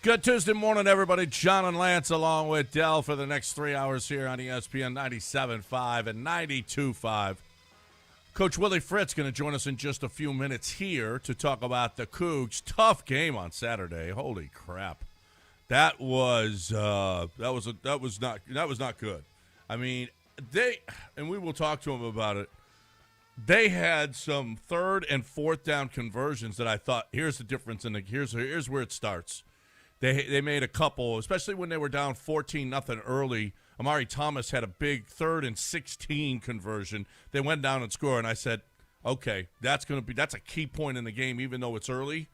Good Tuesday morning, everybody. John and Lance along with Dell for the next 3 hours here on ESPN 97.5 and 92.5. Coach Willie Fritz going to join us in just a few minutes here to talk about the Cougs. Tough game on Saturday. Holy crap. That was not good. I mean, and we will talk to them about it. They had some third and fourth down conversions that I thought, here's the difference here's where it starts. They made a couple, especially when they were down 14-0 early. Amari Thomas had a big 3rd and 16 conversion. They went down and scored, and I said, okay, that's a key point in the game, even though it's early.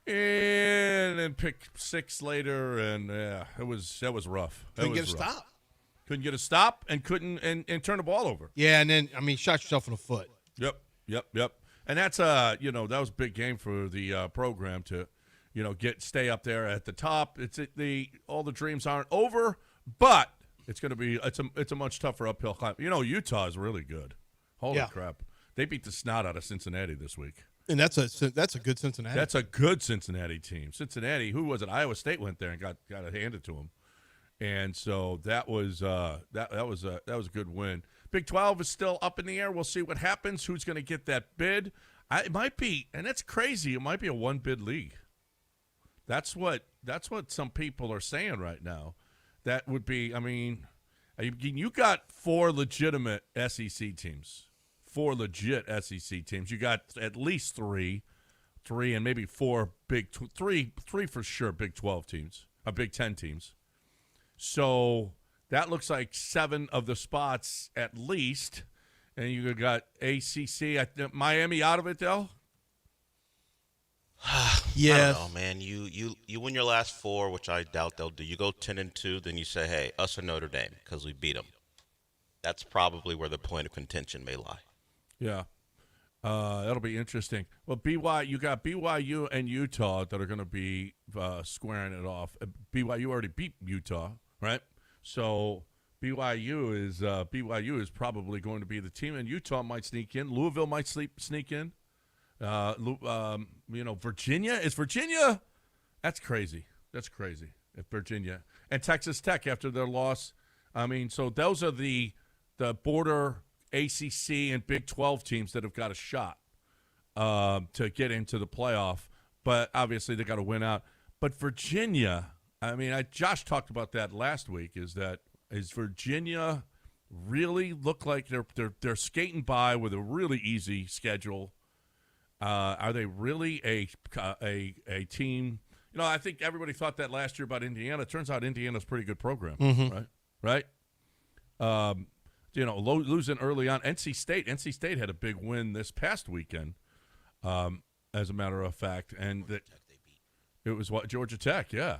And then pick 6 later, and that was rough. Couldn't get a stop. Couldn't get a stop and couldn't and turn the ball over. Yeah, and then shot yourself in the foot. Yep. And that's that was a big game for the program to. Stay up there at the top. All the dreams aren't over, but it's a much tougher uphill climb. Utah is really good. Holy crap. They beat the snot out of Cincinnati this week. And that's a good Cincinnati. That's a good Cincinnati team. Cincinnati, who was it? Iowa State went there and got it handed to them. And so that was a good win. Big 12 is still up in the air. We'll see what happens. Who's going to get that bid? It might be, and that's crazy. It might be a one-bid league. That's what some people are saying right now. That would be, you got 4 legitimate SEC teams. 4 legit SEC teams. You got at least 3 and maybe 4 three for sure Big 12 teams, Big 10 teams. So that looks like 7 of the spots at least. And you got ACC, Miami out of it, though? Yeah. I don't know, man. You win your last 4, which I doubt they'll do. You go 10-2, then you say, hey, us or Notre Dame, because we beat them. That's probably where the point of contention may lie. Yeah. That'll be interesting. Well, you got BYU and Utah that are going to be squaring it off. BYU already beat Utah, right? So BYU is probably going to be the team, and Utah might sneak in. Louisville might sneak in. Virginia is Virginia. That's crazy. If Virginia and Texas Tech after their loss. So those are the border ACC and Big 12 teams that have got a shot to get into the playoff. But obviously they got to win out. But Virginia, Josh talked about that last week. Is Virginia really look like they're skating by with a really easy schedule? Are they really a team? I think everybody thought that last year about Indiana. It turns out Indiana's a pretty good program, right? Losing early on. NC State had a big win this past weekend, as a matter of fact, and it was Georgia Tech, yeah.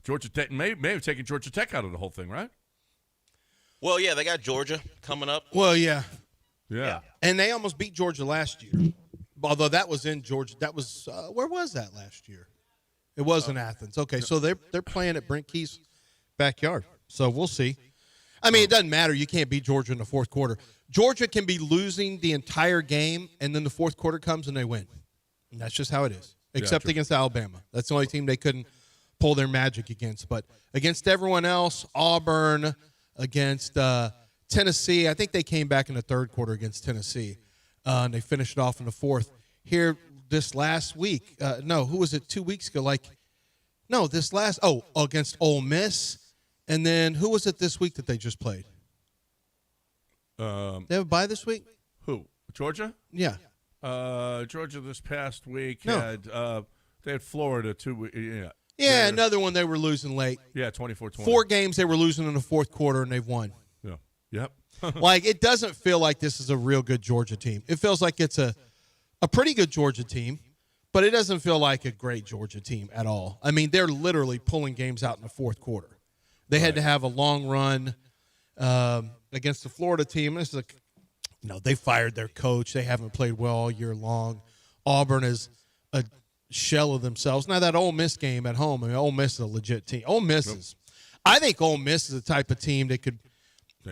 Georgia Tech may have taken Georgia Tech out of the whole thing, right? Well, yeah, they got Georgia coming up. Well, yeah. Yeah. And they almost beat Georgia last year. Although that was in Georgia. That was where was that last year? It was in Athens. Okay, so they're playing at Brent Key's backyard. So we'll see. It doesn't matter. You can't beat Georgia in the fourth quarter. Georgia can be losing the entire game, and then the fourth quarter comes and they win. And that's just how it is, except against Alabama. That's the only team they couldn't pull their magic against. But against everyone else, Auburn, against Tennessee, I think they came back in the third quarter against Tennessee. And they finished it off in the fourth. Here this last week, who was it 2 weeks ago? Against Ole Miss. And then who was it this week that they just played? They have a bye this week? Who? Georgia? Yeah. Georgia this past week had Florida 2 weeks. Yeah, another one they were losing late. Yeah, 24-20. 4 games they were losing in the fourth quarter, and they've won. Yeah. Yep. It doesn't feel like this is a real good Georgia team. It feels like it's a pretty good Georgia team, but it doesn't feel like a great Georgia team at all. They're literally pulling games out in the fourth quarter. They had to have a long run against the Florida team. This is they fired their coach. They haven't played well all year long. Auburn is a shell of themselves. Now, that Ole Miss game at home, Ole Miss is a legit team. I think Ole Miss is the type of team that could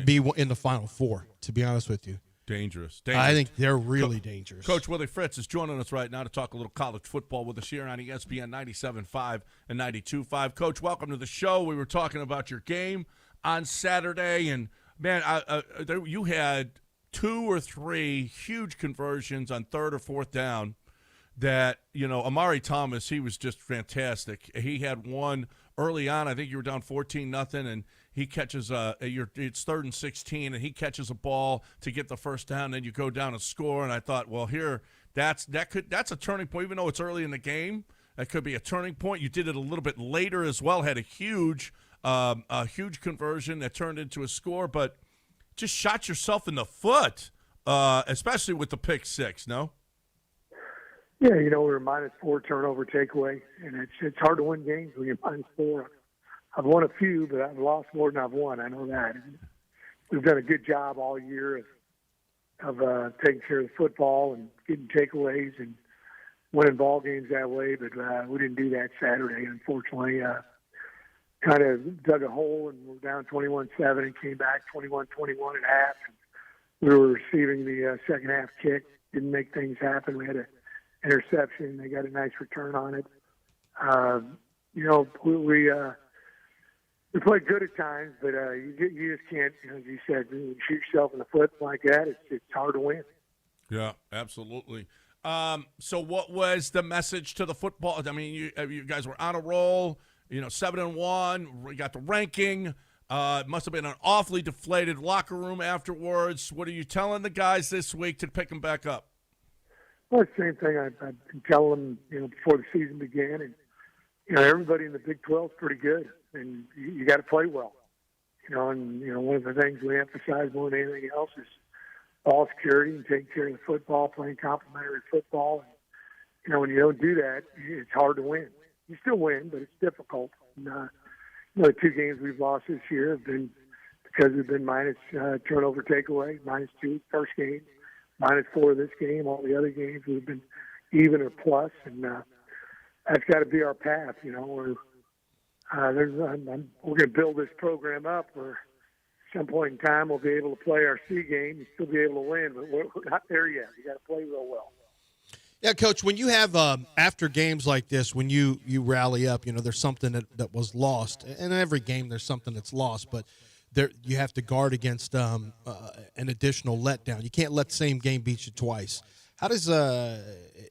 be in the Final Four, to be honest with you. Dangerous. I think they're really dangerous. Coach Willie Fritz is joining us right now to talk a little college football with us here on ESPN 97.5 and 92.5. Coach, welcome to the show. We were talking about your game on Saturday, and, man, you had 2 or 3 huge conversions on third or fourth down that, Amari Thomas, he was just fantastic. He had one early on. I think you were down 14-0, and he catches it's 3rd and 16, and he catches a ball to get the first down, and you go down and score. And I thought, well, here, that's a turning point. Even though it's early in the game, that could be a turning point. You did it a little bit later as well, had a huge conversion that turned into a score, but just shot yourself in the foot, especially with the pick six, no? Yeah, we were -4 turnover takeaway, and it's hard to win games when you're -4. I've won a few, but I've lost more than I've won. I know that. And we've done a good job all year of taking care of the football and getting takeaways and winning ball games that way, but we didn't do that Saturday, unfortunately. Kind of dug a hole, and we're down 21-7 and came back 21-21 at half. We were receiving the second half kick, didn't make things happen. We had an interception. They got a nice return on it. We played good at times, but you just can't, as you said, you shoot yourself in the foot like that. It's hard to win. Yeah, absolutely. So what was the message to the football? I mean, you guys were on a roll, 7-1. We got the ranking. It must have been an awfully deflated locker room afterwards. What are you telling the guys this week to pick them back up? Well, it's the same thing I've been telling them, before the season began. And, everybody in the Big 12 is pretty good, and you got to play well. One of the things we emphasize more than anything else is ball security and taking care of the football, playing complementary football. And, when you don't do that, it's hard to win. You still win, but it's difficult. And, the 2 games we've lost this year have been because we've been minus turnover takeaway, -2 first game, -4 this game. All the other games we've been even or plus, and that's got to be our path. We're going to build this program up where at some point in time we'll be able to play our C game and still be able to win, but we're not there yet. You got to play real well. Yeah, Coach, when you have after games like this, when you rally up, there's something that was lost. In every game there's something that's lost, but you have to guard against an additional letdown. You can't let the same game beat you twice. How does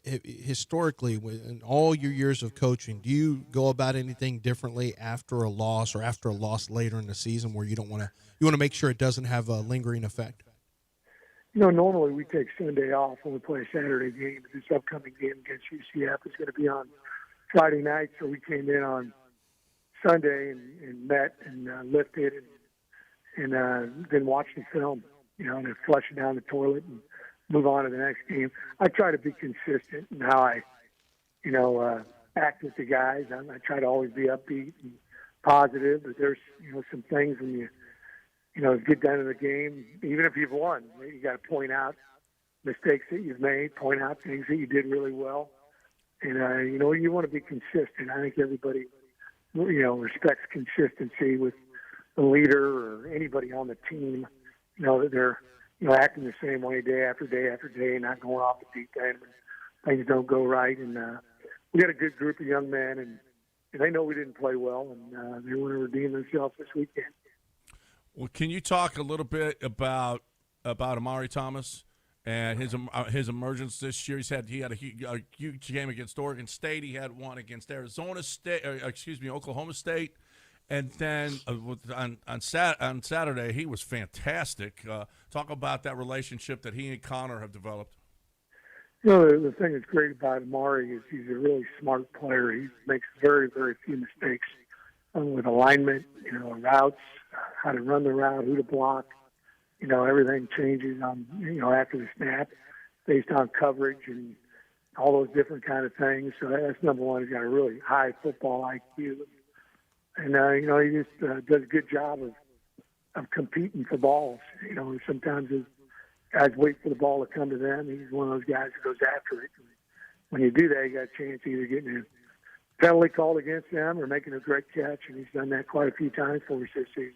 historically, in all your years of coaching, do you go about anything differently after a loss or after a loss later in the season where you want to make sure it doesn't have a lingering effect? Normally we take Sunday off when we play a Saturday game. This upcoming game against UCF is going to be on Friday night, so we came in on Sunday and met and lifted and then watched the film, and then flush it down the toilet and move on to the next game. I try to be consistent in how I, act with the guys. I try to always be upbeat and positive, but there's, some things when you get down to the game, even if you've won, you got to point out mistakes that you've made, point out things that you did really well. And, you want to be consistent. I think everybody, respects consistency with the leader or anybody on the team, that they're, acting the same way day after day after day, not going off the deep end when things don't go right. And we got a good group of young men, and they know we didn't play well, and they want to redeem themselves this weekend. Well, can you talk a little bit about Amari Thomas and his emergence this year? He had a huge game against Oregon State. He had one against Oklahoma State. And then on Saturday, he was fantastic. Talk about that relationship that he and Connor have developed. The thing that's great about Amari is he's a really smart player. He makes very, very few mistakes with alignment, routes, how to run the route, who to block. Everything changes on, after the snap based on coverage and all those different kind of things. So that's number one. He's got a really high football IQ. And, he just does a good job of competing for balls. Sometimes guys wait for the ball to come to them. He's one of those guys who goes after it. When you do that, you got a chance of either getting a penalty called against them or making a great catch, and he's done that quite a few times for us this season.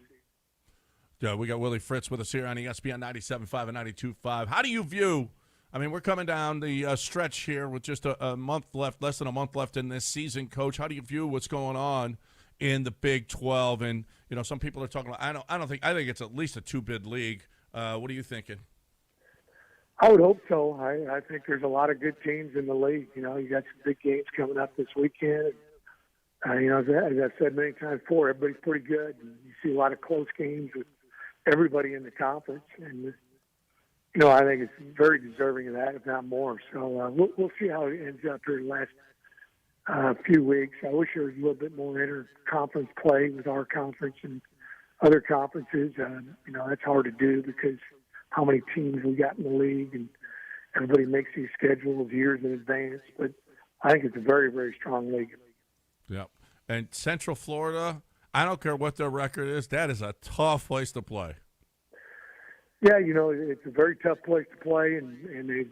Yeah, we got Willie Fritz with us here on ESPN 97.5 and 92.5. How do you view, I mean, we're coming down the stretch here with just a month left, less than a month left in this season, Coach. How do you view what's going on in the Big 12? And, you know, some people are talking about, I think it's at least a two-bid league. What are you thinking? I would hope so. I think there's a lot of good teams in the league. You know, you got some big games coming up this weekend. You know, as I've said many times before, everybody's pretty good. And you see a lot of close games with everybody in the conference. And, you know, I think it's very deserving of that, if not more. So we'll see how it ends up here in the last few weeks. I wish there was a little bit more inter-conference play with our conference and other conferences. You know, that's hard to do because how many teams we got in the league, and everybody makes these schedules years in advance. But I think it's a very, very strong league. Yep. And Central Florida, I don't care what their record is, that is a tough place to play. Yeah, you know, it's a very tough place to play, and they've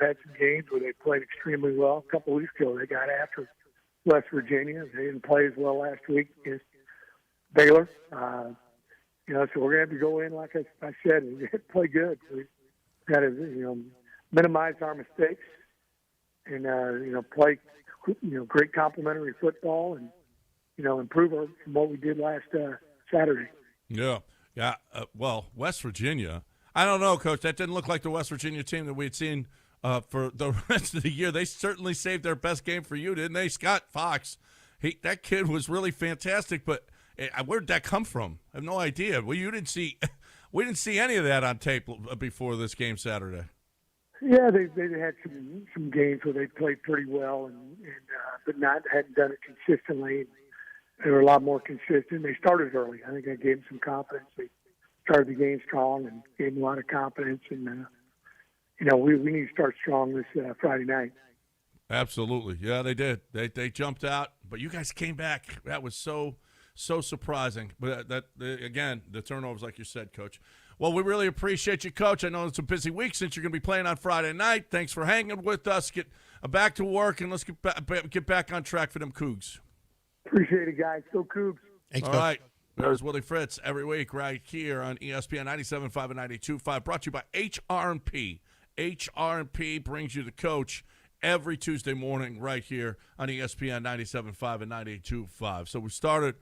had some games where they played extremely well. A couple of weeks ago, they got after West Virginia. They didn't play as well last week against Baylor. You know, so we're going to have to go in, like I said, and play good. We've got to, you know, minimize our mistakes and, you know, play, you know, great complimentary football and, you know, improve from what we did last Saturday. Yeah. Yeah. Well, West Virginia, I don't know, Coach. That didn't look like the West Virginia team that we had seen for the rest of the year. They certainly saved their best game for you, didn't they? Scott Fox, that kid was really fantastic, but where did that come from? I have no idea. Well, we didn't see any of that on tape before this game Saturday. Yeah, they had some games where they played pretty well, but hadn't done it consistently. They were a lot more consistent. They started early. I think I gave them some confidence. They started the game strong and gave them a lot of confidence. And you know, we need to start strong this Friday night. Absolutely, yeah, they did. They jumped out, but you guys came back. That was so surprising. But again, the turnovers, like you said, Coach. Well, we really appreciate you, Coach. I know it's a busy week since you're going to be playing on Friday night. Thanks for hanging with us. Get back to work, and let's get back on track for them Cougs. Appreciate it, guys. Go Cougs. Thanks, All Coach. right. There's Willie Fritz every week right here on ESPN 97.5 and 92.5, brought to you by HR&P. HR&P brings you the Coach every Tuesday morning right here on ESPN 97.5 and 92.5. So we started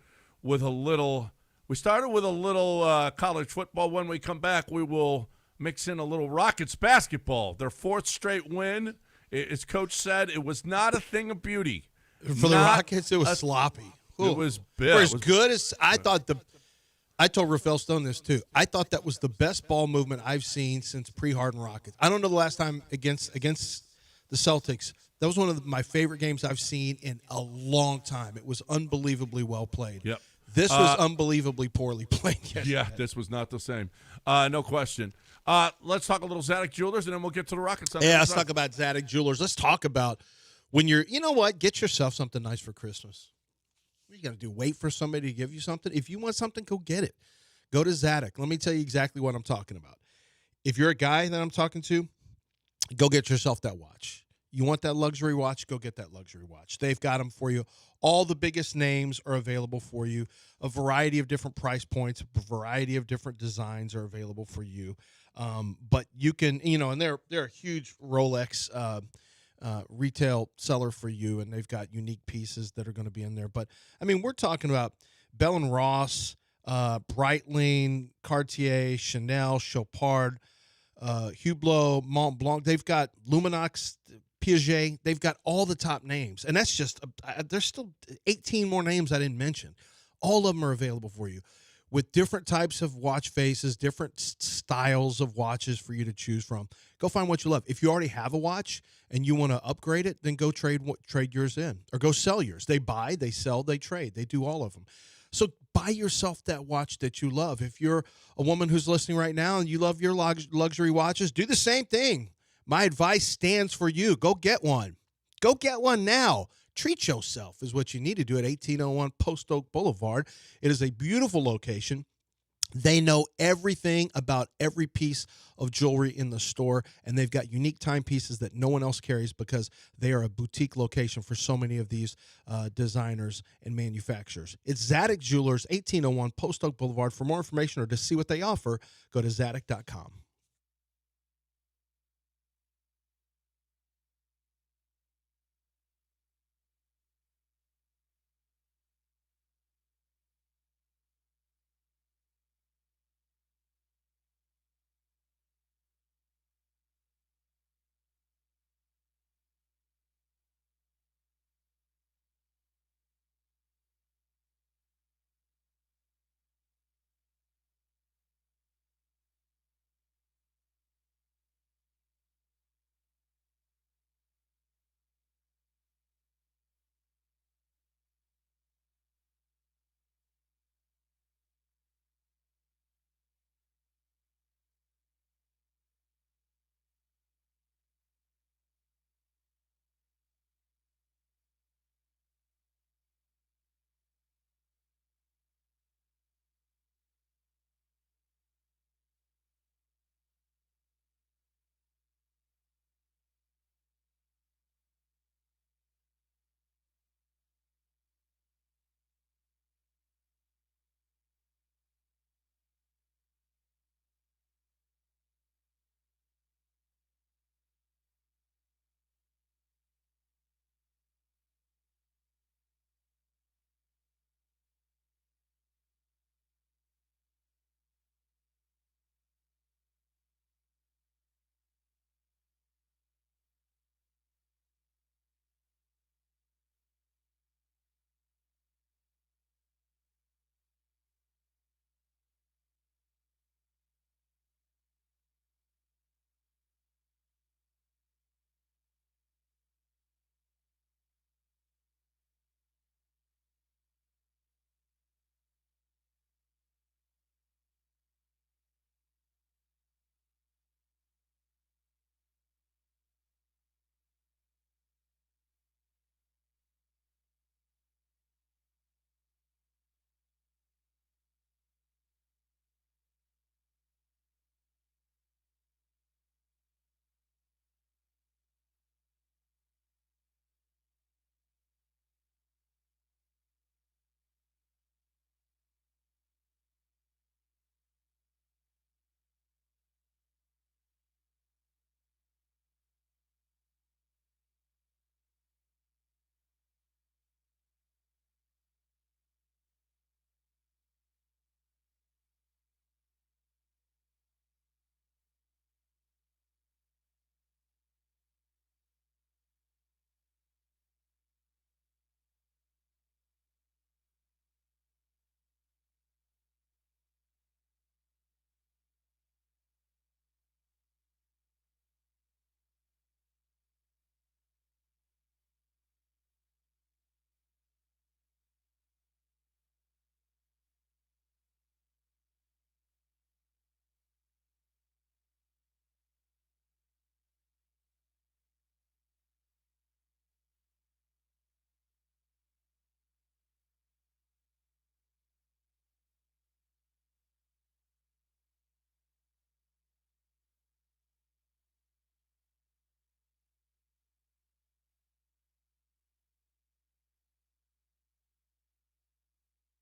with a little college football. When we come back, we will mix in a little Rockets basketball. Their fourth straight win. As Coach said, it was not a thing of beauty. For the Rockets, it was sloppy. It was bad. For as good as I thought I told Rafael Stone this too. I thought that was the best ball movement I've seen since pre-Harden Rockets. I don't know the last time against the Celtics. That was one of my favorite games I've seen in a long time. It was unbelievably well played. Yep. This was unbelievably poorly played. Yeah, this was not the same. No question. Let's talk a little Zadig Jewelers, and then we'll get to the Rockets. Let's talk about Zadig Jewelers. Let's talk about when you know what? Get yourself something nice for Christmas. What are you going to do? Wait for somebody to give you something? If you want something, go get it. Go to Zadig. Let me tell you exactly what I'm talking about. If you're a guy that I'm talking to, go get yourself that watch. You want that luxury watch? Go get that luxury watch. They've got them for you. All the biggest names are available for you. A variety of different price points, a variety of different designs are available for you. But you can, and they're a huge Rolex retail seller for you, and they've got unique pieces that are going to be in there. But, I mean, we're talking about Bell & Ross, Breitling, Cartier, Chanel, Chopard, Hublot, Mont Blanc. They've got Luminox, Piaget. They've got all the top names. And that's just there's still 18 more names I didn't mention. All of them are available for you with different types of watch faces, different styles of watches for you to choose from. Go find what you love. If you already have a watch and you want to upgrade it, then go trade yours in or go sell yours. They buy, they sell, they trade. They do all of them. So buy yourself that watch that you love. If you're a woman who's listening right now and you love your luxury watches, do the same thing. My advice stands for you. Go get one. Go get one now. Treat yourself is what you need to do at 1801 Post Oak Boulevard. It is a beautiful location. They know everything about every piece of jewelry in the store, and they've got unique timepieces that no one else carries because they are a boutique location for so many of these designers and manufacturers. It's Zadig Jewelers, 1801 Post Oak Boulevard. For more information or to see what they offer, go to Zadig.com.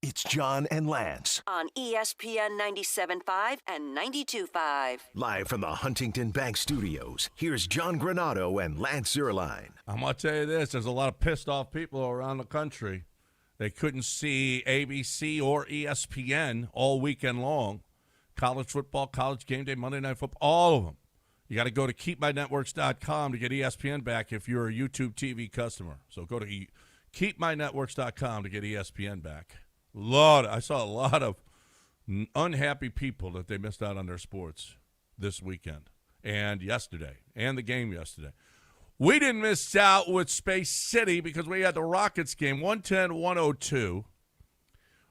It's John and Lance. On ESPN 97.5 and 92.5. Live from the Huntington Bank Studios, here's John Granado and Lance Zierlein. I'm going to tell you this. There's a lot of pissed off people around the country. They couldn't see ABC or ESPN all weekend long. College football, college game day, Monday Night Football, all of them. You got to go to keepmynetworks.com to get ESPN back if you're a YouTube TV customer. So go to keepmynetworks.com to get ESPN back. I saw a lot of unhappy people that they missed out on their sports this weekend and yesterday and the game yesterday. We didn't miss out with Space City because we had the Rockets game, 110-102.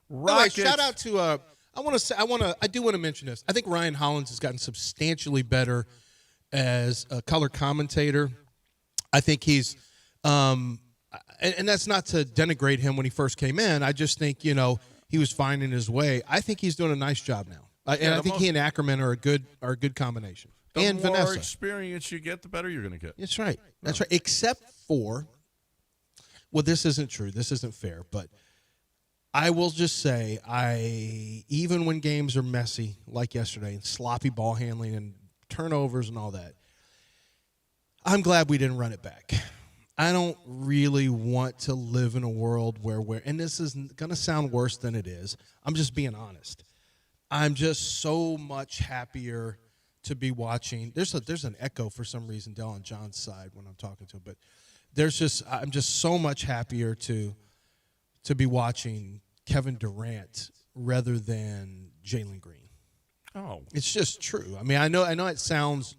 Rockets. Shout out to I do want to mention this. I think Ryan Hollins has gotten substantially better as a color commentator. I think he's and that's not to denigrate him when he first came in. I just think, he was finding his way. I think he's doing a nice job now. And I think he and Ackerman are a good combination. And the more Vanessa. experience you get, the better you're going to get. That's right. That's right. Except for, well, this isn't true. This isn't fair. But I will just say, even when games are messy like yesterday and sloppy ball handling and turnovers and all that, I'm glad we didn't run it back. I don't really want to live in a world where and this is going to sound worse than it is. I'm just being honest. I'm just so much happier to be watching. There's an echo for some reason down on John's side when I'm talking to him, but I'm just so much happier to be watching Kevin Durant rather than Jalen Green. Oh, it's just true. I mean, I know it sounds.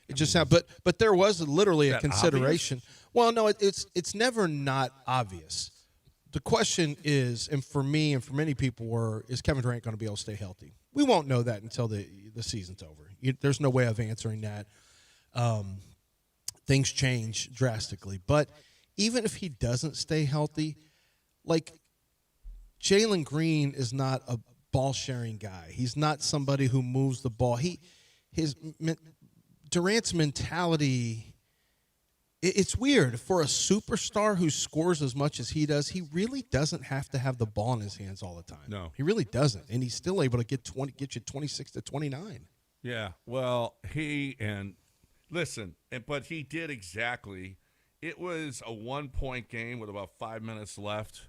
It just sounds, but there was literally a consideration. Obvious? Well, no, it's never not obvious. The question is, and for me and for many people is Kevin Durant going to be able to stay healthy? We won't know that until the season's over. There's no way of answering that. Things change drastically. But even if he doesn't stay healthy, like Jalen Green is not a ball-sharing guy. He's not somebody who moves the ball. Durant's mentality, it's weird. For a superstar who scores as much as he does, he really doesn't have to have the ball in his hands all the time. No. He really doesn't. And he's still able to get you 26 to 29. Yeah, well, but he did exactly. It was a 1-point game with about 5 minutes left.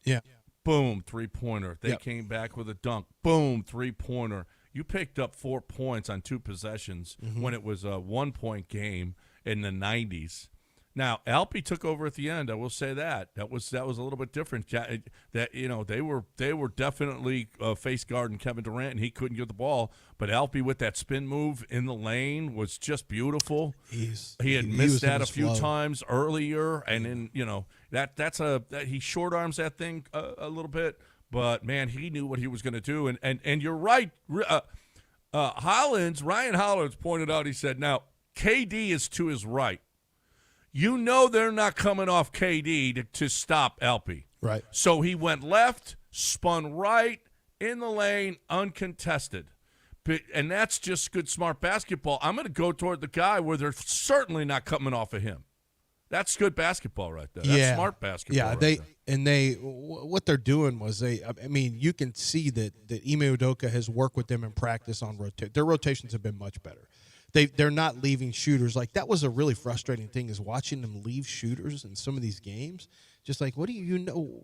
Yeah. Boom, three-pointer. They came back with a dunk. Boom, three-pointer. You picked up 4 points on 2 possessions when it was a 1-point game in the 90s. Now, Alpy took over at the end. I will say that. That was a little bit different. That they were definitely face guarding Kevin Durant, and he couldn't get the ball. But Alpy with that spin move in the lane was just beautiful. He had missed that a few times earlier, and then he short arms that thing a little bit. But man, he knew what he was going to do, and you're right. Ryan Hollins pointed out. He said, "Now KD is to his right. You know they're not coming off KD to stop Alpy. Right. So he went left, spun right in the lane, uncontested. And that's just good, smart basketball. I'm going to go toward the guy where they're certainly not coming off of him. That's good basketball right there. That's smart basketball. Yeah, what they're doing was you can see that Ime Udoka has worked with them in practice on rotation. Their rotations have been much better. They're not leaving shooters. Like, that was a really frustrating thing, is watching them leave shooters in some of these games. Just like, what do you know?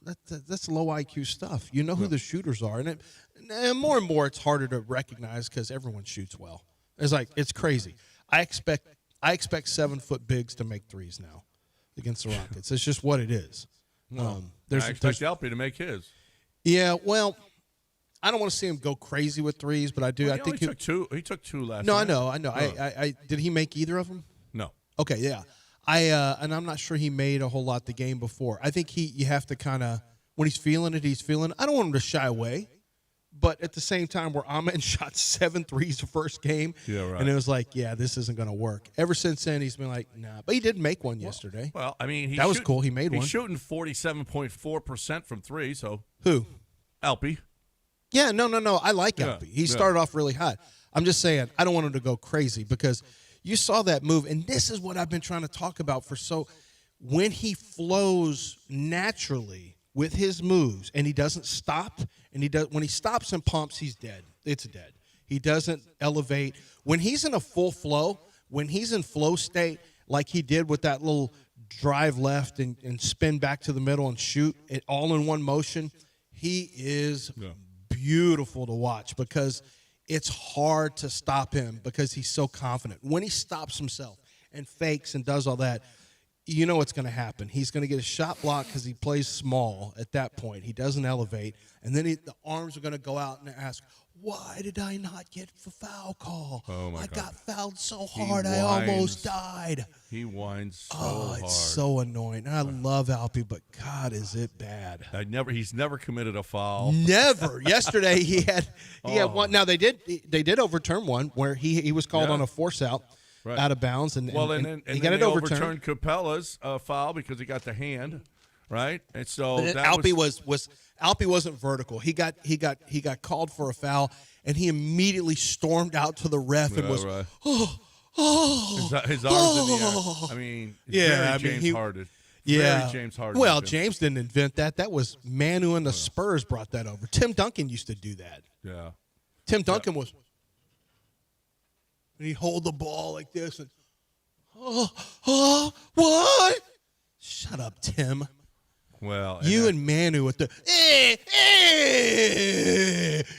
That's low IQ stuff. You know who the shooters are. And more and more it's harder to recognize because everyone shoots well. It's crazy. I expect 7-foot bigs to make threes now against the Rockets. It's just what it is. I expect Alpy to make his. Yeah, well, I don't want to see him go crazy with threes, but I do. Well, I think he took two. He took 2 last. No, night. I know. I did he make either of them? No. Okay, yeah. And I'm not sure he made a whole lot the game before. I think you have to kind of, when he's feeling it, he's feeling it. I don't want him to shy away, but at the same time, where Ahmed shot 7 threes the first game, and it was like, this isn't going to work. Ever since then, he's been like, nah. But he did make one yesterday. Well, I mean, that was cool. He made one. He's shooting 47.4% from 3. So who? Alpy. Yeah, no. I like Alpy. He started off really hot. I'm just saying, I don't want him to go crazy because you saw that move, and this is what I've been trying to talk about when he flows naturally with his moves, and he doesn't stop, when he stops and pumps, he's dead. It's dead. He doesn't elevate. When he's in a full flow, when he's in flow state, like he did with that little drive left and spin back to the middle and shoot it all in one motion, he is beautiful to watch because it's hard to stop him because he's so confident. When he stops himself and fakes and does all that, you know what's going to happen. He's going to get a shot block because he plays small at that point. He doesn't elevate. And then the arms are going to go out and ask, why did I not get the foul call? Oh, my God. I got fouled so hard I almost died. He whines so hard. It's so annoying. And I love Alpy, but God, is it bad. He's never committed a foul. Never. Yesterday he had one. Now they did overturn one where he was called on a force out. Right. Out of bounds, and he got it overturned. Capella's foul because he got the hand right? And so And that Alpy was Alpy wasn't vertical. He got called for a foul, and he immediately stormed out to the ref and was, right. oh, his arms in the air. I mean, very James Harden. Yeah. Very James Harden. Well, James didn't invent that. That was Manu and the Spurs brought that over. Tim Duncan used to do that. Yeah. Tim Duncan was, and he'd hold the ball like this and, what? Shut up, Tim. Well, You and Manu with the,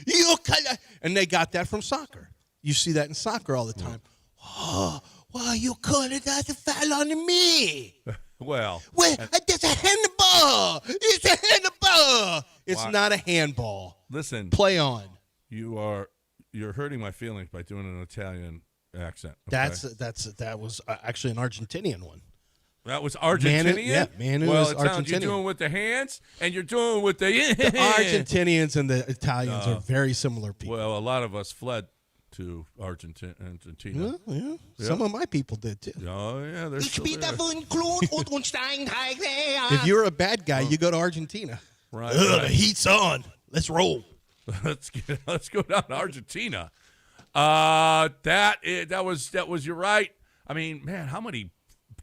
you and they got that from soccer. You see that in soccer all the time. Oh, well, you called it as a foul on me. well, Wait, there's a handball. It's a handball. It's Wow. not a handball. listen, Play on. you're hurting my feelings by doing an Italian accent. Okay? That was actually an Argentinian one. That was Argentinian? Manu well, is it sounds you're Argentinian. doing with the hands, and you're doing with the The Argentinians and the Italians are very similar people. Well, a lot of us fled to Argentina. Well, yeah. Some of my people did too. Oh, yeah, they're still there. If you're a bad guy, you go to Argentina. Right, The right. heat's on. Let's roll. Let's go down to Argentina. That was you're right. I mean, man, how many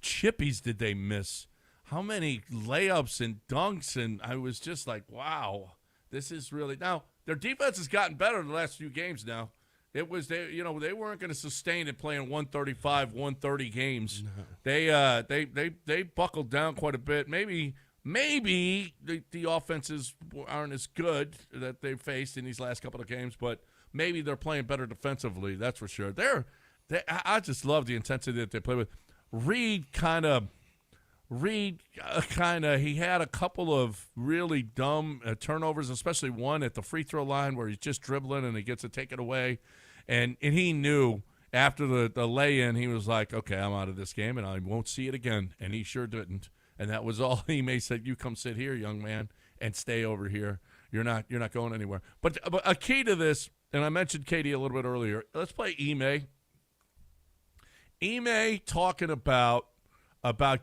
chippies did they miss? How many layups and dunks? And I was just like, wow, this is really now their defense has gotten better the last few games. Now it was they weren't going to sustain it playing 135, 130 games. No. They buckled down quite a bit. Maybe the offenses aren't as good that they've faced in these last couple of games, but maybe they're playing better defensively. That's for sure. I just love the intensity that they play with. Reed kind of he had a couple of really dumb turnovers, especially one at the free throw line where he's just dribbling and he gets it taken away, and he knew after the lay-in he was like, okay, I'm out of this game and I won't see it again, and he sure didn't. And that was all he may said. You come sit here, young man, and stay over here. You're not going anywhere. But a key to this, and I mentioned KD a little bit earlier. Let's play Ime. Ime talking about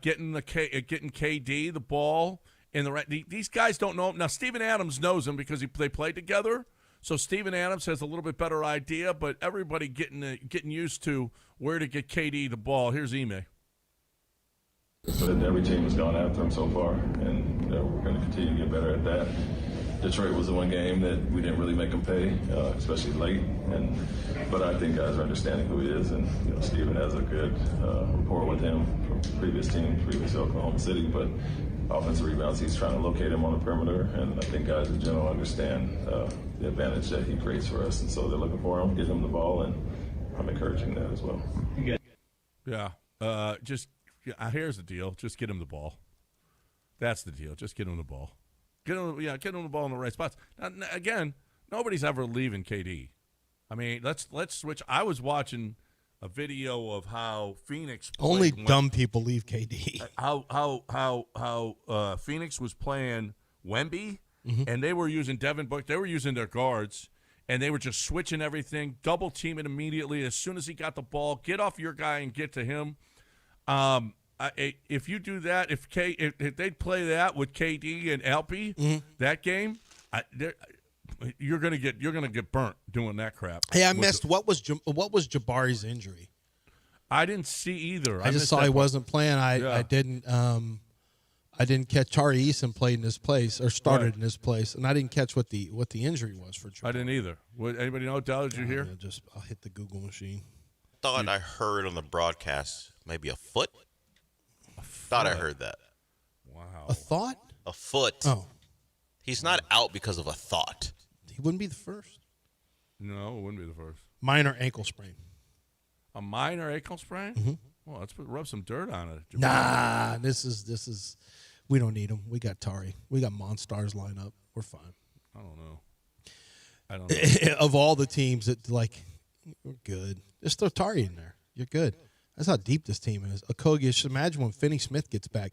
getting KD the ball in the right. These guys don't know him. Now Steven Adams knows him because they played together. So Steven Adams has a little bit better idea. But everybody getting used to where to get KD the ball. Here's Ime. But every team has gone after him so far, and we're going to continue to get better at that. Detroit was the one game that we didn't really make him pay, especially late. But I think guys are understanding who he is, and Steven has a good rapport with him from previous teams, previous Oklahoma City. But offensive rebounds, he's trying to locate him on the perimeter, and I think guys in general understand the advantage that he creates for us, and so they're looking for him, get him the ball, and I'm encouraging that as well. Yeah, here's the deal. Just get him the ball. That's the deal. Just get him the ball. Get him the ball in the right spots. Now, again, nobody's ever leaving KD. I mean, let's switch. I was watching a video of how Phoenix played Only dumb people leave KD. How Phoenix was playing Wemby, and they were using Devin Booker. They were using their guards, and they were just switching everything, double teaming immediately as soon as he got the ball. Get off your guy and get to him. If you do that, if they'd play that with KD and Alpy, that game, you're gonna get burnt doing that crap. Hey, I missed what was Jabari's injury? I didn't see either. I just saw he wasn't playing. I didn't catch Tari Eason played in his place or started in his place, and I didn't catch what the injury was for Jabari. I didn't either. Anybody know? Dal, did you hear? I'll hit the Google machine. Thought I heard on the broadcast maybe a foot. Thought I heard that. Wow. A thought? A foot. Oh. He's not out because of a thought. He wouldn't be the first. No, it wouldn't be the first. Minor ankle sprain. A minor ankle sprain? Mm-hmm. Well, let's rub some dirt on it. Nah, this is. We don't need him. We got Tari. We got Monstars line up. We're fine. I don't know. Of all the teams that we're good. Just throw Tari in there. You're good. That's how deep this team is. Okogie, just imagine when Finney Smith gets back.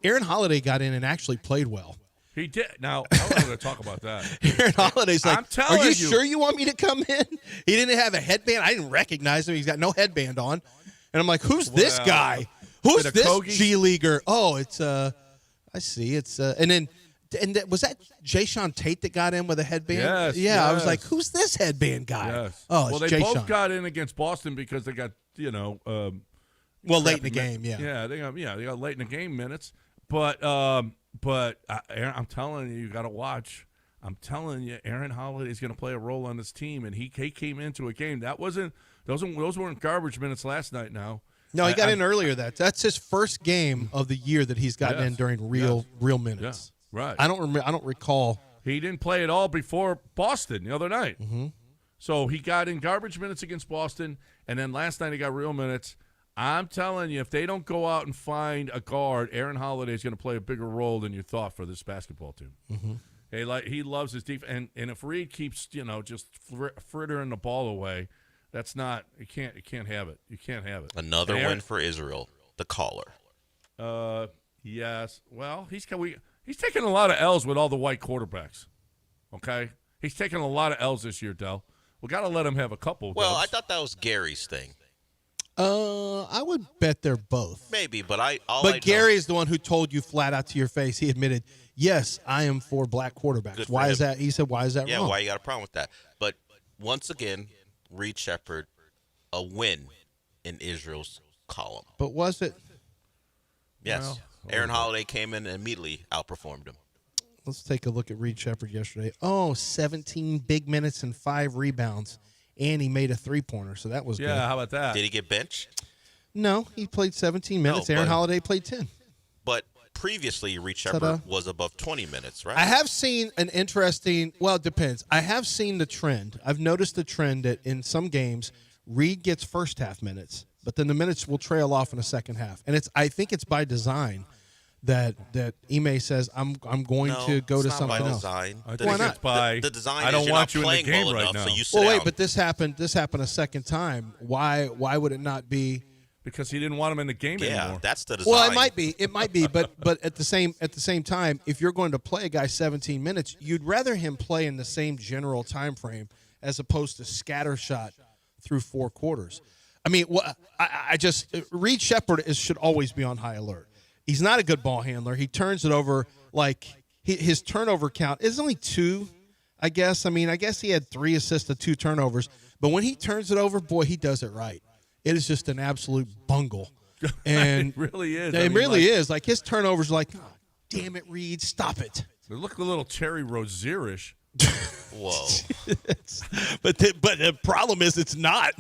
Aaron Holiday got in and actually played well. He did. Now, I want to talk about that. Aaron Holiday's like, I'm telling are you sure you want me to come in? He didn't have a headband. I didn't recognize him. He's got no headband on. And I'm like, who's this guy? Who's this G-leaguer? Oh, it's I I see. It's was that Jay-Sean Tate that got in with a headband? Yes. Yeah, I was yes. like, who's this headband guy? Yes. Oh, well, it's they Jay-Sean. both got in against Boston because they got late in the game. Yeah. they got late in the game minutes. But Aaron, I'm telling you, you got to watch. I'm telling you, Aaron Holiday's going to play a role on this team, and he came into a game that those weren't garbage minutes last night. Now, No, he got in earlier. That's his first game of the year that he's gotten in during real minutes. Yeah, right. I don't recall. He didn't play at all before Boston the other night. Mm-hmm. So he got in garbage minutes against Boston, and then last night he got real minutes. I'm telling you, if they don't go out and find a guard, Aaron Holiday is going to play a bigger role than you thought for this basketball team. Mm-hmm. He loves his defense, and if Reed keeps just frittering the ball away, that's not you can't have it. You can't have it. Another win for Israel, the caller. Yes. Well, he's taking a lot of L's with all the white quarterbacks. Okay, he's taking a lot of L's this year, Del. We got to let him have a couple. Well, dubs. I thought that was Gary's thing. I would bet they're both. Maybe, but Gary is the one who told you flat out to your face. He admitted, yes, I am for black quarterbacks. Why is that? He said, why is that wrong? Yeah, why you got a problem with that? But once again, Reed Shepherd, a win in Israel's column. But was it? Yes. Well, Aaron Holiday came in and immediately outperformed him. Let's take a look at Reed Shepherd yesterday. 17 big minutes and 5 rebounds. And he made a three-pointer, so that was good. Yeah, how about that? Did he get benched? No, he played 17 minutes. Aaron Holiday played 10. But previously, Reed Shepherd was above 20 minutes, right? I have seen an interesting – well, it depends. I have seen the trend. I've noticed the trend that in some games, Reed gets first-half minutes, but then the minutes will trail off in the second half. And I think it's by design that Ime says, I'm going to go to something else. Design. I think it's by the design I don't is you're want not you in the playing game well right enough, now. so you sit Well, wait, down. but this happened a second time. Why would it not be – because he didn't want him in the game anymore. That's the design. Well, it might be, but at the same time, if you're going to play a guy 17 minutes, you'd rather him play in the same general time frame as opposed to scattershot through 4 quarters. I mean, Reed Shepherd should always be on high alert. He's not a good ball handler. He turns it over his turnover count is only 2, I guess. I mean, I guess he had 3 assists to 2 turnovers, but when he turns it over, boy, he does it right. It is just an absolute bungle. And it really is. It really is. Like his turnovers are like, oh, damn it, Reed, stop it. They look a little Terry Rozier-ish. Whoa. But the problem is it's not.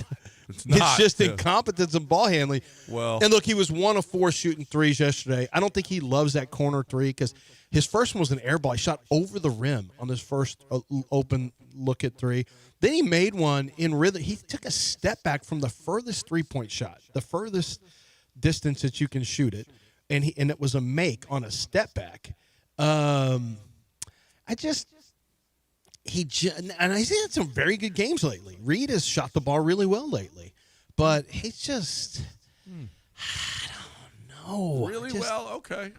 It's not. It's just incompetence and ball handling. Well, and look, he was 1 of 4 shooting threes yesterday. I don't think he loves that corner 3 because his first one was an air ball. He shot over the rim on his first open look at 3. Then he made one in rhythm. He took a step back from the furthest 3-point shot, the furthest distance that you can shoot it, and it was a make on a step back. He's had some very good games lately. Reed has shot the ball really well lately, but he's just I don't know. Really well. Okay.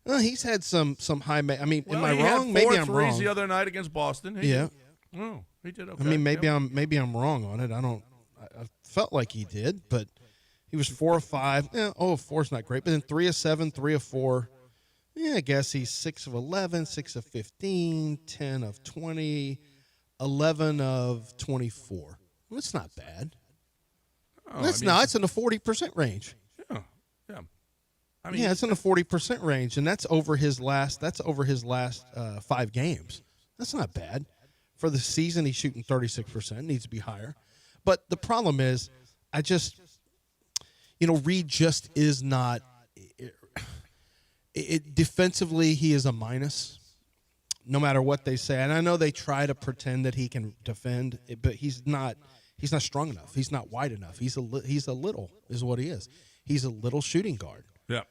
Well, he's had some high. Am I He wrong? had Maybe 4 I'm threes wrong. the other night against Boston. He Yeah. did. Oh, he did okay. I mean, maybe Yep. I'm wrong on it. I felt like he did, but he was 4 of 5. 0 of 4 is not great, but then 3 of 7, 3 of 4. Yeah, I guess he's 6 of 11, 6 of 15, 10 of 20, 11 of 24. Well, that's not bad. It's in the 40% range. Yeah. It's in the 40% range, and that's over his last 5 games. That's not bad. For the season, he's shooting 36%. Needs to be higher. But the problem is, Reed just is not. Defensively, he is a minus, no matter what they say. And I know they try to pretend that he can defend, but he's not strong enough. He's not wide enough. He's a little is what he is. He's a little shooting guard. Yeah.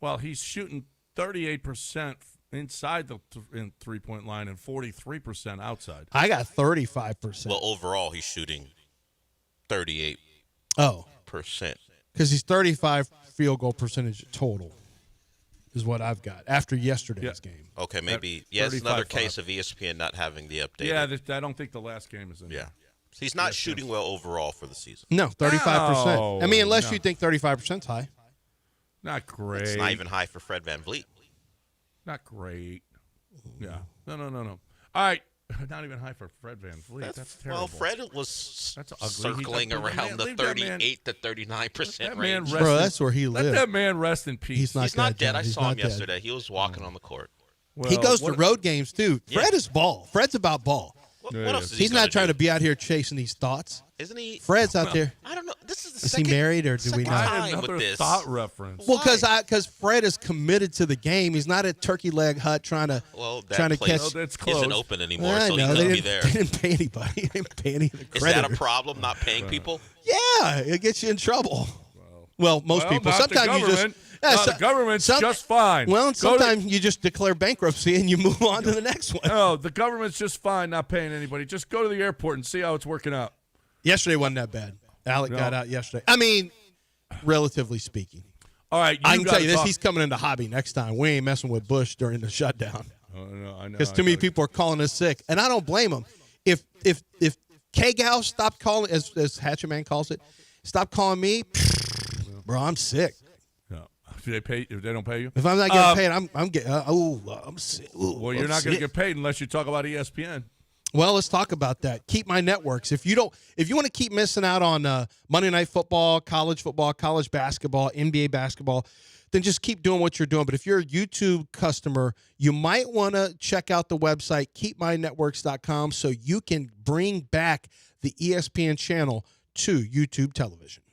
Well, he's shooting 38% inside the 3-point line and 43% outside. I got 35%. Well, overall, he's shooting 38%. Oh, because he's 35 field goal percentage total. Is what I've got after yesterday's game. Okay, maybe. Yeah, it's another case of ESPN not having the update. Yeah, I don't think the last game is in. Yeah. So he's not shooting well overall for the season. No, 35%. I mean, unless you think 35% is high. Not great. It's not even high for Fred VanVleet. Not great. Yeah. No. All right. Not even high for Fred VanVleet. That's terrible. Well, Fred was That's ugly. circling around the leave that man- 38 to 39% that man range. rest Bro, in- that's where he Let lives. that man rest in peace. He's He's not dead. I He's saw him not dead. yesterday. He was walking on the court. He Well, goes to what- road games, too. Fred is ball. Fred's about ball. What, Yeah, what yeah. else is he He's not gonna trying do? to be out here chasing these thoughts. Isn't he? Fred's out there. I don't know. This is the Is he second. married, or do we second not? time Another with this. thought reference. Well, Why? because Fred is committed to the game. He's not at Turkey Leg Hut trying to Well, that trying to place catch. No, that's isn't closed. open anymore, I so he know couldn't they be there. didn't pay anybody. They didn't pay any of the Is that a creditors. problem? Not paying people? Yeah, it gets you in trouble. Well, most Well, people. not the Sometimes you just. government. No, the government's just fine. Well, Go to- sometimes you just declare bankruptcy and you move on to the next one. No, the government's just fine not paying anybody. Just go to the airport and see how it's working out. Yesterday wasn't that bad. Alec No. got out yesterday. I mean, relatively speaking. All right, I can gotta tell you this: talk- he's coming into hobby next time. We ain't messing with Bush during the shutdown Oh, no, I know. because too many people are calling us sick, and I don't blame them. If K-Gal stopped calling, as Hatchet calls it, stop calling me, bro, I'm sick. No. If they pay, if they don't pay you, If I'm not getting paid, I'm getting. I'm sick. Ooh, well, you're I'm not going to sick. get paid unless you talk about ESPN. Well, let's talk about that. Keep my networks. If you want to keep missing out on Monday Night Football, college basketball, NBA basketball, then just keep doing what you're doing. But if you're a YouTube customer, you might want to check out the website, keepmynetworks.com, so you can bring back the ESPN channel to YouTube television.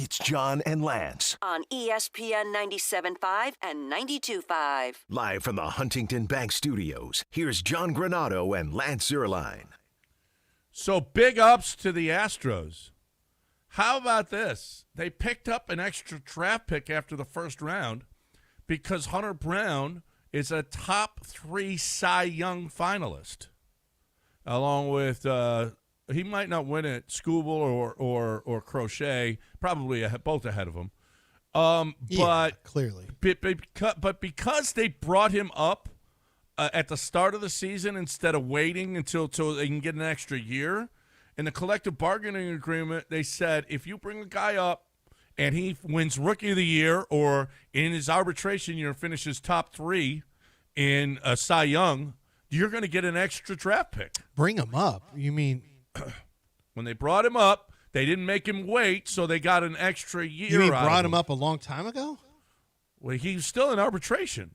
It's John and Lance. On ESPN 97.5 and 92.5. Live from the Huntington Bank Studios, here's John Granado and Lance Zierlein. So big ups to the Astros. How about this? They picked up an extra draft pick after the first round because Hunter Brown is a top 3 Cy Young finalist, along with he might not win it, Skubal or Crochet, probably both ahead of him. But clearly, but because they brought him up at the start of the season instead of waiting until they can get an extra year, in the collective bargaining agreement, they said if you bring a guy up and he wins Rookie of the Year or in his arbitration year finishes top 3 in Cy Young, you're going to get an extra draft pick. Bring him up? You mean when they brought him up, they didn't make him wait, so they got an extra year. You mean out brought of him up a long time ago? Well, he's still in arbitration.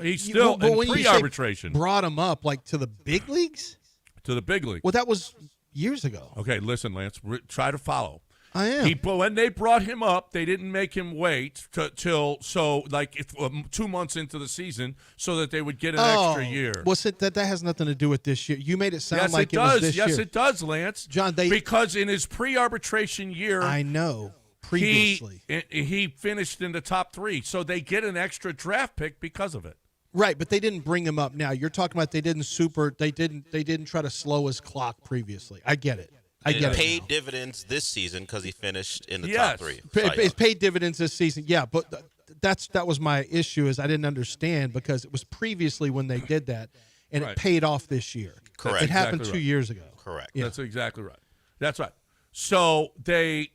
He's still in when you say pre-arbitration. Brought him up like to the big leagues? To the big league. Well, that was years ago. Okay, listen, Lance. Try to follow. I am. When they brought him up, they didn't make him wait till 2 months into the season so that they would get an extra year. Well, that has nothing to do with this year. You made it sound Yes, like it was does. this year. Yes, it does, Lance. John, because in his pre-arbitration year, I know previously he finished in the top 3, so they get an extra draft pick because of it. Right, but they didn't bring him up now. You're talking about they didn't try to slow his clock previously. I get it. It paid dividends this season because he finished in the top 3. It's paid dividends this season. Yeah, but that was my issue is I didn't understand because it was previously when they did that, and it paid off this year. Correct. It happened 2 years ago. Correct. Yeah. That's exactly right. That's right. So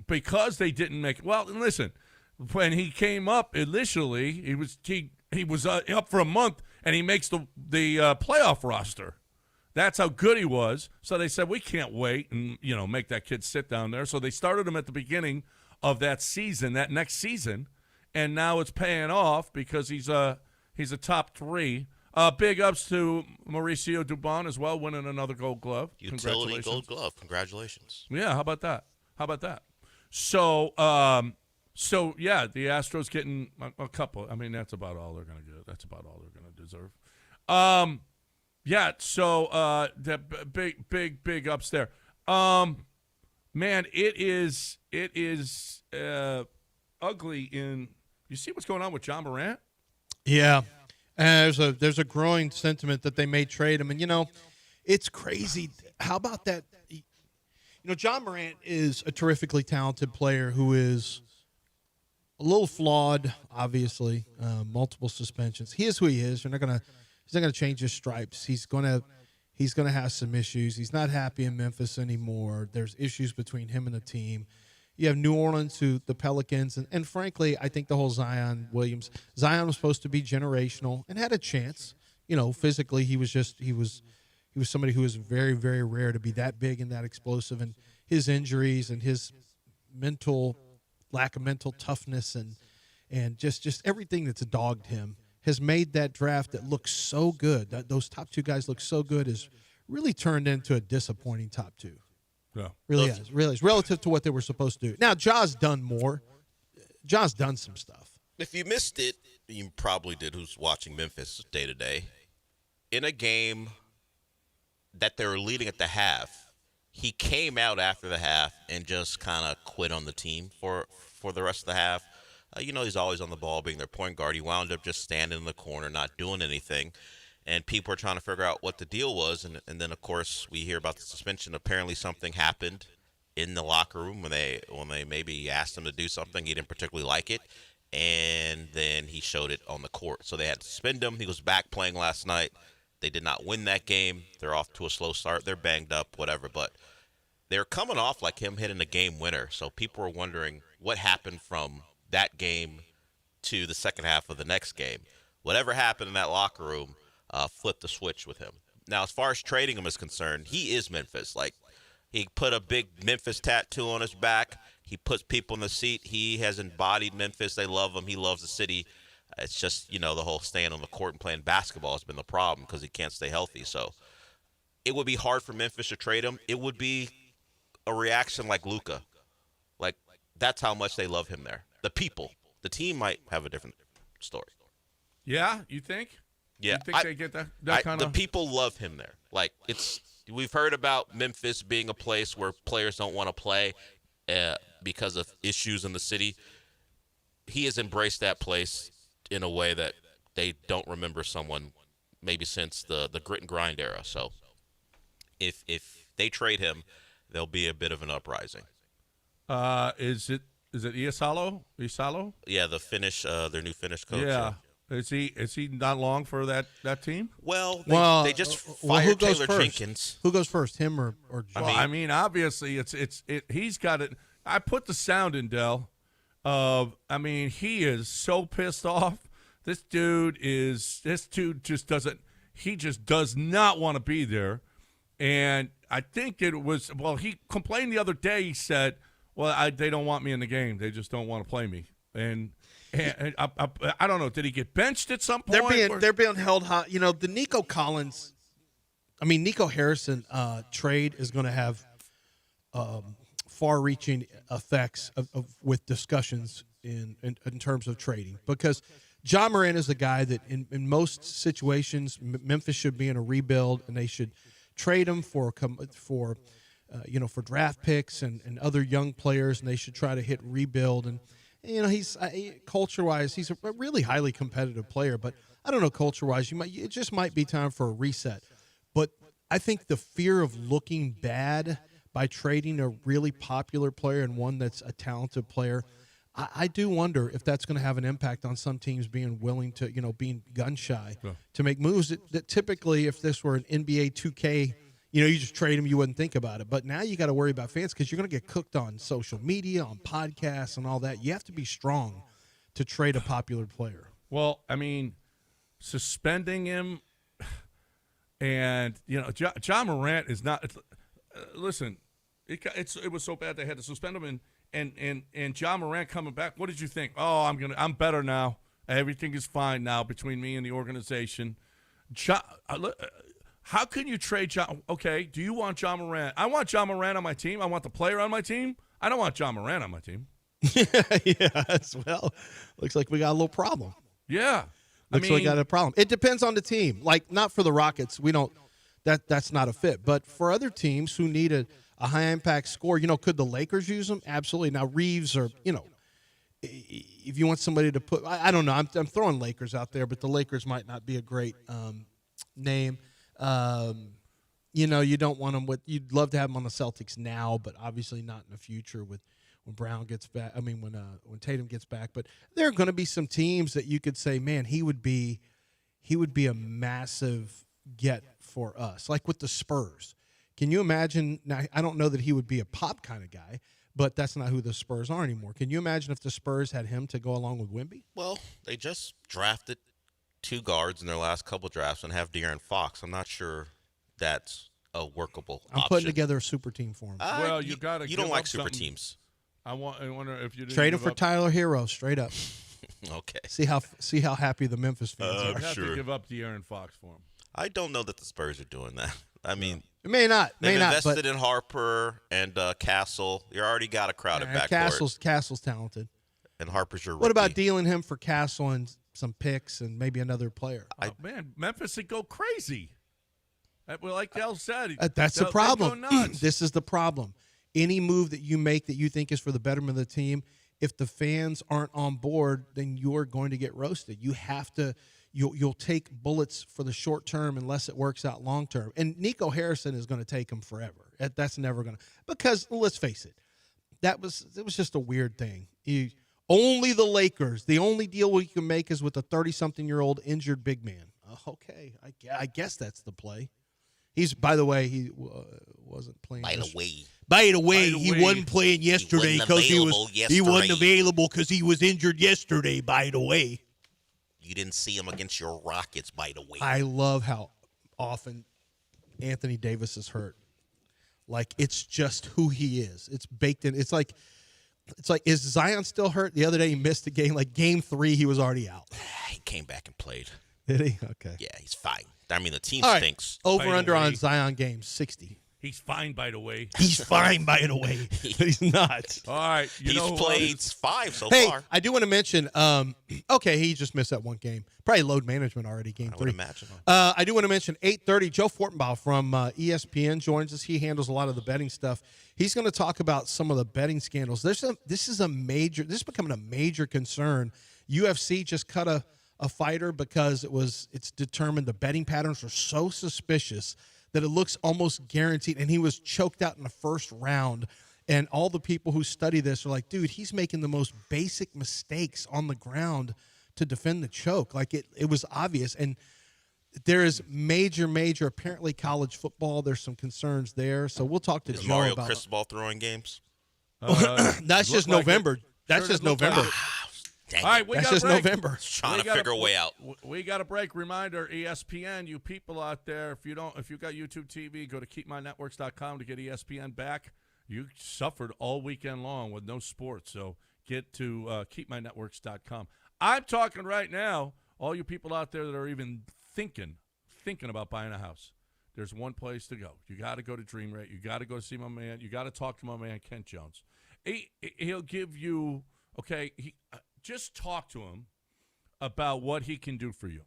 because they didn't make it. Well, and listen, when he came up initially, he was up for a month, and he makes the playoff roster. That's how good he was. So they said, we can't wait and, make that kid sit down there. So they started him at the beginning of that season, that next season, and now it's paying off because he's a top 3. Big ups to Mauricio Dubon as well, winning another Gold Glove. Utility Gold Glove. Congratulations. Yeah, how about that? So, yeah, the Astros getting a couple. I mean, that's about all they're going to get. That's about all they're going to deserve. Yeah, so the big ups there. Man, it is ugly in. You see what's going on with John Morant? Yeah, there's a growing sentiment that they may trade him, and it's crazy. How about that? John Morant is a terrifically talented player who is a little flawed, obviously, multiple suspensions. He is who he is. He's not gonna change his stripes. He's gonna have some issues. He's not happy in Memphis anymore. There's issues between him and the team. You have New Orleans, the Pelicans, and frankly, I think the whole Zion was supposed to be generational and had a chance. Physically, he was somebody who was very, very rare to be that big and that explosive. And his injuries and his lack of mental toughness and just everything that's dogged him has made that draft that looks so good, those top 2 guys look so good, is really turned into a disappointing top 2. Yeah. Really is relative to what they were supposed to do. Now, Ja's done more. Ja's done some stuff. If you missed it, you probably did, who's watching Memphis day to day. In a game that they were leading at the half, he came out after the half and just kind of quit on the team for the rest of the half. He's always on the ball being their point guard. He wound up just standing in the corner, not doing anything. And people are trying to figure out what the deal was. And then, of course, we hear about the suspension. Apparently something happened in the locker room when they maybe asked him to do something. He didn't particularly like it. And then he showed it on the court. So they had to suspend him. He was back playing last night. They did not win that game. They're off to a slow start. They're banged up, whatever. But they're coming off like him hitting a game winner. So people are wondering what happened from that game to the second half of the next game. Whatever happened in that locker room flipped the switch with him. Now, as far as trading him is concerned, he is Memphis. Like, he put a big Memphis tattoo on his back. He puts people in the seat. He has embodied Memphis. They love him. He loves the city. It's just, the whole staying on the court and playing basketball has been the problem because he can't stay healthy. So it would be hard for Memphis to trade him. It would be a reaction like Luka. Like, That's how much they love him there. The people. The team might have a different story. Yeah, you think? Yeah. You think they get that kind The of? people love him there. Like, we've heard about Memphis being a place where players don't want to play because of issues in the city. He has embraced that place in a way that they don't remember someone maybe since the grit and grind era. So if they trade him, there'll be a bit of an uprising. Is it Isalo? Yeah, the Finnish, their new Finnish coach. Yeah. Is he not long for that team? Well, they just who fired goes Taylor first? Jenkins. Who goes first, him or Joe? I mean, obviously, he's got it. I put the sound in, Dell. He is so pissed off. This dude just doesn't. He just does not want to be there. And I think it was. Well, he complained the other day. He said, "Well, they don't want me in the game. They just don't want to play me." And I don't know. Did he get benched at some point? They're being held high. You know, the Nico Harrison trade is going to have far-reaching effects with discussions in terms of trading, because John Moran is a guy that in most situations Memphis should be in a rebuild, and they should trade him for draft picks and other young players, and they should try to hit rebuild. And he's culture-wise, he's a really highly competitive player, but I don't know, culture-wise, it just might be time for a reset. But I think the fear of looking bad by trading a really popular player and one that's a talented player, I do wonder if that's going to have an impact on some teams being willing to, being gun-shy to make moves that typically, if this were an NBA 2K, you just trade them, you wouldn't think about it. But now you got to worry about fans because you're going to get cooked on social media, on podcasts, and all that. You have to be strong to trade a popular player. Well, suspending him and, John Morant is not listen, it was so bad they had to suspend him, and John Morant coming back. What did you think? Oh, I'm better now. Everything is fine now between me and the organization. How can you trade John? Okay, do you want John Morant? I want John Morant on my team. I want the player on my team. I don't want John Morant on my team. Well, looks like we got a little problem. Yeah. Looks like we got a problem. It depends on the team. Like, not for the Rockets. We don't – that's not a fit. But for other teams who need a high-impact score, could the Lakers use them? Absolutely. Now, Reeves or, if you want somebody to put – I don't know. I'm throwing Lakers out there, but the Lakers might not be a great name. You don't want them with – you'd love to have them on the Celtics now, but obviously not in the future when Brown gets back. When Tatum gets back. But there are going to be some teams that you could say, man, he would be a massive get for us, like with the Spurs. Can you imagine? Now, I don't know that he would be a pop kind of guy, but that's not who the Spurs are anymore. Can you imagine if the Spurs had him to go along with Wemby? Well, they just drafted 2 guards in their last couple drafts and have De'Aaron Fox. I'm not sure that's a workable option. I'm putting together a super team for him. Well, you got to. You don't like super teams. I wonder if you didn't trade him for Tyler Hero straight up. Okay. See how happy the Memphis fans are. You have to give up De'Aaron Fox for him. I don't know that the Spurs are doing that. It may not. They've invested but in Harper and Castle. You already got a crowded backcourt. Castle's talented. And Harper's your rookie. What about dealing him for Castle and some picks and maybe another player? Memphis would go crazy. Like Dell said, that's the problem. This is the problem. Any move that you make that you think is for the betterment of the team, if the fans aren't on board, then you're going to get roasted. You have to. You'll take bullets for the short term unless it works out long term. And Nico Harrison is going to take him forever. That's never going to, because let's face it, it was just a weird thing. Only the Lakers. The only deal we can make is with a 30-something-year-old injured big man. Okay, I guess that's the play. By the way, he wasn't playing. By the way, he wasn't playing yesterday because he wasn't available because he was injured yesterday. By the way. You didn't see him against your Rockets, by the way. I love how often Anthony Davis is hurt. Like, it's just who he is. It's baked in. It's like, is Zion still hurt? The other day he missed a game. Like, game 3, he was already out. He came back and played. Did he? Okay. Yeah, he's fine. The team All right. stinks. Over under on Zion games, 60. He's fine, by the way. He's fine, by the way. He's not. All right. He's played 5 so Hey, far. I do want to mention, okay, he just missed that one game. Probably load management already, game 3. I would imagine. I do want to mention 8:30, Joe Fortenbaugh from ESPN joins us. He handles a lot of the betting stuff. He's going to talk about some of the betting scandals. This is becoming a major concern. UFC just cut a fighter because it's determined the betting patterns are so suspicious that it looks almost guaranteed, and he was choked out in the first round. And all the people who study this are like, dude, he's making the most basic mistakes on the ground to defend the choke. Like, it was obvious. And there is major, apparently college football, there's some concerns there. So we'll talk to Is Joe Mario about Cristobal throwing games? That's just November. That's just November. Dang All right, it. we That's got a just break. November. Trying We to got figure a way out. We got a break. Reminder, ESPN, you people out there, if you got YouTube TV, go to keepmynetworks.com to get ESPN back. You suffered all weekend long with no sports, so get to keepmynetworks.com. I'm talking right now, all you people out there that are even thinking about buying a house. There's one place to go. You got to go to Dream Rate. You got to go see my man. You got to talk to my man, Kent Jones. He'll give you, just talk to him about what he can do for you.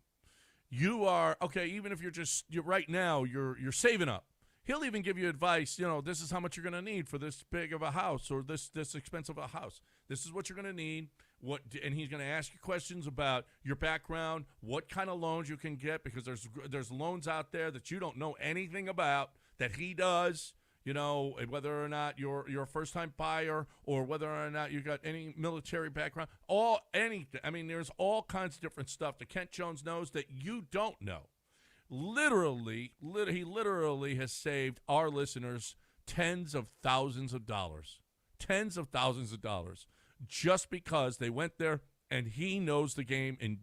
You are, even if you're right now, you're saving up. He'll even give you advice, this is how much you're going to need for this big of a house or this expensive a house. This is what you're going to need. And he's going to ask you questions about your background, what kind of loans you can get, because there's loans out there that you don't know anything about that he does. Whether or not you're a first-time buyer or whether or not you got any military background, anything. I mean, there's all kinds of different stuff that Kent Jones knows that you don't know. He literally has saved our listeners tens of thousands of dollars, just because they went there and he knows the game and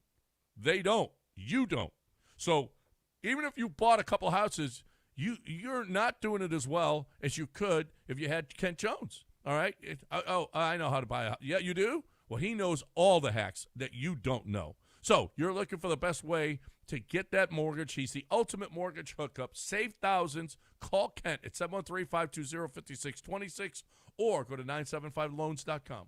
they don't. You don't. So even if you bought a couple houses, you're not doing it as well as you could if you had Kent Jones. All right? I know how to buy a house. Yeah, you do? Well, he knows all the hacks that you don't know. So you're looking for the best way to get that mortgage. He's the ultimate mortgage hookup. Save thousands. Call Kent at 713-520-5626 or go to 975loans.com.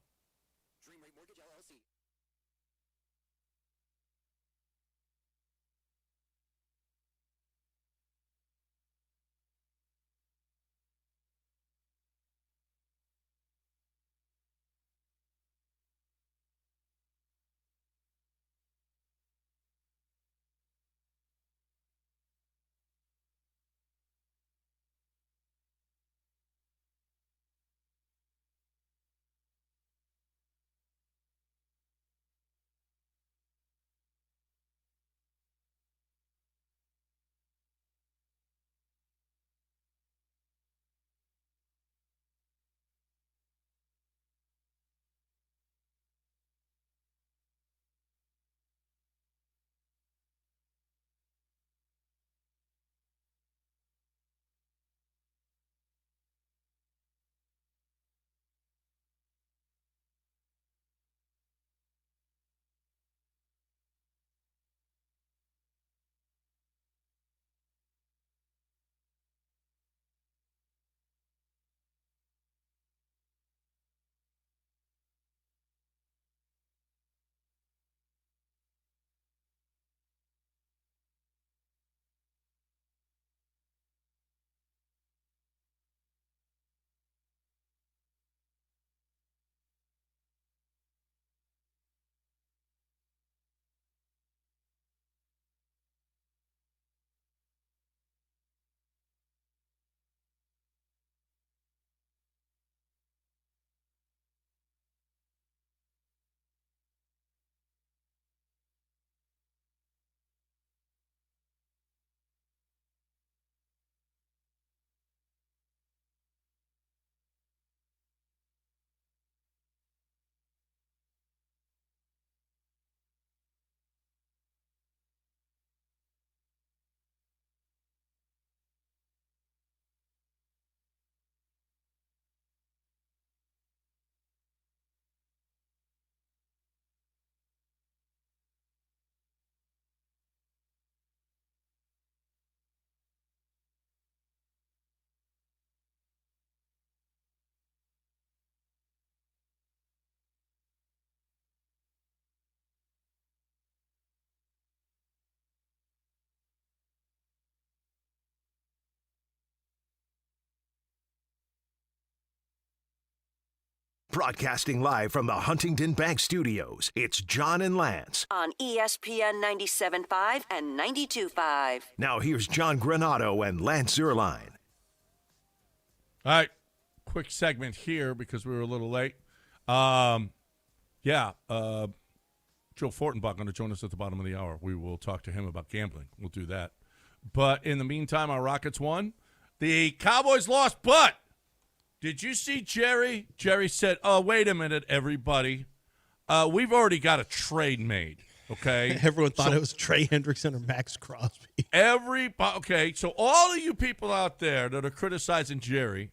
Broadcasting live from the Huntington Bank Studios, it's John and Lance. On ESPN 97.5 and 92.5. Now here's John Granato and Lance Zierlein. All right, quick segment here because we were a little late. Joe Fortenbaugh going to join us at the bottom of the hour. We will talk to him about gambling. We'll do that. But in the meantime, our Rockets won. The Cowboys lost, but did you see Jerry? Jerry said, "Oh, wait a minute, everybody. We've already got a trade made." Okay. Everyone thought it was Trey Hendrickson or Max Crosby. Okay, so all of you people out there that are criticizing Jerry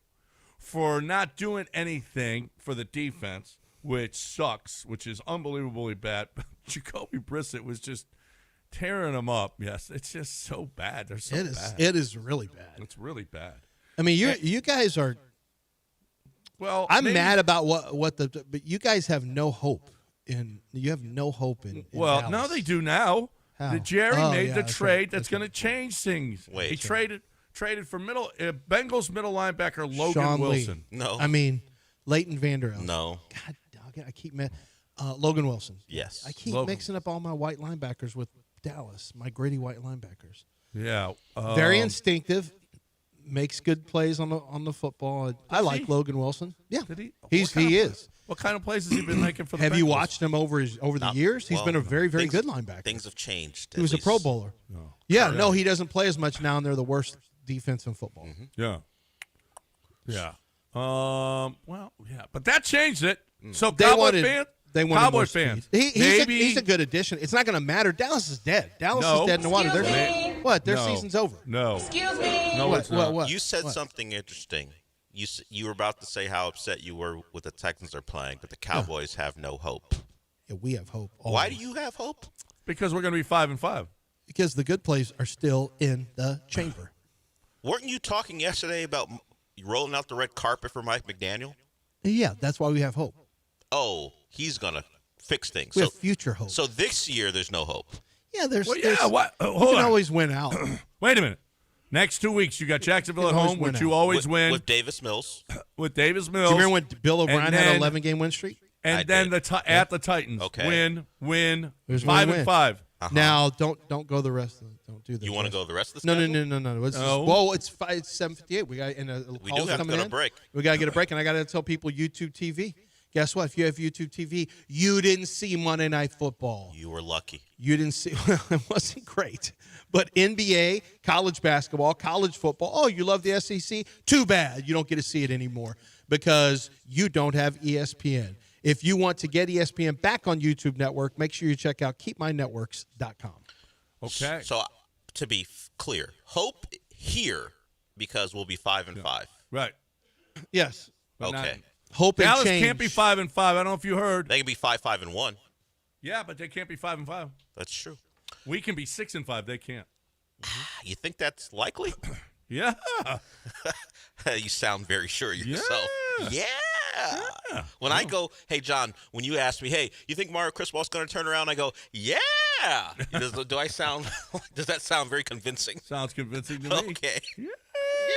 for not doing anything for the defense, which sucks, which is unbelievably bad. Jacoby Brissett was just tearing them up. Yes, it's just so bad. They're so bad. It is really bad. It's really bad. I mean, you guys are. Well, I'm mad about but you guys have no hope you have no hope in Well, Dallas. no, they do now. How? The Jerry made the trade right. that's going to change things. Wait. He traded for Bengals middle linebacker Logan Sean Wilson. Lee. No. I mean, Leighton Vander Esch. No. God dog, I keep Logan Wilson. Yes. I keep Logan. mixing up all my white linebackers with Dallas, my gritty white linebackers. Yeah. Very instinctive, makes good plays on the football. I like he? Logan Wilson. Yeah, Did he? he is. What kind of plays has he been making for the Have Bengals? you watched him over the years? He's been a very, very good linebacker. Things have changed. He was a Pro Bowler. No. Yeah, no, he doesn't play as much now, and they're the worst defense in football. Mm-hmm. Yeah. Yeah. Well, yeah, but that changed it. So They Cowboy wanted more fans. speed. Maybe He's a good addition. It's not going to matter. Dallas is dead. Dallas No. is dead in the water. Excuse me. What? Their No. season's over. No. Excuse me. No, it's not. What? You said What? something interesting. You were about to say how upset you were with the Texans are playing, but the Cowboys have no hope. Yeah, we have hope. Why always. do you have hope? Because we're going to be 5-5. Because the good plays are still in the chamber. Weren't you talking yesterday about rolling out the red carpet for Mike McDaniel? Yeah, that's why we have hope. Oh, he's going to fix things. We have future hope. So this year, there's no hope. Yeah, there's. Well, yeah, what? You Hold can on. always win out. Wait a minute. Next 2 weeks, you got Jacksonville at You can always home, win which you out. always win With Davis Mills. with Davis Do Mills. you remember when Bill O'Brien And had then- an 11-game win streak? and I then did. at the Titans, Okay. win, There's 5-5. Now, don't go the rest. Don't do this. You want to go the rest of the No. schedule? It's No. whoa, it's 7:58. We got We do have to go to break. We got to get a break, and I got to tell people YouTube TV. Guess what? If you have YouTube TV, you didn't see Monday Night Football. You were lucky. You didn't see. It wasn't great, but NBA, college basketball, college football. Oh, you love the SEC? Too bad you don't get to see it anymore because you don't have ESPN. If you want to get ESPN back on YouTube Network, make sure you check out keepmynetworks.com. Okay. So to be clear, hope here because we'll be 5-5. Right. Yes, But not- Okay. hope and Dallas change. can't be 5-5. I don't know if you heard. They can be 5-5-1. Yeah, but they can't be 5-5. That's true. We can be 6-5. They can't. You think that's likely? Yeah. You sound very sure of yourself. Yeah. Yeah. When I go, hey, John, when you ask me, hey, you think Mario Cristobal's going to turn around? I go, yeah. Does that sound very convincing? Sounds convincing to me. Okay. Yeah.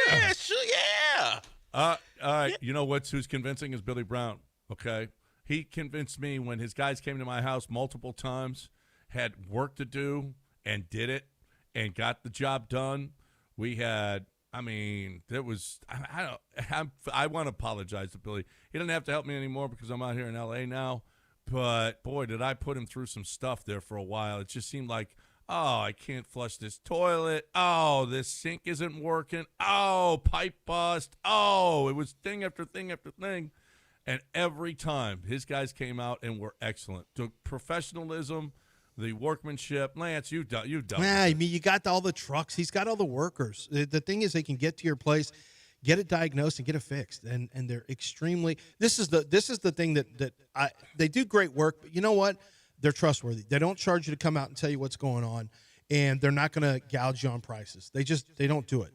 Yeah, sure, yeah. All right. You know who's convincing is Billy Brown. Okay. He convinced me when his guys came to my house multiple times, had work to do, and did it, and got the job done. We had, I want to apologize to Billy. He doesn't have to help me anymore because I'm out here in L.A. now. But, boy, did I put him through some stuff there for a while. It just seemed like, oh, I can't flush this toilet. Oh, this sink isn't working. Oh, pipe bust. Oh, it was thing after thing after thing. And every time his guys came out and were excellent. The professionalism, the workmanship. Lance, you've done. Yeah, I mean, you got all the trucks. He's got all the workers. The thing is, they can get to your place, get it diagnosed, and get it fixed. And they're extremely. This is the thing that they do great work. But you know what? They're trustworthy. They don't charge you to come out and tell you what's going on, and they're not going to gouge you on prices. They don't do it.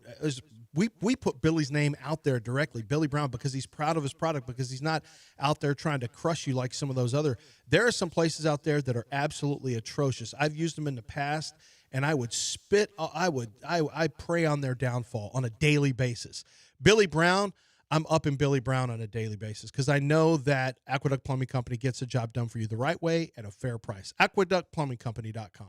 We put Billy's name out there directly, Billy Brown, because he's proud of his product, because he's not out there trying to crush you like some of those other. There are some places out there that are absolutely atrocious. I've used them in the past, and I would spit. I prey on their downfall on a daily basis. Billy Brown, I'm up in Billy Brown on a daily basis because I know that Aqueduct Plumbing Company gets the job done for you the right way at a fair price. AqueductPlumbingCompany.com.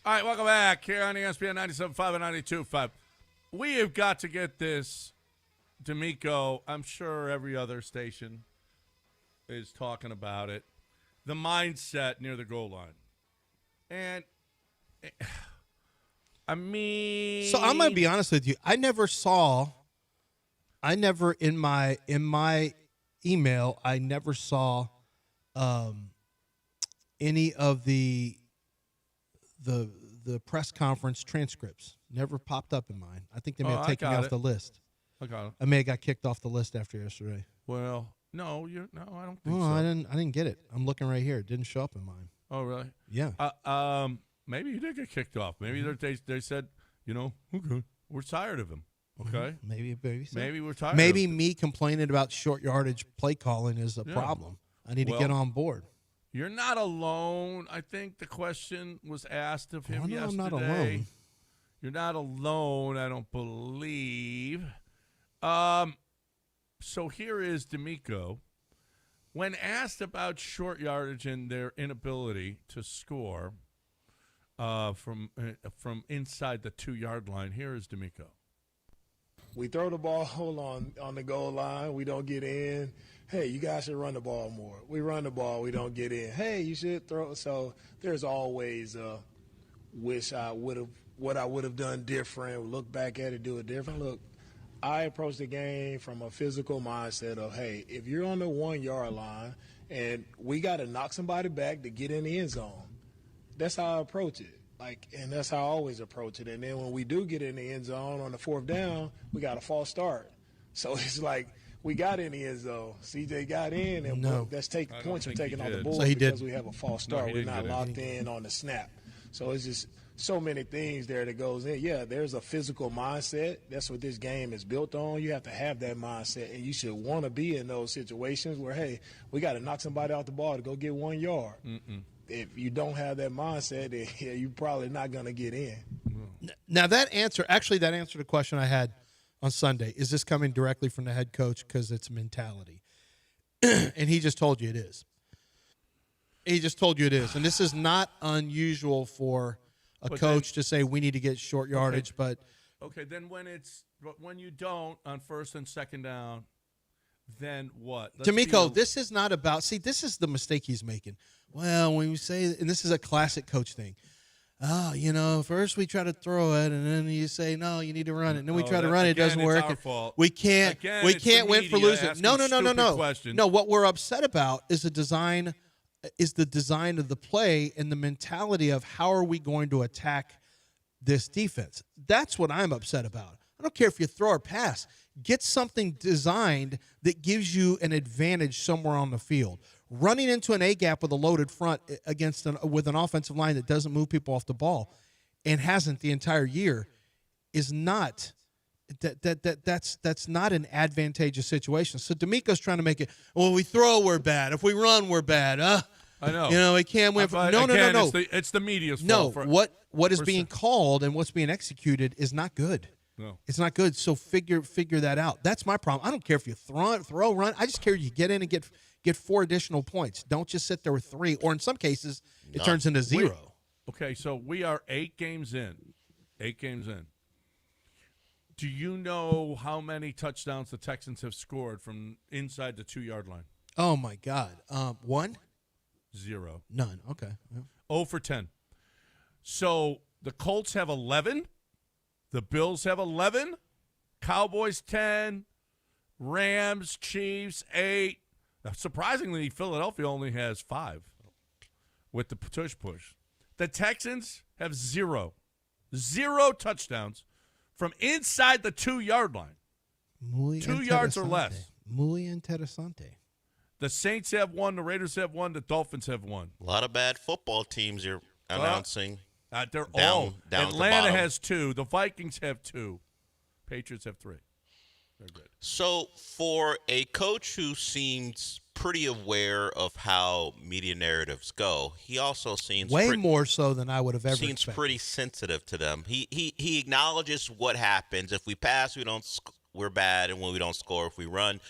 All right, welcome back here on ESPN 97.5 and 92.5. We have got to get this, D'Amico. I'm sure every other station is talking about it. The mindset near the goal line. And, I mean. So I'm going to be honest with you. I never in my email, I never saw any of the press conference transcripts. Never popped up in mine. I think they may have taken me off the list. I got it. I may have got kicked off the list after yesterday. Well, no, I don't think so. I didn't get it. I'm looking right here. It didn't show up in mine. Oh, really? Yeah. Maybe you did get kicked off. Maybe they said, okay, we're tired of him. Okay. Maybe so. Maybe we're tired. Maybe me complaining about short yardage play calling is a problem. I need to get on board. You're not alone. I think the question was asked of him yesterday. I'm not alone. You're not alone, I don't believe. So here is D'Amico. When asked about short yardage and their inability to score from inside the 2-yard line, here is D'Amico. We throw the ball on the goal line. We don't get in. Hey, you guys should run the ball more. We run the ball. We don't get in. Hey, you should throw. So there's always wish I would have what I would have done different. Look back at it, do it different. Look, I approach the game from a physical mindset of, hey, if you're on the 1-yard line and we got to knock somebody back to get in the end zone, that's how I approach it. And that's how I always approach it. And then when we do get in the end zone on the 4th down, we got a false start. So it's like we got in the end zone. CJ got in, and that's points are taken off the board because we have a false start. We're not locked in on the snap. So it's just so many things there that goes in. Yeah, there's a physical mindset. That's what this game is built on. You have to have that mindset, and you should want to be in those situations where, hey, we got to knock somebody off the ball to go get 1 yard. If you don't have that mindset, then you're probably not going to get in. Now, that answered the question I had on Sunday, is this coming directly from the head coach because it's mentality? And he just told you it is. He just told you it is. And this is not unusual for a coach to say we need to get short yardage, but then when you don't on first and second down, then what? D'Amico, this is not about – see, this is the mistake he's making. Well, when you say – and this is a classic coach thing. Oh, first we try to throw it, and then you say, no, you need to run it. And then we try to run it. It doesn't work. Our fault. We can't win for losing. No. Questions. No, what we're upset about is the design of the play and the mentality of how are we going to attack this defense. That's what I'm upset about. I don't care if you throw or pass. Get something designed that gives you an advantage somewhere on the field. Running into an A-gap with a loaded front with an offensive line that doesn't move people off the ball and hasn't the entire year is not that's not an advantageous situation. So D'Amico's trying to make it, well, we throw, we're bad. If we run, we're bad. I know. We can't win. No. It's the media's fault. No, what is being called and what's being executed is not good. No. It's not good. So figure that out. That's my problem. I don't care if you throw, run. I just care you get in and get 4 additional points. Don't just sit there with 3, or in some cases it turns into 0. Okay, so we are 8 games in. 8 games in. Do you know how many touchdowns the Texans have scored from inside the 2-yard line? Oh my God. 1? 0. None. Okay. Yeah. 0 for 10. So the Colts have 11. The Bills have 11. Cowboys 10. Rams, Chiefs 8. Now, surprisingly, Philadelphia only has 5 with the push. The Texans have 0. 0 touchdowns from inside the 2-yard line. Muy 2 yards or less. Muy interesante. The Saints have 1. The Raiders have 1. The Dolphins have 1. A lot of bad football teams you're announcing. They're down, all. down Atlanta has 2. The Vikings have 2. Patriots have 3. They're good. So for a coach who seems pretty aware of how media narratives go, he also seems more so than I would have ever expected. Pretty sensitive to them. He acknowledges what happens. If we pass, we're bad, and when we don't score, if we run,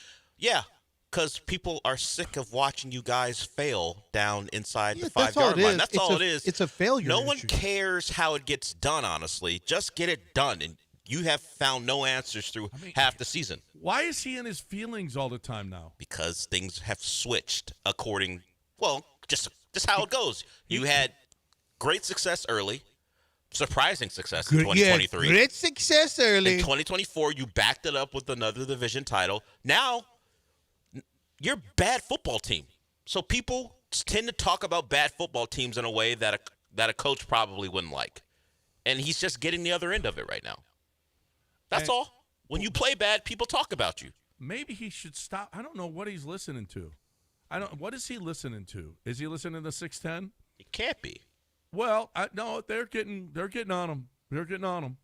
because people are sick of watching you guys fail down inside the 5-yard line. That's all it is. It's a failure. No one cares how it gets done, honestly. Just get it done. And you have found no answers through half the season. Why is he in his feelings all the time now? Because things have switched just how it goes. You had great success early, surprising success in 2023. Yeah, great success early. In 2024, you backed it up with another division title. Now, you're a bad football team. So people tend to talk about bad football teams in a way that a coach probably wouldn't like. And he's just getting the other end of it right now. That's all. When you play bad, people talk about you. Maybe he should stop. I don't know what he's listening to. What is he listening to? Is he listening to 610? It can't be. Well, no, they're getting on him. They're getting on him.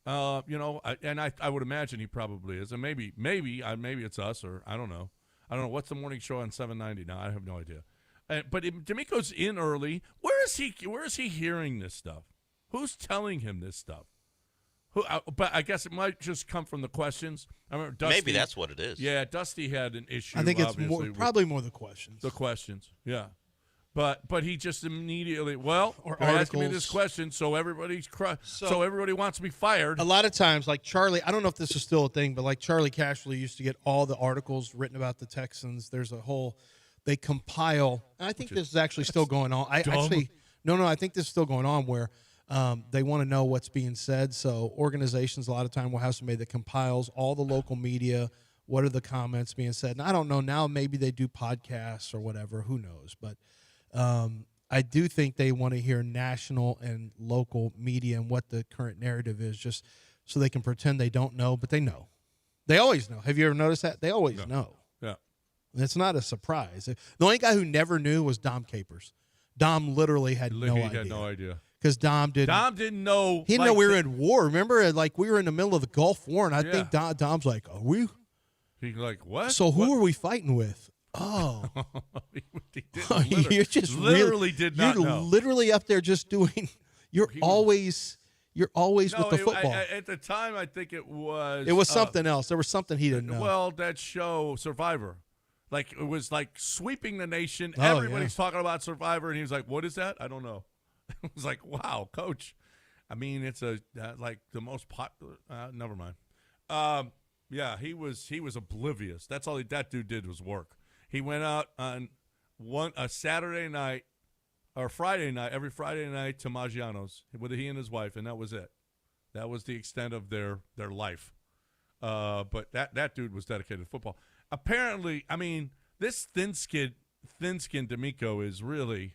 I would imagine he probably is. And maybe it's us, or I don't know. What's the morning show on 790 now? I have no idea. But D'Amico's in early. Where is he hearing this stuff? Who's telling him this stuff? But I guess it might just come from the questions. I remember Dusty, maybe that's what it is. Yeah, Dusty had an issue. I think it's probably more the questions. The questions, yeah. But he just immediately, you're asking me this question, so everybody wants me fired. A lot of times, like Charlie, I don't know if this is still a thing, but like Charlie Cashley used to get all the articles written about the Texans. There's they compile, and I think this is actually still going on. I think this is still going on where they want to know what's being said. So organizations a lot of time will have somebody that compiles all the local media. What are the comments being said? And I don't know now. Maybe they do podcasts or whatever. Who knows? But I do think they want to hear national and local media and what the current narrative is, just so they can pretend they don't know, but they know. They always know. Have you ever noticed that? They always know. Yeah. And it's not a surprise. The only guy who never knew was Dom Capers. Dom literally had no idea. He had no idea. Because Dom didn't know. He didn't know we were in war. Remember, like we were in the middle of the Gulf War, and I think Dom's like, "Are we?" He's like, "What?" So who are we fighting with? Oh, you're just literally did not know. You're literally up there just doing. You're always You're always with the football. At the time, I think it was. It was something else. There was something he didn't know. Well, that show Survivor, like it was like sweeping the nation. Oh, Everybody's talking about Survivor, and he was like, "What is that? I don't know." It was like, "Wow, Coach." I mean, it's like the most popular. Never mind. Yeah, he was oblivious. That's all that dude did was work. He went out on a Saturday night or Friday night, every Friday night to Maggiano's with he and his wife, and that was it. That was the extent of their life. But that dude was dedicated to football. Apparently, I mean, this thin-skinned D'Amico is really,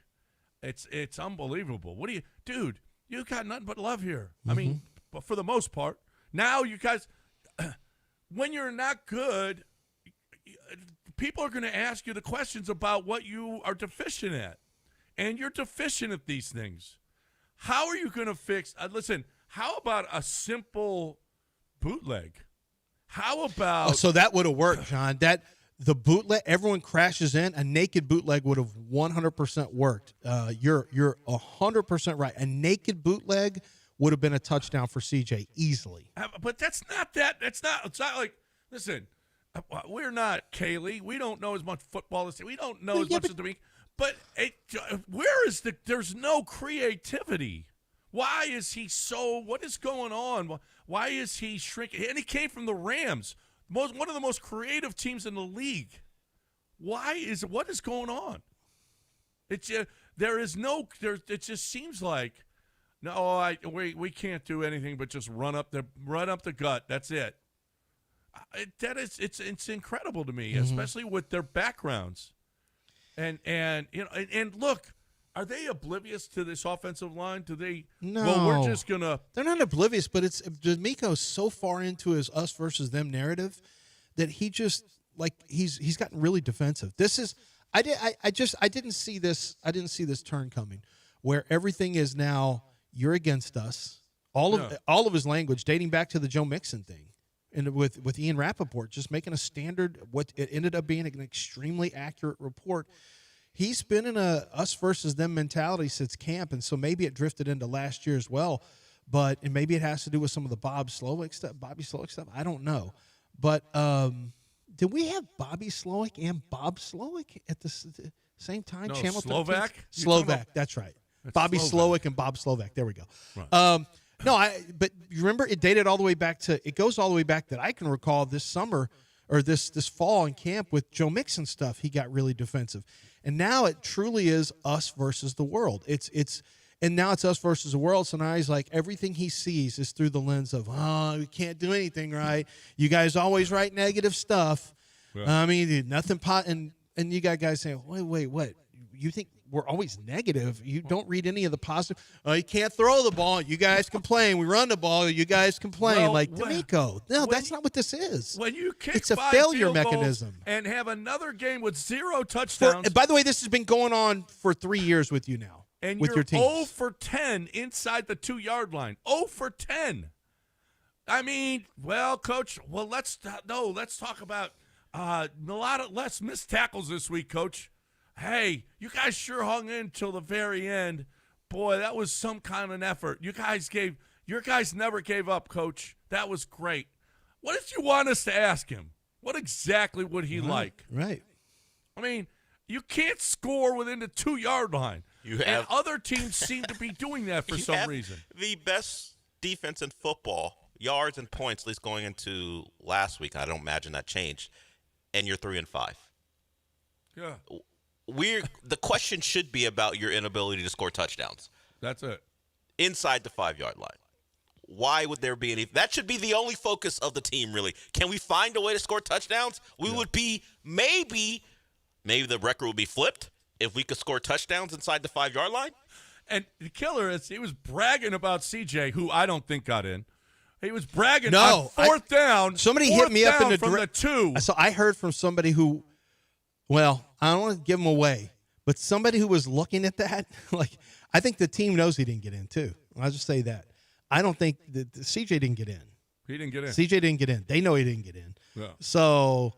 it's unbelievable. What do you, dude? You got nothing but love here. I mean, but for the most part. Now you guys, when you're not good, people are going to ask you the questions about what you are deficient at. And you're deficient at these things. How are you going to fix listen, how about a simple bootleg? How about so that would have worked, John. That the bootleg, everyone crashes in, a naked bootleg would have 100% worked. You're 100% right. A naked bootleg would have been a touchdown for CJ easily. But it's not like, listen, we're not Kaylee. We don't know as much football as we don't know as much as the week. But there's no creativity. Why is he what is going on? Why is he shrinking? And he came from the Rams, one of the most creative teams in the league. What is going on? It just seems like, no, we can't do anything but just run up the gut. That's it. It's incredible to me, especially with their backgrounds. And look, are they oblivious to this offensive line? Do they? No. Well, we're just gonna. They're not oblivious, but it's D'Amico's so far into his us versus them narrative that he just he's gotten really defensive. This is I didn't see this turn coming, where everything is now you're against us. All of his language dating back to the Joe Mixon thing. And with Ian Rappaport just making a standard, what it ended up being an extremely accurate report. He's been in a us versus them mentality since camp, and so maybe it drifted into last year as well. And maybe it has to do with some of the Bobby Slowick stuff. I don't know. But did we have Bobby Slowick and Bob Slowick at the same time? No, Channel Slovak? 13? Slovak, that's right. Bobby Slowick and Bob Slovak. There we go. Right. But you remember it dated all the way back it goes all the way back that I can recall this summer or this fall in camp with Joe Mixon stuff. He got really defensive. And now it truly is us versus the world. And now it's us versus the world. So now he's like, everything he sees is through the lens of, we can't do anything right. You guys always write negative stuff. Yeah. I mean, nothing and you got guys saying, wait, what? You think we're always negative? You don't read any of the positive. You can't throw the ball. You guys complain. We run the ball. You guys complain. D'Amico. No, that's not what this is. When you kick it's a failure field goals mechanism. And have another game with 0 touchdowns. By the way, this has been going on for 3 years with you now. And with you're your teams. 0 for 10 inside the 2-yard line. 0 for 10. I mean, well, Coach, let's talk about a lot of less missed tackles this week, Coach. Hey, you guys sure hung in till the very end. Boy, that was some kind of an effort. Your guys never gave up, Coach. That was great. What did you want us to ask him? What exactly would he like? Right. I mean, you can't score within the 2-yard line. And other teams seem to be doing that for some reason. The best defense in football, yards and points, at least going into last week. I don't imagine that changed. And you're 3-5. Yeah. The question should be about your inability to score touchdowns. That's it. Inside the 5-yard line. Why would there be any? That should be the only focus of the team, really. Can we find a way to score touchdowns? We would be maybe the record would be flipped if we could score touchdowns inside the 5-yard line. And the killer is he was bragging about CJ, who I don't think got in. He was bragging on fourth down. Somebody hit me up in the from the 2. So I heard from somebody who. Well, I don't want to give him away, but somebody who was looking at that, I think the team knows he didn't get in too. I'll just say that. I don't think that CJ didn't get in. He didn't get in. CJ didn't get in. They know he didn't get in. Yeah. So,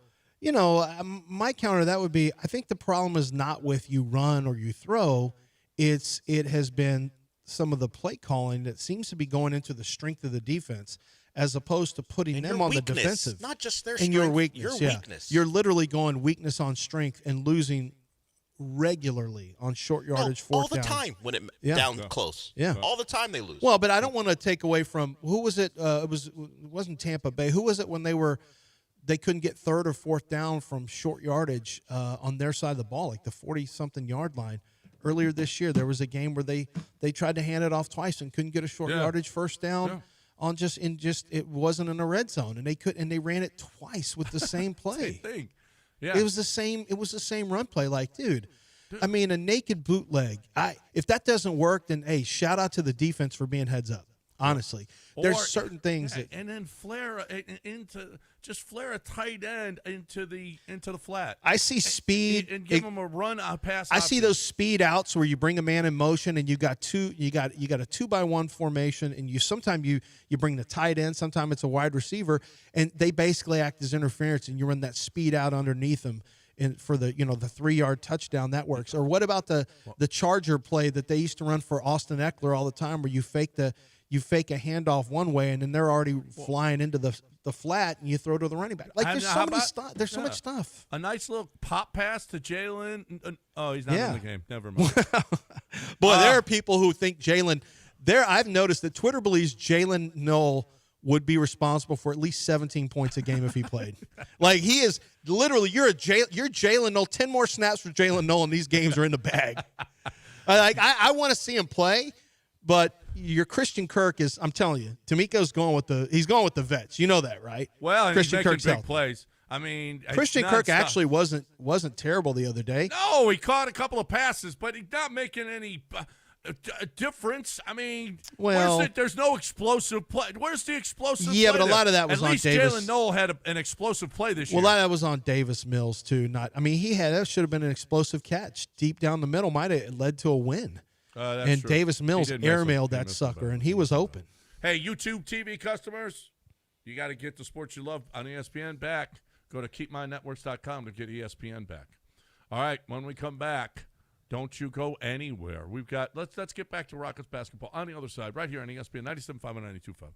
my counter to that would be, I think the problem is not with you run or you throw. It has been some of the play calling that seems to be going into the strength of the defense as opposed to putting And them your on the weakness, defensive. not just their and strength, your weakness. your Yeah. weakness. You're literally going weakness on strength and losing regularly on short yardage, all fourth the down. time when it Yeah. down close. Yeah. All the time they lose. Well, but I don't want to take away from who was it? It wasn't Tampa Bay. Who was it when they couldn't get third or fourth down from short yardage on their side of the ball, like the 40-something yard line? Earlier this year, there was a game where they tried to hand it off twice and couldn't get a short yardage first down on it wasn't in a red zone, and they ran it twice with the same play. Same thing. Yeah. It was the same run play. Like, dude, I mean, a naked bootleg. If that doesn't work, then hey, shout out to the defense for being heads up. Honestly, there's certain things that, and then flare a tight end into the flat. I see speed and give them a run, a pass. I see option. those speed outs where you bring a man in motion and you got a 2-by-1 formation, and sometimes you bring the tight end, sometimes it's a wide receiver, and they basically act as interference, and you run that speed out underneath them. And for the 3-yard touchdown, that works. Or what about the Charger play that they used to run for Austin Eckler all the time, where you fake a handoff one way and then they're already flying into the flat and you throw to the running back. Like there's so many stuff. There's so much stuff. A nice little pop pass to Jalen. Oh, he's not in the game. Never mind. Boy, there are people who think Jalen. I've noticed that Twitter believes Jalen Noel would be responsible for at least 17 points a game if he played. Like he is literally. You're Jalen Noel. 10 more snaps for Jalen Noel, and these games are in the bag. I want to see him play, but your Christian Kirk is. I'm telling you, Tamiko's going with the vets. You know that, right? Well, and Christian he's making Kirk's big healthy. plays. I mean, Christian Kirk actually wasn't terrible the other day. No, he caught a couple of passes, but he's not making any difference. I mean, there's no explosive play. Where's the explosive play? Yeah, but a lot of that was on Davis. Davis. At least Jalen Noel had an explosive play this year. Well, a lot of that was on Davis Mills, too. That should have been an explosive catch. Deep down the middle might have led to a win. And true. Davis Mills airmailed that sucker, and he was open. Hey, YouTube TV customers, you got to get the sports you love on ESPN back. Go to keepmynetworks.com to get ESPN back. All right, when we come back, don't you go anywhere. We've got let's get back to Rockets basketball on the other side, right here on ESPN 97.5 and 92.5.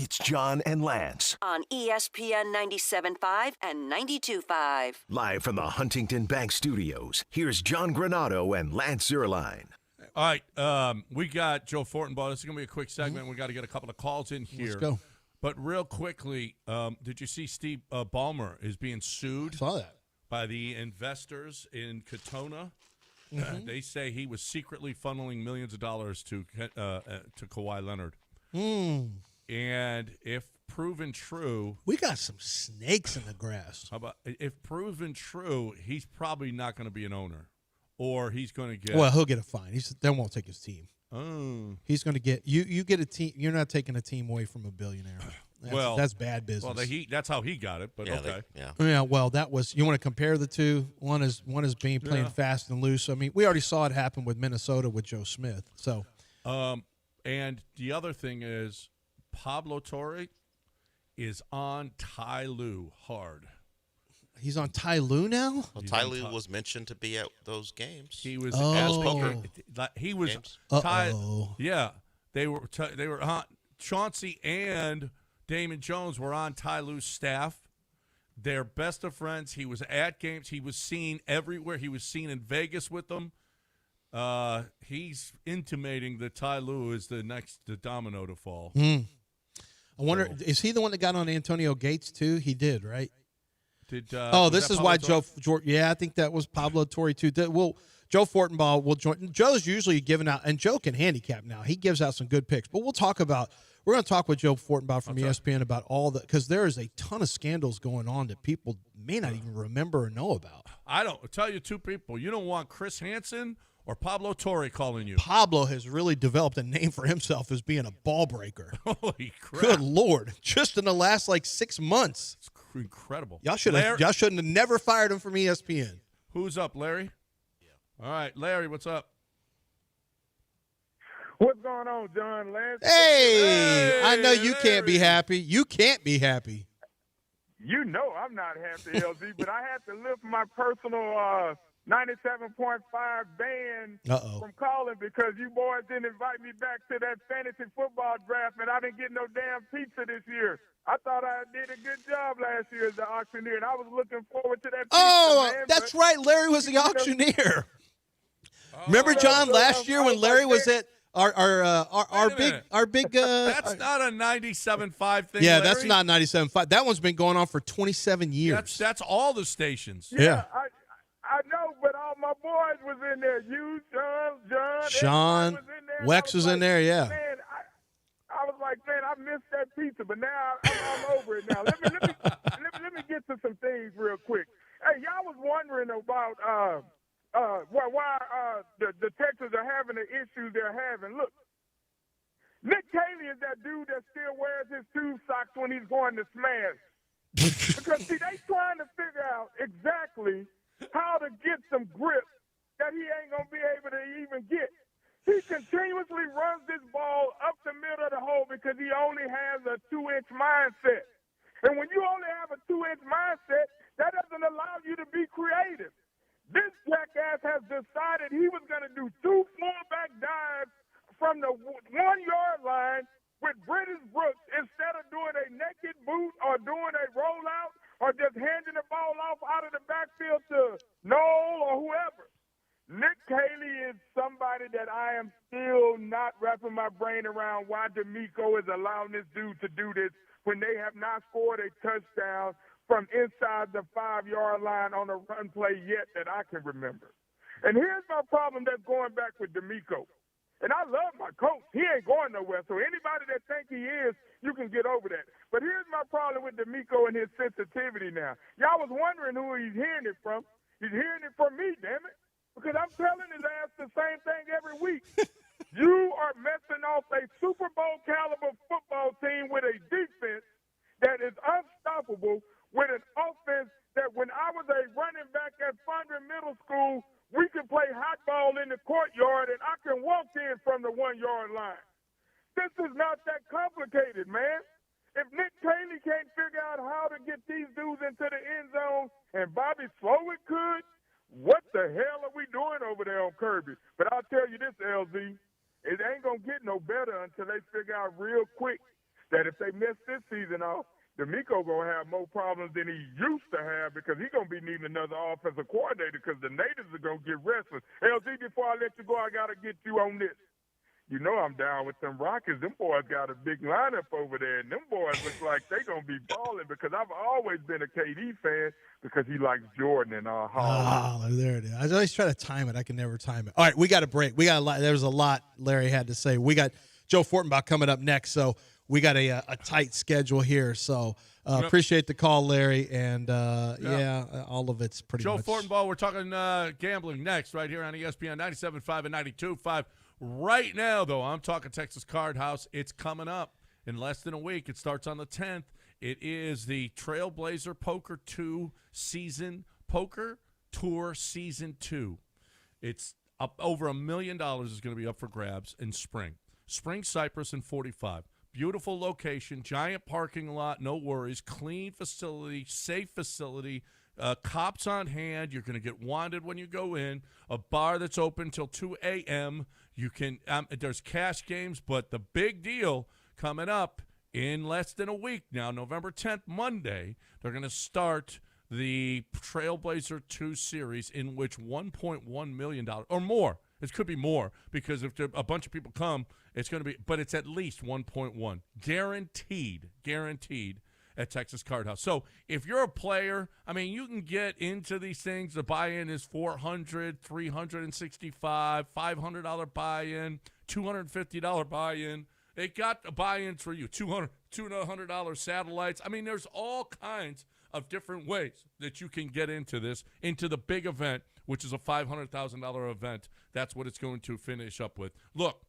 It's John and Lance. On ESPN 97.5 and 92.5. Live from the Huntington Bank Studios, here's John Granado and Lance Zierlein. All right, we got Joe Fortenbaugh. This is going to be a quick segment. We got to get a couple of calls in here. Let's go. But real quickly, did you see Steve Ballmer is being sued Saw that. by the investors in Katona? They say he was secretly funneling millions of dollars to Kawhi Leonard. And if proven true, We got some snakes in the grass. how about if proven true, he's probably not going to be an owner, or he's going to get. Well, he'll get a fine. They won't take his team. Oh. He's going to get you get a team. You're not taking a team away from a billionaire. That's bad business. Well, that's how he got it. But Yeah, okay. Yeah, well, that was. You want to compare the two? One is being playing fast and loose. I mean, we already saw it happen with Minnesota with Joe Smith. So, And the other thing is, Pablo Torre is on Ty Lue hard. he's on Ty Lue now. Well, Ty Lue was mentioned to be at those games. He was Oh. He was Games. Ty. Uh-oh. Yeah, they were Chauncey and Damon Jones were on Ty Lue's staff. They're best of friends. He was at games. He was seen everywhere. He was seen in Vegas with them. He's intimating that Ty Lue is the domino to fall. I wonder, is he the one that got on Antonio Gates too? He did, right? Did This is why Joe. Yeah, I think that was Pablo Torre too. Joe Fortenbaugh will join. Joe's usually giving out, and Joe can handicap now. He gives out some good picks. But we're going to talk with Joe Fortenbaugh from ESPN about all the, because there is a ton of scandals going on that people may not even remember or know about. I'll tell you two people. You don't want Chris Hansen or Pablo Torre calling you. Pablo has really developed a name for himself as being a ball breaker. Holy crap! Good Lord! Just in the last 6 months, It's incredible. y'all shouldn't have never fired him from ESPN. Who's up, Larry? Yeah. All right, Larry, what's up? What's going on, John Lance? Hey, I know you can't be Larry. happy. You can't be happy. You know I'm not happy, LZ, but I had to lift my personal 97.5 band from calling because you boys didn't invite me back to that fantasy football draft, and I didn't get no damn pizza this year. I thought I did a good job last year as the auctioneer, and I was looking forward to that pizza, man, that's right. Larry was the auctioneer. Remember, John, so, last year when Larry was at our big. That's not a 97.5 thing. Yeah, Larry. that's not 97.5. That one's been going on for 27 years. That's all the stations. Yeah. I know, but all my boys was in there. You, John, Sean, was in there. Wex was in there, yeah. Man, I was like, man, I missed that pizza, but now I'm over it now. Let me get to some things real quick. Hey, y'all was wondering about why the Texans are having the issues they're having. Look, Nick Cayley is that dude that still wears his tube socks when he's going to smash. Because, see, they trying to figure out exactly how to get some grip that he ain't going to be able to even get. He continuously runs this ball up the middle of the hole because he only has a 2-inch mindset. And when you only have a 2-inch mindset, that doesn't allow you to be creative. This jackass has decided he was going to do 2 fullback dives from the 1-yard line with British Brooks instead of doing a naked boot or doing a rollout or just handing the ball off out of the backfield to Noel or whoever. Nick Cayley is somebody that I am still not wrapping my brain around why D'Amico is allowing this dude to do this when they have not scored a touchdown from inside the 5-yard line on a run play yet that I can remember. And here's my problem that's going back with D'Amico. And I love my coach. He ain't going nowhere. So anybody that think he is, you can get over that. But here's my problem with D'Amico and his sensitivity now. Y'all was wondering who he's hearing it from. He's hearing it from me, damn it. Because I'm telling his ass the same thing every week. You are messing off a Super Bowl caliber football team with a defense that is unstoppable, with an offense that when I was a running back at Fondren Middle School, we could play hot ball in the courtyard and I can walk in from the 1-yard line. This is not that complicated, man. If Nick Cayley can't figure out how to get these dudes into the end zone and Bobby Slowick could, what the hell are we doing over there on Kirby? But I'll tell you this, LZ, it ain't going to get no better until they figure out real quick that if they miss this season off, D'Amico going to have more problems than he used to have because he's going to be needing another offensive coordinator because the natives are going to get restless. LZ, before I let you go, I got to get you on this. You know I'm down with them Rockets. Them boys got a big lineup over there, and them boys look like they going to be balling because I've always been a KD fan because he likes Jordan and Hall. Oh, there it is. I always try to time it. I can never time it. All right, we got a break. We got a lot. There's a lot Larry had to say. We got Joe Fortenbaugh coming up next, so we got a tight schedule here. So appreciate the call, Larry, and all of it's pretty Joe much. Fortenbaugh, we're talking gambling next right here on ESPN 97.5 and 92.5. Right now, though, I'm talking Texas Card House. It's coming up in less than a week. It starts on the 10th. It is the Trailblazer Poker 2 season, Poker Tour Season 2. It's up over $1 million is going to be up for grabs in spring. Spring Cypress in 45. Beautiful location, giant parking lot, no worries, clean facility, safe facility, cops on hand. You're going to get wanded when you go in. A bar that's open till 2 a.m. You can. There's cash games, but the big deal coming up in less than a week now, November 10th, Monday, they're going to start the Trailblazer 2 series in which $1.1 million or more. It could be more because if a bunch of people come, it's going to be, but it's at least 1.1 guaranteed at Texas Card House. So if you're a player, I mean, you can get into these things. The buy-in is $400, $365, $500 buy-in, $250 buy-in. They got the buy-ins for you, $200 satellites. I mean, there's all kinds of different ways that you can get into this, into the big event, which is a $500,000 event. That's what it's going to finish up with. Look,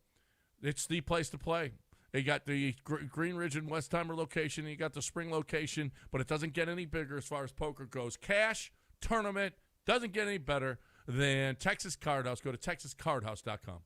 it's the place to play. They got the Green Ridge and Westheimer location, and you got the Spring location, but it doesn't get any bigger as far as poker goes. Cash, tournament, doesn't get any better than Texas Card House. Go to texascardhouse.com.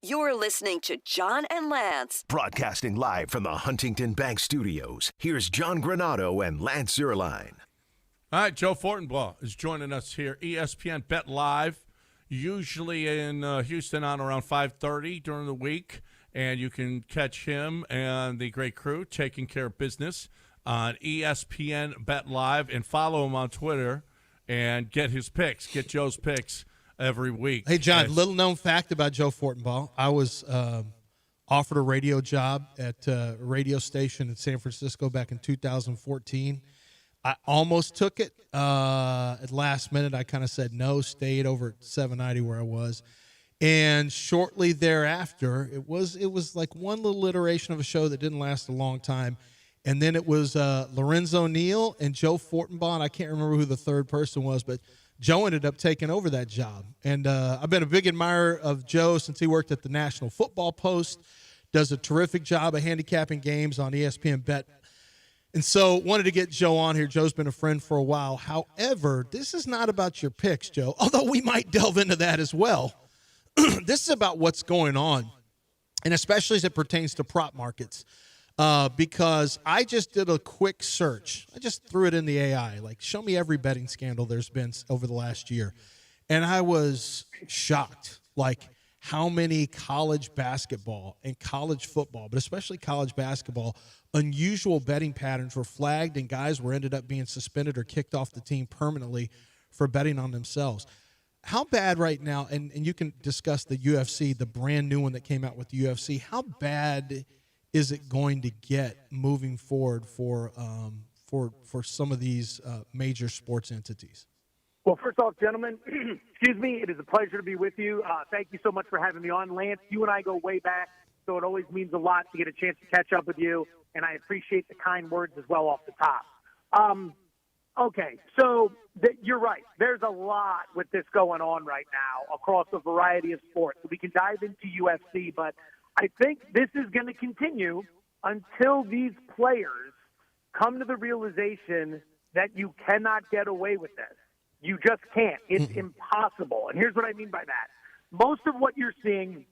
You're listening to John and Lance. Broadcasting live from the Huntington Bank Studios, here's John Granado and Lance Zierlein. All right, Joe Fortenbaugh is joining us here. ESPN Bet Live, usually in Houston on around 5:30 during the week. And you can catch him and the great crew taking care of business on ESPN Bet Live, and follow him on Twitter and get his picks, get Joe's picks every week. Hey, John, little known fact about Joe Fortenbaugh. I was offered a radio job at a radio station in San Francisco back in 2014. I almost took it. At last minute, I kind of said no, stayed over at 790 where I was. And shortly thereafter, it was like one little iteration of a show that didn't last a long time. And then it was Lorenzo Neal and Joe Fortenbaugh. And I can't remember who the third person was, but Joe ended up taking over that job. And I've been a big admirer of Joe since he worked at the National Football Post, does a terrific job of handicapping games on ESPN Bet. And so wanted to get Joe on here. Joe's been a friend for a while. However, this is not about your picks, Joe, although we might delve into that as well. This is about what's going on, and especially as it pertains to prop markets, because I just did a quick search. I just threw it in the AI, like, show me every betting scandal there's been over the last year. And I was shocked, like, how many college basketball and college football, but especially college basketball, unusual betting patterns were flagged, and guys were ended up being suspended or kicked off the team permanently for betting on themselves. How bad right now, and you can discuss the UFC, the brand new one that came out with the UFC, how bad is it going to get moving forward for some of these major sports entities? Well, first off, gentlemen, excuse me, it is a pleasure to be with you. Thank you so much for having me on. Lance, you and I go way back, so it always means a lot to get a chance to catch up with you, and I appreciate the kind words as well off the top. Okay, so you're right. There's a lot with this going on right now across a variety of sports. We can dive into UFC, but I think this is going to continue until these players come to the realization that you cannot get away with this. You just can't. It's impossible. And here's what I mean by that. Most of what you're seeing,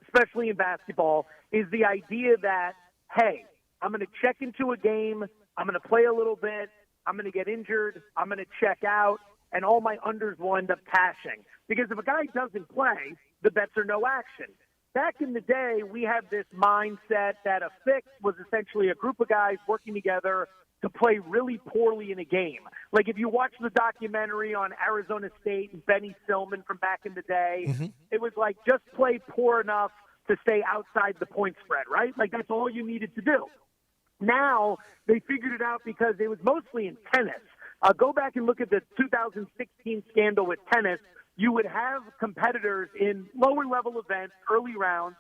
especially in basketball, is the idea that, hey, I'm going to check into a game, I'm going to play a little bit, I'm going to get injured, I'm going to check out, and all my unders will end up cashing. Because if a guy doesn't play, the bets are no action. Back in the day, we had this mindset that a fix was essentially a group of guys working together to play really poorly in a game. Like if you watch the documentary on Arizona State and Benny Stillman from back in the day, it was like just play poor enough to stay outside the point spread, right? Like that's all you needed to do. Now they figured it out because it was mostly in tennis. Go back and look at the 2016 scandal with tennis. You would have competitors in lower level events, early rounds,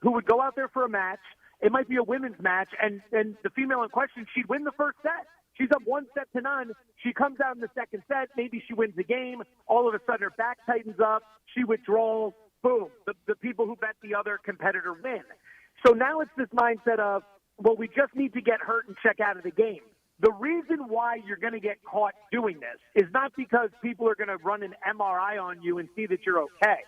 who would go out there for a match. It might be a women's match, and the female in question, she'd win the first set. She's up 1-0. She comes out in the second set. Maybe she wins the game. All of a sudden, her back tightens up. She withdraws. Boom. The people who bet the other competitor win. So now it's this mindset of, well, we just need to get hurt and check out of the game. The reason why you're going to get caught doing this is not because people are going to run an MRI on you and see that you're okay.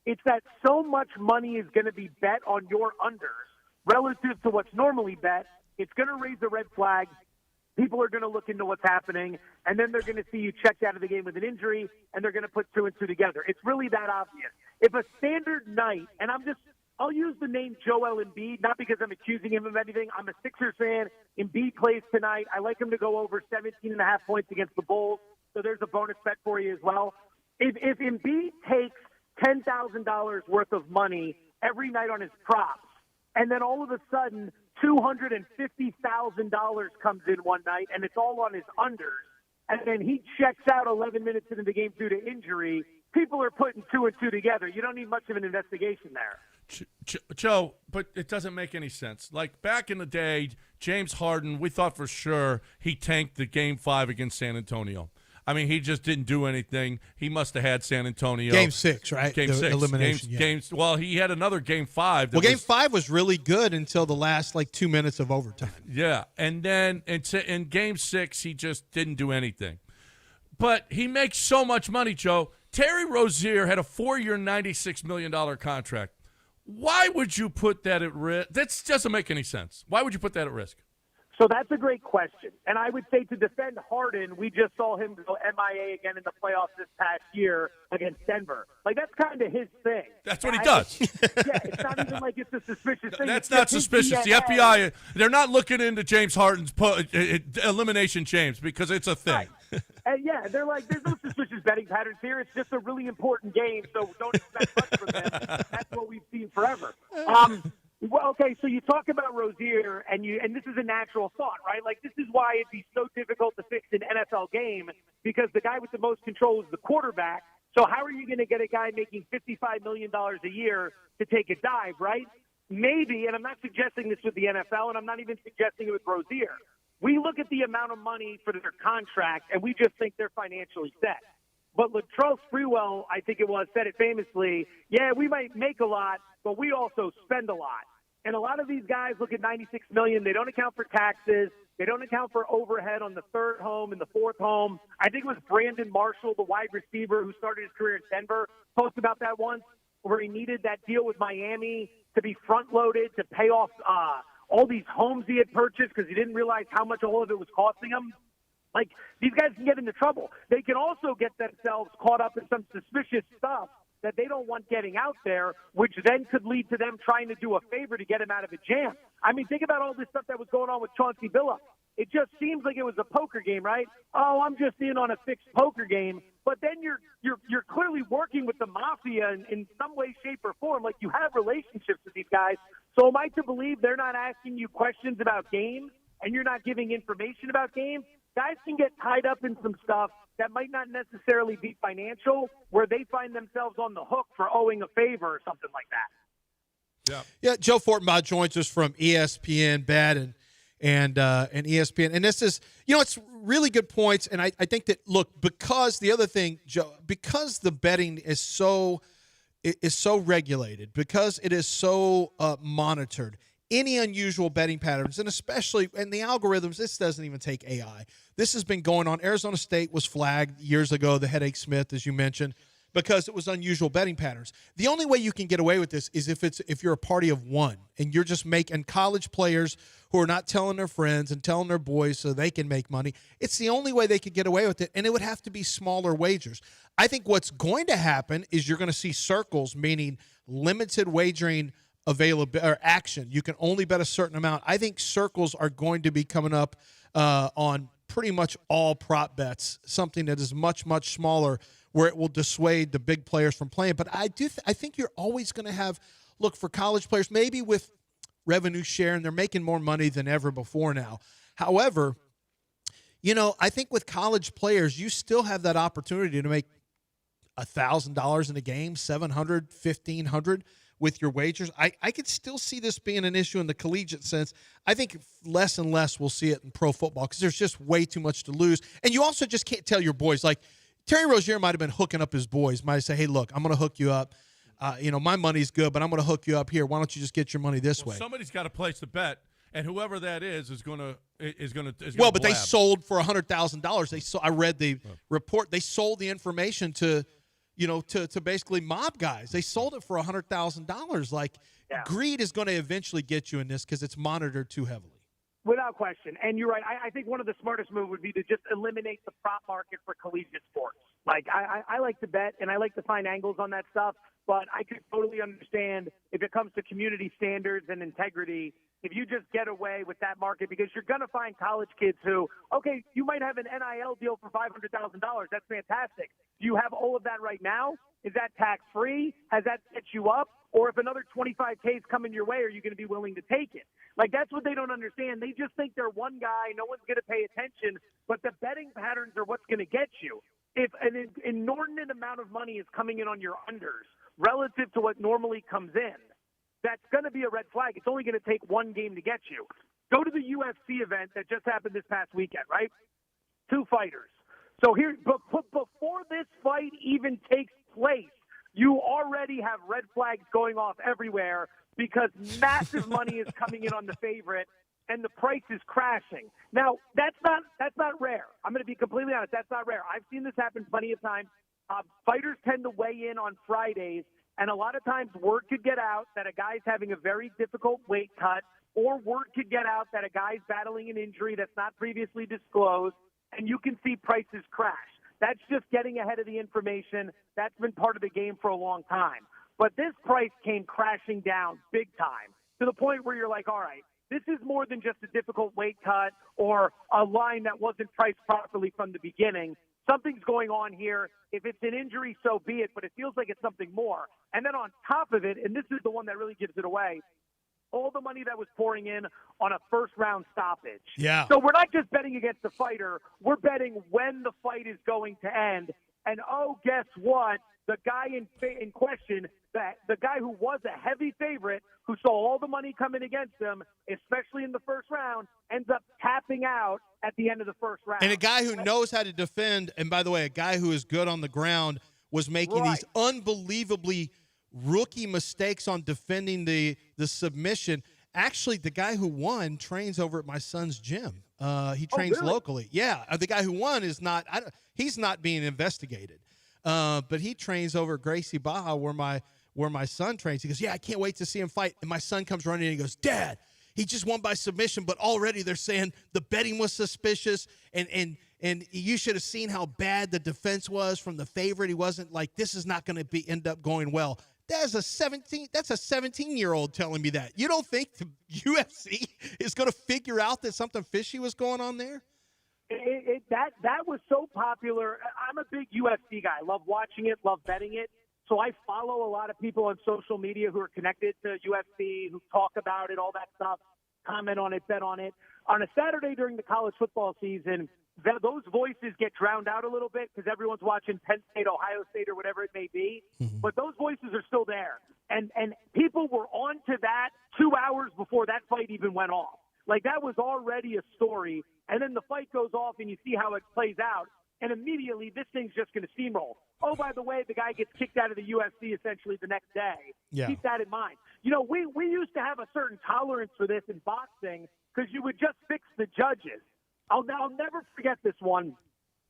It's that so much money is going to be bet on your unders relative to what's normally bet. It's going to raise a red flag. People are going to look into what's happening, and then they're going to see you checked out of the game with an injury, and they're going to put two and two together. It's really that obvious. If a standard night, and I'll use the name Joel Embiid, not because I'm accusing him of anything. I'm a Sixers fan. Embiid plays tonight. I like him to go over 17.5 points against the Bulls, so there's a bonus bet for you as well. If Embiid takes $10,000 worth of money every night on his props, and then all of a sudden $250,000 comes in one night, and it's all on his unders, and then he checks out 11 minutes into the game due to injury, people are putting two and two together. You don't need much of an investigation there. Joe, but it doesn't make any sense. Like back in the day, James Harden, we thought for sure he tanked the Game 5 against San Antonio. I mean, he just didn't do anything. He must have had San Antonio. Game 6, right? Game 6. Elimination. Well, he had another Game 5. Game 5 was really good until the last, 2 minutes of overtime. Yeah, and then in Game 6, he just didn't do anything. But he makes so much money, Joe. Terry Rozier had a 4-year, $96 million contract. Why would you put that at risk? That doesn't make any sense. Why would you put that at risk? So that's a great question. And I would say to defend Harden, we just saw him go MIA again in the playoffs this past year against Denver. Like, that's kind of his thing. That's what he does. Yeah, it's not even like it's a suspicious thing. That's not suspicious. The FBI, they're not looking into James Harden's elimination champs because it's a thing. Right. And yeah, they're like, there's no suspicious betting patterns here. It's just a really important game, so don't expect much from them. That's what we've seen forever. Well, okay, so you talk about Rozier, and this is a natural thought, right? Like, this is why it'd be so difficult to fix an NFL game, because the guy with the most control is the quarterback. So how are you going to get a guy making $55 million a year to take a dive, right? Maybe, and I'm not suggesting this with the NFL, and I'm not even suggesting it with Rozier. We look at the amount of money for their contract, and we just think they're financially set. But Latrell Sprewell, I think it was, said it famously, yeah, we might make a lot, but we also spend a lot. And a lot of these guys look at $96 million. They don't account for taxes. They don't account for overhead on the third home and the fourth home. I think it was Brandon Marshall, the wide receiver who started his career in Denver, posted about that once, where he needed that deal with Miami to be front-loaded to pay off all these homes he had purchased because he didn't realize how much all of it was costing him. Like, these guys can get into trouble. They can also get themselves caught up in some suspicious stuff that they don't want getting out there, which then could lead to them trying to do a favor to get him out of a jam. I mean, think about all this stuff that was going on with Chauncey Billups. It just seems like it was a poker game, right? Oh, I'm just in on a fixed poker game. But then you're clearly working with the mafia in some way, shape, or form. Like, you have relationships with these guys. So am I to believe they're not asking you questions about games and you're not giving information about games? Guys can get tied up in some stuff that might not necessarily be financial, where they find themselves on the hook for owing a favor or something like that. Yeah. Joe Fortenbaugh joins us from ESPN, BAT, and ESPN. And this is, it's really good points. And I think that, look, because the other thing, Joe, because the betting is so regulated, because it is so monitored, any unusual betting patterns, and especially in the algorithms, this doesn't even take AI. This has been going on. Arizona State was flagged years ago, the Headache Smith, as you mentioned, because it was unusual betting patterns. The only way you can get away with this is if you're a party of one and you're just making college players who are not telling their friends and telling their boys so they can make money. It's the only way they could get away with it, and it would have to be smaller wagers. I think what's going to happen is you're going to see circles, meaning limited wagering available or action. You can only bet a certain amount. I think circles are going to be coming up on pretty much all prop bets, something that is much, much smaller, where it will dissuade the big players from playing. But I think you're always going to have, look, for college players, maybe with revenue share, and they're making more money than ever before now. However, I think with college players, you still have that opportunity to make $1,000 in a game, $700, $1,500 with your wagers. I could still see this being an issue in the collegiate sense. I think less and less we'll see it in pro football because there's just way too much to lose. And you also just can't tell your boys. Like, Terry Rozier might have been hooking up his boys. Might say, hey, look, I'm going to hook you up. My money's good, but I'm going to hook you up here. Why don't you just get your money this way? Somebody's got to place the bet, and whoever that is going to Well, but blab. they sold for $100,000. I read the report. They sold the information to basically mob guys. They sold it for $100,000. Like, greed is going to eventually get you in this because it's monitored too heavily. Without question. And you're right. I think one of the smartest moves would be to just eliminate the prop market for collegiate sports. Like, I like to bet, and I like to find angles on that stuff, but I could totally understand if it comes to community standards and integrity, if you just get away with that market, because you're going to find college kids who, okay, you might have an NIL deal for $500,000. That's fantastic. Do you have all of that right now? Is that tax-free? Has that set you up? Or if another 25K is coming your way, are you going to be willing to take it? Like, that's what they don't understand. They just think they're one guy. No one's going to pay attention. But the betting patterns are what's going to get you. If an inordinate amount of money is coming in on your unders relative to what normally comes in, that's going to be a red flag. It's only going to take one game to get you. Go to the UFC event that just happened this past weekend, right? 2 fighters. So here, before this fight even takes place, you already have red flags going off everywhere because massive money is coming in on the favorite and the price is crashing. Now, that's not rare. I'm going to be completely honest. That's not rare. I've seen this happen plenty of times. Fighters tend to weigh in on Fridays And a lot of times word could get out that a guy's having a very difficult weight cut, or word could get out that a guy's battling an injury that's not previously disclosed, and you can see prices crash. That's just getting ahead of the information. That's been part of the game for a long time. But this price came crashing down big time to the point where you're like, all right, this is more than just a difficult weight cut or a line that wasn't priced properly from the beginning. Something's going on here. If it's an injury, so be it, but it feels like it's something more. And then on top of it, and this is the one that really gives it away, all the money that was pouring in on a first-round stoppage. Yeah. So we're not just betting against the fighter. We're betting when the fight is going to end. And, oh, guess what? The guy in question, the guy who was a heavy favorite, who saw all the money coming against him, especially in the first round, ends up tapping out at the end of the first round. And a guy who knows how to defend, and by the way, a guy who is good on the ground, was making these unbelievably rookie mistakes on defending the submission. Actually, the guy who won trains over at my son's gym. He trains locally. Yeah, the guy who won is not. He's not being investigated, but he trains over at Gracie Baja, where my son trains. He goes, "Yeah, I can't wait to see him fight." And my son comes running in and he goes, "Dad, he just won by submission, but already they're saying the betting was suspicious, and you should have seen how bad the defense was from the favorite. He wasn't like, this is not going to end up going well." That's a 17-year-old telling me that. You don't think the UFC is going to figure out that something fishy was going on there? That was so popular. I'm a big UFC guy. Love watching it, love betting it. So I follow a lot of people on social media who are connected to UFC, who talk about it, all that stuff, comment on it, bet on it. On a Saturday during the college football season, those voices get drowned out a little bit because everyone's watching Penn State, Ohio State, or whatever it may be. Mm-hmm. But those voices are still there. And people were on to that 2 hours before that fight even went off. Like, that was already a story. And then the fight goes off and you see how it plays out. And immediately this thing's just going to steamroll. Oh, by the way, the guy gets kicked out of the UFC essentially the next day. Yeah. Keep that in mind. You know, we used to have a certain tolerance for this in boxing because you would just fix the judges. I'll never forget this one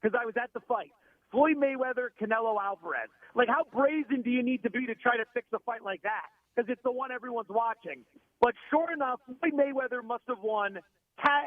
because I was at the fight. Floyd Mayweather, Canelo Alvarez. Like, how brazen do you need to be to try to fix a fight like that? Because it's the one everyone's watching. But sure enough, Floyd Mayweather must have won.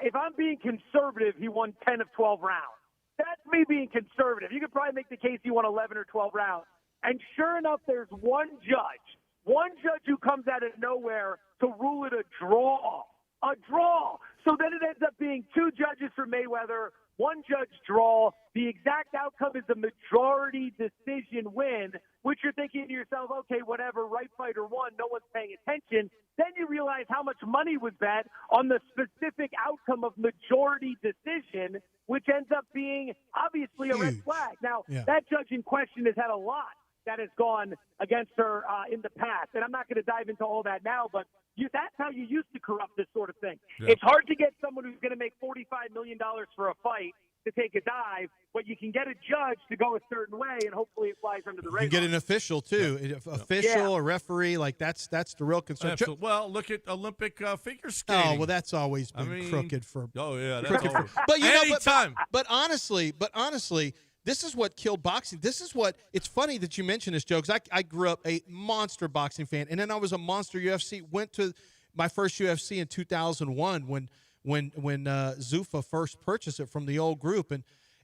If I'm being conservative, he won 10 of 12 rounds. That's me being conservative. You could probably make the case he won 11 or 12 rounds. And sure enough, there's one judge who comes out of nowhere to rule it a draw. A draw. So then it ends up being two judges for Mayweather, one judge draw. The exact outcome is a majority decision win, which you're thinking to yourself, okay, whatever, right fighter won, no one's paying attention. Then you realize how much money was bet on the specific outcome of majority decision, which ends up being obviously a red flag. Now, that judge in question has had a lot that has gone against her in the past. And I'm not going to dive into all that now, but that's how you used to corrupt this sort of thing. Yeah. It's hard to get someone who's going to make $45 million for a fight to take a dive, but you can get a judge to go a certain way, and hopefully it flies under the radar. You can get an official, too. A referee, like that's the real concern. Absolutely. Well, look at Olympic figure skating. Oh, well, that's always been crooked for. Oh, yeah. That's crooked but you anytime. Know, but honestly, this is what killed boxing. This is what – it's funny that you mentioned this, Joe, because I grew up a monster boxing fan, and then I was a monster UFC. Went to my first UFC in 2001 when Zuffa first purchased it from the old group.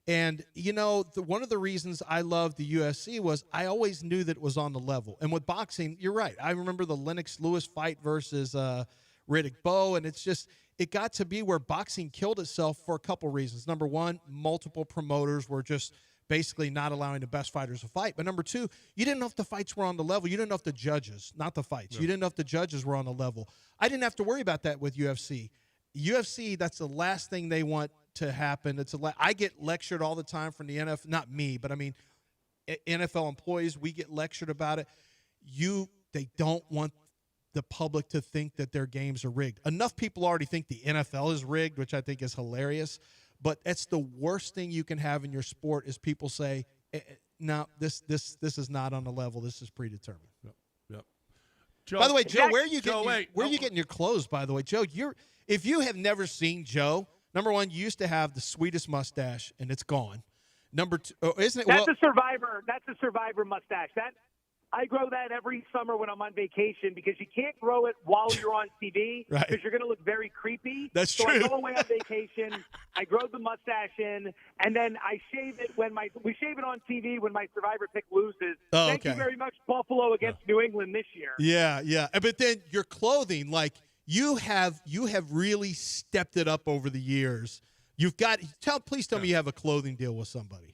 And you know, one of the reasons I loved the UFC was I always knew that it was on the level. And with boxing, you're right. I remember the Lennox Lewis fight versus Riddick Bowe, and it's just – it got to be where boxing killed itself for a couple reasons. Number one, multiple promoters were just basically not allowing the best fighters to fight. But number two, you didn't know if the fights were on the level. You didn't know if the judges, not the fights. Yeah. You didn't know if the judges were on the level. I didn't have to worry about that with UFC. UFC, that's the last thing they want to happen. I get lectured all the time from the NFL, not me, but I mean NFL employees, we get lectured about it. They don't want the public to think that their games are rigged. Enough people already think the NFL is rigged, which I think is hilarious. But that's the worst thing you can have in your sport is people say, no, this is not on the level. This is predetermined. Yep. Joe, by the way, Joe, where are you getting your clothes, by the way? Joe, if you have never seen Joe, number one, you used to have the sweetest mustache, and it's gone. Number two, isn't it? That's a Survivor mustache. I grow that every summer when I'm on vacation because you can't grow it while you're on TV because Right. you're going to look very creepy. That's so true. I go away on vacation, I grow the mustache in, and then I shave it we shave it on TV when my survivor pick loses. Oh, Thank you okay. very much, Buffalo against New England this year. Yeah, yeah. But then your clothing, like you have really stepped it up over the years. Please tell me you have a clothing deal with somebody.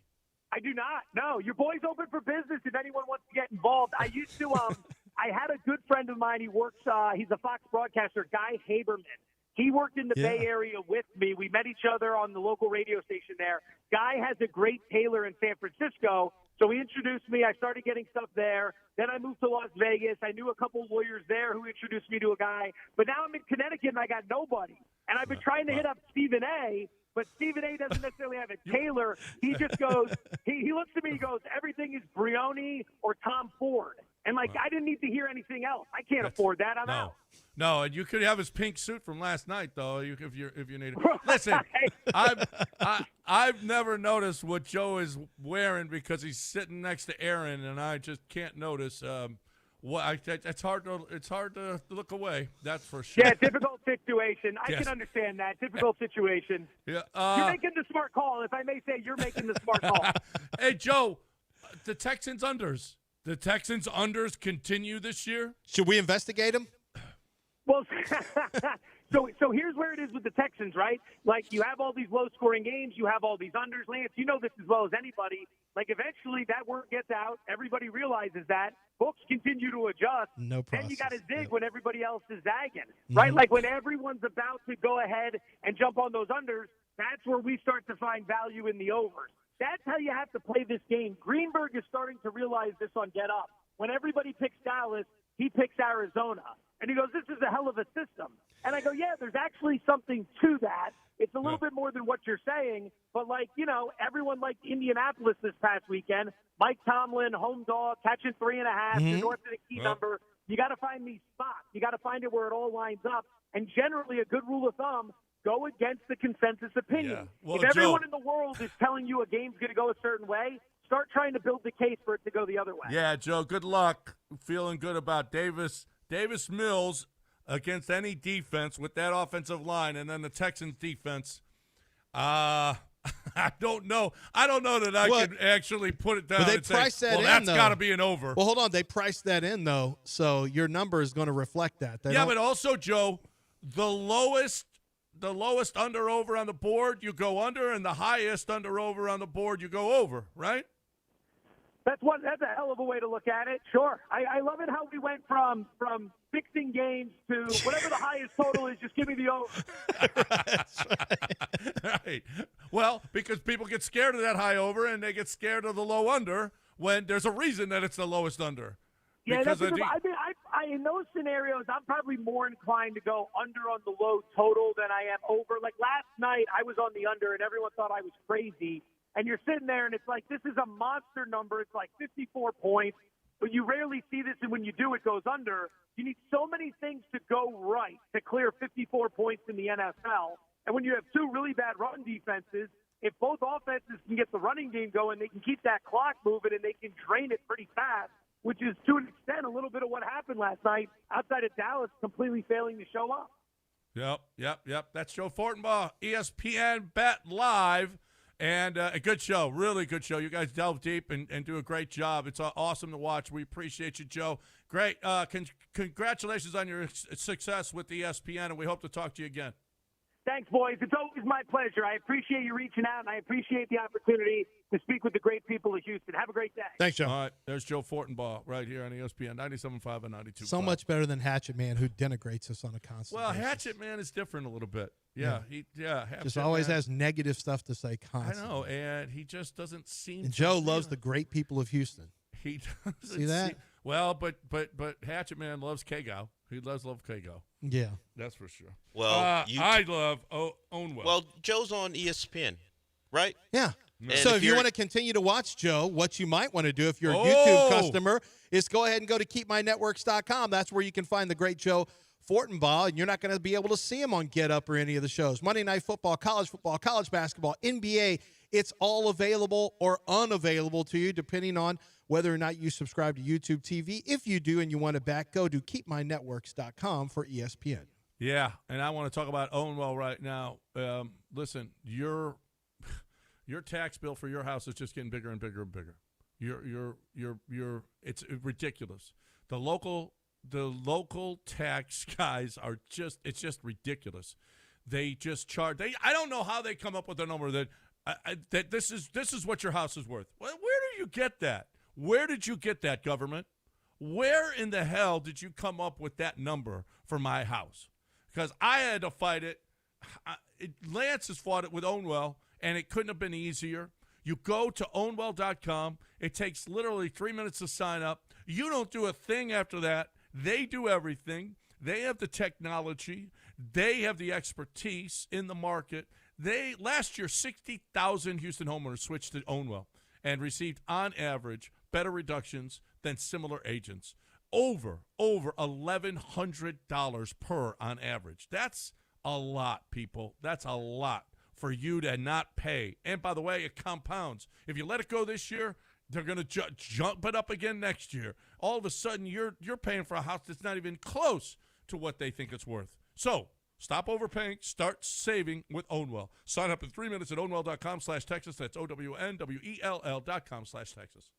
I do not. No, your boy's open for business if anyone wants to get involved. I used to, I had a good friend of mine. He works, he's a Fox broadcaster, Guy Haberman. He worked in the Bay Area with me. We met each other on the local radio station there. Guy has a great tailor in San Francisco, so he introduced me. I started getting stuff there. Then I moved to Las Vegas. I knew a couple lawyers there who introduced me to a guy. But now I'm in Connecticut, and I got nobody. And I've been trying to hit up Stephen A., but Stephen A. doesn't necessarily have a tailor. He just goes, he looks at me, he goes, everything is Brioni or Tom Ford. And, I didn't need to hear anything else. I can't afford that. I'm out. No, and you could have his pink suit from last night, though, if you need it. Listen, I've never noticed what Joe is wearing because he's sitting next to Aaron, and I just can't notice. It's hard to look away. That's for sure. Yeah, difficult situation. I can understand that. Difficult situation. Yeah, you're making the smart call. If I may say, you're making the smart call. Hey, Joe, the Texans unders. The Texans unders continue this year? Should we investigate them? Well, so here's where it is with the Texans, right? You have all these low-scoring games. You have all these unders. Lance, you know this as well as anybody. Eventually that word gets out. Everybody realizes that. Books continue to adjust. No process. Then you got to zig when everybody else is zagging, right? When everyone's about to go ahead and jump on those unders, that's where we start to find value in the overs. That's how you have to play this game. Greenberg is starting to realize this on Get Up. When everybody picks Dallas, he picks Arizona. And he goes, this is a hell of a system. And I go, yeah, there's actually something to that. It's a little bit more than what you're saying. But, everyone liked Indianapolis this past weekend. Mike Tomlin, home dog, catching 3.5, the north of the key number. You got to find these spots. You got to find it where it all lines up. And generally, a good rule of thumb, go against the consensus opinion. Yeah. Well, if everyone Joe, in the world is telling you a game's going to go a certain way, start trying to build the case for it to go the other way. Yeah, Joe, good luck. Feeling good about Davis Mills against any defense with that offensive line, and then the Texans defense. I don't know. I don't know that I can actually put it down. But they and priced say, that in, that's though. got to be an over. Well, hold on. They priced that in, though, so your number is going to reflect that. But also, Joe, the lowest under-over on the board, you go under, and the highest under-over on the board, you go over, right? That's a hell of a way to look at it. Sure. I love it how we went from fixing games to whatever the highest total is, just give me the over. That's right. Well, because people get scared of that high over and they get scared of the low under when there's a reason that it's the lowest under. Yeah, that's because I in those scenarios, I'm probably more inclined to go under on the low total than I am over. Like last night, I was on the under, and everyone thought I was crazy. And you're sitting there, and it's like, this is a monster number. It's like 54 points. But you rarely see this, and when you do, it goes under. You need so many things to go right to clear 54 points in the NFL. And when you have two really bad run defenses, if both offenses can get the running game going, they can keep that clock moving, and they can drain it pretty fast, which is, to an extent, a little bit of what happened last night outside of Dallas completely failing to show up. Yep. That's Joe Fortenbaugh, ESPN Bet Live. And a good show, really good show. You guys delve deep and do a great job. It's awesome to watch. We appreciate you, Joe. Great. Congratulations on your success with ESPN, and we hope to talk to you again. Thanks, boys. It's always my pleasure. I appreciate you reaching out, and I appreciate the opportunity to speak with the great people of Houston. Have a great day. Thanks, Joe. All right, there's Joe Fortenbaugh right here on ESPN 97.5 and 92.5. So much better than Hatchet Man, who denigrates us on a constant basis. Hatchet Man is different a little bit. Yeah. Just always has negative stuff to say constantly. I know, and he just doesn't seem. And Joe loves the great people of Houston. He doesn't see that. Well, but Hatchet Man loves Kago. He loves Kago. Yeah, that's for sure. Well, I love Ownwell. Well, Joe's on ESPN, right? Yeah. And so if you want to continue to watch Joe, what you might want to do if you're a YouTube customer is go ahead and go to keepmynetworks.com. That's where you can find the great Joe Fortenbaugh, and you're not going to be able to see him on Get Up or any of the shows. Monday Night Football, college basketball, NBA, it's all available or unavailable to you depending on whether or not you subscribe to YouTube TV. If you do and you want it back, go to keepmynetworks.com for ESPN. Yeah, and I want to talk about Ownwell right now. Listen, your tax bill for your house is just getting bigger and bigger and bigger. It's ridiculous. The local tax guys are it's just ridiculous. They just charge. I don't know how they come up with a number that this is what your house is worth. Well, where do you get that? Where did you get that, government? Where in the hell did you come up with that number for my house? Because I had to fight it. Lance has fought it with Ownwell, and it couldn't have been easier. You go to ownwell.com. It takes literally 3 minutes to sign up. You don't do a thing after that. They do everything. They have the technology. They have the expertise in the market. Last year, 60,000 Houston homeowners switched to Ownwell and received, on average, better reductions than similar agents. Over $1,100 per on average. That's a lot, people. That's a lot for you to not pay. And by the way, it compounds. If you let it go this year, they're going to jump it up again next year. All of a sudden, you're paying for a house that's not even close to what they think it's worth. So stop overpaying. Start saving with Ownwell. Sign up in 3 minutes at ownwell.com/Texas. That's OWNWELL.com/Texas.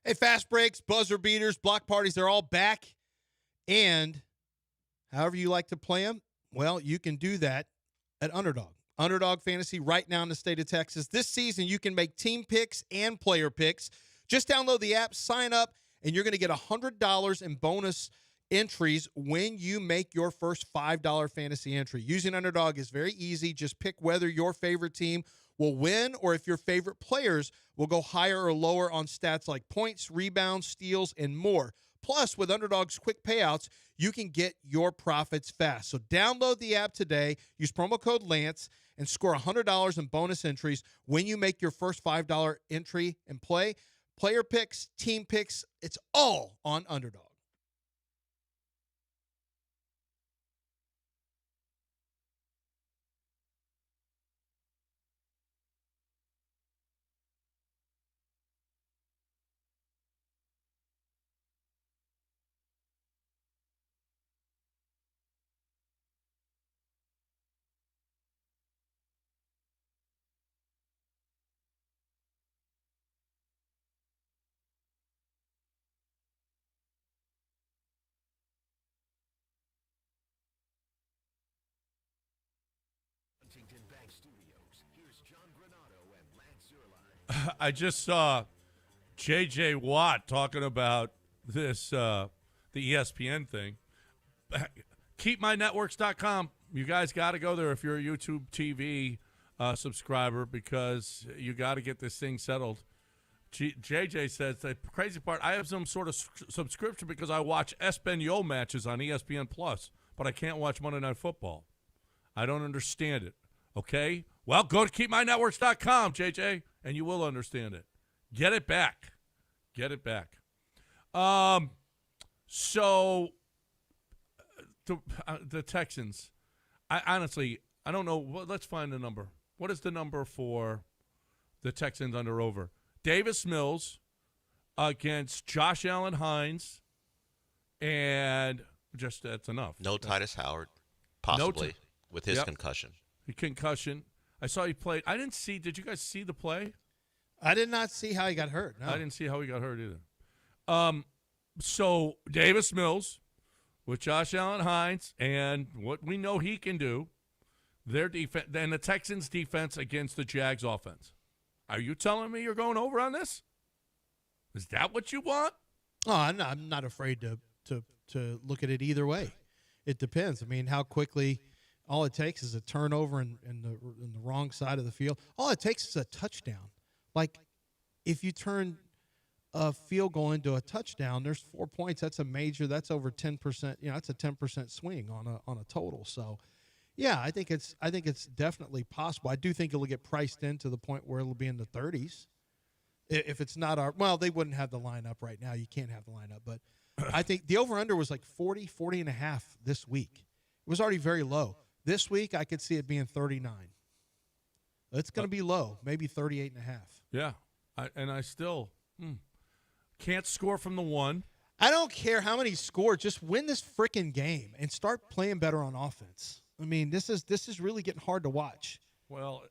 Hey, fast breaks, buzzer beaters, block parties, they're all back. And however you like to play them, well, you can do that at Underdog. Underdog Fantasy right now in the state of Texas. This season, you can make team picks and player picks. Just download the app, sign up, and you're going to get $100 in bonus entries when you make your first $5 fantasy entry. Using Underdog is very easy. Just pick whether your favorite team will win or if your favorite players will go higher or lower on stats like points, rebounds, steals, and more. Plus, with Underdog's quick payouts, you can get your profits fast. So download the app today, use promo code Lance, and score $100 in bonus entries when you make your first $5 entry and play. Player picks, team picks, it's all on Underdog. Huntington Bank Studios. Here's John Granado and Lance Zierlein. I just saw J.J. Watt talking about this, the ESPN thing. KeepMyNetworks.com. You guys got to go there if you're a YouTube TV subscriber because you got to get this thing settled. JJ says the crazy part, I have some sort of subscription because I watch Espn matches on ESPN Plus, but I can't watch Monday Night Football. I don't understand it. Okay? Well, go to KeepMyNetworks.com, JJ, and you will understand it. Get it back. Get it back. So the Texans, I honestly don't know. Well, let's find the number. What is the number for the Texans under over? Davis Mills against Josh Allen Hines, and just that's enough. No Titus Howard, possibly, with his concussion. Concussion. I saw he played. I didn't see. Did you guys see the play? I did not see how he got hurt. No. I didn't see how he got hurt either. So Davis Mills with Josh Allen Hines and what we know he can do, their defense, and the Texans' defense against the Jags' offense. Are you telling me you're going over on this? Is that what you want? Oh, I'm not afraid to look at it either way. It depends. I mean, how quickly. All it takes is a turnover in the wrong side of the field. All it takes is a touchdown. Like, if you turn a field goal into a touchdown, there's 4 points. That's over 10%. You know, that's a 10% swing on a total. So, yeah, I think it's definitely possible. I do think it'll get priced in to the point where it'll be in the 30s. If it's not they wouldn't have the lineup right now. You can't have the lineup, but I think the over/under was like 40 and a half this week. It was already very low. This week, I could see it being 39. It's going to be low, maybe 38 and a half. Yeah, I still can't score from the one. I don't care how many score. Just win this freaking game and start playing better on offense. I mean, this is really getting hard to watch. Well,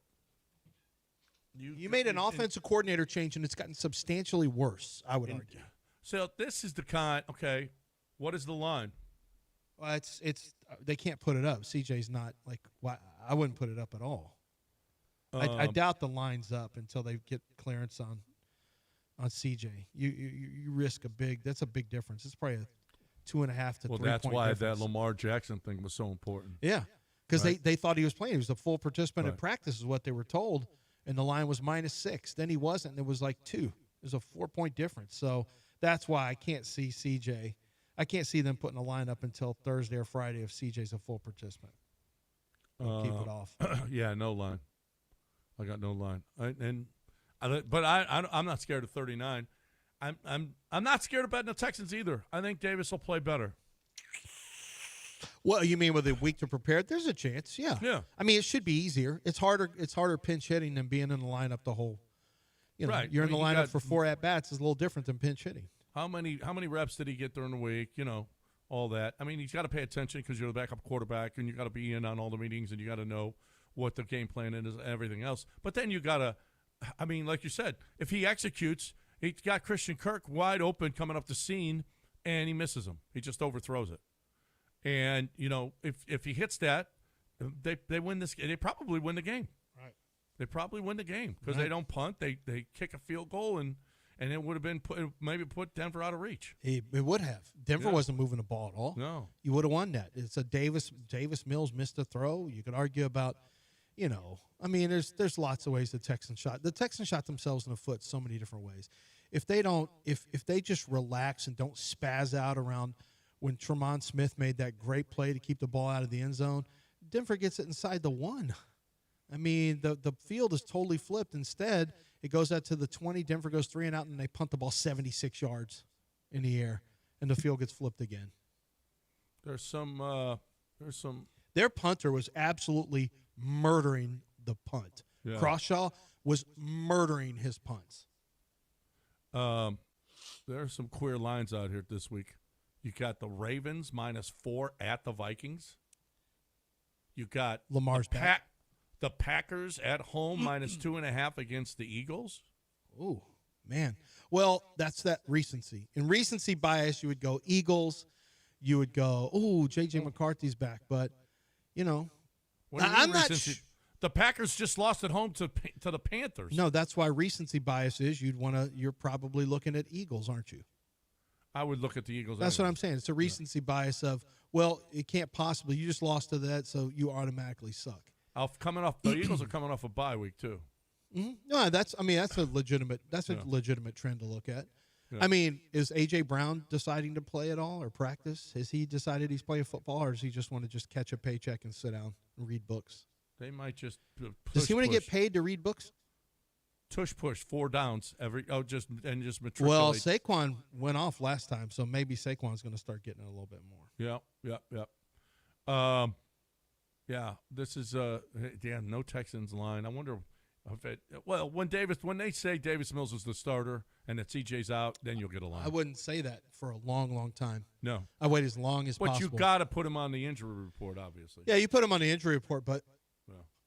you made an offensive coordinator change, and it's gotten substantially worse, I would argue. So this is the kind. Okay, what is the line? Well, it's they can't put it up. CJ's not like I wouldn't put it up at all. I doubt the line's up until they get clearance on CJ. You risk that's a big difference. It's probably a 2.5 to 3 point difference. Well, that's why that Lamar Jackson thing was so important. Yeah, because they thought he was playing. He was a full participant Right. in practice is what they were told, and the line was -6. Then he wasn't, and it was like 2. It was a 4 point difference. So that's why I can't see CJ. I can't see them putting a line up until Thursday or Friday if CJ's a full participant. Keep it off. Yeah, no line. I got no line. I'm not scared of 39. I'm not scared of betting the Texans either. I think Davis will play better. Well, you mean with a week to prepare? There's a chance, yeah. Yeah. I mean, it should be easier. It's harder pinch hitting than being in the lineup the whole. Right. You're in the lineup for 4 at bats is a little different than pinch hitting. How many reps did he get during the week? You know, all that. I mean, he's got to pay attention because you're the backup quarterback, and you got to be in on all the meetings, and you got to know what the game plan is and everything else. But then you got to, I mean, like you said, if he executes He got Christian Kirk wide open coming up the seam, and he misses him. He just overthrows it. And, if he hits that, they win this. They probably win the game. Right. They probably win the game because they don't punt. They kick a field goal, and it would have been put Denver out of reach. It would have. Denver wasn't moving the ball at all. No. You would have won that. It's a Davis Mills missed a throw. You could argue about, there's lots of ways the Texans shot. The Texans shot themselves in the foot so many different ways. If they just relax and don't spaz out around when Tremont Smith made that great play to keep the ball out of the end zone, Denver gets it inside the 1. I mean, the field is totally flipped. Instead, it goes out to the 20. Denver goes 3 and out, and they punt the ball 76 yards in the air, and the field gets flipped again. There's some. Their punter was absolutely murdering the punt. Yeah. Crawshaw was murdering his punts. There are some queer lines out here this week. You got the Ravens -4 at the Vikings. You got Lamar's back. The Packers at home -2.5 against the Eagles. Oh, man. Well, that's that recency. In recency bias, you would go Eagles. You would go, J.J. McCarthy's back. But, I'm not The Packers just lost at home to the Panthers. No, that's why recency bias is you're probably looking at Eagles, aren't you? I would look at the Eagles. That's what I'm saying. It's a recency bias of, it can't possibly. You just lost to that, so you automatically suck. The Eagles are coming off a bye week too. Mm-hmm. No, that's a legitimate legitimate trend to look at. Yeah. I mean, is A.J. Brown deciding to play at all or practice? Has he decided he's playing football, or does he just want to just catch a paycheck and sit down and read books? They might just Does he want to get paid to read books? Push 4 downs just matriculate. Well, Saquon went off last time, so maybe Saquon's going to start getting it a little bit more. Yep. Yeah, this is no Texans line. I wonder when they say Davis Mills is the starter and that CJ's out, then you'll get a line. I wouldn't say that for a long, long time. No. I wait as long as possible. But you got to put him on the injury report, obviously. Yeah, you put him on the injury report, but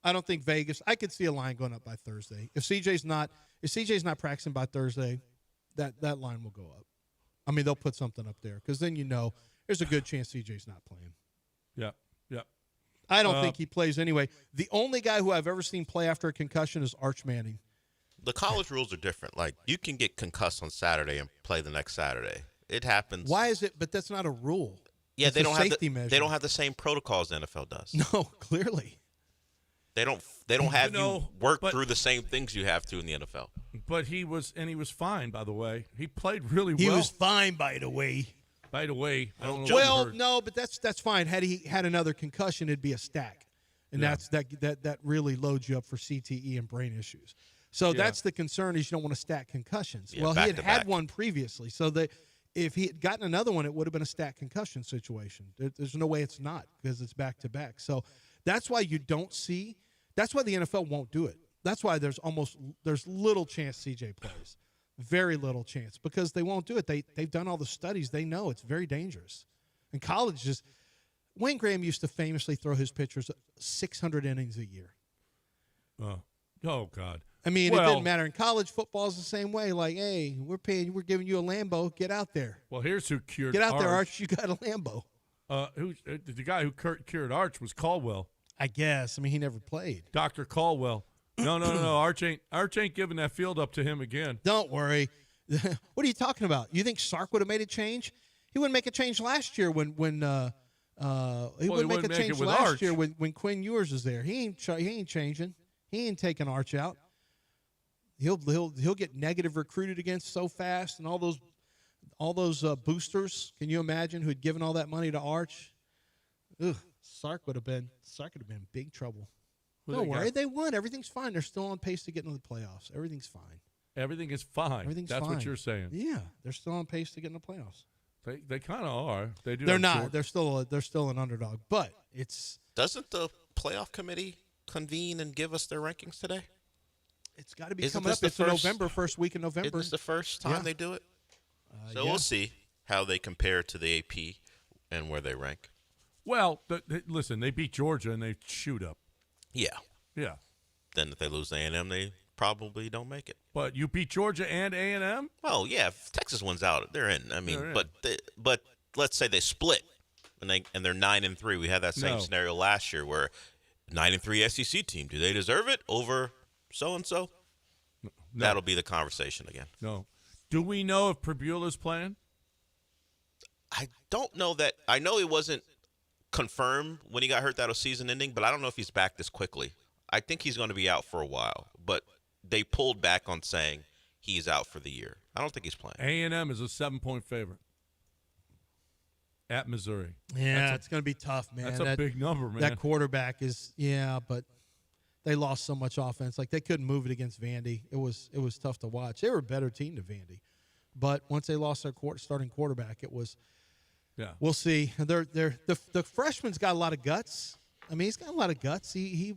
I don't think Vegas. I could see a line going up by Thursday. If CJ's not practicing by Thursday, that line will go up. I mean, they'll put something up there because then there's a good chance CJ's not playing. Yep. I don't think he plays anyway. The only guy who I've ever seen play after a concussion is Arch Manning. The college rules are different. Like, you can get concussed on Saturday and play the next Saturday. It happens. Why is it? But that's not a rule. Yeah, it's they don't safety measure. They don't have the same protocols the NFL does. No, clearly. They don't have you work through the same things you have to in the NFL. But he was fine, by the way. He played really well. He was fine, by the way. I don't know. Well, no, but that's fine. Had he had another concussion, it'd be a stack, and that really loads you up for CTE and brain issues. So that's the concern: is you don't want to stack concussions. Yeah, well, he had back. one previously, so that if he had gotten another one, it would have been a stack concussion situation. There's no way it's not because it's back to back. So that's why you don't see. That's why the NFL won't do it. That's why there's little chance CJ plays. Very little chance because they won't do it. They've done all the studies. They know it's very dangerous. And college Wayne Graham used to famously throw his pitchers 600 innings a year. Oh God. I mean, it didn't matter. In college, football is the same way. Like, hey, we're giving you a Lambo. Get out there. Well, here's who cured. Get out there, Arch. You got a Lambo. The guy who cured Arch was Caldwell. I guess. I mean, he never played. Dr. Caldwell. No. Arch ain't giving that field up to him again. Don't worry. What are you talking about? You think Sark would have made a change? He wouldn't make a change last year when he wouldn't make a change last year when Quinn Ewers is there. He ain't changing. He ain't taking Arch out. He'll get negative recruited against so fast, and all those boosters. Can you imagine who'd given all that money to Arch? Ugh, Sark would have been in big trouble. Don't worry, they won. Everything's fine. They're still on pace to get into the playoffs. Everything's fine. Everything is fine. That's what you're saying. Yeah, they're still on pace to get in the playoffs. They kind of are. They do. They're not. They're still an underdog. But it's doesn't the playoff committee convene and give us their rankings today? It's got to be coming up. It's November, first week in November. Isn't this the first time they do it? So we'll see how they compare to the AP and where they rank. Well, listen, they beat Georgia and they shoot up. Yeah. Yeah. Then if they lose A&M, they probably don't make it. But you beat Georgia and A&M? Oh yeah, if Texas wins out, they're in. I mean, They're in. but let's say they split and they're 9-3. We had that same scenario last year where 9-3 SEC team. Do they deserve it over so and so? That'll be the conversation again. No. Do we know if Prebula's playing? I don't know that. I know it wasn't confirmed when he got hurt that was season ending, but I don't know if he's back this quickly. I think he's going to be out for a while, but they pulled back on saying he's out for the year. I don't think he's playing. A&M is a 7-point favorite at Missouri. Yeah, it's going to be tough, man. That's a big number, man. That quarterback is, but they lost so much offense. Like, they couldn't move it against Vandy. It was tough to watch. They were a better team than Vandy. But once they lost their starting quarterback, it was we'll see. The freshman's got a lot of guts. I mean, he's got a lot of guts. He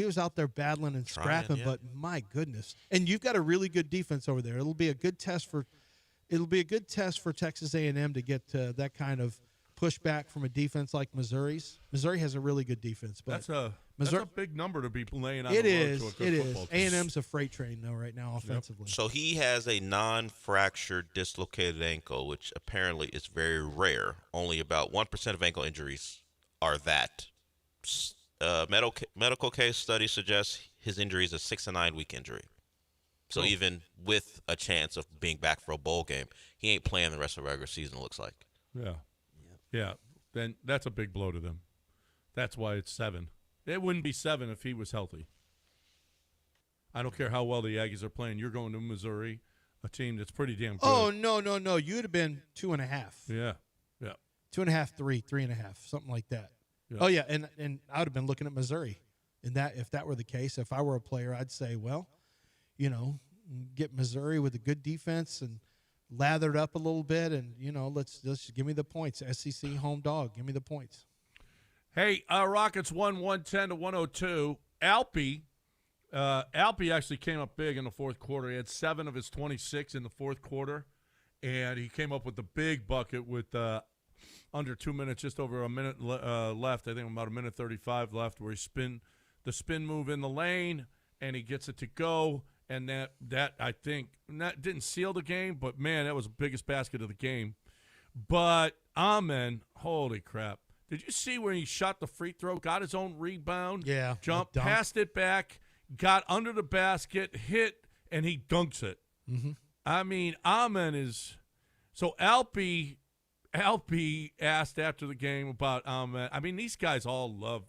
was out there battling and scrapping, but my goodness. And you've got a really good defense over there. It'll be a good test for Texas A&M to get that kind of pushback from a defense like Missouri's. Missouri has a really good defense, but that's a big number to be laying on. It the is. road to a good football team. A&M's a freight train though right now offensively. So he has a non-fractured dislocated ankle, which apparently is very rare. Only about 1% of ankle injuries are that. Medical case study suggests his injury is a 6 to 9 week injury. So even with a chance of being back for a bowl game, he ain't playing the rest of the regular season, it looks like. Yeah. Then that's a big blow to them. That's why it's 7. It wouldn't be 7 if he was healthy. I don't care how well the Aggies are playing. You're going to Missouri, a team that's pretty damn good. Oh, no. You'd have been 2.5. Yeah. 2.5, 3.5, something like that. Yeah. Oh, yeah, and I would have been looking at Missouri. And that if that were the case, if I were a player, I'd say, well, get Missouri with a good defense and lather it up a little bit, and let's give me the points. SEC home dog, give me the points. Hey, Rockets won 110-102. Alpi actually came up big in the fourth quarter. He had 7 of his 26 in the fourth quarter, and he came up with the big bucket with under 2 minutes, just over a minute left. I think about a minute 35 left, where the spin move in the lane, and he gets it to go. And that I think didn't seal the game, but man, that was the biggest basket of the game. But Amen, holy crap! Did you see where he shot the free throw, got his own rebound, jumped, passed it back, got under the basket, hit, and he dunks it. Mm-hmm. I mean, Amen is so. Alpi asked after the game about Amen. I mean, these guys all love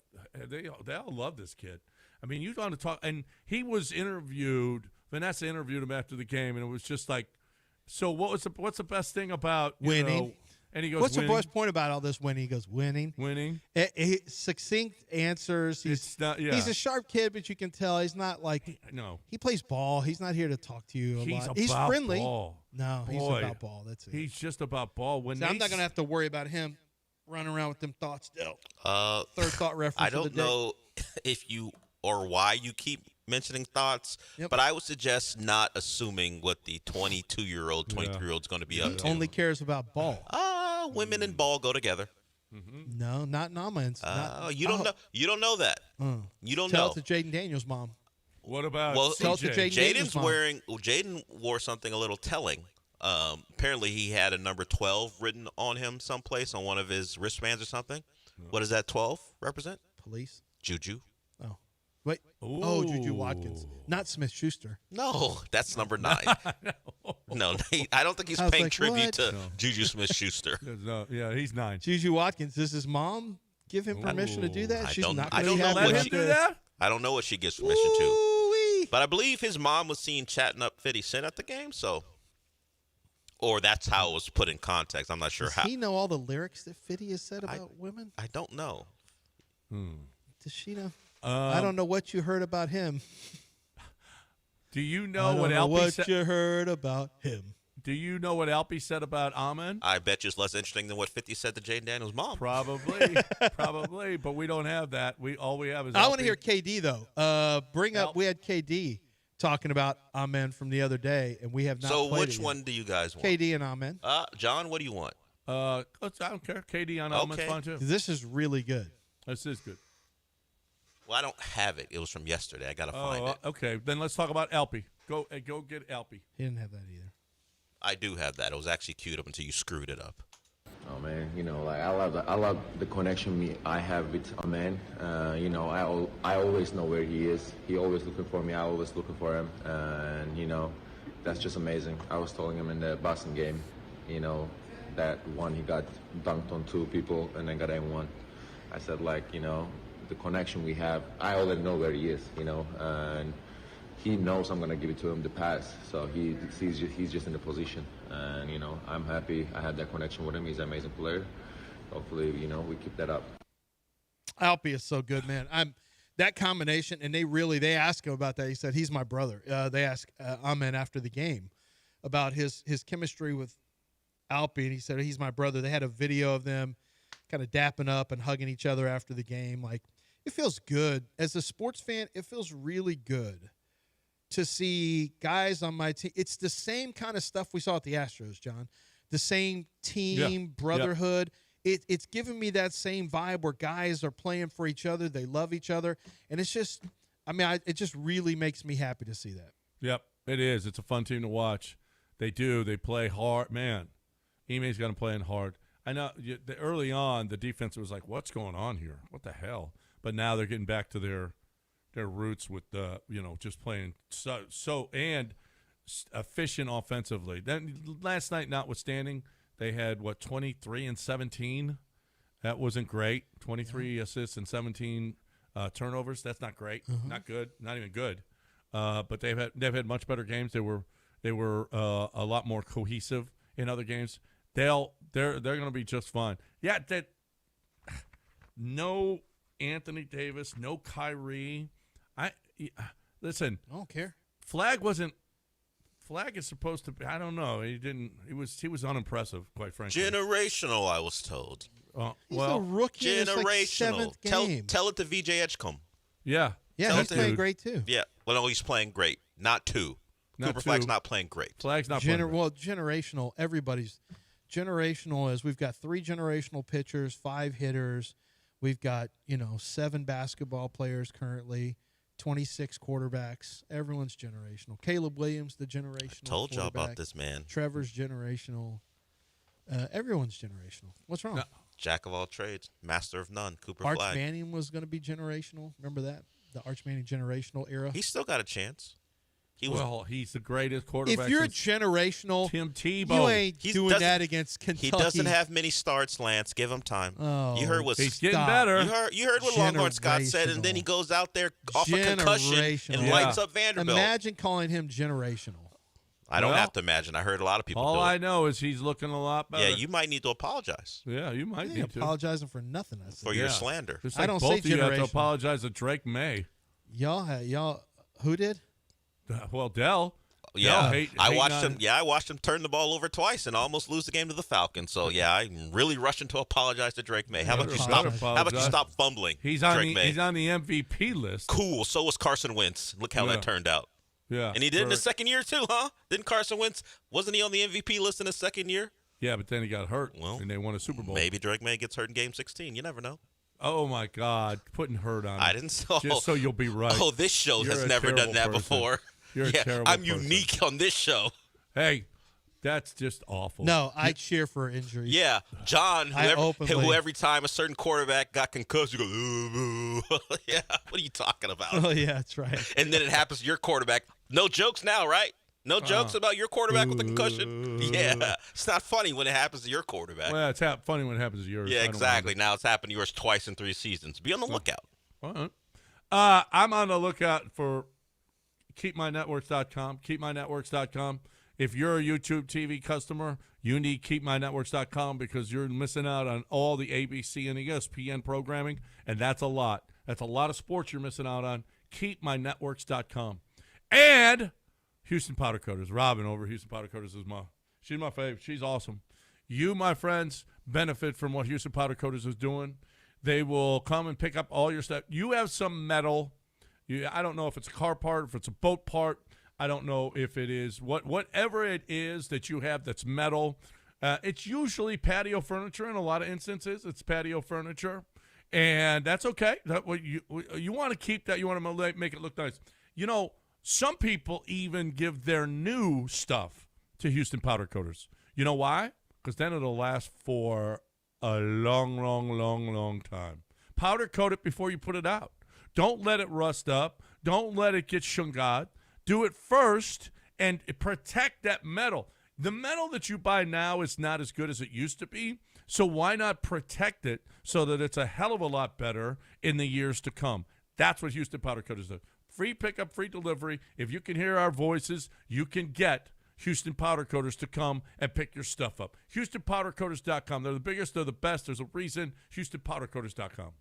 they all love this kid. I mean, you want to talk, and he was interviewed. Vanessa interviewed him after the game, and it was just like, so what's the best thing about winning? And he goes, what's winning. the best point about all this winning? He goes, winning. Succinct answers. He's a sharp kid, but you can tell he's not like he plays ball. He's not here to talk to you a lot. He's friendly. Ball. No, he's about ball. That's it. He's just about ball. I'm not going to have to worry about him running around with them thoughts still. Third thought reference. I don't know if you or why you keep mentioning thoughts, but I would suggest not assuming what the 22-year-old, 23-year-old is going to be up to. Only cares about ball. Women and ball go together. Mm-hmm. No, not Namans. You don't know. You don't know that. You don't Tell know. it to Jaden Daniels' mom. What about tell it to Jaden's wearing? Jaden wore something a little telling. Apparently, he had a number 12 written on him someplace on one of his wristbands or something. What does that 12 represent? Police. Juju. Oh. Wait. Ooh. Oh, Juju Watkins. Not Smith-Schuster. No, that's number 9. No, I don't think he's paying tribute to Juju Smith-Schuster. No, he's 9. Juju Watkins. Does his mom give him permission to do that? She's not I don't know let him do that. I don't know what she gives permission to. But I believe his mom was seen chatting up 50 Cent at the game, so. Or that's how it was put in context. I'm not sure how. Does he know all the lyrics that 50 has said about women? I don't know. Does she know? I don't know what you heard about him. Do you know what Alpi said? What you heard about him? Do you know what Alpi said about Amen? I bet you it's less interesting than what 50 said to Jaden Daniels' mom. Probably, but we don't have that. All we have is. I want to hear KD though. We had KD talking about Amen from the other day, and we have not. So played which it one yet. do you guys want? KD and Amen. John, what do you want? I don't care. KD on Amen's fine too. This is really good. This is good. Well, I don't have it. It was from yesterday. I got to find it. Okay. Then let's talk about Alpy. Go get Alpy. He didn't have that either. I do have that. It was actually queued up until you screwed it up. Oh man, like I love the connection I have with a man. I always know where he is. He always looking for me. I always looking for him, and that's just amazing. I was telling him in the Boston game, that one he got dunked on 2 people and then got M1. I said the connection we have. I already know where he is, and he knows I'm gonna give it to him the pass, so he's just in the position, and I'm happy I had that connection with him. He's an amazing player. Hopefully, we keep that up. Alpy is so good, man. That combination, and they asked him about that. He said he's my brother. They asked Amen after the game about his chemistry with Alpy, and he said he's my brother. They had a video of them kind of dapping up and hugging each other after the game. Like, it feels good as a sports fan. It feels really good to see guys on my team. It's the same kind of stuff we saw at the Astros, John. The same team, brotherhood. It's giving me that same vibe where guys are playing for each other. They love each other. And it's just, it just really makes me happy to see that. Yep, it is. It's a fun team to watch. They do. They play hard. Man, Ime's going to play in hard. I know early on the defense was like, what's going on here? What the hell? But now they're getting back to their roots with just playing so and efficient offensively. Then last night, notwithstanding, they had 23 and 17. That wasn't great. 23 assists and 17 turnovers. That's not great. Not good. Not even good. But they've had much better games. They were a lot more cohesive in other games. They're going to be just fine. Yeah. No Anthony Davis. No Kyrie. Listen. I don't care. Flag is supposed to be. I don't know. He didn't. He was unimpressive, quite frankly. Generational, I was told. He's a rookie. Generational. Like game. Tell it to VJ Edgecombe. Yeah. He's playing great too. Yeah. Well, no, he's playing great. Not 2. Cooper Flag's not playing great. Flag's not playing great. Well, generational. Everybody's generational. As we've got 3 generational pitchers, 5 hitters. We've got 7 basketball players currently. 26 quarterbacks. Everyone's generational. Caleb Williams, the generational. Told y'all about this, man. Trevor's generational. Everyone's generational. What's wrong? No. Jack of all trades, master of none. Cooper Arch Flag. Manning was going to be generational. Remember that? The Arch Manning generational era. He's still got a chance. He's the greatest quarterback. If you're generational, Tim Tebow, you ain't doing that against Kentucky. He doesn't have many starts, Lance. Give him time. Oh, you heard what he's getting better. You heard what Longhorn Scott said, and then he goes out there off a concussion and lights up Vanderbilt. Imagine calling him generational. I don't have to imagine. I heard a lot of people. All I know is he's looking a lot better. Yeah, you might need to apologize. Yeah, you might need to. Apologizing for nothing. For your slander. Just like I don't both say of you have to generational. apologize to Drake May. Y'all, who did? Well, Dell. Yeah, I watched him turn the ball over twice and almost lose the game to the Falcons. So yeah, I'm really rushing to apologize to Drake May. How about you stop? How about you stop fumbling? He's on Drake May. He's on the MVP list. Cool. So was Carson Wentz. Look how that turned out. Yeah, and he did in his second year too, huh? Didn't Carson Wentz? Wasn't he on the MVP list in his second year? Yeah, but then he got hurt, and they won a Super Bowl. Maybe Drake May gets hurt in Game 16. You never know. Oh my God, putting hurt on him. I didn't. Just so you'll be right. Oh, this show has never done that before. You're a terrible I'm person. unique on this show. Hey, that's just awful. No, I cheer for injuries. Yeah, John, who every time a certain quarterback got concussed, you go, ooh. Yeah, what are you talking about? Oh, yeah, that's right. And then it happens to your quarterback. No jokes now, right? No jokes about your quarterback with the concussion? Yeah, it's not funny when it happens to your quarterback. Well, it's funny when it happens to yours. Yeah, exactly. Now it's happened to yours twice in 3 seasons. Be on the lookout. All right. I'm on the lookout for KeepMyNetworks.com. KeepMyNetworks.com. If you're a YouTube TV customer, you need KeepMyNetworks.com because you're missing out on all the ABC and ESPN programming, and that's a lot. That's a lot of sports you're missing out on. KeepMyNetworks.com. And Houston Powder Coaters. Robin over Houston Powder Coaters she's my favorite. She's awesome. You, my friends, benefit from what Houston Powder Coaters is doing. They will come and pick up all your stuff. You have some metal. I don't know if it's a car part, if it's a boat part. I don't know if it is whatever it is that you have that's metal. It's usually patio furniture in a lot of instances. It's patio furniture. And that's okay. That what you want to keep that. You want to make it look nice. Some people even give their new stuff to Houston powder coaters. You know why? Because then it'll last for a long, long, long, long time. Powder coat it before you put it out. Don't let it rust up. Don't let it get shungad. Do it first and protect that metal. The metal that you buy now is not as good as it used to be, so why not protect it so that it's a hell of a lot better in the years to come? That's what Houston Powder Coaters do. Free pickup, free delivery. If you can hear our voices, you can get Houston Powder Coaters to come and pick your stuff up. HoustonPowderCoaters.com. They're the biggest. They're the best. There's a reason. HoustonPowderCoaters.com.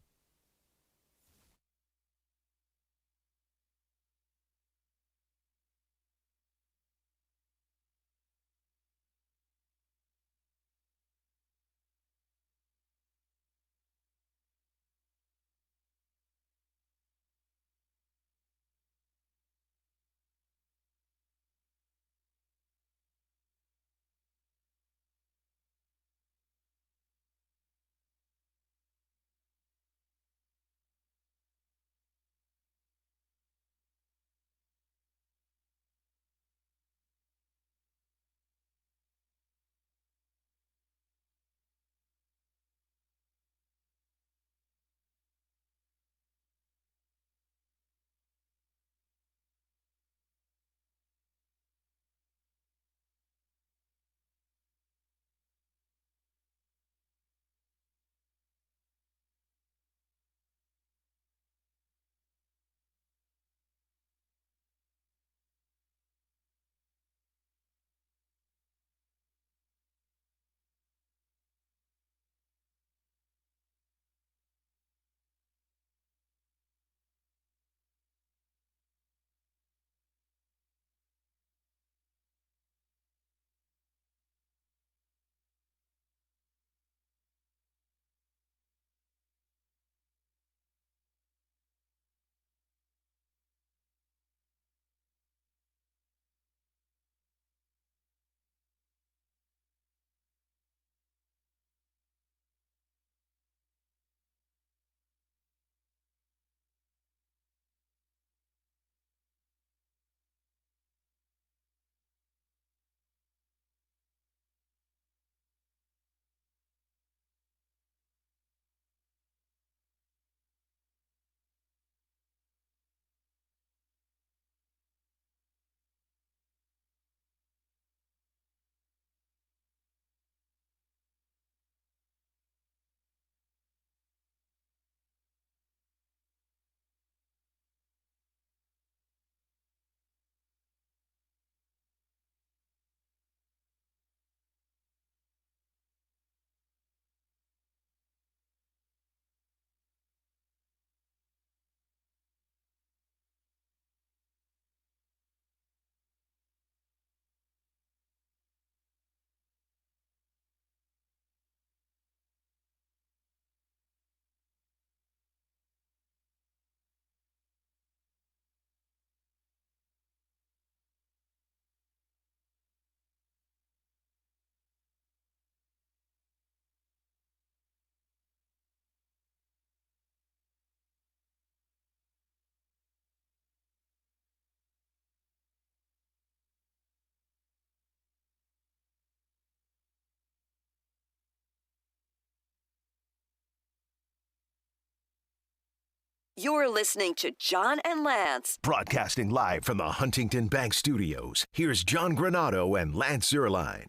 You're listening to John and Lance. Broadcasting live from the Huntington Bank Studios, here's John Granado and Lance Zierlein.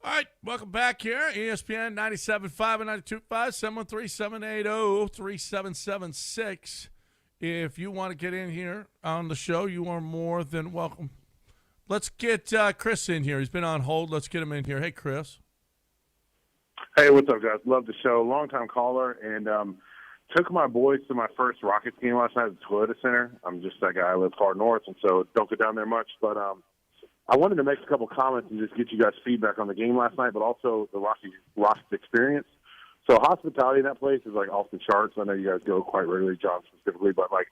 All right, welcome back here. ESPN 97.5 and 92.5, 713-780-3776. If you want to get in here on the show, you are more than welcome. Let's get Chris in here. He's been on hold. Let's get him in here. Hey, Chris. Hey, what's up, guys? Love the show. Long-time caller, and took my boys to my first Rockets game last night at the Toyota Center. I'm just that guy. I live far north, and so don't go down there much. But I wanted to make a couple comments and just get you guys' feedback on the game last night, but also the Rockets experience. So hospitality in that place is, like, off the charts. I know you guys go quite regularly, John specifically, but, like,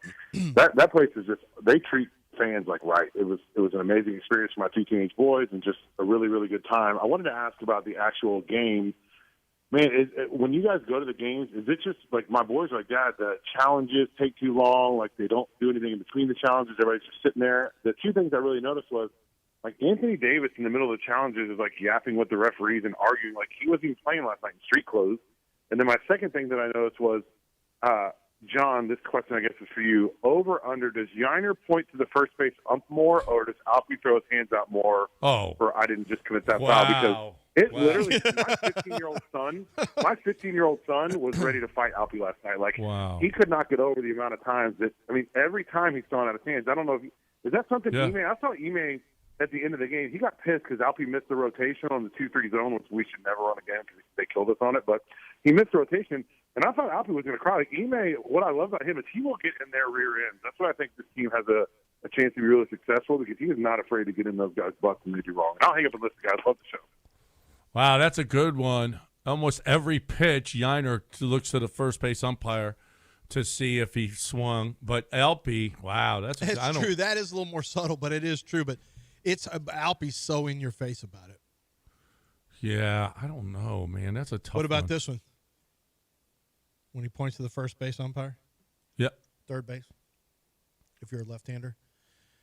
that place is just – they treat fans, like, right. It was an amazing experience for my two teenage boys and just a really, really good time. I wanted to ask about the actual game man, when you guys go to the games, is it just like my boys are like, Dad, the challenges take too long, like they don't do anything in between the challenges, everybody's just sitting there? The two things I really noticed was, like, Anthony Davis in the middle of the challenges is like yapping with the referees and arguing like he wasn't even playing last night in street clothes. And then my second thing that I noticed was, John, this question I guess is for you. Over under, does Yiner point to the first base ump more, or does Alfie throw his hands out more? For I didn't just commit that foul, because it literally my 15-year-old son was ready to fight Alfie last night. Like he could not get over the amount of times that every time he's thrown out of his hands. I don't know if is that something Ime? I saw Ime at the end of the game. He got pissed because Alfie missed the rotation on the 2-3 zone, which we should never run again because they killed us on it. But he missed the rotation. And I thought Alfie was going to cry. Like, Ime, what I love about him is he will get in their rear ends. That's why I think this team has a chance to be really successful, because he is not afraid to get in those guys' butts when they do wrong. And I'll hang up and listen, guys. Love the show. Wow, that's a good one. Almost every pitch, Yiner looks to the first base umpire to see if he swung. But Alfie, wow, that's true. That is a little more subtle, but it is true. But it's Alfie's so in your face about it. Yeah, I don't know, man. That's a tough one. What about this one? When he points to the first base umpire? Yep. Third base? If you're a left-hander?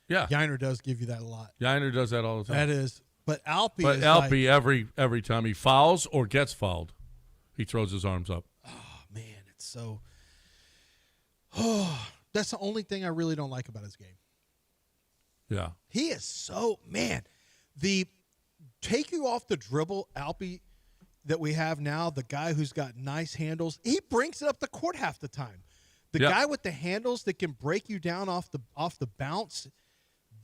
Yeah. Yiner does give you that a lot. Yiner does that all the time. That is. But Alfie But is Alfie, like, every time he fouls or gets fouled, he throws his arms up. Oh, man, it's so – that's the only thing I really don't like about his game. Yeah. He is so – man, the take you off the dribble, Alfie – that we have now, the guy who's got nice handles, he brings it up the court half the time. The guy with the handles that can break you down off the bounce,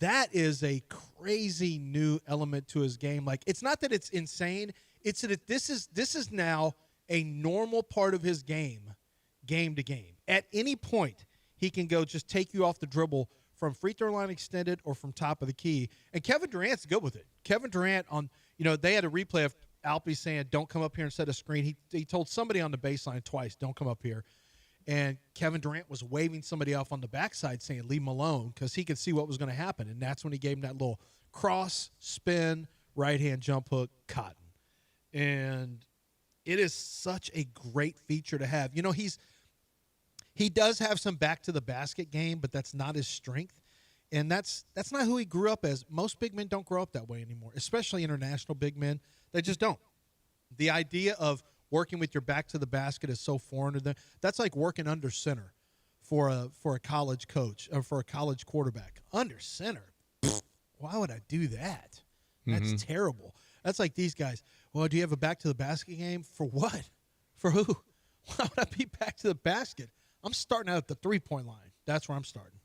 that is a crazy new element to his game. Like, it's not that it's insane, it's that this is now a normal part of his game to game. At any point, he can go just take you off the dribble from free throw line extended or from top of the key. And Kevin Durant's good with it. Kevin Durant they had a replay of Alfie saying, don't come up here and set a screen. He told somebody on the baseline twice, don't come up here. And Kevin Durant was waving somebody off on the backside saying, leave him alone, because he could see what was going to happen. And that's when he gave him that little cross, spin, right-hand jump hook, cotton. And it is such a great feature to have. He does have some back-to-the-basket game, but that's not his strength. And that's not who he grew up as. Most big men don't grow up that way anymore, especially international big men. They just don't. The idea of working with your back to the basket is so foreign to them. That's like working under center for a college coach or for a college quarterback. Under center? Why would I do that? That's terrible. That's like these guys. Well, do you have a back to the basket game? For what? For who? Why would I be back to the basket? I'm starting out at the 3-point line. That's where I'm starting.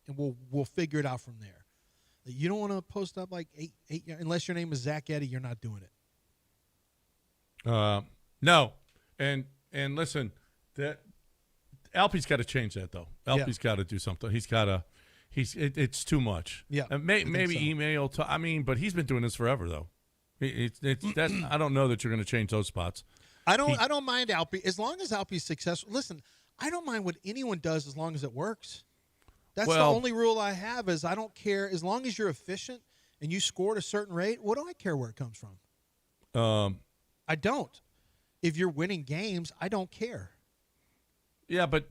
And we'll figure it out from there. You don't want to post up like eight unless your name is Zach Edey, you're not doing it. No, and listen, that Alfie's got to change that though. Alfie's got to do something. It's too much. Yeah, maybe email. But he's been doing this forever though. I don't know that you're going to change those spots. I don't mind Alfie as long as Alfie's successful. Listen, I don't mind what anyone does as long as it works. That's the only rule I have is I don't care as long as you're efficient and you score at a certain rate. What do I care where it comes from? I don't. If you're winning games, I don't care. Yeah, but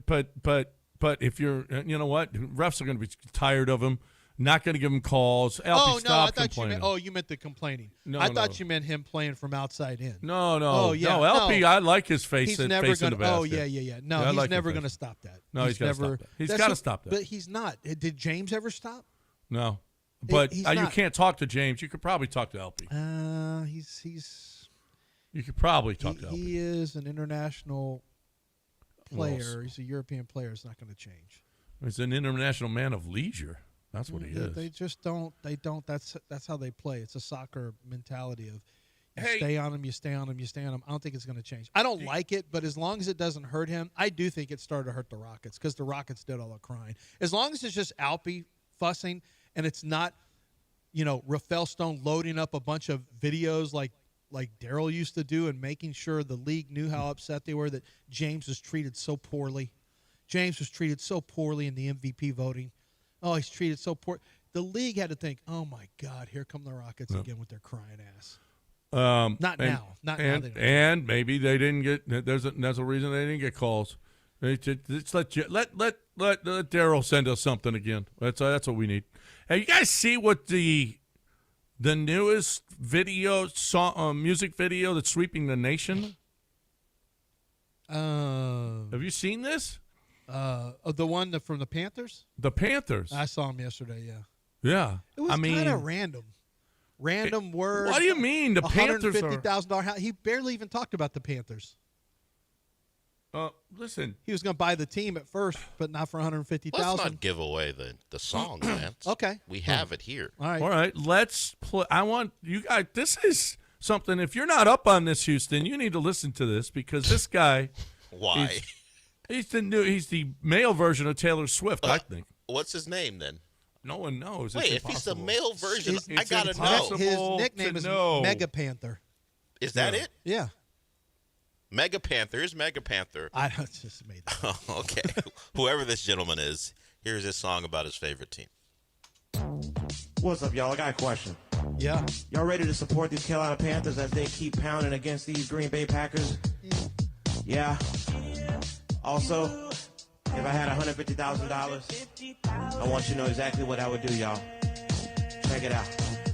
if you're, you know what, refs are going to be tired of him. Not going to give him calls. Alfie, I thought you meant. You meant the complaining. No, I thought you meant him playing from outside in. No. Oh yeah. No, Alfie, I like his face. He's never going to. Oh yeah. No, he's never going to stop that. No, he's got to stop that. He's got to stop that. But he's not. Did James ever stop? No, but you can't talk to James. You could probably talk to Alfie. He's. You could probably talk to Alfie. He is an international player. He's a European player. It's not going to change. He's an international man of leisure. That's what he is. They just don't. They don't. That's how they play. It's a soccer mentality of stay on him, you stay on him, you stay on him. I don't think it's going to change. I don't like it, but as long as it doesn't hurt him, I do think it started to hurt the Rockets because the Rockets did all the crying. As long as it's just Alfie fussing and it's not, Rafael Stone loading up a bunch of videos like Daryl used to do and making sure the league knew how upset they were that James was treated so poorly. James was treated so poorly in the MVP voting. Oh, he's treated so poor. The league had to think, oh, my God, here come the Rockets again with their crying ass. Not now. Not now. And maybe they didn't get. There's a reason they didn't get calls. Let's let Daryl send us something again. That's what we need. Hey, you guys see what the newest music video that's sweeping the nation? Have you seen this? The one from the Panthers? The Panthers. I saw him yesterday, yeah. Yeah. It was kind of random. Random words. What do you mean? The Panthers are $150,000 house. He barely even talked about the Panthers. Listen. He was going to buy the team at first, but not for $150,000. Let's not give away the song, Lance. Okay. We have it here. All right. Let's play. I want you guys. This is something. If you're not up on this, Houston, you need to listen to this because this guy. Why? He's the male version of Taylor Swift, I think. What's his name then? No one knows. Wait, if he's the male version, I gotta know. His nickname is Mega Panther. Is that it? Yeah. Mega Panther is Mega Panther. I just made that. Okay. Whoever this gentleman is, here's his song about his favorite team. What's up, y'all? I got a question. Yeah. Y'all ready to support these Carolina Panthers as they keep pounding against these Green Bay Packers? Yeah. Also, if I had $150,000, I want you to know exactly what I would do, y'all. Check it out.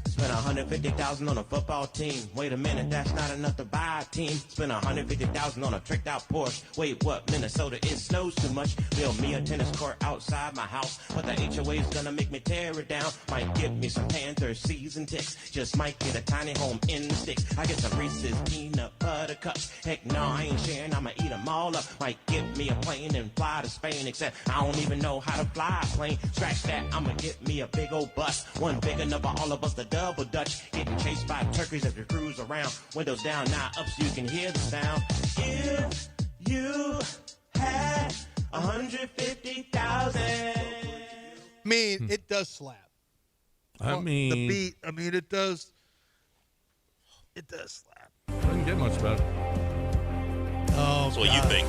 Spend $150,000 on a football team. Wait a minute, that's not enough to buy a team. Spend $150,000 on a tricked out Porsche. Wait, what? Minnesota, it snows too much. Build me a tennis court outside my house, but the HOA's gonna make me tear it down. Might give me some Panthers season ticks. Just might get a tiny home in the sticks. I get some Reese's peanut butter cups. Heck no, I ain't sharing. I'ma eat them all up. Might get me a plane and fly to Spain. Except I don't even know how to fly a plane. Scratch that, I'ma get me a big old bus. One big enough for all of us to double Dutch. Getting chased by turkeys as we cruise around. Windows down, now up so you can hear the sound. If you had $150,000. I mean, it does slap. I mean, the beat. I mean, it does. It does slap. Doesn't get much better. Oh, that's what you think.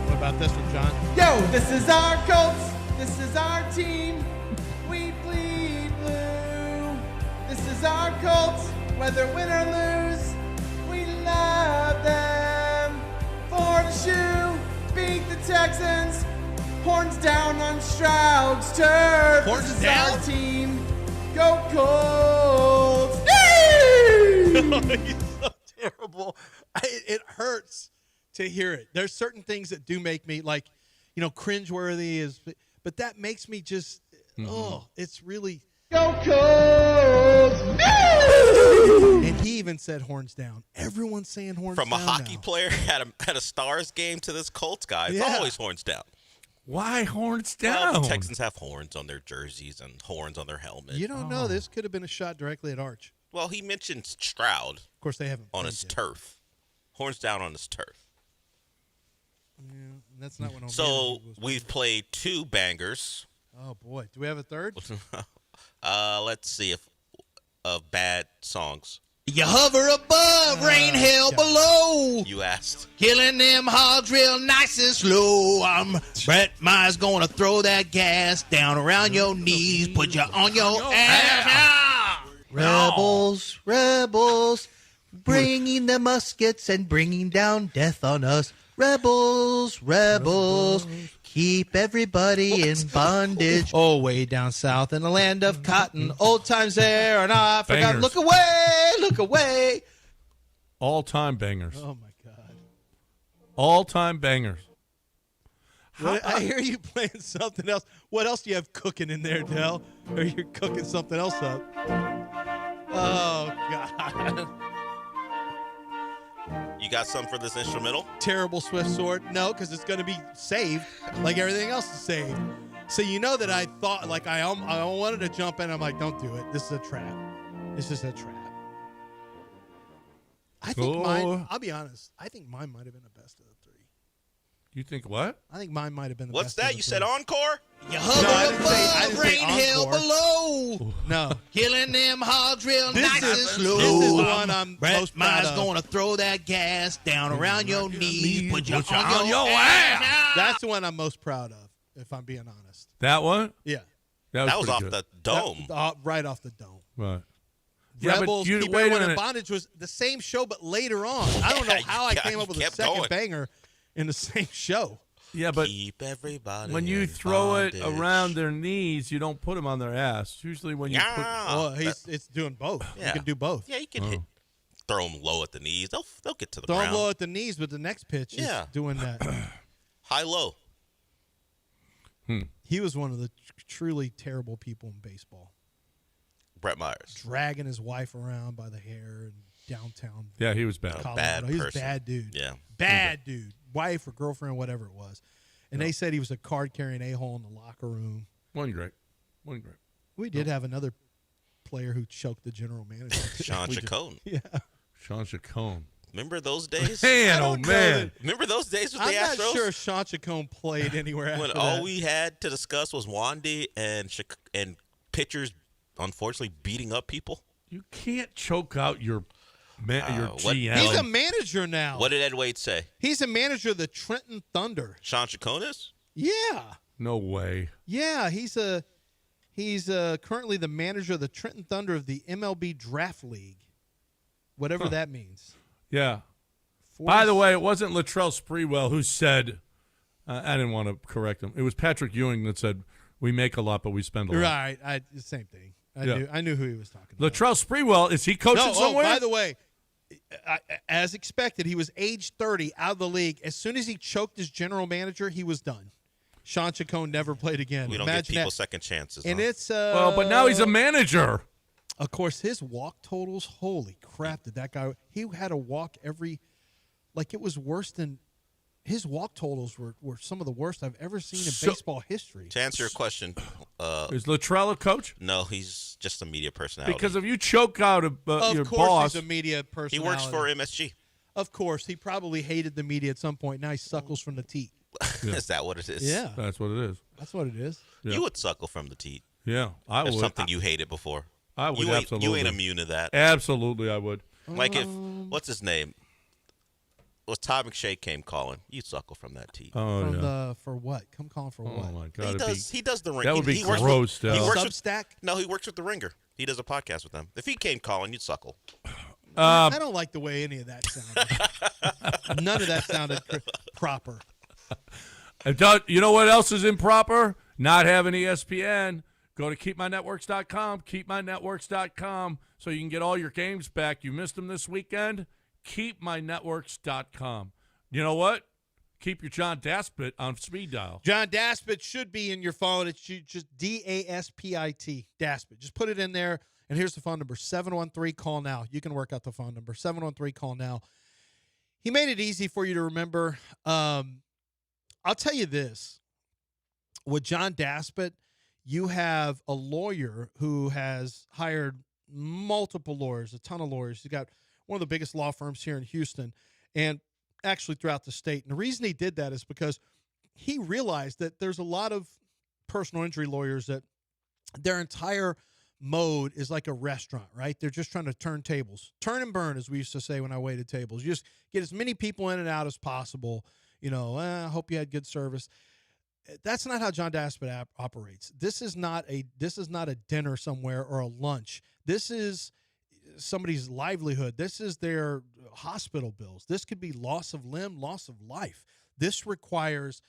What about this one, John? Yo, this is our Colts. This is our team. We bleed blue. This is our Colts. Whether win or lose, we love them. For the shoe, beat the Texans. Horns down on Stroud's turf. Horns this is down? our team. Go Colts. He's so terrible. It hurts to hear it. There's certain things that do make me cringeworthy is, but that makes me just, it's really. Go Colts. And he even said horns down. Everyone's saying horns From down. a hockey now. player at a Stars game to this Colts guy, it's always horns down. Why horns down? Well, the Texans have horns on their jerseys and horns on their helmet. You don't know. This could have been a shot directly at Arch. Well, he mentioned Stroud. Of course, they haven't on his yet. turf. Horns down on his turf. Yeah, that's not what. So we've played two bangers. Oh boy, do we have a third? Let's see if of bad songs. You hover above, rain hell below. You asked. Killing them hogs real nice and slow. Brett Myers gonna throw that gas down around your knees, put you on your ass. Rebels, rebels, bringing the muskets and bringing down death on us. Rebels, rebels, keep everybody in bondage. Oh, way down south in the land of cotton, old times there and I forgot. Bangers. Look away, look away. All-time bangers. Oh my God. All-time bangers. I hear you playing something else. What else do you have cooking in there, Del? Or you're cooking something else up? Oh God. You got some for this instrumental? Terrible Swift Sword. No, because it's going to be saved like everything else is saved. So you know that I thought, like I wanted to jump in. I'm like, don't do it. This is a trap. This is a trap. I think mine, I'll be honest, I think mine might have been the best of the three. You think what? I think mine might have been the What's best. that? You said encore? You hover above, rain hell below. No. Killing them hogs real nice and slow. This is the one I'm Brett most proud Myers of. gonna throw that gas down around your knees, put you on your ass. That's the one I'm most proud of, if I'm being honest. That one? Yeah. That was pretty off good. the dome. Right off the dome. Right. Yeah, but Rebels, you- Keep wait a Everyone in minute. Bondage was the same show, but later on. I don't know how I came up with a kept second going. banger in the same show. Yeah, but Keep everybody when you in throw bondage. it around their knees, you don't put them on their ass. Usually when you put... Well, it's doing both. Yeah. You can do both. Yeah, you can throw them low at the knees. They'll get to the Throw ground. them low at the knees, but the next pitch is doing that. High-low. He was one of the truly terrible people in baseball. Brett Myers. Dragging his wife around by the hair in downtown. Yeah, he was bad. Colorado. Bad He was a person. bad dude. Yeah. Bad dude. Wife or girlfriend, whatever it was. And they said he was a card-carrying a-hole in the locker room. Wasn't great. We did have another player who choked the general manager. Sean Chacon. Yeah. Sean Chacon. Remember those days? Man, oh, man. Remember those days with I'm the Astros? not sure if Sean Chacon played anywhere after When that. all we had to discuss was Wandy and pitchers, unfortunately, beating up people. You can't choke out your what- GM. He's a manager now. What did Ed Wade say? He's a manager of the Trenton Thunder. Sean Chacon is? Yeah. No way. Yeah, he's currently the manager of the Trenton Thunder of the MLB Draft League. Whatever that means. Yeah. By the way, it wasn't Latrell Sprewell who said, I didn't want to correct him. It was Patrick Ewing that said, we make a lot, but we spend a lot. Right. The same thing. I knew who he was talking about. Latrell Sprewell, is he coaching somewhere? By the way, as expected, he was age 30 out of the league. As soon as he choked his general manager, he was done. Sean Chacon never played again. We don't Imagine give people that. second chances. And huh? it's well, but now he's a manager. Of course, his walk totals, holy crap, did that guy, he had a walk it was worse than, his walk totals were some of the worst I've ever seen in baseball history. To answer your question, Is Latrell a coach? no, he's just a media personality. Because if you choke out your Of course boss, he's a media he personality. works for MSG. Of course, he probably hated the media at some point. Now he suckles from the teat. Is that what it is? Yeah. that's what it is. That's what it is. Yeah. You would suckle from the teat. Yeah, I If would. something you hated before. I would you ain't, absolutely. You ain't immune to that. Absolutely, I would. Like if, what's his name? Was Todd McShay came calling, you'd suckle from that teat. Oh, yeah. For what? Come calling for Oh, what? my God. He does the ring. That would be he works gross, with, he though. works with- Substack? No, he works with the Ringer. He does a podcast with them. If he came calling, you'd suckle. I don't like the way any of that sounded. None of that sounded proper. You know what else is improper? Not having ESPN. Go to keepmynetworks.com, keepmynetworks.com, so you can get all your games back. You missed them this weekend? Keepmynetworks.com. You know what? Keep your John Daspit on speed dial. John Daspit should be in your phone. It's just DASPIT, Daspit. Just put it in there, and here's the phone number, 713-CALL-NOW. You can work out the phone number, 713-CALL-NOW. He made it easy for you to remember. I'll tell you this. With John Daspit, you have a lawyer who has hired multiple lawyers, a ton of lawyers. He's got one of the biggest law firms here in Houston and actually throughout the state. And the reason he did that is because he realized that there's a lot of personal injury lawyers that their entire mode is like a restaurant, right? They're just trying to turn tables. Turn and burn, as we used to say when I waited tables. You just get as many people in and out as possible. You know, I hope you had good service. That's not how John Daspit operates. This is not a dinner somewhere or a lunch. This is somebody's livelihood. This is their hospital bills. This could be loss of limb, loss of life. This requires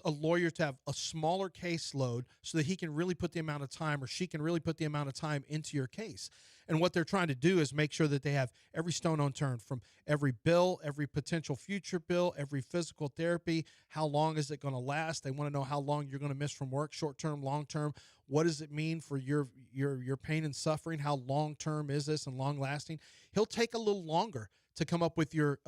a lawyer to have a smaller caseload so that he can really put the amount of time, or she can really put the amount of time into your case. And what they're trying to do is make sure that they have every stone unturned, from every bill, every potential future bill, every physical therapy. How long is it going to last? They want to know how long you're going to miss from work, short-term, long-term. What does it mean for your pain and suffering? How long-term is this and long-lasting? He'll take a little longer to come up with your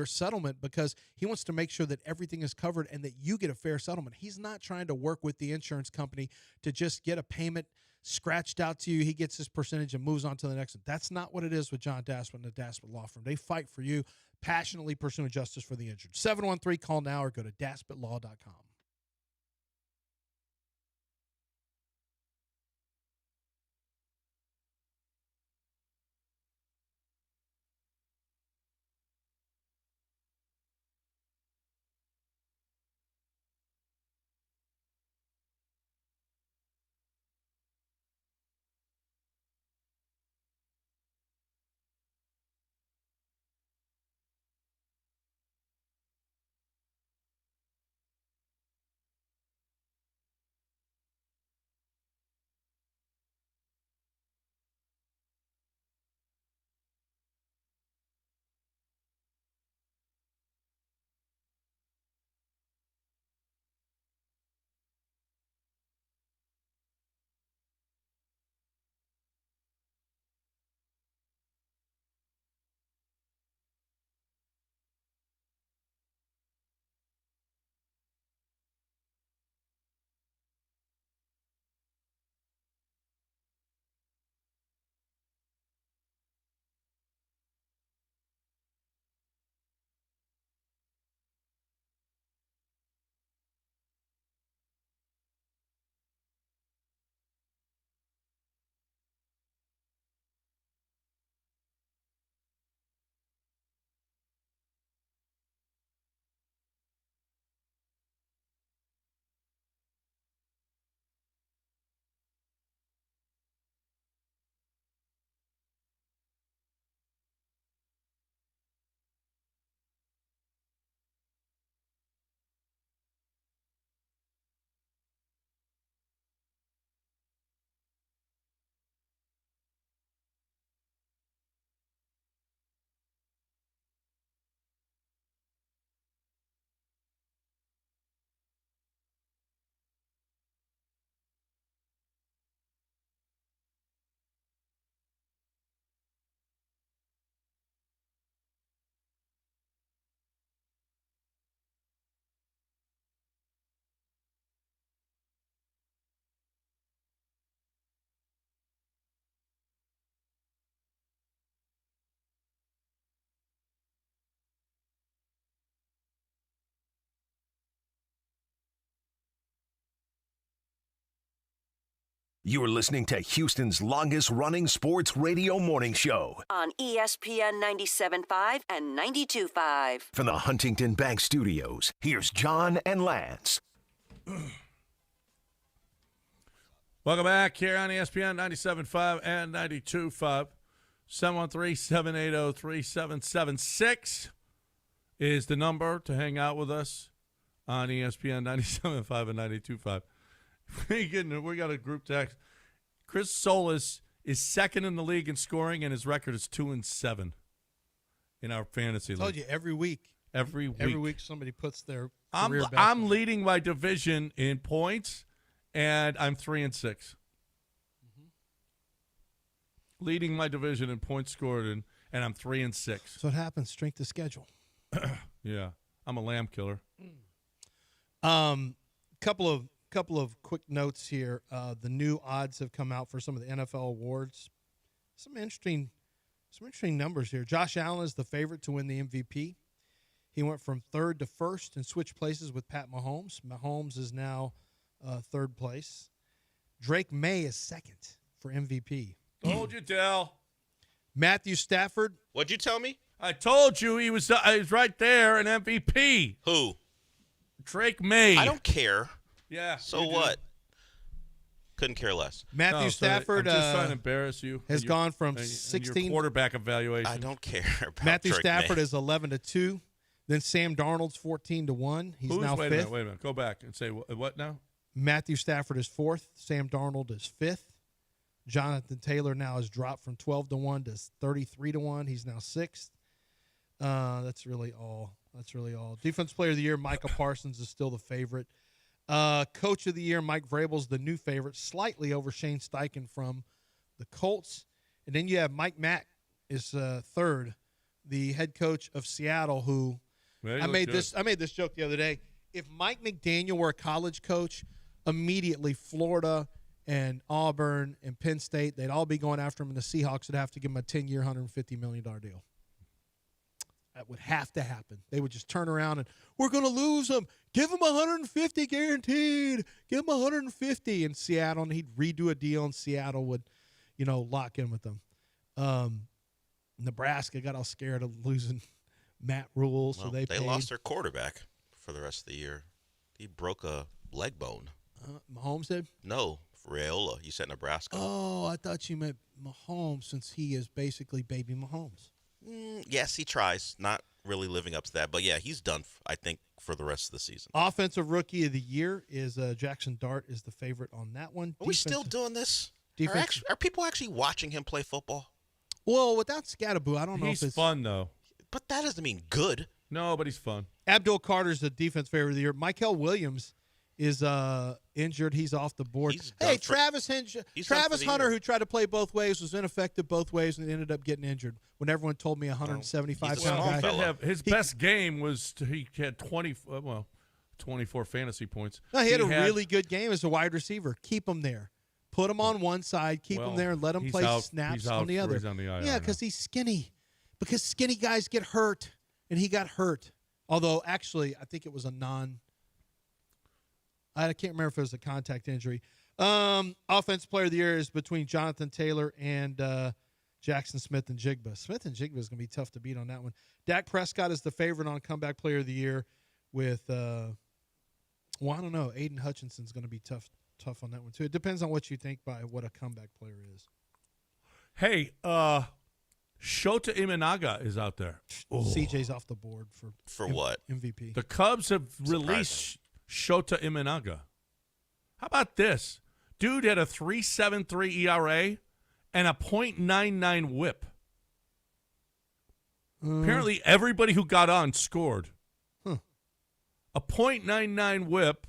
settlement because he wants to make sure that everything is covered and that you get a fair settlement. He's not trying to work with the insurance company to just get a payment scratched out to you. He gets his percentage and moves on to the next one. That's not what it is with John Daspit and the Daspit Law Firm. They fight for you, passionately pursuing justice for the injured. 713-CALL-NOW or go to DaspitLaw.com. You're listening to Houston's longest-running sports radio morning show On ESPN 97.5 and 92.5. from the Huntington Bank Studios. Here's John and Lance. Welcome back here on ESPN 97.5 and 92.5. 713-780-3776 is the number to hang out with us on ESPN 97.5 and 92.5. We got a group text. Chris Solis is second in the league in scoring, and his record is 2-7 in our fantasy league. I told you every week. Every week somebody puts their I'm career back I'm on. leading my division in points, and I'm 3-6. Leading my division in points scored, and I'm 3-6. So it happens. Strength of schedule. Yeah, I'm a lamb killer. Couple of quick notes here. The new odds have come out for some of the NFL awards. Some interesting numbers here. Josh Allen is the favorite to win the MVP. He went from third to first and switched places with Pat Mahomes. Mahomes is now third place. Drake May is second for MVP. Told you, Dell. Matthew Stafford. What'd you tell me? I told you he was right there, an MVP. Who? Drake May. I don't care. Yeah. So you do. what? Couldn't care less. Matthew Stafford I'm just trying to embarrass you. has And gone from and 16 your quarterback evaluation. I don't care about Matthew Drake Stafford May. is 11-2. Then Sam Darnold's 14-1. He's now Wait fifth. a minute. Go back and say what now? Matthew Stafford is fourth. Sam Darnold is fifth. Jonathan Taylor now has dropped from 12-1 to 33-1. He's now sixth. That's really all. Defensive Player of the Year, Micah Parsons is still the favorite. Coach of the Year, Mike Vrabel's the new favorite, slightly over Shane Steichen from the Colts. And then you have Mike Mack is third, the head coach of Seattle, who I made this joke the other day. If Mike McDaniel were a college coach, immediately Florida and Auburn and Penn State, they'd all be going after him, and the Seahawks would have to give him a 10-year, $150 million deal. That would have to happen. They would just turn around and, we're going to lose him. Give him 150 guaranteed. Give him 150 in Seattle, and he'd redo a deal, and Seattle would, lock in with them. Nebraska got all scared of losing Matt Rule, so they lost their quarterback for the rest of the year. He broke a leg bone. Mahomes did? No, Raiola. You said Nebraska. Oh, I thought you meant Mahomes, since he is basically baby Mahomes. Yes, he tries. Not really living up to that. But, yeah, he's done, I think, for the rest of the season. Offensive Rookie of the Year is Jackson Dart is the favorite on that one. Are we still doing this? Defense. Are people actually watching him play football? Well, without Scatterboo, I don't know if He's it's fun, though. But that doesn't mean good. No, but he's fun. Abdul Carter's the defense favorite of the year. Michael Williams is injured. He's off the board. Travis Hunter, who tried to play both ways, was ineffective both ways and ended up getting injured. When everyone told me 175-pound guy. His best game was he had 24 fantasy points. No, he had a really good game as a wide receiver. Keep him there. Put him on one side, keep him there, and let him play snaps on the other. He's on the IR yeah, because he's skinny. Because skinny guys get hurt, and he got hurt. Although, actually, I think it was I can't remember if it was a contact injury. Offensive Player of the Year is between Jonathan Taylor and Jackson Smith and Jigba. Smith and Jigba is going to be tough to beat on that one. Dak Prescott is the favorite on Comeback Player of the Year with, I don't know. Aiden Hutchinson's going to be tough on that one, too. It depends on what you think by what a comeback player is. Hey, Shota Imanaga is out there. CJ's off the board for what? MVP. The Cubs have released Shota Imanaga. How about this? Dude had a 3.73 ERA and a .99 WHIP. Apparently, everybody who got on scored. A .99 WHIP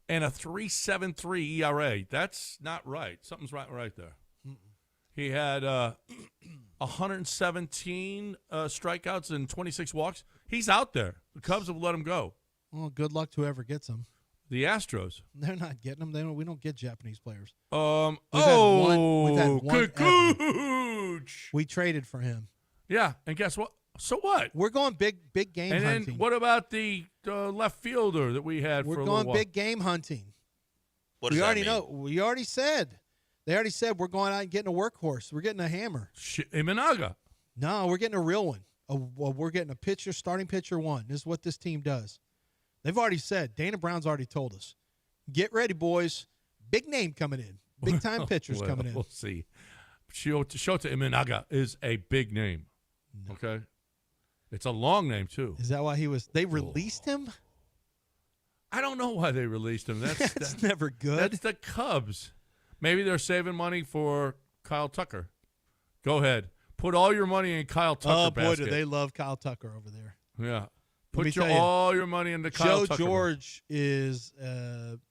and a 3.73 ERA. That's not right. Something's right there. He had 117 strikeouts and 26 walks. He's out there. The Cubs have let him go. Well, good luck to whoever gets him. The Astros. They're not getting them. We don't get Japanese players. We've had one Kukuch. We traded for him. Yeah, and guess what? So what? We're going big game and hunting. Then what about the left fielder that we had for a little while? We're going big game hunting. What does we that already mean? know. We already said They already said we're going out and getting a workhorse. We're getting a hammer. Imanaga. No, we're getting a real one. We're getting a pitcher, starting pitcher one. This is what this team does. They've already said. Dana Brown's already told us. Get ready, boys. Big name coming in. Big time pitchers coming in. We'll see. Shota Imanaga is a big name. No. Okay, it's a long name too. Is that why they released him? I don't know why they released him. That's never good. That's the Cubs. Maybe they're saving money for Kyle Tucker. Go ahead. Put all your money in Kyle Tucker basket. Oh, boy, do they love Kyle Tucker over there. Yeah. Put all your money into Kyle Tucker. Joe George is,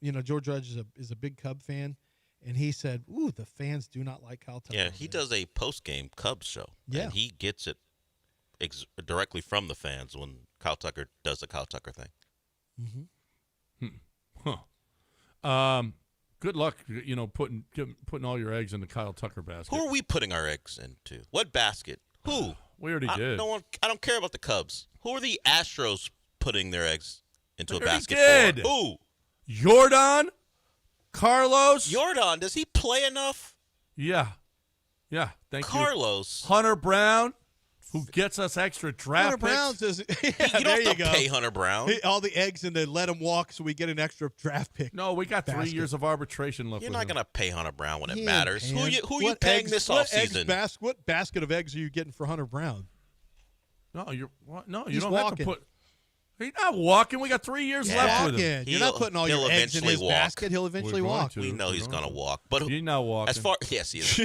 George Judge is a big Cub fan, and he said, "Ooh, the fans do not like Kyle Tucker." Yeah, he does a post-game Cubs show. Yeah. And he gets it directly from the fans when Kyle Tucker does the Kyle Tucker thing. Mm-hmm. Huh. Good luck, putting all your eggs in the Kyle Tucker basket. Who are we putting our eggs into? What basket? Who? We already did. I don't care about the Cubs. Who are the Astros putting their eggs into a basket did. for? Who? Jordan? Carlos? Jordan, does he play enough? Yeah. Thank you. Carlos. Hunter Brown, who gets us extra draft Hunter Brown says, you don't have to pay Hunter Brown. All the eggs and they let him walk so we get an extra draft pick. No, we got 3 years of arbitration left. You're not going to pay Hunter Brown when it He matters. ain't Who are you paying this offseason? What basket of eggs are you getting for Hunter Brown? No, you He's don't walking. have to put. He's not walking. We got 3 years left with him. You're not putting all your eggs in his basket. He'll eventually walk. We know he's going to walk. But he's not walking. Yes, he is.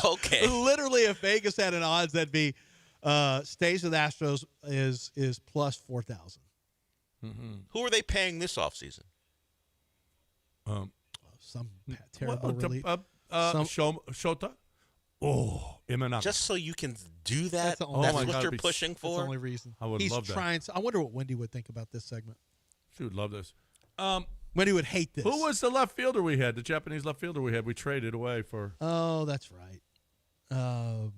Okay. Literally, if Vegas had an odds, that'd be stays with Astros is plus 4,000. Mm-hmm. Who are they paying this offseason? Some terrible relief. Shota. Oh, Imanaga. Just so you can do that? That's what you're pushing for? That's the only reason. I would love that. I wonder what Wendy would think about this segment. She would love this. Wendy would hate this. Who was the left fielder we had? The Japanese left fielder we had? We traded away for. Oh, that's right. It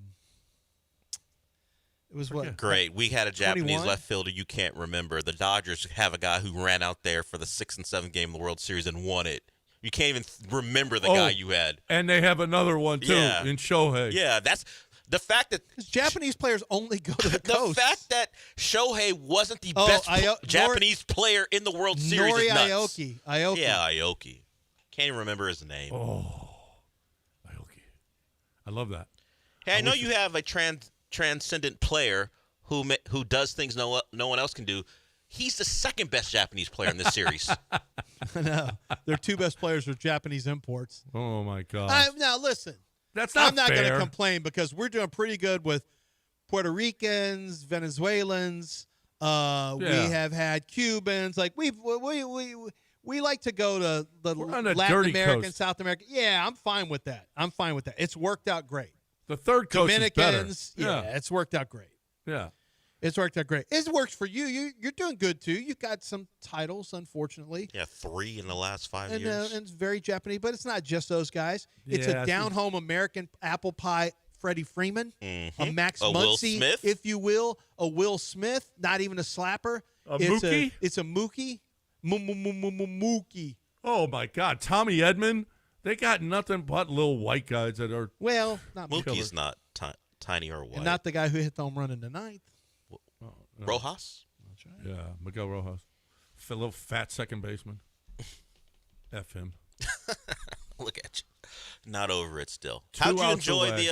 was what? Great. We had a Japanese 21? left fielder you can't remember. The Dodgers have a guy who ran out there for the 6th and 7th game of the World Series and won it. You can't even remember the guy you had. And they have another one, too, in Shohei. Yeah, that's the fact that Japanese players only go to the coast. The fact that Shohei wasn't the best Japanese player in the World Series is nuts. Aoki. Yeah, Aoki. Can't even remember his name. Oh, Aoki. I love that. Hey, I know you have a transcendent player who does things no one else can do. He's the second best Japanese player in this series. I know. Their two best players are Japanese imports. Oh, my God. Now, listen. That's not I'm not fair. going to complain because we're doing pretty good with Puerto Ricans, Venezuelans. We have had Cubans. Like we like to go to the Latin American, coast. South America. Yeah, I'm fine with that. It's worked out great. The third coast Dominicans, is better. Yeah, it's worked out great. Yeah. It's worked out great. It works for you. You're doing good, too. You've got some titles, unfortunately. Yeah, 3 in the last 5 years. And it's very Japanese, but it's not just those guys. It's a down-home American apple pie Freddie Freeman, a Max Muncy, if you will, a Will Smith, not even a slapper. Mookie? It's a Mookie. Mookie. Oh, my God. Tommy Edman. They got nothing but little white guys that are. Well, not Mookie's not tiny or white. And not the guy who hit the home run in the ninth. Rojas? That's right. Yeah, Miguel Rojas. A little fat second baseman. F him. Look at you. Not over it still. How'd you enjoy the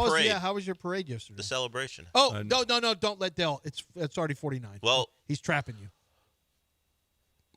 parade? How was your parade yesterday? The celebration. Oh, no, don't let Dell. It's already 49. Well, he's trapping you.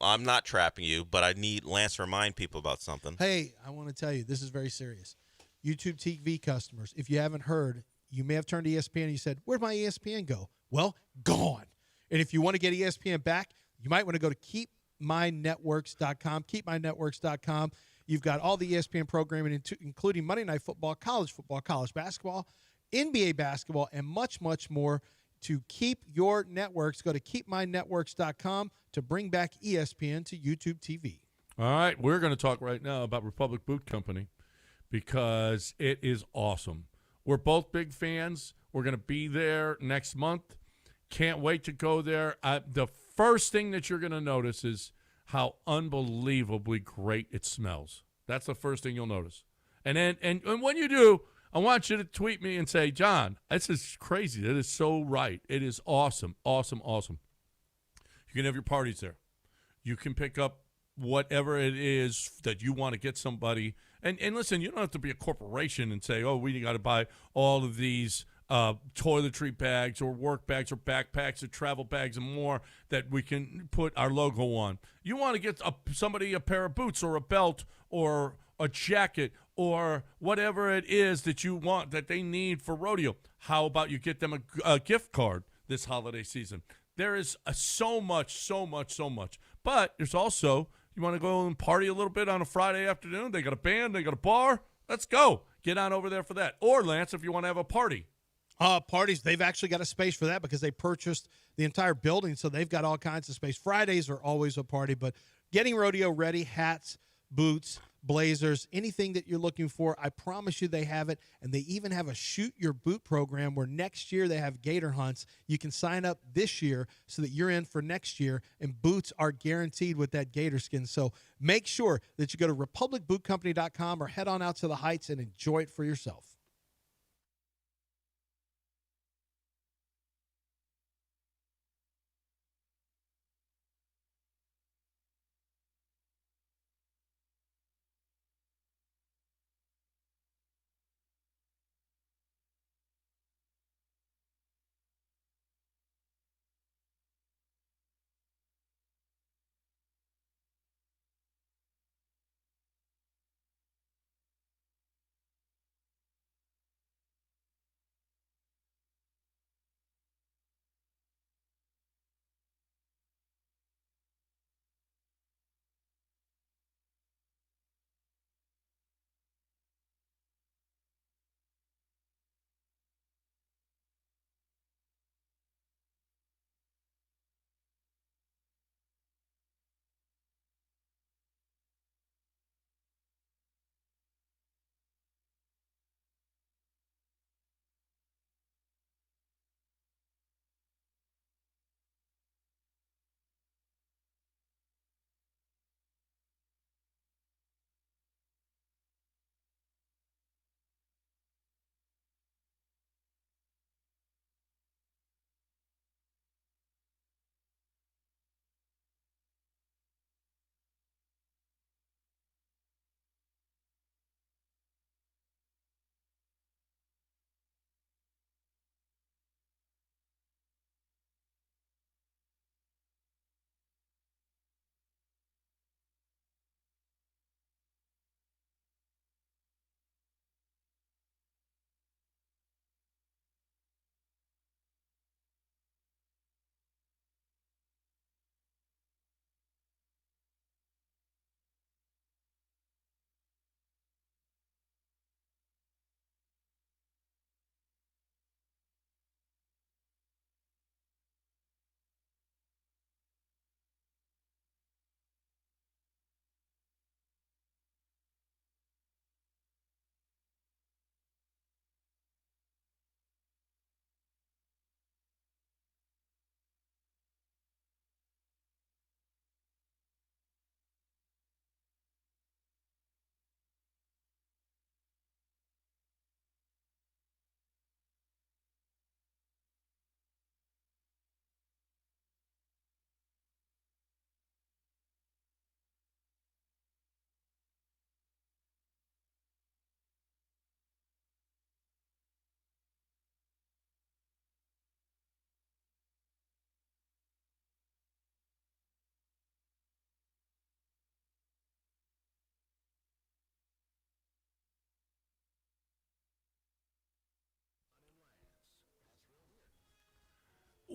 I'm not trapping you, but I need Lance to remind people about something. Hey, I want to tell you, this is very serious. YouTube TV customers, if you haven't heard, you may have turned to ESPN and you said, where'd my ESPN go? Well, gone. And if you want to get ESPN back, you might want to go to keepmynetworks.com. Keepmynetworks.com. You've got all the ESPN programming, including Monday Night Football, college basketball, NBA basketball, and much, much more. To keep your networks, go to keepmynetworks.com to bring back ESPN to YouTube TV. All right, we're going to talk right now about Republic Boot Company because it is awesome. We're both big fans. We're going to be there next month. Can't wait to go there. The first thing that you're going to notice is how unbelievably great it smells. That's the first thing you'll notice. And then and when you do, I want you to tweet me and say, John, this is crazy. That is so right. It is awesome, awesome, awesome. You can have your parties there. You can pick up whatever it is that you want to get somebody. And listen, you don't have to be a corporation and say, oh, we got to buy all of these toiletry bags or work bags or backpacks or travel bags and more that we can put our logo on. You want to get somebody a pair of boots or a belt or a jacket or whatever it is that you want that they need for rodeo. How about you get them a gift card this holiday season? There is so much. But there's also, you want to go and party a little bit on a Friday afternoon? They got a band, they got a bar. Let's go. Get on over there for that. Or, Lance, if you want to have a party. Parties, they've actually got a space for that because they purchased the entire building, so they've got all kinds of space. Fridays are always a party, but getting rodeo ready, hats, boots, blazers, anything that you're looking for, I promise you they have it. And they even have a shoot your boot program where next year they have gator hunts. You can sign up this year so that you're in for next year, and boots are guaranteed with that gator skin. So make sure that you go to republicbootcompany.com or head on out to the Heights and enjoy it for yourself.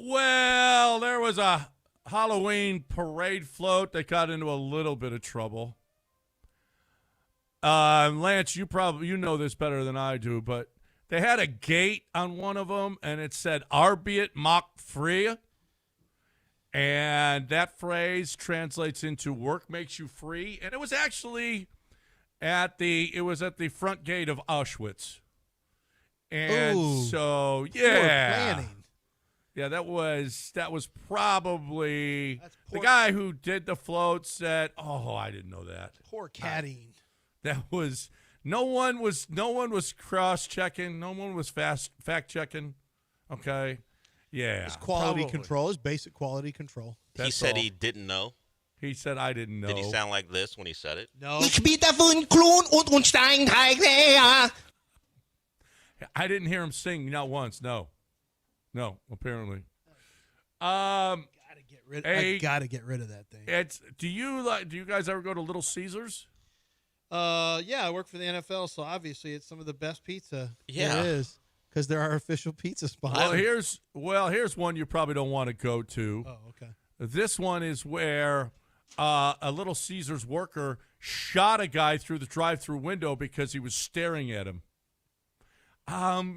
Well, there was a Halloween parade float that got into a little bit of trouble. Lance, you know this better than I do, but they had a gate on one of them, and it said "Arbeid macht free," and that phrase translates into "work makes you free." And it was actually at the front gate of Auschwitz, and Ooh, so poor yeah. planning. Yeah, that was probably the guy who did the float said, "Oh, I didn't know that." Poor caddying. That was No one was cross-checking. No one was fact-checking. Okay. Yeah. It's quality probably. control. It's basic quality control. He said he didn't know. He said I didn't know. Did he sound like this when he said it? No. Ich bin der Klon und Steinteig. I didn't hear him sing not once. No, apparently. I gotta get rid of that thing. Do you guys ever go to Little Caesars? Yeah, I work for the NFL, so obviously it's some of the best pizza Yeah. there is because they're our official pizza spot. Here's one you probably don't want to go to. Oh, okay. This one is where a Little Caesars worker shot a guy through the drive-through window because he was staring at him.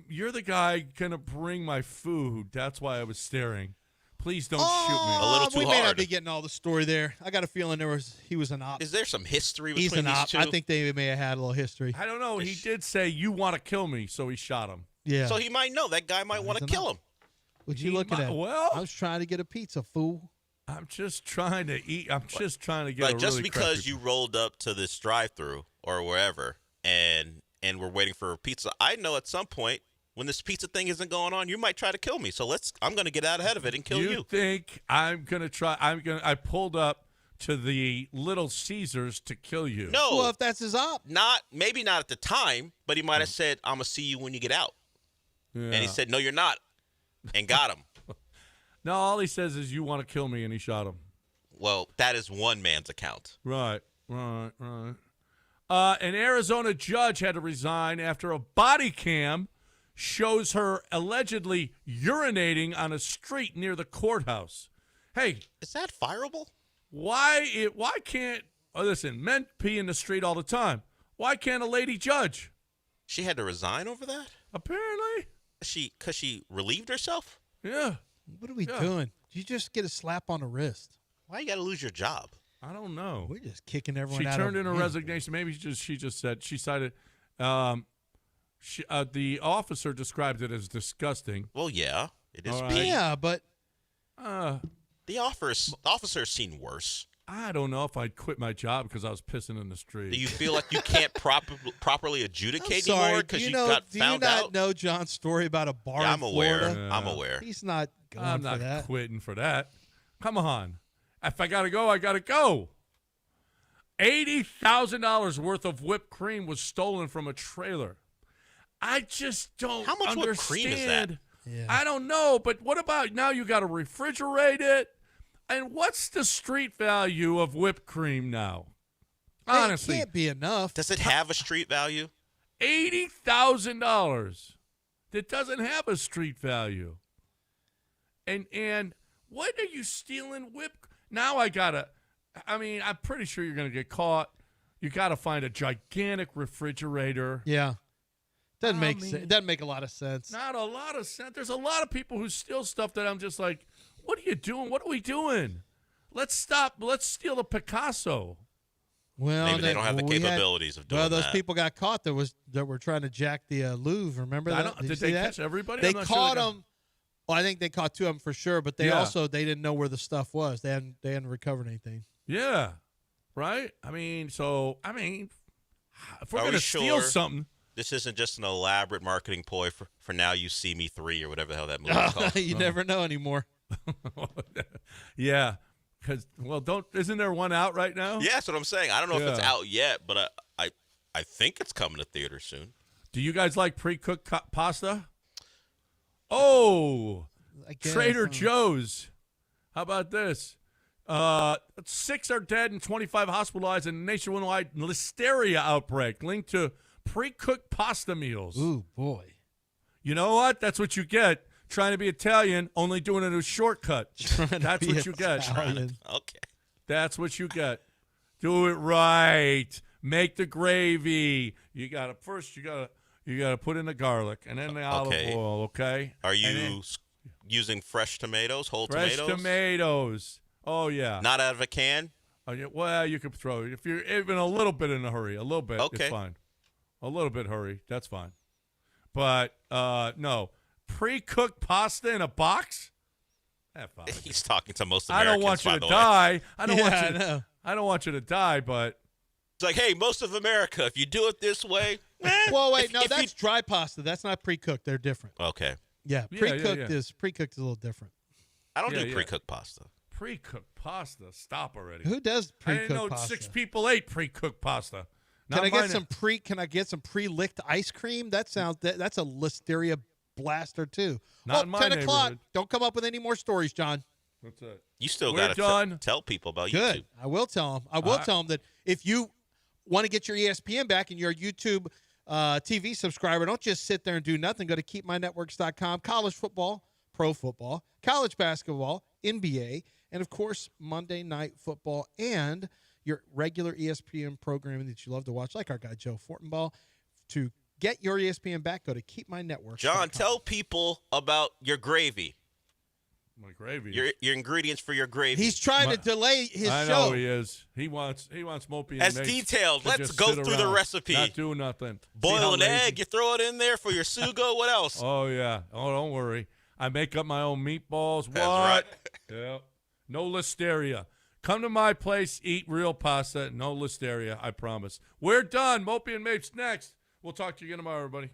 You're the guy gonna bring my food. That's why I was staring. Please don't shoot me. A little too we hard. may not be getting all the story there. I got a feeling he was an op. Is there some history He's between an these op. two? I think they may have had a little history. I don't know. He did say you want to kill me, so he shot him. Yeah. So he might know. That guy might want to kill him. What you looking at? Well, I was trying to get a pizza, fool. I'm just trying to eat. I'm just trying to get Like a just really because crappy- you rolled up to this drive-through or wherever and we're waiting for a pizza, I know at some point when this pizza thing isn't going on, you might try to kill me. So I'm going to get out ahead of it and kill you. You think I'm gonna try? I pulled up to the Little Caesars to kill you. No. Well, if that's his op. Maybe not at the time, but he might have said, I'm going to see you when you get out. Yeah. And he said, no, you're not, and got him. No, all he says is you want to kill me, and he shot him. Well, that is one man's account. Right. An Arizona judge had to resign after a body cam shows her allegedly urinating on a street near the courthouse. Hey, is that fireable? Why can't listen, men pee in the street all the time. Why can't a lady judge? She had to resign over that? Apparently. Because she relieved herself? Yeah. What are we doing? You just get a slap on the wrist. Why you got to lose your job? I don't know. We're just kicking everyone She out. turned in her resignation. Maybe she just said she cited. The officer described it as disgusting. Well, yeah, it is. Right. Yeah, but the officer's seen worse. I don't know if I'd quit my job because I was pissing in the street. Do you feel like you can't properly adjudicate I'm sorry, anymore because you got found out? Do you not know John's story about a bar Yeah, in I'm aware. Florida? I'm aware. He's not going I'm for not that. quitting for that. Come on. If I got to go, I got to go. $80,000 worth of whipped cream was stolen from a trailer. I just don't How much understand. whipped cream is that? Yeah. I don't know, but what about now you got to refrigerate it? And what's the street value of whipped cream now? Honestly. It can't be enough. Does it have a street value? $80,000. That doesn't have a street value. And what are you stealing whipped? Now I'm pretty sure you're going to get caught. You got to find a gigantic refrigerator. Yeah. Doesn't make a lot of sense. Not a lot of sense. There's a lot of people who steal stuff that I'm just like, what are you doing? What are we doing? Let's stop. Let's steal a Picasso. Well, Maybe they don't have the capabilities of doing Well, those that. people got caught that were trying to jack the Louvre. Remember that? Did they catch everybody? They I'm not sure caught they got- them. Well, I think they caught 2 of them for sure, but they they didn't know where the stuff was. They hadn't recovered anything. Yeah. Right? if we're Are going we to steal sure something. This isn't just an elaborate marketing ploy for Now You See Me 3 or whatever the hell that movie is called. You never know anymore. Yeah. Isn't there one out right now? Yeah, that's what I'm saying. I don't know if it's Yeah. out yet, but I think it's coming to theaters soon. Do you guys like pre-cooked pasta? Oh, I guess, Trader Joe's. How about this? 6 are dead and 25 hospitalized in a nationwide listeria outbreak linked to pre-cooked pasta meals. Ooh, boy. You know what? That's what you get. Trying to be Italian, only doing it a shortcut. That's what you get. Okay. That's what you get. Do it right. Make the gravy. You gotta put in the garlic and then the olive oil. Okay. Are you using fresh tomatoes, whole fresh tomatoes? Oh yeah. Not out of a can? Oh, yeah. Well, you could throw it if you're even a little bit in a hurry. A little bit. Okay. It's fine. A little bit hurry. That's fine. But no. Pre-cooked pasta in a box? He's talking to most I Americans, don't want you by to the way. die. I don't Yeah, want I you. know. I don't want you to die, but It's like, hey, most of America, if you do it this way. Well, wait, no, that's dry pasta. That's not pre-cooked. They're different. Okay. Yeah, pre-cooked is a little different. I don't do pre-cooked pasta. Pre-cooked pasta? Stop already. Who does pre-cooked I didn't know pasta? 6 people ate pre-cooked pasta. Can I get some pre-licked ice cream? That's a listeria blaster too. Not in my 10 o'clock. neighborhood. Don't come up with any more stories, John. That's it. You still We're got done. to tell people about Good. YouTube. I will tell them. I will tell them that if you want to get your ESPN back and you're a YouTube TV subscriber, don't just sit there and do nothing. Go to keepmynetworks.com. College football, pro football, college basketball, NBA, and, of course, Monday Night Football and your regular ESPN programming that you love to watch, like our guy Joe Fortenbaugh. To get your ESPN back, go to keepmynetworks.com. John, tell people about your gravy. My gravy. Your ingredients for your gravy. He's trying to delay his show. I know he is. He wants Mopey and As Mace detailed. to Let's just go sit through the around, recipe. Not do nothing. Boil an lazy- egg, you throw it in there for your sugo. What else? Oh, yeah. Oh, don't worry. I make up my own meatballs. What? That's right. Yeah. No listeria. Come to my place, eat real pasta. No listeria, I promise. We're done. Mopey and Mapes next. We'll talk to you again tomorrow, everybody.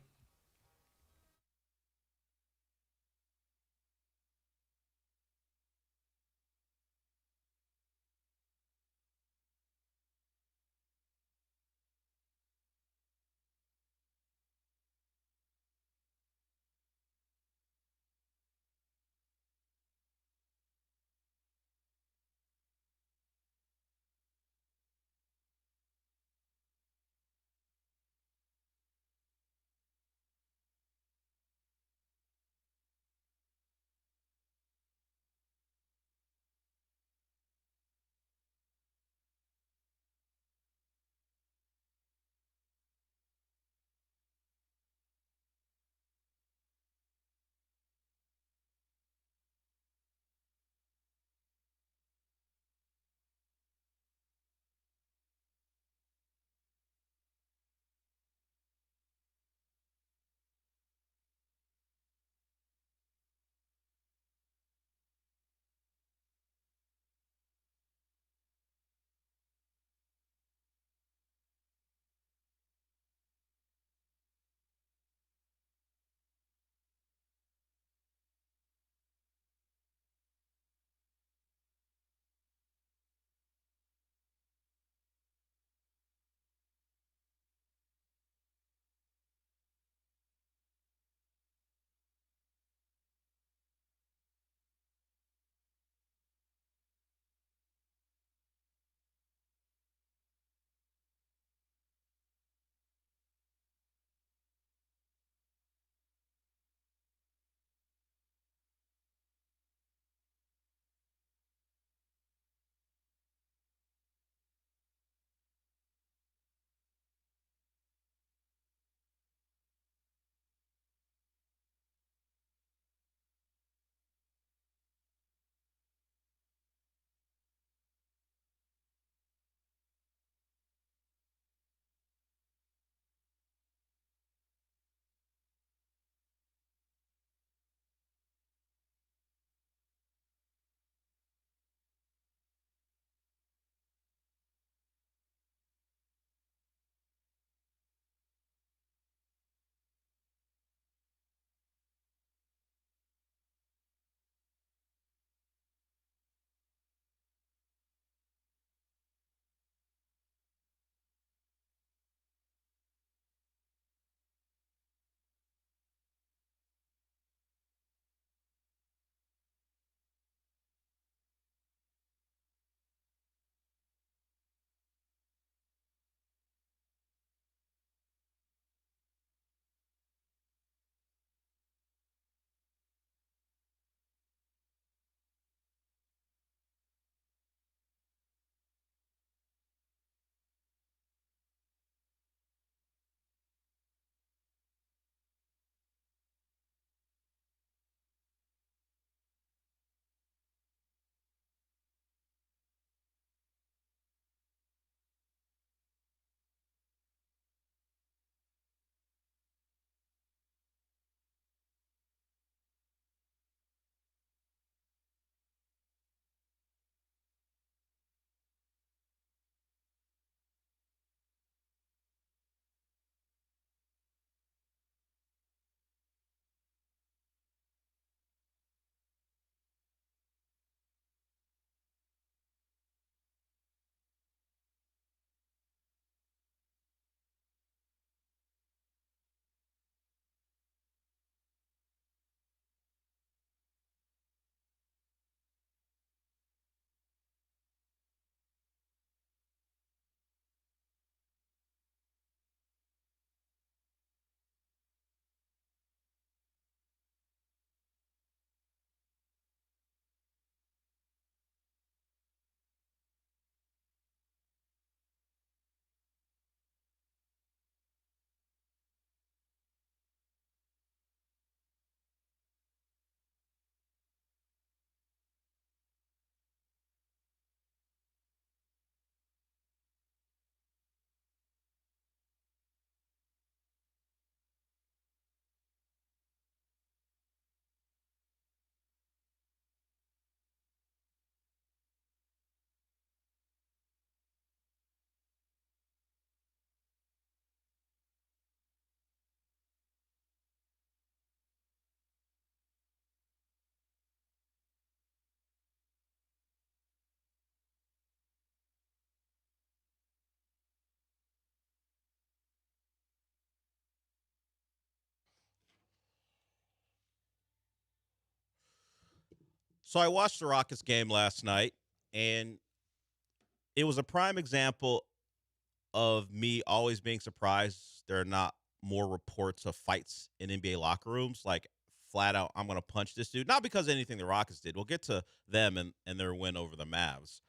So I watched the Rockets game last night, and it was a prime example of me always being surprised there are not more reports of fights in NBA locker rooms, like flat out, I'm going to punch this dude. Not because of anything the Rockets did. We'll get to them and their win over the Mavs.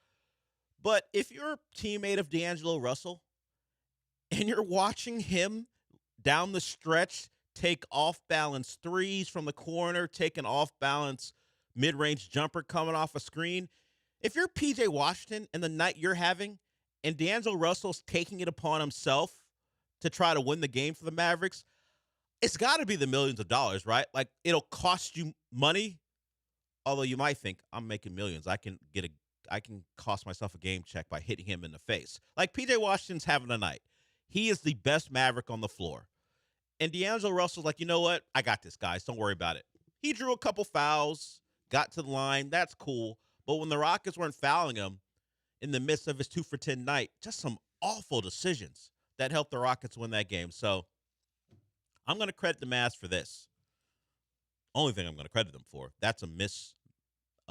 But if you're a teammate of D'Angelo Russell and you're watching him down the stretch take off-balance threes from the corner, take an off-balance mid-range jumper coming off a screen, if you're P.J. Washington and the night you're having and D'Angelo Russell's taking it upon himself to try to win the game for the Mavericks, it's got to be the millions of dollars, right? Like, it'll cost you money, although you might think, I'm making millions. I can cost myself a game check by hitting him in the face. Like, P.J. Washington's having a night. He is the best Maverick on the floor. And D'Angelo Russell's like, you know what? I got this, guys. Don't worry about it. He drew a couple fouls, got to the line. That's cool. But when the Rockets weren't fouling him in the midst of his 2-for-10 night, just some awful decisions that helped the Rockets win that game. So I'm going to credit the Mavs for this. Only thing I'm going to credit them for. That's a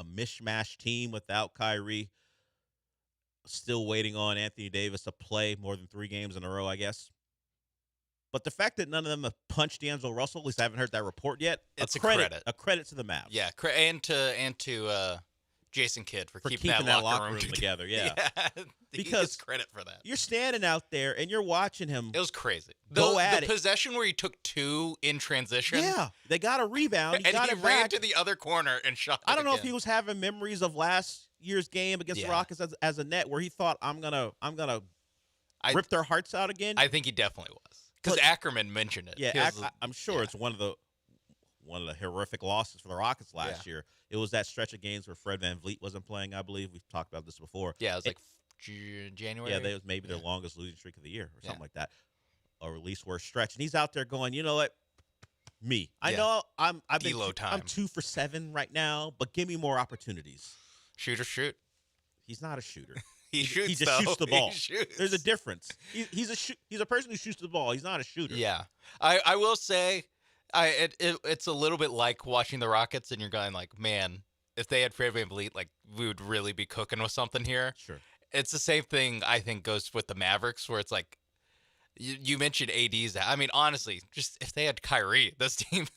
mishmash team without Kyrie. Still waiting on Anthony Davis to play more than 3 games in a row, I guess. But the fact that none of them have punched D'Angelo Russell, at least I haven't heard that report yet. It's a credit. A credit to the Mavs. Yeah, and to Jason Kidd for keeping that locker room together. Yeah, because he gets credit for that. You're standing out there and you're watching him. It was crazy. The possession where he took 2 in transition. Yeah, they got a rebound. He ran to the other corner and shot. I don't know if he was having memories of last year's game against the Rockets as a net, where he thought, I'm gonna rip their hearts out again. I think he definitely was. Because Ackerman mentioned it. Yeah, I'm sure it's one of the horrific losses for the Rockets last year. It was that stretch of games where Fred VanVleet wasn't playing, I believe. We've talked about this before. Yeah, it was like January. Yeah, it was maybe their longest losing streak of the year or something like that. Or at least worst stretch. And he's out there going, you know what? I know I'm 2 for 7 right now, but give me more opportunities. Shoot or shoot. He's not a shooter. He just shoots the ball. There's a difference. He's a person who shoots the ball. He's not a shooter. Yeah, I will say, it's a little bit like watching the Rockets, and you're going like, man, if they had Fred VanVleet, like we would really be cooking with something here. Sure. It's the same thing I think goes with the Mavericks, where it's like, you mentioned AD's. I mean, honestly, just if they had Kyrie, this team's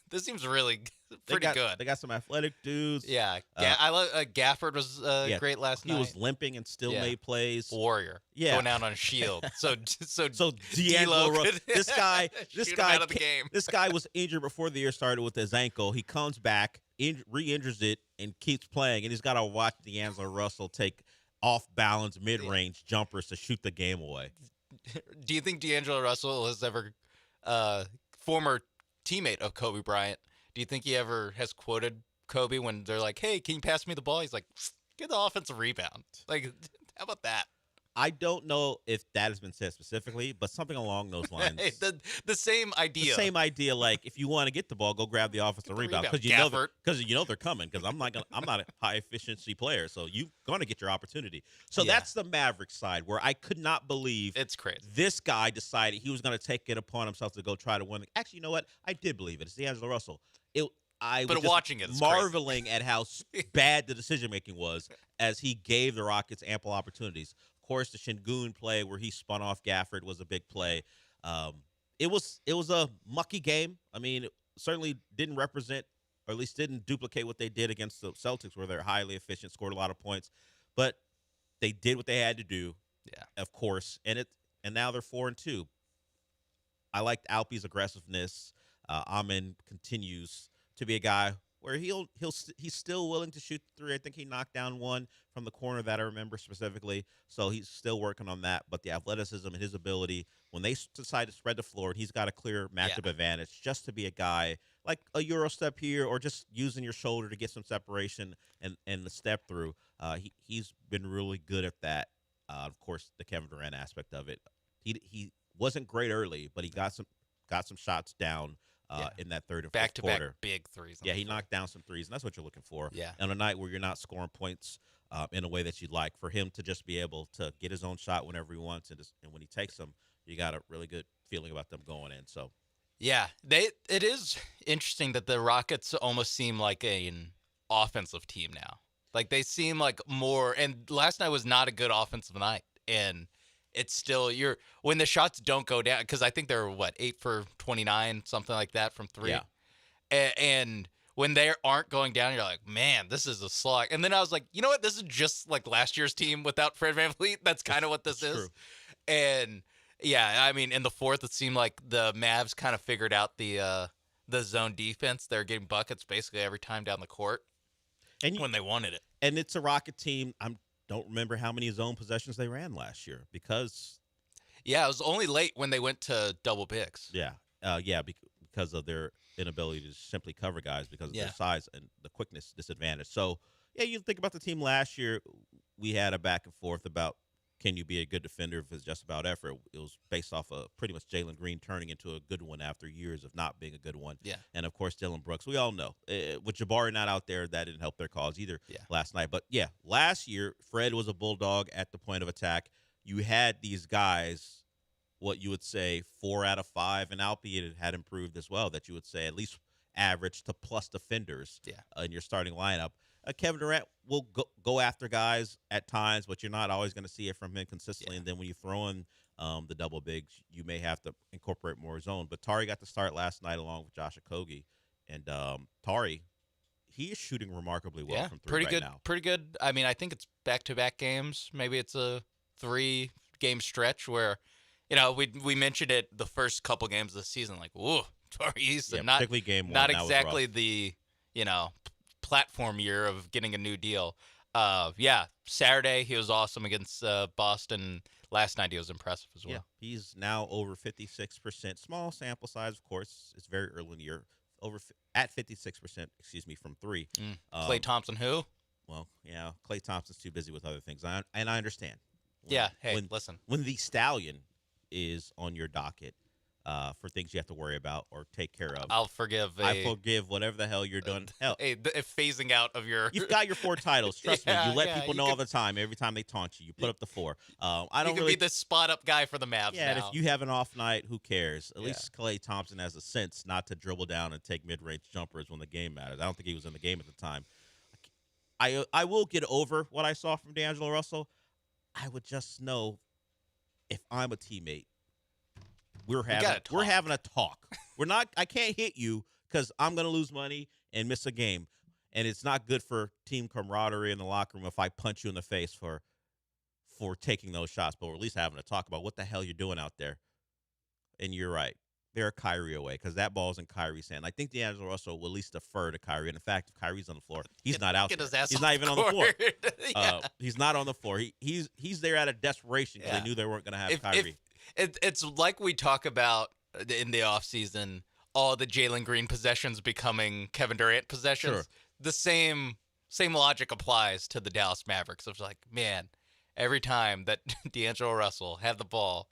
really pretty good. They got some athletic dudes. Yeah, I love Gafford was great last night. He was limping and still made plays. Warrior, going out on a shield. So D'Angelo, this guy out of the game. This guy was injured before the year started with his ankle. He comes back, re-injures it, and keeps playing. And he's got to watch D'Angelo Russell take off-balance mid-range jumpers to shoot the game away. Do you think D'Angelo Russell has ever, former teammate of Kobe Bryant, do you think he ever has quoted Kobe when they're like, hey, can you pass me the ball? He's like, get the offensive rebound. Like, how about that? I don't know if that has been said specifically, but something along those lines. the same idea. The same idea. Like, if you want to get the ball, go grab the offensive rebound because you know they're coming. Because I'm not a high efficiency player, so you're gonna get your opportunity. So that's the Mavericks side where I could not believe it's crazy. This guy decided he was gonna take it upon himself to go try to win. Actually, you know what? I did believe it. It's D'Angelo Russell. I was watching it, marveling at how bad the decision making was as he gave the Rockets ample opportunities. Of course, the Şengün play where he spun off Gafford was a big play. It was a mucky game. I mean, it certainly didn't represent, or at least didn't duplicate what they did against the Celtics, where they're highly efficient, scored a lot of points. But they did what they had to do. Yeah, of course, and now they're 4-2. I liked Alpe's aggressiveness. Amen continues to be a guy where he's still willing to shoot 3. I think he knocked down 1 from the corner that I remember specifically. So he's still working on that. But the athleticism and his ability, when they decide to spread the floor, and he's got a clear matchup advantage, just to be a guy like a Euro step here or just using your shoulder to get some separation and the step through. He's been really good at that. Of course, the Kevin Durant aspect of it. He wasn't great early, but he got some shots down. In that third and fourth quarter. Back-to-back big threes. Yeah, he knocked down some threes, and that's what you're looking for. Yeah. On a night where you're not scoring points in a way that you'd like, for him to just be able to get his own shot whenever he wants, and when he takes them, you got a really good feeling about them going in. So, yeah, it is interesting that the Rockets almost seem like an offensive team now. Like they seem like more. And last night was not a good offensive night, and it's still when the shots don't go down, because I think they were 8 for 29, something like that from three. Yeah. And when they aren't going down, you're like, man, this is a slog. And then I was like, you know what? This is just like last year's team without Fred VanVleet. That's kind of what this is. True. And yeah, I mean, in the fourth, it seemed like the Mavs kind of figured out the zone defense. They're getting buckets basically every time down the court, and when they wanted it. And it's a Rocket team. Don't remember how many zone possessions they ran last year because. Yeah, it was only late when they went to double bigs. Yeah, because of their inability to simply cover guys because of their size and the quickness disadvantage. So, yeah, you think about the team last year, we had a back and forth about can you be a good defender if it's just about effort. It was based off of pretty much Jalen Green turning into a good one after years of not being a good one. Yeah. And, of course, Dylan Brooks. We all know. With Jabari not out there, that didn't help their cause either last night. But, yeah, last year, Fred was a bulldog at the point of attack. You had these guys, what you would say 4 out of 5, and albeit it had improved as well, that you would say at least average to plus defenders in your starting lineup. Kevin Durant will go after guys at times, but you're not always going to see it from him consistently. And then when you throw in the double bigs, you may have to incorporate more zone. But Tari got to start last night along with Josh Okogie. And Tari, he is shooting remarkably well from three now. Pretty good. I mean, I think it's back-to-back games. Maybe it's a 3-game stretch where, we mentioned it the first couple games of the season, like, ooh, Tari Easton, particularly game one. Not exactly the, platform year of getting a new deal. Saturday he was awesome against Boston. Last night he was impressive as well. Yeah, he's now over 56%. Small sample size, of course. It's very early in the year. At 56%, from three. Klay Thompson, who? Well, yeah, Klay Thompson's too busy with other things, and I understand. Listen. When the Stallion is on your docket for things you have to worry about or take care of, I'll forgive. I forgive whatever the hell you're doing. Hell, phasing out of your. You've got your 4 titles. Trust me. You let people know all the time. Every time they taunt you, you put up the 4. I don't you can really be the spot up guy for the Mavs. Yeah, now. and if you have an off night, who cares? At least Klay Thompson has a sense not to dribble down and take mid-range jumpers when the game matters. I don't think he was in the game at the time. I will get over what I saw from D'Angelo Russell. I would just know if I'm a teammate. We're having a talk. We're not. I can't hit you because I'm going to lose money and miss a game, and it's not good for team camaraderie in the locker room if I punch you in the face for taking those shots. But we're at least having a talk about what the hell you're doing out there. And you're right. They're a Kyrie away because that ball's in Kyrie's hand. I think D'Angelo Russell will at least defer to Kyrie. And in fact, if Kyrie's on the floor, he's not out there. He's not even on the floor. He's not on the floor. He's there out of desperation because they knew they weren't going to have Kyrie. It's like we talk about in the offseason, all the Jalen Green possessions becoming Kevin Durant possessions. Sure. The same logic applies to the Dallas Mavericks. It's like, man, every time that D'Angelo Russell had the ball,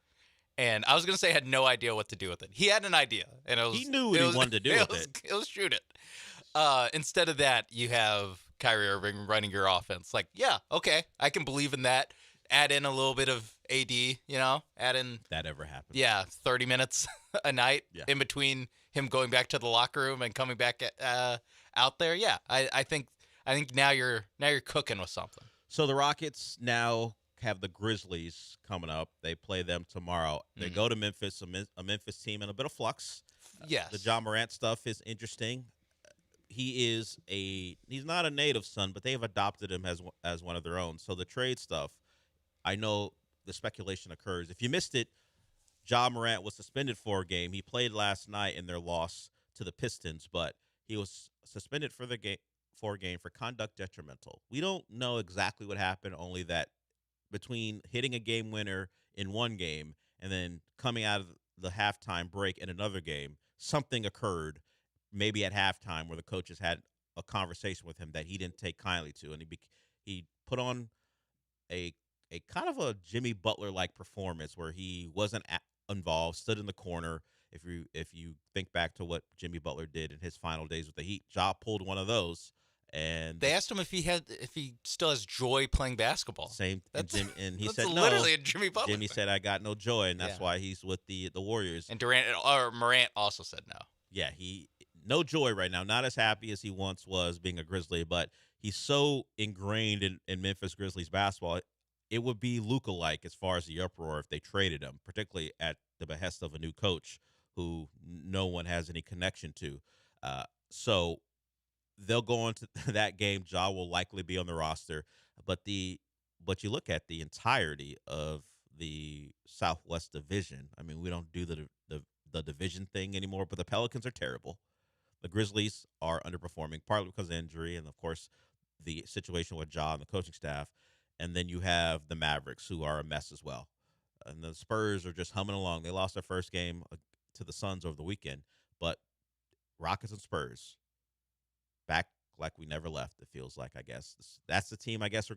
and I was going to say had no idea what to do with it. He had an idea. And he knew what he wanted to do with it. It was shoot it. Instead of that, you have Kyrie Irving running your offense. Like, yeah, okay, I can believe in that. Add in a little bit of AD, add in. That ever happened. Yeah, 30 minutes a night in between him going back to the locker room and coming back out there. Yeah, I think now you're cooking with something. So the Rockets now have the Grizzlies coming up. They play them tomorrow. They go to Memphis, a Memphis team in a bit of flux. Yes. The John Morant stuff is interesting. He's not a native son, but they have adopted him as one of their own. So the trade stuff, I know the speculation occurs. If you missed it, John Morant was suspended for a game. He played last night in their loss to the Pistons, but he was suspended for a game for conduct detrimental. We don't know exactly what happened, only that between hitting a game winner in one game and then coming out of the halftime break in another game, something occurred maybe at halftime where the coaches had a conversation with him that he didn't take kindly to, and he put on a kind of a Jimmy Butler-like performance where he wasn't involved, stood in the corner. If you think back to what Jimmy Butler did in his final days with the Heat, Ja pulled one of those, and they asked him if he still has joy playing basketball. And he said no. Literally a Jimmy Butler. Jimmy said, "I got no joy," and that's why he's with the Warriors. And Morant also said no. Yeah, no joy right now. Not as happy as he once was being a Grizzly, but he's so ingrained in Memphis Grizzlies basketball. It would be Luka-like as far as the uproar if they traded him, particularly at the behest of a new coach who no one has any connection to. So they'll go into that game. Ja will likely be on the roster, but you look at the entirety of the Southwest Division. I mean, we don't do the division thing anymore, but the Pelicans are terrible. The Grizzlies are underperforming, partly because of injury and, of course, the situation with Ja and the coaching staff. And then you have the Mavericks, who are a mess as well. And the Spurs are just humming along. They lost their first game to the Suns over the weekend, but Rockets and Spurs back like we never left. It feels like, I guess that's the team. I guess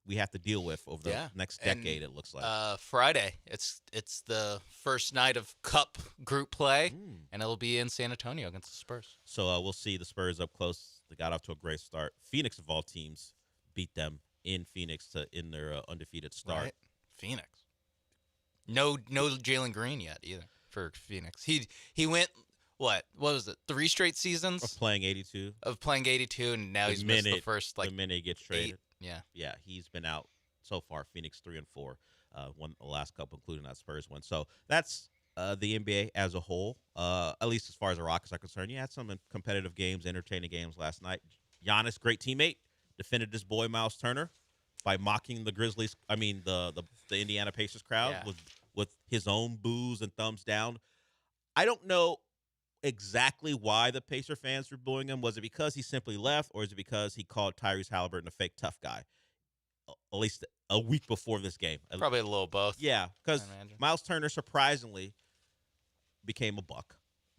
we have to deal with over the next decade. It looks like Friday. It's the first night of Cup group play, and it'll be in San Antonio against the Spurs. So we'll see the Spurs up close. They got off to a great start. Phoenix, of all teams, beat them in Phoenix to end their undefeated start. Right. Phoenix. No Jalen Green yet either for Phoenix. He went. What was it? 3 straight seasons of playing 82, and now he's missed the first the minute he gets traded. 8, yeah, he's been out so far. Phoenix 3-4, won the last couple, including that Spurs one. So that's the NBA as a whole, at least as far as the Rockets are concerned. You had some competitive games, entertaining games last night. Giannis, great teammate, defended his boy Miles Turner by mocking the Grizzlies. I mean the Indiana Pacers crowd with his own boos and thumbs down. I don't know exactly why the Pacer fans were booing him. Was it because he simply left, or is it because he called Tyrese Halliburton a fake tough guy? At least a week before this game. Probably a little both. Yeah, because Miles Turner surprisingly became a Buck.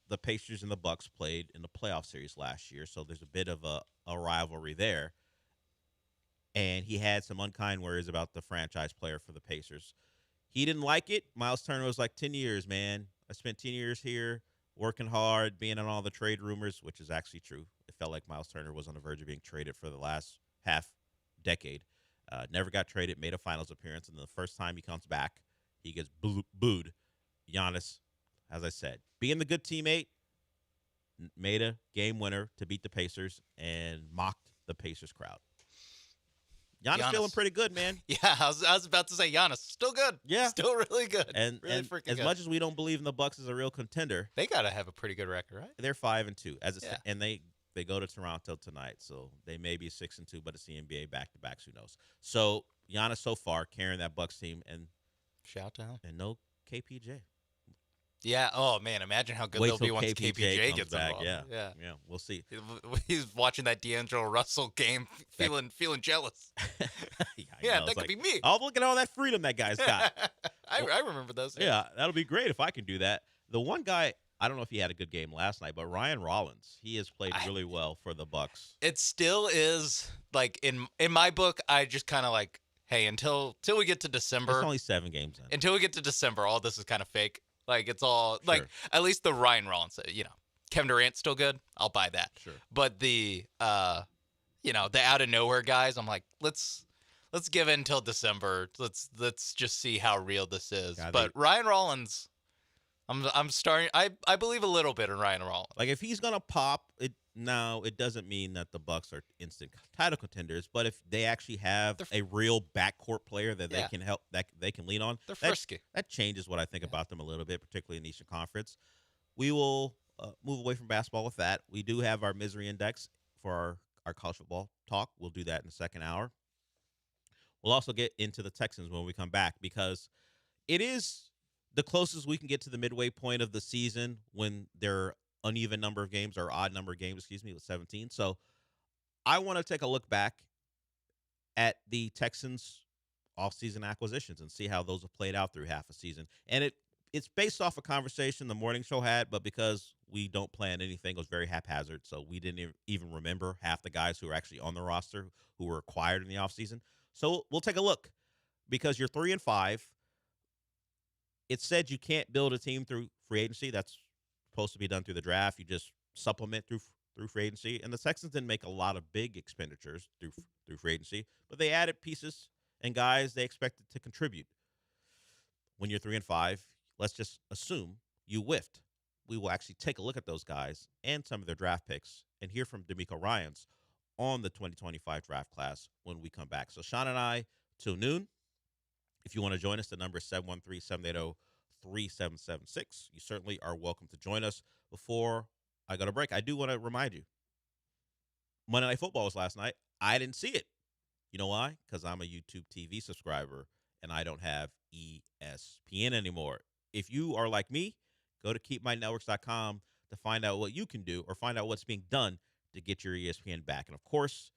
The Pacers and the Bucks played in the playoff series last year, so there's a bit of a rivalry there. And he had some unkind words about the franchise player for the Pacers. He didn't like it. Miles Turner was like, 10 years, man. I spent 10 years here, working hard, being in all the trade rumors, which is actually true. It felt like Miles Turner was on the verge of being traded for the last half decade. Never got traded, made a finals appearance, and the first time he comes back, he gets booed. Giannis, as I said, being the good teammate, made a game winner to beat the Pacers and mocked the Pacers crowd. Giannis feeling pretty good, man. Yeah, I was about to say Giannis. Still good. Yeah. Still really good. And, really and freaking as good. much as we don't believe in the Bucks as a real contender, they got to have a pretty good record, right? They're 5-2. And they go to Toronto tonight, so they may be 6-2, but it's the NBA back-to-backs. Who knows? So Giannis so far carrying that Bucks team, and shout out to him. And no KPJ. Yeah. Oh man, imagine how good Wait they'll be till once KPJ gets back. involved. Yeah. We'll see. He's watching that D'Angelo Russell game, feeling jealous. Yeah, that could be me. Oh, look at all that freedom that guy's got. I remember those. Yeah, that'll be great if I can do that. The one guy, I don't know if he had a good game last night, but Ryan Rollins, he has played really well for the Bucks. It still is like in my book. I just kind of like, hey, until we get to December. It's only 7 games in. Until we get to December, all this is kind of fake. Like it's all like at least the Ryan Rollins, Kevin Durant's still good. I'll buy that. Sure. But the the out of nowhere guys, I'm like, let's give it until December. Let's just see how real this is. But Ryan Rollins, I'm starting. I believe a little bit in Ryan Rollins. Like if he's gonna pop it now, it doesn't mean that the Bucks are instant title contenders. But if they actually have a real backcourt player that they can help, that they can lean on, they're frisky. That changes what I think about them a little bit, particularly in the Eastern Conference. We will move away from basketball with that. We do have our misery index for our college football talk. We'll do that in the second hour. We'll also get into the Texans when we come back because it is the closest we can get to the midway point of the season when they're uneven number of games or odd number of games, with 17. So I want to take a look back at the Texans offseason acquisitions and see how those have played out through half a season. And it's based off a conversation the morning show had, but because we don't plan anything, it was very haphazard. So we didn't even remember half the guys who are actually on the roster who were acquired in the offseason. So we'll take a look because you're 3-5. It said you can't build a team through free agency. That's supposed to be done through the draft. You just supplement through free agency. And the Texans didn't make a lot of big expenditures through free agency, but they added pieces and guys they expected to contribute. When you're 3-5, let's just assume you whiffed we will actually take a look at those guys and some of their draft picks and hear from D'Amico Ryans on the 2025 draft class when we come back. So Sean and I, till noon. If you want to join us, the number is 713-780-3776. You certainly are welcome to join us. Before I go to break, I do want to remind you, Monday Night Football was last night. I didn't see it. You know why? Because I'm a YouTube TV subscriber, and I don't have ESPN anymore. If you are like me, go to keepmynetworks.com to find out what you can do or find out what's being done to get your ESPN back. And, of course,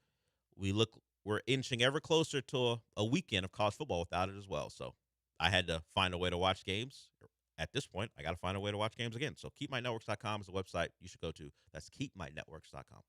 we're inching ever closer to a weekend of college football without it as well. So I had to find a way to watch games. At this point, I got to find a way to watch games again. So keepmynetworks.com is the website you should go to. That's keepmynetworks.com.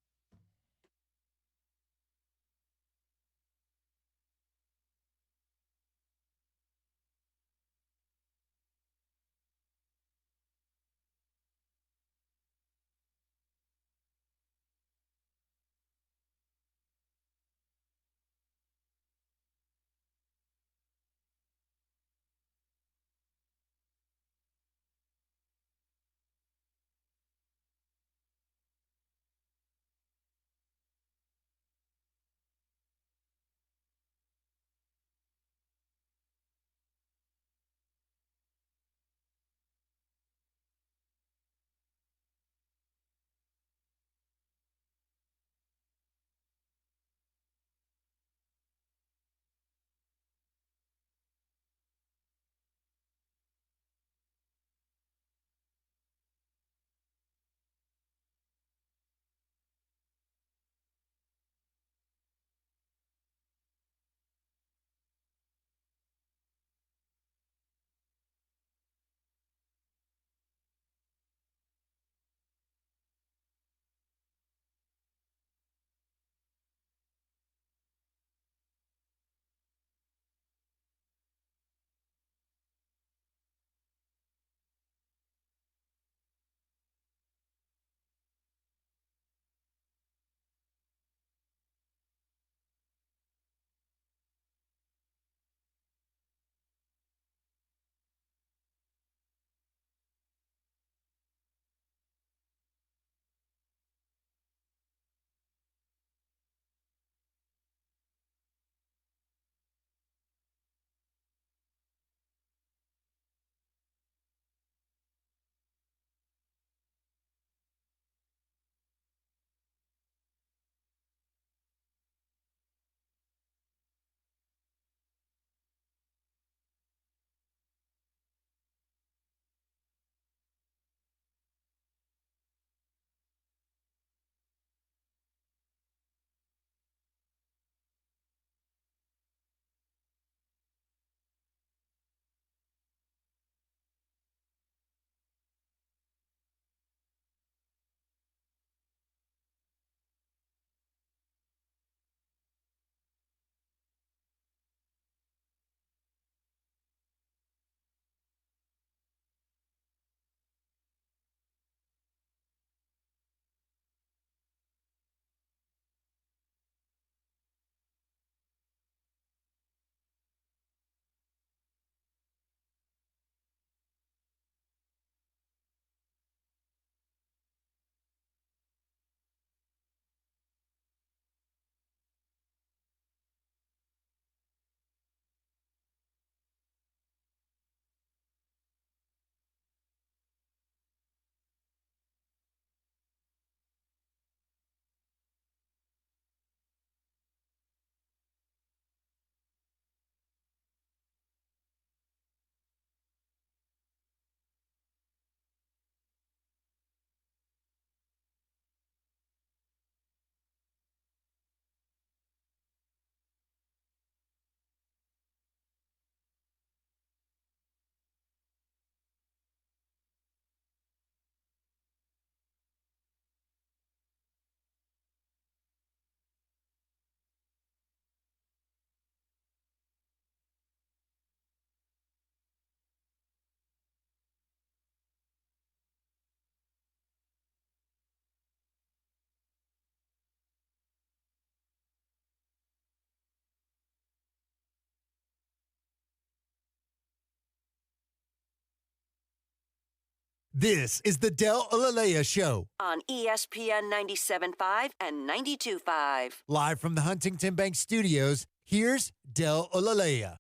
This is the Del Alalea Show. On ESPN 97.5 and 92.5. Live from the Huntington Bank Studios, here's Del Alalea.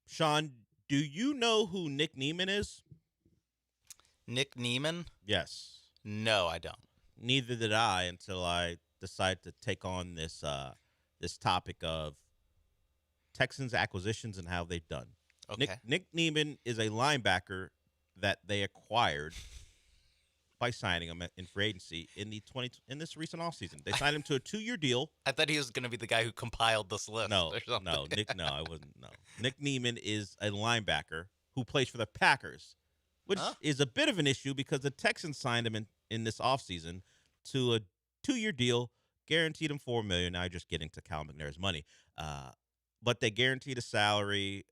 Sean, do you know who Nick Neiman is? Nick Neiman? Yes. No, I don't. Neither did I until I decided to take on this this topic of Texans acquisitions and how they've done. Okay. Nick Neiman is a linebacker that they acquired by signing him in free agency in this recent offseason. They signed him to a 2-year deal. I thought he was going to be the guy who compiled this list. No, or something. I wasn't. No, Nick Neiman is a linebacker who plays for the Packers, which is a bit of an issue because the Texans signed him in this offseason to a 2-year deal, guaranteed him $4 million. Now you're just getting to Cal McNair's money, but they guaranteed a salary,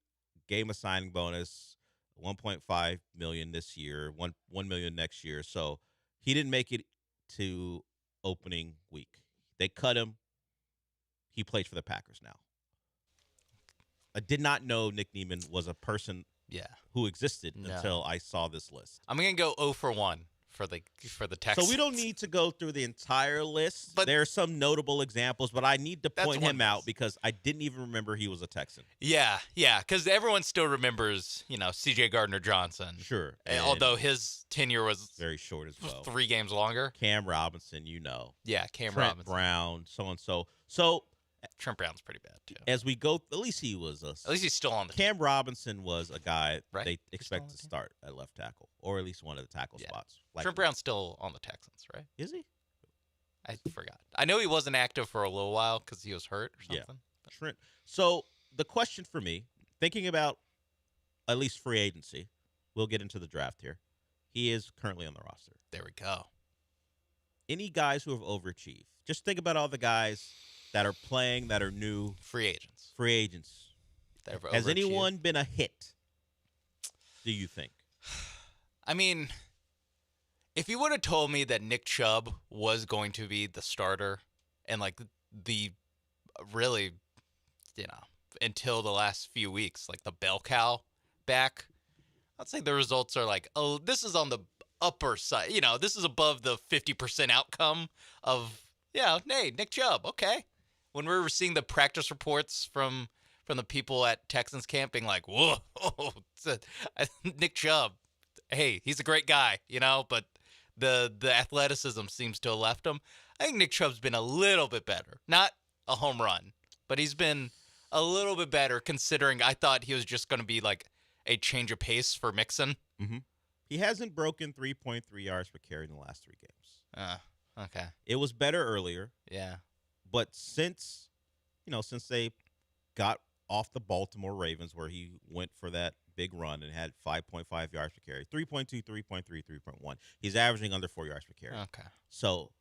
gave him a signing bonus, $1.5 million this year, $1 million next year. So he didn't make it to opening week. They cut him. He plays for the Packers now. I did not know Nick Neiman was a person who existed until I saw this list. I'm going to go 0 for 1 for the Texans. So we don't need to go through the entire list. But there are some notable examples, but I need to point him out because I didn't even remember he was a Texan. Yeah, because everyone still remembers, C.J. Gardner-Johnson. Sure. Although his tenure was very short as well. 3 games longer. Cam Robinson, Yeah, Cam Trent Robinson. Brown, so and so. So Trent Brown's pretty bad, too. as we go, at least he was At least he's still on the Cam Robinson was a guy Right? they expect to start at left tackle, or at least one of the tackle spots. Trent Brown's still on the Texans, right? Is he? I forgot. I know he wasn't active for a little while because he was hurt or something. Yeah. Trent. So the question for me, thinking about at least free agency, we'll get into the draft here. He is currently on the roster. There we go. Any guys who have overachieved? Just think about all the guys that are playing that are new. Free agents. Free agents. Has anyone been a hit, do you think? I mean, if you would have told me that Nick Chubb was going to be the starter and the really, until the last few weeks, the bell cow back, I'd say the results are this is on the upper side. This is above the 50% outcome of, hey, Nick Chubb, okay. When we were seeing the practice reports from the people at Texans camp being like, whoa, Nick Chubb, hey, he's a great guy, but the athleticism seems to have left him. I think Nick Chubb's been a little bit better. Not a home run, but he's been a little bit better considering I thought he was just going to be a change of pace for Mixon. Mm-hmm. He hasn't broken 3.3 yards per carry in the last 3 games. Okay. It was better earlier. Yeah. But since they got off the Baltimore Ravens where he went for that big run and had 5.5 yards per carry, 3.2, 3.3, 3.1. He's averaging under 4 yards per carry. Okay. So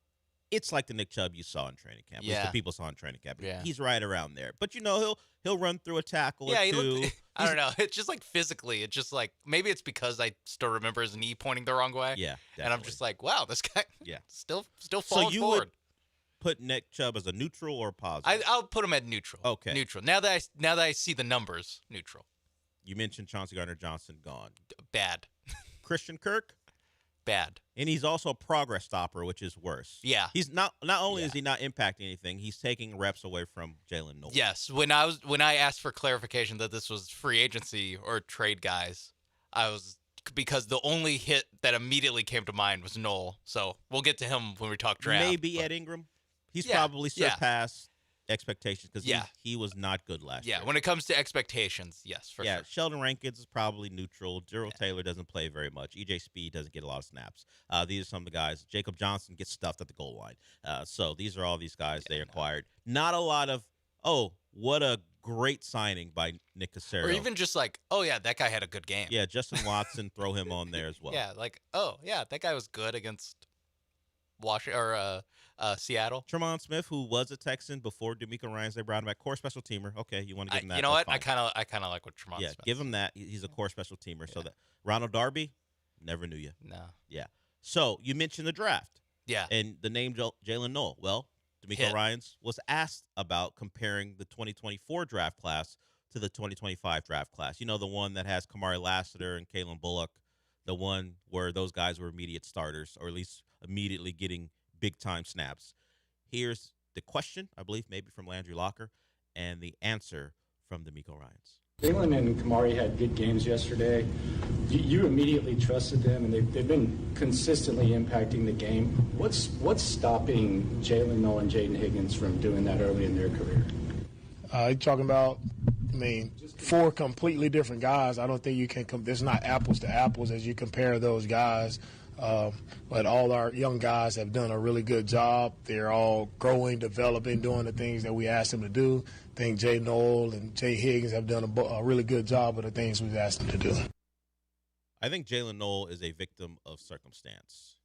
it's like the Nick Chubb you saw in training camp. Yeah. The people saw in training camp. Yeah. He's right around there. But he'll run through a tackle or He two. looked, I don't know. It's just physically, it's just maybe it's because I still remember his knee pointing the wrong way. Yeah. Definitely. And I'm just wow, this guy still falling so you forward. Would put Nick Chubb as a neutral or positive? I'll put him at neutral. Okay. Neutral. Now that I see the numbers, neutral. You mentioned Chauncey Gardner-Johnson gone. Bad. Christian Kirk? Bad. And he's also a progress stopper, which is worse. Yeah. He's not only is he not impacting anything, he's taking reps away from Jalen Noel. Yes. When I asked for clarification that this was free agency or trade guys, because the only hit that immediately came to mind was Noel. So we'll get to him when we talk draft. Maybe Ed Ingram. He's probably surpassed expectations because he was not good last year. Yeah, when it comes to expectations, yes, for sure. Sheldon Rankins is probably neutral. Gerald Taylor doesn't play very much. EJ Speed doesn't get a lot of snaps. These are some of the guys. Jacob Johnson gets stuffed at the goal line. So these are all these guys they acquired. Not a lot of, what a great signing by Nick Caserio. Or even just that guy had a good game. Yeah, Justin Watson, throw him on there as well. Yeah, that guy was good against Seattle. Tremont Smith, who was a Texan before D'Amico Ryans, they brought him back. Core special teamer. Okay, you want to give him that? You know what? I kind of like what Tremont Smith. Yeah, give him that. He's a core special teamer. So that Ronald Darby, never knew you. No. Yeah. So you mentioned the draft. Yeah. And the name Jalen Noel. Well, D'Amico Ryans was asked about comparing the 2024 draft class to the 2025 draft class. You know, the one that has Kamari Lassiter and Kalen Bullock, the one where those guys were immediate starters, or at least immediately getting big-time snaps. Here's the question, I believe, maybe from Landry Locker, and the answer from D'Amico Ryans. Jalen and Kamari had good games yesterday. You immediately trusted them, and they've been consistently impacting the game. What's stopping Jalen Noel and Jaden Higgins from doing that early in their career? You're talking about, four completely different guys. I don't think you can there's not apples to apples as you compare those guys. But all our young guys have done a really good job. They're all growing, developing, doing the things that we asked them to do. I think Jay Noel and Jay Higgins have done a really good job of the things we've asked them to do. I think Jalen Noel is a victim of circumstance.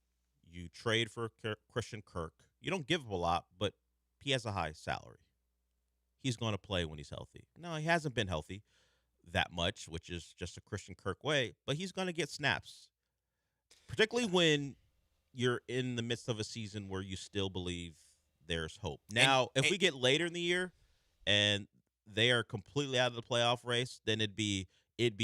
You trade for Christian Kirk. You don't give him a lot, but he has a high salary. He's going to play when he's healthy. No, he hasn't been healthy that much, which is just a Christian Kirk way, but he's going to get snaps, particularly when you're in the midst of a season where you still believe there's hope. Now, if we get later in the year and they are completely out of the playoff race, then it'd be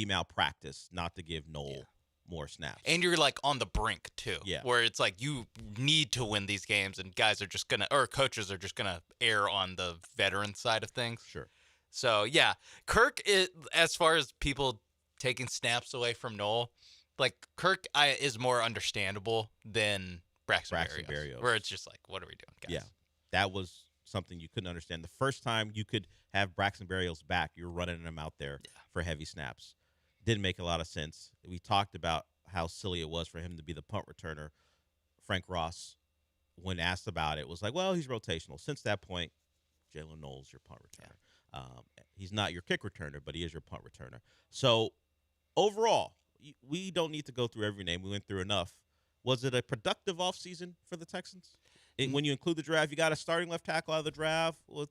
malpractice not to give Noel more snaps. And you're like on the brink too, where it's like you need to win these games, and guys are just gonna, or coaches are just gonna err on the veteran side of things. Sure. So yeah, Kirk, as far as people taking snaps away from Noel, like Kirk is more understandable than Braxton Berrios, where it's just like, what are we doing, guys? Yeah, that was something you couldn't understand. The first time you could have Braxton Berrios back, you're running him out there for heavy snaps. Didn't make a lot of sense. We talked about how silly it was for him to be the punt returner. Frank Ross, when asked about it, was like, well, he's rotational. Since that point, Jalen Noel's your punt returner. He's not your kick returner, but he is your punt returner. So overall, we don't need to go through every name. We went through enough. Was it a productive offseason for the Texans? And when you include the draft, you got a starting left tackle out of the draft with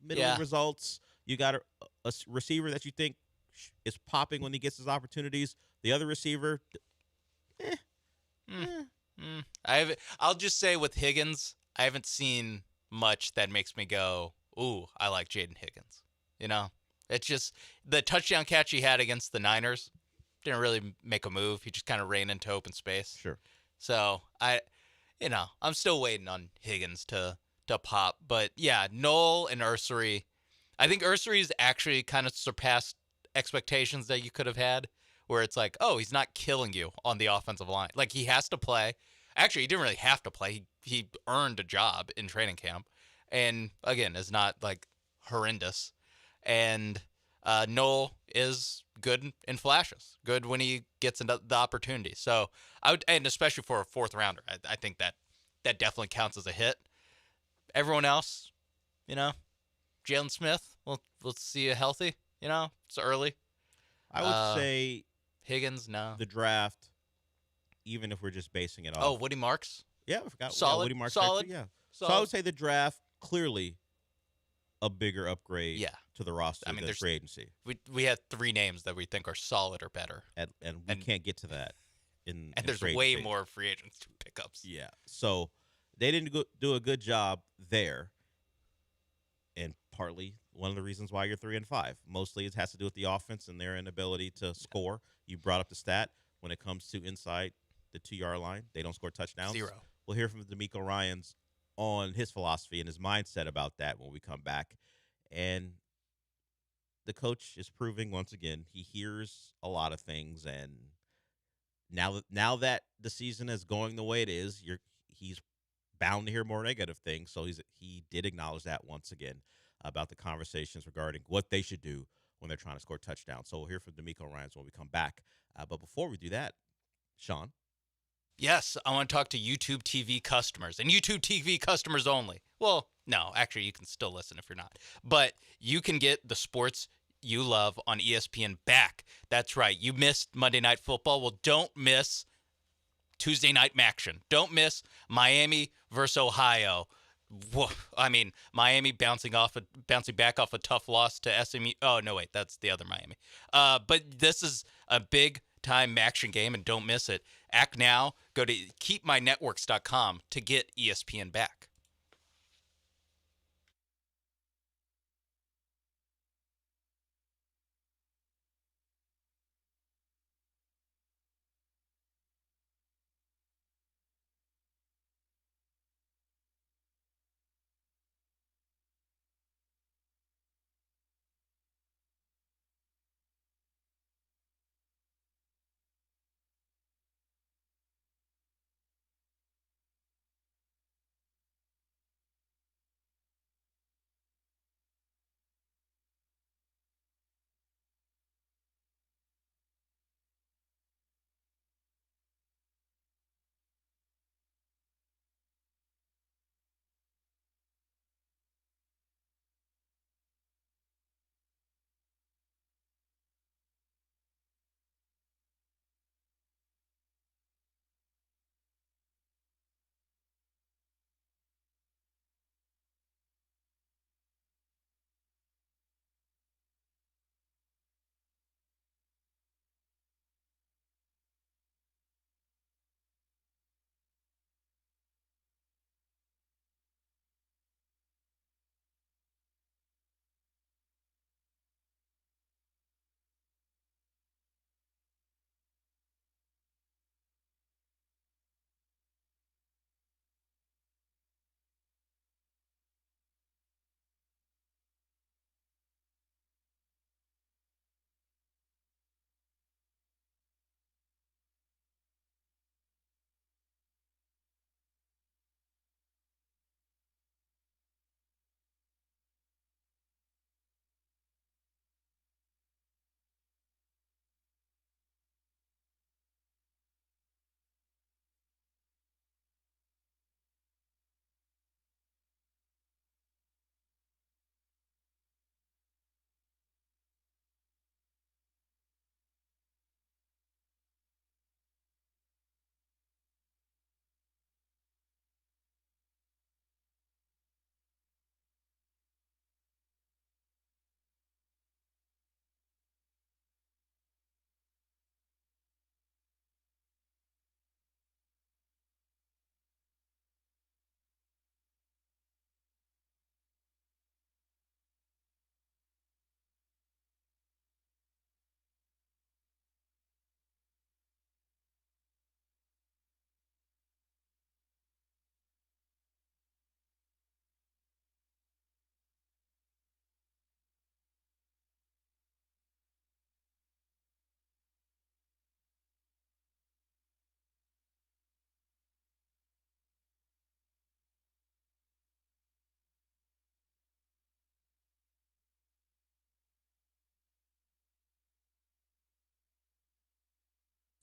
middling results. You got a receiver that you think is popping when he gets his opportunities. The other receiver, I'll just say with Higgins, I haven't seen much that makes me go, ooh, I like Jaden Higgins. You know, it's just the touchdown catch he had against the Niners didn't really make a move. He just kind of ran into open space. Sure. So I'm still waiting on Higgins to pop. But yeah, Noel and Ursery, I think Ursery's actually kind of surpassed expectations that you could have had, where it's like, oh, he's not killing you on the offensive line. Like, he has to play. Actually, he didn't really have to play. He earned a job in training camp. And, again, is not, like, horrendous. And Noel is good in flashes, good when he gets the opportunity. So, and especially for a fourth rounder, I think that definitely counts as a hit. Everyone else, Jalen Smith, we'll see you healthy. It's early. I would say Higgins, no. The draft, even if we're just basing it off. Oh, Woody Marks? Yeah, I forgot. Solid. Yeah, Woody Marks. Solid. Yeah. Solid. So I would say the draft, clearly a bigger upgrade to the roster than free agency. We had 3 names that we think are solid or better. And we can't get to that in there's free way agency. more free agents pickups. Yeah. So they didn't do a good job there. And partly one of the reasons why you're 3-5. Mostly it has to do with the offense and their inability to score. You brought up the stat. When it comes to inside the 2-yard line, they don't score touchdowns. 0. We'll hear from D'Amico Ryans on his philosophy and his mindset about that when we come back. And the coach is proving once again he hears a lot of things. And now that the season is going the way it is, he's bound to hear more negative things. So he did acknowledge that once again about the conversations regarding what they should do when they're trying to score touchdowns. So we'll hear from D'Amico Ryans when we come back. But before we do that, Sean. Yes, I want to talk to YouTube TV customers, and YouTube TV customers only. Well, no, actually, you can still listen if you're not. But you can get the sports you love on ESPN back. That's right. You missed Monday Night Football. Well, don't miss Tuesday Night Maction. Don't miss Miami versus Ohio. I mean, Miami bouncing back off a tough loss to SMU. Oh, no, wait, that's the other Miami. But this is a big-time action game, and don't miss it. Act now. Go to keepmynetworks.com to get ESPN back.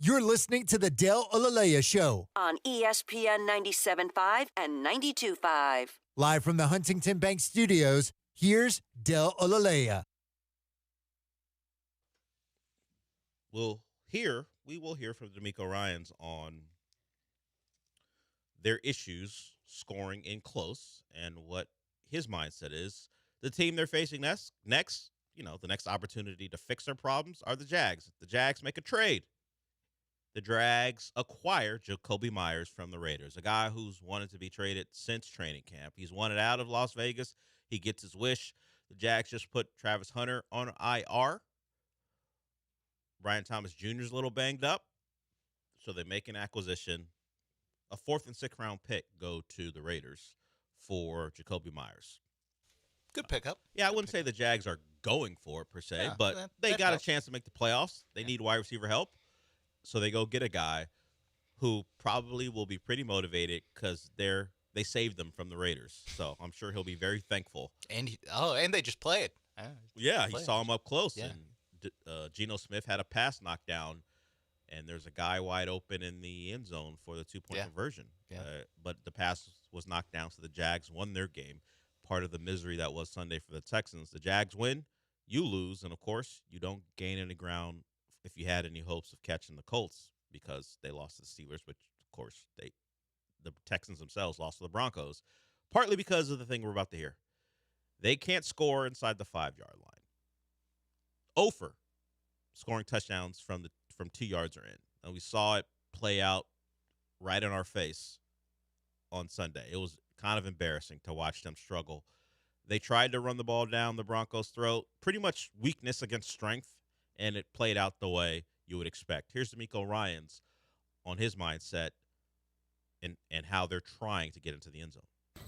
You're listening to the Del Olalea Show. On ESPN 97.5 and 92.5. Live from the Huntington Bank Studios, here's Del Olalea. We will hear from D'Amico Ryans on their issues scoring in close and what his mindset is. The team they're facing next, the next opportunity to fix their problems are the Jags. The Jags make a trade. The Jags acquire Jacoby Myers from the Raiders, a guy who's wanted to be traded since training camp. He's wanted out of Las Vegas. He gets his wish. The Jags just put Travis Hunter on IR. Brian Thomas Jr. is a little banged up, so they make an acquisition. A 4th and 6th round pick go to the Raiders for Jacoby Myers. Good pickup. Yeah, I wouldn't say the Jags are going for it per se, Yeah, but they got a chance to make the playoffs. They need wide receiver help, so they go get a guy who probably will be pretty motivated because they saved them from the Raiders. So I'm sure he'll be very thankful. And they just played. Yeah, he saw him up close, Yeah. and Geno Smith had a pass knocked down, and there's a guy wide open in the end zone for the 2-point conversion. Yeah. But the pass was knocked down, so the Jags won their game. Part of the misery that was Sunday for the Texans. The Jags win, you lose, and, of course, you don't gain any ground if you had any hopes of catching the Colts because they lost to the Steelers, which, of course, the Texans themselves lost to the Broncos, partly because of the thing we're about to hear. They can't score inside the 5-yard line. Ofer scoring touchdowns from 2 yards or in. And we saw it play out right in our face on Sunday. It was kind of embarrassing to watch them struggle. They tried to run the ball down the Broncos' throat, pretty much weakness against strength, and it played out the way you would expect. Here's D'Amico Ryans on his mindset and how they're trying to get into the end zone.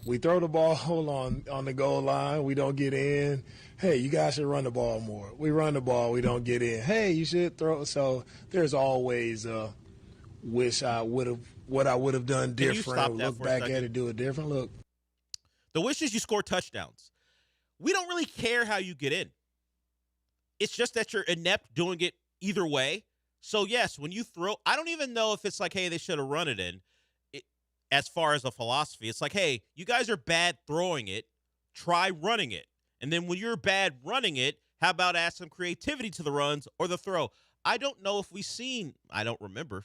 We throw the ball on the goal line. We don't get in. Hey, you guys should run the ball more. We run the ball. We don't get in. Hey, you should throw. So there's always wish I would have done different. Look back at it, do it different. Look. The wish is you score touchdowns. We don't really care how you get in. It's just that you're inept doing it either way. So, yes, when you throw, I don't even know if it's like, hey, they should have run it in. As far as a philosophy, it's like, hey, you guys are bad throwing it. Try running it. And then when you're bad running it, how about add some creativity to the runs or the throw? I don't know if we've seen, I don't remember.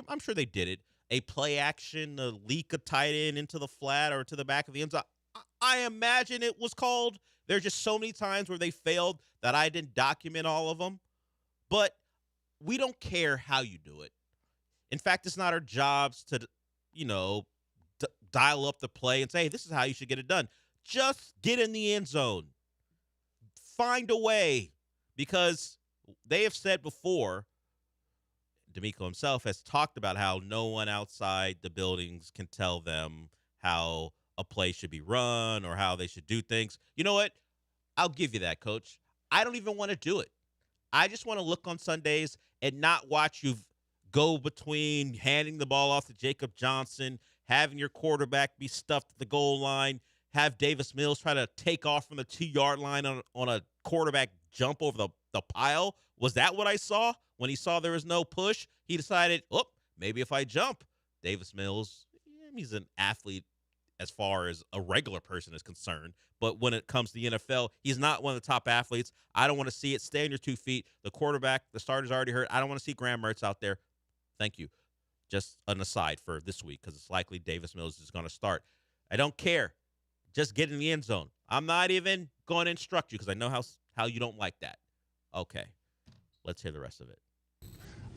I'm sure they did it. A play action, a leak a tight end into the flat or to the back of the end zone. I imagine it was called. There's just so many times where they failed that I didn't document all of them. But we don't care how you do it. In fact, it's not our jobs to dial up the play and say, hey, this is how you should get it done. Just get in the end zone. Find a way. Because they have said before, D'Amico himself has talked about how no one outside the buildings can tell them how a play should be run or how they should do things. You know what? I'll give you that, Coach. I don't even want to do it. I just want to look on Sundays and not watch you go between handing the ball off to Jacob Johnson, having your quarterback be stuffed at the goal line, have Davis Mills try to take off from the 2-yard line on a quarterback jump over the pile. Was that what I saw? When he saw there was no push, he decided, maybe if I jump. Davis Mills, he's an athlete as far as a regular person is concerned. But when it comes to the NFL, he's not one of the top athletes. I don't want to see it. Stay on your 2 feet. The quarterback, the starter's already hurt. I don't want to see Graham Mertz out there. Thank you. Just an aside for this week because it's likely Davis Mills is going to start. I don't care. Just get in the end zone. I'm not even going to instruct you because I know how you don't like that. Okay. Let's hear the rest of it.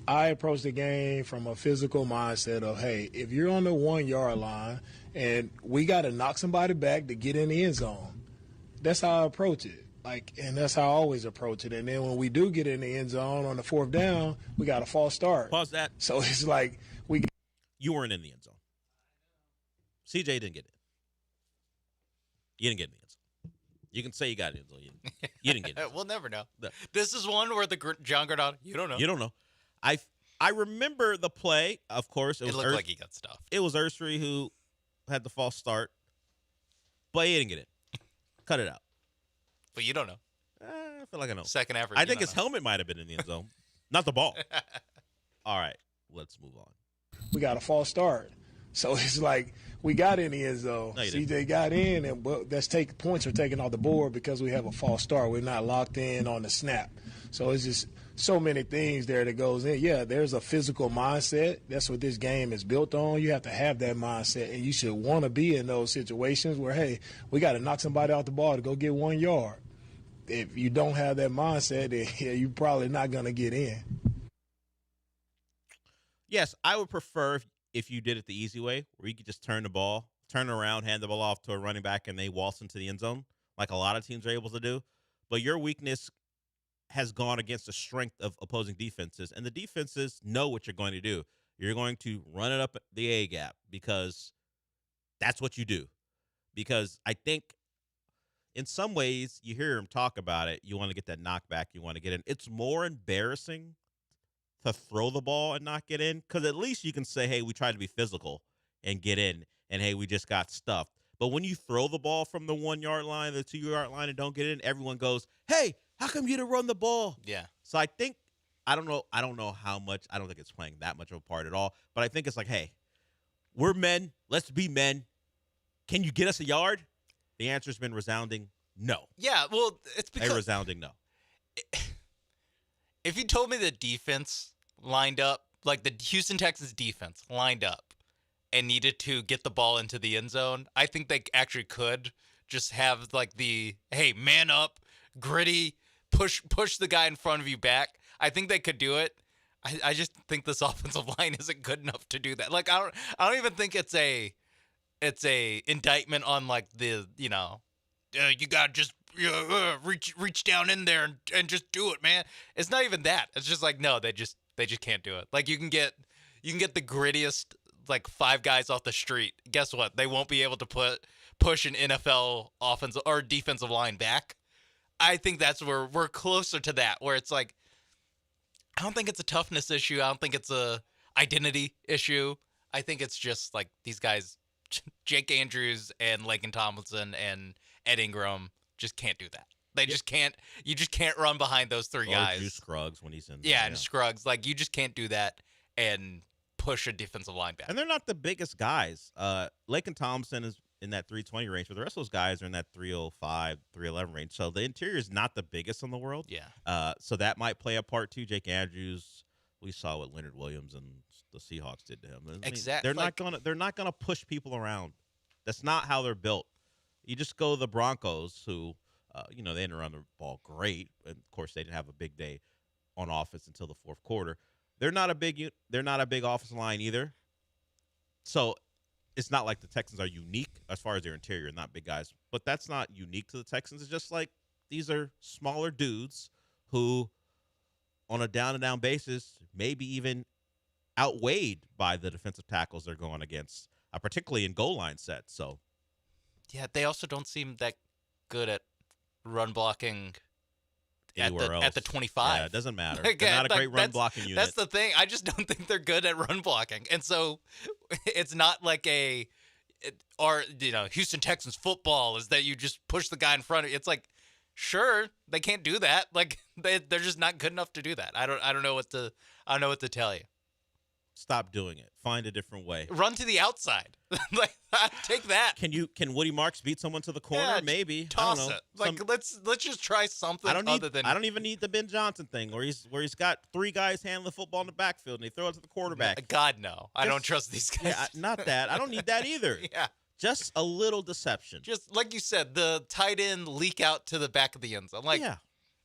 I approach the game from a physical mindset of, hey, if you're on the 1-yard line and we got to knock somebody back to get in the end zone, that's how I approach it. And that's how I always approach it. And then when we do get in the end zone on the 4th down, we got a false start. Pause that. So it's like you weren't in the end zone. CJ didn't get in. You didn't get in the end zone. You can say you got in the end zone. You didn't get in. We'll never know. This is one where John Granado, you don't know. You don't know. I remember the play. Of course, it looked like he got stuffed. It was Ursary who had the false start, but he didn't get in. Cut it out. But you don't know. I feel like I know. Second effort. I think his helmet might have been in the end zone, not the ball. All right, let's move on. We got a false start. So it's like we got in the end zone. No, you CJ got in, and points are taken off the board because we have a false start. We're not locked in on the snap. So it's just so many things there that goes in. Yeah, there's a physical mindset. That's what this game is built on. You have to have that mindset, and you should want to be in those situations where, hey, we got to knock somebody off the ball to go get 1 yard. If you don't have that mindset, then yeah, you're probably not going to get in. Yes, I would prefer if you did it the easy way, where you could just turn around, hand the ball off to a running back, and they waltz into the end zone, like a lot of teams are able to do. But your weakness has gone against the strength of opposing defenses, and the defenses know what you're going to do. You're going to run it up the A gap because that's what you do. Because I think in some ways, you hear him talk about it, you want to get that knockback, you want to get in. It's more embarrassing to throw the ball and not get in, because at least you can say, hey, we tried to be physical and get in, and hey, we just got stuffed. But when you throw the ball from the 1 yard line, the 2 yard line, and don't get in, everyone goes, hey, how come you didn't run the ball? Yeah. So I think, I don't know how much, I don't think it's playing that much of a part at all, but I think it's like, hey, we're men, let's be men. Can you get us a yard? The answer's been resounding no. Yeah, well, it's because a resounding no. If you told me the defense lined up, like the Houston Texans defense lined up and needed to get the ball into the end zone, I think they actually could just have like the, hey, man up, gritty, push the guy in front of you back. I think they could do it. I just think this offensive line isn't good enough to do that. Like I don't even think it's a indictment on like the, you gotta just reach down in there and just do it, man. It's not even that. It's just like, no, they just can't do it. Like you can get the grittiest like 5 guys off the street. Guess what? They won't be able to push an NFL offensive or defensive line back. I think that's where we're closer to that, where it's like, I don't think it's a toughness issue. I don't think it's a identity issue. I think it's just like these guys, Jake Andrews and Laken Tomlinson and Ed Ingram, just can't do that. They just can't. You just can't run behind those 3 guys. Drew Scruggs when he's in. Yeah, and Scruggs. Like you just can't do that and push a defensive line back. And they're not the biggest guys. Laken Thompson is in that 320 range, but the rest of those guys are in that 305, 311 range. So the interior is not the biggest in the world. Yeah. So that might play a part too. Jake Andrews, we saw what Leonard Williams and the Seahawks did to him. I mean, Exactly. They're not gonna push people around. That's not how they're built. You just go to the Broncos, who, they didn't run the ball great, and of course they didn't have a big day on offense until the fourth quarter. They're not a big offensive line either. So it's not like the Texans are unique as far as their interior, not big guys. But that's not unique to the Texans. It's just like these are smaller dudes who, on a down-and-down basis, maybe even outweighed by the defensive tackles they're going against, particularly in goal line sets. So, yeah, they also don't seem that good at run blocking at the 25. Yeah, it doesn't matter. They're not a great run blocking unit. That's the thing. I just don't think they're good at run blocking. And so it's not like Houston Texans football is that you just push the guy in front of you. It's like, sure, they can't do that. Like they're just not good enough to do that. I don't know what to tell you. Stop doing it. Find a different way. Run to the outside. Like take that. Can Woody Marks beat someone to the corner? Yeah, maybe. Toss I don't know. it. Like let's just try something I don't even need the Ben Johnson thing where he's got 3 guys handling the football in the backfield and they throw it to the quarterback. God no. I don't trust these guys. Yeah, not that. I don't need that either. Yeah. Just a little deception. Just like you said, the tight end leak out to the back of the end zone. Like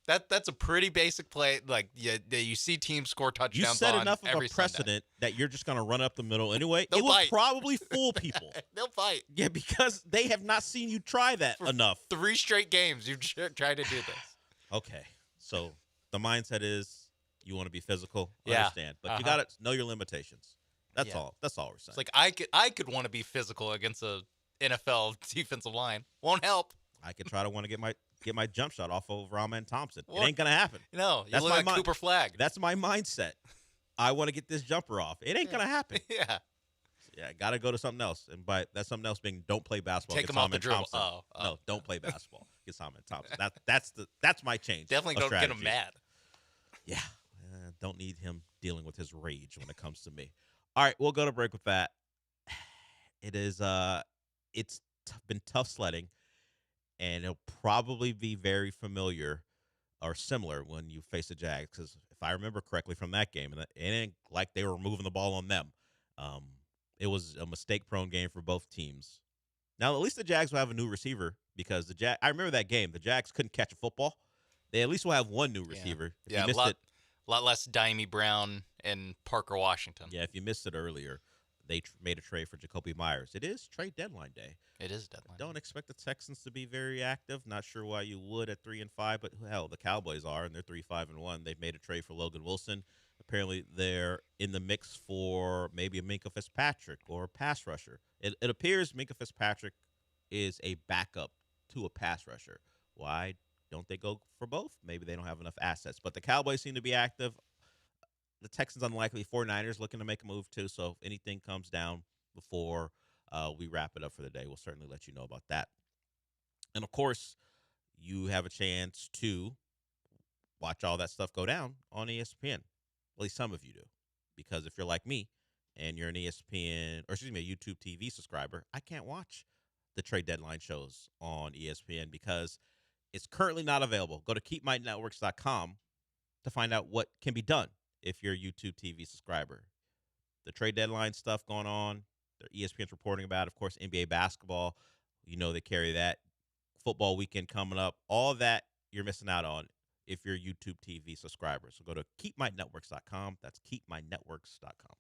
that's a pretty basic play. Like you see teams score touchdowns. You set on enough of every a precedent that you're just going to run up the middle anyway. They'll it will fight. probably fool people. They'll fight. Yeah, because they have not seen you try that enough. 3 straight games you've tried to do this. Okay, so the mindset is you want to be physical. Yeah. Understand, but you got to know your limitations. That's all. That's all we're saying. It's like I could want to be physical against a NFL defensive line. Won't help. I could try to want to get my jump shot off of Rahman Thompson. It ain't gonna happen. No, you live at Cooper Flag. That's my mindset. I want to get this jumper off. It ain't gonna happen. Yeah. Yeah, got to go to something else, and by that something else being don't play basketball. Take him off the dribble. No, don't play basketball. Get Rahman Thompson. That's my change. Definitely don't get him mad. Yeah, Don't need him dealing with his rage when it comes to me. All right, we'll go to break with that. It is been tough sledding, and it'll probably be very familiar or similar when you face the Jags, because if I remember correctly from that game, and it ain't like they were moving the ball on them. It was a mistake-prone game for both teams. Now, at least the Jags will have a new receiver, because I remember that game. The Jags couldn't catch a football. They at least will have one new receiver. If you missed it, a lot less Dimey Brown and Parker Washington. Yeah, if you missed it earlier, they made a trade for Jacoby Myers. It is trade deadline day. It is deadline. Don't expect the Texans to be very active. Not sure why you would at 3-5, but hell, the Cowboys are, and they're 3-5-1. They've made a trade for Logan Wilson. Apparently, they're in the mix for maybe a Minkah Fitzpatrick or a pass rusher. It appears Minkah Fitzpatrick is a backup to a pass rusher. Why don't they go for both? Maybe they don't have enough assets. But the Cowboys seem to be active. The Texans unlikely. 49ers looking to make a move too. So if anything comes down before we wrap it up for the day, we'll certainly let you know about that. And of course, you have a chance to watch all that stuff go down on ESPN. At least some of you do. Because if you're like me and you're an ESPN, or excuse me, a YouTube TV subscriber, I can't watch the trade deadline shows on ESPN because it's currently not available. Go to keepmynetworks.com to find out what can be done if you're a YouTube TV subscriber. The trade deadline stuff going on, ESPN's reporting about, of course, NBA basketball. You know they carry that. Football weekend coming up. All that you're missing out on if you're a YouTube TV subscriber. So go to keepmynetworks.com. That's keepmynetworks.com.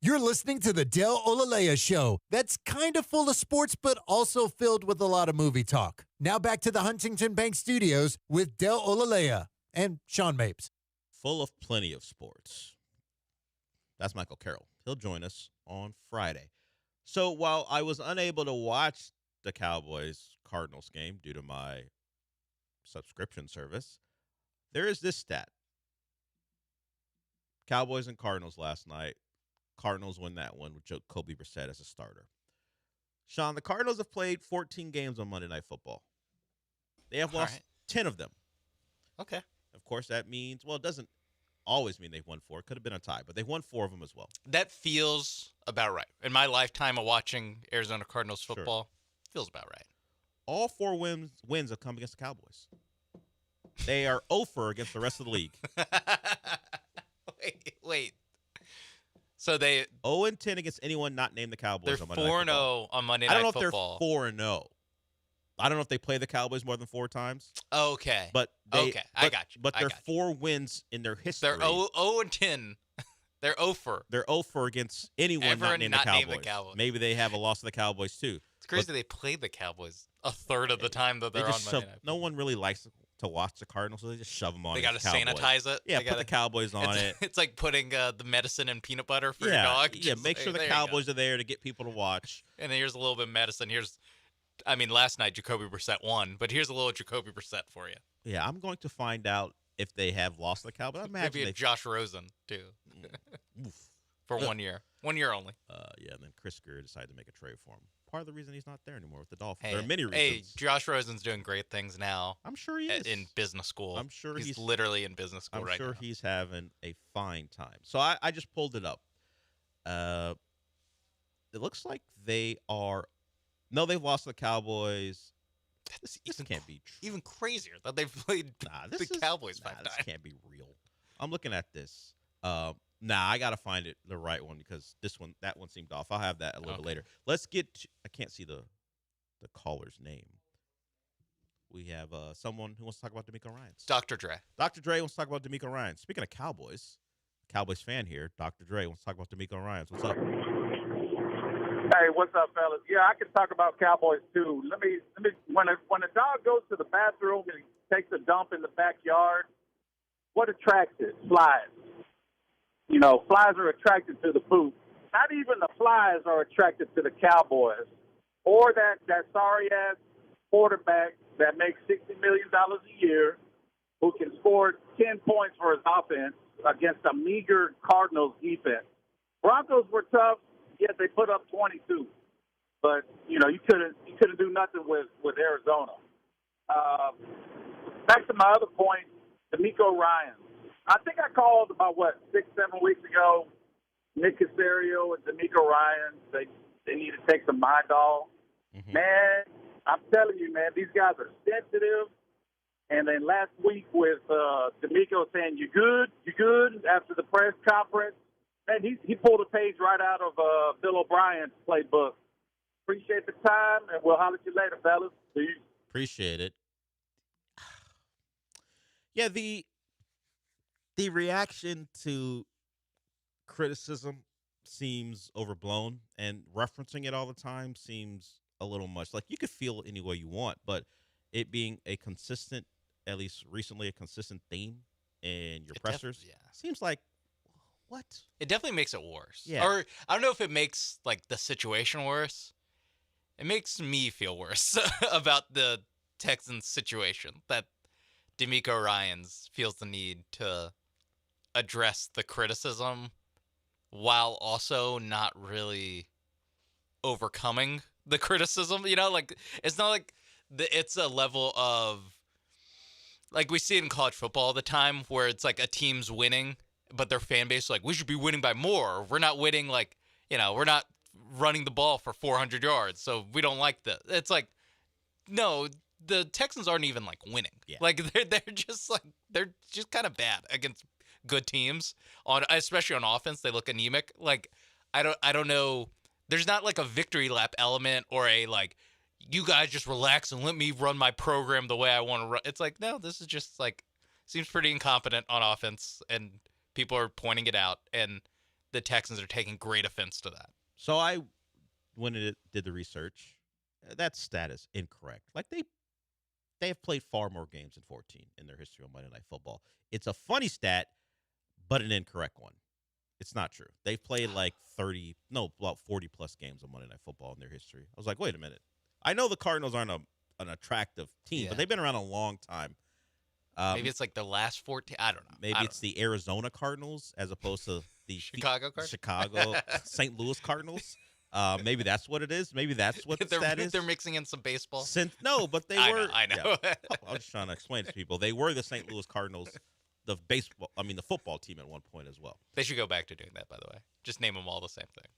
You're listening to the Del Olalea Show. That's kind of full of sports, but also filled with a lot of movie talk. Now back to the Huntington Bank Studios with Del Olalea and Sean Mapes. Full of plenty of sports. That's Michael Carroll. He'll join us on Friday. So while I was unable to watch the Cowboys-Cardinals game due to my subscription service, there is this stat. Cowboys and Cardinals last night. Cardinals win that one with Jacoby Brissett as a starter. Sean, the Cardinals have played 14 games on Monday Night Football. They have lost 10 of them. Okay. Of course, that means, well, it doesn't always mean they've won 4. It could have been a tie, but they've won 4 of them as well. That feels about right. In my lifetime of watching Arizona Cardinals football, feels about right. All 4 wins have come against the Cowboys. They are 0-for against the rest of the league. Wait. So they 0-10 against anyone not named the Cowboys. They're 4-0 on Monday Night Football. I don't know if they're 4-0. I don't know if they play the Cowboys more than 4 times. Okay. But I got you. But they're 4 wins in their history. They're 0-10. They're 0-for. They're 0-for against anyone not named the Cowboys. Maybe they have a loss to the Cowboys too. It's crazy they played the Cowboys a third of the time that they're on Monday Night. No one really likes to watch the Cardinals, so they just shove them on. They got to sanitize it. Yeah, put the Cowboys on it. It's like putting the medicine in peanut butter for your dog. Yeah, make sure the Cowboys are there to get people to watch. And then here's a little bit of medicine. Last night Jacoby Brissett won, but here's a little Jacoby Brissett for you. Yeah, I'm going to find out if they have lost the Cowboys. I imagine maybe Josh Rosen too, for 1 year. 1 year only. Yeah, and then Chris Greer decided to make a trade for him. Part of the reason he's not there anymore with the Dolphins. Hey, there are many reasons. Hey, Josh Rosen's doing great things now. I'm sure he is. In business school. I'm sure he's literally in business school right now. I'm sure he's having a fine time. So I just pulled it up. It looks like they are – no, they've lost to the Cowboys. This can't be true. Even crazier that they've played the Cowboys 5 times. This can't be real. I'm looking at this. I got to find the right one because that one seemed off. I'll have that a little bit later. Let's get to, I can't see the caller's name. We have someone who wants to talk about D'Amico Ryans. Dr. Dre. Dr. Dre wants to talk about D'Amico Ryans. Speaking of Cowboys fan here, Dr. Dre wants to talk about D'Amico Ryans. What's up? Hey, what's up, fellas? Yeah, I can talk about Cowboys too. Let me. When a dog goes to the bathroom and he takes a dump in the backyard, what attracts it? Flies. You know, flies are attracted to the poop. Not even the flies are attracted to the Cowboys or that sorry-ass quarterback that makes $60 million a year who can score 10 points for his offense against a meager Cardinals defense. Broncos were tough, yet they put up 22. But, you couldn't do nothing with Arizona. Back to my other point, D'Amico Ryans. I think I called about, 6-7 weeks ago, Nick Caserio and D'Amico Ryans. They need to take some Midol. Mm-hmm. Man, I'm telling you, man, these guys are sensitive. And then last week with D'Amico saying, you good, after the press conference, man, he pulled a page right out of Bill O'Brien's playbook. Appreciate the time, and we'll holler at you later, fellas. Peace. Appreciate it. Yeah, the reaction to criticism seems overblown, and referencing it all the time seems a little much. Like, you could feel it any way you want, but it being a consistent, at least recently, a consistent theme in your pressers seems like, what? It definitely makes it worse. Yeah. Or I don't know if it makes the situation worse. It makes me feel worse about the Texans situation that D'Amico Ryans feels the need to address the criticism while also not really overcoming the criticism. It's not like it's a level of we see it in college football all the time where it's like a team's winning, but their fan base is we should be winning by more. We're not winning we're not running the ball for 400 yards, so we don't like this. It's no, the Texans aren't even winning. Yeah. They're just kind of bad against good teams especially on offense. They look anemic. I don't know. There's not a victory lap element or a you guys just relax and let me run my program the way I want to run. It's no, this is just seems pretty incompetent on offense, and people are pointing it out, and the Texans are taking great offense to that. So I when it did the research, that stat is incorrect. Like they have played far more games than 14 in their history on Monday Night Football. It's a funny stat, but an incorrect one. It's not true. They've played like about 40-plus games on Monday Night Football in their history. I was like, wait a minute. I know the Cardinals aren't an attractive team, but they've been around a long time. Maybe it's like the last 14. I don't know. Maybe it's the Arizona Cardinals as opposed to the Chicago Cardinals? Chicago St. Louis Cardinals. Maybe that's what it is. Maybe that's what that is. They're mixing in some baseball. But they were. I know. Yeah. I was just trying to explain to people. They were the St. Louis Cardinals, the football team at one point as well. They should go back to doing that, by the way. Just name them all the same thing.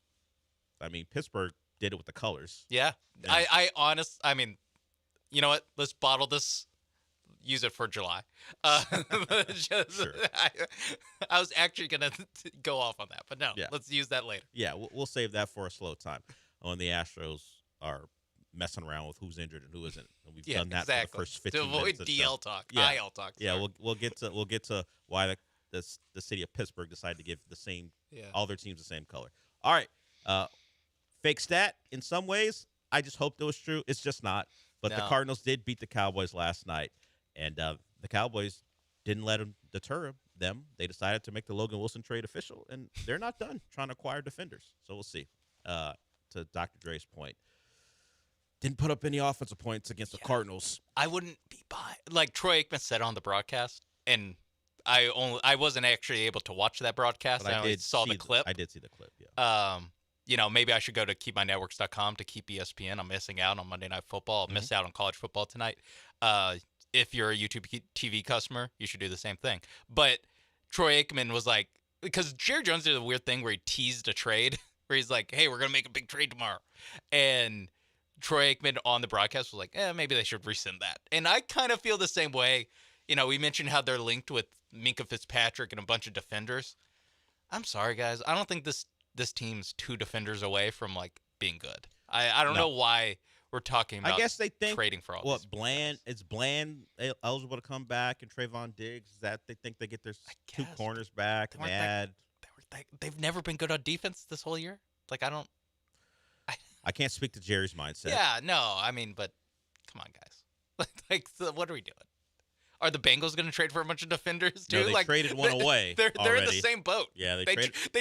I mean, Pittsburgh did it with the colors. Yeah. You know what? Let's bottle this. Use it for July. Sure. I was actually going to go off on that, but no, let's use that later. Yeah, we'll save that for a slow time when the Astros are messing around with who's injured and who isn't. And we've done that for the first 15 minutes. To avoid DL talk, IL talk. Yeah, we'll get to why the city of Pittsburgh decided to give all their teams the same color. All right, fake stat in some ways. I just hoped it was true. It's just not. But the Cardinals did beat the Cowboys last night. And the Cowboys didn't let them deter them. They decided to make the Logan Wilson trade official, and they're not done trying to acquire defenders. So we'll see. To Dr. Dre's point, didn't put up any offensive points against the Cardinals. I wouldn't be like Troy Aikman said on the broadcast, and I wasn't actually able to watch that broadcast. But I only saw the clip. I did see the clip. Yeah. Maybe I should go to keepmynetworks.com to keep ESPN. I'm missing out on Monday Night Football. I'll miss out on college football tonight. If you're a YouTube TV customer, you should do the same thing. But Troy Aikman was like, because Jerry Jones did a weird thing where he teased a trade, where he's like, hey, we're going to make a big trade tomorrow. And Troy Aikman on the broadcast was like, maybe they should rescind that. And I kind of feel the same way. We mentioned how they're linked with Minkah Fitzpatrick and a bunch of defenders. I'm sorry, guys. I don't think this team's 2 defenders away from, like, being good. I don't know why we're talking about I guess they think trading for all what Bland is Bland eligible to come back and Trayvon Diggs. Is that they think they get their 2 corners back and add. They've never been good on defense this whole year. Like I can't speak to Jerry's mindset. Yeah, no, but come on, guys. So what are we doing? Are the Bengals going to trade for a bunch of defenders too? No, they traded one away. They're in the same boat. Yeah, they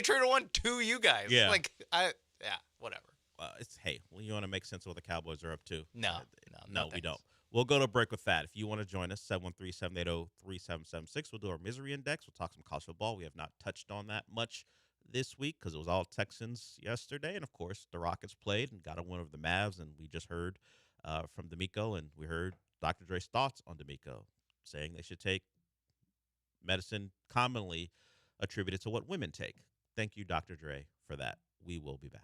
traded one to you guys. Yeah, whatever. You want to make sense of what the Cowboys are up to? No, we don't. We'll go to break with that. If you want to join us, 713-780-3776. We'll do our misery index. We'll talk some college football. We have not touched on that much this week because it was all Texans yesterday. And, of course, the Rockets played and got a win over the Mavs. And we just heard from D'Amico, and we heard Dr. Dre's thoughts on D'Amico, saying they should take medicine commonly attributed to what women take. Thank you, Dr. Dre, for that. We will be back.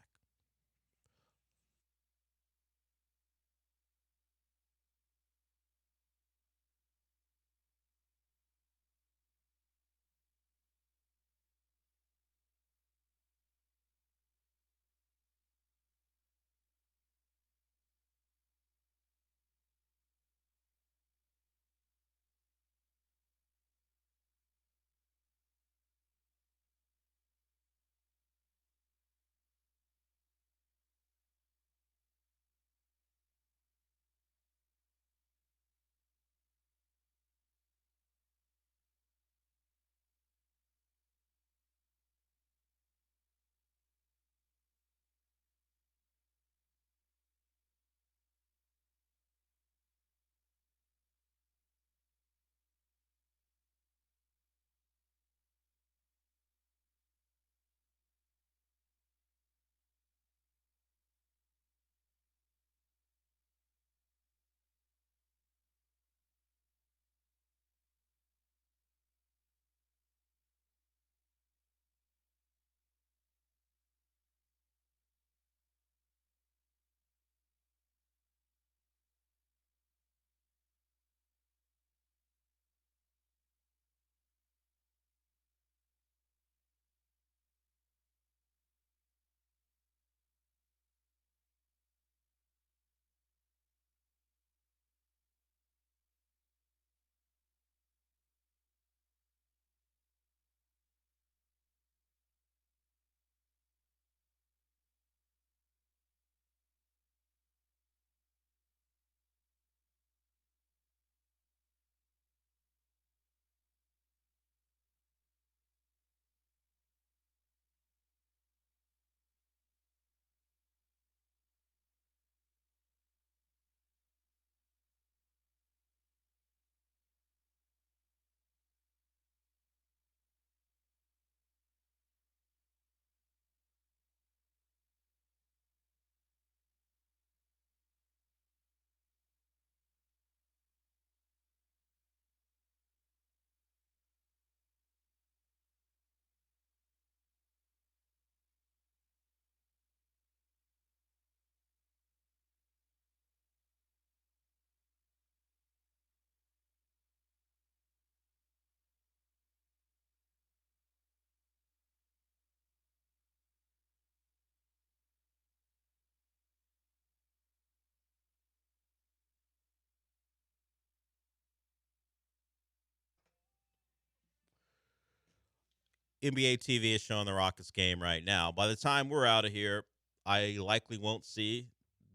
NBA TV is showing the Rockets game right now. By the time we're out of here, I likely won't see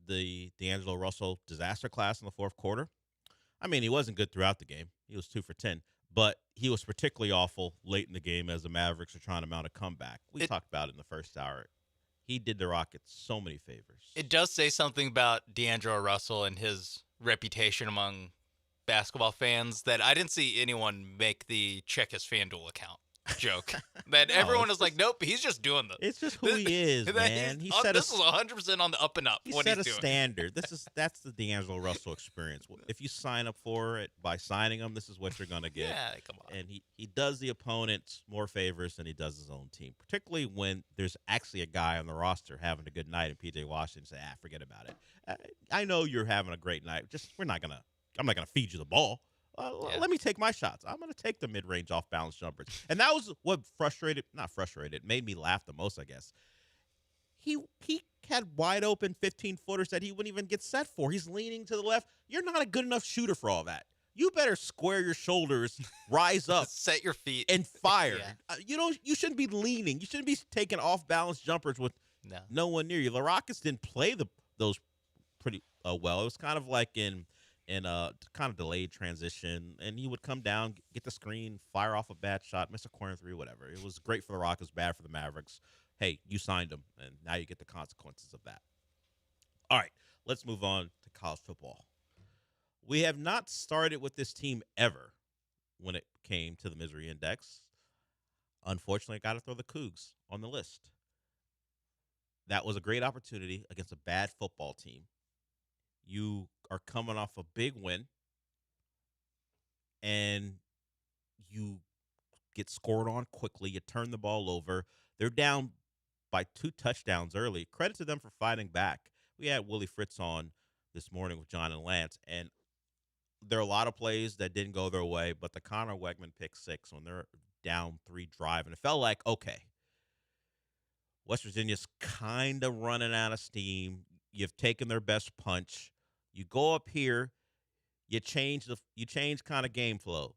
the D'Angelo Russell disaster class in the fourth quarter. I mean, he wasn't good throughout the game. He was 2 for 10. But he was particularly awful late in the game as the Mavericks are trying to mount a comeback. We talked about it in the first hour. He did the Rockets so many favors. It does say something about D'Angelo Russell and his reputation among basketball fans that I didn't see anyone make the check his FanDuel account joke. That No, everyone it's was like, nope, he's just doing the. It's just who he is, man. He set this is 100% on the up and up. He what set he's a doing. standard. That's the D'Angelo Russell experience. If you sign up for it by signing him, this is what you're gonna get. Yeah, come on. And he does the opponents more favors than he does his own team, particularly when there's actually a guy on the roster having a good night, and PJ Washington say, forget about it. I know you're having a great night. I'm not gonna feed you the ball. Let me take my shots. I'm going to take the mid-range off-balance jumpers. And that was what made me laugh the most, I guess. He had wide-open 15-footers that he wouldn't even get set for. He's leaning to the left. You're not a good enough shooter for all that. You better square your shoulders, rise up. Set your feet. And fire. Yeah. You shouldn't be leaning. You shouldn't be taking off-balance jumpers with no one near you. The Rockets didn't play those pretty well. It was kind of like in kind of delayed transition, and he would come down, get the screen, fire off a bad shot, miss a corner three, whatever. It was great for the Rockets, bad for the Mavericks. Hey, you signed him, and now you get the consequences of that. All right, let's move on to college football. We have not started with this team ever when it came to the misery index. Unfortunately, I got to throw the Cougs on the list. That was a great opportunity against a bad football team. You are coming off a big win, and you get scored on quickly. You turn the ball over. They're down by 2 touchdowns early. Credit to them for fighting back. We had Willie Fritz on this morning with John and Lance, and there are a lot of plays that didn't go their way, but the Connor Wegman pick 6 when they're down 3 drive, and it felt like, okay, West Virginia's kind of running out of steam. You've taken their best punch. You go up here, you change kind of game flow.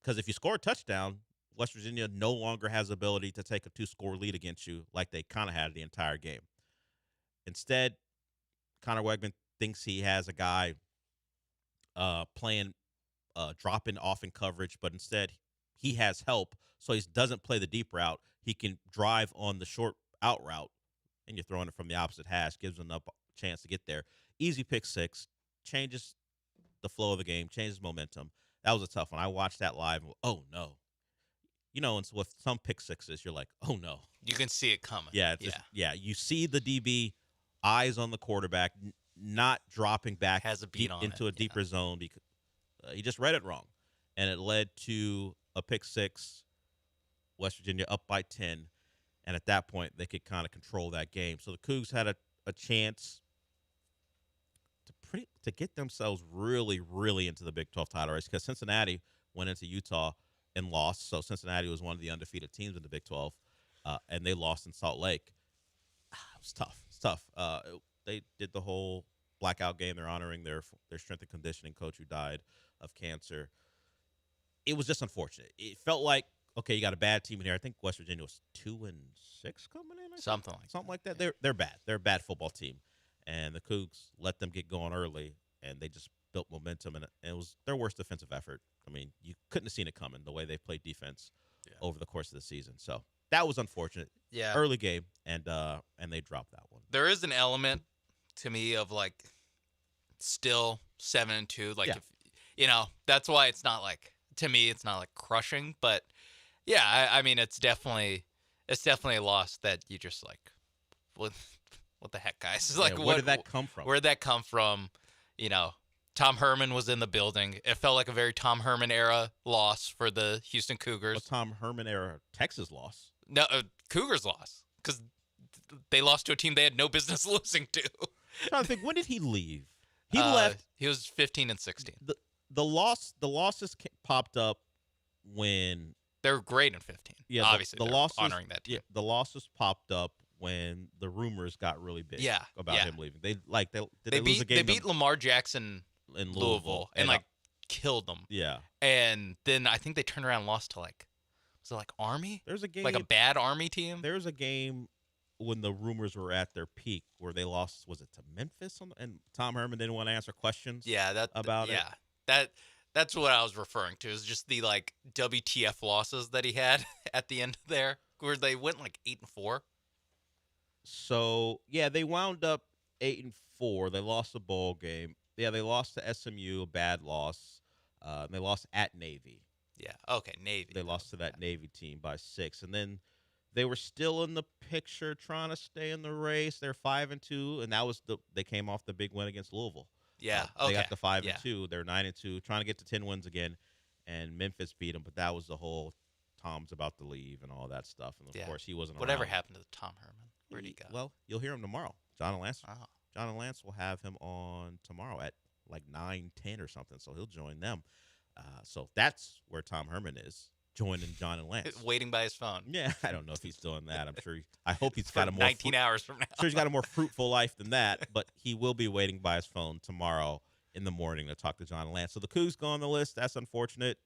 Because if you score a touchdown, West Virginia no longer has the ability to take a 2-score lead against you like they kind of had the entire game. Instead, Connor Wegman thinks he has a guy playing dropping off in coverage, but instead he has help, so he doesn't play the deep route. He can drive on the short out route, and you're throwing it from the opposite hash, gives him a chance to get there. Easy pick 6, changes the flow of the game, changes momentum. That was a tough one. I watched that live. And, oh, no. And so with some pick 6s, you're like, oh, no. You can see it coming. Yeah. You see the DB, eyes on the quarterback, not dropping back into a deeper zone because he just read it wrong. And it led to a pick 6, West Virginia up by 10. And at that point, they could kind of control that game. So the Cougs had a chance to get themselves really, really into the Big 12 title race because Cincinnati went into Utah and lost. So Cincinnati was one of the undefeated teams in the Big 12, and they lost in Salt Lake. It was tough. It's tough. They did the whole blackout game. They're honoring their strength and conditioning coach who died of cancer. It was just unfortunate. It felt like, okay, you got a bad team in here. I think West Virginia was 2-6 coming in. Something like that. They're bad. They're a bad football team. And the Cougs let them get going early, and they just built momentum, and it was their worst defensive effort. I mean, you couldn't have seen it coming, the way they played defense over the course of the season. So that was unfortunate. Yeah. Early game, and they dropped that one. There is an element to me of, like, still 7-2. Like, if, that's why it's not like, to me, it's not, like, crushing. But, yeah, I mean, it's definitely a loss that you just, like, what the heck, guys? Like, where did that come from? Where did that come from? Tom Herman was in the building. It felt like a very Tom Herman era loss for the Houston Cougars. A Tom Herman era Texas loss. No, Cougars loss because they lost to a team they had no business losing to. I'm trying to think, when did he leave? He left. He was 15 and 16. The losses popped up when they were great in 15. Yeah, obviously the losses honoring that team. Yeah, the losses popped up when the rumors got really big about him leaving. They beat Lamar Jackson in Louisville and like killed them. Yeah. And then I think they turned around and lost to like Was it like Army? There's a game. Like a bad Army team? There's a game when the rumors were at their peak where they lost, was it to Memphis? And Tom Herman didn't want to answer questions about it. Yeah, that's what I was referring to. Is just the like WTF losses that he had at the end there, where they went like 8-4. So yeah, they wound up 8-4. They lost a bowl game. Yeah, they lost to SMU, a bad loss. They lost at Navy. Yeah. Okay, Navy. They lost to that Navy team by 6, and then they were still in the picture, trying to stay in the race. They're 5-2, and that was they came off the big win against Louisville. Yeah. They got the 5-2. They're 9-2, trying to get to 10 wins again, and Memphis beat them. But that was the whole Tom's about to leave and all that stuff. And of course, he wasn't. Whatever around. happened to Tom Herman? Where'd he go? Well, you'll hear him tomorrow. John and Lance. Oh. John and Lance will have him on tomorrow at like 9:10 or something. So he'll join them. So that's where Tom Herman is, joining John and Lance. Waiting by his phone. Yeah, I don't know if he's doing that. I'm sure. I hope he's For got a more 19 hours from now. I'm sure he's got a more fruitful life than that. But he will be waiting by his phone tomorrow in the morning to talk to John and Lance. So the Cougs go on the list. That's unfortunate.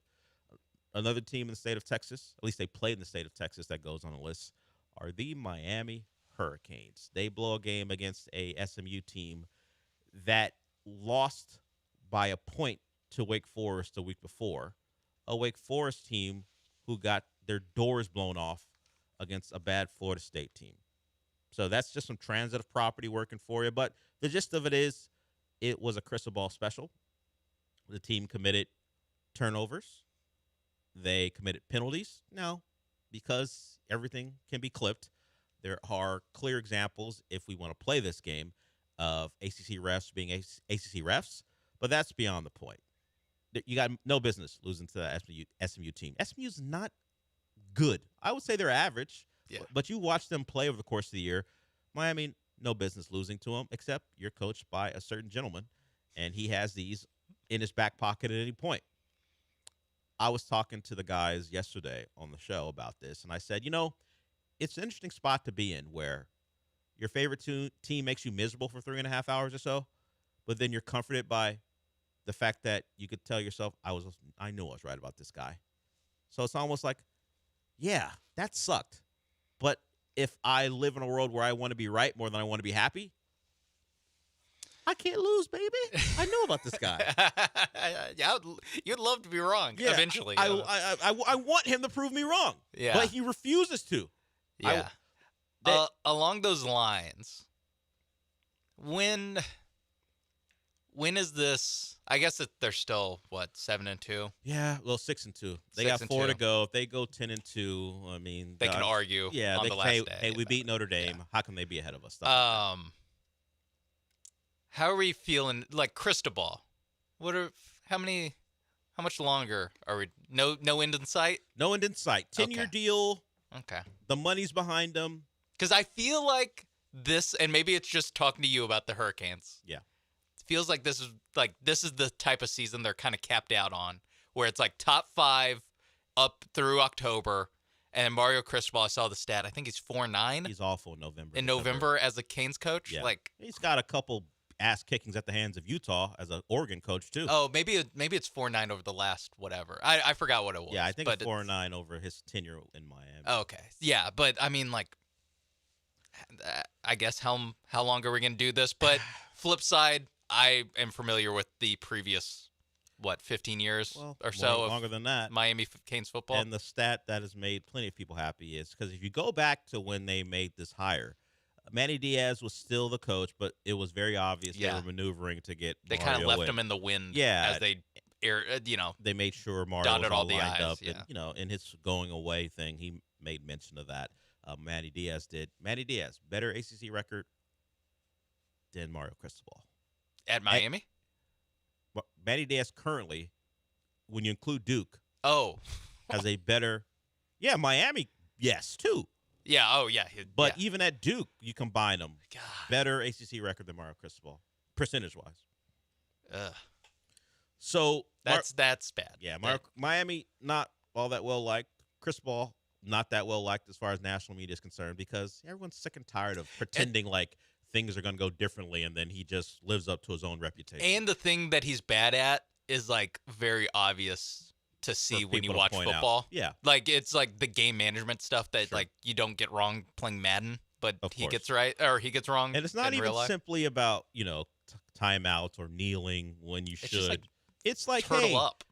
Another team in the state of Texas, at least they played in the state of Texas, that goes on the list are the Miami Hurricanes. They blow a game against a SMU team that lost by a point to Wake Forest the week before, a Wake Forest team who got their doors blown off against a bad Florida State team. So that's just some transitive property working for you. But the gist of it is it was a crystal ball special. The team committed turnovers. They committed penalties. Now, because everything can be clipped, there are clear examples, if we want to play this game, of ACC refs being ACC refs. But that's beyond the point. You got no business losing to the SMU team. SMU's not good. I would say they're average. Yeah. But you watch them play over the course of the year. Miami, no business losing to them, except you're coached by a certain gentleman, and he has these in his back pocket at any point. I was talking to the guys yesterday on the show about this, and I said, it's an interesting spot to be in where your favorite team makes you miserable for 3.5 hours or so, but then you're comforted by the fact that you could tell yourself, I knew I was right about this guy. So it's almost like, yeah, that sucked. But if I live in a world where I want to be right more than I want to be happy, I can't lose, baby. I know about this guy. Yeah, you'd love to be wrong eventually. I want him to prove me wrong. Yeah. But he refuses to. Yeah. Along those lines, when is this? I guess that they're still 7-2. Yeah, well, 6-2. They 6 got 4 to 2. go. If they go 10-2, I mean, They can argue. Yeah, on they the can last say, day. "Hey, we beat Notre Dame. How can they be ahead of us?" How are we feeling? Like Cristobal, how much longer are we? No end in sight. No end in sight. 10-year deal. Okay. The money's behind them. Because I feel like this, and maybe it's just talking to you about the Hurricanes. Yeah. It feels like this is the type of season they're kind of capped out on, where it's like top 5 up through October. And Mario Cristobal, I saw the stat. I think he's 4-9. He's awful in November. In November as a Canes coach. Yeah. Like he's got a couple ass kickings at the hands of Utah as an Oregon coach too. Oh, maybe it's 4-9 over the last whatever. I forgot what it was. Yeah, I think it's 4-9 over his tenure in Miami. Okay, yeah, but I mean, like, I guess how long are we gonna do this? But flip side, I am familiar with the previous 15 years or so longer than that. Miami Canes football. And the stat that has made plenty of people happy is because if you go back to when they made this hire, Manny Diaz was still the coach, but it was very obvious they were maneuvering to get They kind of left him in the wind as they they made sure Mario dotted was all the lined I's, up. yeah. And, in his going away thing, he made mention of that. Manny Diaz did. Manny Diaz, better ACC record than Mario Cristobal. At Miami? Manny Diaz currently, when you include Duke, has a better – yeah, Miami, yes, too. Yeah, But even at Duke, you combine them. Better ACC record than Mario Cristobal, percentage-wise. Ugh. So that's bad. Yeah, Miami not all that well liked. Cristobal not that well liked as far as national media is concerned because everyone's sick and tired of pretending like things are going to go differently, and then he just lives up to his own reputation. And the thing that he's bad at is like very obvious to see For when you people to watch point out. football. Yeah. Like it's like the game management stuff that like you don't get wrong playing Madden, but he course. gets right or he gets wrong. And it's not in even real life. simply about, timeouts or kneeling when you It's should. just like, it's like, turtle hey, up.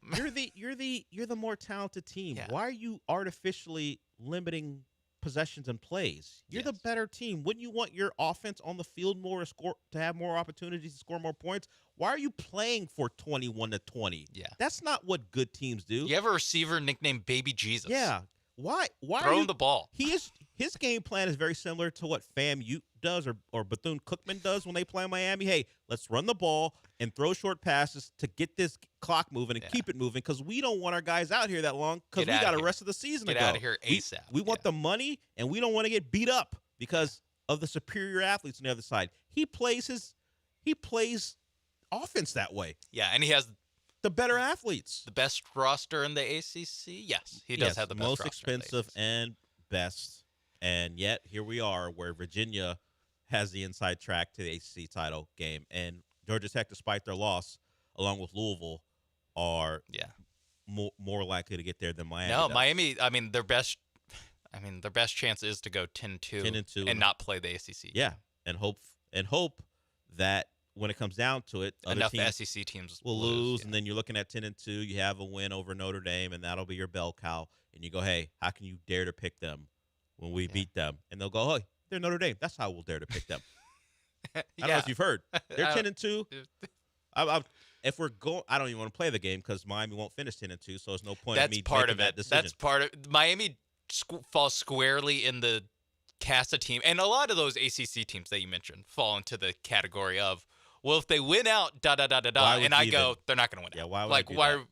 you're the more talented team. Why are you artificially limiting possessions and plays? You're the better team. Wouldn't you want your offense on the field more to have more opportunities to score more points? Why are you playing for 21-20? Yeah. That's not what good teams do. You have a receiver nicknamed Baby Jesus. Yeah. Why Throw are you, him the ball. His game plan is very similar to what Fam Ute does or Bethune-Cookman does when they play in Miami. Hey, let's run the ball and throw short passes to get this clock moving and keep it moving because we don't want our guys out here that long because we got the rest of the season to go. Get out of here ASAP. We want the money and we don't want to get beat up because of the superior athletes on the other side. He plays offense that way. Yeah, and he has the better athletes. The best roster in the ACC? Yes, he does have the best most roster expensive and best. And yet here we are where Virginia has the inside track to the ACC title game. And Georgia Tech, despite their loss, along with Louisville, are more likely to get there than Miami. No, does. Miami, their best chance is to go 10-2 and not play the ACC. Yeah, and hope that when it comes down to it, other enough teams SEC teams will lose, and then you're looking at 10-2. You have a win over Notre Dame, and that'll be your bell cow. And you go, hey, how can you dare to pick them when we beat them? And they'll go, oh, they're Notre Dame. That's how we'll dare to pick them. I don't know if you've heard. They're 10-2. If we're going, I don't even want to play the game because Miami won't finish 10-2. So there's no point in me making that decision. That's part of Miami falls squarely in the cast of team, and a lot of those ACC teams that you mentioned fall into the category of, well, if they win out, and I go, they're not going to win out. Yeah, why would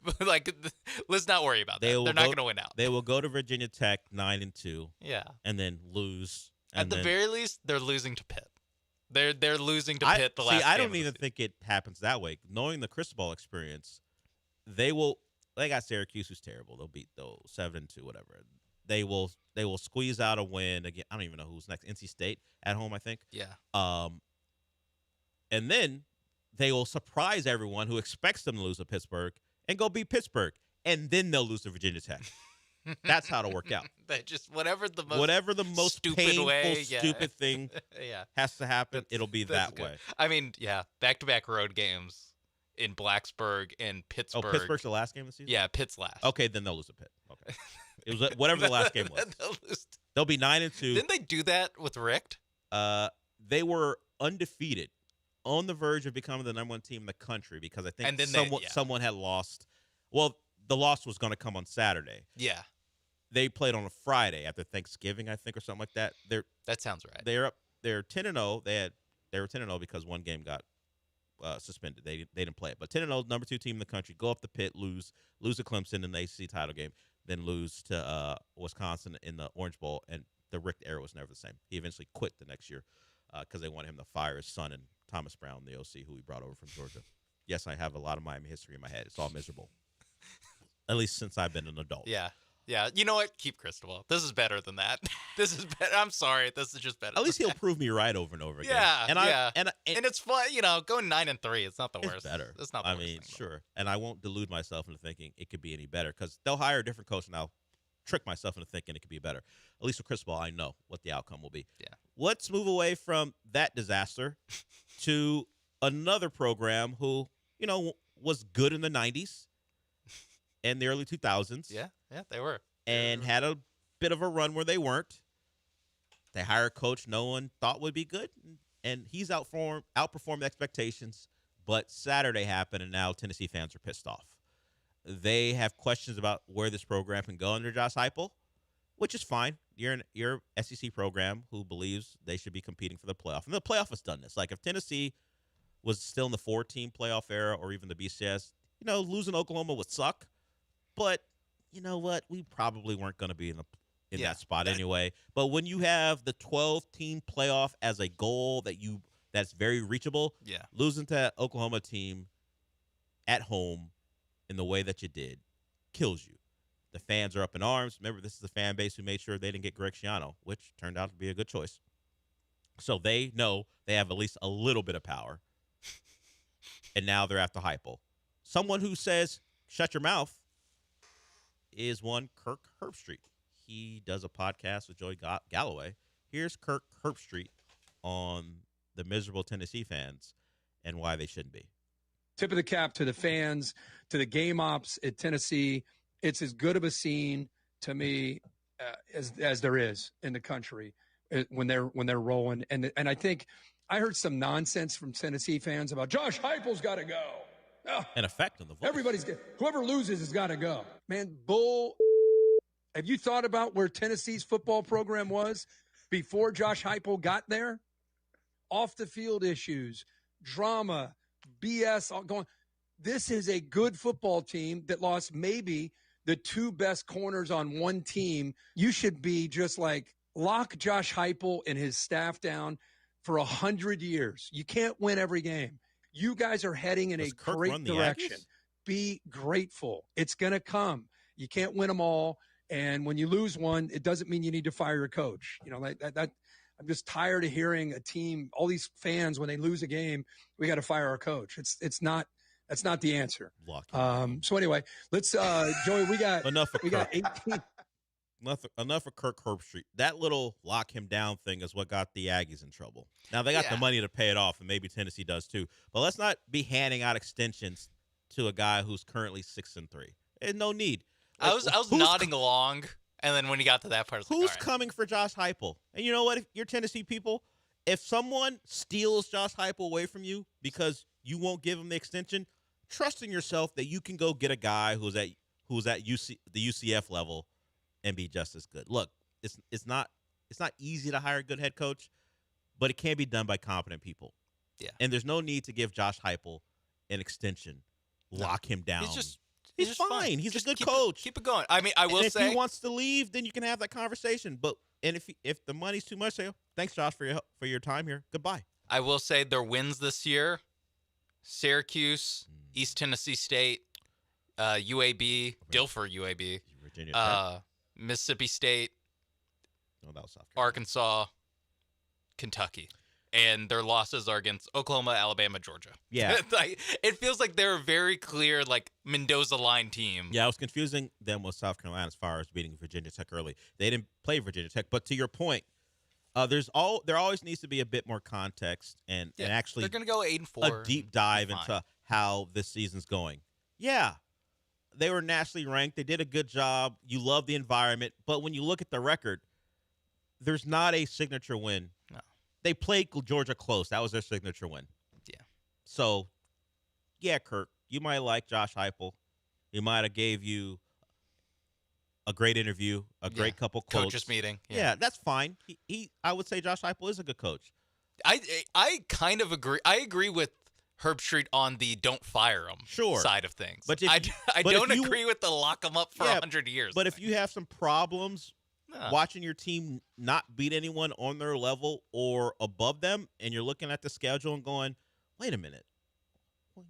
let's not worry about that. They're not going to win out. They will go to Virginia Tech 9-2. Yeah, and then lose. At the very least, they're losing to Pitt. They're losing to Pitt the last. I game don't even think it happens that way. Knowing the Cristobal experience, they got Syracuse, who's terrible. They'll beat 7-2, whatever. They will squeeze out a win again. I don't even know who's next. NC State at home, I think. Yeah. And then they will surprise everyone who expects them to lose to Pittsburgh and go beat Pittsburgh, and then they'll lose to Virginia Tech. That's how to work out. That just whatever the most stupid painful, way, stupid thing has to happen, it'll be that good. way. I mean, back-to-back road games in Blacksburg and Pittsburgh. Oh, Pittsburgh's the last game of the season? Yeah, Pitt's last. Okay, then they'll lose to Pitt. Okay. It was whatever the last game was. They'll be 9-2. Didn't they do that with Richt? They were undefeated, on the verge of becoming the number one team in the country because I think someone had lost. Well, the loss was going to come on Saturday. Yeah. They played on a Friday after Thanksgiving, I think, or something like that. That sounds right. They're 10-0. They were 10-0 because one game got suspended. They didn't play it. But 10-0, number 2 team in the country, go up to Pitt, lose to Clemson in the ACC title game, then lose to Wisconsin in the Orange Bowl, and the Richt era was never the same. He eventually quit the next year because they wanted him to fire his son and Thomas Brown, the OC, who he brought over from Georgia. Yes, I have a lot of Miami history in my head. It's all miserable. At least since I've been an adult. Yeah. Yeah, you know what? Keep Cristobal. This is better than that. This is better. I'm sorry. This is just better. At least he'll prove me right over and over again. Yeah, and it's fun. Going 9-3. It's not the worst. It's better. It's not the worst. I mean, sure. And I won't delude myself into thinking it could be any better because they'll hire a different coach and I'll trick myself into thinking it could be better. At least with Cristobal, I know what the outcome will be. Yeah. Let's move away from that disaster to another program who, was good in the 90s and the early 2000s. Yeah, they were. And had a bit of a run where they weren't. They hired a coach no one thought would be good, and he's outperformed expectations. But Saturday happened, and now Tennessee fans are pissed off. They have questions about where this program can go under Josh Heupel, which is fine. You're an SEC program who believes they should be competing for the playoff. And the playoff has done this. Like if Tennessee was still in the 4-team playoff era or even the BCS, losing Oklahoma would suck. But you know what? We probably weren't going to be in that spot anyway. But when you have the 12-team playoff as a goal that's very reachable, losing to that Oklahoma team at home in the way that you did kills you. The fans are up in arms. Remember, this is the fan base who made sure they didn't get Greg Schiano, which turned out to be a good choice. So they know they have at least a little bit of power. And now they're after Heupel. Someone who says, shut your mouth, is one Kirk Herbstreit. He does a podcast with Joey Galloway. Here's Kirk Herbstreit on the miserable Tennessee fans and why they shouldn't be. Tip of the cap to the fans, to the game ops at Tennessee. It's as good of a scene to me as there is in the country when they're rolling. And I think I heard some nonsense from Tennessee fans about Josh Heupel's got to go. Oh, An effect on the voice. Whoever loses has got to go. Man, bull. Have you thought about where Tennessee's football program was before Josh Heupel got there? Off the field issues, drama, BS all going. This is a good football team that lost maybe the two best corners on one team. You should be just like lock Josh Heupel and his staff down for 100 years. You can't win every game. You guys are heading in a great direction. Be grateful. It's going to come. You can't win them all. And when you lose one, it doesn't mean you need to fire your coach. You know, that I'm just tired of hearing a team, all these fans, when they lose a game, we got to fire our coach. That's not the answer. So anyway, let's Joey, we got 18. Enough of Kirk Herbstreit. That little lock him down thing is what got the Aggies in trouble. Now they got the money to pay it off, and maybe Tennessee does too. But let's not be handing out extensions to a guy who's currently 6-3. There's no need. I was nodding along, and then when you got to that part, I was like, who's all right. coming for Josh Heupel? And you know what? If you're Tennessee people, if someone steals Josh Heupel away from you because you won't give him the extension, trust in yourself that you can go get a guy who's at the UCF level and be just as good. Look, it's not easy to hire a good head coach, but it can be done by competent people. Yeah. And there's no need to give Josh Heupel an extension, lock him down. He's fine. He's a good coach. Keep it going. I mean, I will say, if he wants to leave, then you can have that conversation. But if the money's too much, say, thanks, Josh, for your time here. Goodbye. I will say their wins this year: Syracuse, East Tennessee State, UAB, Guilford UAB, Virginia Tech. Mississippi State, that was South Carolina. Arkansas, Kentucky. And their losses are against Oklahoma, Alabama, Georgia. Yeah. It feels like they're a very clear, like, Mendoza line team. Yeah, I was confusing them with South Carolina as far as beating Virginia Tech early. They didn't play Virginia Tech. But to your point, there always needs to be a bit more context and actually they're going to go 8-4. A deep dive into how this season's going. Yeah, they were nationally ranked. They did a good job. You love the environment. But when you look at the record, there's not a signature win. No. They played Georgia close. That was their signature win. Yeah. So, yeah, Kirk, you might like Josh Heupel. He might have gave you a great interview, a great couple quotes. Coaches meeting. Yeah, that's fine. I would say Josh Heupel is a good coach. I kind of agree. I agree with Herbstreit on the don't fire him side of things. But I don't agree with the lock him up for 100 years. But if you have some problems watching your team not beat anyone on their level or above them, and you're looking at the schedule and going, wait a minute,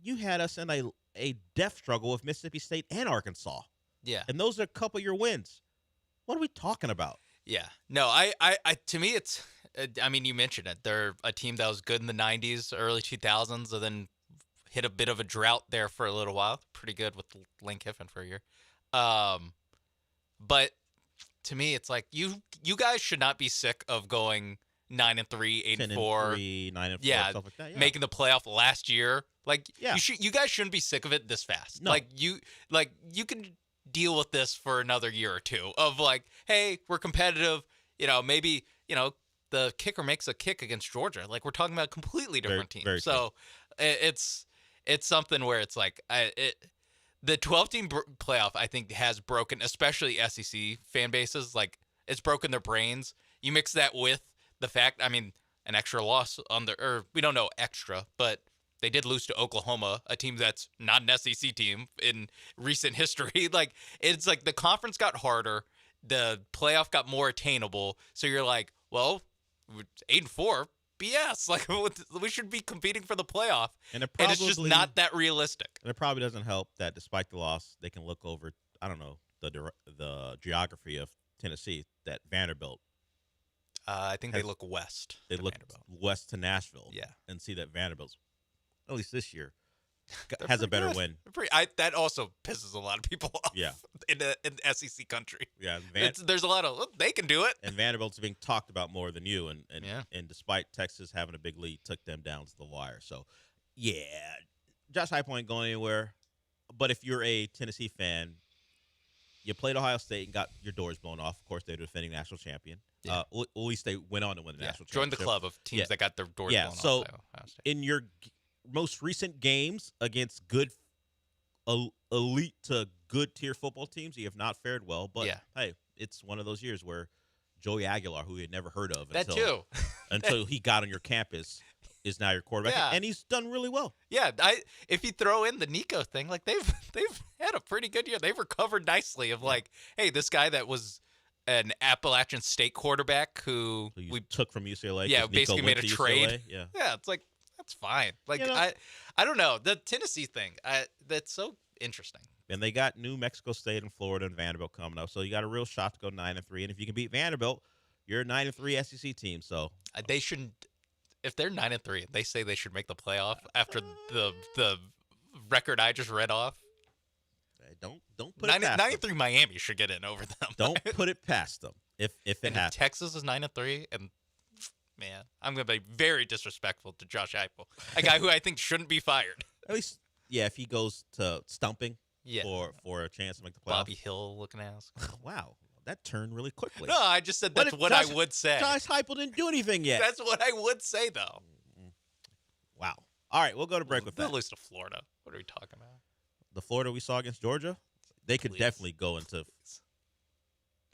you had us in a death struggle with Mississippi State and Arkansas. Yeah. And those are a couple of your wins. What are we talking about? Yeah. No, I to me, it's, I mean, you mentioned it. They're a team that was good in the 90s, early 2000s, and then hit a bit of a drought there for a little while. Pretty good with Lane Kiffin for a year. But to me, it's like you guys should not be sick of going 9-3, 8-4, 9-4, stuff like that. Yeah. Making the playoff last year. Like, you guys shouldn't be sick of it this fast. No. Like you can deal with this for another year or two of like, hey, we're competitive. Maybe the kicker makes a kick against Georgia. Like, we're talking about a completely different team. So it's something where it's like the 12-team playoff, I think, has broken, especially SEC fan bases. Like, it's broken their brains. You mix that with the fact, I mean, an extra loss or we don't know extra, but they did lose to Oklahoma, a team that's not an SEC team in recent history. Like, it's like the conference got harder, the playoff got more attainable. So you're like, well, 8-4. BS. Like, we should be competing for the playoff, and it's just not that realistic. And it probably doesn't help that despite the loss, they can look over, I don't know, the geography of Tennessee, that Vanderbilt. I think they look west. They look Vanderbilt. west to Nashville. Yeah. And see that Vanderbilt's, at least this year, has a better win. That also pisses a lot of people off. Yeah. in SEC country. Yeah, there's a lot of they can do it. And Vanderbilt's being talked about more than you, and despite Texas having a big lead, took them down to the wire. So, yeah, Josh Heupel ain't going anywhere. But if you're a Tennessee fan, you played Ohio State and got your doors blown off. Of course, they're the defending national champion. Yeah. At least they went on to win the national Join championship. the club of teams that got their doors blown off so by Ohio State. in your most recent games against good elite to good tier football teams, you have not fared well. But, hey, it's one of those years where Joey Aguilar, who we had never heard of until he got on your campus, is now your quarterback, and he's done really well. Yeah, if you throw in the Nico thing, like they've had a pretty good year. They've recovered nicely. Of like, hey, this guy that was an Appalachian State quarterback who we took from UCLA. Yeah, Nico basically made a went to trade. UCLA. Yeah, it's like that's fine. Like I don't know the Tennessee thing. That's so interesting. And they got New Mexico State and Florida and Vanderbilt coming up, so you got a real shot to go 9-3. And if you can beat Vanderbilt, you're a 9-3 SEC team. So they shouldn't. If they're 9-3, they say they should make the playoff after the record I just read off. Don't put it past 9-3 Miami should get in over them. Don't put it past them. If it and happens. Texas is 9-3, and man, I'm gonna be very disrespectful to Josh Heupel, a guy who I think shouldn't be fired. At least, if he goes to stumping for a chance to make the playoffs. Bobby Hill looking ass. Wow. That turned really quickly. No, I just said that's what I would say. Josh Heupel didn't do anything yet. That's what I would say, though. Wow. All right, we'll go to break with that. They'll lose to Florida. What are we talking about? The Florida we saw against Georgia, they could definitely go into.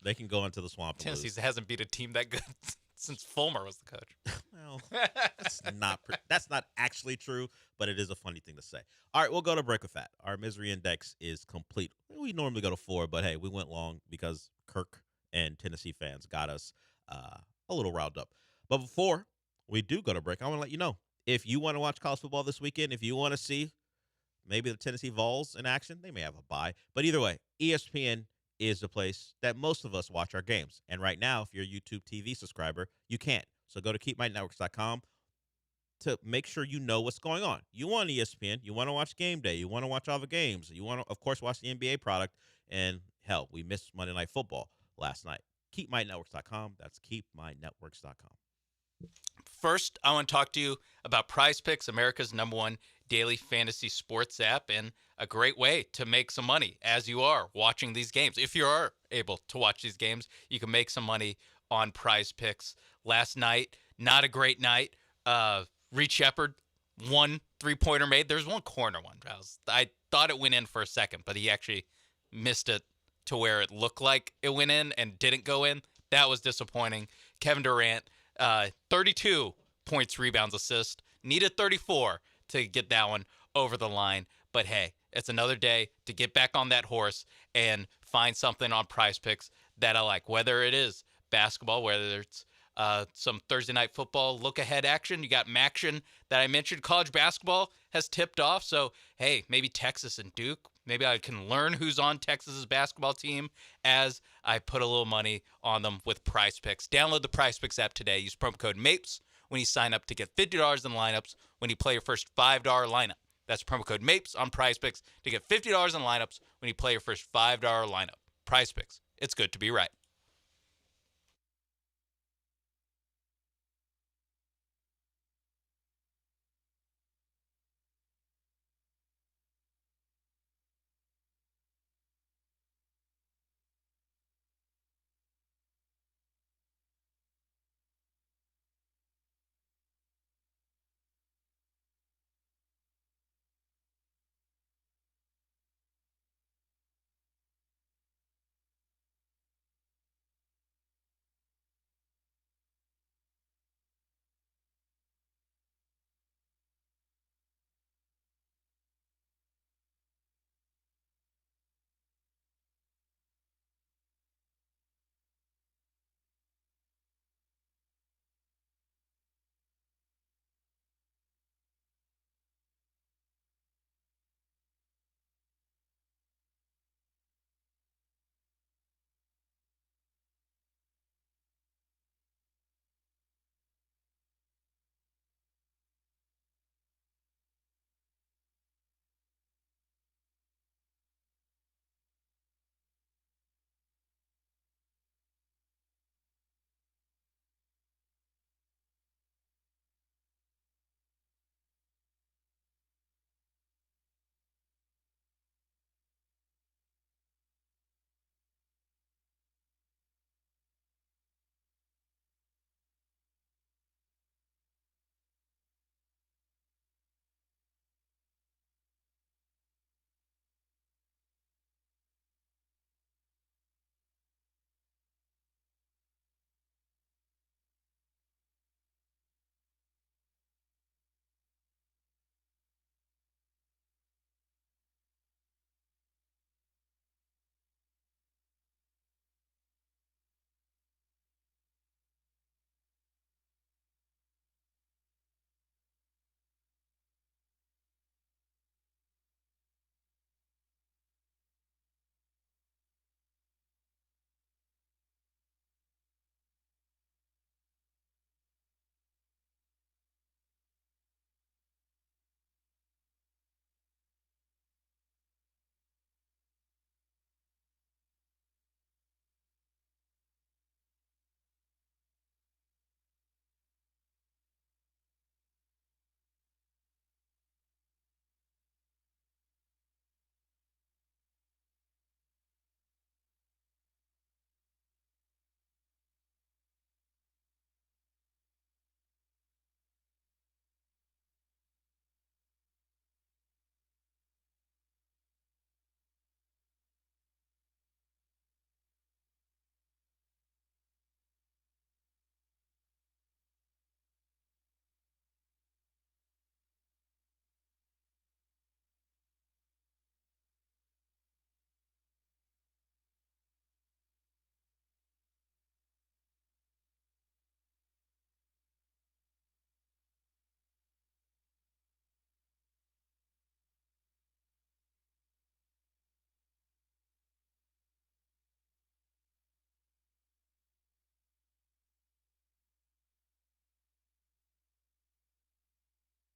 They can go into the swamp. Tennessee hasn't beat a team that good since Fulmer was the coach. Well, that's not actually true, but it is a funny thing to say. All right, we'll go to break with that. Our misery index is complete. We normally go to 4, but hey, we went long because Kirk and Tennessee fans got us a little riled up. But before we do go to break, I want to let you know, if you want to watch college football this weekend, if you want to see maybe the Tennessee Vols in action, they may have a bye. But either way, ESPN is the place that most of us watch our games. And right now, if you're a YouTube TV subscriber, you can't. So go to keepmynetworks.com to make sure you know what's going on. You want ESPN. You want to watch Game Day. You want to watch all the games. You want to, of course, watch the NBA product. And, hell, we missed Monday Night Football last night. Keepmynetworks.com. That's keepmynetworks.com. First, I want to talk to you about Prize Picks, America's #1 daily fantasy sports app, and a great way to make some money as you are watching these games. If you are able to watch these games, you can make some money on Prize Picks. Last night, not a great night. Reed Shepard, 1 3-pointer made. There's one corner one. I thought it went in for a second, but he actually missed it to where it looked like it went in and didn't go in. That was disappointing. Kevin Durant, 32 points, rebounds, assists. Needed 34 to get that one over the line. But hey, it's another day to get back on that horse and find something on Prize Picks that I like. Whether it is basketball, whether it's some Thursday night football look-ahead action. You got Maction that I mentioned. College basketball has tipped off. So, hey, maybe Texas and Duke. Maybe I can learn who's on Texas's basketball team as I put a little money on them with Prize Picks. Download the Prize Picks app today. Use promo code MAPES when you sign up to get $50 in lineups when you play your first $5 lineup. That's promo code MAPES on Prize Picks to get $50 in lineups when you play your first $5 lineup. Prize Picks. It's good to be right.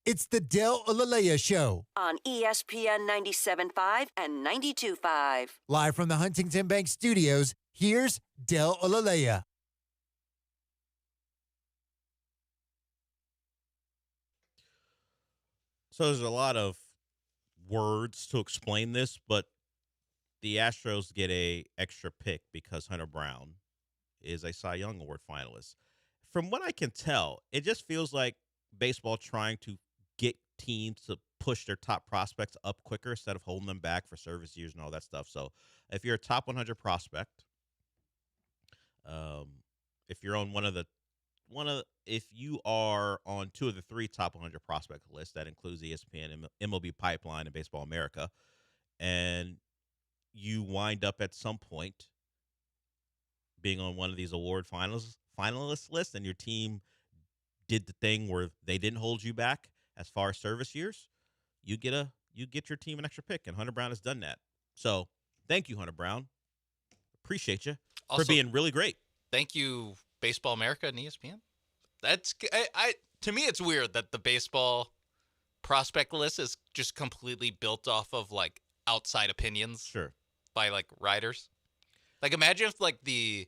It's the Del Olalea Show. On ESPN 97.5 and 92.5. Live from the Huntington Bank Studios, here's Del Olalea. So there's a lot of words to explain this, but the Astros get a extra pick because Hunter Brown is a Cy Young Award finalist. From what I can tell, it just feels like baseball trying to get teams to push their top prospects up quicker instead of holding them back for service years and all that stuff. So if you're a top 100 prospect, if you're on if you are on 2 of the 3 top 100 prospect lists, that includes ESPN, MLB Pipeline, and Baseball America, and you wind up at some point being on one of these award finalist lists, and your team did the thing where they didn't hold you back as far as service years, you get your team an extra pick, and Hunter Brown has done that. So thank you, Hunter Brown. Appreciate you for being really great. Thank you, Baseball America and ESPN. That's to me, it's weird that the baseball prospect list is just completely built off of like outside opinions. Sure. By like writers. Like imagine if like the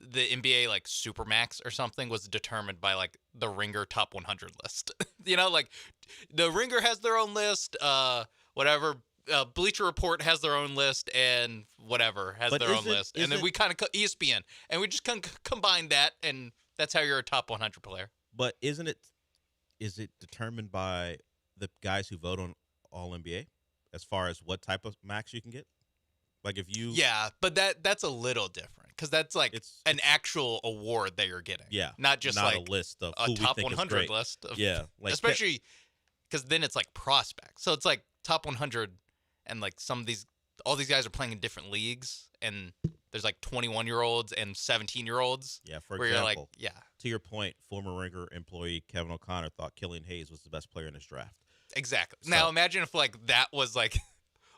NBA like Supermax or something was determined by like the Ringer top 100 list. You know, like the Ringer has their own list, whatever. Bleacher Report has their own list, and whatever has their own list. And then we kind of ESPN, and we just kind of combine that, and that's how you're a top 100 player. But is it determined by the guys who vote on All NBA as far as what type of max you can get? Like if you but that's a little different because that's like it's an actual award that you're getting. Yeah, not just like a list of a top 100 list. Of, like especially because then it's like prospects. So it's like top 100, and like all these guys are playing in different leagues, and there's like 21-year-olds and 17-year-olds. Yeah, for where example, you're like, to your point, former Ringer employee Kevin O'Connor thought Killian Hayes was the best player in this draft. Exactly. So, now imagine if like that was like.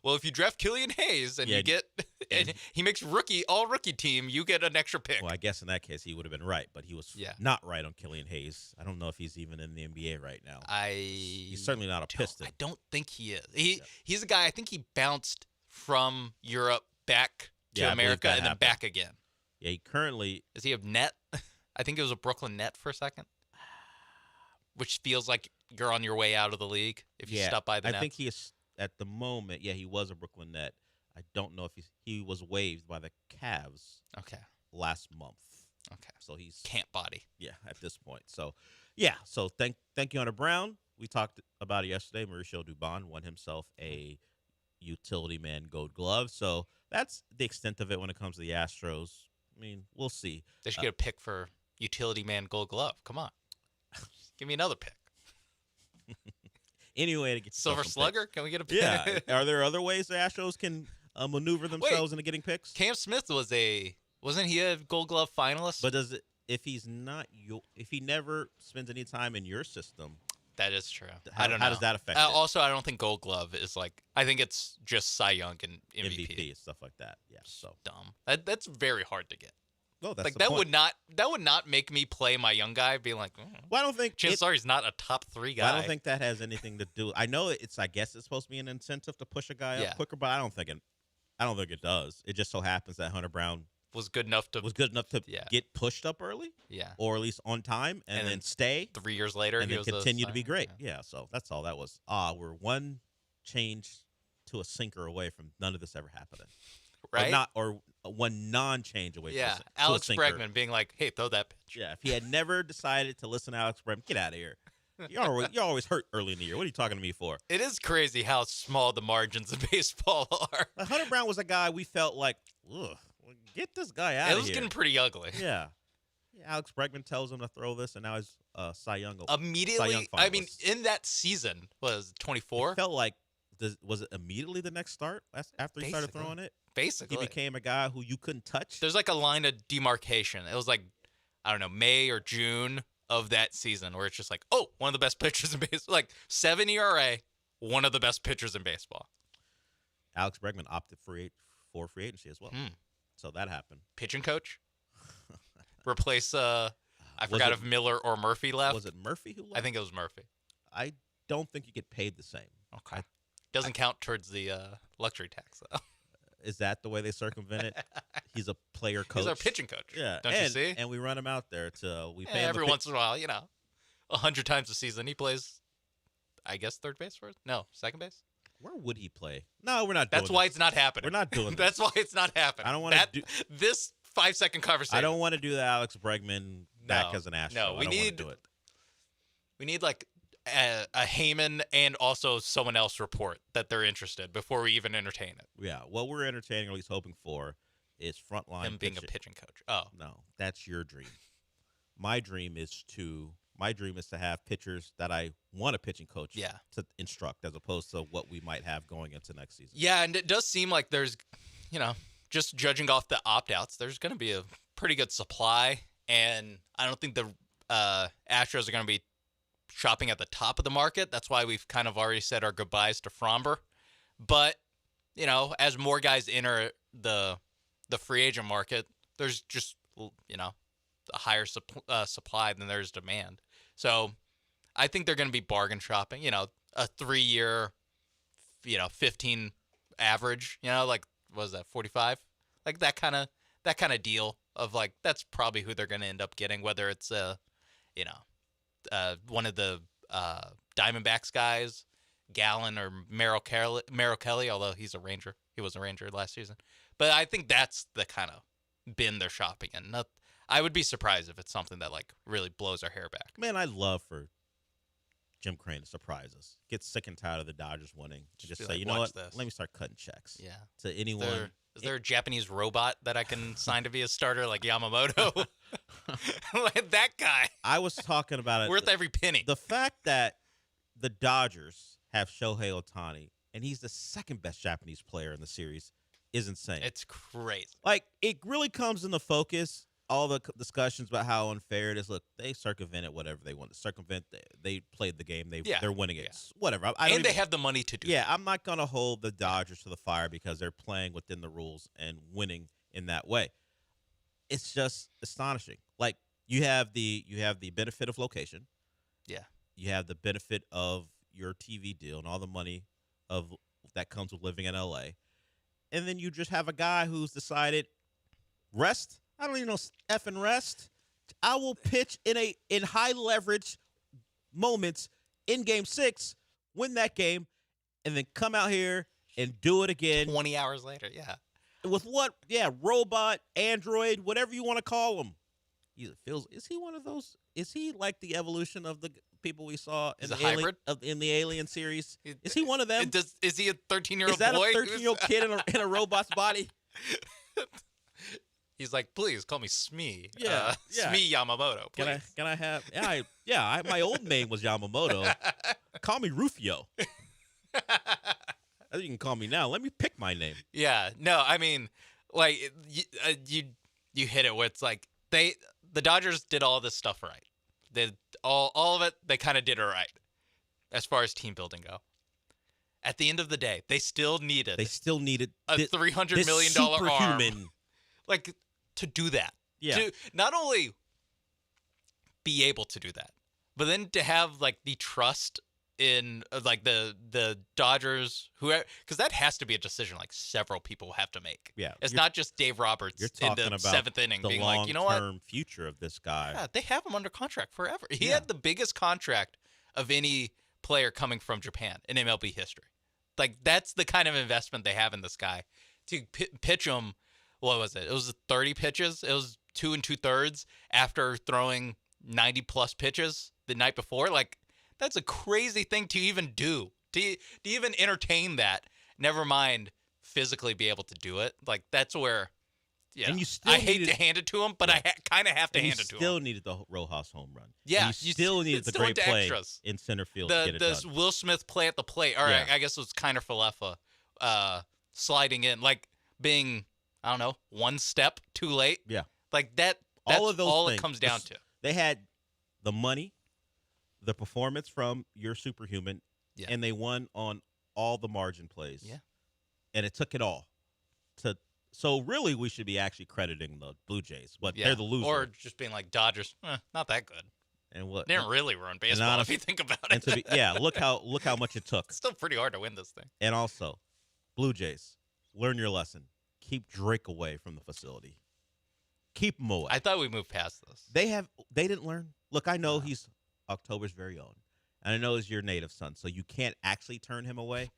Well, if you draft Killian Hayes and you get and he makes all rookie team, you get an extra pick. Well, I guess in that case he would have been right, but he was not right on Killian Hayes. I don't know if he's even in the NBA right now. He's certainly not a Piston. I don't think he is. He's a guy. I think he bounced from Europe back to America and then back again. Yeah, he currently is he a net? I think it was a Brooklyn Net for a second, which feels like you're on your way out of the league if you stop by the Nets. I think he is. At the moment, he was a Brooklyn Net. I don't know if he was waived by the Cavs. Last month. So he's can't body. Yeah, at this point. So, So thank you, Hunter Brown. We talked about it yesterday. Mauricio Dubon won himself a utility man Gold Glove. So that's the extent of it when it comes to the Astros. I mean, we'll see. They should get a pick for utility man Gold Glove. Come on, give me another pick. Anyway, to get Silver Slugger, picks. Can we get a pick? Yeah. Are there other ways the Astros can maneuver themselves into getting picks? Cam Smith wasn't he a Gold Glove finalist? But if he never spends any time in your system, that is true. How does that affect it? Also, I don't think Gold Glove is like. I think it's just Cy Young and MVP and stuff like that. Yeah, so dumb. That's very hard to get. No, that's like the that point. would not make me play my young guy. Being like, well, I don't think chances are he's not a top 3 guy. I don't think that has anything to do. I know I guess it's supposed to be an incentive to push a guy up quicker, but I don't think it does. It just so happens that Hunter Brown was good enough to get pushed up early, or at least on time, and then stay 3 years later, and then continue to be great. Yeah, so that's all that was. We're one change to a sinker away from none of this ever happening. Right? Or one non-change away from Alex Bregman being like, hey, throw that pitch. Yeah, if he had never decided to listen to Alex Bregman, get out of here. You're always hurt early in the year. What are you talking to me for? It is crazy how small the margins of baseball are. Hunter Brown was a guy we felt like, get this guy out of here. It was getting pretty ugly. Yeah. Alex Bregman tells him to throw this, and now he's Cy Young. Immediately, Cy Young I mean, in that season, was 24? It felt like, was it immediately the next start after he started throwing it? Basically. He became a guy who you couldn't touch. There's like a line of demarcation. It was like, I don't know, May or June of that season where it's just like, one of the best pitchers in baseball. Like 7 ERA, one of the best pitchers in baseball. Alex Bregman opted for free agency as well. So that happened. Pitching coach? Replace, I forgot if Miller or Murphy left. Was it Murphy who left? I think it was Murphy. I don't think you get paid the same. Okay. Doesn't count towards the luxury tax, though. Is that the way they circumvent it? He's a player coach. He's our pitching coach. Yeah. Don't you see? And we run him out there we pay him every once in a while, 100 times a season he plays, I guess, third base for us? No, second base? Where would he play? No, we're not doing That's why it's not happening. We're not doing That's why it's not happening. I don't want to do this 5-second conversation. I don't want to do the Alex Bregman back as an Astro. No, we I don't need want to do it. We need like a Heyman and also someone else report that they're interested before we even entertain it. Yeah, what we're entertaining, or at least hoping for, is frontline. Him being a pitching coach. Oh no, that's your dream. My dream is to have pitchers that I want a pitching coach to instruct, as opposed to what we might have going into next season. Yeah, and it does seem like there's, just judging off the opt-outs, there's going to be a pretty good supply, and I don't think the Astros are going to be shopping at the top of the market. That's why we've kind of already said our goodbyes to Fromber. But, as more guys enter the free agent market, there's just, a higher supply than there's demand. So I think they're going to be bargain shopping, a 3-year, 15 average, like, what was that, 45? Like that kind of deal of like, that's probably who they're going to end up getting, whether it's, one of the Diamondbacks guys, Gallen or Merrill Kelly, although he's a Ranger. He was a Ranger last season. But I think that's the kind of bin they're shopping in. I would be surprised if it's something that like really blows our hair back. Man, I'd love for Jim Crane to surprise us. Get sick and tired of the Dodgers winning. Just say, like, you know what? This. Let me start cutting checks. Yeah. To anyone. Is there a Japanese robot that I can sign to be a starter like Yamamoto? Like that guy. I was talking about it. Worth every penny. The fact that the Dodgers have Shohei Ohtani, and he's the second best Japanese player in the series, is insane. It's crazy. Like, it really comes into focus, all the discussions about how unfair it is. Look, they circumvented whatever they want to circumvent. They played the game. They're winning it. Whatever. They have the money to do that. I'm not going to hold the Dodgers to the fire because they're playing within the rules and winning in that way. It's just astonishing. Like, you have the benefit of location. Yeah. You have the benefit of your TV deal and all the money that comes with living in LA. And then you just have a guy who's decided, rest. I don't even know effing rest. I will pitch in high leverage moments in Game 6, win that game, and then come out here and do it again 20 hours later. Yeah. With what? Yeah, robot, android, whatever you want to call him. Is he one of those? Is he like the evolution of the people we saw in the Alien series? Is he one of them? Is he a 13-year-old boy? Is that boy? a 13-year-old kid in a robot's body? He's like, please call me Smee. Yeah. Smee Yamamoto. Please. Can I have? Yeah. My old name was Yamamoto. Call me Rufio. You can call me now. Let me pick my name. Yeah. No, I mean, like you hit it where it's like the Dodgers did all this stuff right. They all of it. They kind of did it right as far as team building go. At the end of the day, they still needed a $300 million arm, like, to do that. Yeah. To not only be able to do that, but then to have like the trust in like the Dodgers, because that has to be a decision like several people have to make. Yeah, it's not just Dave Roberts in the seventh inning being like, you know what, the long-term future of this guy. Yeah, they have him under contract forever. He had the biggest contract of any player coming from Japan in MLB history. Like, that's the kind of investment they have in this guy. To pitch him, what was it? It was 30 pitches. It was 2 2/3 after throwing 90+ pitches the night before. Like, that's a crazy thing to even do. To even entertain that, never mind physically be able to do it. Like, that's where, and I hate to hand it to him, but I kind of have to hand it to him. You still needed the Rojas home run. Yeah. And you still needed the great play extras. In center field to get it done. The Will Smith play at the plate, or I guess it was Kiner Falefa sliding in, like being, I don't know, one step too late. Yeah. Like that's all of those all things. It comes down to. They had the money, the performance from your superhuman, and they won on all the margin plays. Yeah. And it took it all. So really we should be actually crediting the Blue Jays, but they're the losers. Or just being like, Dodgers, not that good. And what Didn't really ruin and baseball honest- if you think about and it. look how much it took. It's still pretty hard to win this thing. And also, Blue Jays, learn your lesson. Keep Drake away from the facility. Keep him away. I thought we moved past this. They didn't learn. Look, I know he's October's very own, and I know he's your native son, so you can't actually turn him away.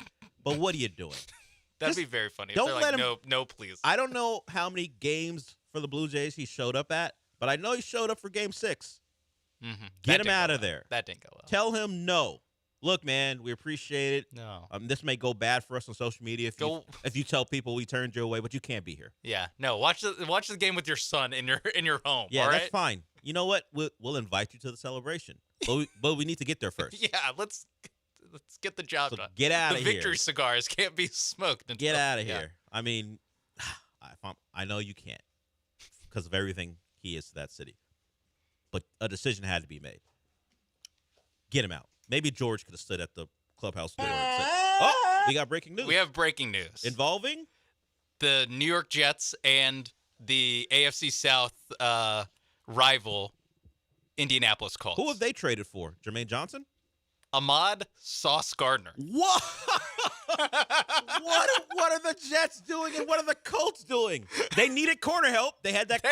But what are you doing? That'd be very funny. don't if they're let like, him- No, please. I don't know how many games for the Blue Jays he showed up at, but I know he showed up for Game 6. Mm-hmm. Get him out of there. That didn't go well. Tell him no. Look, man, we appreciate it. No. This may go bad for us on social media if you tell people we turned you away, but you can't be here. Yeah. No. Watch the game with your son in your home. Yeah, all that's right? fine. You know what? We'll invite you to the celebration, but we need to get there first. Yeah. Let's get the job done. Get out The of here. victory cigars can't be smoked. Until, Get out of yeah. here. I mean, I know you can't because of everything he is to that city, but a decision had to be made. Get him out. Maybe George could have stood at the clubhouse door and said, "Oh, we got breaking news." We have breaking news involving the New York Jets and the AFC South rival Indianapolis Colts. Who have they traded for? Jermaine Johnson? Ahmad Sauce Gardner. What? what are the Jets doing and what are the Colts doing? They needed corner help. They had that.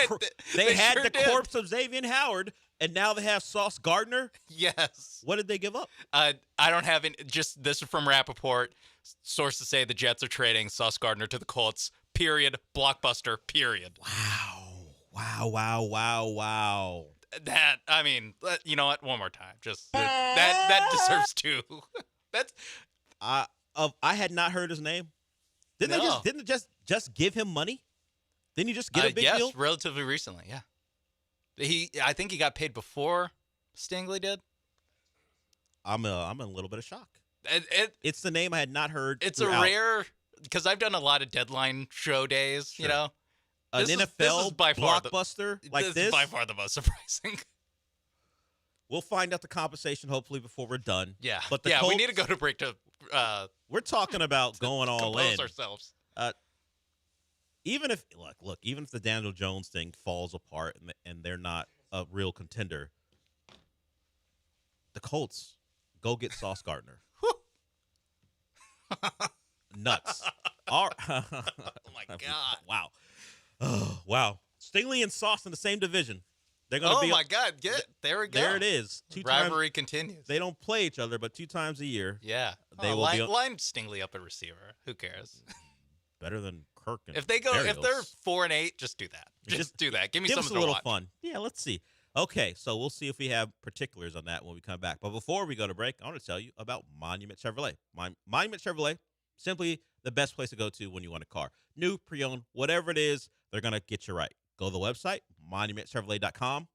They had sure the did. corpse of Xavier Howard, and now they have Sauce Gardner. Yes. What did they give up? I don't have any. Just this is from Rappaport. Sources say the Jets are trading Sauce Gardner to the Colts. Period. Blockbuster. Period. Wow. That, I mean, you know what? One more time. Just that deserves two. That's. I had not heard his name. Didn't they just give him money? Didn't you just get a big deal? Yes, relatively recently. Yeah. I think he got paid before Stingley did. I'm in a little bit of shock. It's the name I had not heard. It's throughout. a rare, because I've done a lot of deadline show days. Sure. You know, An this NFL is by far blockbuster this like is this. by far the most surprising. We'll find out the compensation hopefully before we're done. Yeah, but the we Colts- need to go to break to. We're talking about going all compose in. ourselves. Even if even if the Daniel Jones thing falls apart and they're not a real contender, the Colts go get Sauce Gardner. Nuts. Oh my God. Wow. Oh, wow. Stingley and Sauce in the same division. They're gonna Oh be. my God! There we go. There it is. Rivalry continues. They don't play each other, but 2 times a year. Yeah. They will line, be line Stingley up at receiver. Who cares? better than Kirk. And If they're Berrios. 4-8, just do that. Just do that. Give me Give us something a little to watch. fun. Yeah, let's see. Okay, so we'll see if we have particulars on that when we come back. But before we go to break, I want to tell you about Monument Chevrolet. Monument Chevrolet, simply the best place to go to when you want a car. New, pre-owned, whatever it is, they're going to get you right. Go to the website, monumentchevrolet.com,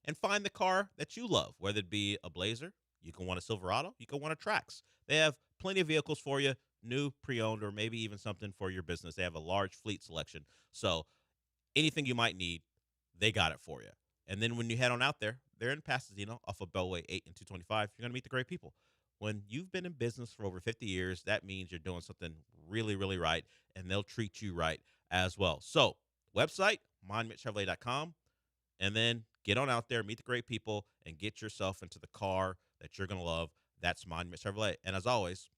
and find the car that you love, whether it be a Blazer, you can want a Silverado, you can want a Trax. They have plenty of vehicles for you, new, pre-owned, or maybe even something for your business. They have a large fleet selection. So anything you might need, they got it for you. And then when you head on out there, they're in Pasadena off of Bellway 8 and 225. You're going to meet the great people. When you've been in business for over 50 years, that means you're doing something really, really right, and they'll treat you right as well. So website, monumentchevrolet.com, and then get on out there, meet the great people, and get yourself into the car that you're going to love. That's Monument Chevrolet. And as always,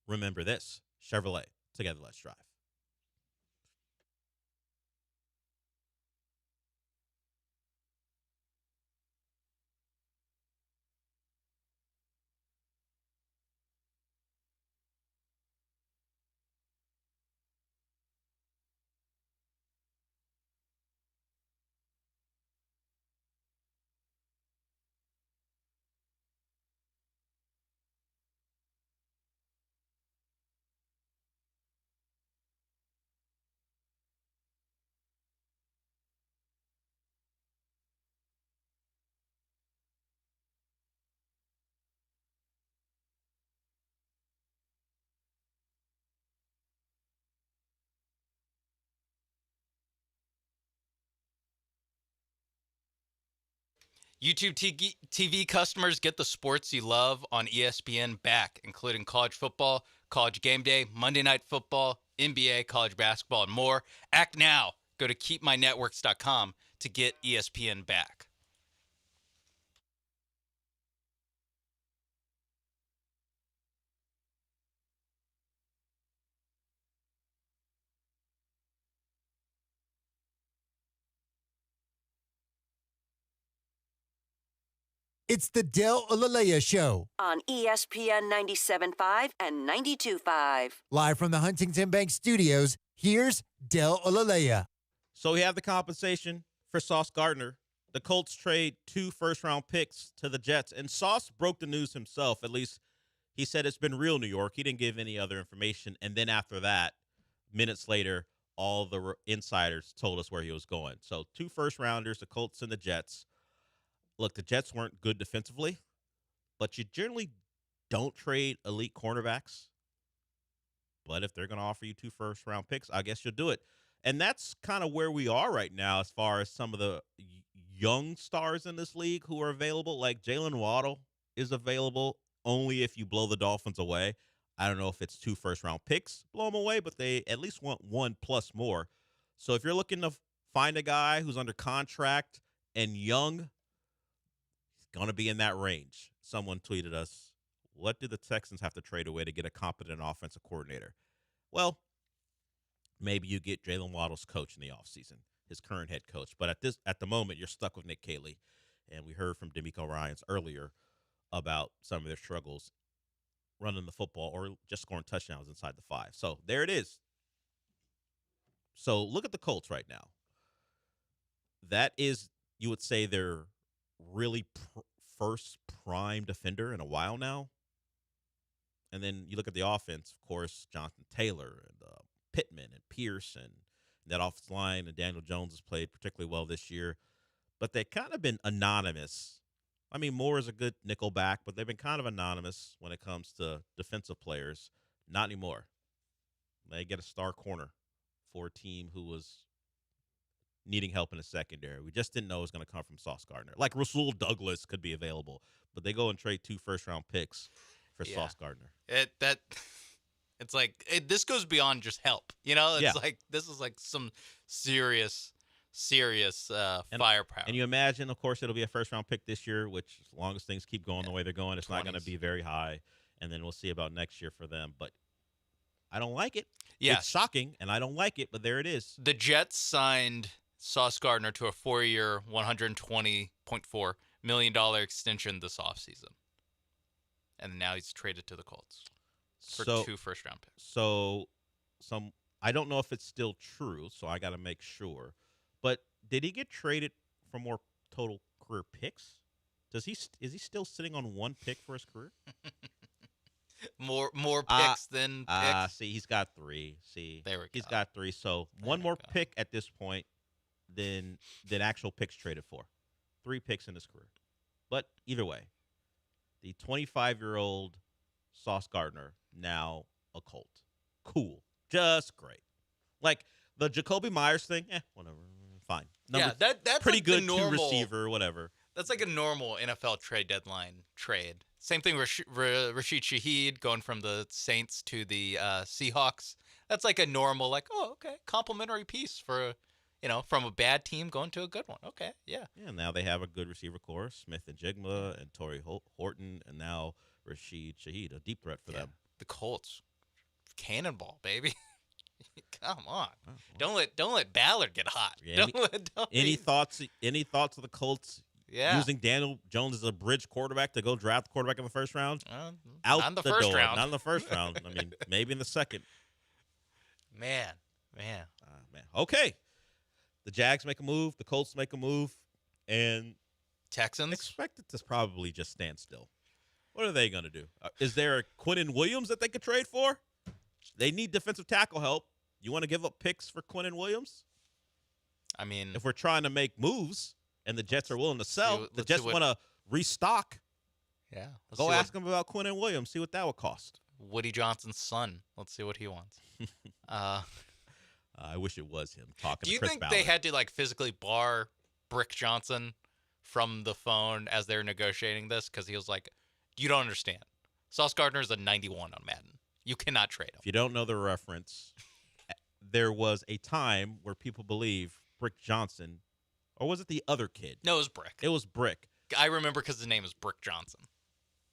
remember this, Chevrolet, together let's drive. YouTube TV customers get the sports you love on ESPN back, including college football, college game day, Monday Night Football, NBA, college basketball, and more. Act now. Go to keepmynetworks.com to get ESPN back. It's the Del Olalea Show. On ESPN 97.5 and 92.5. Live from the Huntington Bank Studios, here's Del Olalea. So we have the compensation for Sauce Gardner. The Colts trade 2 first-round picks to the Jets, and Sauce broke the news himself. At least he said it's been real New York. He didn't give any other information. And then after that, minutes later, all the insiders told us where he was going. So 2 first-rounders, the Colts and the Jets. Look, the Jets weren't good defensively, but you generally don't trade elite cornerbacks. But if they're going to offer you 2 first-round picks, I guess you'll do it. And that's kind of where we are right now as far as some of the young stars in this league who are available. Like Jalen Waddle is available only if you blow the Dolphins away. I don't know if it's 2 first-round picks, blow them away, but they at least want 1 plus more. So if you're looking to find a guy who's under contract and young, going to be in that range. Someone tweeted us, what do the Texans have to trade away to get a competent offensive coordinator? Well, maybe you get Jalen Waddle's coach in the offseason, his current head coach. But at the moment, you're stuck with Nick Caley. And we heard from D'Amico Ryans earlier about some of their struggles running the football or just scoring touchdowns inside the 5. So there it is. So look at the Colts right now. That is, you would say, their really first prime defender in a while now. And then you look at the offense, of course, Jonathan Taylor and Pittman and Pierce and that offensive line, and Daniel Jones has played particularly well this year. But they've kind of been anonymous. I mean, Moore is a good nickel back, but they've been kind of anonymous when it comes to defensive players. Not anymore. They get a star corner for a team who was needing help in the secondary. We just didn't know it was going to come from Sauce Gardner. Like Rasul Douglas could be available, but they go and trade 2 first-round picks for Sauce Gardner. It's like this goes beyond just help. You know, it's like this is like some serious firepower. And you imagine, of course, it'll be a first-round pick this year, which as long as things keep going the way they're going, it's 20s. Not going to be very high. And then we'll see about next year for them. But I don't like it. Yeah. It's shocking, and I don't like it, but there it is. The Jets signed Sauce Gardner to a 4-year, $120.4 million extension this offseason. And now he's traded to the Colts for 2 first-round picks. So I don't know if it's still true, so I got to make sure. But did he get traded for more total career picks? Is he still sitting on 1 pick for his career? More picks than picks. See, he's got 3. See, there we go. He's got 3. So one more pick at this point than actual picks traded for. 3 picks in his career. But either way, the 25-year-old Sauce Gardner, now a Colt. Cool. Just great. Like the Jacoby Myers thing, whatever. Fine. That's pretty like good the normal 2 receiver, whatever. That's like a normal NFL trade deadline trade. Same thing with Rashid Shaheed going from the Saints to the Seahawks. That's like a normal, like, oh, okay, complimentary piece for, from a bad team going to a good one. Okay, yeah. Yeah, now they have a good receiver core, Smith and Jigma and Torrey Horton, and now Rashid Shaheed, a deep threat for them. The Colts, cannonball, baby. Come on, don't let Ballard get hot. Yeah, any thoughts? Any thoughts of the Colts? Yeah. Using Daniel Jones as a bridge quarterback to go draft the quarterback in the first round? Not in the first round. Not in the first round. I mean, maybe in the second. Man. Okay. The Jags make a move. The Colts make a move. And Texans expect it to probably just stand still. What are they going to do? Is there a Quinnen Williams that they could trade for? They need defensive tackle help. You want to give up picks for Quinnen Williams? I mean, if we're trying to make moves and the Jets are willing to sell, the Jets want to restock. Yeah. Go ask them about Quinnen Williams. See what that would cost. Woody Johnson's son. Let's see what he wants. I wish it was him talking Do you to Chris think Ballard. they had to physically bar Brick Johnson from the phone as they're negotiating this? Because he was like, you don't understand. Sauce Gardner is a 91 on Madden. You cannot trade him. If you don't know the reference, there was a time where people believe Brick Johnson, or was it the other kid? No, it was Brick. It was Brick. I remember because his name is Brick Johnson.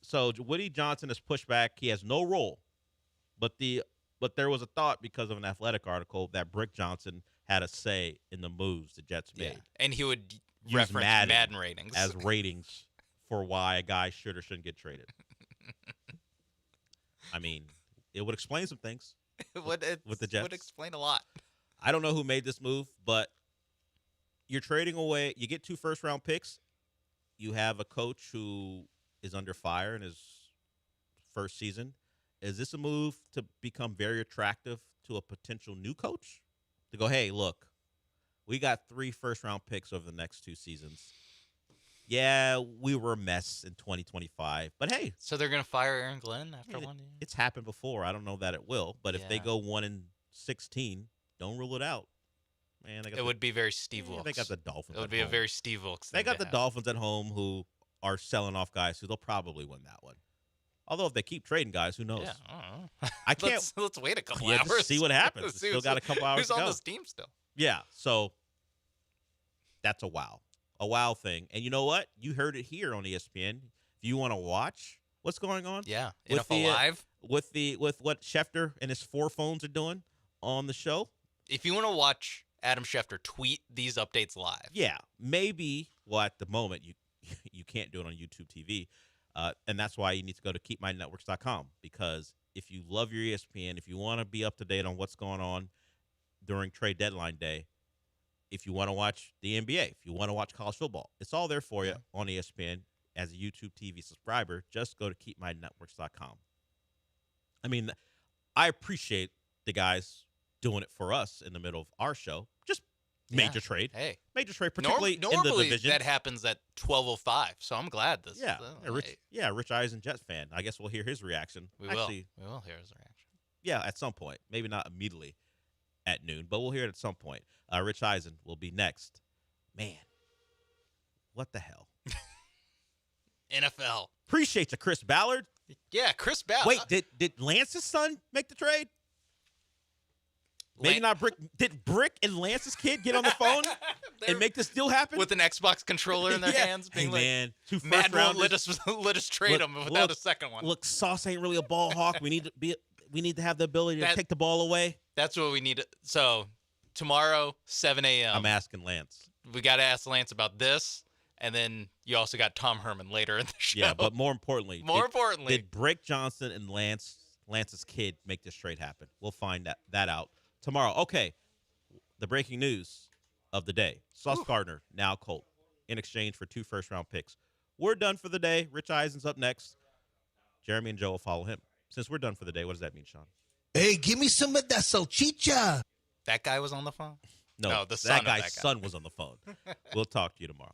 So Woody Johnson is pushed back. He has no role. But there was a thought because of an Athletic article that Brick Johnson had a say in the moves the Jets made. And he would Use reference Madden ratings. as ratings for why a guy should or shouldn't get traded. I mean, it would explain some things with the Jets. Would explain a lot. I don't know who made this move, but you're trading away. You get 2 first-round picks. You have a coach who is under fire in his first season. Is this a move to become very attractive to a potential new coach? To go, hey, look, we got 3 first-round picks over the next 2 seasons. Yeah, we were a mess in 2025, but hey. So they're going to fire Aaron Glenn after 1 year? It's happened before. I don't know that it will, but if they go 1-16, don't rule it out. Man, it would be very Steve Wilkes. They got the Dolphins. It would be a very Steve Wilkes thing. They got the Dolphins at home who are selling off guys who they'll probably win that one. Although if they keep trading guys, who knows? Yeah, I don't know. I can't. Let's wait a couple hours. Hours. See what happens. Still got a couple hours Who's to go. on this team still? Yeah, so that's a wow thing. And you know what? You heard it here on ESPN. If you want to watch what's going on, yeah, with NFL Live, with what Schefter and his 4 phones are doing on the show. If you want to watch Adam Schefter tweet these updates live, yeah, maybe. Well, at the moment you can't do it on YouTube TV. And that's why you need to go to keepmynetworks.com, because if you love your ESPN, if you want to be up to date on what's going on during trade deadline day, if you want to watch the NBA, if you want to watch college football, it's all there for you on ESPN. As a YouTube TV subscriber, just go to keepmynetworks.com. I mean, I appreciate the guys doing it for us in the middle of our show. Just major trade. Hey, major trade, particularly in the division. That happens at 12:05, so I'm glad this. Rich Eisen, Jets fan. I guess we'll hear his reaction. We will hear his reaction. Yeah, at some point. Maybe not immediately at noon, but we'll hear it at some point. Rich Eisen will be next. Man, what the hell? NFL. Appreciate you, Chris Ballard. Yeah, Chris Ballard. Wait, did Lance's son make the trade? Maybe not Brick. Did Brick and Lance's kid get on the phone and make this deal happen? With an Xbox controller in their hands, being man, 2 Mad won't first-rounders. let us trade them without a second one. Look, Sauce ain't really a ball hawk. We need to have the ability to take the ball away. That's what we need. So tomorrow, 7 a.m. I'm asking Lance. We got to ask Lance about this, and then you also got Tom Herman later in the show. Yeah, but more importantly, did Brick Johnson and Lance's kid make this trade happen? We'll find that out tomorrow. Okay, the breaking news of the day. Sauce Gardner, now Colt, in exchange for 2 first-round picks. We're done for the day. Rich Eisen's up next. Jeremy and Joe will follow him. Since we're done for the day, what does that mean, Sean? Hey, give me some of that salchicha. That guy was on the phone? No, the son that guy's son was on the phone. We'll talk to you tomorrow.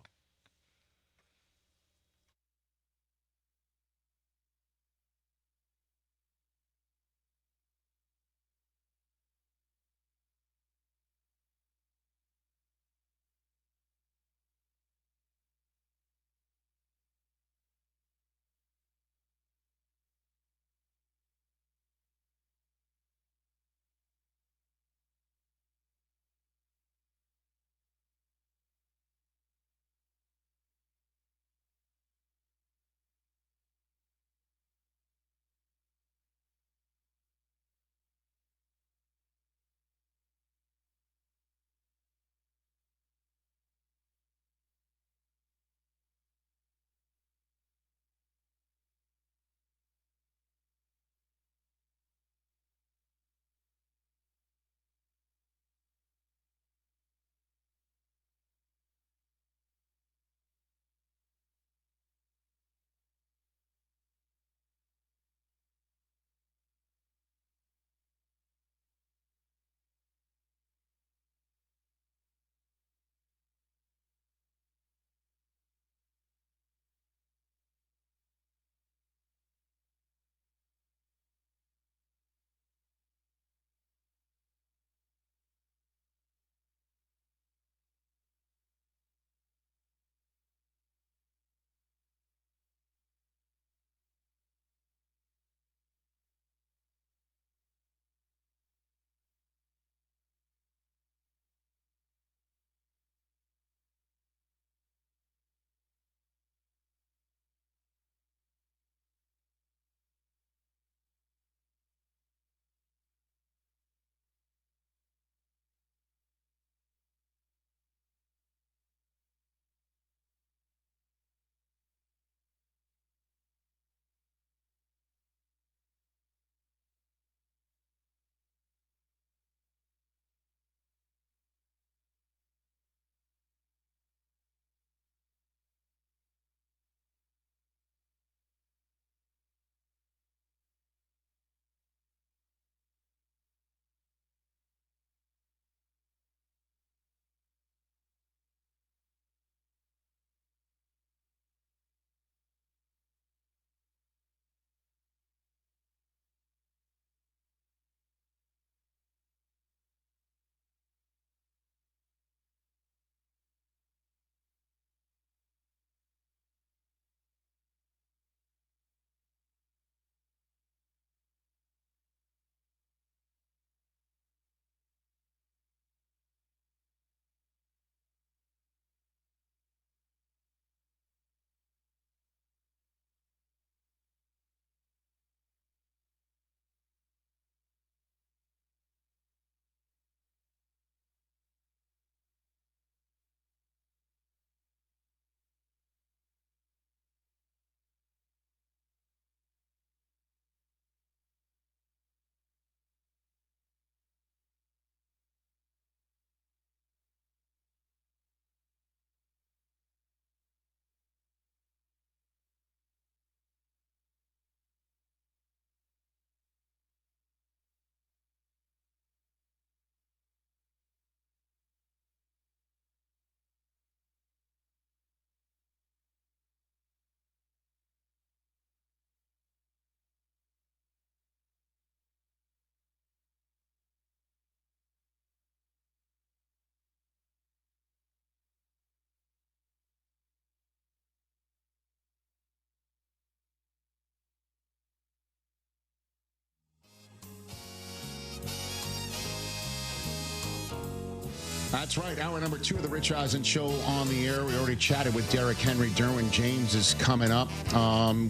That's right. Hour number 2 of the Rich Eisen Show on the air. We already chatted with Derrick Henry. Derwin James is coming up.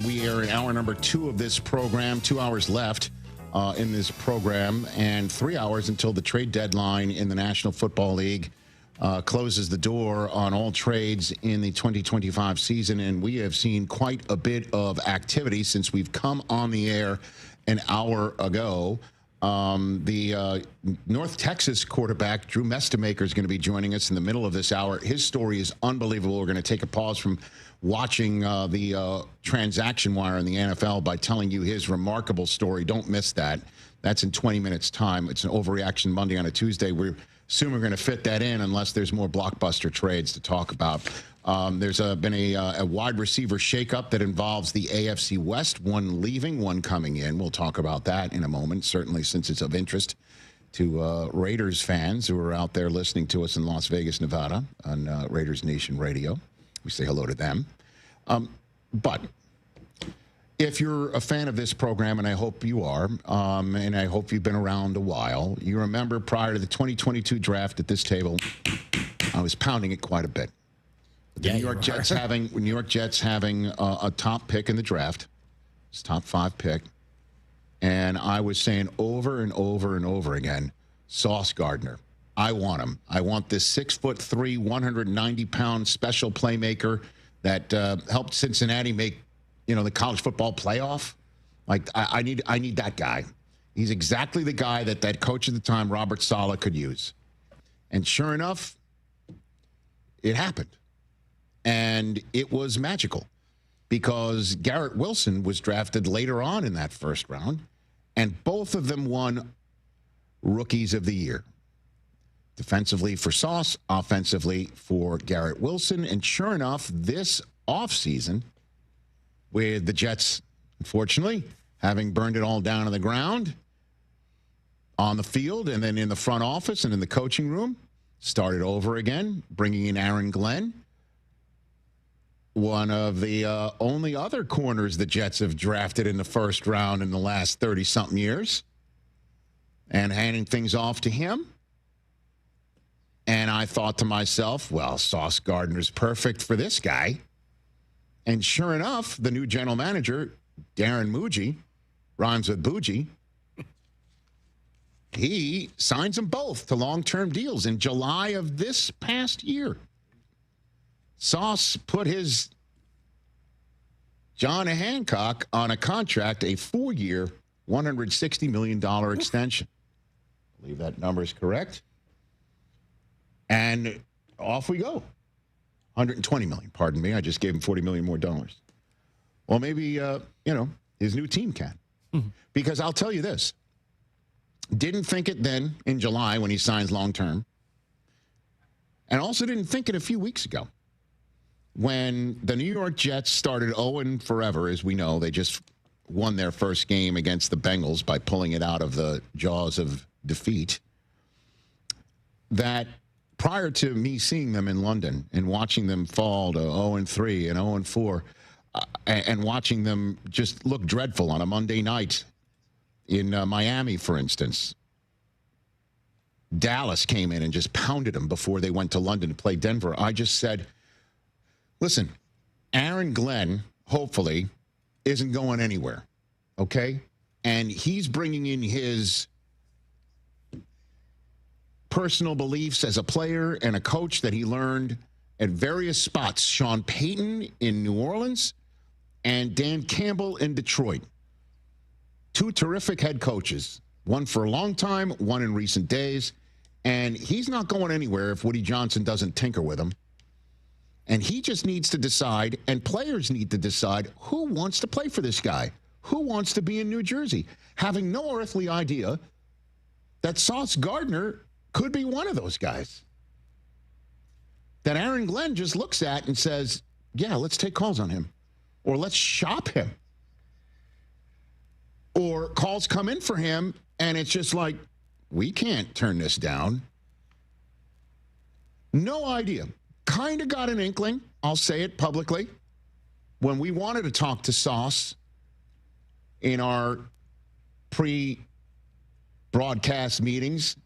We are in hour number 2 of this program. 2 hours left in this program, and 3 hours until the trade deadline in the National Football League closes the door on all trades in the 2025 season. And we have seen quite a bit of activity since we've come on the air an hour ago. The North Texas quarterback, Drew Mestamaker, is going to be joining us in the middle of this hour. His story is unbelievable. We're going to take a pause from watching the transaction wire in the NFL by telling you his remarkable story. Don't miss that. That's in 20 minutes' time. It's an Overreaction Monday on a Tuesday. We're assuming we're going to fit that in unless there's more blockbuster trades to talk about. There's been a wide receiver shakeup that involves the AFC West, one leaving, one coming in. We'll talk about that in a moment, certainly since it's of interest to Raiders fans who are out there listening to us in Las Vegas, Nevada on Raiders Nation Radio. We say hello to them. But if you're a fan of this program, and I hope you are, and I hope you've been around a while, you remember prior to the 2022 draft at this table, I was pounding it quite a bit. The New York Jets having a top pick in the draft, it's top 5 pick, and I was saying over and over and over again, Sauce Gardner. I want him. I want this 6'3", 190-pound special playmaker that helped Cincinnati make, the college football playoff. Like I need that guy. He's exactly the guy that coach at the time, Robert Saleh, could use. And sure enough, it happened. And it was magical because Garrett Wilson was drafted later on in that first round, and both of them won Rookies of the Year. Defensively for Sauce, offensively for Garrett Wilson. And sure enough, this offseason, with the Jets, unfortunately, having burned it all down on the ground, on the field, and then in the front office and in the coaching room, started over again, bringing in Aaron Glenn, one of the only other corners the Jets have drafted in the first round in the last 30-something years, and handing things off to him. And I thought to myself, well, Sauce Gardner's perfect for this guy. And sure enough, the new general manager, Darren Muji, rhymes with Bougie, he signs them both to long-term deals in July of this past year. Sauce put his John Hancock on a contract, a 4-year, $160 million extension. I believe that number is correct. And off we go. $120 million, pardon me. I just gave him $40 million more dollars. Well, maybe, his new team can. Mm-hmm. Because I'll tell you this. Didn't think it then in July when he signs long-term. And also didn't think it a few weeks ago when the New York Jets started 0 forever, as we know. They just won their first game against the Bengals by pulling it out of the jaws of defeat. That prior to me seeing them in London and watching them fall to 0-3 and 0-4, and watching them just look dreadful on a Monday night in Miami, for instance. Dallas came in and just pounded them before they went to London to play Denver. I just said, listen, Aaron Glenn, hopefully, isn't going anywhere, okay? And he's bringing in his personal beliefs as a player and a coach that he learned at various spots. Sean Payton in New Orleans and Dan Campbell in Detroit. 2 terrific head coaches, one for a long time, one in recent days. And he's not going anywhere if Woody Johnson doesn't tinker with him. And he just needs to decide, and players need to decide, who wants to play for this guy? Who wants to be in New Jersey? Having no earthly idea that Sauce Gardner could be one of those guys that Aaron Glenn just looks at and says, yeah, let's take calls on him. Or let's shop him. Or calls come in for him, and it's just like, we can't turn this down. No idea. Kind of got an inkling, I'll say it publicly, when we wanted to talk to Sauce in our pre-broadcast meetings.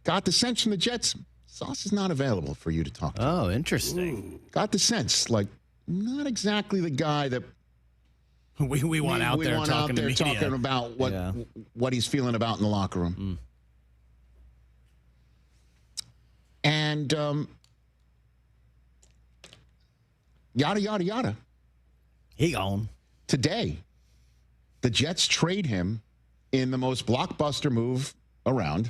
Got the sense from the Jets, Sauce is not available for you to talk to. Oh, interesting. Got the sense, like, not exactly the guy that we want out there talking to media. Talking about what he's feeling about in the locker room. And yada, yada, yada. He gone. Today, the Jets trade him in the most blockbuster move around.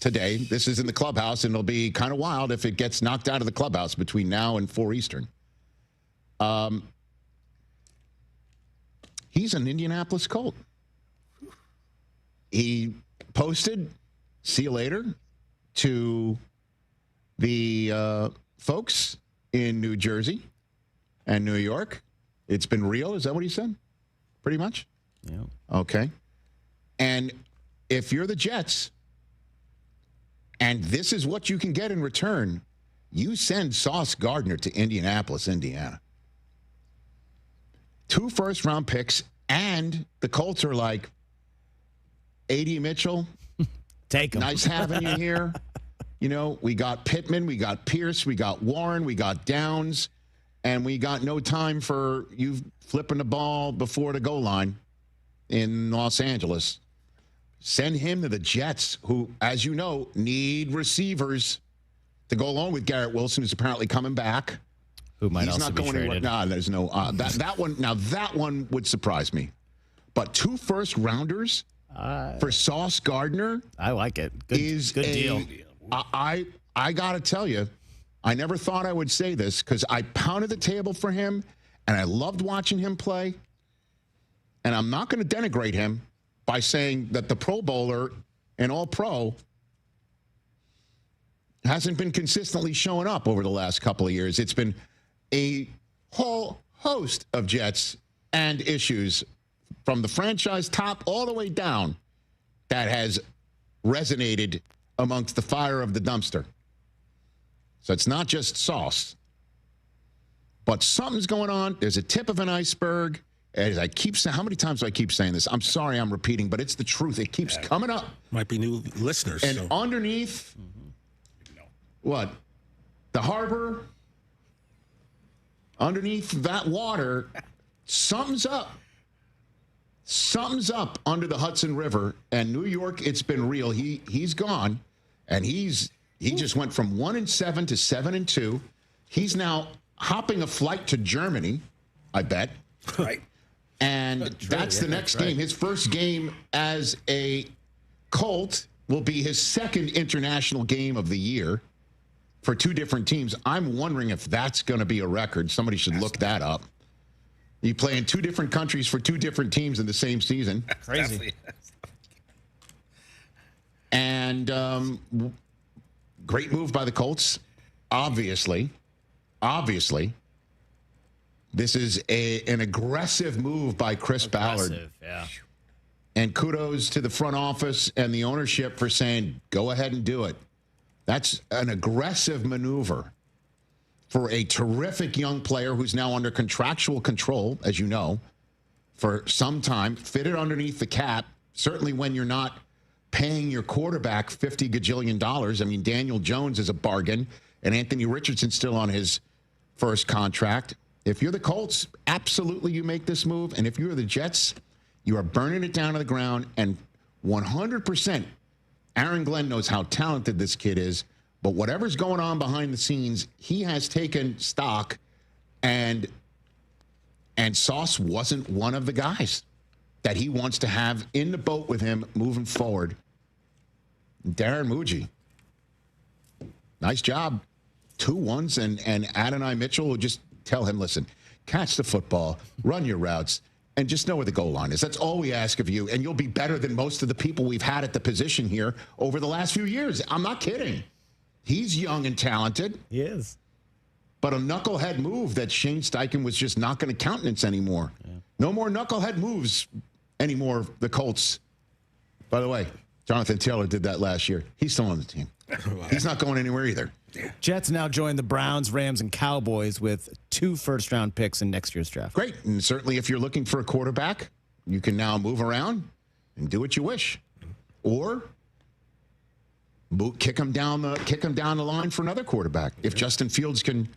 Today, this is in the clubhouse, and it'll be kind of wild if it gets knocked out of the clubhouse between now and 4 Eastern. He's an Indianapolis Colt. He posted, see you later, to the folks in New Jersey and New York. It's been real. Is that what he said? Pretty much? Yeah. Okay. And if you're the Jets, and this is what you can get in return, you send Sauce Gardner to Indianapolis, Indiana. 2 first-round picks, and the Colts are like, A.D. Mitchell, take him. Nice having you here. You know, we got Pittman, we got Pierce, we got Warren, we got Downs, and we got no time for you flipping the ball before the goal line in Los Angeles. Send him to the Jets, who, as you know, need receivers to go along with Garrett Wilson, who's apparently coming back. Who might He's also not be going traded. anywhere. Nah, there's no that one. Now that one would surprise me, but 2 first-rounders for Sauce Gardner. I like it. Good deal. I gotta tell you, I never thought I would say this because I pounded the table for him, and I loved watching him play. And I'm not going to denigrate him by saying that the Pro Bowler and All-Pro hasn't been consistently showing up over the last couple of years. It's been a whole host of Jets and issues from the franchise top all the way down that has resonated amongst the fire of the dumpster. So it's not just Sauce, but something's going on. There's a tip of an iceberg. As I keep saying, how many times do I keep saying this? I'm sorry I'm repeating, but it's the truth. It keeps coming up. Might be new listeners. And underneath, what? The harbor, underneath that water, something's up. Something's up under the Hudson River. And New York, it's been real. He's gone, and he just went from 1-7 to 7-2. He's now hopping a flight to Germany, I bet. Right. And that's the next game. His first game as a Colt will be his second international game of the year for 2 different teams. I'm wondering if that's going to be a record. Somebody should look that up. You play in 2 different countries for 2 different teams in the same season. Crazy. And great move by the Colts. Obviously. This is an aggressive move by Chris Ballard. Yeah. And kudos to the front office and the ownership for saying, go ahead and do it. That's an aggressive maneuver for a terrific young player who's now under contractual control, as you know, for some time, fitted underneath the cap, certainly when you're not paying your quarterback $50 gajillion. I mean, Daniel Jones is a bargain, and Anthony Richardson's still on his first contract. If you're the Colts, absolutely you make this move. And if you're the Jets, you are burning it down to the ground. And 100%, Aaron Glenn knows how talented this kid is. But whatever's going on behind the scenes, he has taken stock. And Sauce wasn't one of the guys that he wants to have in the boat with him moving forward. Darren Muji, nice job. 2 ones. And Adonai Mitchell will just tell him, listen, catch the football, run your routes, and just know where the goal line is. That's all we ask of you, and you'll be better than most of the people we've had at the position here over the last few years. I'm not kidding. He's young and talented. He is. But a knucklehead move that Shane Steichen was just not going to countenance anymore. Yeah. No more knucklehead moves anymore, the Colts. By the way, Jonathan Taylor did that last year. He's still on the team. He's not going anywhere either. Jets now join the Browns, Rams, and Cowboys with 2 first-round picks in next year's draft. Great. And certainly if you're looking for a quarterback, you can now move around and do what you wish. Or Kick him down the line for another quarterback. If Justin Fields can,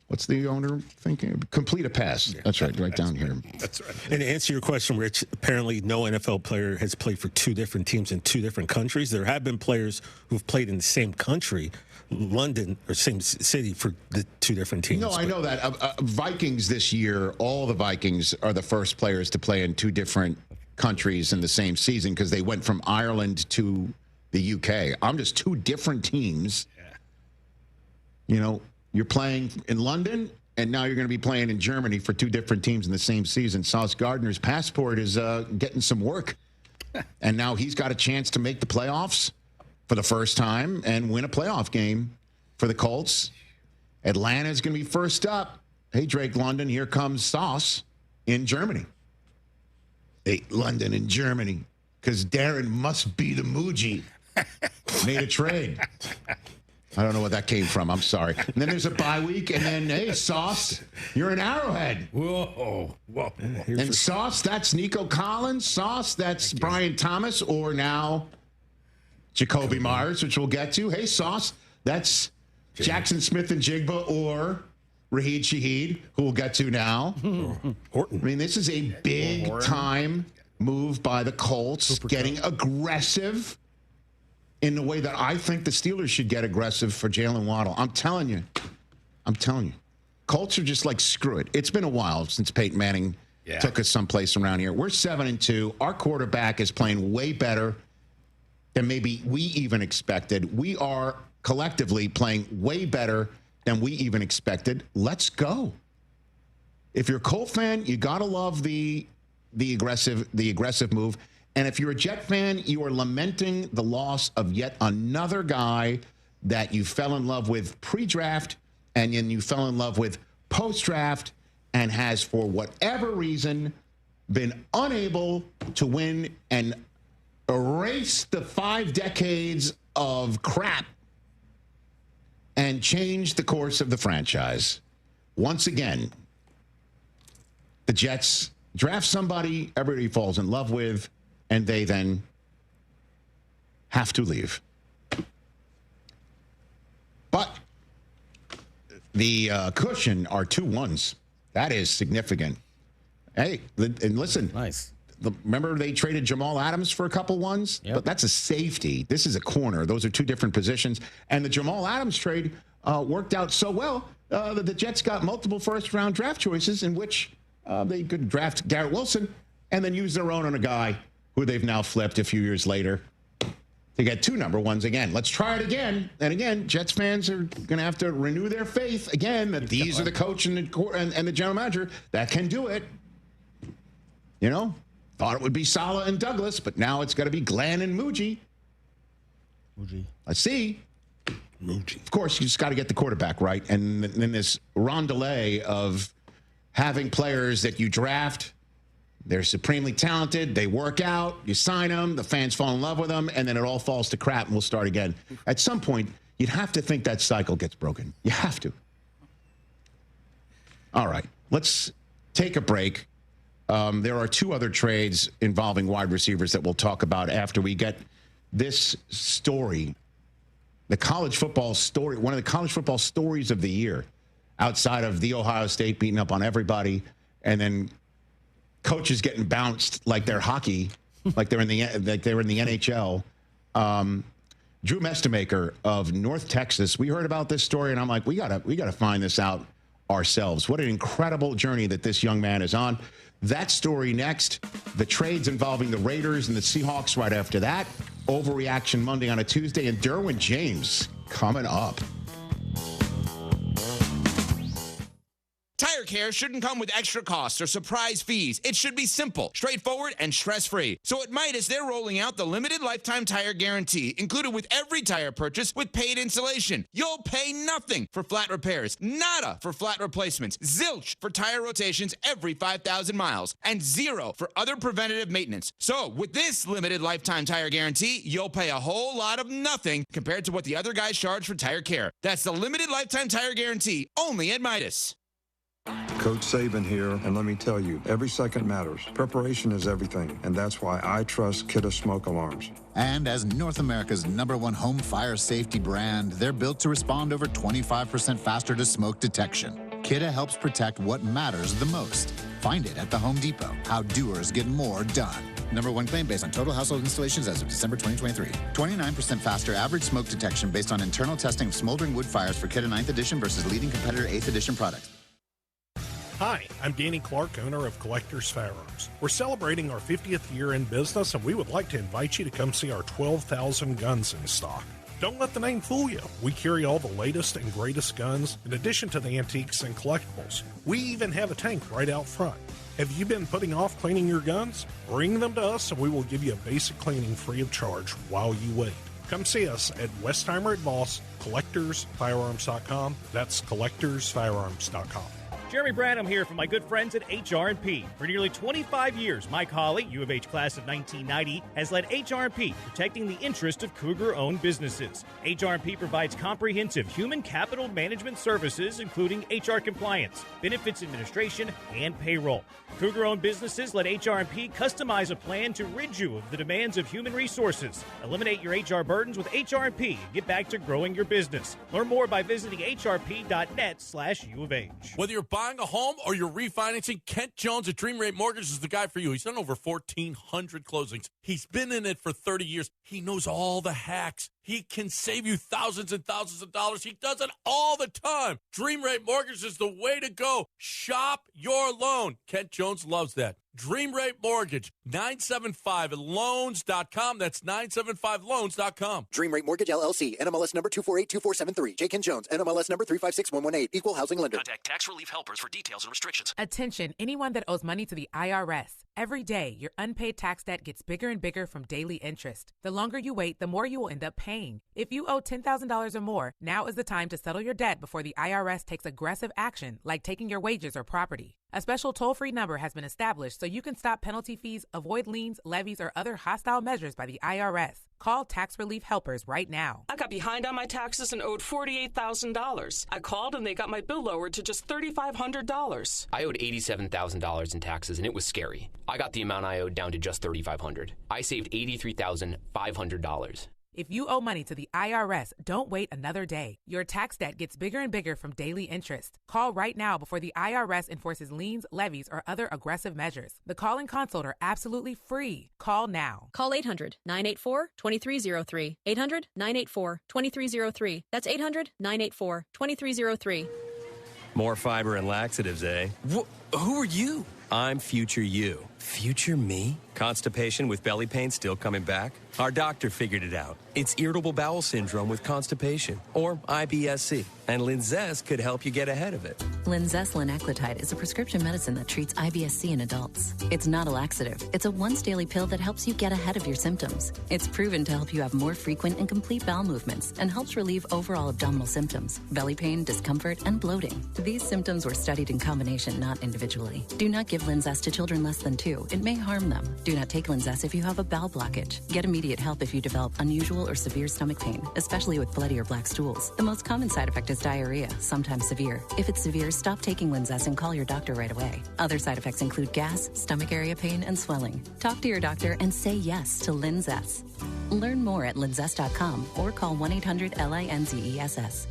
what's the owner thinking? Complete a pass. That's right down here. That's right. And to answer your question, Rich, apparently no NFL player has played for two different teams in two different countries. There have been players who've played in the same country, London, or same city for the two different teams. No, I know that. Vikings this year, all the Vikings are the first players to play in two different countries in the same season because they went from Ireland to the UK. I'm just two different teams. Yeah. You know, you're playing in London, and now you're going to be playing in Germany for two different teams in the same season. Sauce Gardner's passport is getting some work, and now he's got a chance to make the playoffs for the first time and win a playoff game for the Colts. Atlanta's going to be first up. Hey, Drake London, here comes Sauce in Germany. Hey, London in Germany, because Darren must be the Muji. Made a trade. I don't know where that came from. I'm sorry. And then there's a bye week, and then, hey, Sauce, you're an Arrowhead. Whoa. And Sauce, that's Nico Collins. Sauce, that's Brian Thomas, or now Jacoby Myers, which we'll get to. Hey, Sauce, that's Jackson Smith and Jigba, or Raheed Shaheed, who we'll get to now. Horton. I mean, this is a big-time move by the Colts, getting aggressive in the way that I think the Steelers should get aggressive for Jalen Waddle. I'm telling you. Colts are just like, screw it. It's been a while since Peyton Manning took us someplace around here. We're 7-2. Our quarterback is playing way better than maybe we even expected. We are collectively playing way better than we even expected. Let's go. If you're a Colt fan, you got to love the aggressive move. And if you're a Jet fan, you are lamenting the loss of yet another guy that you fell in love with pre-draft and then you fell in love with post-draft and has, for whatever reason, been unable to win and erase the 5 decades of crap and change the course of the franchise. Once again, the Jets draft somebody everybody falls in love with, and they then have to leave. But the cushion are 2 1s. That is significant. Hey, and listen. Nice. Remember they traded Jamal Adams for a couple ones? Yep. But that's a safety. This is a corner. Those are 2 different positions. And the Jamal Adams trade worked out so well that the Jets got multiple first-round draft choices in which they could draft Garrett Wilson and then use their own on a guy who they've now flipped a few years later to get 2 number 1s again. Let's try it again. And again, Jets fans are going to have to renew their faith again that these are the coach and the general manager that can do it. You know, thought it would be Saleh and Douglas, but now it's got to be Glenn and Muji. Let's see. Muji. Of course, you just got to get the quarterback right. And then this rondelay of having players that you draft, they're supremely talented, they work out, you sign them, the fans fall in love with them, and then it all falls to crap and we'll start again. At some point, you'd have to think that cycle gets broken. You have to. All right, let's take a break. There are 2 other trades involving wide receivers that we'll talk about after we get this story, the college football story, one of the college football stories of the year, outside of the Ohio State beating up on everybody, and then coaches getting bounced like they're hockey, like they were in the NHL. Drew Mestemaker of North Texas. We heard about this story, and I'm like, we gotta find this out ourselves. What an incredible journey that this young man is on. That story next. The trades involving the Raiders and the Seahawks right after that. Overreaction Monday on a Tuesday, and Derwin James coming up. Tire care shouldn't come with extra costs or surprise fees. It should be simple, straightforward, and stress-free. So at Midas, they're rolling out the limited lifetime tire guarantee, included with every tire purchase with paid installation. You'll pay nothing for flat repairs, nada for flat replacements, zilch for tire rotations every 5,000 miles, and 0 for other preventative maintenance. So with this limited lifetime tire guarantee, you'll pay a whole lot of nothing compared to what the other guys charge for tire care. That's the limited lifetime tire guarantee, only at Midas. Coach Saban here, and let me tell you, every second matters. Preparation is everything, and that's why I trust Kidde Smoke Alarms. And as North America's #1 home fire safety brand, they're built to respond over 25% faster to smoke detection. Kidde helps protect what matters the most. Find it at the Home Depot. How doers get more done. #1 claim based on total household installations as of December 2023. 29% faster average smoke detection based on internal testing of smoldering wood fires for Kidde 9th edition versus leading competitor 8th edition products. Hi, I'm Danny Clark, owner of Collectors Firearms. We're celebrating our 50th year in business, and we would like to invite you to come see our 12,000 guns in stock. Don't let the name fool you. We carry all the latest and greatest guns, in addition to the antiques and collectibles. We even have a tank right out front. Have you been putting off cleaning your guns? Bring them to us, and we will give you a basic cleaning free of charge while you wait. Come see us at Westheimer at Voss, CollectorsFirearms.com. That's CollectorsFirearms.com. Jeremy Branham here from my good friends at HR&P. For nearly 25 years, Mike Hawley, U of H class of 1990, has led HR&P, protecting the interest of Cougar-owned businesses. HR&P provides comprehensive human capital management services, including HR compliance, benefits administration, and payroll. Cougar-owned businesses let HR&P customize a plan to rid you of the demands of human resources. Eliminate your HR burdens with HR&P and get back to growing your business. Learn more by visiting hrp.net/U of H. Whether you're buying a home or you're refinancing, Kent Jones at Dream Rate Mortgage is the guy for you. He's done over 1,400 closings. He's been in it for 30 years. He knows all the hacks. He can save you thousands and thousands of dollars. He does it all the time. Dream Rate Mortgage is the way to go. Shop your loan. Kent Jones loves that. Dream Rate Mortgage, 975loans.com. That's 975loans.com. Dream Rate Mortgage, LLC, NMLS number 2482473. J. Ken Jones, NMLS number 356118. Equal housing lender. Contact Tax Relief Helpers for details and restrictions. Attention, anyone that owes money to the IRS. Every day, your unpaid tax debt gets bigger and bigger from daily interest. The longer you wait, the more you will end up paying. If you owe $10,000 or more, now is the time to settle your debt before the IRS takes aggressive action, like taking your wages or property. A special toll-free number has been established so you can stop penalty fees, avoid liens, levies, or other hostile measures by the IRS. Call Tax Relief Helpers right now. I got behind on my taxes and owed $48,000. I called and they got my bill lowered to just $3,500. I owed $87,000 in taxes and it was scary. I got the amount I owed down to just $3,500. I saved $83,500. If you owe money to the IRS, don't wait another day. Your tax debt gets bigger and bigger from daily interest. Call right now before the IRS enforces liens, levies, or other aggressive measures. The call and consult are absolutely free. Call now. Call 800-984-2303. 800-984-2303. That's 800-984-2303. More fiber and laxatives, eh? Who are you? I'm future you. Future me? Constipation with belly pain still coming back? Our doctor figured it out. It's irritable bowel syndrome with constipation, or IBS-C, and Linzess could help you get ahead of it. Linzess linaclotide is a prescription medicine that treats IBS-C in adults. It's not a laxative. It's a once-daily pill that helps you get ahead of your symptoms. It's proven to help you have more frequent and complete bowel movements and helps relieve overall abdominal symptoms, belly pain, discomfort, and bloating. These symptoms were studied in combination, not individually. Do not give Linzess to children less than 2. It may harm them. Do not take Linzess if you have a bowel blockage. Get immediate help if you develop unusual or severe stomach pain, especially with bloody or black stools. The most common side effect is diarrhea, sometimes severe. If it's severe, stop taking Linzess and call your doctor right away. Other side effects include gas, stomach area pain, and swelling. Talk to your doctor and say yes to Linzess. Learn more at linzess.com or call 1-800-LINZESS.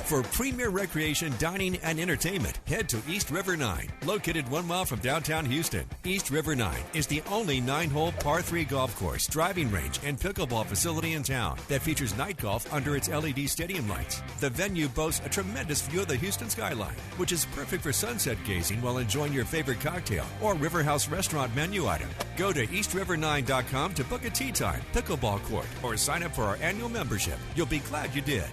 For premier recreation, dining, and entertainment, head to East River 9, located 1 mile from downtown Houston. East River 9 is the only 9-hole par 3 golf course, driving range, and pickleball facility in town that features night golf under its LED stadium lights. The venue boasts a tremendous view of the Houston skyline, which is perfect for sunset gazing while enjoying your favorite cocktail or River House restaurant menu item. Go to eastriver9.com to book a tee time, pickleball court, or sign up for our annual membership. You'll be glad you did.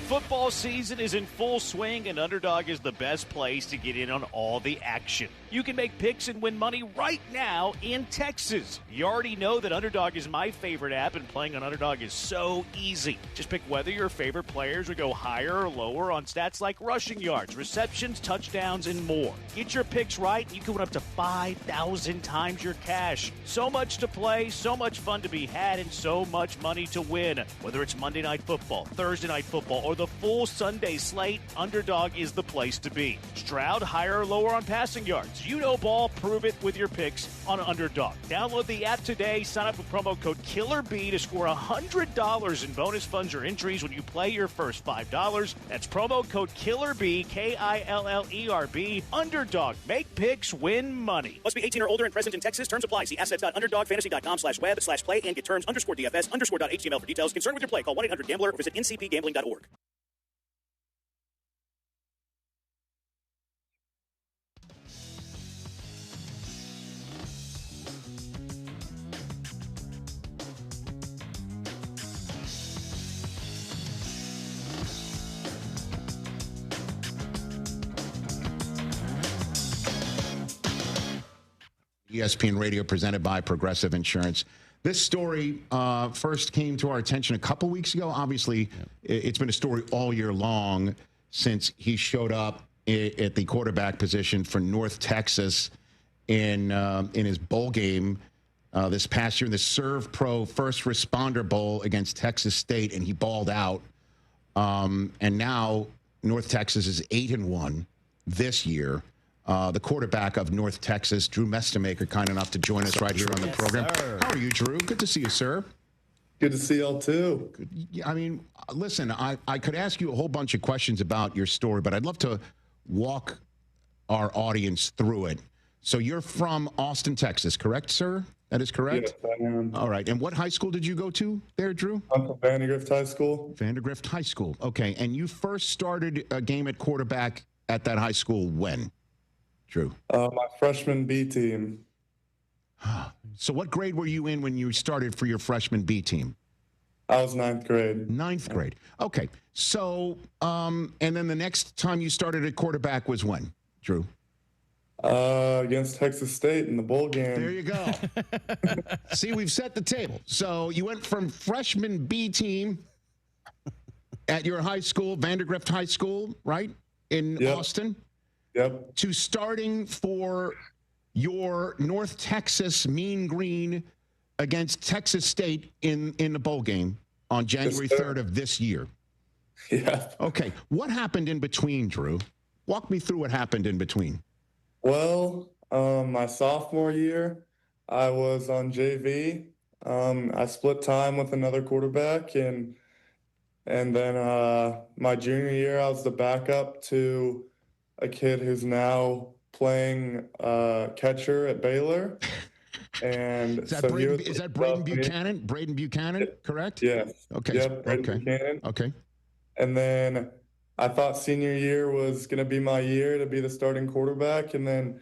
Football season is in full swing, and Underdog is the best place to get in on all the action. You can make picks and win money right now in Texas. You already know that Underdog is my favorite app, and playing on Underdog is so easy. Just pick whether your favorite players will go higher or lower on stats like rushing yards, receptions, touchdowns, and more. Get your picks right, and you can win up to 5,000 times your cash. So much to play, so much fun to be had, and so much money to win. Whether it's Monday Night Football, Thursday Night Football, or With a full Sunday slate, Underdog is the place to be. Stroud, higher or lower on passing yards. You know ball, prove it with your picks on Underdog. Download the app today, sign up with promo code KILLERB to score $100 in bonus funds or entries when you play your first $5. That's promo code KILLERB, KILLERB. Underdog. Make picks, win money. Must be 18 or older and present in Texas. Terms apply. See assets.underdogfantasy.com/web/play and get terms _DFS_.html for details. Concerned with your play, call 1-800-GAMBLER or visit ncpgambling.org. ESPN Radio presented by Progressive Insurance. This story first came to our attention a couple weeks ago. Obviously, it's been a story all year long since he showed up at the quarterback position for North Texas in his bowl game this past year in the Serve Pro First Responder Bowl against Texas State, and he balled out. And now North Texas is 8-1 this year. The quarterback of North Texas, Drew Mestemaker, kind enough to join us right here on the program. Sir. How are you, Drew? Good to see you, sir. Good to see y'all, too. I mean, listen, I could ask you a whole bunch of questions about your story, but I'd love to walk our audience through it. So you're from Austin, Texas, correct, sir? That is correct? Yes, I am. All right. And what high school did you go to there, Drew? I'm from Vandergrift High School. Vandergrift High School. Okay. And you first started a game at quarterback at that high school when? Drew? My freshman B team. So what grade were you in when you started for your freshman B team? I was ninth grade. Ninth grade. Okay. So, and then the next time you started at quarterback was when, Drew? Against Texas State in the bowl game. There you go. See, we've set the table. So you went from freshman B team at your high school, Vandergrift High School, right? In Austin? Yep. To starting for your North Texas Mean Green against Texas State in the bowl game on January 3rd of this year. Yeah. Okay. What happened in between, Drew? Walk me through what happened in between. Well, my sophomore year, I was on JV. I split time with another quarterback, and then my junior year, I was the backup to a kid who's now playing catcher at Baylor. And is that Braden Buchanan? Braden Buchanan, correct? Yes. Okay. Yep, Braden Buchanan. Okay. And then I thought senior year was going to be my year to be the starting quarterback. And then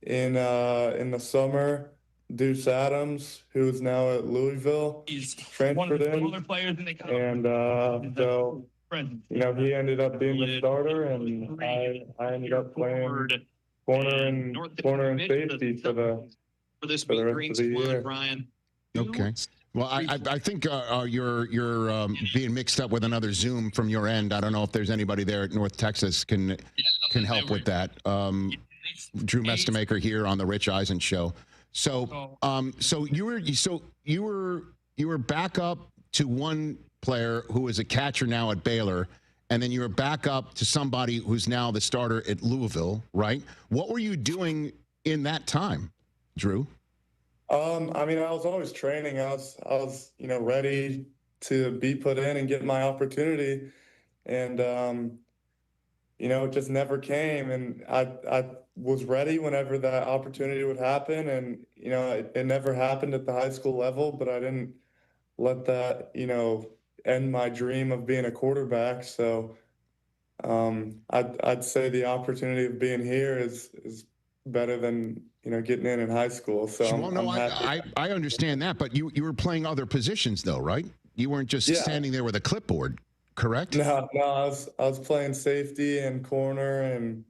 in the summer, Deuce Adams, who is now at Louisville, transferred in. And so, he ended up being the starter, and I ended up playing corner and safety for the rest of the year. Okay. Well, I think you're being mixed up with another Zoom from your end. I don't know if there's anybody there at North Texas can help with that. Drew Mestemaker here on the Rich Eisen Show. So you were back up to one player who is a catcher now at Baylor, and then you were back up to somebody who's now the starter at Louisville, right? What were you doing in that time, Drew? I was always training. I was ready to be put in and get my opportunity, and it just never came. And I was ready whenever that opportunity would happen, and it never happened at the high school level. But I didn't let that end my dream of being a quarterback. So I'd say the opportunity of being here is better than getting in high school. So I understand that, but you were playing other positions though, right? You weren't just standing there with a clipboard, correct? No, I was playing safety and corner, and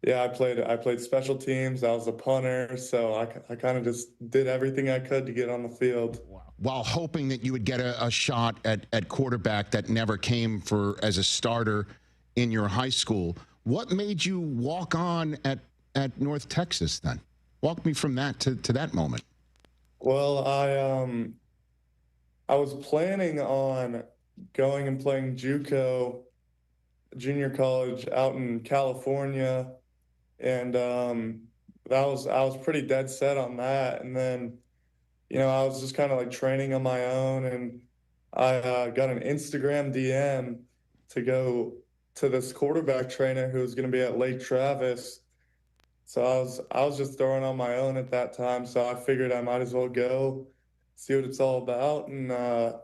I played special teams. I was a punter, so I kind of just did everything I could to get on the field. While hoping that you would get a shot at quarterback that never came as a starter in your high school. What made you walk on at North Texas then? Walk me from that to that moment. Well, I was planning on going and playing JUCO, junior college out in California, and I was pretty dead set on that. And then, I was just kind of like training on my own, and I got an Instagram DM to go to this quarterback trainer who was going to be at Lake Travis. So I was just throwing on my own at that time. So I figured I might as well go see what it's all about. And I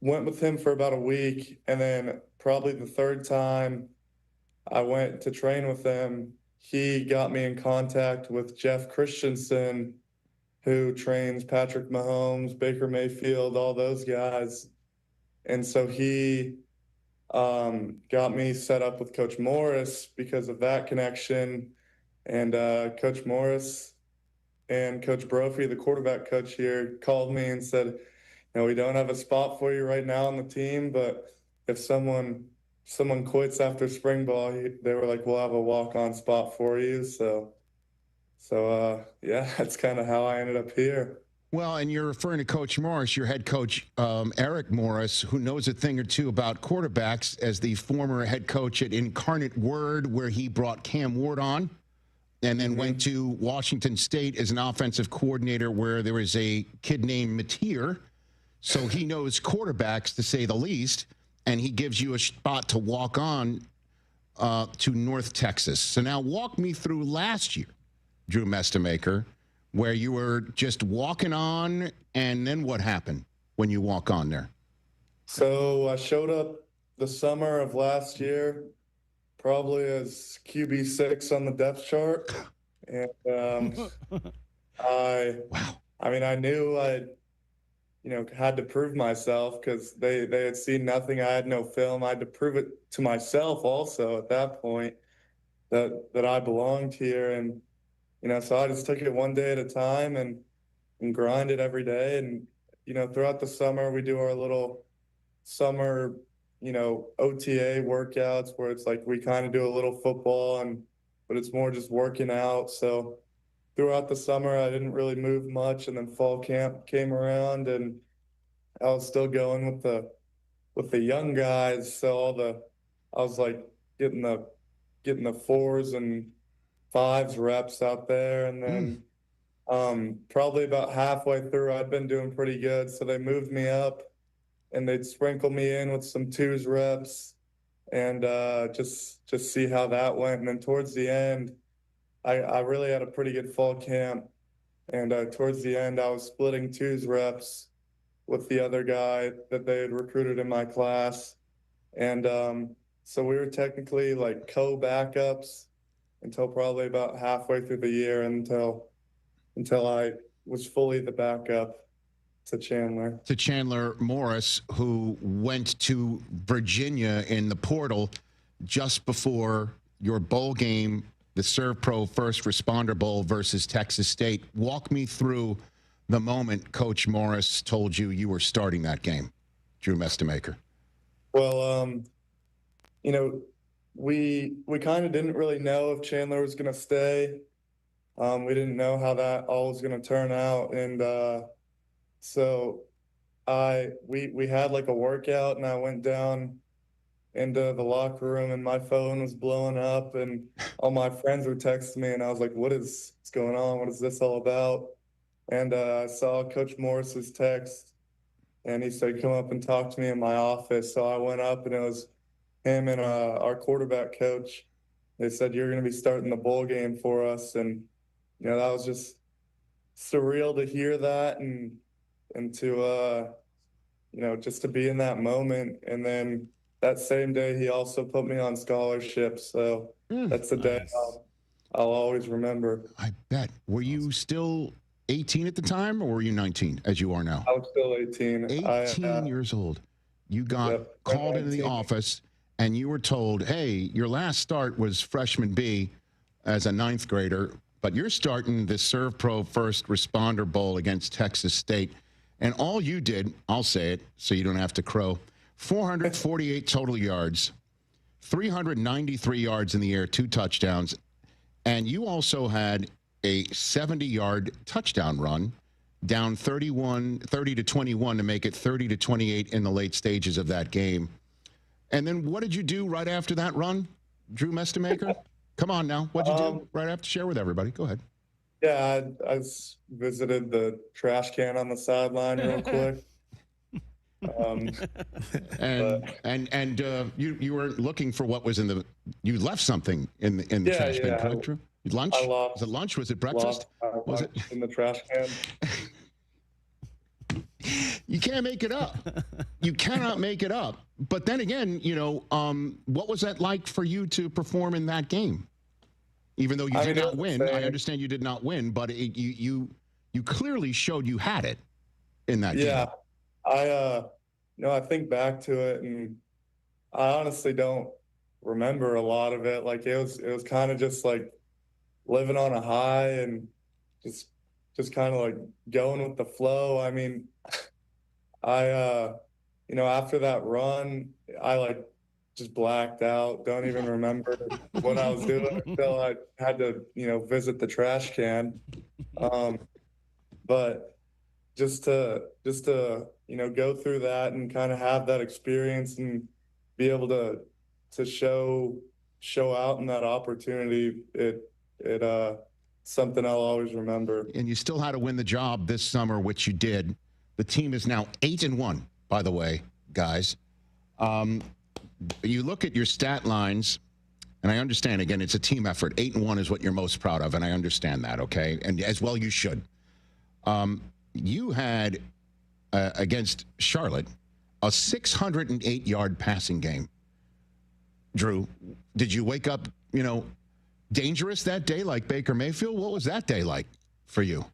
went with him for about a week, and then probably the third time I went to train with him, he got me in contact with Jeff Christensen, who trains Patrick Mahomes, Baker Mayfield, all those guys. And so he got me set up with Coach Morris because of that connection. And Coach Morris and Coach Brophy, the quarterback coach here, called me and said, we don't have a spot for you right now on the team, but if someone quits after spring ball, they were like, we'll have a walk-on spot for you. So yeah, that's kind of how I ended up here. Well, and you're referring to Coach Morris, your head coach, Eric Morris, who knows a thing or two about quarterbacks as the former head coach at Incarnate Word, where he brought Cam Ward on, and then went to Washington State as an offensive coordinator where there was a kid named Mateer. So he knows quarterbacks, to say the least, and he gives you a spot to walk on to North Texas. So now walk me through last year, Drew Mestemaker, where you were just walking on, and then what happened when you walk on there? So I showed up the summer of last year, probably as QB6 on the depth chart. And I knew I had to prove myself because they had seen nothing. I had no film. I had to prove it to myself also at that point that I belonged here. And, so I just took it one day at a time and grinded every day. And, throughout the summer, we do our little summer, OTA workouts where it's like we kind of do a little football, but it's more just working out. So throughout the summer, I didn't really move much. And then fall camp came around, and I was still going with the young guys. So I was like getting the 4s and 5s reps out there. And then probably about halfway through, I'd been doing pretty good. So they moved me up, and they'd sprinkle me in with some 2s reps and just see how that went. And then towards the end, I really had a pretty good fall camp. And towards the end, I was splitting 2s reps with the other guy that they had recruited in my class. And so we were technically like co-backups until probably about halfway through the year, until I was fully the backup to Chandler. To Chandler Morris, who went to Virginia in the portal just before your bowl game, the ServPro First Responder Bowl versus Texas State. Walk me through the moment Coach Morris told you were starting that game, Drew Mestemaker. Well, we kind of didn't really know if Chandler was going to stay. We didn't know how that all was going to turn out. And so we had like a workout, and I went down into the locker room, and my phone was blowing up, and all my friends were texting me, and I was like, what's going on? What is this all about? And I saw Coach Morris's text, and he said, come up and talk to me in my office. So I went up, and it was him and our quarterback coach. They said, you're going to be starting the bowl game for us. And, that was just surreal to hear that and to, just to be in that moment. And then that same day, he also put me on scholarship. So that's the day I'll always remember. I bet. Were you still 18 at the time, or were you 19 as you are now? I was still 18. 18 years old. You got called into the office, and you were told, hey, your last start was freshman B as a 9th grader, but you're starting the ServPro First Responder Bowl against Texas State. And all you did, I'll say it so you don't have to crow, 448 total yards, 393 yards in the air, 2 touchdowns. And you also had a 70-yard touchdown run down 30 to 21 to make it 30 to 28 in the late stages of that game. And then what did you do right after that run, Drew Mestemaker? Come on now. What did you do right after? Share with everybody. Go ahead. Yeah, I visited the trash can on the sideline real quick. You were looking for what was in the. You left something in the trash can, correct, Drew? Lunch? Was it lunch? Was it breakfast? Was it in the trash can? You can't make it up. You cannot make it up. But then again, what was that like for you to perform in that game? Even though you did not win, I understand you did not win, but you clearly showed you had it in that game. Yeah, I think back to it, and I honestly don't remember a lot of it. Like it was kind of just like living on a high and just kind of like going with the flow. I mean, after that run, I just blacked out. Don't even remember what I was doing until I had to, visit the trash can. But just to go through that and kind of have that experience and be able to show out in that opportunity, it something I'll always remember. And you still had to win the job this summer, which you did. The team is now 8-1, by the way, guys. You look at your stat lines, and I understand, again, it's a team effort. 8-1 is what you're most proud of, and I understand that, okay? And as well you should. You had, against Charlotte, a 608-yard passing game. Drew, did you wake up, dangerous that day like Baker Mayfield? What was that day like for you?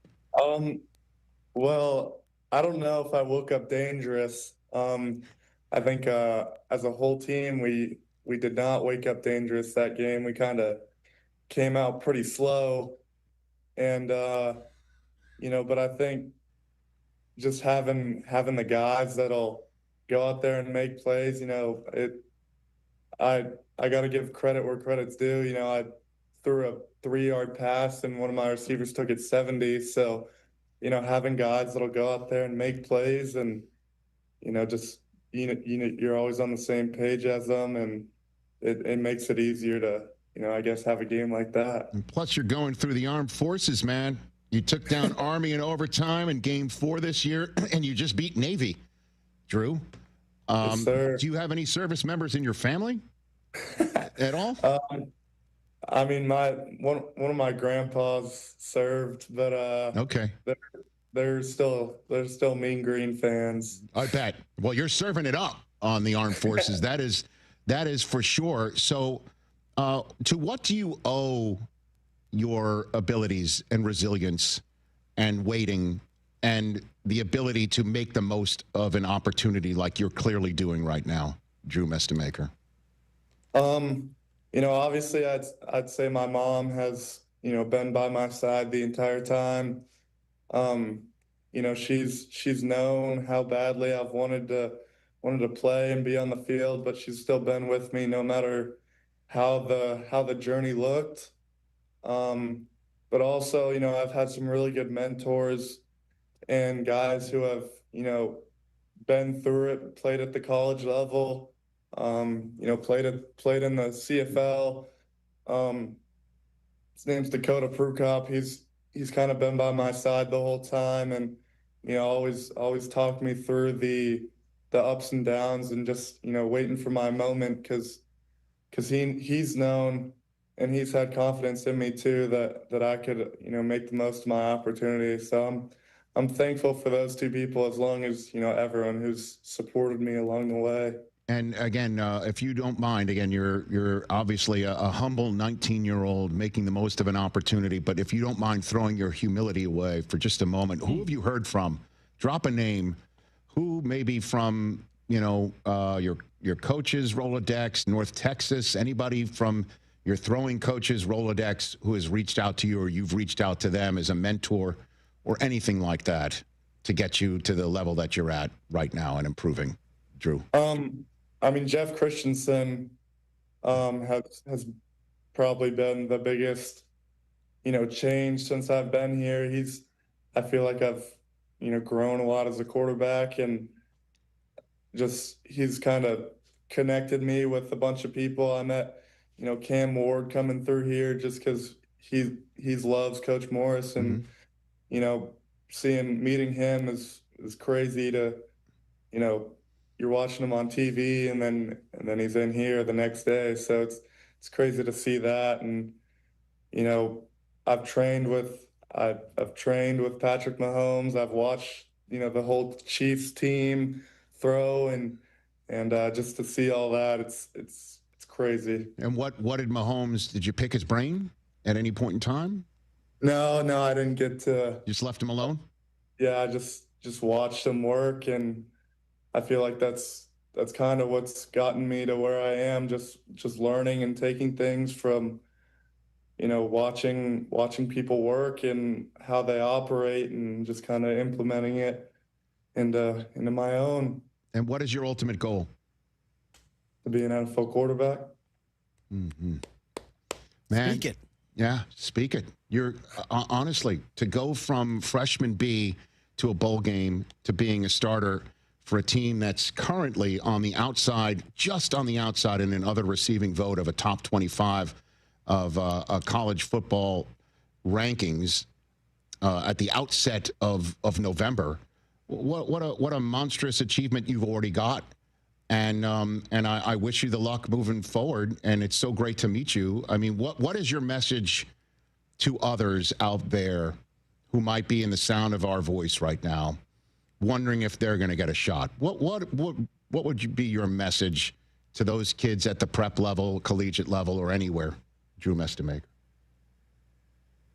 Well, I don't know if I woke up dangerous. I think as a whole team, we did not wake up dangerous that game. We kind of came out pretty slow. And, but I think just having the guys that'll go out there and make plays, I got to give credit where credit's due. I threw a 3-yard pass and one of my receivers took it 70. So, having guys that'll go out there and make plays and, you're always on the same page as them, and it makes it easier to, I guess, have a game like that. And plus, you're going through the armed forces, man. You took down Army in overtime in Game 4 this year, and you just beat Navy, Drew. Yes, sir. Do you have any service members in your family at all? I mean, one of my grandpas served, but okay, they're still Mean Green fans. I bet. Well, you're serving it up on the armed forces. That is for sure. So, to what do you owe your abilities and resilience and waiting and the ability to make the most of an opportunity like you're clearly doing right now, Drew Mestemaker? Obviously I'd say my mom has, been by my side the entire time. She's known how badly I've wanted to play and be on the field, but she's still been with me no matter how the journey looked. But also, I've had some really good mentors and guys who have, been through it, played at the college level, played in the CFL. His name's Dakota Prukop. He's kind of been by my side the whole time, and always talked me through the ups and downs, and just waiting for my moment, because he's known and he's had confidence in me too that I could make the most of my opportunity. So I'm thankful for those two people, as long as everyone who's supported me along the way. And again, if you don't mind, again, you're obviously a humble 19-year-old making the most of an opportunity. But if you don't mind throwing your humility away for just a moment, who have you heard from? Drop a name. Who maybe from your coach's Rolodex, North Texas? Anybody from your throwing coach's Rolodex who has reached out to you, or you've reached out to them as a mentor, or anything like that to get you to the level that you're at right now and improving, Drew? I mean, Jeff Christensen has probably been the biggest, change since I've been here. I feel like I've grown a lot as a quarterback, and just he's kind of connected me with a bunch of people. I met, Cam Ward coming through here just because he loves Coach Morris, and meeting him is crazy to, you're watching him on TV and then he's in here the next day. So it's crazy to see that. And, I've trained with Patrick Mahomes. I've watched, the whole Chiefs team throw and just to see all that, it's crazy. And what did Mahomes, did you pick his brain at any point in time? No, I didn't get to. Just left him alone? Yeah, I just watched him work, and I feel like that's kind of what's gotten me to where I am, just learning and taking things from, watching people work and how they operate and just kind of implementing it into my own. And what is your ultimate goal? To be an NFL quarterback. Mm-hmm. Man, Speak it. Yeah, speak it. You're honestly, to go from freshman B to a bowl game to being a starter for a team that's currently on the outside, just on the outside in another receiving vote of a top 25 of college football rankings at the outset of November. What a monstrous achievement you've already got. And I wish you the luck moving forward. And it's so great to meet you. I mean, what is your message to others out there who might be in the sound of our voice right now, wondering if they're going to get a shot? What would be your message to those kids at the prep level, collegiate level, or anywhere, Drew Mestemaker?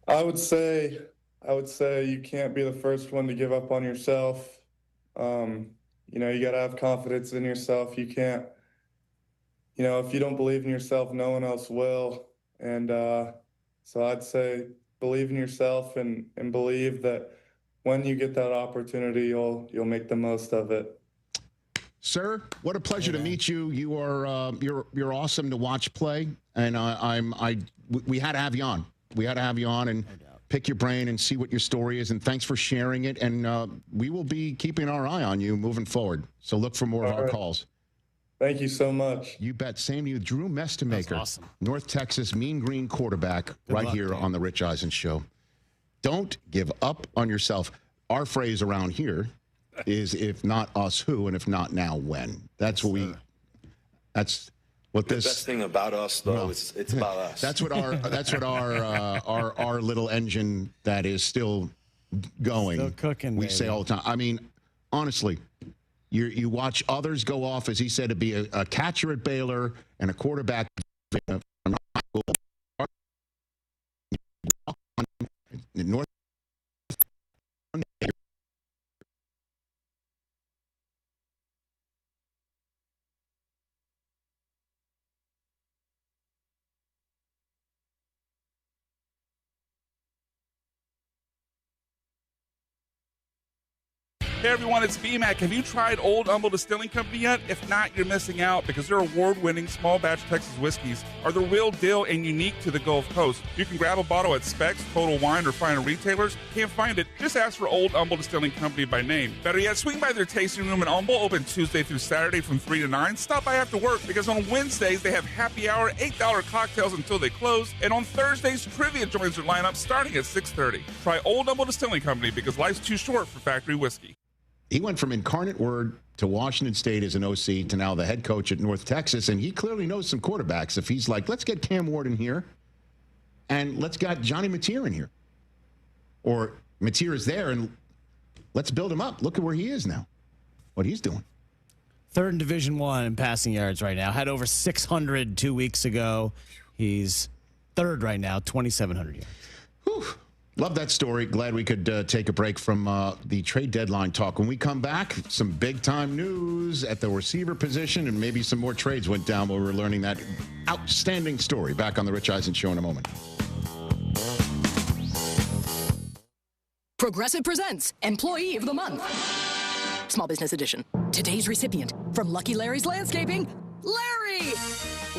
I would say you can't be the first one to give up on yourself. You got to have confidence in yourself. You can't, if you don't believe in yourself, no one else will. And so I'd say believe in yourself and believe that when you get that opportunity, you'll make the most of it. Sir, what a pleasure to meet you. You are you're awesome to watch play, and we had to have you on. We had to have you on and pick your brain and see what your story is. And thanks for sharing it. And we will be keeping our eye on you moving forward. So look for more of our calls. Thank you so much. You bet. Same to you, Drew Mestemaker. Awesome. North Texas Mean Green quarterback. Good luck, here on the Rich Eisen Show. Don't give up on yourself. Our phrase around here is, if not us, who, and if not now, when. That's what that's what this. The best thing about us, though, is it's about us. That's what our little engine that is still going. Still cooking. We say all the time. I mean, honestly, you watch others go off, as he said, to be a catcher at Baylor and a quarterback from high school. North. Hey everyone, it's VMAC. Have you tried Old Humble Distilling Company yet? If not, you're missing out, because their award-winning small batch Texas whiskeys are the real deal and unique to the Gulf Coast. You can grab a bottle at Specs, Total Wine, or finer retailers. Can't find it? Just ask for Old Humble Distilling Company by name. Better yet, swing by their tasting room in Humble, open Tuesday through Saturday from 3 to 9. Stop by after work, because on Wednesdays they have happy hour, $8 cocktails until they close, and on Thursdays, trivia joins their lineup starting at 6:30. Try Old Humble Distilling Company, because life's too short for factory whiskey. He went from Incarnate Word to Washington State as an OC to now the head coach at North Texas, and he clearly knows some quarterbacks. If he's like, let's get Cam Ward in here, and let's get Johnny Mateer in here. Or Mateer is there, and let's build him up. Look at where he is now, what he's doing. Third in Division I in passing yards right now. Had over 600 2 weeks ago. He's third right now, 2,700 yards. Whew. Love that story. Glad we could take a break from the trade deadline talk. When we come back, some big-time news at the receiver position, and maybe some more trades went down while we were learning that outstanding story. Back on the Rich Eisen Show in a moment. Progressive presents Employee of the Month. Small Business Edition. Today's recipient from Lucky Larry's Landscaping, Larry!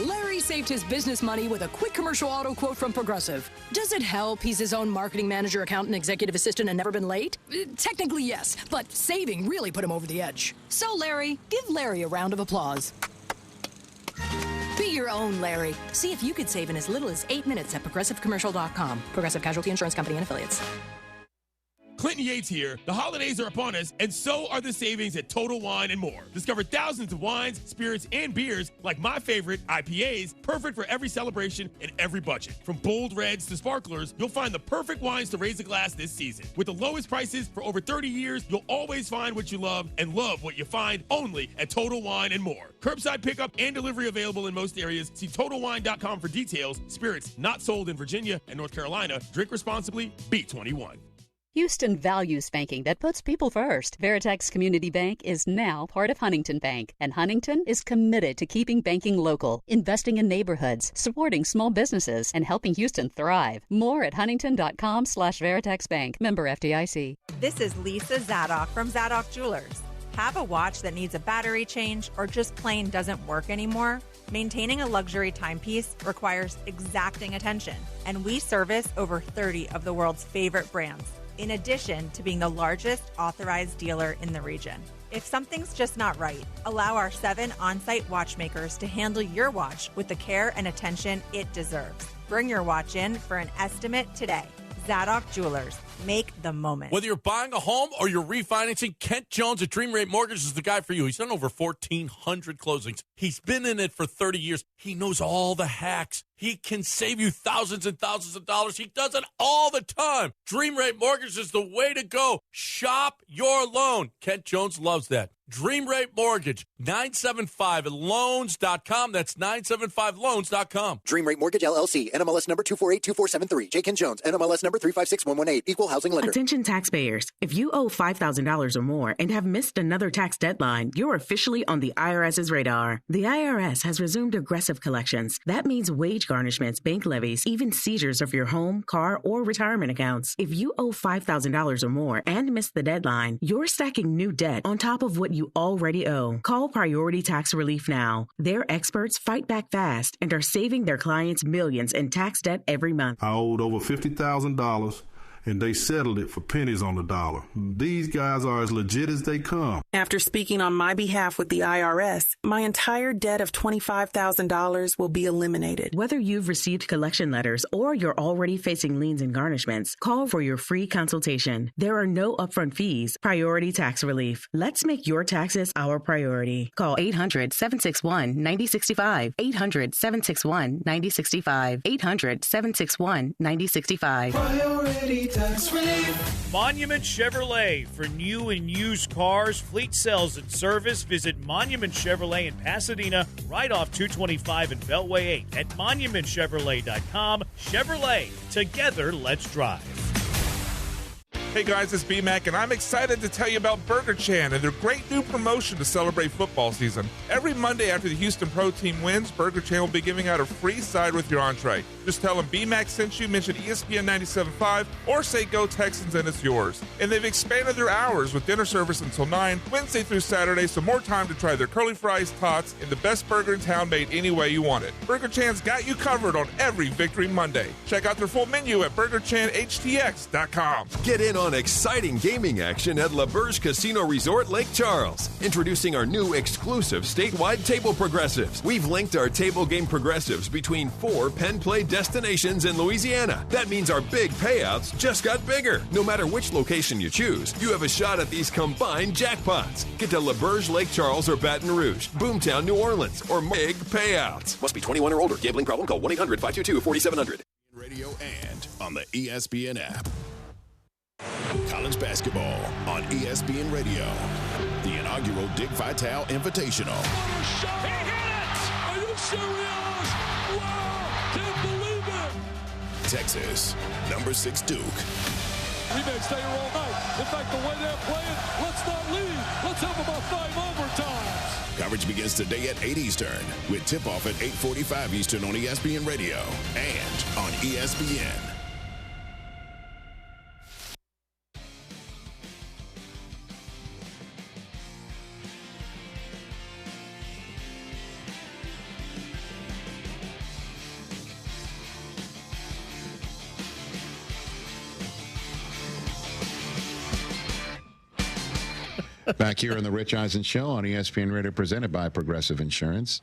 Larry saved his business money with a quick commercial auto quote from Progressive. Does it help he's his own marketing manager, accountant, executive assistant, and never been late? Technically, yes, but saving really put him over the edge. So, Larry, give Larry a round of applause. Be your own Larry. See if you could save in as little as 8 minutes at ProgressiveCommercial.com. Progressive Casualty Insurance Company and Affiliates. Clinton Yates here. The holidays are upon us, and so are the savings at Total Wine & More. Discover thousands of wines, spirits, and beers like my favorite, IPAs, perfect for every celebration and every budget. From bold reds to sparklers, you'll find the perfect wines to raise a glass this season. With the lowest prices for over 30 years, you'll always find what you love and love what you find only at Total Wine & More. Curbside pickup and delivery available in most areas. See TotalWine.com for details. Spirits not sold in Virginia and North Carolina. Drink responsibly. Be 21. Houston values banking that puts people first. Veritex Community Bank is now part of Huntington Bank, and Huntington is committed to keeping banking local, investing in neighborhoods, supporting small businesses, and helping Houston thrive. More at huntington.com/Veritex Bank. Member FDIC. This is Lisa Zadok from Zadok Jewelers. Have a watch that needs a battery change or just plain doesn't work anymore? Maintaining a luxury timepiece requires exacting attention, and we service over 30 of the world's favorite brands, in addition to being the largest authorized dealer in the region. If something's just not right, allow our 7 on-site watchmakers to handle your watch with the care and attention it deserves. Bring your watch in for an estimate today. Zadok Jewelers. Make the moment. Whether you're buying a home or you're refinancing, Kent Jones at Dream Rate Mortgage is the guy for you. He's done over 1,400 closings. He's been in it for 30 years. He knows all the hacks. He can save you thousands and thousands of dollars. He does it all the time. Dream Rate Mortgage is the way to go. Shop your loan. Kent Jones loves that. Dream Rate Mortgage, 975loans.com. That's 975loans.com. Dream Rate Mortgage, LLC, NMLS number 2482473. J. Ken Jones, NMLS number 356118. Equal housing lender. Attention taxpayers. If you owe $5,000 or more and have missed another tax deadline, you're officially on the IRS's radar. The IRS has resumed aggressive collections. That means wage garnishments, bank levies, even seizures of your home, car, or retirement accounts. If you owe $5,000 or more and missed the deadline, you're stacking new debt on top of what you already owe. Call Priority Tax Relief now. Their experts fight back fast and are saving their clients millions in tax debt every month. I owed over $50,000. And they settled it for pennies on the dollar. These guys are as legit as they come. After speaking on my behalf with the IRS, my entire debt of $25,000 will be eliminated. Whether you've received collection letters or you're already facing liens and garnishments, call for your free consultation. There are no upfront fees. Priority Tax Relief. Let's make your taxes our priority. Call 800-761-9065. 800-761-9065. 800-761-9065. Priority Tax Relief. Monument Chevrolet. For new and used cars, fleet sales, and service, visit Monument Chevrolet in Pasadena, right off 225 and Beltway 8 at monumentchevrolet.com. Chevrolet. Together, let's drive. Hey guys, it's B-Mac, and I'm excited to tell you about Burger Chan and their great new promotion to celebrate football season. Every Monday after the Houston Pro Team wins, Burger Chan will be giving out a free side with your entree. Just tell them B-Mac sent you, mention ESPN 97.5, or say Go Texans and it's yours. And they've expanded their hours with dinner service until 9, Wednesday through Saturday, so more time to try their curly fries, tots, and the best burger in town made any way you want it. Burger Chan's got you covered on every Victory Monday. Check out their full menu at BurgerChanHTX.com. Get in on exciting gaming action at La Berge Casino Resort Lake Charles. Introducing our new exclusive statewide table progressives. We've linked our table game progressives between 4 Penn Play destinations in Louisiana. That means our big payouts just got bigger. No matter which location you choose, you have a shot at these combined jackpots. Get to La Berge Lake Charles or Baton Rouge, Boomtown, New Orleans, or big payouts. Must be 21 or older. Gambling problem? Call 1-800-522-4700. Radio and on the ESPN app. College basketball on ESPN Radio. The inaugural Dick Vitale Invitational. What a shot! He hit it! Are you serious? Wow! Can't believe it! Texas, number 6 Duke. We may stay here all night. In fact, the way they're playing, let's not leave. Let's have about 5 overtimes. Coverage begins today at 8 Eastern with tip-off at 8:45 Eastern on ESPN Radio and on ESPN. Back here on the Rich Eisen Show on ESPN Radio, presented by Progressive Insurance.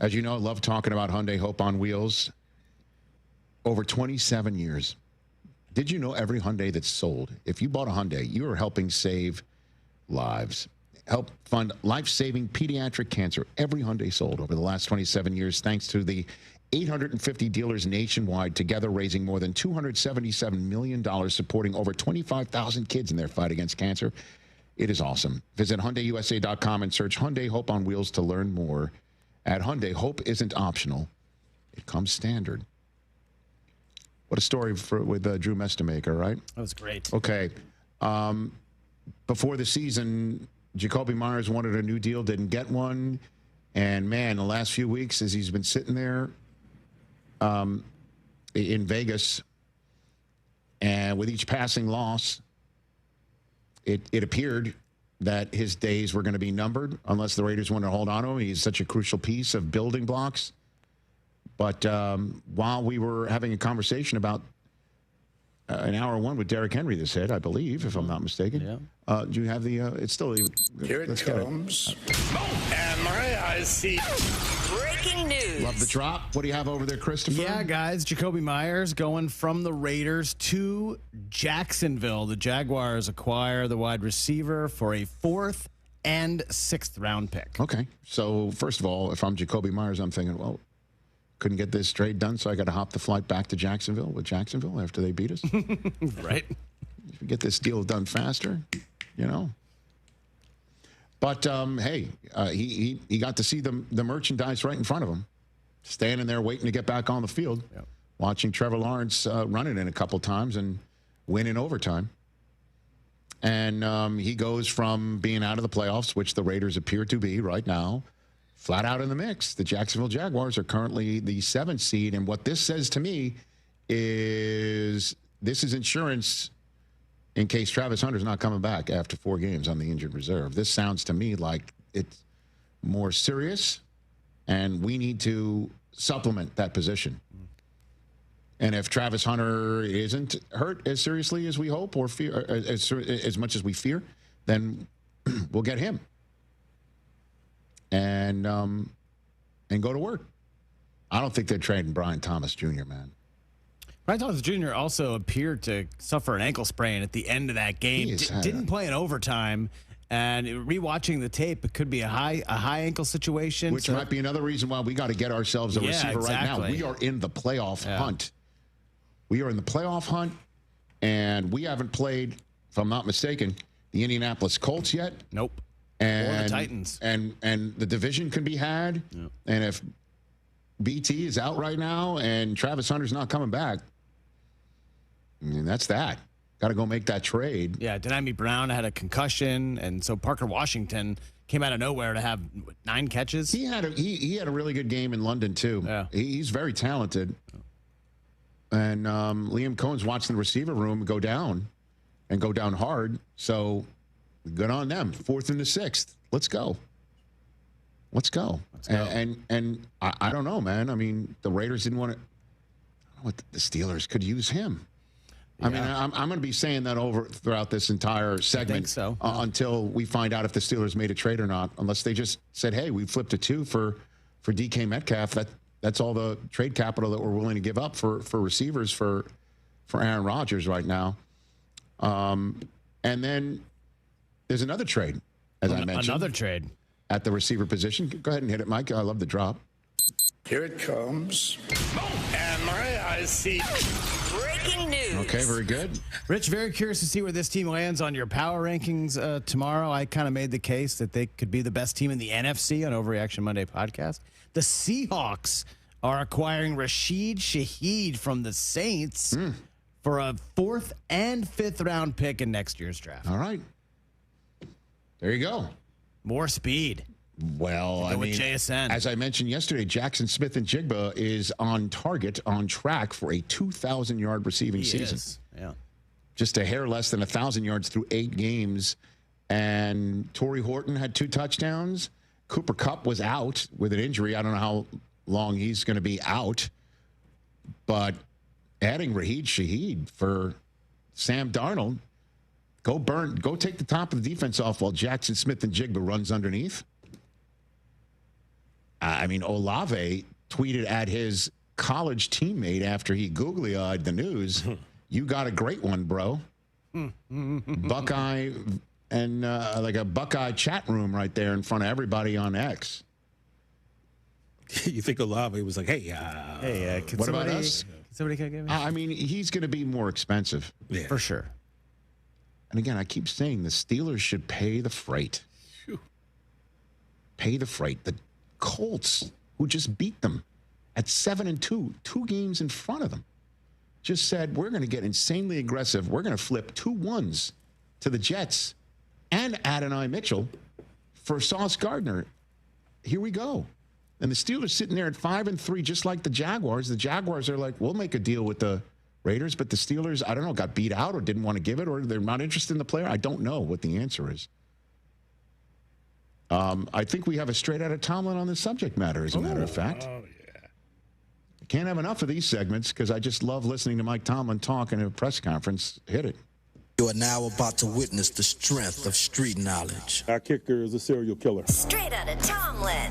As you know, I love talking about Hyundai Hope on Wheels. Over 27 years. Did you know every Hyundai that's sold, if you bought a Hyundai, you are helping save lives. Help fund life-saving pediatric cancer. Every Hyundai sold over the last 27 years, thanks to the 850 dealers nationwide, together raising more than $277 million, supporting over 25,000 kids in their fight against cancer. It is awesome. Visit HyundaiUSA.com and search Hyundai Hope on Wheels to learn more. At Hyundai, hope isn't optional. It comes standard. What a story with Drew Mestamaker, right? That was great. Okay. Before the season, Jacoby Myers wanted a new deal, didn't get one. And, man, the last few weeks, as he's been sitting there in Vegas, and with each passing loss, it appeared that his days were going to be numbered unless the Raiders want to hold on to him. He's such a crucial piece of building blocks. But while we were having a conversation about an hour one with Derrick Henry, this hit, I believe, if I'm not mistaken. Yeah. Do you have the? It's still. Here it comes. And my eyes see. Breaking news. Love the drop. What do you have over there, Christopher? Yeah, guys. Jacoby Myers going from the Raiders to Jacksonville. The Jaguars acquire the wide receiver for a 4th and 6th round pick. Okay. So first of all, if I'm Jacoby Myers, I'm thinking, well, couldn't get this trade done, so I got to hop the flight back to Jacksonville with Jacksonville after they beat us. Right. Get this deal done faster, you know. But, hey, he got to see the merchandise right in front of him, standing there waiting to get back on the field, watching Trevor Lawrence run it in a couple times and win in overtime. And he goes from being out of the playoffs, which the Raiders appear to be right now, flat out in the mix. The Jacksonville Jaguars are currently the 7th seed. And what this says to me is this is insurance in case Travis Hunter's not coming back after 4 games on the injured reserve. This sounds to me like it's more serious, and we need to supplement that position. And if Travis Hunter isn't hurt as seriously as we hope or fear, as much as we fear, then we'll get him. And go to work. I don't think they're trading Brian Thomas Jr., man. Brian Thomas Jr. also appeared to suffer an ankle sprain at the end of that game. Didn't play in overtime. And rewatching the tape, it could be a high ankle situation. Which might be another reason why we got to get ourselves a receiver right now. We are in the playoff hunt. We are in the playoff hunt, and we haven't played, if I'm not mistaken, the Indianapolis Colts yet. Nope. And or the Titans. And the division can be had. Yep. And if BT is out right now and Travis Hunter's not coming back, I mean, that's that. Got to go make that trade. Yeah, Denami Brown had a concussion, and so Parker Washington came out of nowhere to have 9 catches. He had a really good game in London too. Yeah. He's very talented. And Liam Cohen's watching the receiver room go down hard. So good on them. 4th and the 6th. Let's go. And I don't know, man. I mean, the Raiders didn't want to. I don't know what the Steelers could use him. Yeah. I mean, I'm going to be saying that throughout this entire segment until we find out if the Steelers made a trade or not. Unless they just said, "Hey, we flipped a 2 for DK Metcalf." That's all the trade capital that we're willing to give up for receivers for Aaron Rodgers right now. And then there's another trade, as I mentioned. Another trade at the receiver position. Go ahead and hit it, Mike. I love the drop. Here it comes. And my eyes see. Breaking news. Okay, very good. Rich, very curious to see where this team lands on your power rankings tomorrow. I kind of made the case that they could be the best team in the NFC on Overreaction Monday podcast. The Seahawks are acquiring Rashid Shaheed from the Saints for a 4th and 5th round pick in next year's draft. All right. There you go. More speed. Well, I mean, JSN. As I mentioned yesterday, Jackson Smith and Jigba is on track for a 2,000-yard receiving season. Yeah. Just a hair less than 1,000 yards through 8 games. And Torrey Horton had 2 touchdowns. Cooper Kupp was out with an injury. I don't know how long he's going to be out. But adding Rashid Shaheed for Sam Darnold Go take the top of the defense off while Jackson Smith and Jigba runs underneath. I mean, Olave tweeted at his college teammate after he googly-eyed the news, "You got a great one, bro." Buckeye and like a Buckeye chat room right there in front of everybody on X. You think Olave was like, "Hey, what about us?" Somebody can give me. I mean, he's going to be more expensive, for sure. And again, I keep saying the Steelers should pay the freight. Pay the freight. The Colts, who just beat them at 7-2, 2 games in front of them, just said, we're going to get insanely aggressive. We're going to flip 2 1s to the Jets and Adonai Mitchell for Sauce Gardner. Here we go. And the Steelers sitting there at 5-3, just like the Jaguars. The Jaguars are like, we'll make a deal with the Raiders, but the Steelers, I don't know, got beat out or didn't want to give it, or they're not interested in the player. I don't know what the answer is. I think we have a straight out of Tomlin on this subject matter, as a matter of fact. Oh, yeah. I can't have enough of these segments because I just love listening to Mike Tomlin talk in a press conference. Hit it. You are now about to witness the strength of street knowledge. Our kicker is a serial killer. Straight out of Tomlin.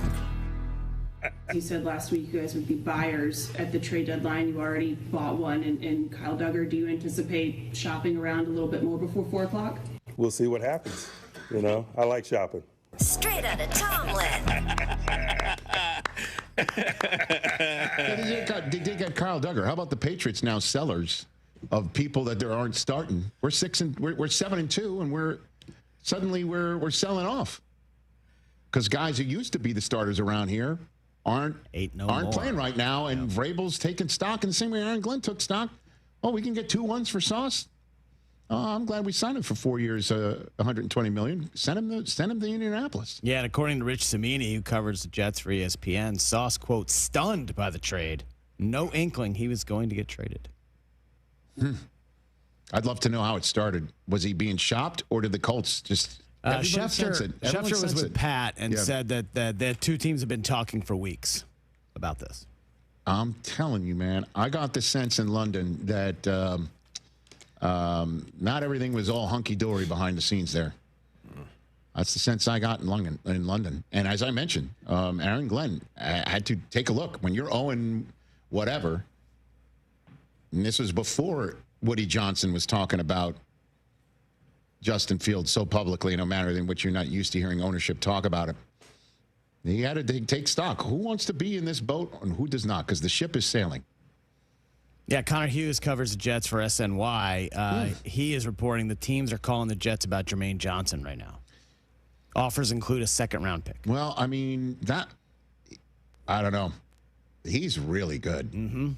You said last week you guys would be buyers at the trade deadline. You already bought one in Kyle Duggar. Do you anticipate shopping around a little bit more before 4 o'clock? We'll see what happens. You know, I like shopping. Straight out of Tomlin. They did get Kyle Duggar. How about the Patriots now sellers of people that there aren't starting? We're 7-2, and we're selling off because guys who used to be the starters around here aren't playing right now, and Vrabel's taking stock in the same way Aaron Glenn took stock. Oh, we can get 2 1s for Sauce. Oh, I'm glad we signed him for 4 years, $120 million. Send him to Indianapolis. Yeah, and according to Rich Cimini, who covers the Jets for ESPN, Sauce, quote, stunned by the trade. No inkling he was going to get traded. I'd love to know how it started. Was he being shopped, or did the Colts just... Schefter was with Pat and said that the 2 teams have been talking for weeks about this. I'm telling you, man, I got the sense in London that not everything was all hunky-dory behind the scenes there. That's the sense I got in London. And as I mentioned, Aaron Glenn had to take a look. When you're owing whatever, and this was before Woody Johnson was talking about Justin Fields so publicly, no matter in which you're not used to hearing ownership talk about it. He had to take stock. Who wants to be in this boat and who does not? Because the ship is sailing. Yeah, Connor Hughes covers the Jets for SNY. He is reporting the teams are calling the Jets about Jermaine Johnson right now. Offers include a 2nd-round pick. Well, I mean, I don't know. He's really good. Mm-hmm.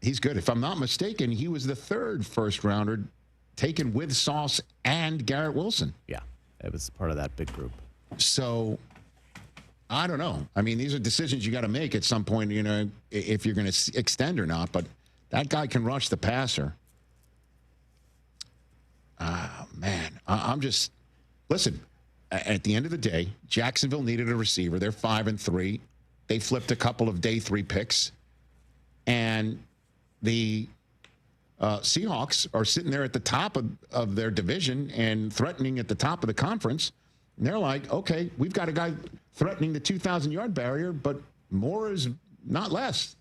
He's good. If I'm not mistaken, he was the 3rd first-rounder taken with Sauce and Garrett Wilson. Yeah, it was part of that big group. So, I don't know. I mean, these are decisions you got to make at some point, you know, if you're going to extend or not. But that guy can rush the passer. Man, I'm just... Listen, at the end of the day, Jacksonville needed a receiver. They're 5-3. They flipped a couple of day 3 picks. And the... Seahawks are sitting there at the top of their division and threatening at the top of the conference. And they're like, okay, we've got a guy threatening the 2,000-yard barrier, but more is not less.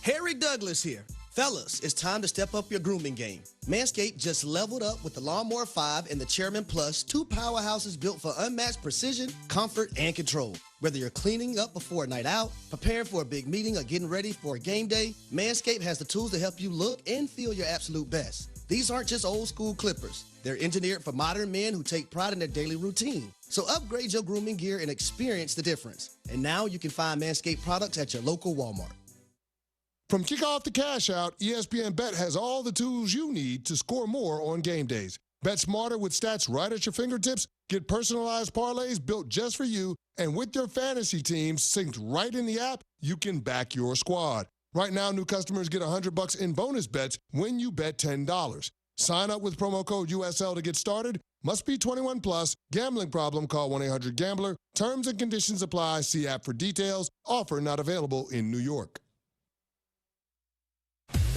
Harry Douglas here. Fellas, it's time to step up your grooming game. Manscaped just leveled up with the Lawnmower 5 and the Chairman Plus, 2 powerhouses built for unmatched precision, comfort, and control. Whether you're cleaning up before a night out, preparing for a big meeting, or getting ready for a game day, Manscaped has the tools to help you look and feel your absolute best. These aren't just old school clippers. They're engineered for modern men who take pride in their daily routine. So upgrade your grooming gear and experience the difference. And now you can find Manscaped products at your local Walmart. From kickoff to cash out, ESPN Bet has all the tools you need to score more on game days. Bet smarter with stats right at your fingertips. Get personalized parlays built just for you. And with your fantasy teams synced right in the app, you can back your squad. Right now, new customers get $100 in bonus bets when you bet $10. Sign up with promo code USL to get started. Must be 21 plus. Gambling problem? Call 1-800-GAMBLER. Terms and conditions apply. See app for details. Offer not available in New York.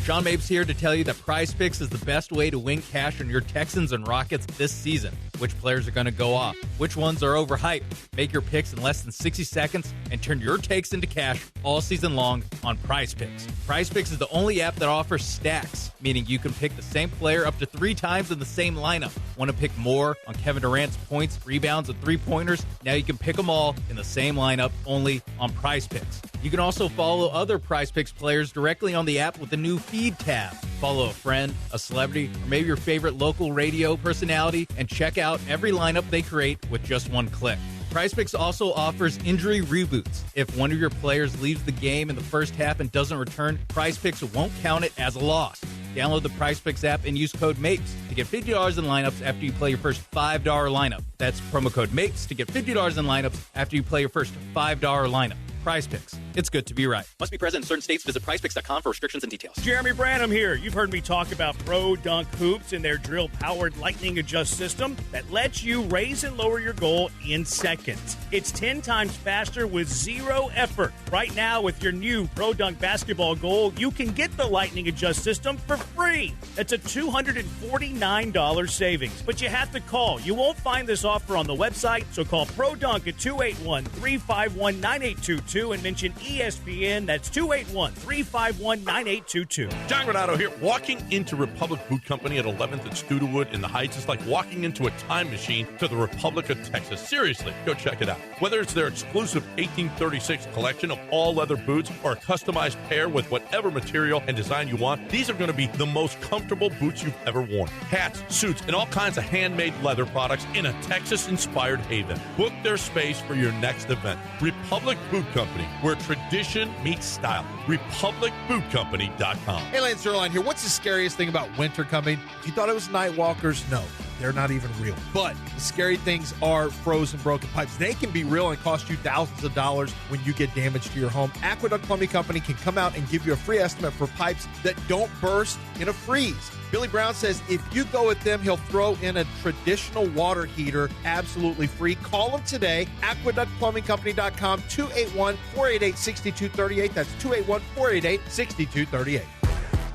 Sean Mapes here to tell you that Prize Picks is the best way to win cash on your Texans and Rockets this season. Which players are going to go off? Which ones are overhyped? Make your picks in less than 60 seconds and turn your takes into cash all season long on Prize Picks. Prize Picks is the only app that offers stacks, meaning you can pick the same player up to 3 times in the same lineup. Want to pick more on Kevin Durant's points, rebounds, and three-pointers? Now you can pick them all in the same lineup only on Prize Picks. You can also follow other Prize Picks players directly on the app with the new feed tab. Follow a friend, a celebrity, or maybe your favorite local radio personality and check out every lineup they create with just one click. PrizePicks also offers injury reboots. If one of your players leaves the game in the first half and doesn't return, PrizePicks won't count it as a loss. Download the PrizePicks app and use code MAPES to get $50 in lineups after you play your first $5 lineup. That's promo code MAPES to get $50 in lineups after you play your first $5 lineup. PrizePicks. It's good to be right. Must be present in certain states. Visit prizepicks.com for restrictions and details. Jeremy Branham here. You've heard me talk about Pro Dunk Hoops and their drill-powered lightning adjust system that lets you raise and lower your goal in seconds. It's 10 times faster with zero effort. Right now, with your new Pro Dunk basketball goal, you can get the lightning adjust system for free. That's a $249 savings. But you have to call. You won't find this offer on the website, so call Pro Dunk at 281-351-9822 and mention ESPN. That's 281-351-9822. John Granato here. Walking into Republic Boot Company at 11th and Studewood in the Heights is like walking into a time machine to the Republic of Texas. Seriously, go check it out. Whether it's their exclusive 1836 collection of all leather boots or a customized pair with whatever material and design you want, these are going to be the most comfortable boots you've ever worn. Hats, suits, and all kinds of handmade leather products in a Texas-inspired haven. Book their space for your next event. Republic Boot Company, where tradition meets style. RepublicBootCompany.com. Hey, Lance Zerline here. What's the scariest thing about winter coming? If you thought it was night walkers, no. They're not even real. But the scary things are frozen, broken pipes. They can be real and cost you thousands of dollars when you get damage to your home. Aqueduct Plumbing Company can come out and give you a free estimate for pipes that don't burst in a freeze. Billy Brown says if you go with them, he'll throw in a traditional water heater absolutely free. Call them today. AqueductPlumbingCompany.com, 281-488-6238. That's 281-488-6238.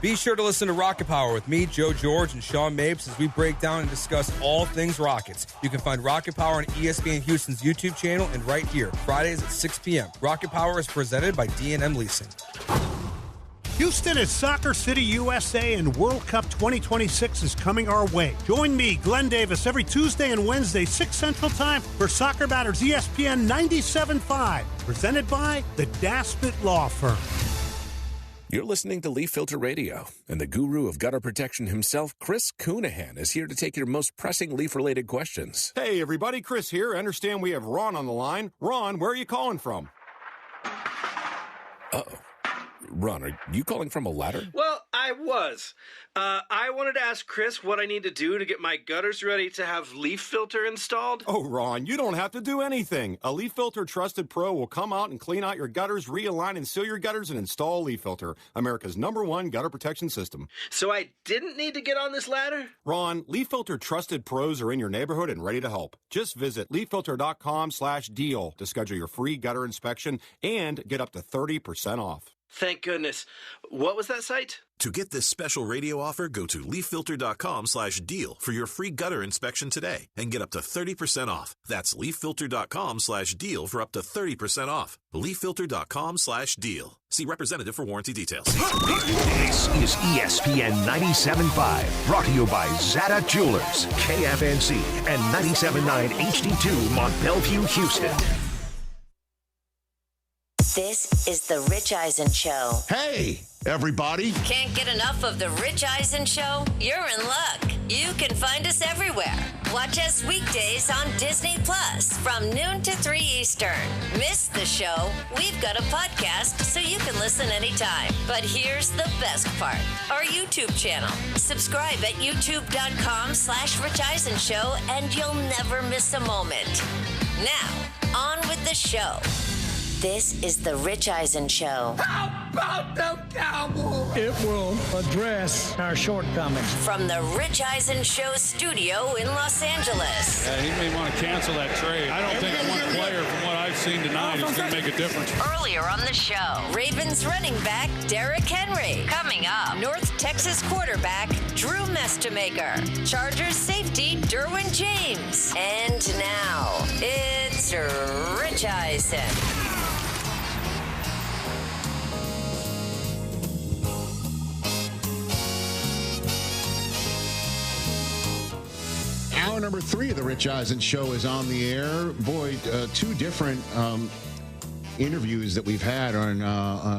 Be sure to listen to Rocket Power with me, Joe George, and Sean Mapes as we break down and discuss all things Rockets. You can find Rocket Power on ESPN Houston's YouTube channel and right here, Fridays at 6 p.m. Rocket Power is presented by D&M Leasing. Houston is Soccer City, USA, and World Cup 2026 is coming our way. Join me, Glenn Davis, every Tuesday and Wednesday, 6 Central Time, for Soccer Matters ESPN 97.5, presented by the Daspit Law Firm. You're listening to Leaf Filter Radio, and the guru of gutter protection himself, Chris Coonahan, is here to take your most pressing leaf-related questions. Hey, everybody, Chris here. I understand we have Ron on the line. Ron, where are you calling from? Uh-oh. Ron, are you calling from a ladder? Well, I was. I wanted to ask Chris what I need to do to get my gutters ready to have leaf filter installed. Oh, Ron, you don't have to do anything. A Leaf Filter Trusted Pro will come out and clean out your gutters, realign and seal your gutters, and install Leaf Filter, America's #1 gutter protection system. So I didn't need to get on this ladder? Ron, Leaf Filter Trusted Pros are in your neighborhood and ready to help. Just visit leaffilter.com/deal to schedule your free gutter inspection and get up to 30% off. Thank goodness. What was that site? To get this special radio offer, go to leaffilter.com/deal for your free gutter inspection today and get up to 30% off. That's leaffilter.com/deal for up to 30% off. leaffilter.com/deal. See representative for warranty details. This is ESPN 97.5, brought to you by Zada Jewelers, KFNC, and 97.9 HD2 Mont Bellevue, Houston. This is the Rich Eisen Show. Hey, everybody. Can't get enough of the Rich Eisen Show? You're in luck. You can find us everywhere. Watch us weekdays on Disney Plus from noon to 3 Eastern. Miss the show? We've got a podcast so you can listen anytime. But here's the best part. Our YouTube channel. Subscribe at youtube.com/Rich Eisen Show and you'll never miss a moment. Now, on with the show. This is the Rich Eisen Show. How about the Cowboys? It will address our shortcomings. From the Rich Eisen Show studio in Los Angeles. He may want to cancel that trade. I don't think one player, from what I've seen tonight is going to make a difference. Earlier on the show, Ravens running back Derrick Henry. Coming up, North Texas quarterback Drew Mestemaker. Chargers safety Derwin James. And now, it's Rich Eisen. Hour number 3 of the Rich Eisen Show is on the air. Boy, 2 different interviews that we've had on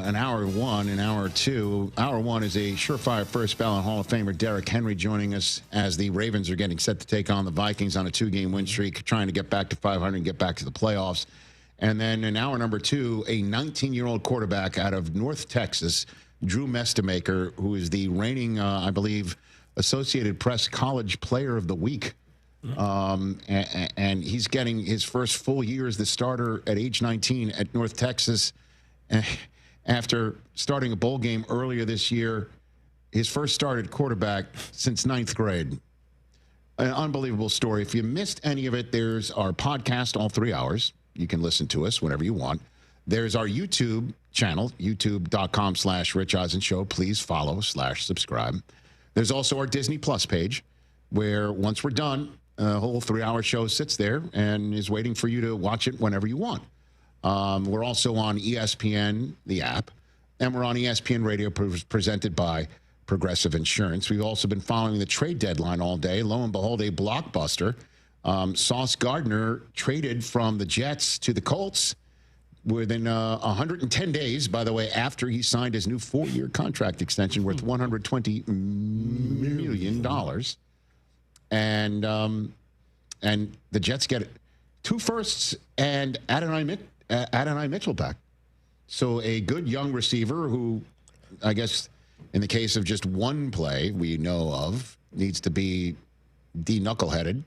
an hour 1 and hour 2. Hour 1 is a surefire first ballot Hall of Famer Derrick Henry joining us as the Ravens are getting set to take on the Vikings on a 2-game win streak, trying to get back to 500 and get back to the playoffs. And then in hour number 2, a 19-year-old quarterback out of North Texas, Drew Mestemaker, who is the reigning, I believe, Associated Press College Player of the Week. And he's getting his first full year as the starter at age 19 at North Texas. After starting a bowl game earlier this year, his first start at quarterback since 9th grade. An unbelievable story. If you missed any of it, there's our podcast, all 3 hours. You can listen to us whenever you want. There's our YouTube channel, youtube.com/Rich Eisen Show. Please follow /subscribe. There's also our Disney Plus page, where once we're done, a whole 3-hour show sits there and is waiting for you to watch it whenever you want. We're also on ESPN, the app, and we're on ESPN Radio, presented by Progressive Insurance. We've also been following the trade deadline all day. Lo and behold, a blockbuster. Sauce Gardner traded from the Jets to the Colts within 110 days, by the way, after he signed his new 4-year contract extension worth $120 million. And the Jets get 2 firsts and Adonai Mitchell back. So a good young receiver who, I guess, in the case of just one play we know of, needs to be de-knuckleheaded,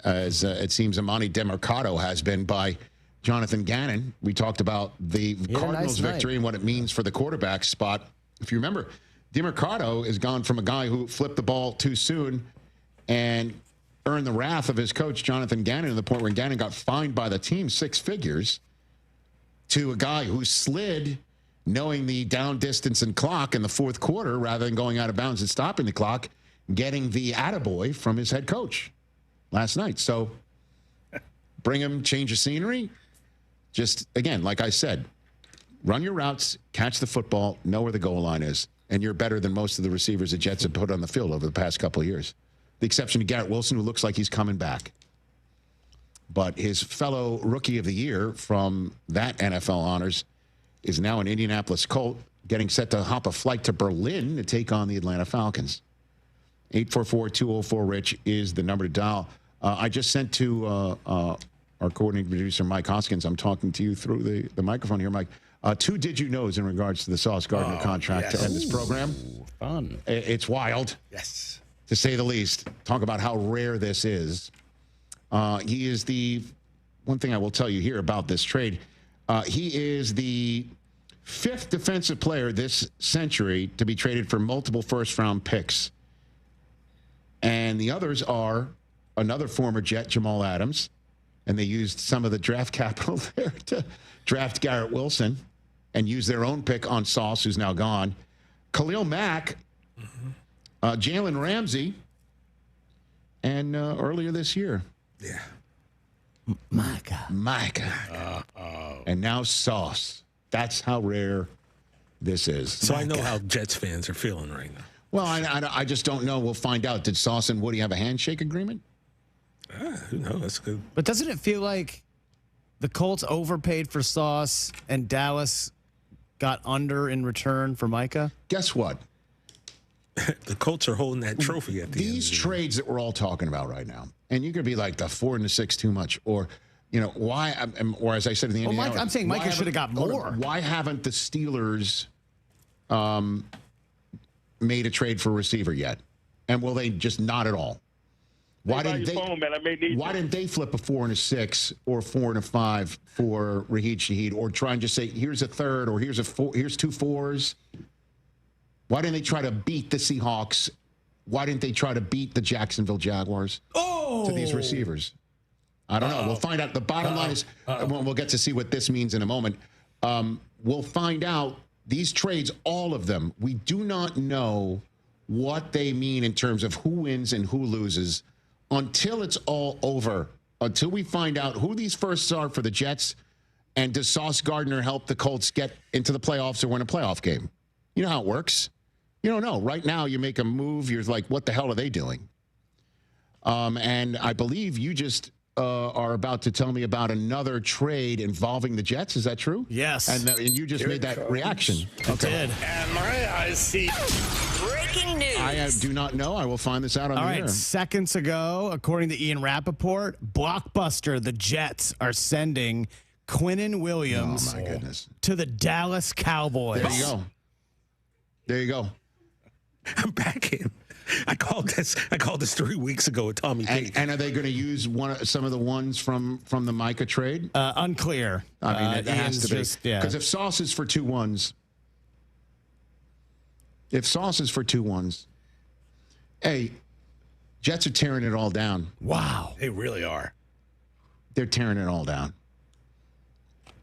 as it seems Imani DeMercado has been by Jonathan Gannon. We talked about the Cardinals' victory and what it means for the quarterback spot. If you remember, DeMercado has gone from a guy who flipped the ball too soon and earned the wrath of his coach, Jonathan Gannon, to the point where Gannon got fined by the team 6 figures, to a guy who slid knowing the down distance and clock in the 4th quarter rather than going out of bounds and stopping the clock, getting the attaboy from his head coach last night. So bring him, change of scenery. Just, again, like I said, run your routes, catch the football, know where the goal line is, and you're better than most of the receivers the Jets have put on the field over the past couple of years. The exception to Garrett Wilson, who looks like he's coming back. But his fellow Rookie of the Year from that NFL honors is now an Indianapolis Colt, getting set to hop a flight to Berlin to take on the Atlanta Falcons. 844-204-RICH is the number to dial. I just sent to our coordinating producer, Mike Hoskins. I'm talking to you through the microphone here, Mike. 2 did you knows in regards to the Sauce Gardner contract to end this program. Fun. It's wild. Yes. To say the least. Talk about how rare this is. He is the one thing I will tell you here about this trade. He is the 5th defensive player this century to be traded for multiple first-round picks. And the others are another former Jet, Jamal Adams, and they used some of the draft capital there to draft Garrett Wilson and use their own pick on Sauce, who's now gone. Khalil Mack, Jalen Ramsey, and earlier this year. Yeah. Micah. And now Sauce. That's how rare this is. So I know how Jets fans are feeling right now. Well, I just don't know. We'll find out. Did Sauce and Woody have a handshake agreement? Who knows? That's good. But doesn't it feel like the Colts overpaid for Sauce and Dallas got under in return for Micah? Guess what? The Colts are holding that trophy at the end. These trades that we're all talking about right now, and you could be like, the 4 and the 6 too much, or, you know, why, or as I said in the end, I'm saying Micah should have got more. Why haven't the Steelers made a trade for a receiver yet? And will they just not at all? Why didn't they flip a 4 and a 6 or 4 and a 5 for Raheed Shaheed, or try and just say, here's a 3rd, or here's 2 4s? Why didn't they try to beat the Seahawks? Why didn't they try to beat the Jacksonville Jaguars to these receivers? I don't know. We'll find out. The bottom line is, we'll get to see what this means in a moment. We'll find out these trades, all of them. We do not know what they mean in terms of who wins and who loses until it's all over, until we find out who these firsts are for the Jets, and does Sauce Gardner help the Colts get into the playoffs or win a playoff game? You know how it works. You don't know. Right now, you make a move, you're like, what the hell are they doing? And I believe you just are about to tell me about another trade involving the Jets. Is that true? Yes. And you just made that reaction. I did. And my eyes see. Breaking news. I do not know. I will find this out on All the right, air. seconds ago, according to Ian Rappaport, Blockbuster, the Jets are sending Quinnen Williams to the Dallas Cowboys. There you go. There you go. I'm back in. I called this 3 weeks ago with Tommy P. And are they going to use some of the ones from the Micah trade? Unclear. I mean, it has to be. Yeah. Because if Sauce is for 2 1s, hey, Jets are tearing it all down. Wow. They really are. They're tearing it all down.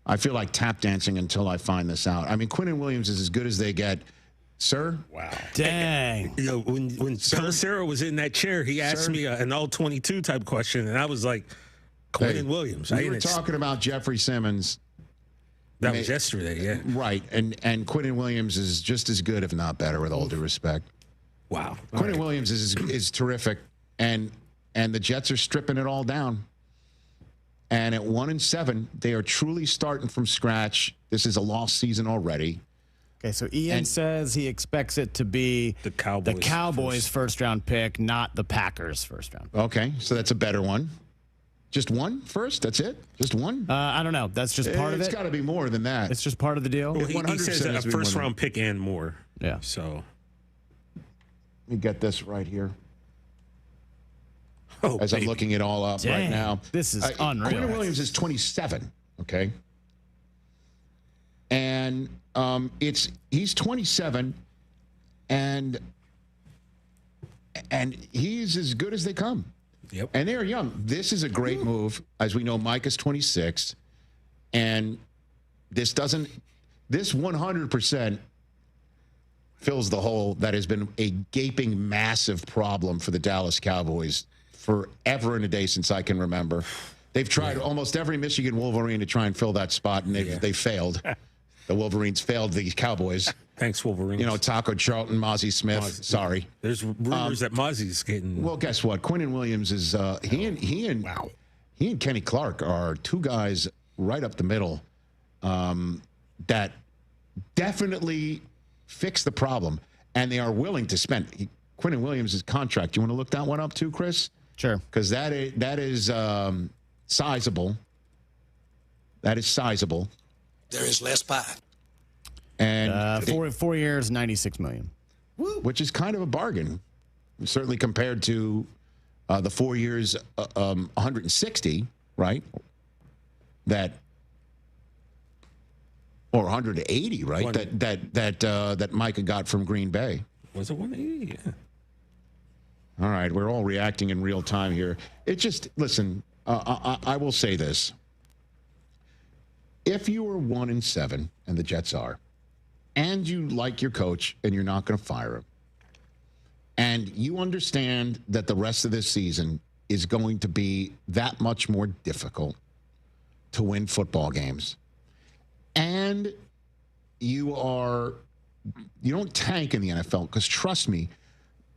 I feel like tap dancing until I find this out. I mean, Quinnen Williams is as good as they get. Sir? Wow. Dang. You know, when Pelissero was in that chair, he asked me an all-22 type question, and I was like, Quinnen Williams. We were talking about Jeffrey Simmons. That was yesterday, yeah. Right, and Quinnen Williams is just as good, if not better, with all due respect. Wow. Quinnen Williams is terrific, and the Jets are stripping it all down. And at 1-7, they are truly starting from scratch. This is a lost season already. Okay, so Ian says he expects it to be the Cowboys first-round pick, not the Packers' first round. Okay, so that's a better one. Just one first? That's it? Just one? I don't know. That's just part of it. It's got to be more than that. It's just part of the deal. Well, he says a first-round pick and more. Yeah. So let me get this right here. Oh, as I'm looking it all up right now. This is unreal. Quinnen Williams is 27, okay? And he's 27, and he's as good as they come. Yep. And they're young. This is a great move. As we know, Mike is 26, and this 100% fills the hole that has been a gaping, massive problem for the Dallas Cowboys forever and a day since I can remember. They've tried almost every Michigan Wolverine to try and fill that spot, and they failed. The Wolverines failed the Cowboys. Thanks, Wolverines. You know, Taco Charlton, Mozzie Smith. Sorry. There's rumors that Mozzie's getting. Well, guess what? Quinnen Williams is he and Kenny Clark are two guys right up the middle that definitely fix the problem, and they are willing to spend. Quinnen Williams' contract. You want to look that one up too, Chris? Sure. Because that is sizable. That is sizable. There is less pie. And 4 years, $96 million. Which is kind of a bargain, certainly compared to the 4 years, 160, right? Or 180, right? That Micah got from Green Bay. Was it 180? Yeah. All right, we're all reacting in real time here. It just, listen, I will say this. If you are 1-7, and the Jets are, and you like your coach and you're not going to fire him, and you understand that the rest of this season is going to be that much more difficult to win football games, and you don't tank in the NFL, because trust me,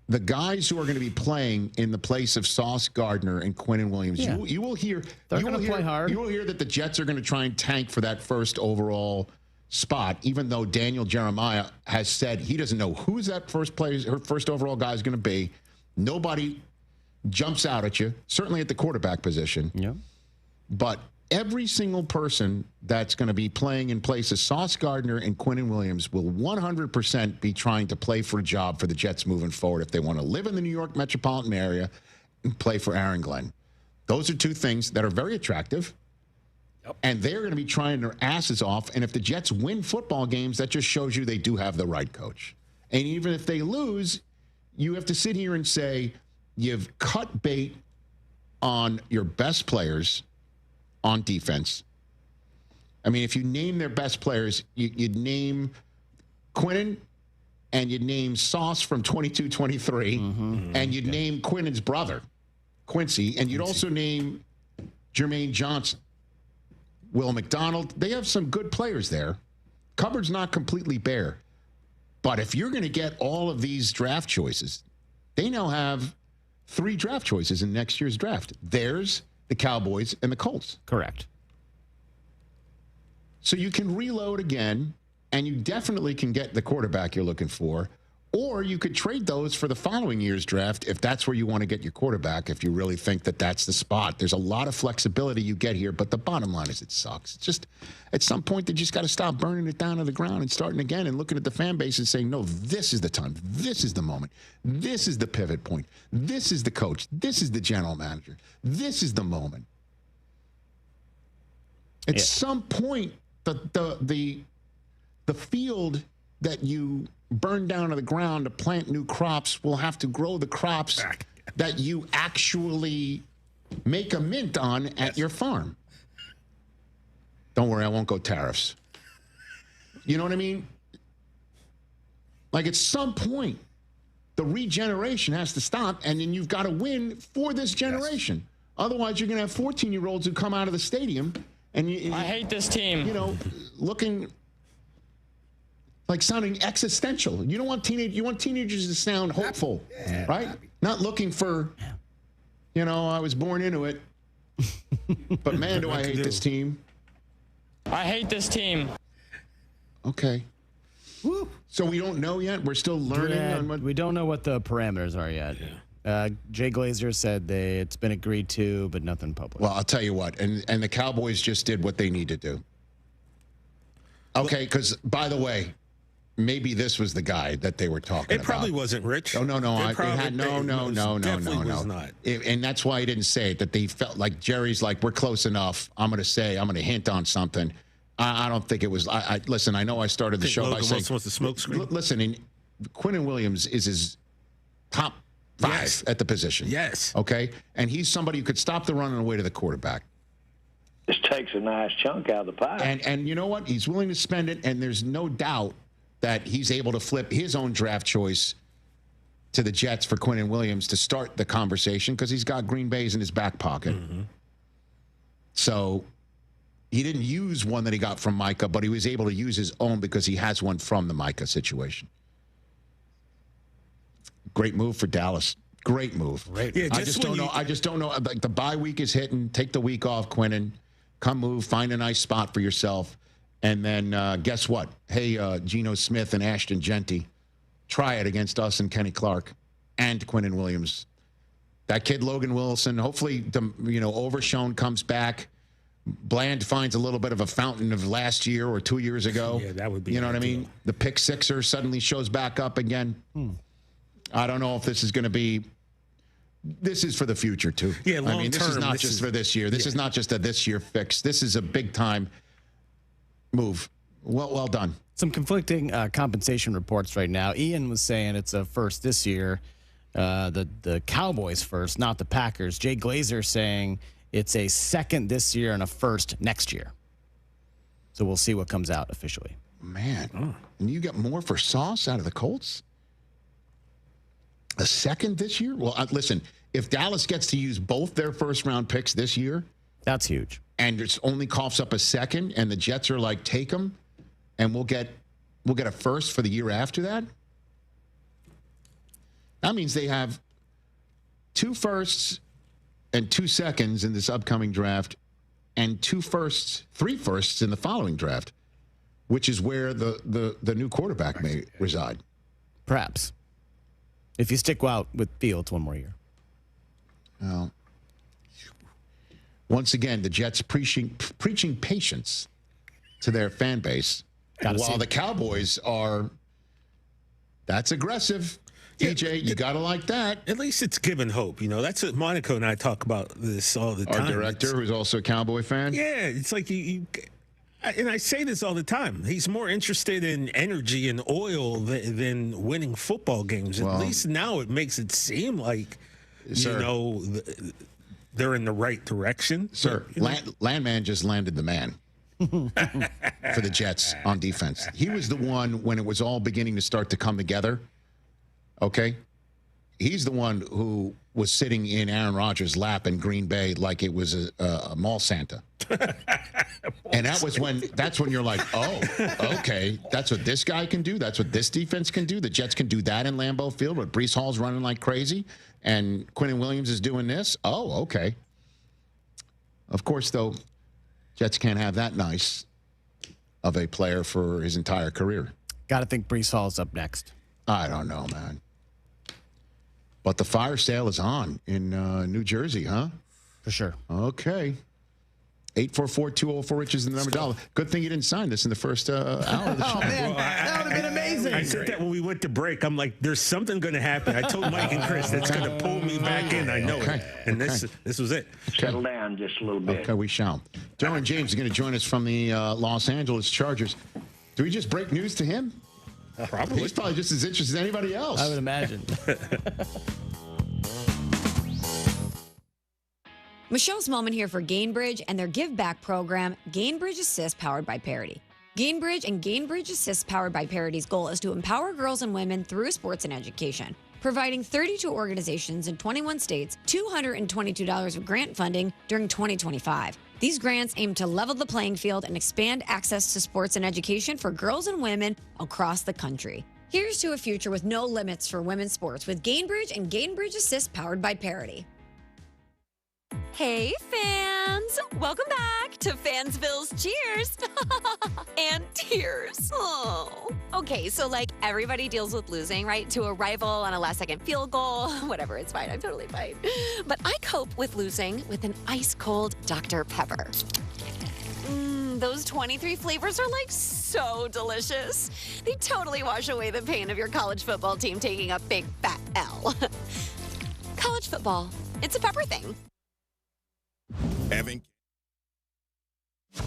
the guys who are going to be playing in the place of Sauce Gardner and Quinnen Williams, you will hear they're going to play hard. You will hear that the Jets are going to try and tank for that first overall spot, even though Daniel Jeremiah has said he doesn't know who's that first overall guy is going to be. Nobody jumps out at you, certainly at the quarterback position. Yeah. But every single person that's going to be playing in place of Sauce Gardner and Quinnen Williams will 100% be trying to play for a job for the Jets moving forward if they want to live in the New York metropolitan area and play for Aaron Glenn. Those are two things that are very attractive. Yep. And they're going to be trying their asses off. And if the Jets win football games, that just shows you they do have the right coach. And even if they lose, you have to sit here and say, you've cut bait on your best players on defense. I mean, if you name their best players, you'd name Quinnen and you'd name Sauce from 22-23, and you'd name Quinnen's brother, Quincy, and you'd also name Jermaine Johnson, Will McDonald. They have some good players there. Cupboard's not completely bare. But if you're going to get all of these draft choices, they now have 3 draft choices in next year's draft. Theirs, the Cowboys, and the Colts. Correct. So you can reload again, and you definitely can get the quarterback you're looking for. Or you could trade those for the following year's draft if that's where you want to get your quarterback, if you really think that that's the spot. There's a lot of flexibility you get here, but the bottom line is it sucks. It's just, at some point, they just got to stop burning it down to the ground and starting again and looking at the fan base and saying, no, this is the time. This is the moment. This is the pivot point. This is the coach. This is the general manager. This is the moment. At some point, the field that you burn down to the ground to plant new crops will have to grow the crops that you actually make a mint on at your farm. Don't worry, I won't go tariffs. You know what I mean? Like, at some point, the regeneration has to stop, and then you've got to win for this generation. Yes. Otherwise, you're going to have 14-year-olds who come out of the stadium, and I hate this team. You know, looking like sounding existential. You don't want you want teenagers to sound hopeful, right? Not looking for, you know, I was born into it. But man, do I hate this team. I hate this team. Okay. Woo. So we don't know yet. We're still learning on what. We don't know what the parameters are yet. Jay Glazer said it's been agreed to, but nothing public. Well, I'll tell you what, and the Cowboys just did what they need to do. Okay, because by the way, maybe this was the guy that they were talking about. It probably wasn't Rich. Oh, no. No. And that's why he didn't say it, that they felt like Jerry's like, we're close enough. I'm going to hint on something. I don't think it was. Listen, I know I started the show Logan by saying. wants the smoke screen. Listen, Quinnen Williams is his top 5 at the position. Yes. Okay? And he's somebody who could stop the run on the way to the quarterback. This takes a nice chunk out of the pie. And you know what? He's willing to spend it, and there's no doubt that he's able to flip his own draft choice to the Jets for Quinnen Williams to start the conversation because he's got Green Bay's in his back pocket. Mm-hmm. So he didn't use one that he got from Micah, but he was able to use his own because he has one from the Micah situation. Great move for Dallas. Great move. Right. Yeah, I just don't know. Like, the bye week is hitting. Take the week off, Quinnen. Come move. Find a nice spot for yourself. And then guess what? Hey, Geno Smith and Ashton Genty, try it against us and Kenny Clark and Quinnen Williams. That kid Logan Wilson, hopefully, Overshown comes back. Bland finds a little bit of a fountain of last year or 2 years ago. Yeah, that would be. You know what I mean? The pick sixer suddenly shows back up again. I don't know if this is going to be. This is for the future too. Yeah, long term. This is not just for this year. This is not just a this year fix. This is a big time move. Well done. Some conflicting compensation reports right now. Ian was saying it's a first this year. The Cowboys first, not the Packers. Jay Glazer saying it's a second this year and a first next year. So we'll see what comes out officially. Man, and you get more for Sauce out of the Colts? A second this year? Well, listen, if Dallas gets to use both their first-round picks this year, that's huge. And it only coughs up a second, and the Jets are like, take them, and we'll get a first for the year after that. That means they have 2 firsts and 2 seconds in this upcoming draft, and 3 firsts in the following draft, which is where the new quarterback may reside. Perhaps. If you stick out with Fields 1 more year. Well, once again, the Jets preaching patience to their fan base. While the Cowboys are, that's aggressive. DJ, you got to like that. At least it's given hope. You know, that's what Monaco and I talk about this all the time. Our director, who's also a Cowboy fan. Yeah, it's like and I say this all the time. He's more interested in energy and oil than winning football games. At least now it makes it seem like, they're in the right direction. Sir, Landman just landed the man for the Jets on defense. He was the one when it was all beginning to start to come together. Okay? He's the one who was sitting in Aaron Rodgers' lap in Green Bay like it was a mall Santa. And that's when you're like, oh, okay, that's what this guy can do. That's what this defense can do. The Jets can do that in Lambeau Field, but Breece Hall's running like crazy, and Quinnen Williams is doing this. Oh, okay. Of course, though, Jets can't have that nice of a player for his entire career. Got to think Breece Hall's up next. I don't know, man. But the fire sale is on in New Jersey, huh? For sure. Okay. 844-204-RICH is the number dial. Good thing you didn't sign this in the first hour of the show. Oh, man, that would have been amazing. I said that when we went to break. I'm like, there's something going to happen. I told Mike and Chris that's going to pull me back in. I know it. And this was it. Settle down just a little bit. Okay, we shall. Derwin James is going to join us from the Los Angeles Chargers. Do we just break news to him? Probably. He's probably just as interested as anybody else. I would imagine. Michelle Smallman here for Gainbridge and their Give Back program, Gainbridge Assist, powered by Parity. Gainbridge and Gainbridge Assist, powered by Parity's goal is to empower girls and women through sports and education, providing 32 organizations in 21 states $222 of grant funding during 2025. These grants aim to level the playing field and expand access to sports and education for girls and women across the country. Here's to a future with no limits for women's sports with Gainbridge and Gainbridge Assist, powered by Parity. Hey, fans! Welcome back to Fansville's Cheers and Tears. Oh. Okay, so like everybody deals with losing, right? To a rival on a last-second field goal. Whatever, it's fine. I'm totally fine. But I cope with losing with an ice-cold Dr. Pepper. Those 23 flavors are like so delicious. They totally wash away the pain of your college football team taking a big fat L. College football, it's a pepper thing.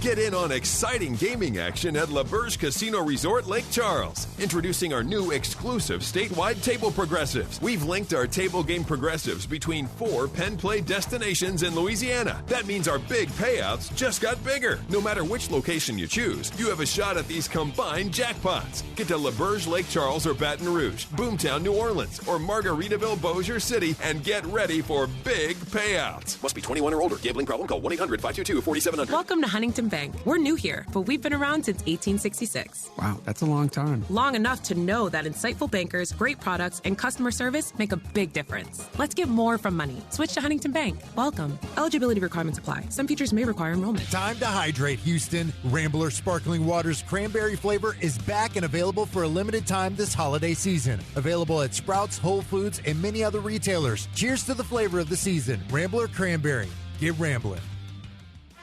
Get in on exciting gaming action at La Berge Casino Resort Lake Charles. Introducing our new exclusive statewide table progressives. We've linked our table game progressives between 4 pen play destinations in Louisiana. That means our big payouts just got bigger. No matter which location you choose, you have a shot at these combined jackpots. Get to La Berge Lake Charles or Baton Rouge, Boomtown, New Orleans, or Margaritaville, Bossier City, and get ready for big payouts. Must be 21 or older. Gambling problem? Call 1-800-522-4700. Welcome to Huntington Bank. We're new here, but we've been around since 1866. Wow, that's a long time. Long enough to know that insightful bankers, great products, and customer service make a big difference. Let's get more from money. Switch to Huntington Bank. Welcome. Eligibility requirements apply. Some features may require enrollment. Time to hydrate, Houston. Rambler Sparkling Water's cranberry flavor is back and available for a limited time this holiday season. Available at Sprouts, Whole Foods, and many other retailers. Cheers to the flavor of the season. Rambler Cranberry. Get rambling.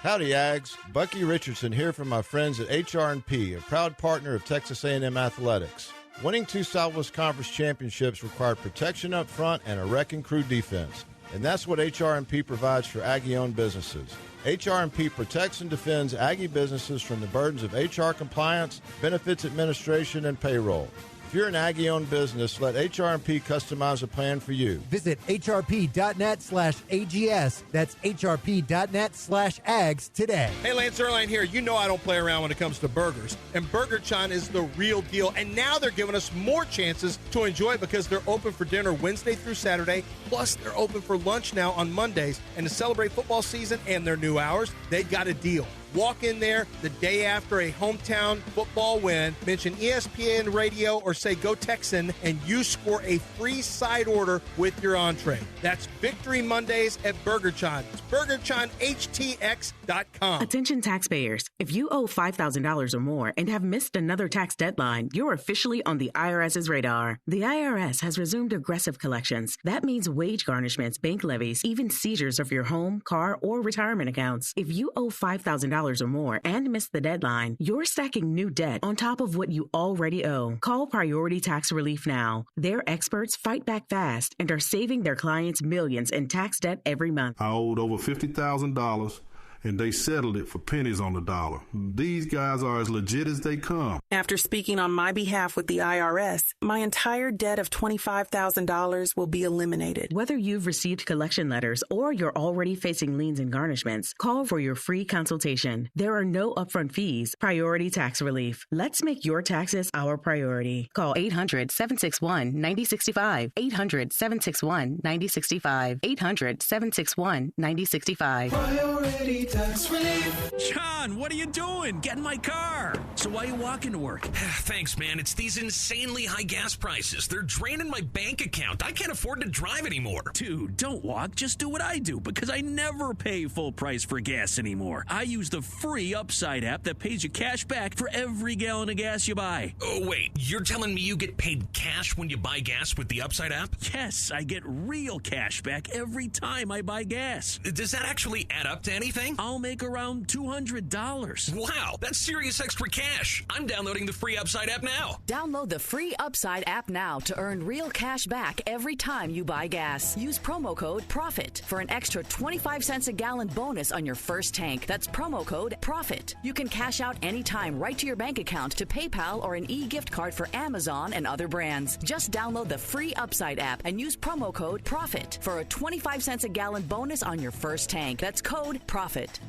Howdy, Ags. Bucky Richardson here from my friends at HR&P, a proud partner of Texas A&M Athletics. Winning 2 Southwest Conference championships required protection up front and a wrecking crew defense. And that's what HR&P provides for Aggie-owned businesses. HR&P protects and defends Aggie businesses from the burdens of HR compliance, benefits administration, and payroll. If you're an Aggie-owned business, let HR&P customize a plan for you. Visit hrp.net/AGS. That's hrp.net/AGS today. Hey, Lance Erline here. You know I don't play around when it comes to burgers. And Burger Chan is the real deal. And now they're giving us more chances to enjoy it because they're open for dinner Wednesday through Saturday. Plus, they're open for lunch now on Mondays. And to celebrate football season and their new hours, they've got a deal. Walk in there the day after a hometown football win, mention ESPN Radio or say Go Texan, and you score a free side order with your entree. That's Victory Mondays at Burger Chan. It's BurgerChanHTX.com. Attention taxpayers. If you owe $5,000 or more and have missed another tax deadline, you're officially on the IRS's radar. The IRS has resumed aggressive collections. That means wage garnishments, bank levies, even seizures of your home, car, or retirement accounts. If you owe $5,000 or more and miss the deadline, you're stacking new debt on top of what you already owe. Call Priority Tax Relief now. Their experts fight back fast and are saving their clients millions in tax debt every month. I owed over $50,000 and they settled it for pennies on the dollar. These guys are as legit as they come. After speaking on my behalf with the IRS, my entire debt of $25,000 will be eliminated. Whether you've received collection letters or you're already facing liens and garnishments, call for your free consultation. There are no upfront fees. Priority tax relief. Let's make your taxes our priority. Call 800-761-9065. 800-761-9065. 800-761-9065. Priority tax relief. John, what are you doing? Get in my car. So why are you walking to work? Thanks, man. It's these insanely high gas prices. They're draining my bank account. I can't afford to drive anymore. Dude, don't walk. Just do what I do, because I never pay full price for gas anymore. I use the free Upside app that pays you cash back for every gallon of gas you buy. Oh, wait. You're telling me you get paid cash when you buy gas with the Upside app? Yes, I get real cash back every time I buy gas. Does that actually add up to anything? I'll make around $200. Wow, that's serious extra cash. I'm downloading the free Upside app now. Download the free Upside app now to earn real cash back every time you buy gas. Use promo code PROFIT for an extra 25 cents a gallon bonus on your first tank. That's promo code PROFIT. You can cash out anytime right to your bank account, to PayPal, or an e-gift card for Amazon and other brands. Just download the free Upside app and use promo code PROFIT for a 25 cents a gallon bonus on your first tank. That's code PROFIT.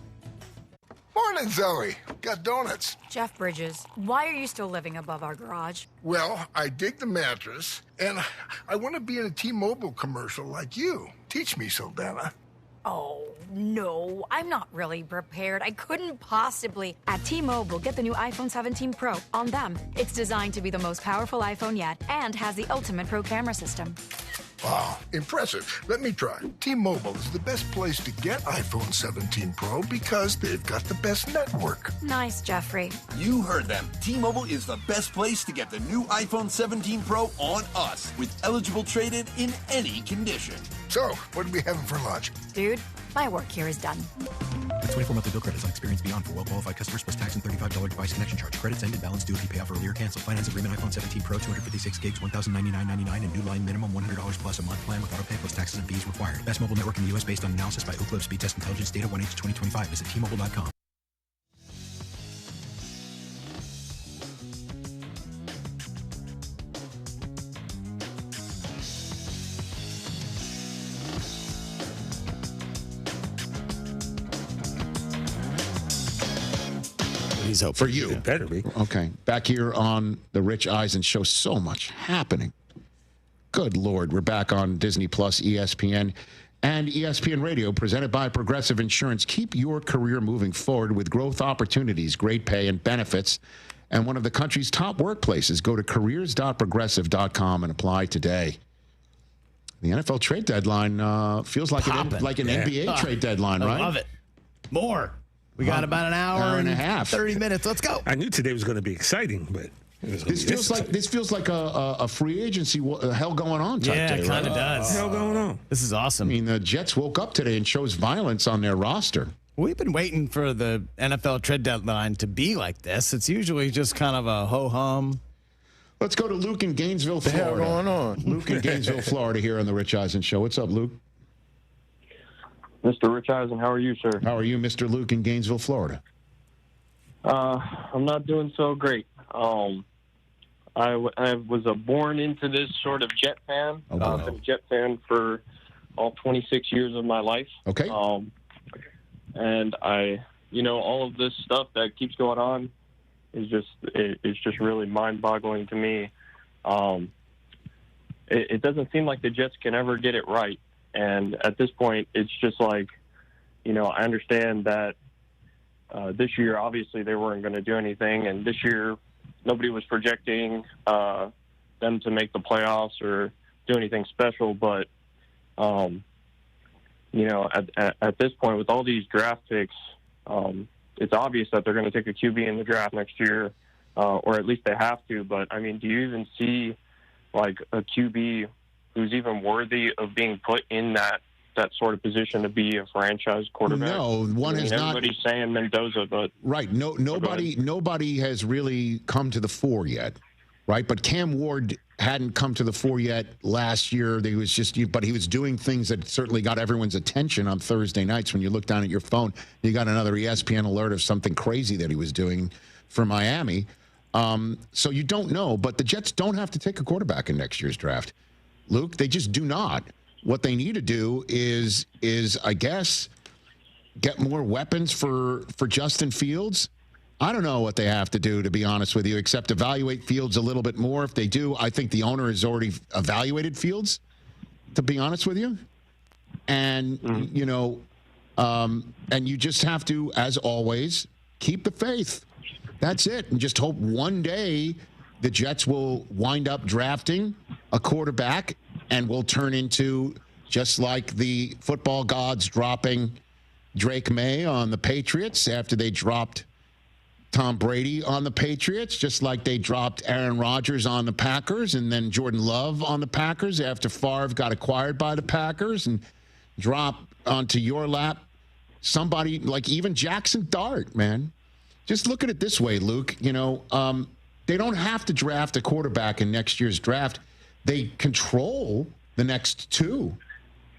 Morning, Zoe. Got donuts. Jeff Bridges, why are you still living above our garage? Well, I dig the mattress, and I want to be in a T-Mobile commercial like you. Teach me, Saldana. Oh, no, I'm not really prepared. I couldn't possibly. At T-Mobile, get the new iPhone 17 Pro on them. It's designed to be the most powerful iPhone yet and has the ultimate pro camera system. Wow, impressive. Let me try. T-Mobile is the best place to get iPhone 17 Pro because they've got the best network. Nice, Jeffrey. You heard them. T-Mobile is the best place to get the new iPhone 17 Pro on us, with eligible trade-in in any condition. So, what are we having for lunch? Dude, my work here is done. The 24 monthly bill credits on experience beyond for well-qualified customers plus tax and $35 device connection charge. Credits ended, balance due if you pay off earlier. Cancel. Finance agreement iPhone 17 Pro, 256 gigs, $1,099.99, and new line minimum $100 plus a month plan with auto pay plus taxes and fees required. Best mobile network in the U.S. based on analysis by Ookla Speed Test Intelligence data 1H2025. Visit T-Mobile.com. He's hoping for you. It better be. Okay. Back here on the Rich Eisen Show. So much happening. Good Lord. We're back on Disney Plus, ESPN, and ESPN Radio, presented by Progressive Insurance. Keep your career moving forward with growth opportunities, great pay, and benefits, and one of the country's top workplaces. Go to careers.progressive.com and apply today. The NFL trade deadline feels like an NBA trade deadline, right? I love it. More. We got about an hour and a half, 30 minutes. Let's go. I knew today was going to be exciting, but this feels like a free agency hell going on type day. Yeah, it kind of does. Hell going on. This is awesome. I mean, the Jets woke up today and chose violence on their roster. We've been waiting for the NFL trade deadline to be like this. It's usually just kind of a ho-hum. Let's go to Luke in Gainesville, Florida. What's going on? Luke in Gainesville, Florida, here on the Rich Eisen Show. What's up, Luke? Mr. Rich Eisen, how are you, sir? How are you, Mr. Luke in Gainesville, Florida? I'm not doing so great. I was born into this sort of Jet fan. I've been a Jet fan for all 26 years of my life. Okay. And all of this stuff that keeps going on is just really mind-boggling to me. It doesn't seem like the Jets can ever get it right. And at this point, it's just like, I understand that this year, obviously, they weren't going to do anything. And this year, nobody was projecting them to make the playoffs or do anything special. But, at this point, with all these draft picks, it's obvious that they're going to take a QB in the draft next year, or at least they have to. But, I mean, do you even see, like, a QB who's even worthy of being put in that sort of position to be a franchise quarterback? No, has not. Everybody's saying Mendoza, but right. Nobody has really come to the fore yet. right? But Cam Ward hadn't come to the fore yet last year. But he was doing things that certainly got everyone's attention on Thursday nights. When you look down at your phone, you got another ESPN alert of something crazy that he was doing for Miami. So you don't know, but the Jets don't have to take a quarterback in next year's draft. Luke, they just do not. What they need to do is I guess, get more weapons for Justin Fields. I don't know what they have to do, to be honest with you, except evaluate Fields a little bit more. If they do, I think the owner has already evaluated Fields, to be honest with you. And, and you just have to, as always, keep the faith. That's it. And just hope one day the Jets will wind up drafting a quarterback and will turn into, just like the football gods dropping Drake May on the Patriots after they dropped Tom Brady on the Patriots, just like they dropped Aaron Rodgers on the Packers and then Jordan Love on the Packers after Favre got acquired by the Packers, and drop onto your lap somebody like even Jackson Dart, man. Just look at it this way, Luke. They don't have to draft a quarterback in next year's draft. They control the next two,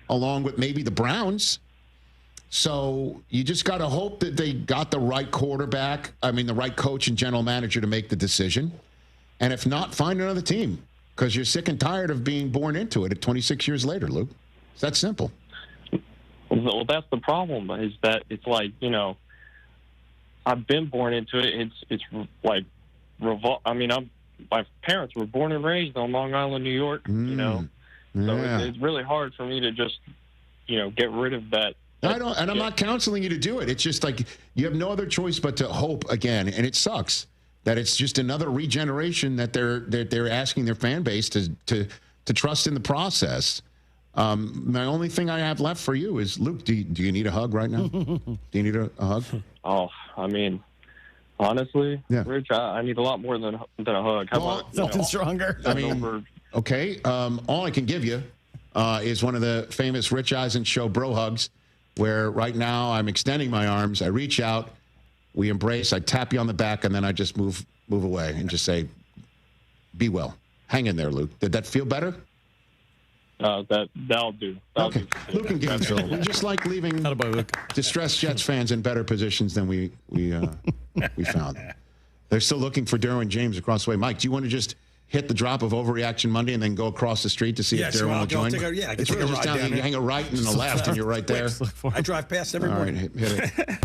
along with maybe the Browns. So you just got to hope that they got the right the right coach and general manager to make the decision. And if not, find another team, because you're sick and tired of being born into it at 26 years later, Luke. It's that simple. Well, that's the problem, is that it's like, I've been born into it. It's like my parents were born and raised on Long Island, New York, So it's really hard for me to just, get rid of that. I'm not counseling you to do it. It's just like you have no other choice but to hope again. And it sucks that it's just another regeneration that they're asking their fan base to trust in the process. My only thing I have left for you is, Luke, do you need a hug right now? Do you need a hug? Oh, honestly, yeah. Rich, I need a lot more than a hug. How about something stronger? Okay. All I can give you is one of the famous Rich Eisen Show bro hugs, where right now I'm extending my arms. I reach out, we embrace, I tap you on the back, and then I just move away and just say, be well. Hang in there, Luke. Did that feel better? That'll do. Okay. Luke and Gainesville. We just like leaving distressed Jets fans in better positions than we found. They're still looking for Derwin James across the way. Mike, do you want to just hit the drop of Overreaction Monday and then go across the street to see if Derwin will join? I can take a ride down. You hang a right and then a left, and you're right there. I drive past every morning. All right, hit it.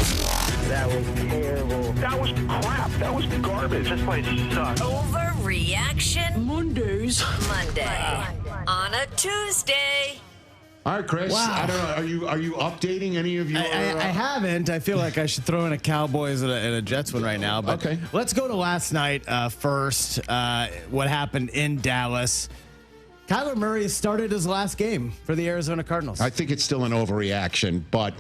That was terrible. That was crap. That was garbage. This place sucks. Overreaction Monday on a Tuesday. All right, Chris. Wow. I don't know. Are you updating any of your? I haven't. I feel like I should throw in a Cowboys and a Jets one right now. But okay. Let's go to last night first. What happened in Dallas? Kyler Murray has started his last game for the Arizona Cardinals. I think it's still an overreaction, but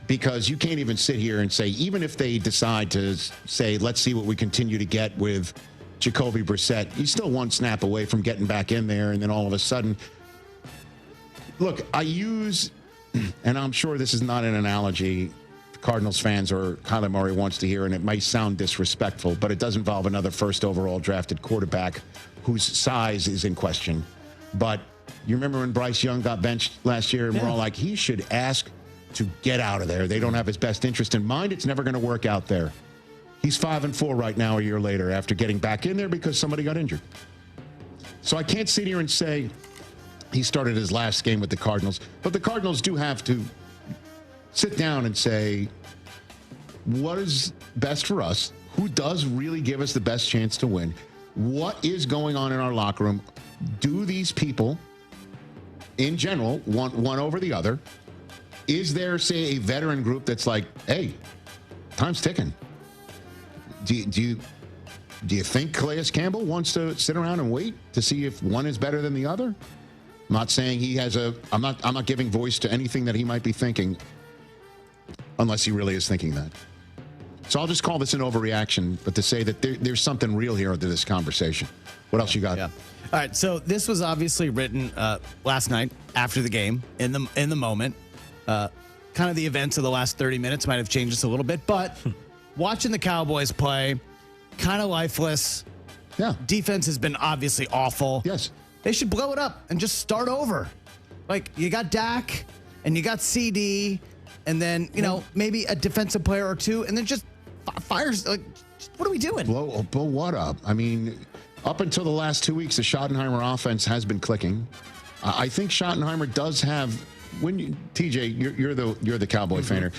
because you can't even sit here and say, even if they decide to say, let's see what we continue to get with Jacoby Brissett, he's still one snap away from getting back in there, and then all of a sudden. Look, and I'm sure this is not an analogy Cardinals fans or Kyler Murray wants to hear, and it might sound disrespectful, but it does involve another first overall drafted quarterback whose size is in question. But you remember when Bryce Young got benched last year, and we're all like, he should ask to get out of there. They don't have his best interest in mind. It's never going to work out there. He's 5-4 right now a year later after getting back in there because somebody got injured. So I can't sit here and say he started his last game with the Cardinals, but the Cardinals do have to sit down and say, what is best for us? Who does really give us the best chance to win? What is going on in our locker room? Do these people, in general, want one over the other? Is there, say, a veteran group that's like, hey, time's ticking? Do you think Calais Campbell wants to sit around and wait to see if one is better than the other? I'm not saying he has I'm not giving voice to anything that he might be thinking, unless he really is thinking that. So I'll just call this an overreaction, but to say that there's something real here to this conversation. What else you got? Yeah. All right. So this was obviously written last night after the game, in the moment. Kind of the events of the last 30 minutes might have changed just a little bit, but watching the Cowboys play, kind of lifeless. Yeah. Defense has been obviously awful. Yes. They should blow it up and just start over. Like, you got Dak and you got CD and then, maybe a defensive player or two and then just fires. Like, what are we doing? Blow what up? I mean, up until the last 2 weeks, the Schottenheimer offense has been clicking. I think Schottenheimer does have. TJ, you're the Cowboy fan.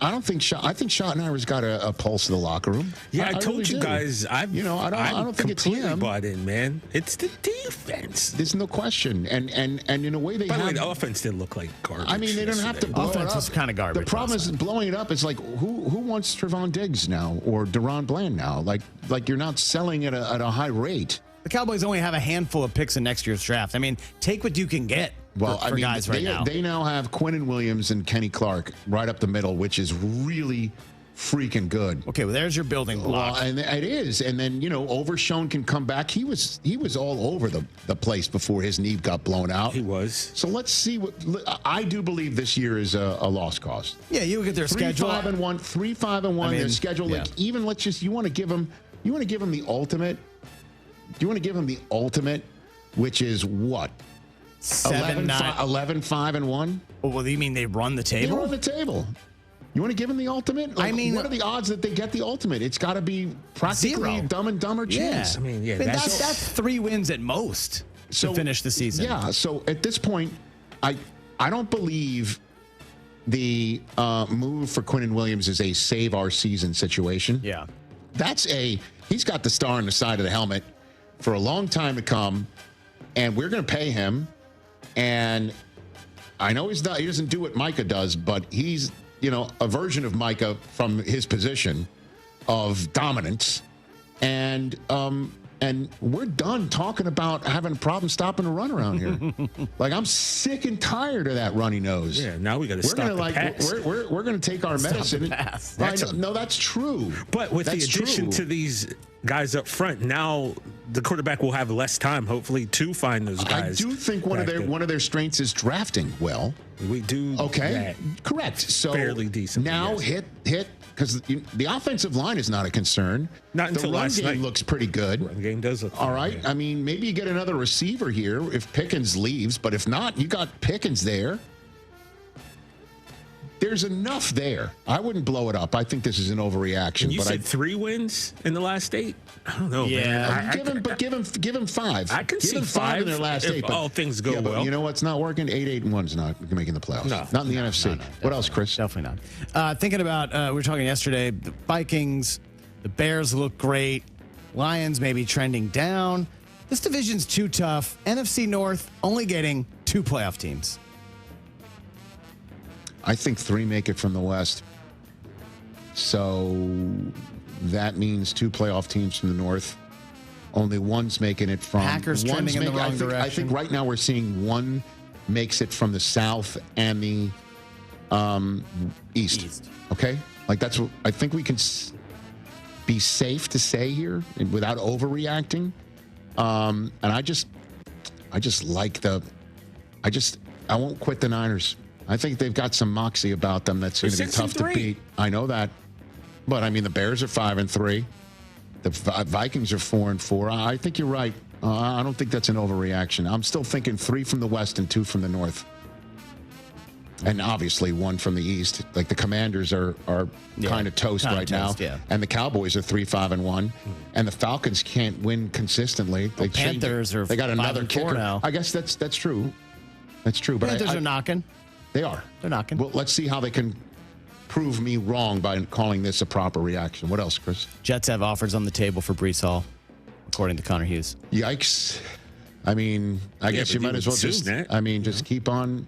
I think Schottenheimer's got a pulse of the locker room. Yeah, I told really you do. guys. I don't think it's him. Bought in, man. It's the defense. There's no question. And in a way, By the way, the offense didn't look like garbage. I mean, they don't have to blow offense it up. was kind of garbage. The problem is blowing it up. It's like who wants Trevon Diggs now or Deron Bland now? Like you're not selling at a high rate. The Cowboys only have a handful of picks in next year's draft. I mean, take what you can get. Well, for guys right now. They now have Quinnen Williams and Kenny Clark right up the middle, which is really freaking good. Okay, well, there's your building block. Well, and it is. And then, Overshown can come back. He was all over the place before his knee got blown out. He was. So let's see I do believe this year is a lost cause. Yeah, you look at their schedule. 3-5-1, 3-5-1. Their schedule, yeah. you want to give them the ultimate. Do you want to give them the ultimate, which is what? 11-5-1. Well, you mean they run the table? They run the table. You want to give them the ultimate? What are the odds that they get the ultimate? It's got to be practically Dumb and Dumber chance. Yeah. That's 3 wins at most to finish the season. Yeah. So at this point, I don't believe the move for Quinnen Williams is a save our season situation. Yeah. He's got the star on the side of the helmet for a long time to come, and we're going to pay him. And I know he doesn't do what Micah does, but he's, a version of Micah from his position of dominance. And we're done talking about having a problem stopping a run around here. Like, I'm sick and tired of that runny nose. Yeah, now we got to stop the pass. We're going to take our medicine. No, that's true. But with the addition to these guys up front, now the quarterback will have less time, hopefully, to find those guys. I do think one of their strengths is drafting well. We do. Okay, correct. So fairly decent. Now hit because the offensive line is not a concern. Not until last night. The run game looks pretty good. The run game does look all right. Yeah. I mean, maybe you get another receiver here if Pickens leaves, but if not, you got Pickens there. There's enough there. I wouldn't blow it up. I think this is an overreaction. And you said 3 wins in the last 8? I don't know, man. Give him 5. I can see 5 in their last 8. If all things go well. But you know what's not working? 8-8-1's not making the playoffs. No, not in the NFC. What else, Chris? Definitely not. Thinking about, we were talking yesterday, the Vikings, the Bears look great. Lions maybe trending down. This division's too tough. NFC North only getting 2 playoff teams. I think 3 make it from the West. So that means 2 playoff teams from the North. Only one's making it from... Packers trending in the wrong direction. I think right now we're seeing one makes it from the South and the East. Okay? Like that's what I think we can be safe to say here without overreacting. And I won't quit the Niners. I think they've got some moxie about them that's going to be tough to beat. I know that. But, I mean, the Bears are 5-3. The Vikings are 4-4. I think you're right. I don't think that's an overreaction. I'm still thinking 3 from the West and 2 from the North. And obviously 1 from the East. Like the Commanders are kind of toast right now. Yeah. And the Cowboys are 3-5-1. And the Falcons can't win consistently. They got another kicker now. I guess that's true. That's true. But Panthers are knocking. They are. They're knocking. Well, let's see how they can prove me wrong by calling this a proper reaction. What else, Chris? Jets have offers on the table for Breece Hall, according to Connor Hughes. Yikes. I mean, I guess you might as well just keep on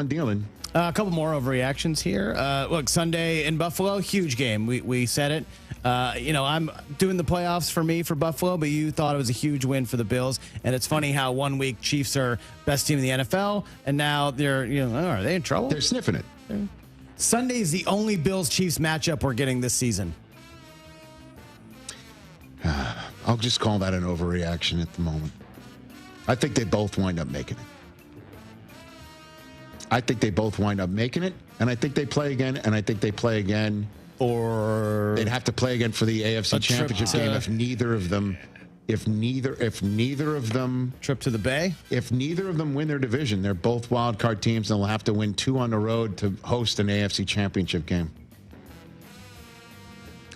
dealing. A couple more overreactions here. Look, Sunday in Buffalo, huge game. We said it. I'm doing the playoffs for Buffalo, but you thought it was a huge win for the Bills. And it's funny how 1 week Chiefs are best team in the NFL, and now they're, are they in trouble? They're sniffing it. Sunday is the only Bills-Chiefs matchup we're getting this season. I'll just call that an overreaction at the moment. I think they both wind up making it. And I think they play again, and I think they play again. Or they'd have to play again for the AFC Championship game if neither of them if neither of them trip to the Bay, if neither of them win their division, they're both wild card teams, and they'll have to win 2 on the road to host an AFC Championship game.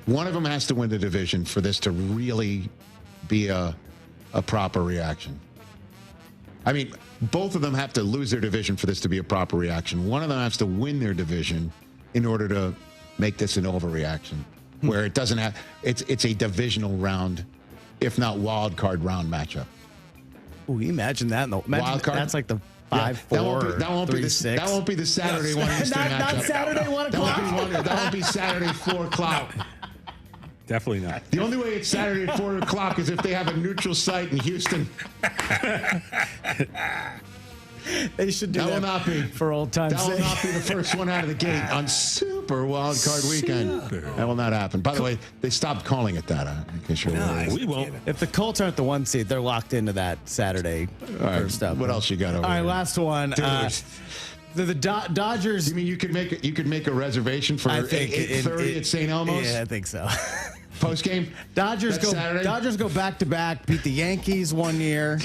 One of them has to win the division for this to really be a proper reaction. I mean, both of them have to lose their division for this to be a proper reaction. One of them has to win their division in order to make this an overreaction, where it doesn't have it's a divisional round, if not wild card round matchup. Ooh, imagine that. Wild card. That's like the 5-4. That won't be the Saturday one Eastern matchup. Not Saturday 1 o'clock. That won't be Saturday 4 o'clock. No. Definitely not. The only way it's Saturday at 4 o'clock is if they have a neutral site in Houston. They should do that. Will not be for old times' sake. That will not be the first one out of the gate on Super Wild Card Weekend. That will not happen. By the way, they stopped calling it that. We won't. If the Colts aren't the 1 seed, they're locked into that Saturday first up. What else you got over All right, there? last one. The Dodgers. You mean you could make a reservation for 8:30 at St. Elmo's? Yeah, I think so. Post game. Dodgers go back to back. Beat the Yankees one year.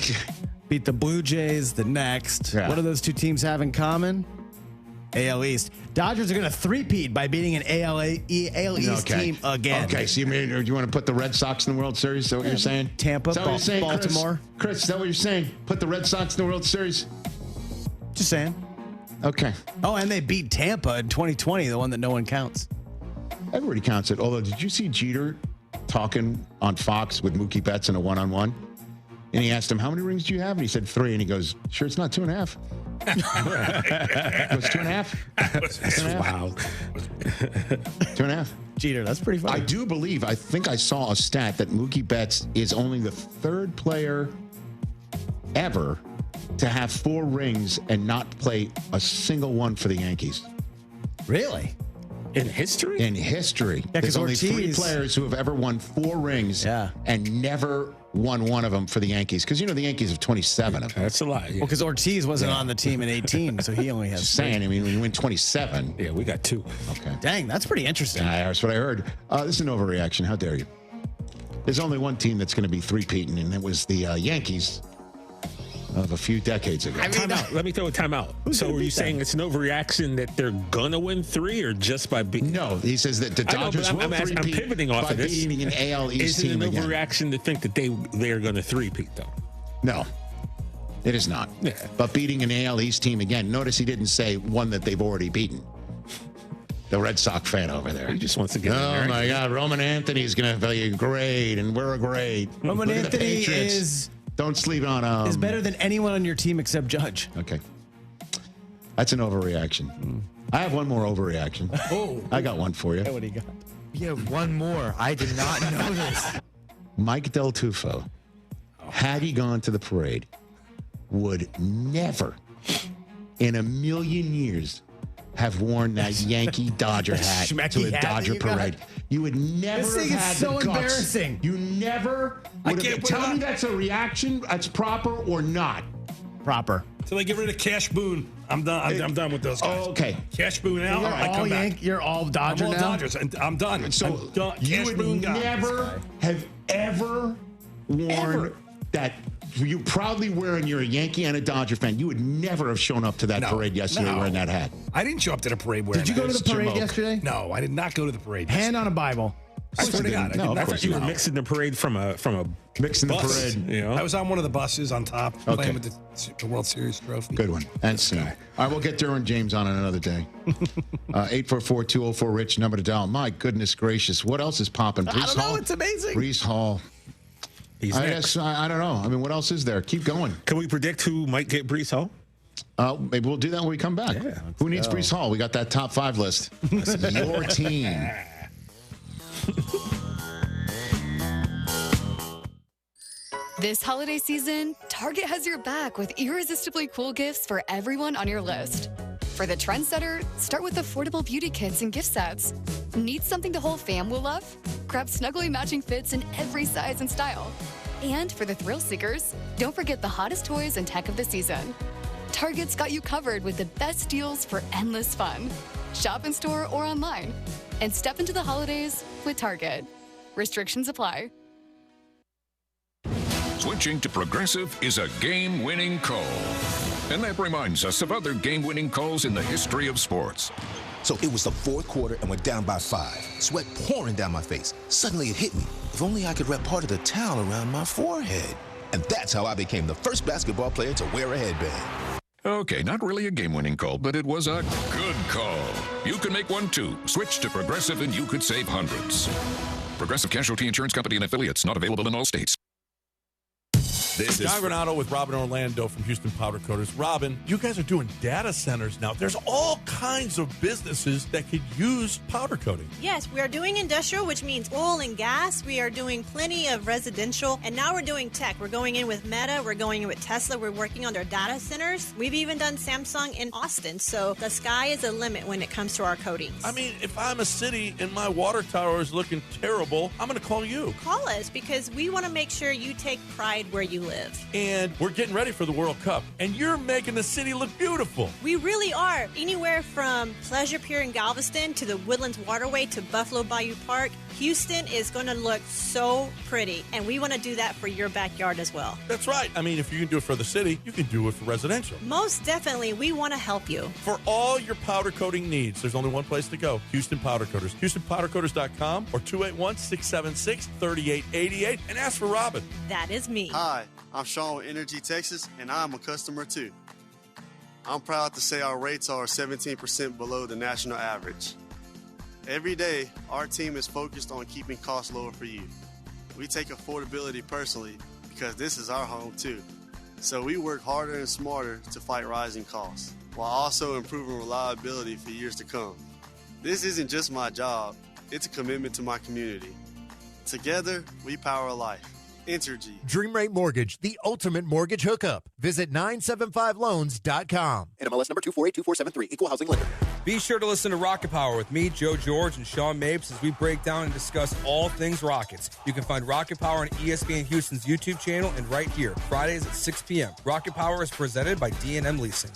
Beat the Blue Jays the next. Yeah. What do those two teams have in common? AL East. Dodgers are going to three-peat by beating an AL East team again. Okay, so do you want to put the Red Sox in the World Series? Is that what you're saying? Tampa, Baltimore. Chris, is that what you're saying? Put the Red Sox in the World Series? Just saying. Okay. Oh, and they beat Tampa in 2020, the one that no one counts. Everybody counts it. Although, did you see Jeter talking on Fox with Mookie Betts in a one-on-one? And he asked him, how many rings do you have? And he said 3. And he goes, sure, it's not 2.5. It was 2.5? Wow. 2.5. Jeter, that's pretty funny. I think I saw a stat that Mookie Betts is only the 3rd player ever to have 4 rings and not play a single one for the Yankees. Really? In history? In history. Yeah, there's only Ortiz, 3 players who have ever won 4 rings and never won one of them for the Yankees. Because, the Yankees have 27 of them. That's a lot. Yeah. Well, because Ortiz wasn't on the team in 18, so he only has Just saying, when you win 27. Yeah, we got 2. Okay. Dang, that's pretty interesting. That's what I heard. This is an overreaction. How dare you? There's only one team that's going to be three-peating, and it was the Yankees of a few decades ago. Time out. Let me throw a timeout. So are you saying it's an overreaction that they're going to win 3 or just by beating? No, he says that the Dodgers will I'm pivoting off by of this. beating an AL East team again. Is it an overreaction to think that they're going to 3-peat, though? No, it is not. Yeah. But beating an AL East team again, notice he didn't say one that they've already beaten. The Red Sox fan over there. He just wants to get in there. Oh, my God. Roman Anthony's going to be great, and we're a great. Roman Anthony is... Don't sleep on is better than anyone on your team except Judge. Okay. That's an overreaction. I have one more overreaction. Oh. I got one for you. What do you got? Yeah, one more. I did not know this. Mike Del Tufo, had he gone to the parade, would never in a million years have worn that Yankee Dodger hat to a Dodger parade. You would never this thing have had is so the guts. Embarrassing. You never would have. Tell me that's a reaction, that's proper or not. Proper. So they get rid of Cash Boone. I'm done. I'm done with those guys. Oh, okay. Cash Boone out. I come back. You're all Dodger I'm all now? Dodgers. And I'm done. So I'm done. you Cash would Boone never have ever worn that. You proudly wearing, you're a Yankee and a Dodger fan. You would never have shown up to that parade yesterday wearing that hat. I didn't show up to the parade wearing Did you go to the parade yesterday? No, I did not go to the parade. Hand on a Bible. I swear to God. No, I of course You were not. mixing the parade from a Mixing bus, the parade. You know? I was on one of the buses on top playing with the World Series trophy. Good one. And soon. All right, we'll get Derwin James on another day. 844-204-RICH, number to dial. My goodness gracious. What else is popping? I don't know. It's amazing. Breece Hall. He's next. I don't know. I mean, what else is there? Keep going. Can we predict who might get Breece Hall? Maybe we'll do that when we come back. Yeah, who needs Breece Hall? We got that top 5 list. Your team. This holiday season, Target has your back with irresistibly cool gifts for everyone on your list. For the trendsetter, start with affordable beauty kits and gift sets. Need something the whole fam will love? Grab snuggly matching fits in every size and style. And for the thrill seekers, don't forget the hottest toys and tech of the season. Target's got you covered with the best deals for endless fun. Shop in store or online. And step into the holidays with Target. Restrictions apply. Switching to Progressive is a game-winning call. And that reminds us of other game-winning calls in the history of sports. So it was the fourth quarter and we're down by 5. Sweat pouring down my face. Suddenly it hit me. If only I could wrap part of the towel around my forehead. And that's how I became the first basketball player to wear a headband. Okay, not really a game-winning call, but it was a good call. You can make one too. Switch to Progressive and you could save hundreds. Progressive Casualty Insurance Company and affiliates, not available in all states. This is John Granado with Robin Orlando from Houston Powder Coaters. Robin, you guys are doing data centers now. There's all kinds of businesses that could use powder coating. Yes, we are doing industrial, which means oil and gas. We are doing plenty of residential, and now we're doing tech. We're going in with Meta. We're going in with Tesla. We're working on their data centers. We've even done Samsung in Austin. So the sky is the limit when it comes to our coatings. I mean, if I'm a city and my water tower is looking terrible, I'm going to call you. Call us because we want to make sure you take pride where you live. And we're getting ready for the World Cup, and you're making the city look beautiful. We really are. Anywhere from Pleasure Pier in Galveston to the Woodlands Waterway to Buffalo Bayou Park, Houston is going to look so pretty, and we want to do that for your backyard as well. That's right. I mean, if you can do it for the city, you can do it for residential. Most definitely, we want to help you. For all your powder coating needs, there's only one place to go, Houston Powder Coaters. HoustonPowderCoaters.com or 281-676-3888 and ask for Robin. That is me. Hi, I'm Sean with Energy Texas, and I'm a customer too. I'm proud to say our rates are 17% below the national average. Every day, our team is focused on keeping costs lower for you. We take affordability personally because this is our home too. So we work harder and smarter to fight rising costs, while also improving reliability for years to come. This isn't just my job, it's a commitment to my community. Together, we power life. Entergy. Dream Rate Mortgage, the ultimate mortgage hookup. Visit 975loans.com. NMLS number 248243, Equal Housing Lender. Be sure to listen to Rocket Power with me, Joe George, and Sean Mapes as we break down and discuss all things Rockets. You can find Rocket Power on ESPN Houston's YouTube channel and right here, Fridays at 6 p.m. Rocket Power is presented by D&M Leasing.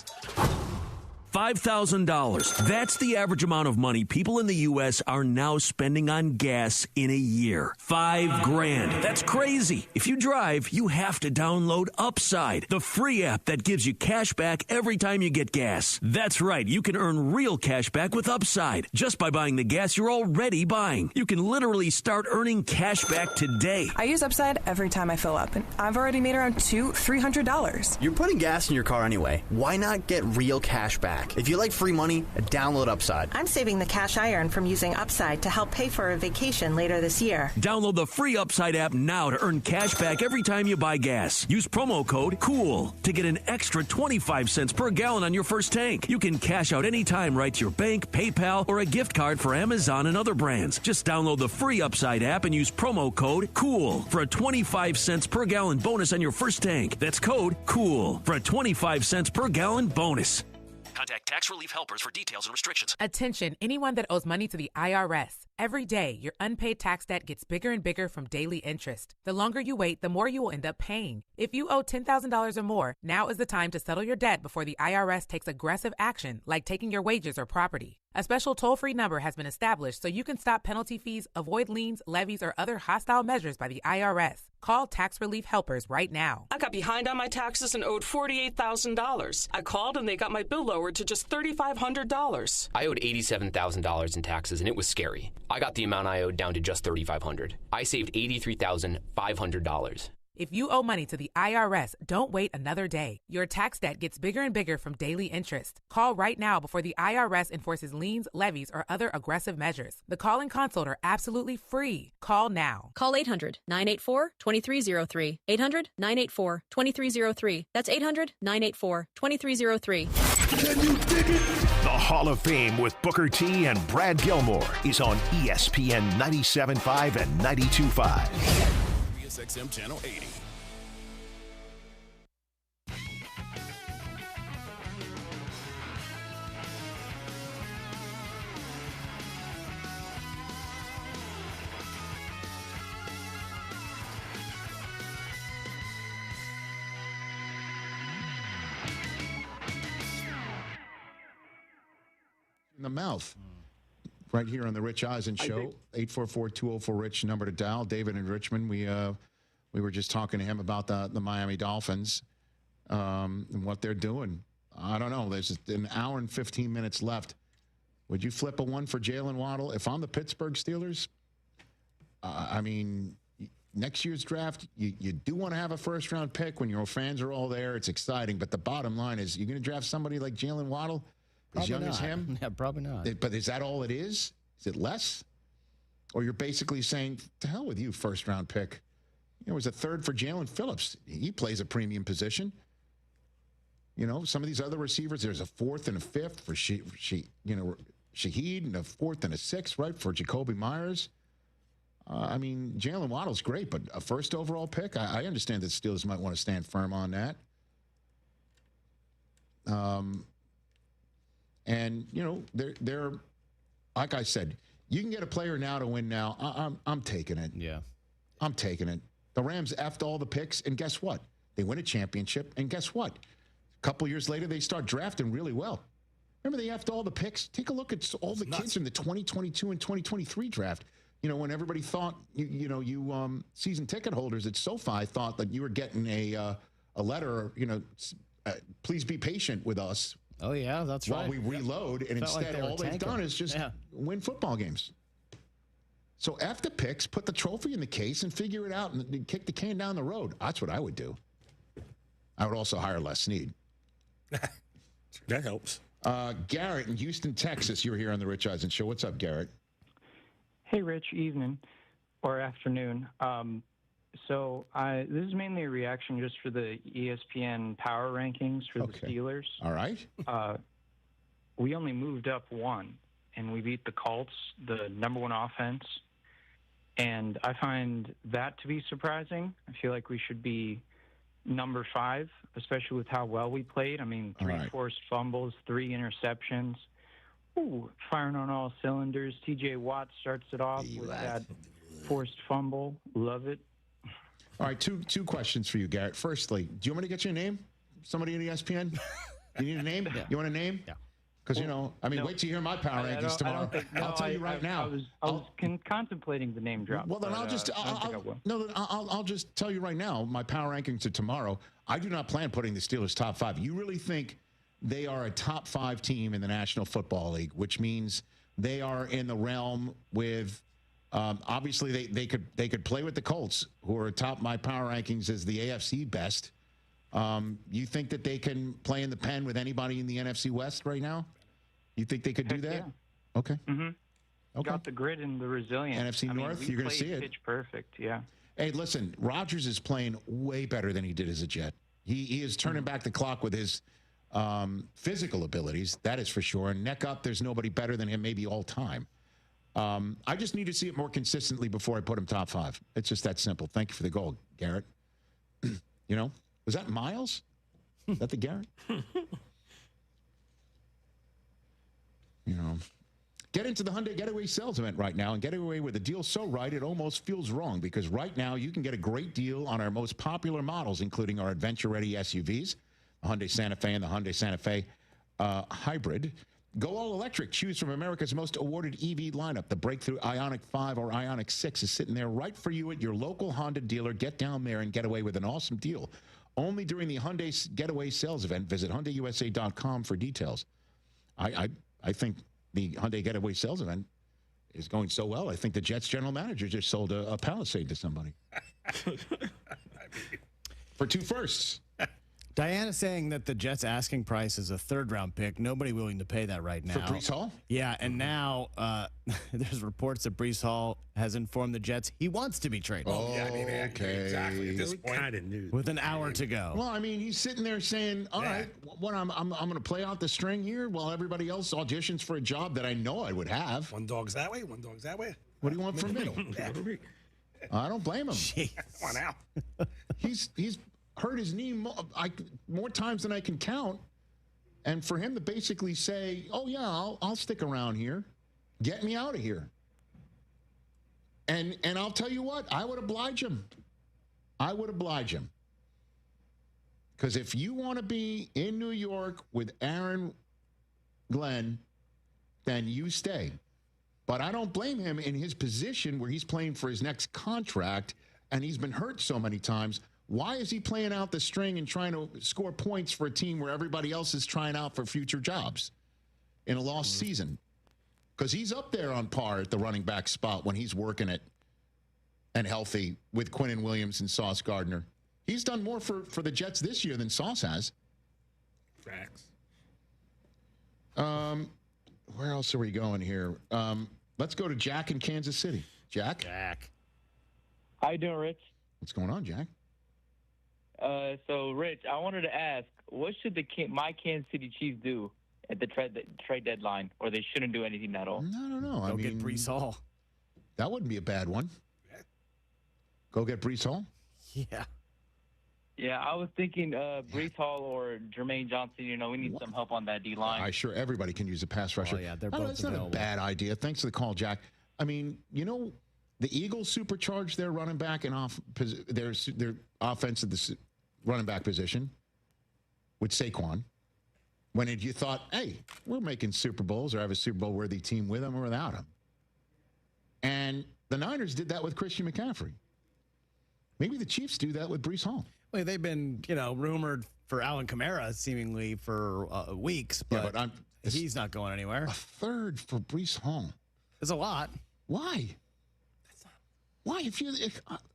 $5,000. That's the average amount of money people in the U.S. are now spending on gas in a year. $5,000. That's crazy. If you drive, you have to download Upside, the free app that gives you cash back every time you get gas. That's right. You can earn real cash back with Upside just by buying the gas you're already buying. You can literally start earning cash back today. I use Upside every time I fill up, and I've already made around $300. You're putting gas in your car anyway. Why not get real cash back? If you like free money, download Upside. I'm saving the cash I earn from using Upside to help pay for a vacation later this year. Download the free Upside app now to earn cash back every time you buy gas. Use promo code COOL to get an extra 25 cents per gallon on your first tank. You can cash out anytime right to your bank, PayPal, or a gift card for Amazon and other brands. Just download the free Upside app and use promo code COOL for a 25 cents per gallon bonus on your first tank. That's code COOL for a 25 cents per gallon bonus. Contact Tax Relief Helpers for details and restrictions. Attention, anyone that owes money to the IRS. Every day, your unpaid tax debt gets bigger and bigger from daily interest. The longer you wait, the more you will end up paying. If you owe $10,000 or more, now is the time to settle your debt before the IRS takes aggressive action, like taking your wages or property. A special toll-free number has been established so you can stop penalty fees, avoid liens, levies, or other hostile measures by the IRS. Call Tax Relief Helpers right now. I got behind on my taxes and owed $48,000. I called and they got my bill lowered to just $3,500. I owed $87,000 in taxes and it was scary. I got the amount I owed down to just $3,500. I saved $83,500. If you owe money to the IRS, don't wait another day. Your tax debt gets bigger and bigger from daily interest. Call right now before the IRS enforces liens, levies, or other aggressive measures. The call and consult are absolutely free. Call now. Call 800-984-2303. 800-984-2303. That's 800-984-2303. Can you dig it? The Hall of Fame with Booker T and Brad Gilmore is on ESPN 97.5 and 92.5. XM Channel 80. In the mouth. Right here on the Rich Eisen Show, 844-204-RICH, number to dial. David in Richmond, we We were just talking to him about the Miami Dolphins and what they're doing. I don't know. There's an hour and 15 minutes left. Would you flip a one for Jalen Waddle? If I'm the Pittsburgh Steelers, I mean, next year's draft, you do want to have a first-round pick when your fans are all there. It's exciting. But the bottom line is, you're going to draft somebody like Jalen Waddle, as young as him? Yeah, probably not. But is that all it is? Is it less? Or you're basically saying, to hell with you, first-round pick. You know, it was a third for Jalen Phillips. He plays a premium position. You know, some of these other receivers, there's a fourth and a fifth for Shaheed, and a fourth and a sixth, right, for Jacoby Myers. I mean, Jalen Waddle's great, but a first overall pick, I understand that Steelers might want to stand firm on that. And, you know, they're like I said, you can get a player now to win now. I'm taking it. Yeah. I'm taking it. The Rams effed all the picks, and guess what? They win a championship, and guess what? A couple years later, they start drafting really well. Remember, they effed all the picks? Take a look at all the kids in the 2022 and 2023 draft. You know, when everybody thought, you season ticket holders at SoFi thought that you were getting a letter, please be patient with us. Oh, yeah, that's right. While we reload, and instead all they've done is just win football games. So after picks, put the trophy in the case and figure it out and kick the can down the road. That's what I would do. I would also hire Les Snead. That helps. Garrett in Houston, Texas. You're here on the Rich Eisen Show. What's up, Garrett? Hey, Rich. Evening or afternoon. This is mainly a reaction just for the ESPN power rankings for the Steelers. All right. We only moved up one, and we beat the Colts, the number one offense. And I find that to be surprising. I feel like we should be number 5, especially with how well we played. I mean, 3 forced fumbles, 3 interceptions. Ooh, firing on all cylinders. TJ Watt starts it off with that forced fumble. Love it. All right, two questions for you, Garrett. Firstly, do you want me to get you a name? Somebody at ESPN? You need a name? Yeah. You want a name? Yeah. Because, wait till you hear my power rankings tomorrow. I'll tell you right now. I was contemplating the name drop. Well, then I'll just tell you right now, my power rankings are tomorrow. I do not plan putting the Steelers top 5. You really think they are a top 5 team in the National Football League, which means they are in the realm with, obviously they could play with the Colts, who are atop my power rankings as the AFC best. You think that they can play in the pen with anybody in the NFC West right now? You think they could do that? Yeah. Okay. Mm-hmm. Okay. Got the grit and the resilience. NFC North, you're going to see it. Pitch perfect, yeah. Hey, listen, Rodgers is playing way better than he did as a Jet. He is turning back the clock with his physical abilities, that is for sure. And neck up, there's nobody better than him, maybe all time. I just need to see it more consistently before I put him top 5. It's just that simple. Thank you for the goal, Garrett. Was that Miles? Is that the Garrett? Get into the Hyundai Getaway sales event right now and get away with a deal so right it almost feels wrong, because right now you can get a great deal on our most popular models, including our adventure-ready SUVs, the Hyundai Santa Fe and the Hyundai Santa Fe Hybrid. Go all electric. Choose from America's most awarded EV lineup. The breakthrough Ioniq 5 or Ioniq 6 is sitting there right for you at your local Honda dealer. Get down there and get away with an awesome deal. Only during the Hyundai Getaway sales event. Visit HyundaiUSA.com for details. I think the Hyundai Getaway sales event is going so well. I think the Jets general manager just sold a Palisade to somebody. For 2 firsts. Diana's saying that the Jets' asking price is a 3rd-round pick. Nobody willing to pay that right now. For Breece Hall? Yeah, and now there's reports that Breece Hall has informed the Jets he wants to be traded. Oh, yeah, okay. Exactly. At this point, kind of news. With an hour to go. Well, I mean, he's sitting there saying, all right, what I'm going to play out the string here while everybody else auditions for a job that I know I would have. One dog's that way, one dog's that way. What do you want from me? I don't blame him. Come on out. He's hurt his knee more times than I can count. And for him to basically say, oh, yeah, I'll stick around here. Get me out of here. And I'll tell you what, I would oblige him. Because if you want to be in New York with Aaron Glenn, then you stay. But I don't blame him in his position where he's playing for his next contract and he's been hurt so many times. Why is he playing out the string and trying to score points for a team where everybody else is trying out for future jobs in a lost season? Because he's up there on par at the running back spot when he's working it and healthy with Quinnen Williams and Sauce Gardner. He's done more for the Jets this year than Sauce has. Facts. Where else are we going here? Let's go to Jack in Kansas City. Jack? How you doing, Rich? What's going on, Jack? So, Rich, I wanted to ask, what should my Kansas City Chiefs do at the trade deadline, or they shouldn't do anything at all? No. Go get Breece Hall. That wouldn't be a bad one. Go get Breece Hall? Yeah. Yeah, I was thinking Breece Hall or Jermaine Johnson. We need some help on that D-line. Sure, everybody can use a pass rusher. Oh, yeah, they're both That's not a bad idea. Thanks for the call, Jack. I mean, the Eagles supercharged their running back and their offense at the running back position with Saquon. When you thought, hey, we're making Super Bowls or have a Super Bowl-worthy team with them or without them. And the Niners did that with Christian McCaffrey. Maybe the Chiefs do that with Breece Hall. Well, they've been, rumored for Alvin Kamara seemingly for weeks, but he's not going anywhere. A third for Breece Hall. It's a lot. Why? Why?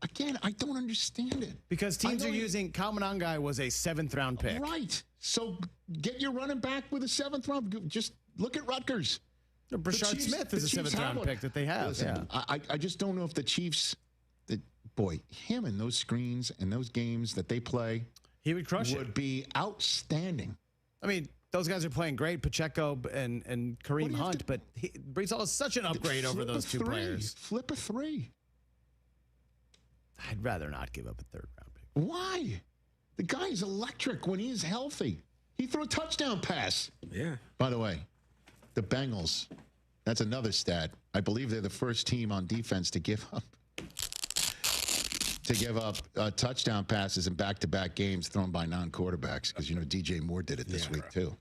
Again, I don't understand it. Because teams are using Kyle Monangai was a 7th round pick. Right. So get your running back with a 7th round. Just look at Rutgers. Brashard Smith is a 7th round pick that they have. Listen, I just don't know if the Chiefs. Him and those screens and those games that they play, he would crush it. Would be outstanding. I mean, those guys are playing great, Pacheco and Kareem Hunt, but Breece Hall is such an upgrade over those two players. Flip a 3. I'd rather not give up a 3rd round pick. Why? The guy is electric when he is healthy. He threw a touchdown pass. Yeah. By the way, the Bengals, that's another stat. I believe they're the first team on defense to give up touchdown passes in back-to-back games thrown by non-quarterbacks because, DJ Moore did it this week, too.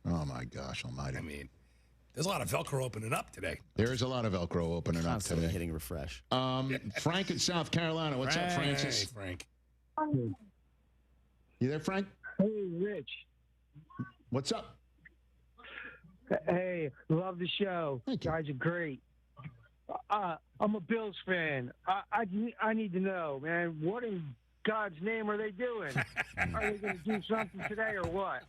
Oh, my gosh almighty. I mean, there's a lot of Velcro opening up today. There is a lot of Velcro opening up today. Hitting refresh. Frank in South Carolina. What's up, Francis? Hey, Frank. You there, Frank? Hey, Rich. What's up? Hey, love the show. Thank you. Guys are great. I'm a Bills fan. I need to know, man, what in God's name are they doing? Are they going to do something today or what?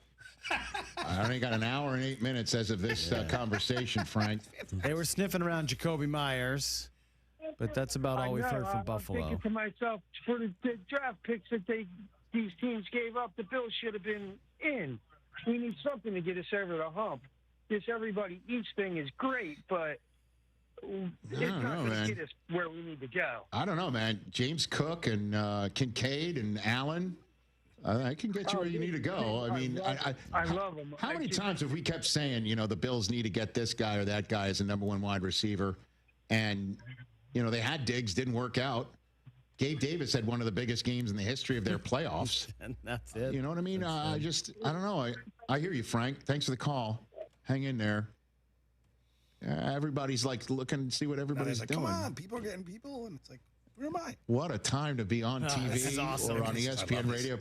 I only got an hour and 8 minutes as of this conversation, Frank. They were sniffing around Jacoby Myers, but that's about all we've heard from Buffalo. I'm thinking to myself, for the draft picks that these teams gave up, the Bills should have been in. We need something to get us over the hump. This everybody eats thing is great, but it's not going to get us where we need to go. I don't know, man. James Cook and Kincaid and Allen, I can get you where you need to go. I love them. How many times have we kept saying, the Bills need to get this guy or that guy as a number 1 wide receiver? And, they had Diggs, didn't work out. Gabe Davis had one of the biggest games in the history of their playoffs. And that's it. You know what I mean? I don't know. I hear you, Frank. Thanks for the call. Hang in there. Everybody's looking to see what everybody's doing. Come on, people are getting people, and it's like, where am I? What a time to be on TV this is awesome. or on ESPN Radio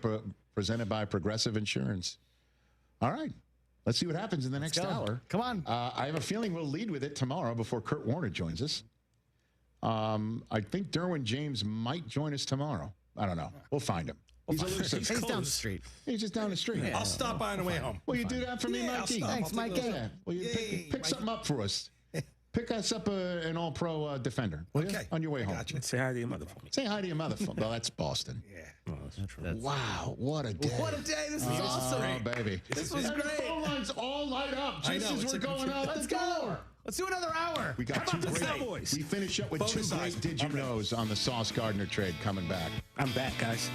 presented by Progressive Insurance. All right. Let's see what happens in the next hour. Come on. I have a feeling we'll lead with it tomorrow before Kurt Warner joins us. I think Derwin James might join us tomorrow. I don't know. We'll find him. He's elusive. He's down the street. He's just down the street. Yeah. I'll stop by on the way home. Will you do that for me, Mikey? Thanks, Mikey. Yeah. Will you pick something up for us? Pick us up an all-pro defender. Okay. On your way home. Gotcha. Say hi to your mother. Say hi to your mother. Well, that's Boston. Yeah. Oh, that's true. Wow, what a day. What a day. This is awesome. Oh, baby. This was great. The phone lines all light up just as we're going out Let's the door. Let's do another hour. We got 2 great. Cowboys? We finish up with 2 great Did You Knows on the Sauce Gardner trade coming back. I'm back, guys.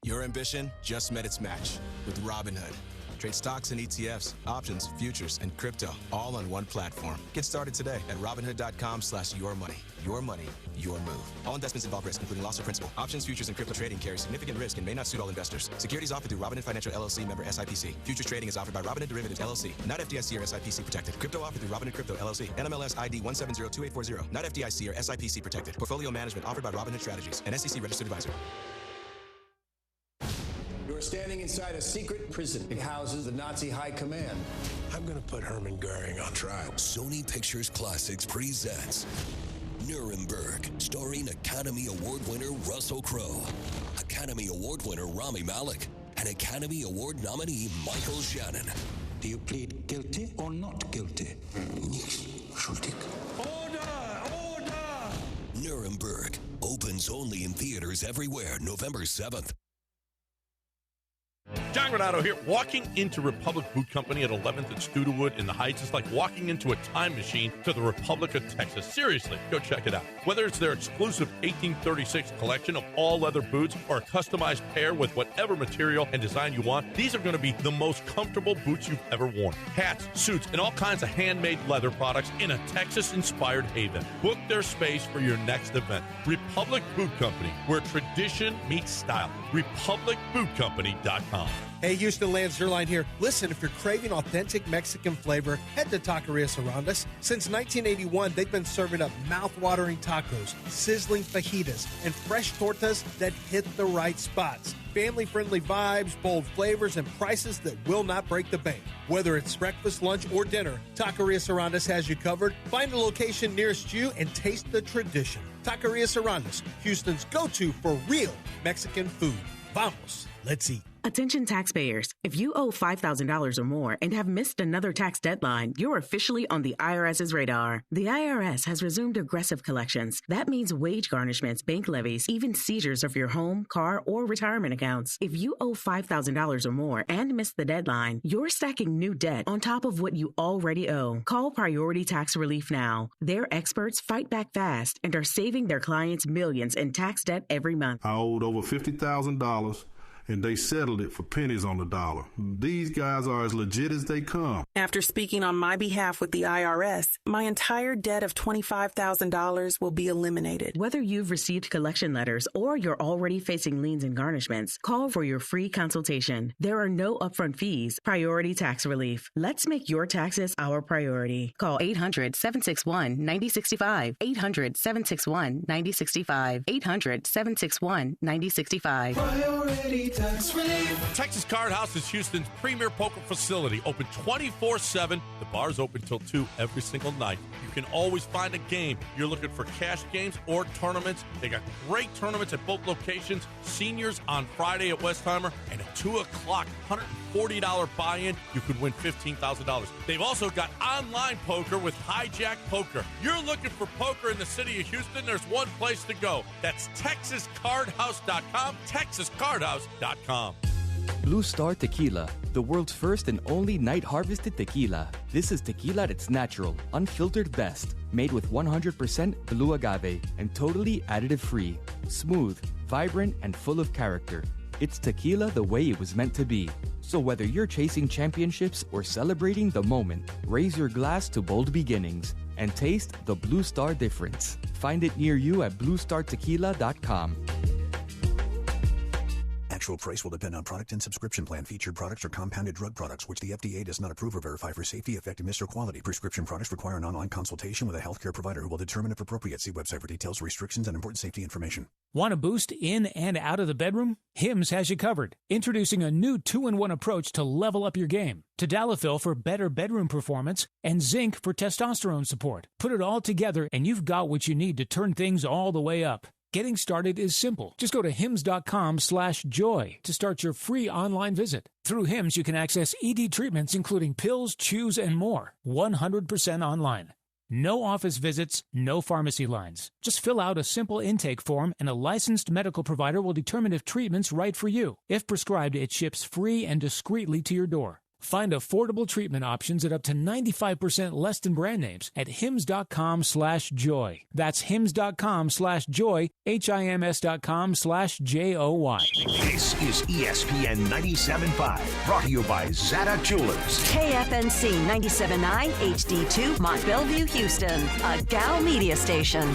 Your ambition just met its match with Robinhood. Trade stocks and ETFs, options, futures, and crypto all on one platform. Get started today at Robinhood.com/yourmoney. Your money, your move. All investments involve risk, including loss of principal. Options, futures, and crypto trading carry significant risk and may not suit all investors. Securities offered through Robinhood Financial LLC, member SIPC. Futures trading is offered by Robinhood Derivatives LLC, not FDIC or SIPC protected. Crypto offered through Robinhood Crypto LLC, NMLS ID 1702840, not FDIC or SIPC protected. Portfolio management offered by Robinhood Strategies, an SEC registered advisor. You're standing inside a secret prison. It houses the Nazi high command. I'm going to put Hermann Goering on trial. Sony Pictures Classics presents Nuremberg, starring Academy Award winner Russell Crowe, Academy Award winner Rami Malek, and Academy Award nominee Michael Shannon. Do you plead guilty or not guilty? Order! Nuremberg opens only in theaters everywhere November 7th. John Granato here. Walking into Republic Boot Company at 11th and Studewood in the Heights is like walking into a time machine to the Republic of Texas. Seriously, go check it out. Whether it's their exclusive 1836 collection of all leather boots or a customized pair with whatever material and design you want, these are going to be the most comfortable boots you've ever worn. Hats, suits, and all kinds of handmade leather products in a Texas-inspired haven. Book their space for your next event. Republic Boot Company, where tradition meets style. RepublicBootCompany.com. Hey, Houston, Lance Zerline here. Listen, if you're craving authentic Mexican flavor, head to Taqueria Sarandas. Since 1981, they've been serving up mouth-watering tacos, sizzling fajitas, and fresh tortas that hit the right spots. Family-friendly vibes, bold flavors, and prices that will not break the bank. Whether it's breakfast, lunch, or dinner, Taqueria Sarandas has you covered. Find a location nearest you and taste the tradition. Taqueria Sarandas, Houston's go-to for real Mexican food. Vamos, let's eat. Attention taxpayers. If you owe $5,000 or more and have missed another tax deadline, you're officially on the IRS's radar. The IRS has resumed aggressive collections. That means wage garnishments, bank levies, even seizures of your home, car, or retirement accounts. If you owe $5,000 or more and missed the deadline, you're stacking new debt on top of what you already owe. Call Priority Tax Relief now. Their experts fight back fast and are saving their clients millions in tax debt every month. I owed over $50,000. And they settled it for pennies on the dollar. These guys are as legit as they come. After speaking on my behalf with the IRS, my entire debt of $25,000 will be eliminated. Whether you've received collection letters or you're already facing liens and garnishments, call for your free consultation. There are no upfront fees. Priority Tax Relief. Let's make your taxes our priority. Call 800-761-9065. 800-761-9065. 800-761-9065. Priority Tax Relief. Texas Card House is Houston's premier poker facility, open 24/7. The bar's open till 2 every single night. You can always find a game. You're looking for cash games or tournaments. They got great tournaments at both locations. Seniors on Friday at Westheimer, and at 2 o'clock, $140 buy-in. You could win $15,000. They've also got online poker with Hijack Poker. You're looking for poker in the city of Houston, there's one place to go. That's TexasCardHouse.com, TexasCardHouse.com. Blue Star Tequila, the world's first and only night-harvested tequila. This is tequila that's natural, unfiltered best, made with 100% blue agave and totally additive-free. Smooth, vibrant, and full of character. It's tequila the way it was meant to be. So whether you're chasing championships or celebrating the moment, raise your glass to bold beginnings and taste the Blue Star difference. Find it near you at bluestartequila.com. Actual price will depend on product and subscription plan. Featured products are compounded drug products, which the FDA does not approve or verify for safety, effectiveness, or quality. Prescription products require an online consultation with a healthcare provider who will determine if appropriate. See website for details, restrictions, and important safety information. Want a boost in and out of the bedroom? Hims has you covered. Introducing a new 2-in-1 approach to level up your game. Tadalafil for better bedroom performance and zinc for testosterone support. Put it all together and you've got what you need to turn things all the way up. Getting started is simple. Just go to hims.com/joy to start your free online visit. Through Hims, you can access ED treatments including pills, chews, and more. 100% online. No office visits, no pharmacy lines. Just fill out a simple intake form and a licensed medical provider will determine if treatment's right for you. If prescribed, it ships free and discreetly to your door. Find affordable treatment options at up to 95% less than brand names at hims.com/joy. That's hims.com/joy, HIMS.com/JOY. This is ESPN 97.5, brought to you by Zada Jewelers. KFNC 97.9 HD2, Mont Bellevue, Houston, a Gal Media station.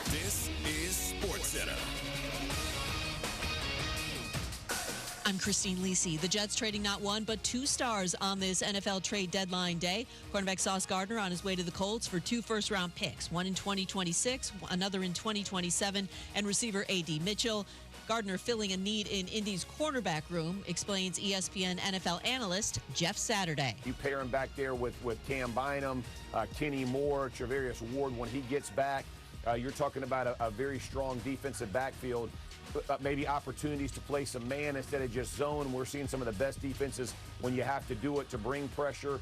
This is SportsCenter. I'm Christine Lisi. The Jets trading not one, but two stars on this NFL trade deadline day. Cornerback Sauce Gardner on his way to the Colts for 2 first-round picks, one in 2026, another in 2027, and receiver A.D. Mitchell. Gardner filling a need in Indy's cornerback room, explains ESPN NFL analyst Jeff Saturday. You pair him back there with Cam Bynum, Kenny Moore, Travarius Ward when he gets back. You're talking about a very strong defensive backfield. Maybe opportunities to play some man instead of just zone. We're seeing some of the best defenses when you have to do it to bring pressure.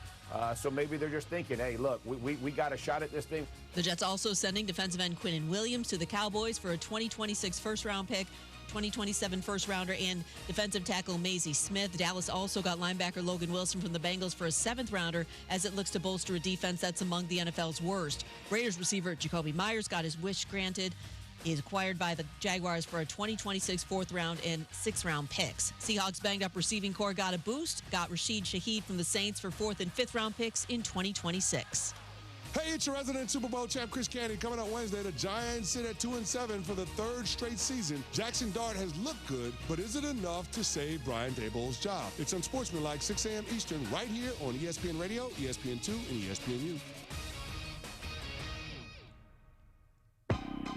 So maybe they're just thinking, hey, look, we got a shot at this thing. The Jets also sending defensive end Quinnen Williams to the Cowboys for a 2026 first-round pick, 2027 first-rounder, and defensive tackle Maisie Smith. Dallas also got linebacker Logan Wilson from the Bengals for a 7th-rounder as it looks to bolster a defense that's among the NFL's worst. Raiders receiver Jacoby Myers got his wish granted. He is acquired by the Jaguars for a 2026 4th-round and 6th-round picks. Seahawks banged-up receiving core got a boost, got Rashid Shaheed from the Saints for 4th and 5th-round picks in 2026. Hey, it's your resident Super Bowl champ, Chris Candy. Coming up Wednesday, the Giants sit at 2-7 for the 3rd straight season. Jackson Dart has looked good, but is it enough to save Brian Daboll's job? It's Unsportsmanlike, 6 a.m. Eastern, right here on ESPN Radio, ESPN2, and ESPNU.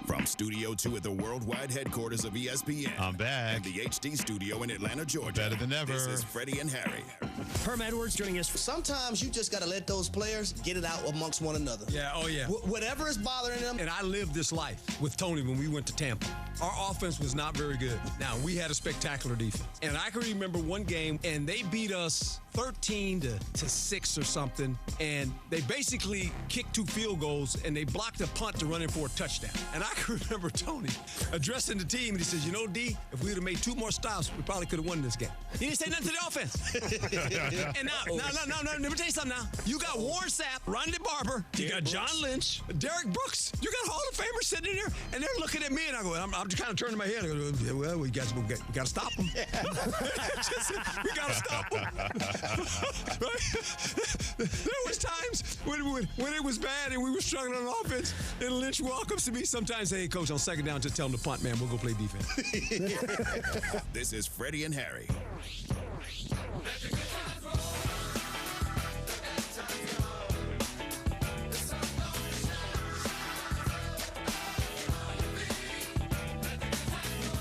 From Studio 2 at the worldwide headquarters of ESPN. I'm back. And the HD studio in Atlanta, Georgia. Better than ever. This is Freddie and Harry. Herm Edwards joining us. Sometimes you just got to let those players get it out amongst one another. Yeah, oh yeah. Whatever is bothering them. And I lived this life with Tony when we went to Tampa. Our offense was not very good. Now, we had a spectacular defense. And I can remember one game, and they beat us 13-6 or something, and they basically kicked 2 field goals, and they blocked a punt to run in for a touchdown. And I can remember Tony addressing the team, and he says, you know, D, if we would have made 2 more stops, we probably could have won this game. He didn't say nothing to the offense. And now, let me tell you something now. You got Warren Sapp, Ronnie Barber, you got John Lynch, Derek Brooks. You got Hall of Famers sitting in there, and they're looking at me, and I go, I'm just kind of turning my head. I go, well, we got to stop them. We got to stop them. Right? There was times when it was bad and we were struggling on offense, and Lynch welcomes to me sometimes, hey, coach, on 2nd down, just tell him to punt, man. We'll go play defense. This is Freddie and Harry.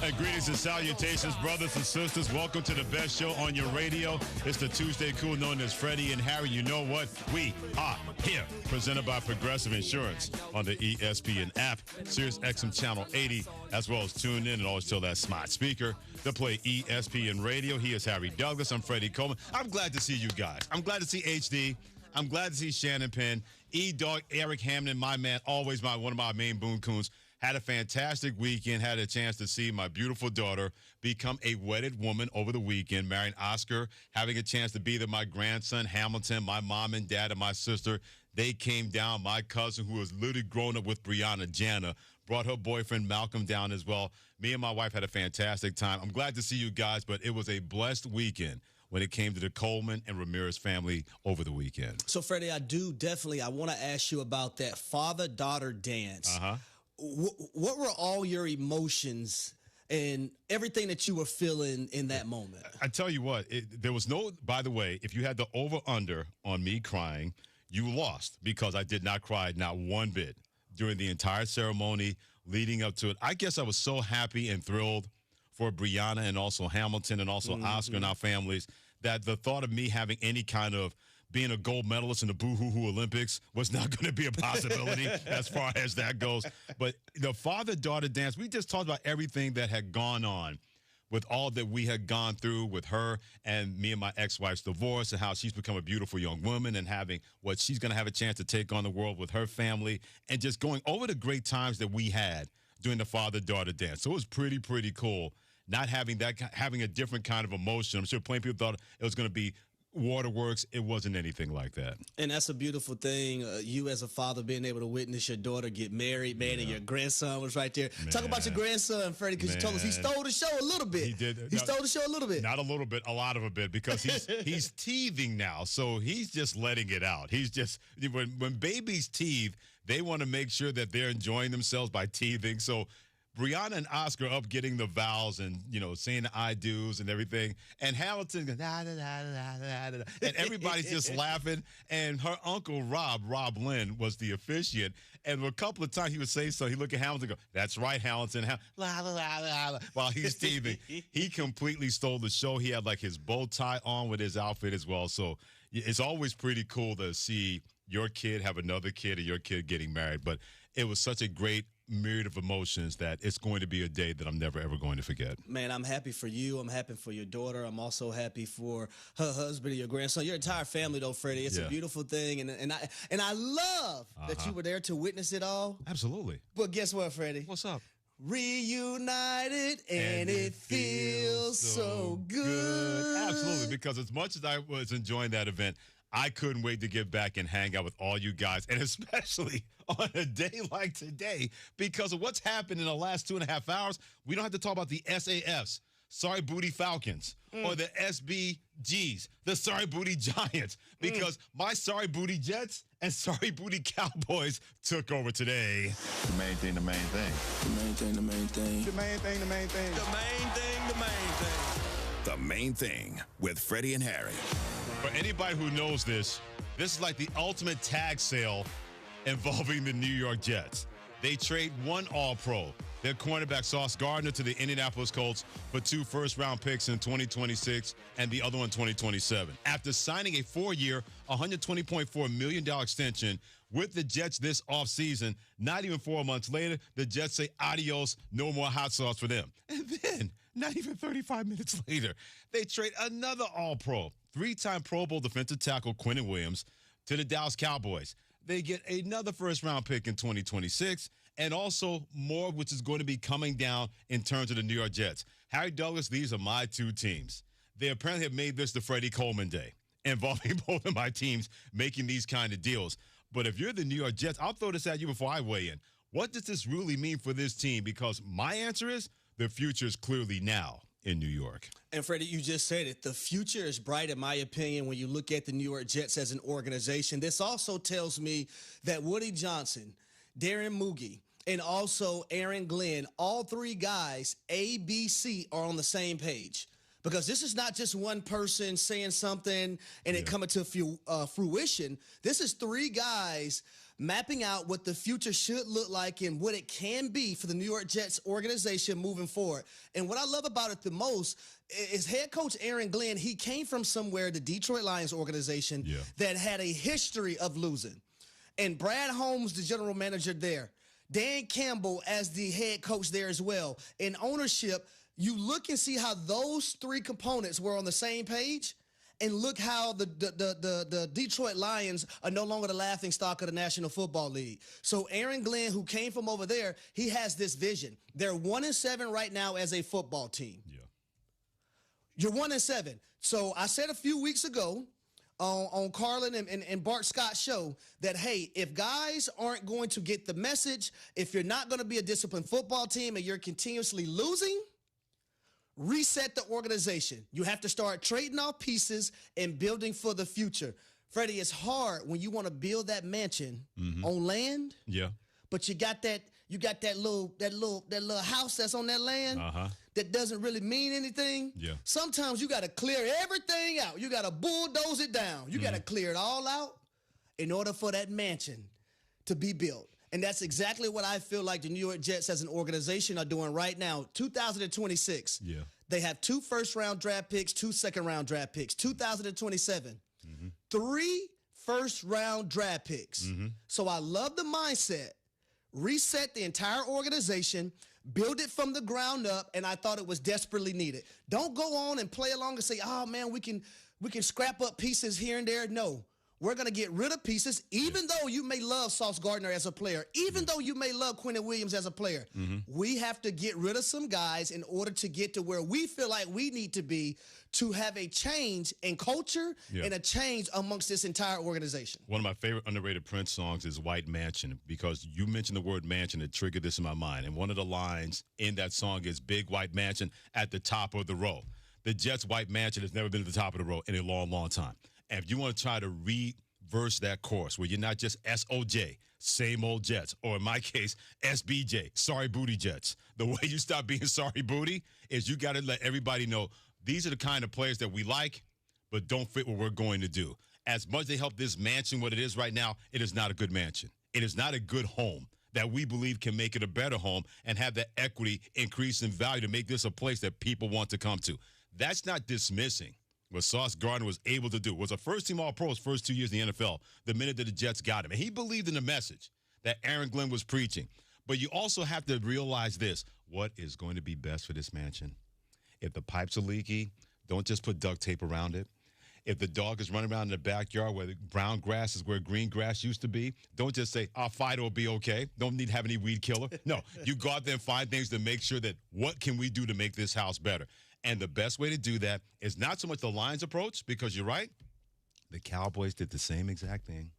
And greetings and salutations, brothers and sisters. Welcome to the best show on your radio. It's the Tuesday Cool known as Freddie and Harry. You know what? We are here. Presented by Progressive Insurance on the ESPN app, Sirius XM Channel 80, as well as tune in and always tell that smart speaker to play ESPN Radio. He is Harry Douglas. I'm Freddie Coleman. I'm glad to see you guys. I'm glad to see HD. I'm glad to see Shannon Penn. E-Dog, Eric Hamden, my man, always one of my main boon coons. Had a fantastic weekend, had a chance to see my beautiful daughter become a wedded woman over the weekend, marrying Oscar, having a chance to be there, my grandson, Hamilton, my mom and dad, and my sister. They came down. My cousin, who was literally grown up with Brianna Jana, brought her boyfriend, Malcolm, down as well. Me and my wife had a fantastic time. I'm glad to see you guys, but it was a blessed weekend when it came to the Coleman and Ramirez family over the weekend. So, Freddie, I want to ask you about that father-daughter dance. Uh-huh. What were all your emotions and everything that you were feeling in that moment? I tell you what, there was no, by the way, if you had the over-under on me crying, you lost, because I did not cry, not one bit, during the entire ceremony leading up to it. I guess I was so happy and thrilled for Brianna and also Hamilton and also Oscar and our families that the thought of me having any kind of being a gold medalist in the Boo-Hoo-Hoo Olympics was not going to be a possibility as far as that goes. But the father-daughter dance, we just talked about everything that had gone on with all that we had gone through with her and me and my ex-wife's divorce, and how she's become a beautiful young woman and having what she's going to have a chance to take on the world with her family, and just going over the great times that we had during the father-daughter dance. So it was pretty cool. not having a different kind of emotion. I'm sure plenty of people thought it was going to be waterworks. It wasn't anything like that. And that's a beautiful thing. You as a father being able to witness your daughter get married, man, and your grandson was right there. Man. Talk about your grandson, Freddie, because you told us he stole the show a little bit. He did. He stole the show a little bit. Not a little bit, a lot of a bit, because he's teething now. So he's just letting it out. He's just, when babies teeth, they want to make sure that they're enjoying themselves by teething. So Brianna and Oscar up getting the vows and, saying the I do's and everything. And Hamilton goes, da, da, da, da, da, da, da, and everybody's just laughing. And her uncle, Rob Lynn, was the officiant. And a couple of times he would say so. He look at Hamilton and go, that's right, Hamilton. La, la, la, la, la, while he's teething. He completely stole the show. He had like his bow tie on with his outfit as well. So it's always pretty cool to see your kid have another kid or your kid getting married. But it was such a great myriad of emotions that it's going to be a day that I'm never, ever going to forget. Man, I'm happy for you. I'm happy for your daughter. I'm also happy for her husband and your grandson. Your entire family, though, Freddie. It's a beautiful thing. And I love that you were there to witness it all. Absolutely. But guess what, Freddie? What's up? Reunited, and it feels so good. Absolutely, because as much as I was enjoying that event, I couldn't wait to get back and hang out with all you guys, and especially on a day like today, because of what's happened in the last 2.5 hours. We don't have to talk about the SAFs, Sorry Booty Falcons, or the SBGs, the Sorry Booty Giants, because my Sorry Booty Jets and Sorry Booty Cowboys took over today. The main thing, the main thing. The main thing, the main thing. The main thing, the main thing. The main thing, the main thing. The Main Thing with Freddie and Harry. For anybody who knows this is like the ultimate tag sale involving the New York Jets. They trade one All-Pro, their cornerback Sauce Gardner, to the Indianapolis Colts for 2 first-round picks in 2026 and the other one 2027. After signing a 4-year, $120.4 million extension with the Jets this offseason, not even 4 months later, the Jets say adios, no more hot sauce for them. And then, not even 35 minutes later, they trade another All-Pro, 3-time Pro Bowl defensive tackle Quinnen Williams, to the Dallas Cowboys. They get another first-round pick in 2026 and also more, which is going to be coming down in terms of the New York Jets. Harry Douglas, these are my two teams. They apparently have made this the Freddie Coleman day, involving both of my teams making these kind of deals. But if you're the New York Jets, I'll throw this at you before I weigh in. What does this really mean for this team? Because my answer is the future is clearly now in New York. And Freddie, you just said it. The future is bright, in my opinion, when you look at the New York Jets as an organization. This also tells me that Woody Johnson, Darren Moogie, and also Aaron Glenn, all three guys, A, B, C, are on the same page. Because this is not just one person saying something and it coming to fruition. This is three guys mapping out what the future should look like and what it can be for the New York Jets organization moving forward. And what I love about it the most is head coach Aaron Glenn. He came from somewhere, the Detroit Lions organization, that had a history of losing. And Brad Holmes, the general manager there, Dan Campbell as the head coach there as well, and ownership. You look and see how those three components were on the same page, and look how the Detroit Lions are no longer the laughingstock of the National Football League. So Aaron Glenn, who came from over there, he has this vision. They're 1-7 right now as a football team. Yeah. You're 1-7. So I said a few weeks ago on Carlin and Bart Scott's show that, hey, if guys aren't going to get the message, if you're not going to be a disciplined football team and you're continuously losing, reset the organization. You have to start trading off pieces and building for the future. Freddie, it's hard when you want to build that mansion on land. Yeah. But you got that little house that's on that land that doesn't really mean anything. Yeah. Sometimes you got to clear everything out. You got to bulldoze it down. You got to clear it all out in order for that mansion to be built. And that's exactly what I feel like the New York Jets as an organization are doing right now. 2026. Yeah. They have 2 first-round draft picks, 2 second-round draft picks. 2027. 3 first-round draft picks. So I love the mindset. Reset the entire organization, build it from the ground up, and I thought it was desperately needed. Don't go on and play along and say, oh, man, we can scrap up pieces here and there. No. We're going to get rid of pieces, even though you may love Sauce Gardner as a player, even though you may love Quentin Williams as a player. We have to get rid of some guys in order to get to where we feel like we need to be to have a change in culture and a change amongst this entire organization. One of my favorite underrated Prince songs is White Mansion, because you mentioned the word mansion, it triggered this in my mind. And one of the lines in that song is Big White Mansion at the top of the row. The Jets' White Mansion has never been at the top of the row in a long, long time. And if you want to try to reverse that course where you're not just SOJ, same old Jets, or in my case, SBJ, sorry booty Jets, the way you stop being sorry booty is you got to let everybody know these are the kind of players that we like, but don't fit what we're going to do. As much as they help this mansion what it is right now, it is not a good mansion. It is not a good home that we believe can make it a better home and have that equity increase in value to make this a place that people want to come to. That's not dismissing what Sauce Gardner was able to do. Was a first-team All-Pro his first 2 years in the NFL, the minute that the Jets got him. And he believed in the message that Aaron Glenn was preaching. But you also have to realize this. What is going to be best for this mansion? If the pipes are leaky, don't just put duct tape around it. If the dog is running around in the backyard where the brown grass is where green grass used to be, don't just say, our fight will be okay. Don't need to have any weed killer. No, you go out there and find things to make sure that what can we do to make this house better? And the best way to do that is not so much the Lions approach, because you're right. The Cowboys did the same exact thing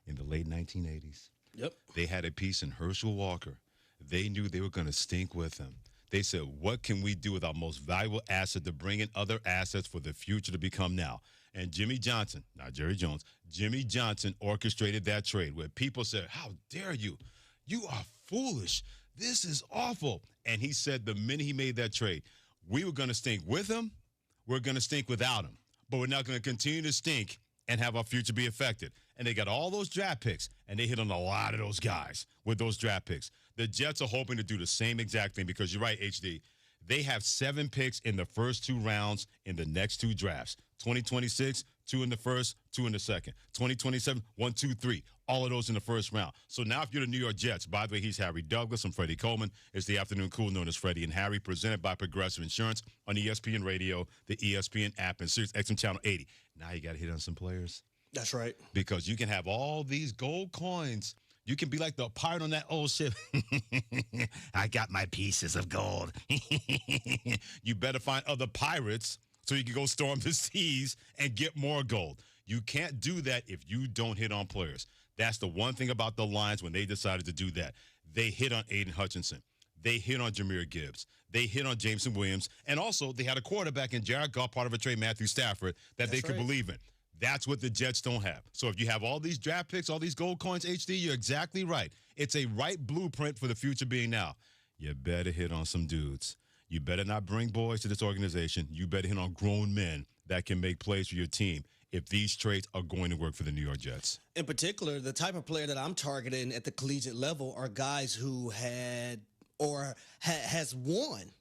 in the late 1980s. Yep. They had a piece in Herschel Walker. They knew they were going to stink with him. They said, what can we do with our most valuable asset to bring in other assets for the future to become now? And Jimmy Johnson, not Jerry Jones, Jimmy Johnson orchestrated that trade where people said, how dare you? You are foolish. This is awful. And he said the minute he made that trade, we were going to stink with him. We're going to stink without him. But we're not going to continue to stink and have our future be affected. And they got all those draft picks, and they hit on a lot of those guys with those draft picks. The Jets are hoping to do the same exact thing because you're right, HD. They have 7 picks in the first 2 rounds in the next 2 drafts. 2026, 2 in the first, 2 in the second. 2027, 1, 2, 3. All of those in the first round. So now if you're the New York Jets, by the way, he's Harry Douglas. I'm Freddie Coleman. It's the Afternoon Cool known as Freddie and Harry, presented by Progressive Insurance on ESPN Radio, the ESPN app, and Sirius XM Channel 80. Now you got to hit on some players. That's right. Because you can have all these gold coins. You can be like the pirate on that old ship. I got my pieces of gold. You better find other pirates so you can go storm the seas and get more gold. You can't do that if you don't hit on players. That's the one thing about the Lions when they decided to do that. They hit on Aiden Hutchinson. They hit on Jahmyr Gibbs. They hit on Jameson Williams. And also, they had a quarterback in Jared Goff, part of a trade, Matthew Stafford, that they could believe in. That's what the Jets don't have. So if you have all these draft picks, all these gold coins, HD, you're exactly right. It's a right blueprint for the future being now. You better hit on some dudes. You better not bring boys to this organization. You better hit on grown men that can make plays for your team if these traits are going to work for the New York Jets. In particular, the type of player that I'm targeting at the collegiate level are guys who had or has won.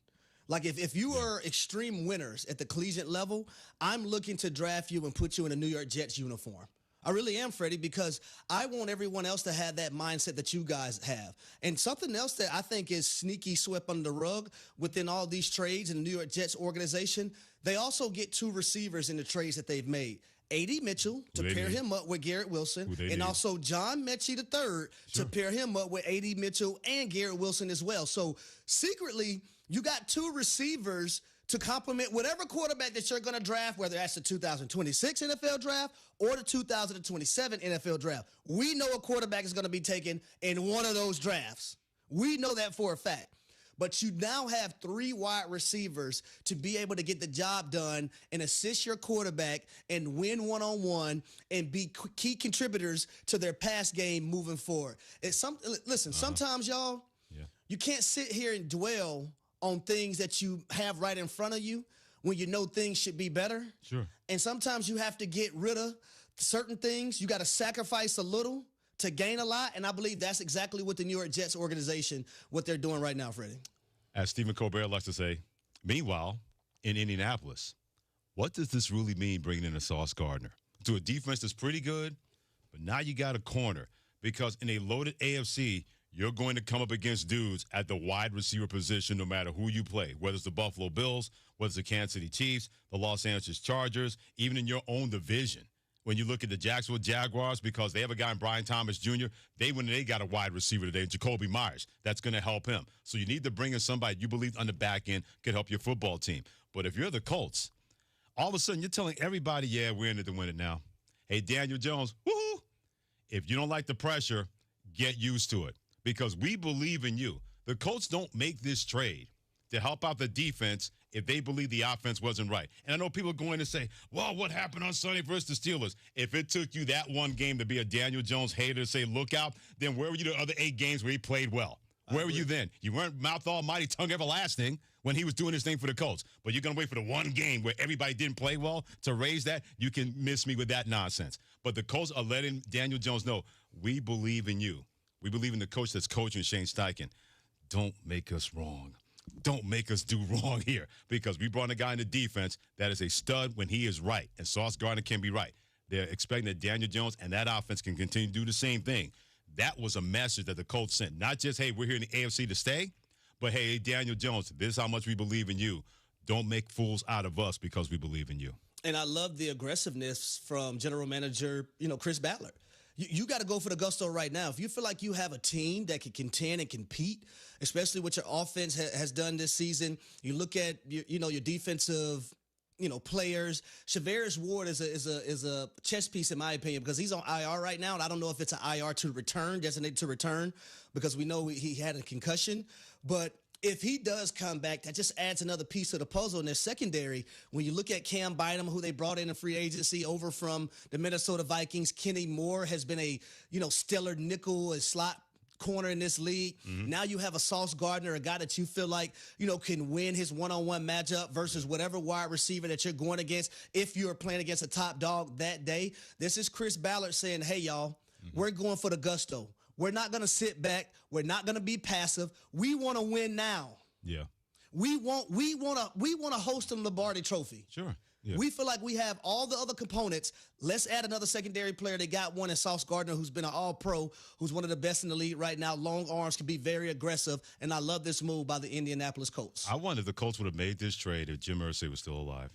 Like if you are extreme winners at the collegiate level, I'm looking to draft you and put you in a New York Jets uniform. I really am, Freddie, because I want everyone else to have that mindset that you guys have. And something else that I think is sneaky swept under the rug within all these trades in the New York Jets organization, they also get 2 receivers in the trades that they've made. A.D. Mitchell to pair him up with Garrett Wilson, and also John Mechie III to pair him up with A.D. Mitchell and Garrett Wilson as well. So secretly, you got 2 receivers to complement whatever quarterback that you're going to draft, whether that's the 2026 NFL draft or the 2027 NFL draft. We know a quarterback is going to be taken in one of those drafts. We know that for a fact. But you now have 3 wide receivers to be able to get the job done and assist your quarterback and win one-on-one and be key contributors to their pass game moving forward. Sometimes, y'all, you can't sit here and dwell on things that you have right in front of you when you know things should be better. Sure. And sometimes you have to get rid of certain things. You got to sacrifice a little to gain a lot, and I believe that's exactly what the New York Jets organization, what they're doing right now, Freddie. As Stephen Colbert likes to say, meanwhile, in Indianapolis, what does this really mean bringing in a Sauce Gardner? To a defense that's pretty good, but now you got a corner because in a loaded AFC, you're going to come up against dudes at the wide receiver position no matter who you play, whether it's the Buffalo Bills, whether it's the Kansas City Chiefs, the Los Angeles Chargers, even in your own division. when you look at the Jacksonville Jaguars, because they have a guy in Brian Thomas Jr., they got a wide receiver today, Jacoby Myers. That's going to help him. So you need to bring in somebody you believe on the back end could help your football team. But if you're the Colts, all of a sudden you're telling everybody, yeah, we're in it to win it now. Hey, Daniel Jones, woohoo! If you don't like the pressure, get used to it, because we believe in you. The Colts don't make this trade to help out the defense if they believe the offense wasn't right. And I know people are going to say, well, what happened on Sunday versus the Steelers? If it took you that one game to be a Daniel Jones hater to say, look out, then where were you the other 8 games where he played well? Where were you then? You weren't mouth almighty, tongue everlasting when he was doing his thing for the Colts. But you're going to wait for the one game where everybody didn't play well to raise that? You can miss me with that nonsense. But the Colts are letting Daniel Jones know, we believe in you. We believe in the coach that's coaching Shane Steichen. Don't make us wrong. Don't make us do wrong here, because we brought a guy in the defense that is a stud when he is right, and Sauce Gardner can be right. They're expecting that Daniel Jones and that offense can continue to do the same thing. That was a message that the Colts sent. Not just, hey, we're here in the AFC to stay, but, hey, Daniel Jones, this is how much we believe in you. Don't make fools out of us because we believe in you. And I love the aggressiveness from general manager, Chris Ballard. You got to go for the gusto right now. If you feel like you have a team that can contend and compete, especially what your offense has done this season, you look at your defensive players. Shavarius Ward is a chess piece in my opinion, because he's on IR right now, and I don't know if it's an IR to return, designated to return, because we know he had a concussion. But if he does come back, that just adds another piece to the puzzle in their secondary. When you look at Cam Bynum, who they brought in free agency over from the Minnesota Vikings, Kenny Moore has been a stellar nickel and slot corner in this league. Mm-hmm. Now you have a Sauce Gardner, a guy that you feel like can win his one-on-one matchup versus whatever wide receiver that you're going against if you're playing against a top dog that day. This is Chris Ballard saying, hey, y'all, we're going for the gusto. We're not going to sit back. We're not going to be passive. We want to win now. Yeah. We want to host the Lombardi Trophy. Sure. Yeah. We feel like we have all the other components. Let's add another secondary player. They got one in Sauce Gardner, who's been an all-pro, who's one of the best in the league right now. Long arms, can be very aggressive, and I love this move by the Indianapolis Colts. I wonder if the Colts would have made this trade if Jim Irsay was still alive.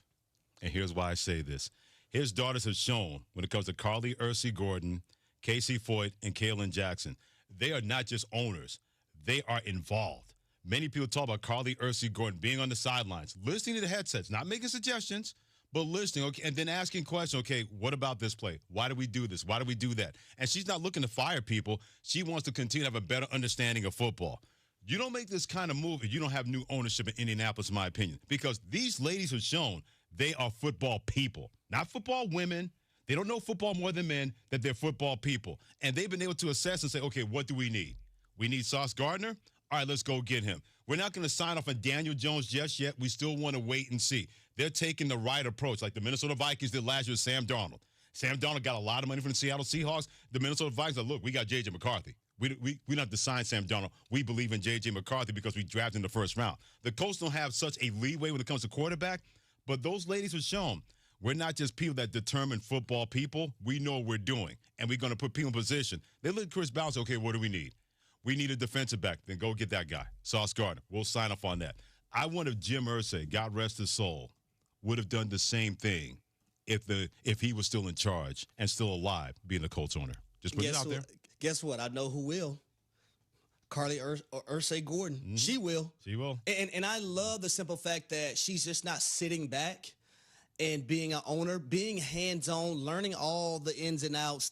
And here's why I say this. His daughters have shown, when it comes to Carly Irsay-Gordon, Casey Foyt, and Kaylin Jackson, they are not just owners. They are involved. Many people talk about Carly Irsay-Gordon being on the sidelines, listening to the headsets, not making suggestions, but listening, okay, and then asking questions, okay, what about this play? Why do we do this? Why do we do that? And she's not looking to fire people. She wants to continue to have a better understanding of football. You don't make this kind of move if you don't have new ownership in Indianapolis, in my opinion, because these ladies have shown they are football people, not football women. They don't know football more than men, that they're football people. And they've been able to assess and say, okay, what do we need? We need Sauce Gardner? All right, let's go get him. We're not going to sign off on Daniel Jones just yet. We still want to wait and see. They're taking the right approach, like the Minnesota Vikings did last year with Sam Darnold. Sam Darnold got a lot of money from the Seattle Seahawks. The Minnesota Vikings said, look, we got J.J. McCarthy. We don't have to sign Sam Darnold. We believe in J.J. McCarthy because we drafted in the first round. The Colts don't have such a leeway when it comes to quarterback, but those ladies have shown we're not just people that determine football people. We know what we're doing, and we're going to put people in position. They look at Chris Ballard and say, okay, what do we need? We need a defensive back. Then go get that guy, Sauce Gardner. We'll sign off on that. I wonder if Jim Irsay, God rest his soul, would have done the same thing if he was still in charge and still alive, being the Colts owner. Just put it out there. Guess what? I know who will. Carly Irsay-Gordon. Mm-hmm. She will. She will. And I love the simple fact that she's just not sitting back and being an owner, being hands-on, learning all the ins and outs,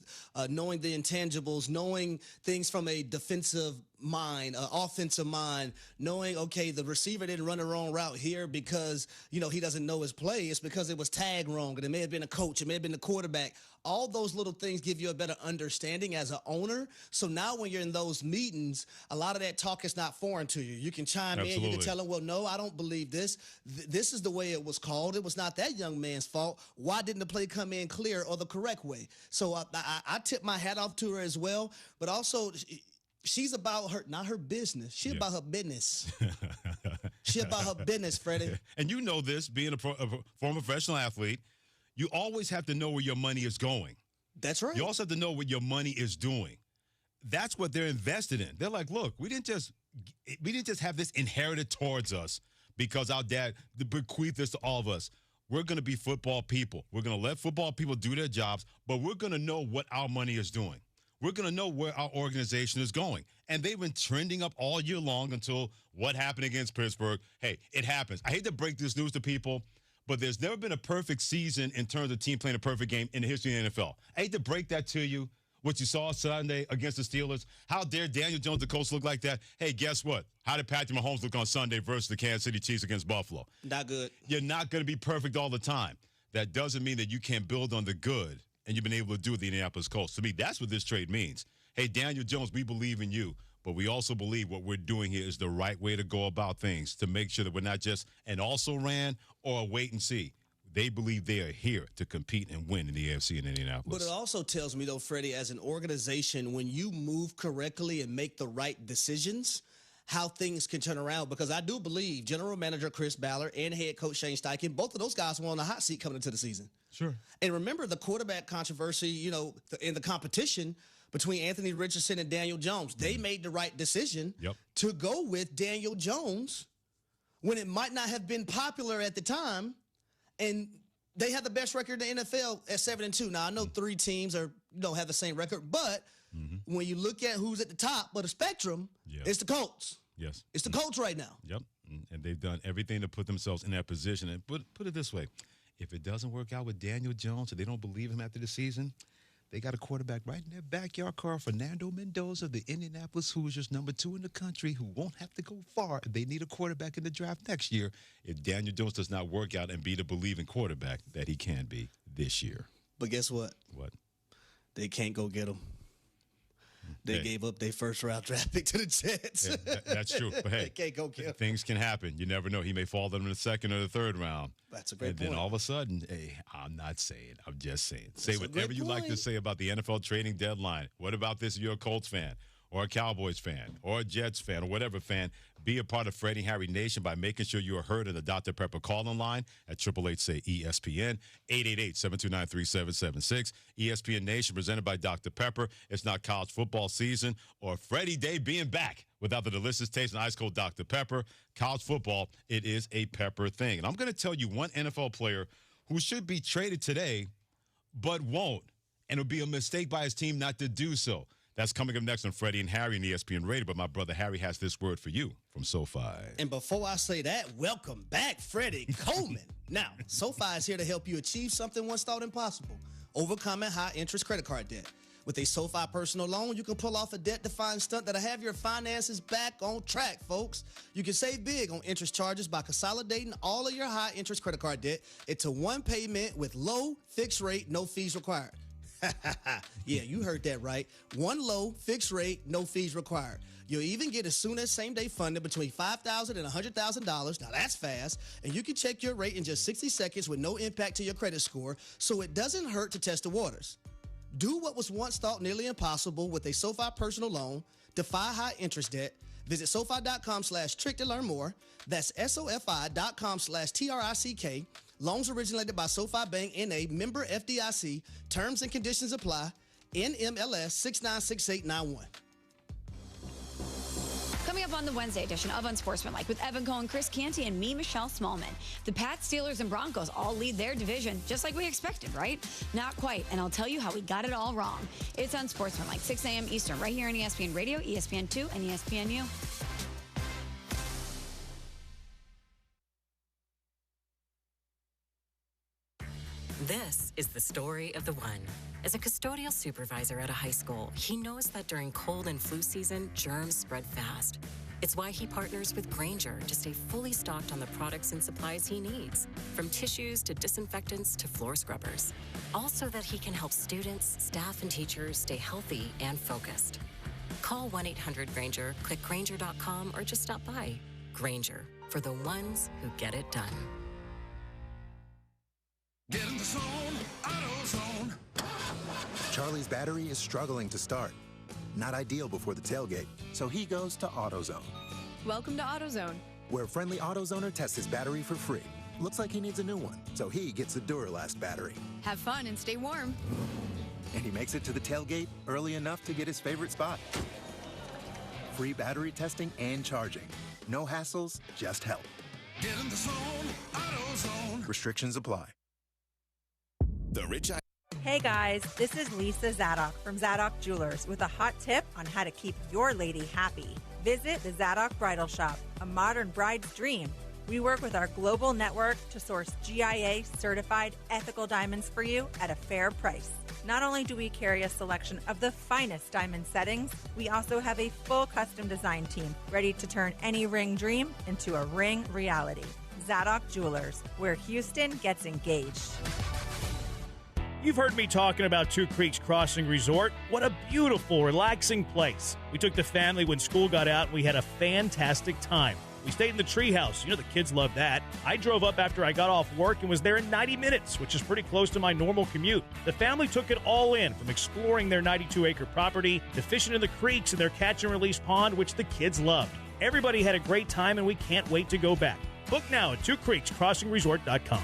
knowing the intangibles, knowing things from a defensive mind, offensive mind, knowing, okay, the receiver didn't run the wrong route here because, he doesn't know his play. It's because it was tagged wrong, and it may have been a coach, it may have been the quarterback. All those little things give you a better understanding as an owner. So now when you're in those meetings, a lot of that talk is not foreign to you. You can chime in, you can tell them, well, no, I don't believe this. This is the way it was called. It was not that young man's fault. Why didn't the play come in clear or the correct way? So I tip my hat off to her as well, but also she's about not her business. She's about her business. She's about her business, Freddie. And you know this, being a former professional athlete, you always have to know where your money is going. That's right. You also have to know what your money is doing. That's what they're invested in. They're like, look, we didn't just have this inherited towards us because our dad bequeathed this to all of us. We're going to be football people. We're going to let football people do their jobs, but we're going to know what our money is doing. We're going to know where our organization is going. And they've been trending up all year long until what happened against Pittsburgh. Hey, it happens. I hate to break this news to people, but there's never been a perfect season in terms of team playing a perfect game in the history of the NFL. I hate to break that to you, what you saw Sunday against the Steelers. How dare Daniel Jones, the coach, look like that? Hey, guess what? How did Patrick Mahomes look on Sunday versus the Kansas City Chiefs against Buffalo? Not good. You're not going to be perfect all the time. That doesn't mean that you can't build on the good, and you've been able to do with the Indianapolis Colts. To me, that's what this trade means. Hey, Daniel Jones, we believe in you, but we also believe what we're doing here is the right way to go about things to make sure that we're not just an also-ran or a wait and see. They believe they are here to compete and win in the AFC in Indianapolis. But it also tells me, though, Freddie, as an organization, when you move correctly and make the right decisions, how things can turn around. Because I do believe General Manager Chris Ballard and head coach Shane Steichen, both of those guys were on the hot seat coming into the season. Sure. And remember the quarterback controversy, in the competition between Anthony Richardson and Daniel Jones. They made the right decision to go with Daniel Jones when it might not have been popular at the time. And they have the best record in the NFL at 7-2. Now, I know 3 teams don't have the same record, but when you look at who's at the top of the spectrum, it's the Colts. Yes. It's the Colts right now. Yep. And they've done everything to put themselves in that position. And put it this way. If it doesn't work out with Daniel Jones or they don't believe him after the season, they got a quarterback right in their backyard car, Fernando Mendoza, the Indianapolis Hoosiers, number 2 in the country, who won't have to go far. They need a quarterback in the draft next year if Daniel Jones does not work out and be the believing quarterback that he can be this year. But guess what? What? They can't go get him. They gave up their first-round draft pick to the Jets. That's true. But, hey, they can't go get him. Things can happen. You never know. He may fall to them in the second or the third round. That's a great point. And then all of a sudden, hey, I'm not saying. I'm just saying. Say whatever you like to say about the NFL trading deadline. What about this if you're a Colts fan or a Cowboys fan or a Jets fan or whatever fan? Be a part of Freddie and Harry Nation by making sure you are heard in the Dr. Pepper call-in line at 888-SAY-ESPN, 888-729-3776. ESPN Nation presented by Dr. Pepper. It's not college football season or Freddie Day being back without the delicious taste and ice-cold Dr. Pepper. College football, it is a Pepper thing. And I'm going to tell you one NFL player who should be traded today but won't, and it would be a mistake by his team not to do so. That's coming up next on Freddie and Harry and ESPN Radio. But my brother Harry has this word for you from SoFi. And before I say that, welcome back, Freddie Coleman. Now, SoFi is here to help you achieve something once thought impossible, overcoming high-interest credit card debt. With a SoFi personal loan, you can pull off a debt-defying stunt that'll have your finances back on track, folks. You can save big on interest charges by consolidating all of your high-interest credit card debt into one payment with low, fixed rate, no fees required. Yeah, you heard that right. One low, fixed rate, no fees required. You'll even get as soon as same-day funding between $5,000 and $100,000. Now, that's fast. And you can check your rate in just 60 seconds with no impact to your credit score, so it doesn't hurt to test the waters. Do what was once thought nearly impossible with a SoFi personal loan. Defy high-interest debt. Visit SoFi.com/trick to learn more. That's SoFi.com/TRICK. Loans originated by SoFi Bank N.A., member FDIC. Terms and conditions apply. NMLS 696891. Coming up on the Wednesday edition of Unsportsmanlike with Evan Cohen, Chris Canty, and me, Michelle Smallman. The Pats, Steelers, and Broncos all lead their division, just like we expected, right? Not quite, and I'll tell you how we got it all wrong. It's Unsportsmanlike, 6 a.m. Eastern, right here on ESPN Radio, ESPN2, and ESPNU. This is the story of the one. As a custodial supervisor at a high school, he knows that during cold and flu season, germs spread fast. It's why he partners with Grainger to stay fully stocked on the products and supplies he needs, from tissues to disinfectants to floor scrubbers. All so that he can help students, staff, and teachers stay healthy and focused. Call 1-800-GRAINGER, click Grainger.com, or just stop by. Grainger, for the ones who get it done. Get in the zone, AutoZone. Charlie's battery is struggling to start. Not ideal before the tailgate, so he goes to AutoZone. Welcome to AutoZone, where a friendly AutoZoner tests his battery for free. Looks like he needs a new one, so he gets a Duralast battery. have fun and stay warm. And he makes it to the tailgate early enough to get his favorite spot. Free battery testing and charging. No hassles, just help. Get in the zone, AutoZone. Restrictions apply. The Rich Hey guys, this is Lisa Zadok from Zadok Jewelers with a hot tip on how to keep your lady happy. Visit the Zadok Bridal Shop, a modern bride's dream. We work with our global network to source GIA-certified ethical diamonds for you at a fair price. Not only do we carry a selection of the finest diamond settings, we also have a full custom design team ready to turn any ring dream into a ring reality. Zadok Jewelers, where Houston gets engaged. You've heard me talking about Two Creeks Crossing Resort. What a beautiful, relaxing place. We took the family when school got out, and we had a fantastic time. We stayed in the treehouse. You know the kids love that. I drove up after I got off work and was there in 90 minutes, which is pretty close to my normal commute. The family took it all in, from exploring their 92-acre property to fishing in the creeks and their catch-and-release pond, which the kids loved. Everybody had a great time, and we can't wait to go back. Book now at twocreekscrossingresort.com.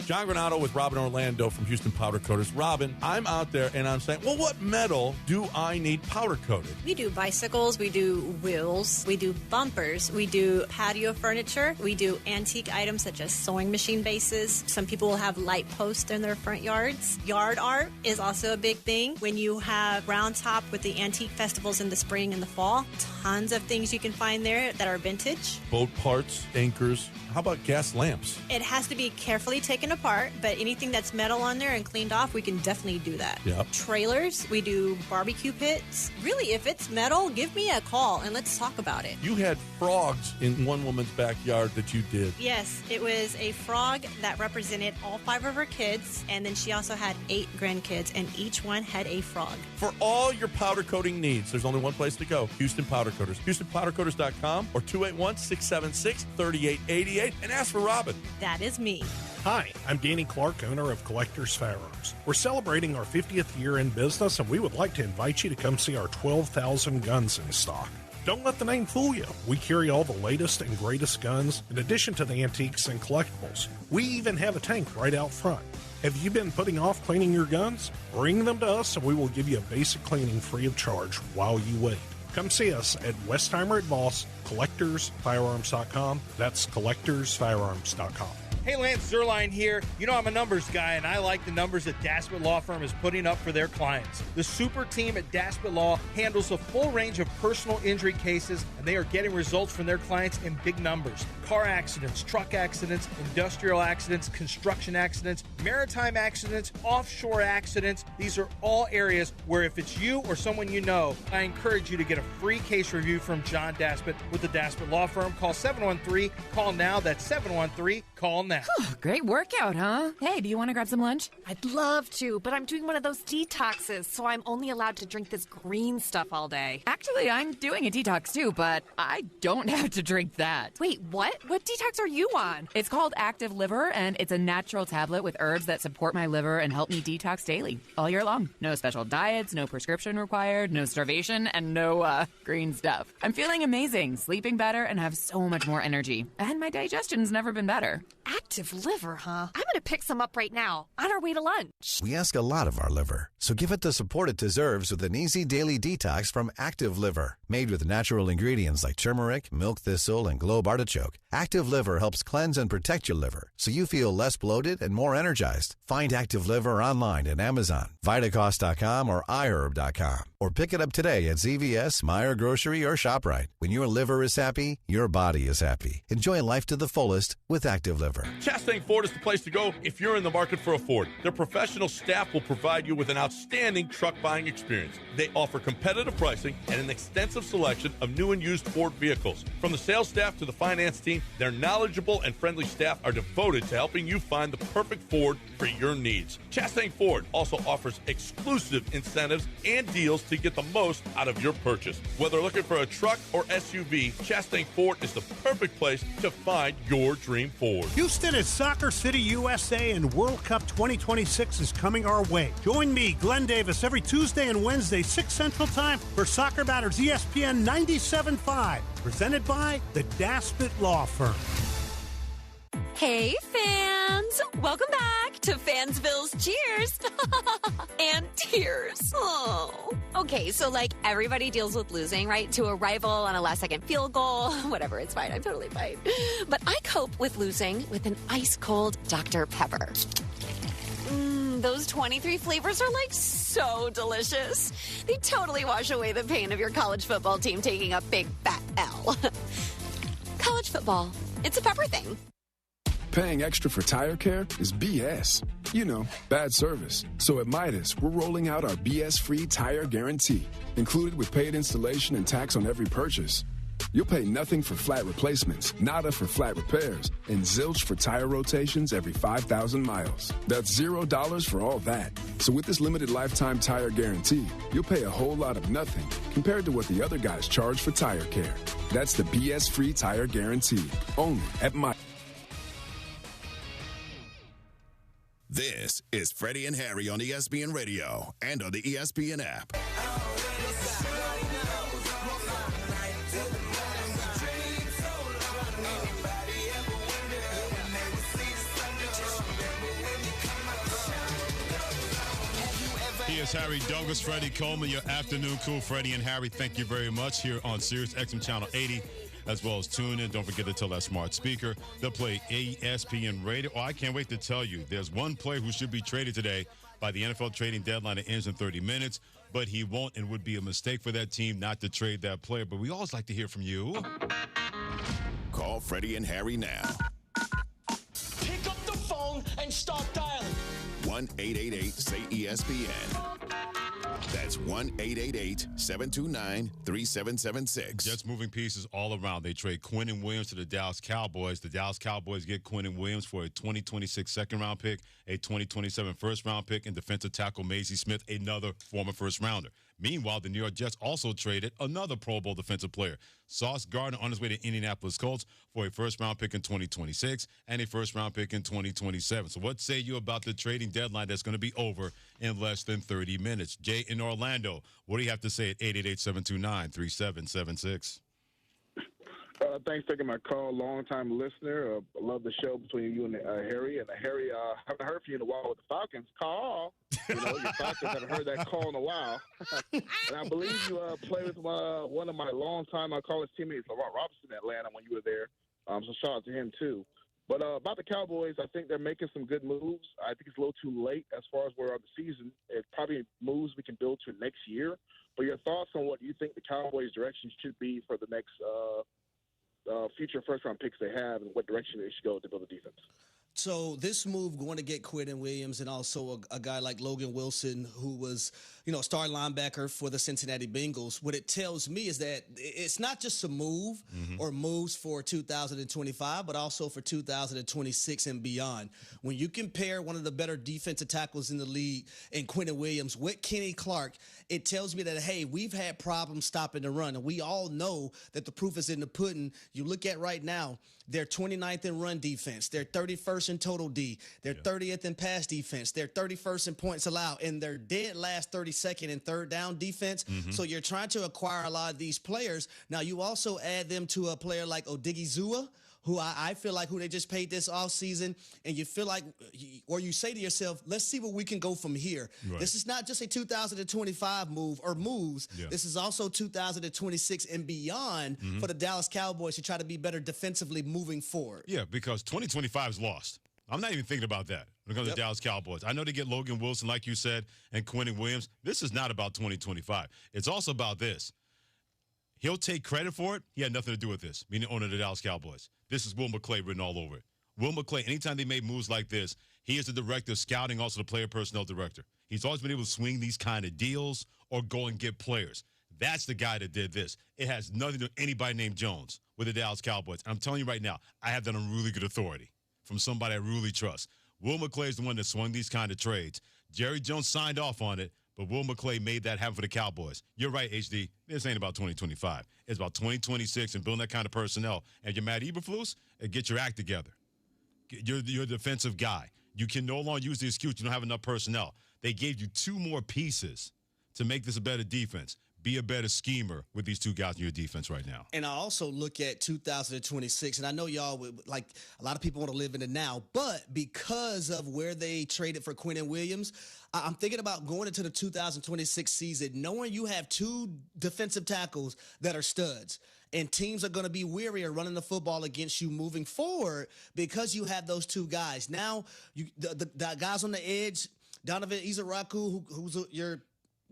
John Granato with Robin Orlando from Houston Powder Coaters. Robin, I'm out there and I'm saying, well, what metal do I need powder coated? We do bicycles, we do wheels, we do bumpers, we do patio furniture, we do antique items such as sewing machine bases. Some people will have light posts in their front yards. Yard art is also a big thing. When you have Round Top with the antique festivals in the spring and the fall, tons of things you can find there that are vintage. Boat parts, anchors. How about gas lamps? It has to be carefully taken apart, but anything that's metal on there and cleaned off, we can definitely do that. Yep. Trailers, we do barbecue pits. Really, if it's metal, give me a call and let's talk about it. You had frogs in one woman's backyard that you did. Yes, it was a frog that represented all 5 of her kids, and then she also had 8 grandkids, and each one had a frog. For all your powder coating needs, there's only one place to go, Houston Powder Coaters. HoustonPowderCoaters.com or 281-676-3888 and ask for Robin. That is me. Hi, I'm Danny Clark, owner of Collectors Firearms. We're celebrating our 50th year in business, and we would like to invite you to come see our 12,000 guns in stock. Don't let the name fool you. We carry all the latest and greatest guns, in addition to the antiques and collectibles. We even have a tank right out front. Have you been putting off cleaning your guns? Bring them to us, and we will give you a basic cleaning free of charge while you wait. Come see us at Westheimer at Voss, CollectorsFirearms.com. That's CollectorsFirearms.com. Hey, Lance Zerline here. You know I'm a numbers guy, and I like the numbers that Daspit Law Firm is putting up for their clients. The super team at Daspit Law handles a full range of personal injury cases, and they are getting results from their clients in big numbers. Car accidents, truck accidents, industrial accidents, construction accidents, maritime accidents, offshore accidents. These are all areas where if it's you or someone you know, I encourage you to get a free case review from John Daspit with the Daspit Law Firm. Call 713-CALL-NOW. That's 713-CALL-NOW. Great workout, huh? Hey, do you want to grab some lunch? I'd love to, but I'm doing one of those detoxes, so I'm only allowed to drink this green stuff all day. Actually, I'm doing a detox too, but I don't have to drink that. Wait, what? What detox are you on? It's called Active Liver, and it's a natural tablet with herbs that support my liver and help me detox daily, all year long. No special diets, no prescription required, no starvation, and no green stuff. I'm feeling amazing, sleeping better, and have so much more energy. And my digestion's never been better. Active Liver, huh? I'm gonna pick some up right now, on our way to lunch. We ask a lot of our liver, so give it the support it deserves with an easy daily detox from Active Liver. Made with natural ingredients like turmeric, milk thistle, and globe artichoke, Active Liver helps cleanse and protect your liver so you feel less bloated and more energized. Find Active Liver online at Amazon, Vitacost.com, or iHerb.com. Or pick it up today at CVS, Meijer Grocery, or ShopRite. When your liver is happy, your body is happy. Enjoy life to the fullest with Active Liver. Chastang Ford is the place to go if you're in the market for a Ford. Their professional staff will provide you with an outstanding truck buying experience. They offer competitive pricing and an extensive selection of new and used Ford vehicles. From the sales staff to the finance team, their knowledgeable and friendly staff are devoted to helping you find the perfect Ford for your needs. Chastang Ford also offers exclusive incentives and deals to get the most out of your purchase. Whether looking for a truck or SUV, Chastang Ford is the perfect place to find your dream Ford. Houston is Soccer City, USA, and World Cup 2026 is coming our way. Join me, Glenn Davis, every Tuesday and Wednesday, 6 Central Time, for Soccer Matters ESPN 97.5, presented by the Daspit Law Firm. Hey, fam! fans! Welcome back to Fansville's Cheers and Tears. Oh. Okay, so like everybody deals with losing, right? To a rival on a last-second field goal. Whatever, it's fine. I'm totally fine. But I cope with losing with an ice-cold Dr. Pepper. Those 23 flavors are like so delicious. They totally wash away the pain of your college football team taking a big fat L. College football, it's a pepper thing. Paying extra for tire care is BS. You know, bad service. So at Midas, we're rolling out our BS-free tire guarantee, included with paid installation and tax on every purchase. You'll pay nothing for flat replacements, nada for flat repairs, and zilch for tire rotations every 5,000 miles. That's $0 for all that. So with this limited lifetime tire guarantee, you'll pay a whole lot of nothing compared to what the other guys charge for tire care. That's the BS-free tire guarantee, only at Midas. This is Freddie and Harry on ESPN Radio and on the ESPN app. Here's Harry Douglas, Freddie Coleman, your afternoon crew. Freddie and Harry, thank you very much here on Sirius XM Channel 80. As well as tune in. Don't forget to tell that smart speaker. They'll play ESPN Radio. Oh, I can't wait to tell you. There's one player who should be traded today by the NFL trading deadline. It ends in 30 minutes, but he won't, and would be a mistake for that team not to trade that player. But we always like to hear from you. Call Freddie and Harry now. Pick up the phone and start dialing. 1-888-SAY-ESPN. That's 1-888-729-3776. Jets moving pieces all around. They trade Quinnen Williams to the Dallas Cowboys. The Dallas Cowboys get Quinnen Williams for a 2026 second-round pick, a 2027 first-round pick, and defensive tackle Maisie Smith, another former first-rounder. Meanwhile, the New York Jets also traded another Pro Bowl defensive player, Sauce Gardner, on his way to Indianapolis Colts for a first-round pick in 2026 and a first-round pick in 2027. So what say you about the trading deadline that's going to be over in less than 30 minutes? Jay in Orlando, what do you have to say at 888-729-3776? Thanks for taking my call. Long-time listener. I love the show between you and Harry. And Harry, I haven't heard from you in a while with the Falcons. Call. You know, your Falcons haven't heard that call in a while. And I believe you played with one of my long-time college teammates, LeVar Robinson, in Atlanta when you were there. So shout out to him, too. But about the Cowboys, I think they're making some good moves. I think it's a little too late as far as we're on the season. It's probably moves we can build to next year. But your thoughts on what you think the Cowboys' direction should be for the next future first-round picks they have and what direction they should go to build a defense? So this move going to get Quinnen Williams and also a guy like Logan Wilson, who was, a star linebacker for the Cincinnati Bengals. What it tells me is that it's not just a move or moves for 2025, but also for 2026 and beyond. When you compare one of the better defensive tackles in the league in Quinnen Williams with Kenny Clark, it tells me that, hey, we've had problems stopping the run. And we all know that the proof is in the pudding. You look at right now, they're 29th in run defense. They're 31st in total D. They're 30th in pass defense. They're 31st in points allowed. And they're dead last 32nd in third down defense. So you're trying to acquire a lot of these players. Now, you also add them to a player like Odigizua, who I feel like who they just paid this offseason, and you feel like, or you say to yourself, let's see where we can go from here. Right. This is not just a 2025 move or moves. Yeah. This is also 2026 and beyond for the Dallas Cowboys to try to be better defensively moving forward. Yeah, because 2025 is lost. I'm not even thinking about that when it comes to the Dallas Cowboys. I know they get Logan Wilson, like you said, and Quinnen Williams. This is not about 2025. It's also about this. He'll take credit for it. He had nothing to do with this, meaning owner of the Dallas Cowboys. This is Will McClay written all over it. Will McClay, anytime they made moves like this, he is the director of scouting, also the player personnel director. He's always been able to swing these kind of deals or go and get players. That's the guy that did this. It has nothing to do with anybody named Jones with the Dallas Cowboys. I'm telling you right now, I have that on really good authority from somebody I really trust. Will McClay is the one that swung these kind of trades. Jerry Jones signed off on it, but Will McClay made that happen for the Cowboys. You're right, HD. This ain't about 2025. It's about 2026 and building that kind of personnel. And you're Matt Eberflus, get your act together. You're a defensive guy. You can no longer use the excuse you don't have enough personnel. They gave you 2 more pieces to make this a better defense. be a better schemer with these two guys in your defense right now. And I also look at 2026, and I know y'all would, like, a lot of people want to live in the now, but because of where they traded for Quinnen Williams, I'm thinking about going into the 2026 season, knowing you have two defensive tackles that are studs. And teams are going to be weary of running the football against you moving forward because you have those two guys. Now, the guys on the edge, Donovan Izaraku, who's your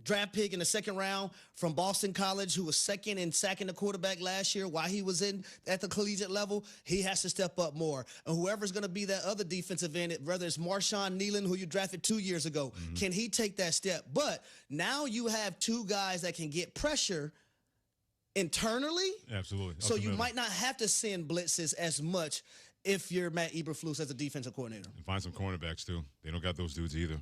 draft pick in the second round from Boston College, who was second in sacking the quarterback last year while he was at the collegiate level, he has to step up more. And whoever's going to be that other defensive end, whether it's Marshawn Nealon, who you drafted 2 years ago, can he take that step? But now you have two guys that can get pressure internally. Absolutely. So you might not have to send blitzes as much if you're Matt Eberflus as a defensive coordinator. And find some cornerbacks, too. They don't got those dudes either.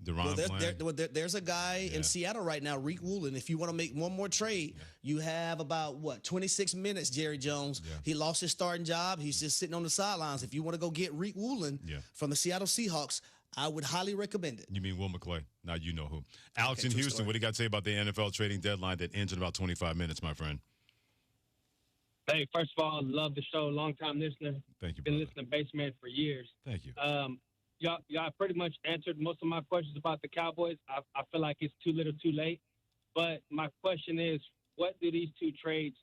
There's a guy in Seattle right now, Reek Woolen. If you want to make one more trade, you have about, 26 minutes, Jerry Jones. Yeah. He lost his starting job. He's just sitting on the sidelines. If you want to go get Reek Woolen from the Seattle Seahawks, I would highly recommend it. You mean Will McClay? Now you know who. Alex in Houston, what do you got to say about the NFL trading deadline that ends in about 25 minutes, my friend? Hey, first of all, love the show. Long-time listener. Thank you, Been listening to Baseman for years. Thank you. Y'all pretty much answered most of my questions about the Cowboys. I feel like it's too little too late. But my question is, what do these two trades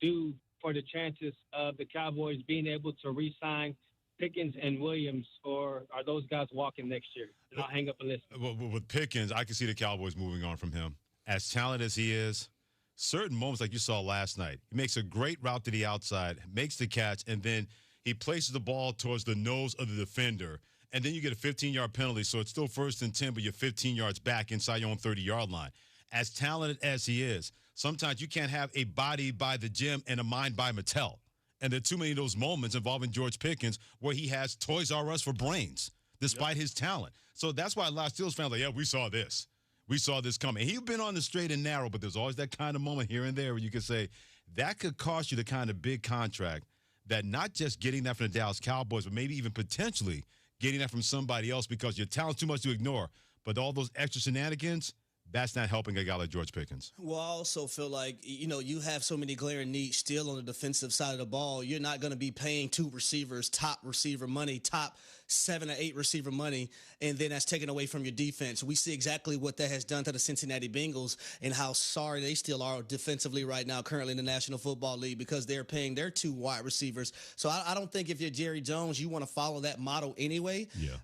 do for the chances of the Cowboys being able to re-sign Pickens and Williams, or are those guys walking next year? And I'll hang up and listen. Well, with Pickens, I can see the Cowboys moving on from him. As talented as he is, certain moments like you saw last night, he makes a great route to the outside, makes the catch, and then he places the ball towards the nose of the defender. And then you get a 15-yard penalty, so it's still 1st and 10, but you're 15 yards back inside your own 30-yard line. As talented as he is, sometimes you can't have a body by the gym and a mind by Mattel. And there are too many of those moments involving George Pickens where he has Toys R Us for brains, despite his talent. So that's why a lot of Steelers fans are like, yeah, we saw this. We saw this coming. He's been on the straight and narrow, but there's always that kind of moment here and there where you can say that could cost you the kind of big contract that not just getting that from the Dallas Cowboys, but maybe even potentially getting that from somebody else because your talent's too much to ignore. But all those extra shenanigans, that's not helping a guy like George Pickens. Well, I also feel like, you have so many glaring needs still on the defensive side of the ball. You're not going to be paying two receivers top receiver money, top 7 or 8 receiver money, and then that's taken away from your defense. We see exactly what that has done to the Cincinnati Bengals and how sorry they still are defensively right now currently in the National Football League because they're paying their 2 wide receivers. So I don't think if you're Jerry Jones, you want to follow that model anyway. Yeah.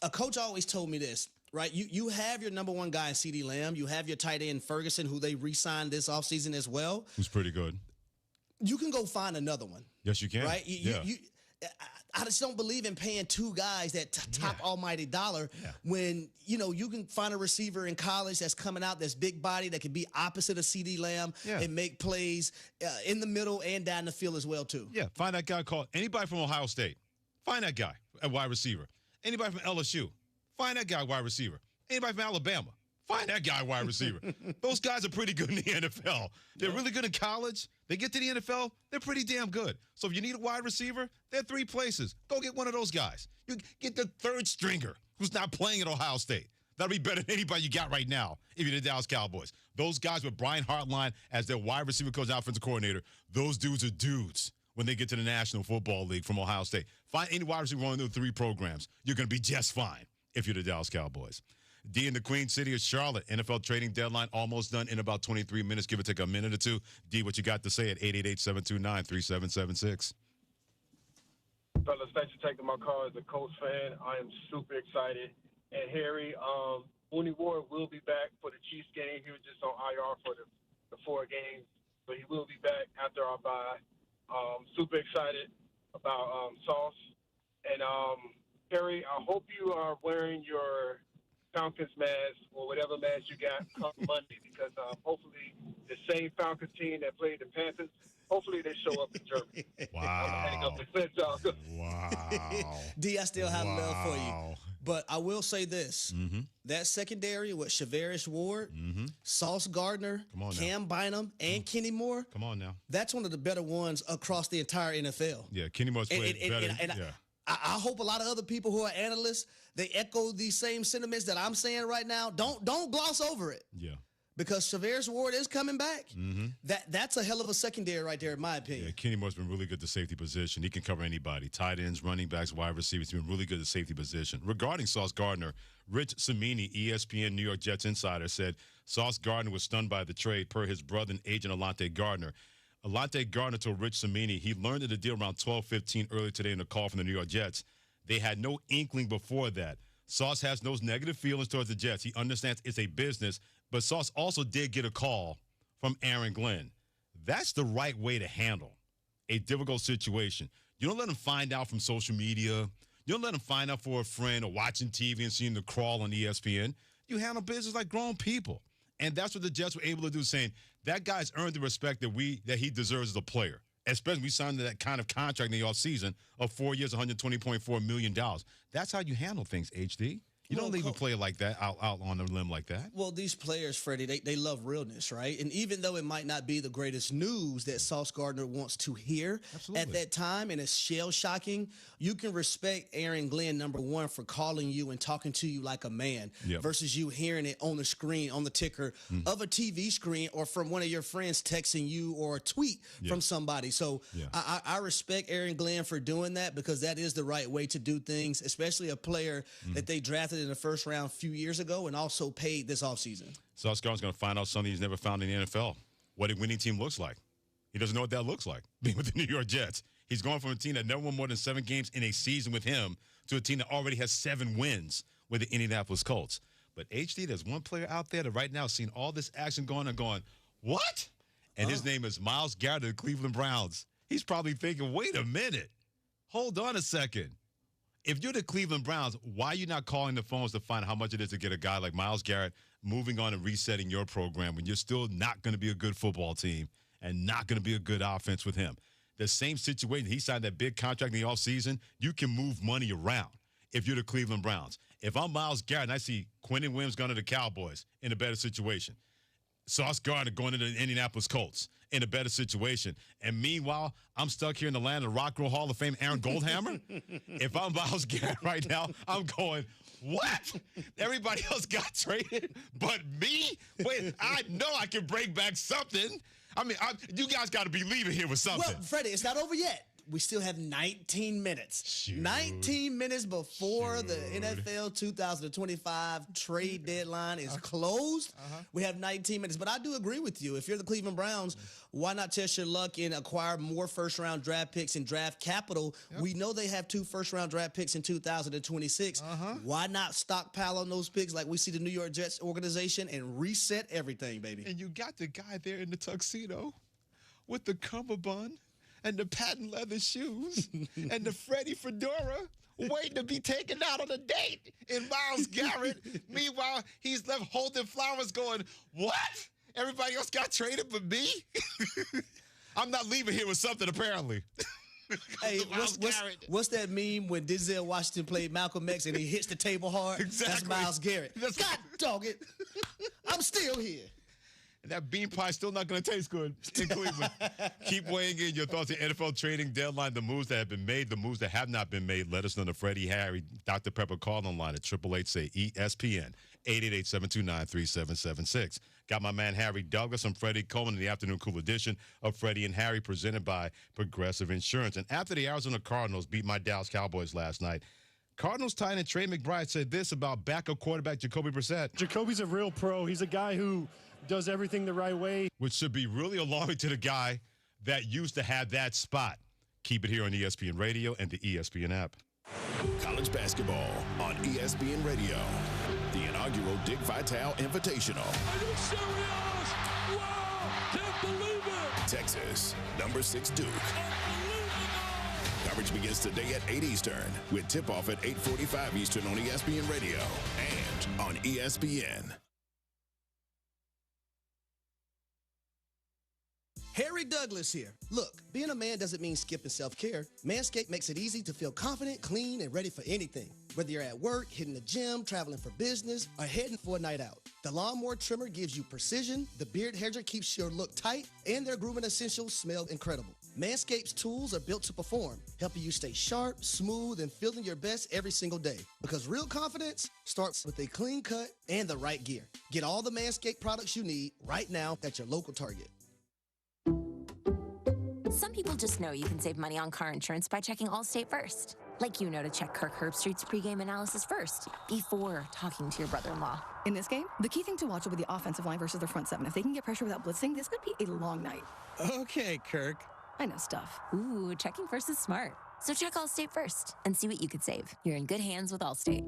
A coach always told me this. Right, you have your number one guy in CeeDee Lamb. You have your tight end Ferguson, who they re-signed this offseason as well. Who's pretty good. You can go find another one. Yes, you can. Right? I just don't believe in paying 2 guys that top almighty dollar when, you can find a receiver in college that's coming out that's big body that can be opposite of CeeDee Lamb and make plays in the middle and down the field as well, too. Yeah, find that guy called anybody from Ohio State. Find that guy, a wide receiver. Anybody from LSU. Find that guy wide receiver. Anybody from Alabama, find that guy wide receiver. Those guys are pretty good in the NFL. They're really good in college. They get to the NFL, they're pretty damn good. So if you need a wide receiver, there are 3 places. Go get one of those guys. You get the 3rd stringer who's not playing at Ohio State. That'll be better than anybody you got right now if you're the Dallas Cowboys. Those guys with Brian Hartline as their wide receiver coach, offensive coordinator, those dudes are dudes when they get to the National Football League from Ohio State. Find any wide receiver one of the 3 programs. You're going to be just fine if you're the Dallas Cowboys. D in the Queen City of Charlotte. NFL trading deadline almost done in about 23 minutes. Give or take a minute or two. D, what you got to say at 888-729-3776? Fellas, thanks for taking my call as a Colts fan. I am super excited. And Harry, Booney Ward will be back for the Chiefs game. He was just on IR for the 4 games, but he will be back after our bye. Super excited about Sauce. And Harry, I hope you are wearing your Falcons mask or whatever mask you got come Monday because hopefully the same Falcons team that played the Panthers, hopefully they show up in Germany. Wow. Hang up the clip, y'all. Wow. D, I still have love for you. But I will say this. That secondary with Shavarius Ward, Sauce Gardner, Cam Bynum, and Kenny Moore. Come on now. That's one of the better ones across the entire NFL. Yeah, Kenny Moore's played better. I hope a lot of other people who are analysts, they echo these same sentiments that I'm saying right now. Don't gloss over it. Yeah. because Chavez Ward is coming back. Mm-hmm. That's a hell of a secondary right there, in my opinion. Yeah, Kenny Moore's been really good at the safety position. He can cover anybody. Tight ends, running backs, wide receivers. He's been really good at the safety position. Regarding Sauce Gardner, Rich Cimini, ESPN New York Jets insider, said Sauce Gardner was stunned by the trade per his brother and agent Alante Gardner. Alante Gardner told Rich Cimini he learned of the deal around 12:15 earlier today in a call from the New York Jets. They had no inkling before that. Sauce has no negative feelings towards the Jets. He understands it's a business, but Sauce also did get a call from Aaron Glenn. That's the right way to handle a difficult situation. You don't let him find out from social media. You don't let him find out for a friend or watching TV and seeing the crawl on ESPN. You handle business like grown people. And that's what the Jets were able to do, saying that guy's earned the respect that he deserves as a player. Especially we signed that kind of contract in the offseason of 4 years, $120.4 million. That's how you handle things, HD. You don't leave a player like that out on a limb like that. Well, these players, Freddie, they love realness, right? And even though it might not be the greatest news that Sauce Gardner wants to hear at that time, and it's shell-shocking, you can respect Aaron Glenn, number one, for calling you and talking to you like a man versus you hearing it on the screen, on the ticker of a TV screen or from one of your friends texting you or a tweet from somebody. So I respect Aaron Glenn for doing that because that is the right way to do things, especially a player that they drafted in the first round a few years ago and also paid this offseason. Sauce Gardner's going to find out something he's never found in the NFL, what a winning team looks like. He doesn't know what that looks like, being with the New York Jets. He's going from a team that never won more than 7 games in a season with him to a team that already has 7 wins with the Indianapolis Colts. But HD, there's one player out there that right now is seeing all this action going and going, what? And his name is Myles Garrett of the Cleveland Browns. He's probably thinking, wait a minute. Hold on a second. If you're the Cleveland Browns, why are you not calling the phones to find out how much it is to get a guy like Myles Garrett moving on and resetting your program when you're still not going to be a good football team and not going to be a good offense with him? The same situation. He signed that big contract in the offseason. You can move money around if you're the Cleveland Browns. If I'm Myles Garrett and I see Quentin Williams going to the Cowboys in a better situation, Sauce Gardner going to the Indianapolis Colts in a better situation. And meanwhile, I'm stuck here in the land of Rock and Roll Hall of Fame Aaron Goldhammer. If I'm Myles Garrett right now, I'm going, what? Everybody else got traded but me? Wait, I know I can bring back something. I mean, you guys got to be leaving here with something. Well, Freddie, it's not over yet. We still have 19 minutes. Shoot. 19 minutes before the NFL 2025 trade deadline is closed. We have 19 minutes. But I do agree with you. If you're the Cleveland Browns, why not test your luck and acquire more first-round draft picks and draft capital? We know they have 2 first-round draft picks in 2026. Why not stockpile on those picks like we see the New York Jets organization and reset everything, baby? And you got the guy there in the tuxedo with the cummerbund and the patent leather shoes and the Freddie fedora waiting to be taken out on a date in Myles Garrett. Meanwhile, he's left holding flowers going, what? Everybody else got traded but me? I'm not leaving here with something, apparently. Hey, what's that meme when Denzel Washington played Malcolm X and he hits the table hard? Exactly. That's Myles Garrett. God dog it. I'm still here. And that bean pie still not going to taste good in Cleveland. Keep weighing in your thoughts on NFL trading deadline, the moves that have been made, the moves that have not been made. Let us know the Freddie, Harry, Dr. Pepper call online at 888-SAY-ESPN, 888-729-3776. Got my man Harry Douglas and Freddie Coleman in the afternoon cool edition of Freddie and Harry presented by Progressive Insurance. And after the Arizona Cardinals beat my Dallas Cowboys last night, Cardinals tight end Trey McBride said this about backup quarterback Jacoby Brissett. Jacoby's a real pro. He's a guy who does everything the right way. Which should be really alarming to the guy that used to have that spot. Keep it here on ESPN Radio and the ESPN app. College basketball on ESPN Radio. The inaugural Dick Vitale Invitational. Are you serious? Wow! Can't believe it! Texas, number 6 Duke. Coverage begins today at 8 Eastern with tip-off at 8:45 Eastern on ESPN Radio and on ESPN. Harry Douglas here. Look, being a man doesn't mean skipping self-care. Manscaped makes it easy to feel confident, clean, and ready for anything. Whether you're at work, hitting the gym, traveling for business, or heading for a night out. The Lawnmower Trimmer gives you precision, the Beard Hedger keeps your look tight, and their grooming essentials smell incredible. Manscaped's tools are built to perform, helping you stay sharp, smooth, and feeling your best every single day. Because real confidence starts with a clean cut and the right gear. Get all the Manscaped products you need right now at your local Target. Some people just know you can save money on car insurance by checking Allstate first. Like you know to check Kirk Herbstreit's pregame analysis first, before talking to your brother-in-law. In this game, the key thing to watch will be the offensive line versus their front seven. If they can get pressure without blitzing, this could be a long night. Okay, Kirk. I know stuff. Ooh, checking first is smart. So check Allstate first and see what you could save. You're in good hands with Allstate.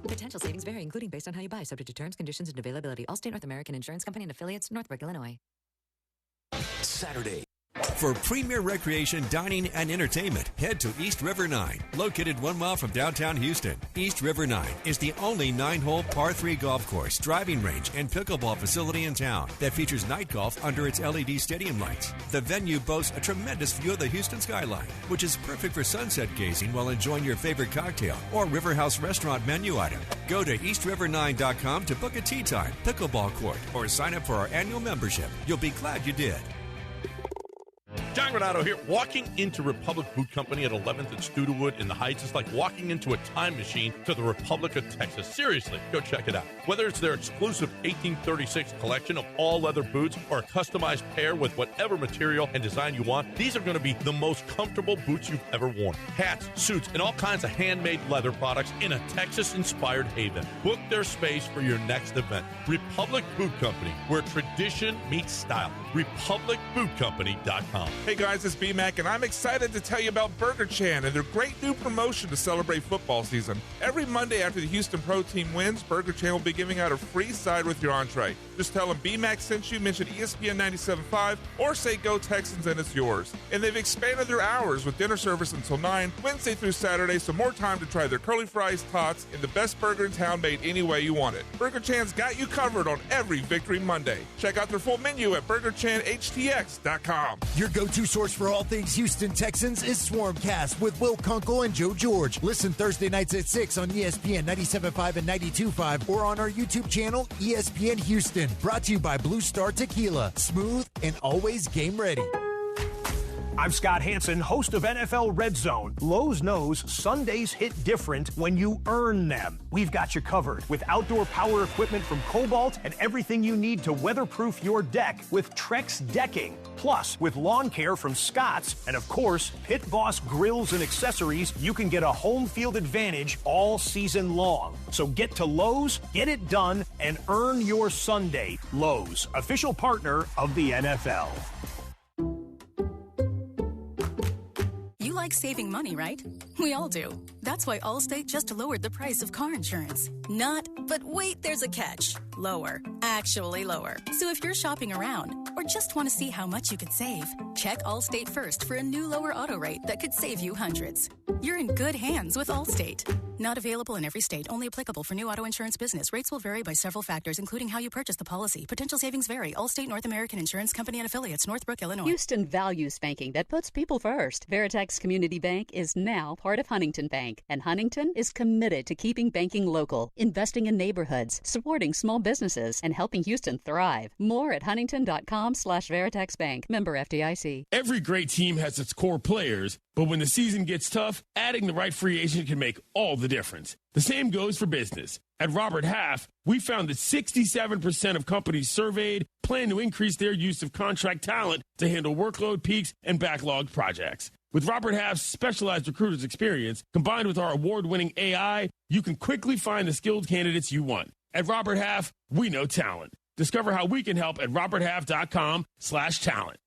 Potential savings vary, including based on how you buy, subject to terms, conditions, and availability. Allstate North American Insurance Company and affiliates, Northbrook, Illinois. Saturday. For premier recreation, dining, and entertainment, head to East River 9, located 1 mile from downtown Houston. East River 9 is the only 9-hole par 3 golf course, driving range, and pickleball facility in town that features night golf under its LED stadium lights. The venue boasts a tremendous view of the Houston skyline, which is perfect for sunset gazing while enjoying your favorite cocktail or River House restaurant menu item. Go to eastriver9.com to book a tee time, pickleball court, or sign up for our annual membership. You'll be glad you did. John Granato here. Walking into Republic Boot Company at 11th and Studewood in the Heights is like walking into a time machine to the Republic of Texas. Seriously, go check it out. Whether it's their exclusive 1836 collection of all leather boots or a customized pair with whatever material and design you want, these are going to be the most comfortable boots you've ever worn. Hats, suits, and all kinds of handmade leather products in a Texas-inspired haven. Book their space for your next event. Republic Boot Company, where tradition meets style. RepublicBootCompany.com. Hey guys, it's B-Mac, and I'm excited to tell you about Burger Chan and their great new promotion to celebrate football season. Every Monday after the Houston Pro Team wins, Burger Chan will be giving out a free side with your entree. Just tell them B-Mac sent you, mention ESPN 97.5, or say Go Texans and it's yours. And they've expanded their hours with dinner service until 9, Wednesday through Saturday, so more time to try their curly fries, tots, and the best burger in town made any way you want it. Burger Chan's got you covered on every Victory Monday. Check out their full menu at BurgerChanHTX.com. Your go-to source for all things Houston Texans is Swarmcast with Will Kunkel and Joe George. Listen Thursday nights at 6 on ESPN 97.5 and 92.5 or on our YouTube channel, ESPN Houston. Brought to you by Blue Star Tequila. Smooth and always game ready. I'm Scott Hansen, host of NFL Red Zone. Lowe's knows Sundays hit different when you earn them. We've got you covered with outdoor power equipment from Cobalt and everything you need to weatherproof your deck with Trex decking. Plus, with lawn care from Scott's and, of course, Pit Boss grills and accessories, you can get a home field advantage all season long. So get to Lowe's, get it done, and earn your Sunday. Lowe's, official partner of the NFL. You like saving money, right? We all do. That's why Allstate just lowered the price of car insurance. Not, but wait, there's a catch. Lower. Actually lower. So if you're shopping around or just want to see how much you could save, check Allstate first for a new lower auto rate that could save you hundreds. You're in good hands with Allstate. Not available in every state. Only applicable for new auto insurance business. Rates will vary by several factors, including how you purchase the policy. Potential savings vary. Allstate North American Insurance Company and affiliates, Northbrook, Illinois. Houston values banking that puts people first. Veritex Community Bank is now part of Huntington Bank, and Huntington is committed to keeping banking local, investing in neighborhoods, supporting small businesses, and helping Houston thrive. More at huntington.com/Veritex Bank. Member FDIC. Every great team has its core players, but when the season gets tough, adding the right free agent can make all the difference. The same goes for business. At Robert Half, we found that 67% of companies surveyed plan to increase their use of contract talent to handle workload peaks and backlogged projects. With Robert Half's specialized recruiters' experience, combined with our award-winning AI, you can quickly find the skilled candidates you want. At Robert Half, we know talent. Discover how we can help at roberthalf.com/talent.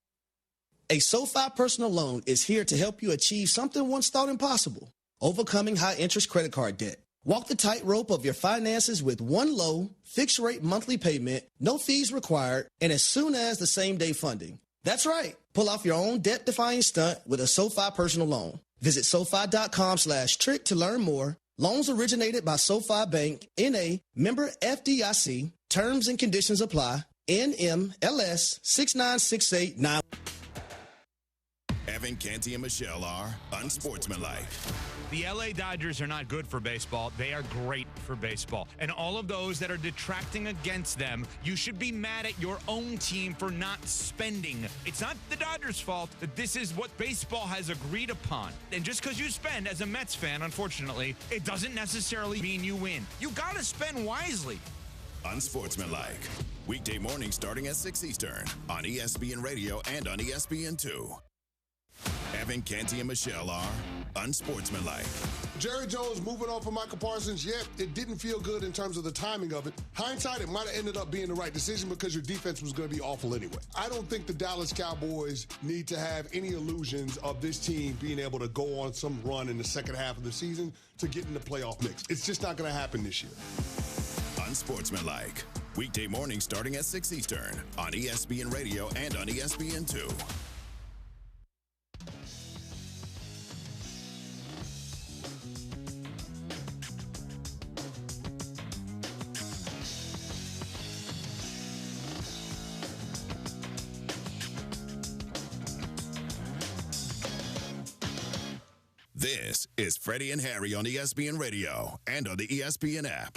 A SoFi personal loan is here to help you achieve something once thought impossible: overcoming high-interest credit card debt. Walk the tightrope of your finances with one low, fixed-rate monthly payment, no fees required, and as soon as the same-day funding. That's right. Pull off your own debt-defying stunt with a SoFi personal loan. Visit SoFi.com/trick to learn more. Loans originated by SoFi Bank, N.A., member FDIC. Terms and conditions apply. NMLS 69689. Evan, Canty, and Michelle are unsportsmanlike. The LA Dodgers are not good for baseball. They are great for baseball. And all of those that are detracting against them, you should be mad at your own team for not spending. It's not the Dodgers' fault that this is what baseball has agreed upon. And just because you spend as a Mets fan, unfortunately, it doesn't necessarily mean you win. You got to spend wisely. Unsportsmanlike. Weekday morning starting at 6 Eastern on ESPN Radio and on ESPN2. Evan, Canty, and Michelle are unsportsmanlike. Jerry Jones moving on from Michael Parsons, it didn't feel good in terms of the timing of it. Hindsight, it might have ended up being the right decision because your defense was going to be awful anyway. I don't think the Dallas Cowboys need to have any illusions of this team being able to go on some run in the second half of the season to get in the playoff mix. It's just not going to happen this year. Unsportsmanlike. Weekday morning starting at 6 Eastern on ESPN Radio and on ESPN2. This is Freddie and Harry on ESPN Radio and on the ESPN app.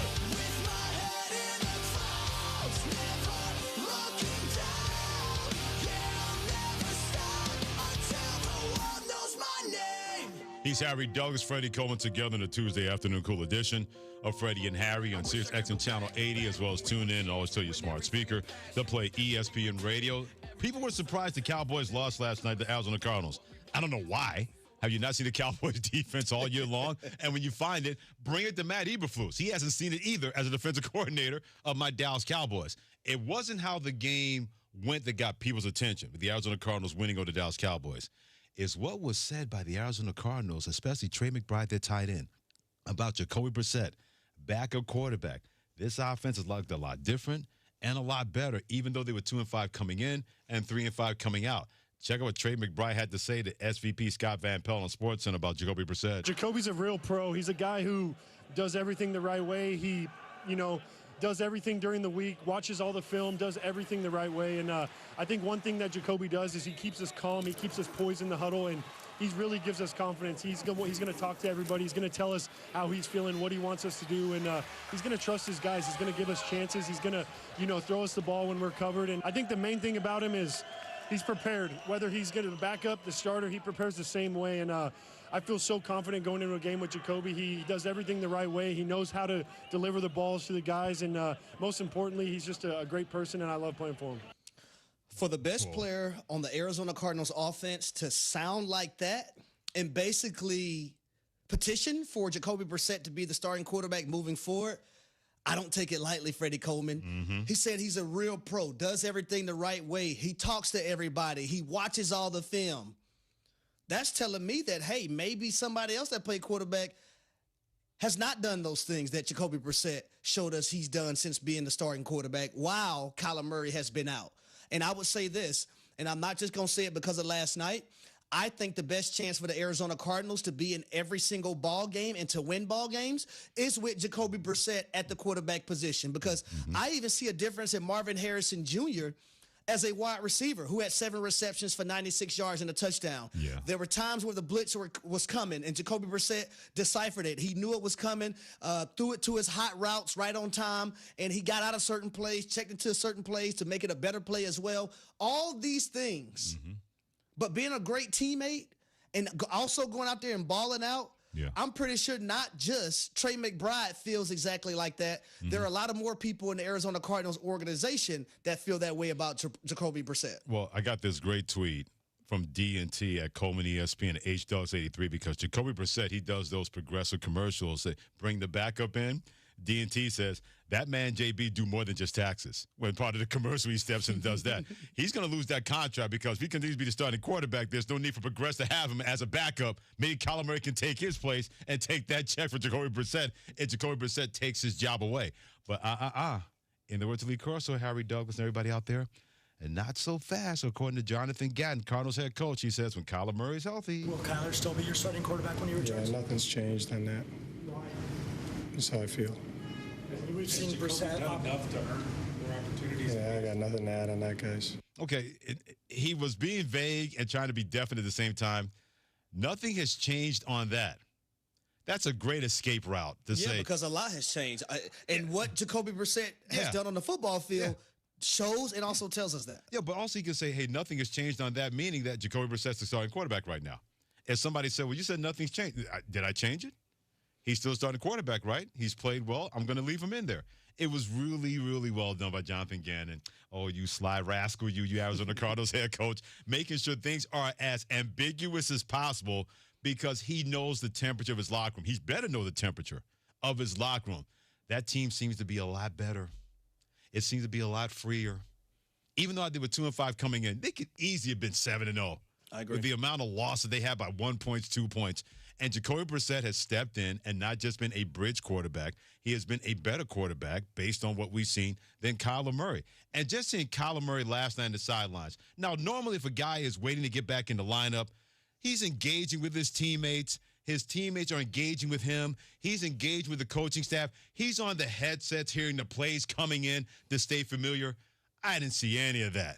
He's Harry Douglas, Freddie Coleman together in a Tuesday afternoon cool edition of Freddie and Harry on Sirius XM Channel 80, as well as tune in and always tell your smart speaker. They'll play ESPN Radio. People were surprised the Cowboys lost last night to the Arizona Cardinals. I don't know why. Have you not seen the Cowboys defense all year long? And when you find it, bring it to Matt Eberflus. He hasn't seen it either as a defensive coordinator of my Dallas Cowboys. It wasn't how the game went that got people's attention with the Arizona Cardinals winning over the Dallas Cowboys. It's what was said by the Arizona Cardinals, especially Trey McBride, their tight end, about Jacoby Brissett, backup quarterback. This offense has looked a lot different and a lot better, even though they were 2-5 coming in and 3-5 coming out. Check out what Trey McBride had to say to SVP Scott Van Pelt on SportsCenter about Jacoby Brissett. Jacoby's a real pro. He's a guy who does everything the right way. He, does everything during the week, watches all the film, does everything the right way. And I think one thing that Jacoby does is he keeps us calm. He keeps us poised in the huddle, and he really gives us confidence. He's going to talk to everybody. He's going to tell us how he's feeling, what he wants us to do, and he's going to trust his guys. He's going to give us chances. He's going to, throw us the ball when we're covered. And I think the main thing about him is he's prepared. Whether he's going to back up the starter, he prepares the same way. And I feel so confident going into a game with Jacoby. He does everything the right way. He knows how to deliver the balls to the guys. And most importantly, he's just a great person, and I love playing for him. For the best player on the Arizona Cardinals offense to sound like that and basically petition for Jacoby Brissett to be the starting quarterback moving forward, I don't take it lightly, Freddie Coleman. Mm-hmm. He said he's a real pro, does everything the right way. He talks to everybody. He watches all the film. That's telling me that, hey, maybe somebody else that played quarterback has not done those things that Jacoby Brissett showed us he's done since being the starting quarterback while Kyler Murray has been out. And I would say this, and I'm not just going to say it because of last night. I think the best chance for the Arizona Cardinals to be in every single ball game and to win ball games is with Jacoby Brissett at the quarterback position, because I even see a difference in Marvin Harrison Jr. as a wide receiver who had 7 receptions for 96 yards and a touchdown. Yeah. There were times where the blitz was coming, and Jacoby Brissett deciphered it. He knew it was coming, threw it to his hot routes right on time, and he got out of certain plays, checked into certain plays to make it a better play as well. All these things. But being a great teammate and also going out there and balling out, I'm pretty sure not just Trey McBride feels exactly like that. There are a lot of more people in the Arizona Cardinals organization that feel that way about Jacoby Brissett. Well, I got this great tweet from D&T at Coleman ESPN, HDugs83, because Jacoby Brissett, he does those progressive commercials that bring the backup in. D&T says, that man, JB, do more than just taxes. When part of the commercial, he steps in and does that. He's going to lose that contract because if he continues to be the starting quarterback, there's no need for Progress to have him as a backup. Maybe Kyler Murray can take his place and take that check for Jacoby Brissett if Jacoby Brissett takes his job away. But in the words of Lee Corso, Harry Douglas, and everybody out there, and not so fast, according to Jonathan Gatton, Cardinals head coach. He says when Kyler Murray's healthy. Will Kyler still be your starting quarterback when he returns? Yeah, nothing's changed on that. That's how I feel. We've seen Brissett done enough to earn more opportunity opportunities. Yeah, I got nothing to add on that, guys. Okay, he was being vague and trying to be definite at the same time. Nothing has changed on that. That's a great escape route to say. Yeah, because a lot has changed. And what Jacoby Brissett has done on the football field shows and also tells us that. Yeah, but also you can say, hey, nothing has changed on that, meaning that Jacoby Brissett's the starting quarterback right now. If somebody said, well, you said nothing's changed. Did I change it? He's still starting quarterback, right? He's played well. I'm going to leave him in there. It was really, really well done by Jonathan Gannon. Oh, you sly rascal, you Arizona Cardinals head coach, making sure things are as ambiguous as possible because he knows the temperature of his locker room. He's better know the temperature of his locker room. That team seems to be a lot better. It seems to be a lot freer. Even though they were 2-5 coming in, they could easily have been 7-0. I agree. With the amount of losses they had by 1 point, 2 points. And Jacoby Brissett has stepped in and not just been a bridge quarterback. He has been a better quarterback based on what we've seen than Kyler Murray. And just seeing Kyler Murray last night on the sidelines. Now, normally if a guy is waiting to get back in the lineup, he's engaging with his teammates. His teammates are engaging with him. He's engaged with the coaching staff. He's on the headsets hearing the plays coming in to stay familiar. I didn't see any of that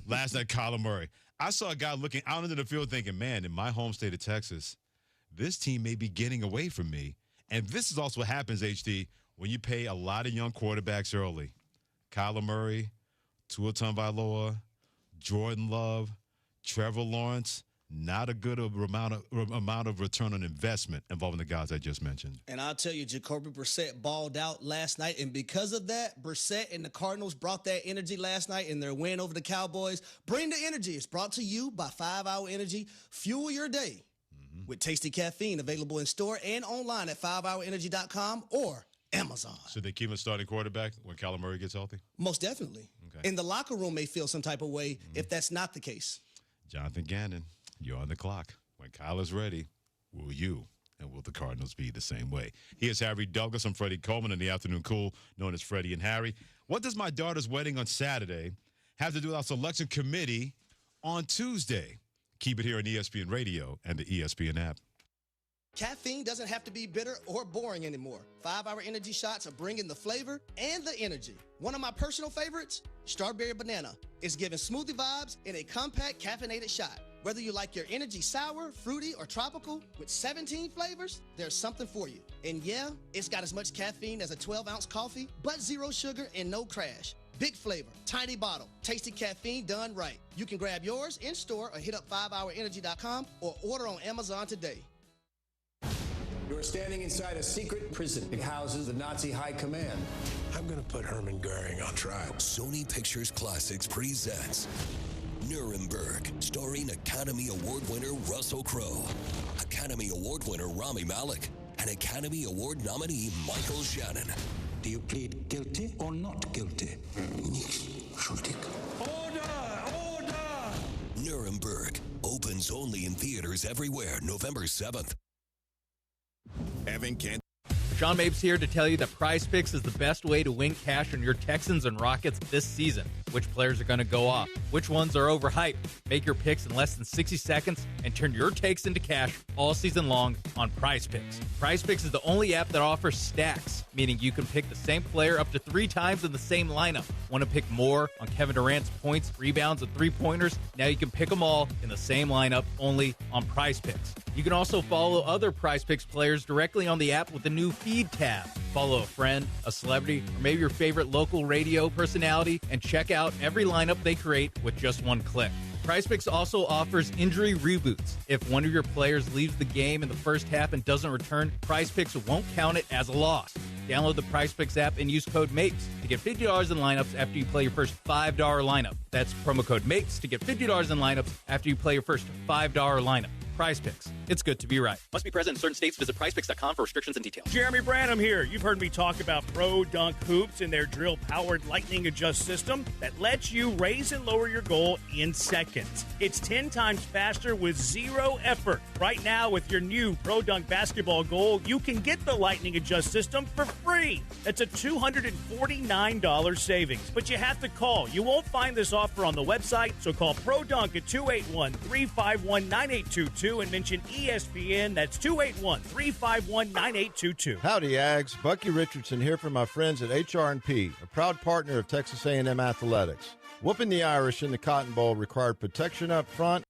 last night, Kyler Murray. I saw a guy looking out into the field thinking, man, in my home state of Texas, this team may be getting away from me. And this is also what happens, HD, when you pay a lot of young quarterbacks early. Kyler Murray, Tua Tagovailoa, Jordan Love, Trevor Lawrence. Not a good amount of return on investment involving the guys I just mentioned. And I'll tell you, Jacoby Brissett balled out last night. And because of that, Brissett and the Cardinals brought that energy last night in their win over the Cowboys. Bring the energy. It's brought to you by 5 Hour Energy. Fuel your day with tasty caffeine, available in store and online at 5hourenergy.com or Amazon. Should they keep him starting quarterback when Kyler Murray gets healthy? Most definitely. Okay. And the locker room may feel some type of way if that's not the case. Jonathan Gannon, you're on the clock. When Kyler's ready, will you and will the Cardinals be the same way? Here's Harry Douglas. I'm Freddie Coleman in the Afternoon Cool, known as Freddie and Harry. What does my daughter's wedding on Saturday have to do with our selection committee on Tuesday? Keep it here on ESPN Radio and the ESPN app. Caffeine doesn't have to be bitter or boring anymore. 5 Hour Energy shots are bringing the flavor and the energy. One of my personal favorites, Strawberry Banana, is giving smoothie vibes in a compact caffeinated shot. Whether you like your energy sour, fruity, or tropical, with 17 flavors, there's something for you. And yeah, it's got as much caffeine as a 12-ounce coffee, but 0 sugar and no crash. Big flavor, tiny bottle, tasty caffeine done right. You can grab yours in store or hit up 5hourenergy.com or order on Amazon today. You're standing inside a secret prison. It houses the Nazi high command. I'm going to put Herman Goering on trial. Sony Pictures Classics presents Nuremberg, starring Academy Award winner Russell Crowe, Academy Award winner Rami Malek, and Academy Award nominee Michael Shannon. Do you plead guilty or not guilty? Schuldig. Order! Nuremberg opens only in theaters everywhere November 7th. Evan Kent. Sean Mapes here to tell you that Prize Picks is the best way to win cash on your Texans and Rockets this season. Which players are going to go off? Which ones are overhyped? Make your picks in less than 60 seconds and turn your takes into cash all season long on Prize Picks. Prize Picks is the only app that offers stacks, meaning you can pick the same player up to 3 times in the same lineup. Want to pick more on Kevin Durant's points, rebounds, and 3-pointers? Now you can pick them all in the same lineup, only on Prize Picks. You can also follow other Prize Picks players directly on the app with the new feed tab. Follow a friend, a celebrity, or maybe your favorite local radio personality and check out every lineup they create with just one click. PrizePicks also offers injury reboots. If one of your players leaves the game in the first half and doesn't return, PrizePicks won't count it as a loss. Download the PrizePicks app and use code MAPES to get $50 in lineups after you play your first $5 lineup. That's promo code MAPES to get $50 in lineups after you play your first $5 lineup. PrizePicks. It's good to be right. Must be present in certain states. Visit prizepicks.com for restrictions and details. Jeremy Branham here. You've heard me talk about Pro Dunk Hoops and their drill-powered lightning adjust system that lets you raise and lower your goal in seconds. It's 10 times faster with 0 effort. Right now, with your new Pro Dunk basketball goal, you can get the lightning adjust system for free. That's a $249 savings. But you have to call. You won't find this offer on the website, so call Pro Dunk at 281-351-9822 2 and mention ESPN. That's 281-351-9822. Howdy, Ags. Bucky Richardson here from my friends at HR&P, a proud partner of Texas A&M Athletics. Whooping the Irish in the Cotton Bowl required protection up front.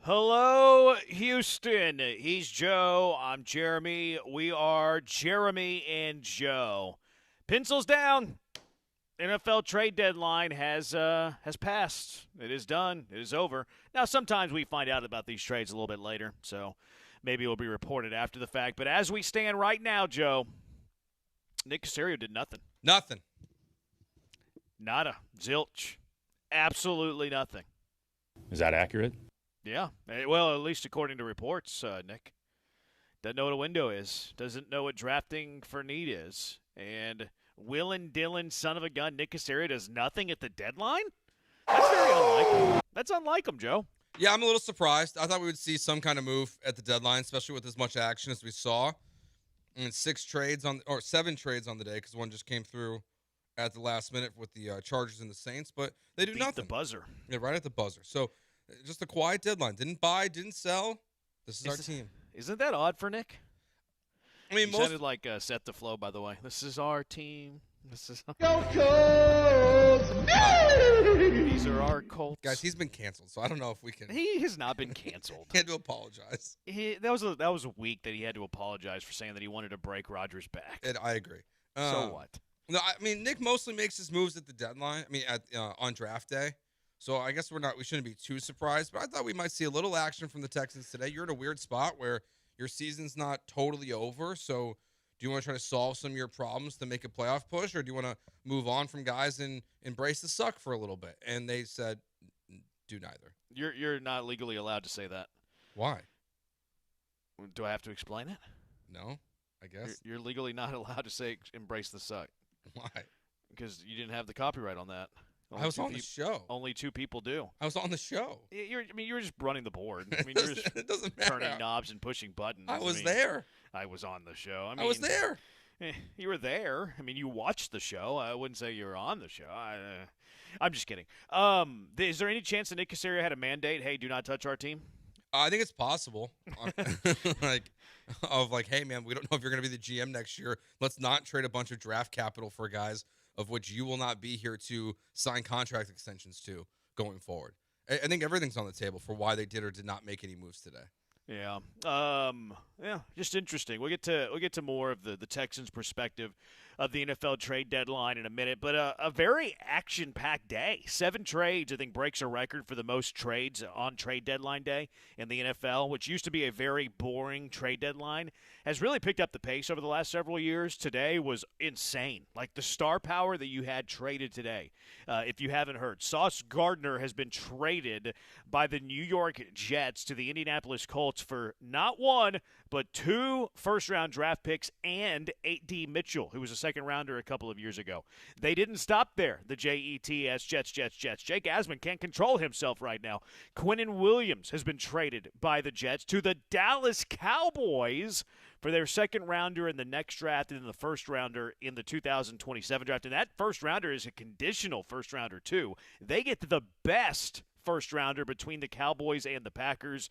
Hello, Houston. He's Joe. I'm Jeremy. We are Jeremy and Joe. Pencils down. NFL trade deadline has passed. It is done. It is over. Now, sometimes we find out about these trades a little bit later, so maybe it will be reported after the fact. But as we stand right now, Joe, Nick Caserio did nothing. Nothing. Nada. Zilch. Absolutely nothing. Is that accurate? Yeah. Well, at least according to reports, Nick. Doesn't know what a window is. Doesn't know what drafting for need is. And Willin' Dillon, son of a gun, Nick Caserio does nothing at the deadline? That's very unlike him. That's unlike him, Joe. Yeah, I'm a little surprised. I thought we would see some kind of move at the deadline, especially with as much action as we saw. And 7 trades on the day, because one just came through at the last minute with the Chargers and the Saints. But they do nothing. The buzzer. Yeah, right at the buzzer. So just a quiet deadline. Didn't buy, didn't sell. This is our team. Isn't that odd for Nick? I mean, he sounded like Set the Flow, by the way. This is our team. This is Go Colts! These are our Colts. Guys, he's been canceled, so I don't know if we can. He has not been canceled. He had to apologize. That was a week that he had to apologize for saying that he wanted to break Rodgers' back. I agree. So what? No, I mean, Nick mostly makes his moves at the deadline. I mean, on draft day. So I guess we shouldn't be too surprised. But I thought we might see a little action from the Texans today. You're in a weird spot where your season's not totally over. So do you want to try to solve some of your problems to make a playoff push, or do you want to move on from guys and embrace the suck for a little bit? And they said, do neither. You're not legally allowed to say that. Why? Do I have to explain it? No, I guess. You're legally not allowed to say embrace the suck. Why? Because you didn't have the copyright on that. I was on the show. Only 2 people do. I was on the show. You were just running the board. I mean, you were just it doesn't matter. turning knobs and pushing buttons. I was there. I was on the show. I was there. You were there. I mean, you watched the show. I wouldn't say you were on the show. I'm just kidding. Is there any chance that Nick Caserio had a mandate? Hey, do not touch our team. I think it's possible. Hey, man, we don't know if you're going to be the GM next year. Let's not trade a bunch of draft capital for guys of which you will not be here to sign contract extensions to going forward. I think everything's on the table for why they did or did not make any moves today. Yeah. Just interesting. We'll get to more of the Texans' perspective of the NFL trade deadline in a minute, but a very action-packed day. 7 trades, I think, breaks a record for the most trades on trade deadline day in the NFL, which used to be a very boring trade deadline, has really picked up the pace over the last several years. Today was insane. Like the star power that you had traded today. If you haven't heard, Sauce Gardner has been traded by the New York Jets to the Indianapolis Colts for not 1, but 2 first-round draft picks and A.D. Mitchell, who was a second-rounder a couple of years ago. They didn't stop there, the Jets, Jets. Jake Asman can't control himself right now. Quinnen Williams has been traded by the Jets to the Dallas Cowboys for their second-rounder in the next draft and then the first-rounder in the 2027 draft. And that first-rounder is a conditional first-rounder, too. They get the best first-rounder between the Cowboys and the Packers.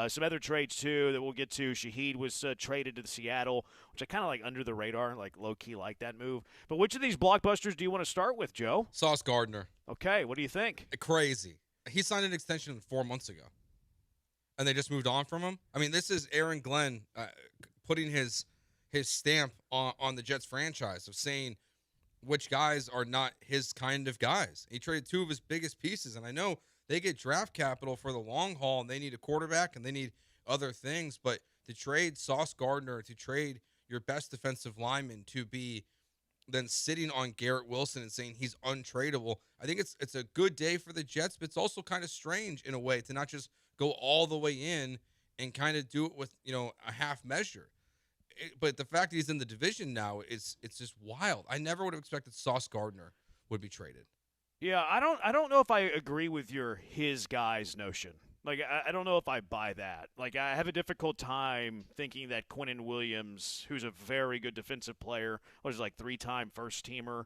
Some other trades, too, that we'll get to. Shaheed was traded to Seattle, which I kind of like under the radar, like low-key like that move. But which of these blockbusters do you want to start with, Joe? Sauce Gardner. Okay, what do you think? Crazy. He signed an extension 4 months ago, and they just moved on from him. I mean, this is Aaron Glenn putting his stamp on the Jets franchise of saying which guys are not his kind of guys. He traded 2 of his biggest pieces, and I know they get draft capital for the long haul, and they need a quarterback, and they need other things. But to trade Sauce Gardner, to trade your best defensive lineman, to be then sitting on Garrett Wilson and saying he's untradeable, I think it's a good day for the Jets, but it's also kind of strange in a way to not just go all the way in and kind of do it with, a half measure. But the fact that he's in the division now, it's just wild. I never would have expected Sauce Gardner would be traded. Yeah, I don't know if I agree with your his guys notion. Like, I don't know if I buy that. Like, I have a difficult time thinking that Quinnen Williams, who's a very good defensive player, was like 3-time first-teamer,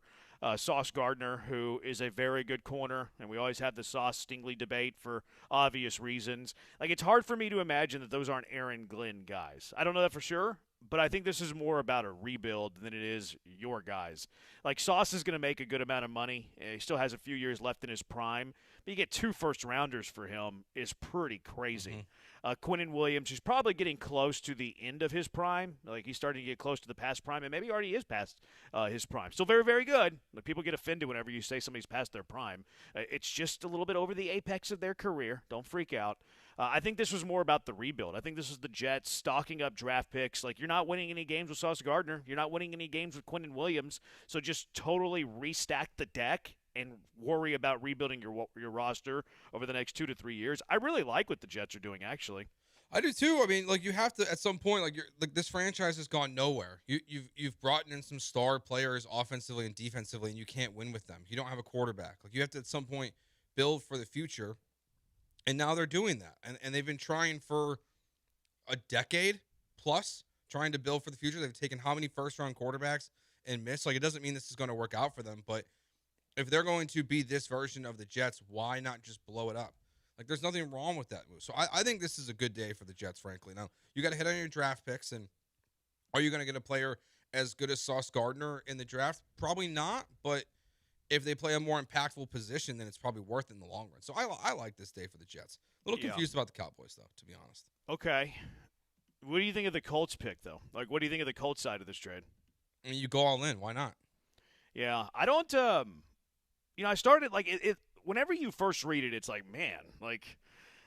Sauce Gardner, who is a very good corner, and we always have the Sauce Stingley debate for obvious reasons. Like, it's hard for me to imagine that those aren't Aaron Glenn guys. I don't know that for sure, but I think this is more about a rebuild than it is your guys. Like, Sauce is going to make a good amount of money. He still has a few years left in his prime. But you get 2 first-rounders for him is pretty crazy. Quinnen Williams, who's probably getting close to the end of his prime. Like, he's starting to get close to the past prime, and maybe he already is past his prime. Still very, very good. Like, people get offended whenever you say somebody's past their prime. It's just a little bit over the apex of their career. Don't freak out. I think this was more about the rebuild. I think this is the Jets stocking up draft picks. Like, you're not winning any games with Sauce Gardner. You're not winning any games with Quinnen Williams. So just totally restack the deck and worry about rebuilding your roster over the next 2 to 3 years. I really like what the Jets are doing, actually. I do too. I mean, like, you have to at some point, like this franchise has gone nowhere. You've brought in some star players offensively and defensively, and you can't win with them. You don't have a quarterback. Like, you have to at some point build for the future, and now they're doing that. And they've been trying for a decade plus, trying to build for the future. They've taken how many first-round quarterbacks and missed? Like, it doesn't mean this is going to work out for them, but if they're going to be this version of the Jets, why not just blow it up? Like, there's nothing wrong with that move. So I think this is a good day for the Jets, frankly. Now, you got to hit on your draft picks, and are you going to get a player as good as Sauce Gardner in the draft? Probably not, but if they play a more impactful position, then it's probably worth it in the long run. So I like this day for the Jets. A little confused about the Cowboys, though, to be honest. Okay. What do you think of the Colts pick, though? Like, what do you think of the Colts side of this trade? I mean, you go all in. Why not? Yeah, I don't. I started like it. Whenever you first read it, it's like, man, like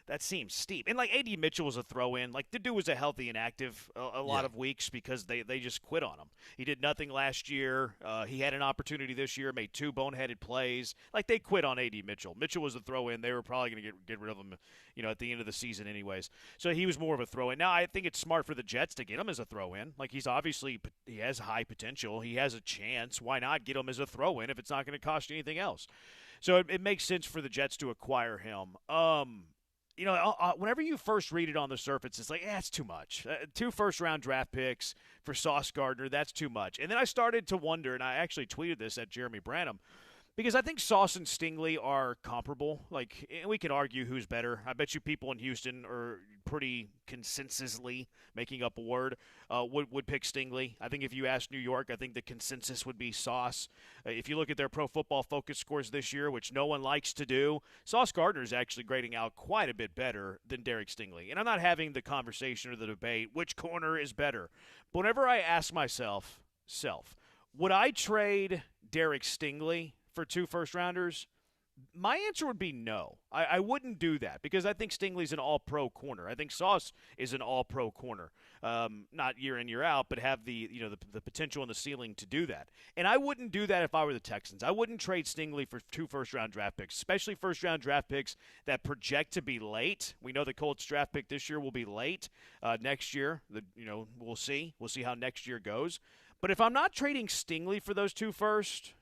that seems steep. And like A.D. Mitchell was a throw-in. Like the dude was a healthy and active a lot of weeks because they just quit on him. He did nothing last year. He had an opportunity this year, made 2 boneheaded plays. Like they quit on A.D. Mitchell. Mitchell was a throw-in. They were probably going to get rid of him, at the end of the season anyways. So he was more of a throw-in. Now I think it's smart for the Jets to get him as a throw-in. Like he has high potential. He has a chance. Why not get him as a throw-in if it's not going to cost you anything else? So it makes sense for the Jets to acquire him. Whenever you first read it on the surface, it's like, it's too much. 2 first-round draft picks for Sauce Gardner, that's too much. And then I started to wonder, and I actually tweeted this at Jeremy Branham, because I think Sauce and Stingley are comparable. Like, and we can argue who's better. I bet you people in Houston are pretty consensusly, making up a word, would pick Stingley. I think if you ask New York, I think the consensus would be Sauce. If you look at their Pro Football Focus scores this year, which no one likes to do, Sauce Gardner is actually grading out quite a bit better than Derek Stingley. And I'm not having the conversation or the debate, which corner is better. But whenever I ask myself, would I trade Derek Stingley for 2 first-rounders? My answer would be no. I wouldn't do that because I think Stingley's an all-pro corner. I think Sauce is an all-pro corner. Not year in, year out, but have the potential and the ceiling to do that. And I wouldn't do that if I were the Texans. I wouldn't trade Stingley for 2 first-round draft picks, especially first-round draft picks that project to be late. We know the Colts draft pick this year will be late. Next year, we'll see. We'll see how next year goes. But if I'm not trading Stingley for those 2 first,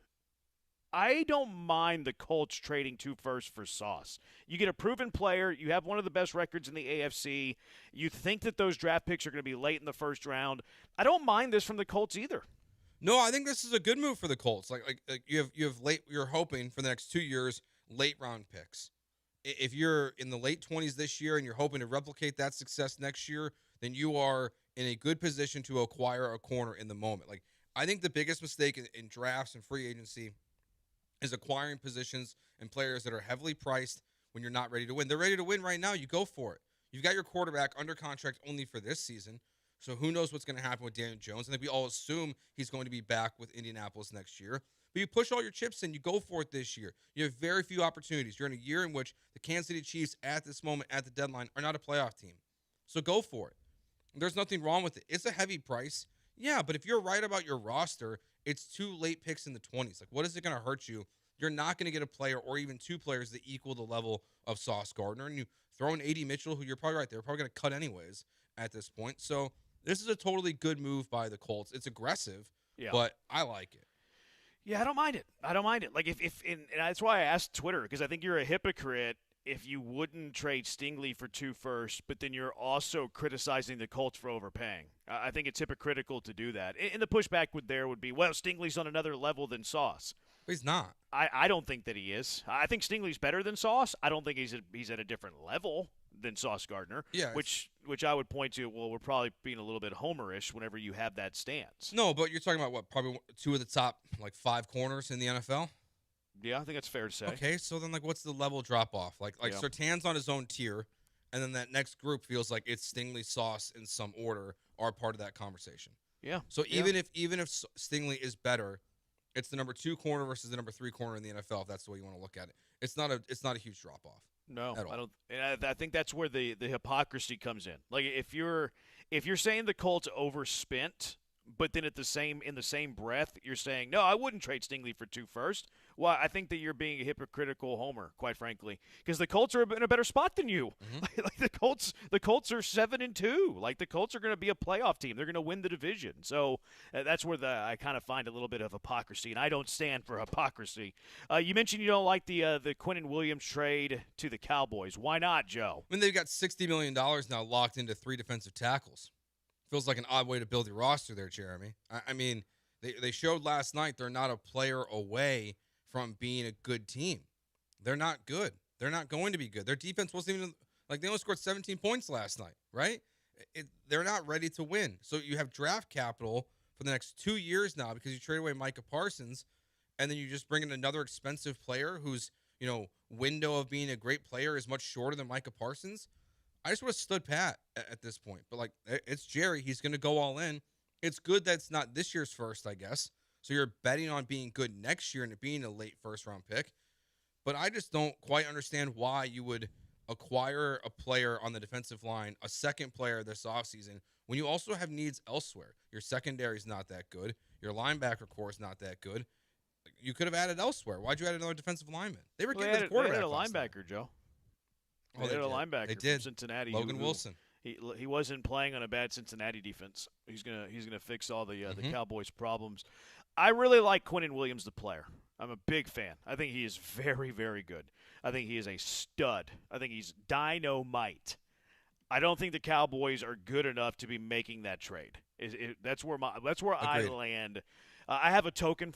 I don't mind the Colts trading 2 firsts for Sauce. You get a proven player. You have one of the best records in the AFC. You think that those draft picks are going to be late in the first round. I don't mind this from the Colts either. No, I think this is a good move for the Colts. Like you have late. You're hoping for the next 2 years late round picks. If you're in the late 20s this year and you're hoping to replicate that success next year, then you are in a good position to acquire a corner in the moment. Like I think the biggest mistake in drafts and free agency is acquiring positions and players that are heavily priced when you're not ready to win. They're ready to win right now. You go for it. You've got your quarterback under contract only for this season, so who knows what's going to happen with Daniel Jones. I think we all assume he's going to be back with Indianapolis next year. But you push all your chips in. You go for it this year. You have very few opportunities. You're in a year in which the Kansas City Chiefs at this moment, at the deadline, are not a playoff team. So go for it. There's nothing wrong with it. It's a heavy price. Yeah, but if you're right about your roster, it's 2 late picks in the 20s. Like, what is it going to hurt you? You're not going to get a player or even 2 players that equal the level of Sauce Gardner. And you throw in A.D. Mitchell, who you're probably right, they're probably going to cut anyways at this point. So this is a totally good move by the Colts. It's aggressive, but I like it. Yeah, I don't mind it. Like and that's why I asked Twitter, because I think you're a hypocrite if you wouldn't trade Stingley for 2 firsts, but then you're also criticizing the Colts for overpaying. I think it's hypocritical to do that. And the pushback would be, well, Stingley's on another level than Sauce. But he's not. I don't think that he is. I think Stingley's better than Sauce. I don't think he's at a different level than Sauce Gardner. Yeah, which I would point to, well, we're probably being a little bit homerish whenever you have that stance. No, but you're talking about what, probably 2 of the top 5 corners in the NFL? Yeah, I think that's fair to say. Okay, so then what's the level drop off? Surtain's on his own tier, and then that next group feels like it's Stingley, Sauce in some order are part of that conversation. Yeah. So even if Stingley is better, it's the number 2 corner versus the number 3 corner in the NFL. If that's the way you want to look at it, it's not a huge drop off. No, I don't. And I think that's where the hypocrisy comes in. Like if you're saying the Colts overspent, but then in the same breath you're saying, no, I wouldn't trade Stingley for 2 firsts. Well, I think that you're being a hypocritical homer, quite frankly, because the Colts are in a better spot than you. Mm-hmm. Like the Colts are 7-2. Like the Colts are going to be a playoff team. They're going to win the division. So that's where I kind of find a little bit of hypocrisy, and I don't stand for hypocrisy. You mentioned you don't like the Quinnen Williams trade to the Cowboys. Why not, Joe? I mean, they've got $60 million now locked into 3 defensive tackles. Feels like an odd way to build your roster there, Jeremy. I mean, they showed last night they're not a player away from being a good team. They're not good. They're not going to be good. Their defense wasn't even they only scored 17 points last night, right? They're not ready to win. So you have draft capital for the next 2 years now because you trade away Micah Parsons, and then you just bring in another expensive player whose window of being a great player is much shorter than Micah Parsons. I just would have stood pat at this point. But it's Jerry. He's going to go all in. It's good that it's not this year's first, I guess. So you're betting on being good next year and it being a late first-round pick. But I just don't quite understand why you would acquire a player on the defensive line, a second player this offseason, when you also have needs elsewhere. Your secondary is not that good. Your linebacker core is not that good. You could have added elsewhere. Why'd you add another defensive lineman? They were getting the quarterback. They had a linebacker, Joe. Oh, they had a linebacker they did. from Cincinnati. Logan Wilson. He wasn't playing on a bad Cincinnati defense. He's gonna fix all the Cowboys' problems. I really like Quinnen Williams, the player. I'm a big fan. I think he is very, very good. I think he is a stud. I think he's dynamite. I don't think the Cowboys are good enough to be making that trade. That's where I land. I have a token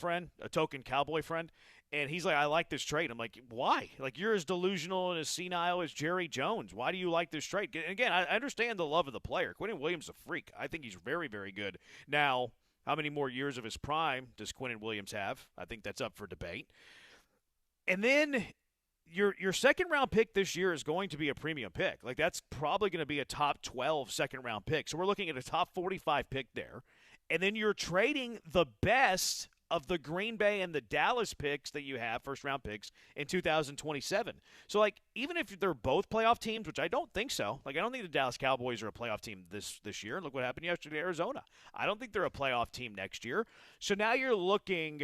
Cowboy friend, and he's like, I like this trade. I'm like, why? You're as delusional and as senile as Jerry Jones. Why do you like this trade? And again, I understand the love of the player. Quinnen Williams is a freak. I think he's very, very good. Now, how many more years of his prime does Quinnen Williams have? I think that's up for debate. And then your second-round pick this year is going to be a premium pick. That's probably going to be a top 12 second-round pick. So we're looking at a top 45 pick there. And then you're trading the best of the Green Bay and the Dallas picks that you have, first-round picks, in 2027. So, even if they're both playoff teams, which I don't think so. I don't think the Dallas Cowboys are a playoff team this year. Look what happened yesterday to Arizona. I don't think they're a playoff team next year. So now you're looking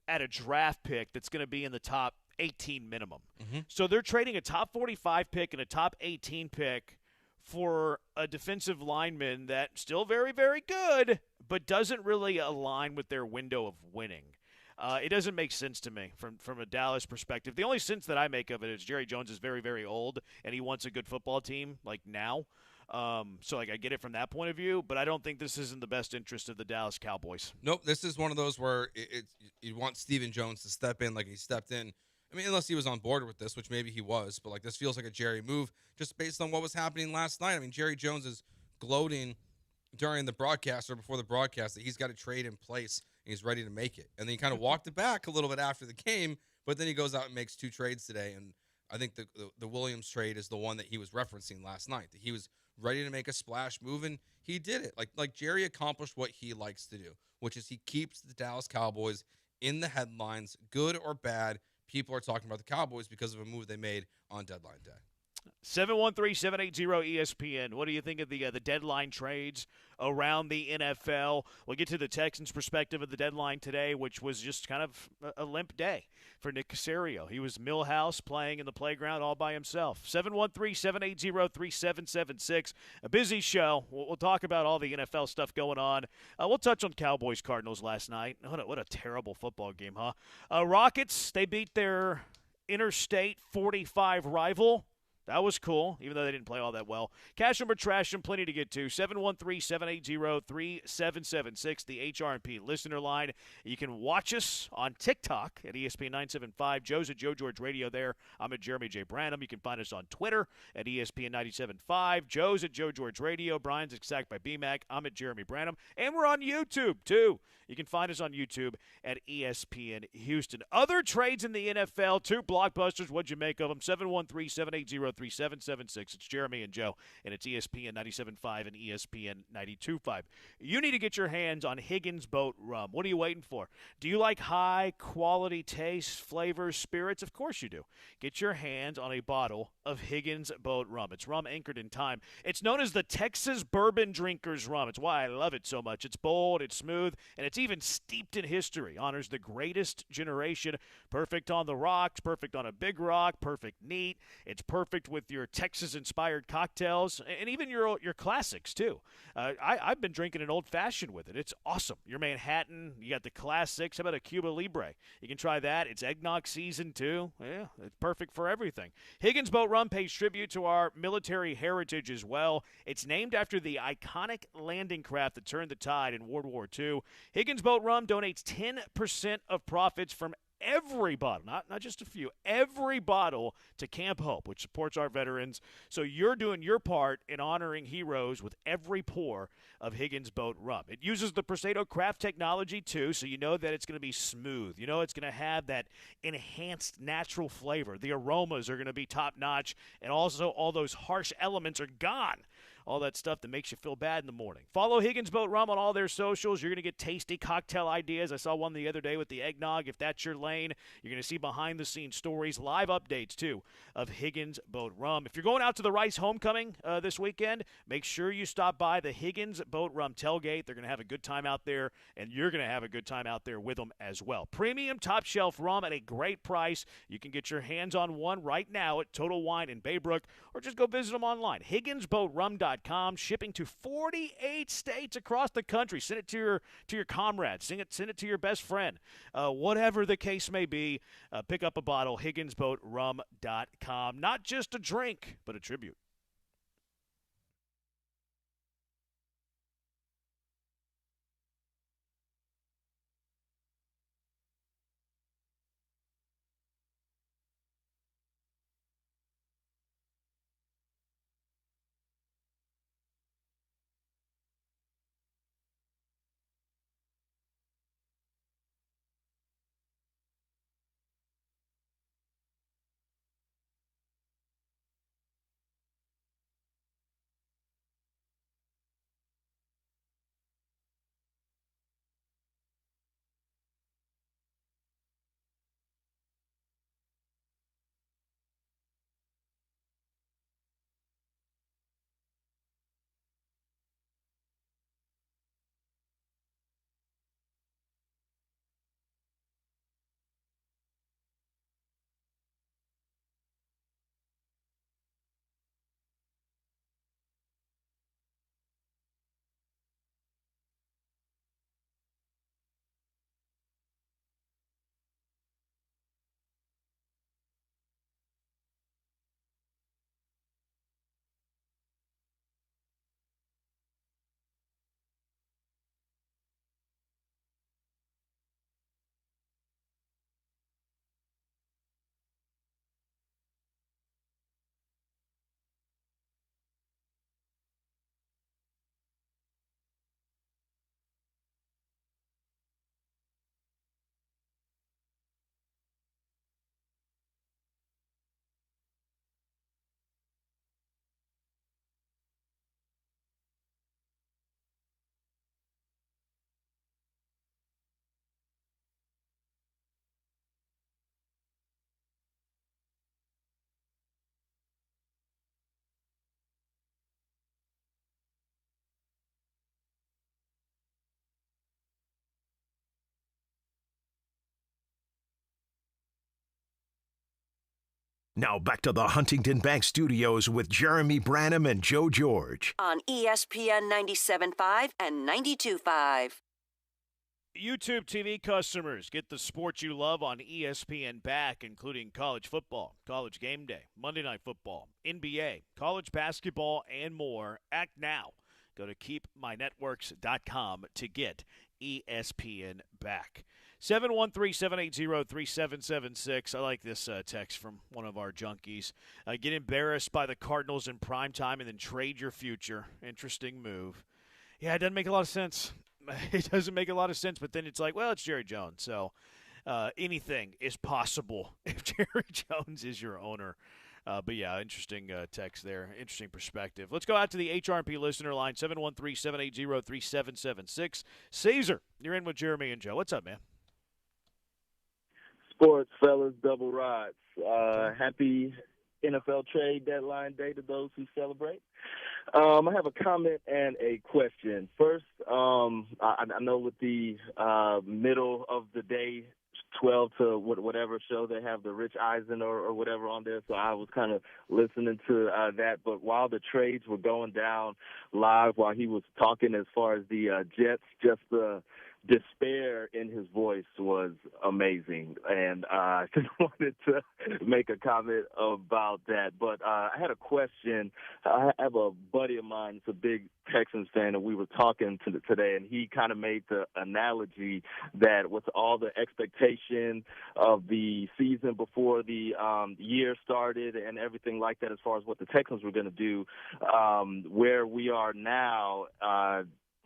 at a draft pick that's going to be in the top 18 minimum. Mm-hmm. So they're trading a top 45 pick and a top 18 pick for a defensive lineman that's still very, very good, but doesn't really align with their window of winning. It doesn't make sense to me from a Dallas perspective. The only sense that I make of it is Jerry Jones is very, very old, and he wants a good football team now. So I get it from that point of view, but I don't think this is in the best interest of the Dallas Cowboys. Nope, this is one of those where you want Stephen Jones to step in like he stepped in. I mean, unless he was on board with this, which maybe he was, but this feels like a Jerry move just based on what was happening last night. I mean, Jerry Jones is gloating during the broadcast or before the broadcast that he's got a trade in place and he's ready to make it. And then he kind of walked it back a little bit after the game, but then he goes out and makes 2 trades today. And I think the Williams trade is the one that he was referencing last night, that he was ready to make a splash move, and he did it. Like Jerry accomplished what he likes to do, which is he keeps the Dallas Cowboys in the headlines, good or bad. People are talking about the Cowboys because of a move they made on deadline day. 713-780-ESPN. What do you think of the deadline trades around the NFL? We'll get to the Texans' perspective of the deadline today, which was just kind of a limp day for Nick Caserio. He was Millhouse playing in the playground all by himself. 713-780-3776. A busy show. We'll talk about all the NFL stuff going on. We'll touch on Cowboys-Cardinals last night. What a terrible football game, huh? Rockets, they beat their Interstate 45 rival. That was cool, even though they didn't play all that well. Cash them or trash them, plenty to get to. 713-780-3776, the HRP listener line. You can watch us on TikTok at ESPN 975. Joe's at Joe George Radio there. I'm at Jeremy J. Branham. You can find us on Twitter at ESPN 975. Joe's at Joe George Radio. Brian's at Sacked by BMAC. I'm at Jeremy Branham. And we're on YouTube, too. You can find us on YouTube at ESPN Houston. Other trades in the NFL, 2 blockbusters. What'd you make of them? 713-780-3776. It's Jeremy and Joe, and it's ESPN 97.5 and ESPN 92.5. You need to get your hands on Higgins Boat Rum. What are you waiting for? Do you like high-quality taste, flavors, spirits? Of course you do. Get your hands on a bottle of Higgins Boat Rum. It's rum anchored in time. It's known as the Texas Bourbon Drinkers Rum. It's why I love it so much. It's bold, it's smooth, and it's even steeped in history. Honors the greatest generation. Perfect on the rocks, perfect on a big rock, perfect neat. It's perfect with your Texas-inspired cocktails and even your classics, too. I've been drinking an old-fashioned with it. It's awesome. Your Manhattan, you got the classics. How about a Cuba Libre? You can try that. It's eggnog season, too. Yeah, it's perfect for everything. Higgins Boat Rum pays tribute to our military heritage as well. It's named after the iconic landing craft that turned the tide in World War II. Higgins Boat Rum donates 10% of profits from every bottle, not just a few, every bottle to Camp Hope, which supports our veterans. So you're doing your part in honoring heroes with every pour of Higgins Boat Rum. It uses the Prosecco craft technology, too, so you know that it's going to be smooth. You know it's going to have that enhanced natural flavor. The aromas are going to be top-notch, and also all those harsh elements are gone. All that stuff that makes you feel bad in the morning. Follow Higgins Boat Rum on all their socials. You're going to get tasty cocktail ideas. I saw one the other day with the eggnog. If that's your lane, you're going to see behind-the-scenes stories, live updates, too, of Higgins Boat Rum. If you're going out to the Rice Homecoming this weekend, make sure you stop by the Higgins Boat Rum tailgate. They're going to have a good time out there, and you're going to have a good time out there with them as well. Premium top-shelf rum at a great price. You can get your hands on one right now at Total Wine in Baybrook, or just go visit them online. HigginsBoatRum.com. Shipping to 48 states across the country. Send it to your comrades. Send it to your best friend. Whatever the case may be, pick up a bottle. HigginsBoatRum.com. Not just a drink, but a tribute. Now back to the Huntington Bank Studios with Jeremy Branham and Joe George. On ESPN 97.5 and 92.5. YouTube TV customers, get the sports you love on ESPN back, including college football, college game day, Monday Night Football, NBA, college basketball, and more. Act now. Go to keepmynetworks.com to get ESPN back. 713-780-3776. I like this text from one of our junkies. Get embarrassed by the Cardinals in primetime and then trade your future. Interesting move. Yeah, it doesn't make a lot of sense. It doesn't make a lot of sense, but then it's like, well, it's Jerry Jones, so anything is possible if Jerry Jones is your owner. But, yeah, interesting text there, interesting perspective. Let's go out to the HRP listener line, 713-780-3776. Caesar, you're in with Jeremy and Joe. What's up, man? Sports, fellas, double rides. Happy NFL trade deadline day to those who celebrate. I have a comment and a question. First, I know with the middle of the day, 12 to whatever show they have, the Rich Eisen or whatever on there, so I was kind of listening to that. But while the trades were going down live, while he was talking as far as the Jets, just the despair in his voice was amazing, and I just wanted to make a comment about that. But I had a question. I have a buddy of mine that's a big Texans fan, and we were talking today, and he kind of made the analogy that with all the expectation of the season before the year started and everything like that as far as what the Texans were going to do, where we are now,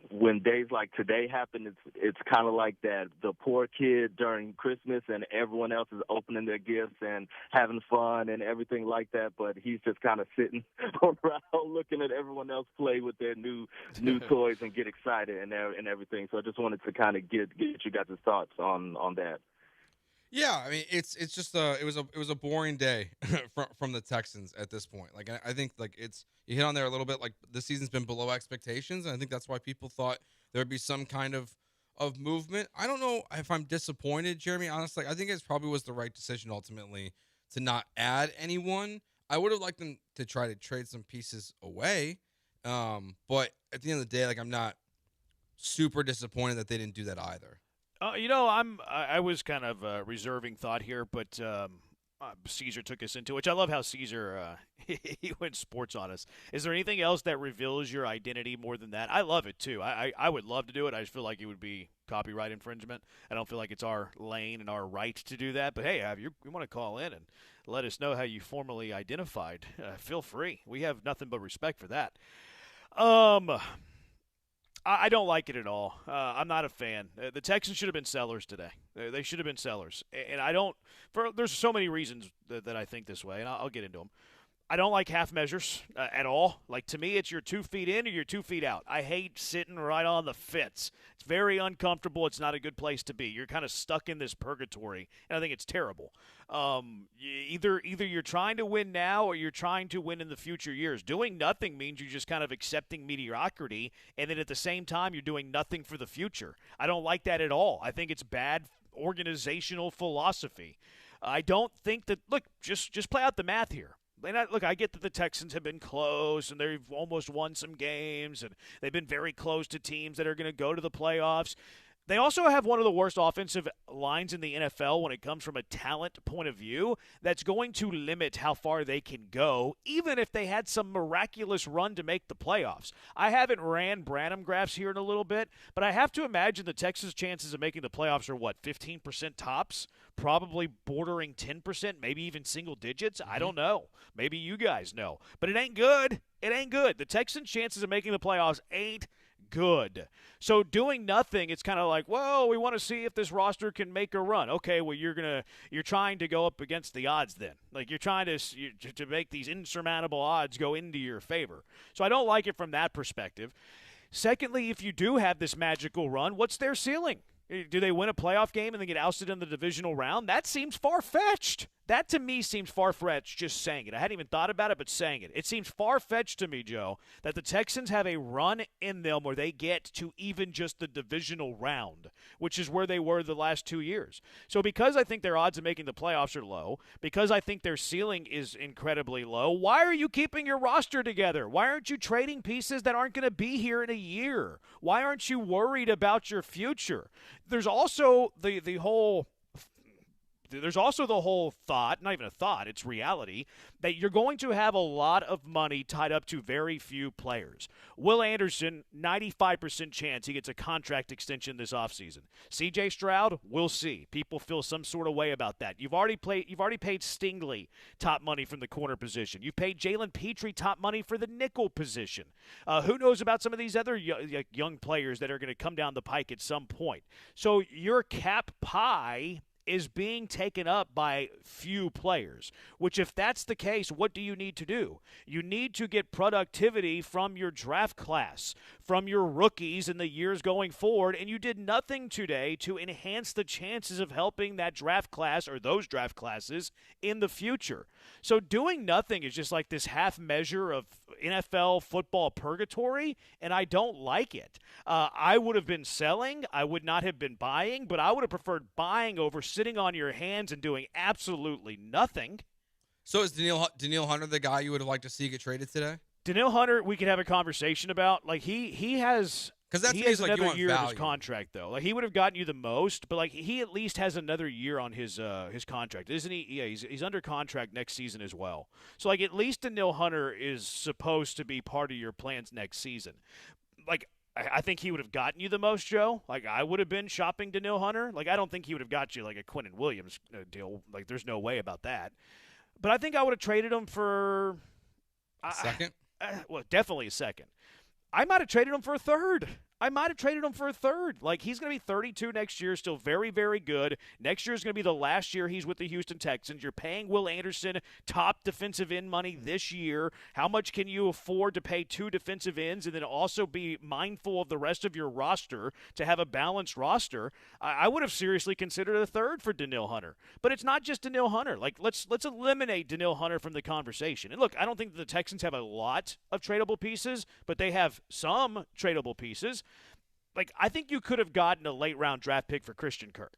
when days like today happen, it's kind of like that the poor kid during Christmas and everyone else is opening their gifts and having fun and everything like that, but he's just kind of sitting around looking at everyone else play with their new toys and get excited and everything. So I just wanted to kind of get you guys' thoughts on that. Yeah, I mean it's just it was a boring day from the Texans at this point. Like I think like you hit on there a little bit. Like the season's been below expectations, and I think that's why people thought there would be some kind of movement. I don't know if I'm disappointed, Jeremy. Honestly, I think it probably was the right decision ultimately to not add anyone. I would have liked them to try to trade some pieces away, but at the end of the day, like I'm not super disappointed that they didn't do that either. I was kind of reserving thought here, but Caesar took us into, which I love how Caesar he went sports on us. Is there anything else that reveals your identity more than that? I love it too. I would love to do it. I just feel like it would be copyright infringement. I don't feel like it's our lane and our right to do that. But hey, if you want to call in and let us know how you formally identified, feel free. We have nothing but respect for that. I don't like it at all. I'm not a fan. The Texans should have been sellers today. They should have been sellers. And I don't – there's so many reasons that I think this way, and I'll get into them. I don't like half measures at all. Like, to me, it's you're 2 feet in or you're 2 feet out. I hate sitting right on the fence. It's very uncomfortable. It's not a good place to be. You're kind of stuck in this purgatory, and I think it's terrible. Either you're trying to win now or you're trying to win in the future years. Doing nothing means you're just kind of accepting mediocrity, and then at the same time you're doing nothing for the future. I don't like that at all. I think it's bad organizational philosophy. I don't think that – look, just play out the math here. And I get that the Texans have been close and they've almost won some games and they've been very close to teams that are going to go to the playoffs. They also have one of the worst offensive lines in the NFL when it comes from a talent point of view that's going to limit how far they can go, even if they had some miraculous run to make the playoffs. I haven't ran Branham graphs here in a little bit, but I have to imagine the Texans' chances of making the playoffs are, 15% tops? Probably bordering 10%, maybe even single digits. I don't know. Maybe you guys know. But it ain't good. It ain't good. The Texans' chances of making the playoffs ain't good. So doing nothing, it's kind of like, well, we want to see if this roster can make a run. Okay, well, you're trying to go up against the odds then. Like, you're trying to make these insurmountable odds go into your favor. So I don't like it from that perspective. Secondly, if you do have this magical run, what's their ceiling? Do they win a playoff game and then get ousted in the divisional round? That seems far-fetched. That, to me, seems far-fetched just saying it. I hadn't even thought about it, but saying it. It seems far-fetched to me, Joe, that the Texans have a run in them where they get to even just the divisional round, which is where they were the last 2 years. So because I think their odds of making the playoffs are low, because I think their ceiling is incredibly low, why are you keeping your roster together? Why aren't you trading pieces that aren't going to be here in a year? Why aren't you worried about your future? There's also the whole thought, not even a thought, it's reality, that you're going to have a lot of money tied up to very few players. Will Anderson, 95% chance he gets a contract extension this offseason. C.J. Stroud, we'll see. People feel some sort of way about that. You've already paid Stingley top money from the corner position. You've paid Jalen Petrie top money for the nickel position. Who knows about some of these other young players that are going to come down the pike at some point. So your cap pie is being taken up by few players, which if that's the case, what do you need to do? You need to get productivity from your draft class, from your rookies in the years going forward, and you did nothing today to enhance the chances of helping that draft class or those draft classes in the future. So doing nothing is just like this half measure of NFL football purgatory, and I don't like it. I would have been selling. I would not have been buying, but I would have preferred buying over sitting on your hands and doing absolutely nothing. So is Danielle Hunter the guy you would have liked to see get traded today? Danielle Hunter, we could have a conversation about. Like he has Because that's he has like another you want year of value. his contract, though. Like he would have gotten you the most, but like he at least has another year on his contract, isn't he? Yeah, he's under contract next season as well. So like at least Danielle Hunter is supposed to be part of your plans next season. Like I think he would have gotten you the most, Joe. Like I would have been shopping Danielle Hunter. Like I don't think he would have got you like a Quinnen Williams deal. Like there's no way about that. But I think I would have traded him for a second. Well, definitely a second. I might have traded him for a third. Like, he's going to be 32 next year, still very, very good. Next year is going to be the last year he's with the Houston Texans. You're paying Will Anderson top defensive end money this year. How much can you afford to pay 2 defensive ends and then also be mindful of the rest of your roster to have a balanced roster? I would have seriously considered a third for Danielle Hunter. But it's not just Danielle Hunter. Like, let's eliminate Danielle Hunter from the conversation. And look, I don't think the Texans have a lot of tradable pieces, but they have some tradable pieces. Like, I think you could have gotten a late-round draft pick for Christian Kirk.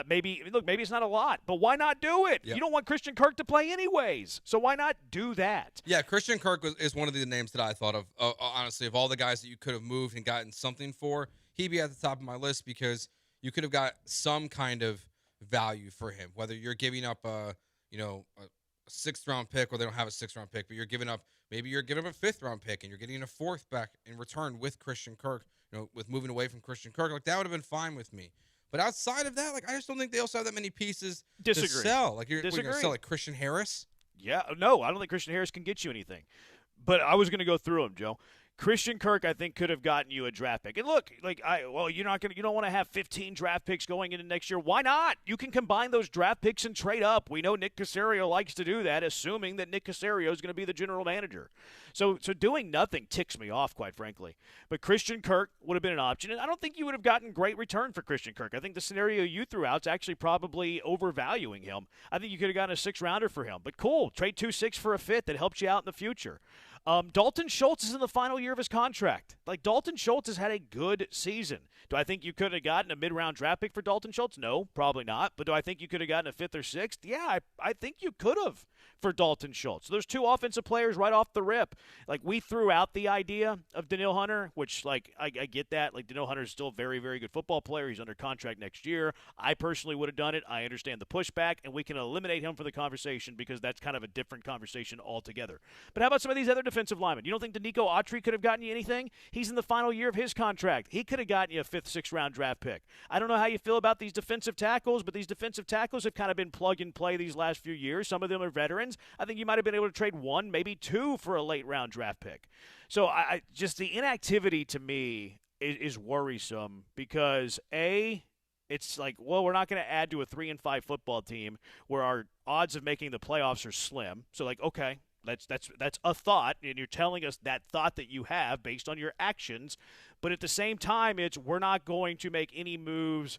Maybe it's not a lot, but why not do it? Yep. You don't want Christian Kirk to play anyways, so why not do that? Yeah, Christian Kirk is one of the names that I thought of, honestly, of all the guys that you could have moved and gotten something for. He'd be at the top of my list because you could have got some kind of value for him, whether you're giving up a 6th-round pick, or they don't have a 6th-round pick, but you're giving up a 5th-round pick, and you're getting a 4th back in return with Christian Kirk. With moving away from Christian Kirk, like that would have been fine with me. But outside of that, like I just don't think they also have that many pieces to sell. Like you're going to sell like Christian Harris? Yeah, no, I don't think Christian Harris can get you anything. But I was going to go through them, Joe. Christian Kirk, I think, could have gotten you a draft pick. And look, you don't want to have 15 draft picks going into next year. Why not? You can combine those draft picks and trade up. We know Nick Caserio likes to do that, assuming that Nick Caserio is going to be the general manager. So doing nothing ticks me off, quite frankly. But Christian Kirk would have been an option, and I don't think you would have gotten great return for Christian Kirk. I think the scenario you threw out is actually probably overvaluing him. I think you could have gotten a 6th-rounder for him. But cool, trade 2 6 for a 5th that helps you out in the future. Dalton Schultz is in the final year of his contract. Like, Dalton Schultz has had a good season. Do I think you could have gotten a mid-round draft pick for Dalton Schultz? No, probably not. But do I think you could have gotten a 5th or 6th? Yeah, I think you could have for Dalton Schultz. So there's 2 offensive players right off the rip. Like, we threw out the idea of Danielle Hunter, which, like, I get that. Like, Danielle Hunter is still a very, very good football player. He's under contract next year. I personally would have done it. I understand the pushback, and we can eliminate him from the conversation because that's kind of a different conversation altogether. But how about some of these other defensive linemen? You don't think Danico Autry could have gotten you anything? He's in the final year of his contract. He could have gotten you a 5th, 6th-round draft pick. I don't know how you feel about these defensive tackles, but these defensive tackles have kind of been plug and play these last few years. Some of them are veterans. I think you might have been able to trade 1, maybe 2 for a late-round draft pick. So I just the inactivity to me is worrisome because, A, it's like, well, we're not going to add to a 3-5 football team where our odds of making the playoffs are slim. So, like, okay, that's a thought, and you're telling us that thought that you have based on your actions. But at the same time, we're not going to make any moves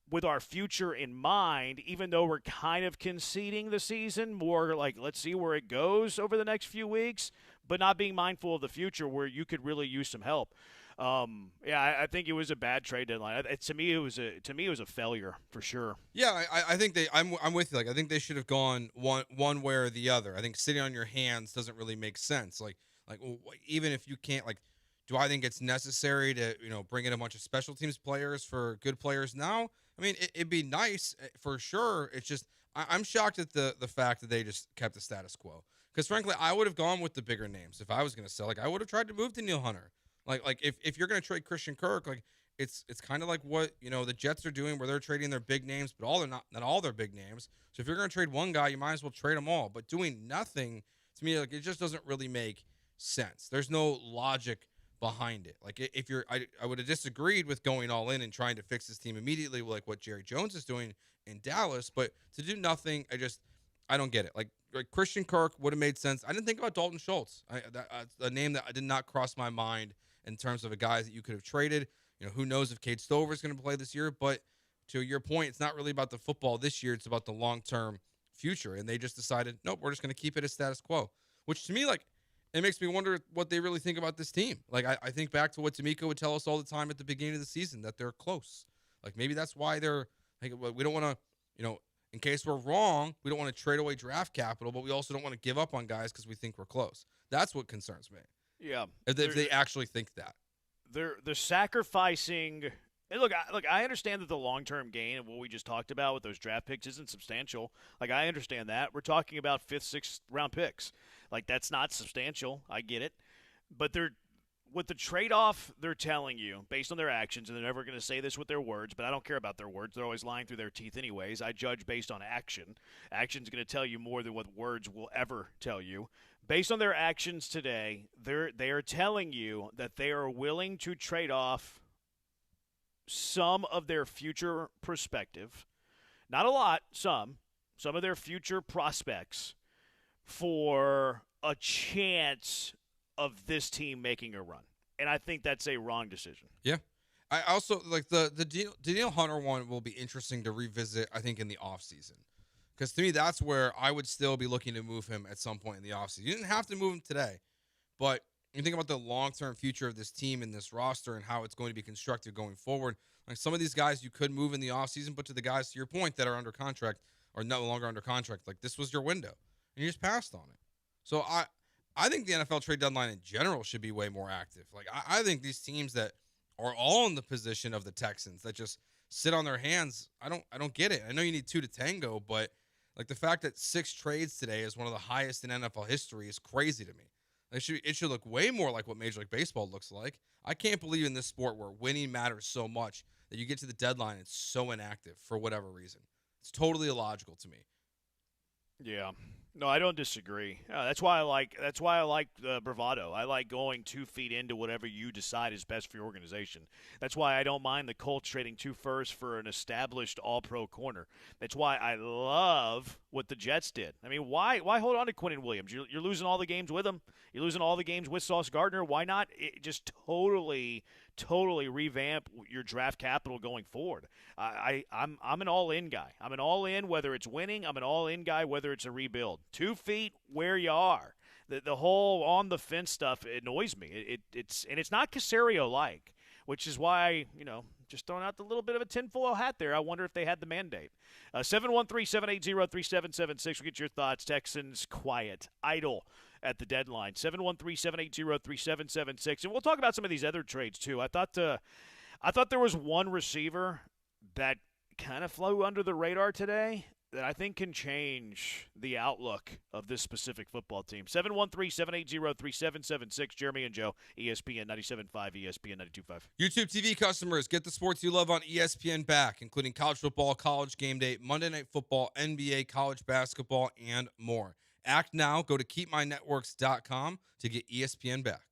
with our future in mind, even though we're kind of conceding the season, more like let's see where it goes over the next few weeks, but not being mindful of the future where you could really use some help. I think it was a bad trade deadline. To me, it was a failure for sure. Yeah, I think I'm with you. Like, I think they should have gone one way or the other. I think sitting on your hands doesn't really make sense. Like even if you can't, like, do I think it's necessary to bring in a bunch of special teams players for good players now? I mean, it'd be nice for sure. It's just I'm shocked at the fact that they just kept the status quo. Because frankly, I would have gone with the bigger names if I was going to sell. Like, I would have tried to move Danielle Hunter. Like if you're going to trade Christian Kirk, like it's kind of like what the Jets are doing, where they're trading their big names, but not all their big names. So if you're going to trade one guy, you might as well trade them all. But doing nothing, to me, like, it just doesn't really make sense. There's no logic behind it. Like, if I would have disagreed with going all in and trying to fix this team immediately, like what Jerry Jones is doing in Dallas. But to do nothing, I don't get it. Like Christian Kirk would have made sense. I didn't think about Dalton Schultz. A name that did not cross my mind in terms of a guy that you could have traded. Who knows if Cade Stover is going to play this year. But to your point, it's not really about the football this year. It's about the long-term future. And they just decided, nope, we're just going to keep it as status quo. Which to me, like, it makes me wonder what they really think about this team. Like, I think back to what D'Amico would tell us all the time at the beginning of the season, that they're close. Like, maybe that's why they're like, we don't want to, in case we're wrong, we don't want to trade away draft capital, but we also don't want to give up on guys because we think we're close. That's what concerns me. Yeah. If they actually think that. they're sacrificing. And look, I understand that the long-term gain of what we just talked about with those draft picks isn't substantial. Like, I understand that. We're talking about 5th, 6th round picks. Like, that's not substantial. I get it. But with the trade-off they're telling you, based on their actions, and they're never going to say this with their words, but I don't care about their words. They're always lying through their teeth anyways. I judge based on action. Action's going to tell you more than what words will ever tell you. Based on their actions today, they are telling you that they are willing to trade off some of their future perspective, not a lot, some of their future prospects for a chance of this team making a run. And I think that's a wrong decision. Yeah. I also like the Danielle Hunter one will be interesting to revisit, I think, in the offseason. Because to me, that's where I would still be looking to move him at some point in the offseason. You didn't have to move him today, but you think about the long-term future of this team and this roster and how it's going to be constructed going forward. Like some of these guys you could move in the offseason, but to the guys, to your point, that are under contract or no longer under contract, like this was your window, and you just passed on it. So I think the NFL trade deadline in general should be way more active. Like I think these teams that are all in the position of the Texans that just sit on their hands, I don't get it. I know you need 2 to tango, but like the fact that 6 trades today is one of the highest in NFL history is crazy to me. It should look way more like what Major League Baseball looks like. I can't believe in this sport where winning matters so much that you get to the deadline, it's so inactive for whatever reason. It's totally illogical to me. Yeah. No, I don't disagree. That's why I like bravado. I like going 2 feet into whatever you decide is best for your organization. That's why I don't mind the Colts trading 2 firsts for an established all-pro corner. That's why I love what the Jets did. I mean, why hold on to Quinnen Williams? You're losing all the games with him. You're losing all the games with Sauce Gardner. Why not just totally revamp your draft capital going forward? I'm an all-in guy. I'm an all-in whether it's winning. I'm an all-in guy whether it's a rebuild. 2 feet where you are. The whole on the fence stuff annoys me. It's not Casario-like, which is why, just throwing out the little bit of a tinfoil hat there. I wonder if they had the mandate. 713-780-3776. We'll get your thoughts. Texans quiet, idle at the deadline. 713-780-3776. And we'll talk about some of these other trades too. I thought there was one receiver that kind of flew under the radar today that I think can change the outlook of this specific football team. 713-780-3776. Jeremy and Joe, ESPN 97.5, ESPN 92.5. YouTube TV customers, get the sports you love on ESPN back, including college football, college game day, Monday Night Football, NBA, college basketball, and more. Act now. Go to keepmynetworks.com to get ESPN back.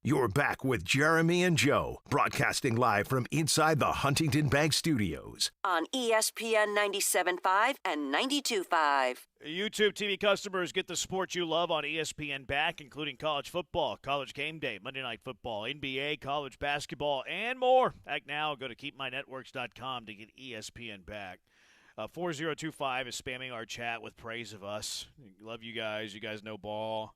You're back with Jeremy and Joe, broadcasting live from inside the Huntington Bank Studios. On ESPN 97.5 and 92.5. YouTube TV customers get the sport you love on ESPN back, including college football, college game day, Monday Night Football, NBA, college basketball, and more. Act now. Go to keepmynetworks.com to get ESPN back. 4025 is spamming our chat with praise of us. Love you guys. You guys know ball.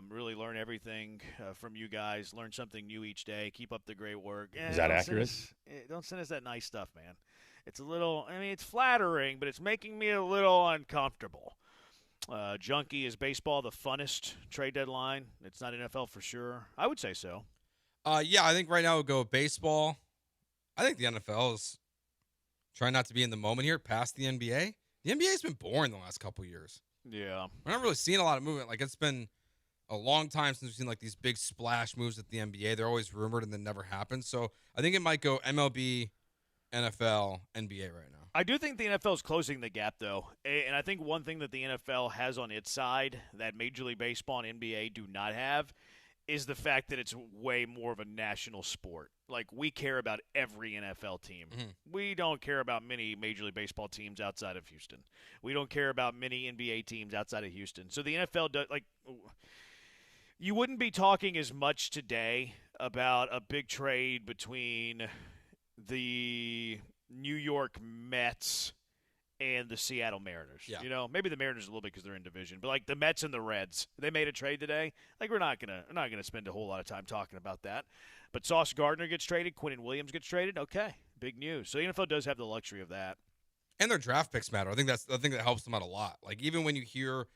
Really learn everything from you guys. Learn something new each day. Keep up the great work. Is that accurate? Don't send us that nice stuff, man. It's a little, it's flattering, but it's making me a little uncomfortable. Junkie, is baseball the funnest trade deadline? It's not NFL for sure. I would say so. Yeah, I think right now we'll go baseball. I think the NFL is trying not to be in the moment here past the NBA. The NBA has been boring the last couple years. Yeah. We're not really seeing a lot of movement. Like, it's been a long time since we've seen, like, these big splash moves at the NBA. They're always rumored and then never happen. So I think it might go MLB, NFL, NBA right now. I do think the NFL is closing the gap, though. And I think one thing that the NFL has on its side that Major League Baseball and NBA do not have is the fact that it's way more of a national sport. Like, we care about every NFL team. Mm-hmm. We don't care about many Major League Baseball teams outside of Houston. We don't care about many NBA teams outside of Houston. So the NFL does, like, you wouldn't be talking as much today about a big trade between the New York Mets and the Seattle Mariners. Yeah. You know, maybe the Mariners a little bit because they're in division, but like the Mets and the Reds, they made a trade today. Like, we're not gonna spend a whole lot of time talking about that. But Sauce Gardner gets traded, Quinnen Williams gets traded. Okay, big news. So the NFL does have the luxury of that. And their draft picks matter. I think that's the thing that helps them out a lot. Like, even when you hear,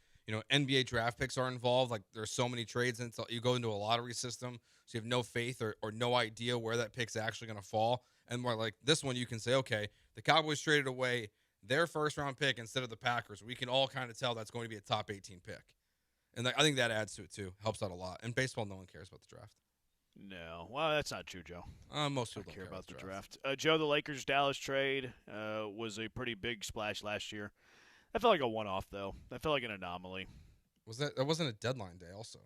NBA draft picks are involved, like, there's so many trades, and you go into a lottery system, so you have no faith or no idea where that pick's actually going to fall. And more like this one, you can say, okay, the Cowboys traded away their first-round pick instead of the Packers. We can all kind of tell that's going to be a top 18 pick. And I think that adds to it, too. Helps out a lot. In baseball, no one cares about the draft. No. Well, that's not true, Joe. Most people don't care about the draft. Joe, the Lakers-Dallas trade was a pretty big splash last year. That felt like a one-off, though. That felt like an anomaly. That wasn't a deadline day also,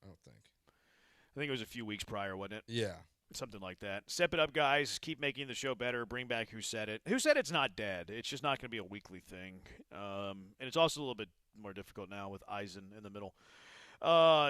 I don't think. I think it was a few weeks prior, wasn't it? Yeah. Something like that. Step it up, guys. Keep making the show better. Bring back Who Said It. Who Said It's not dead. It's just not going to be a weekly thing. And it's also a little bit more difficult now with Eisen in the middle.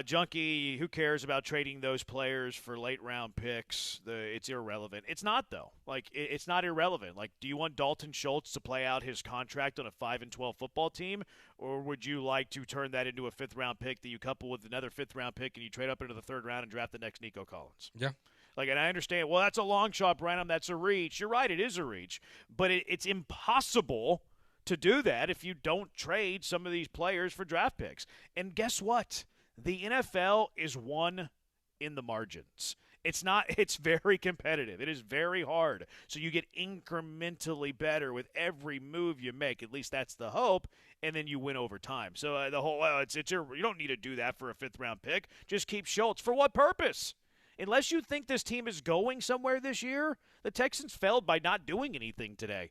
Junkie, who cares about trading those players for late-round picks? It's irrelevant. It's not, though. Like, it's not irrelevant. Like, do you want Dalton Schultz to play out his contract on a 5-12 football team, or would you like to turn that into a fifth-round pick that you couple with another fifth-round pick and you trade up into the third round and draft the next Nico Collins? Yeah. Like, and I understand, well, that's a long shot, Branham. That's a reach. You're right, it is a reach. But it's impossible to do that if you don't trade some of these players for draft picks. And guess what? The NFL is won in the margins. It's very competitive. It is very hard. So you get incrementally better with every move you make. At least that's the hope. And then you win over time. So you don't need to do that for a fifth-round pick. Just keep Schultz. For what purpose? Unless you think this team is going somewhere this year, the Texans failed by not doing anything today.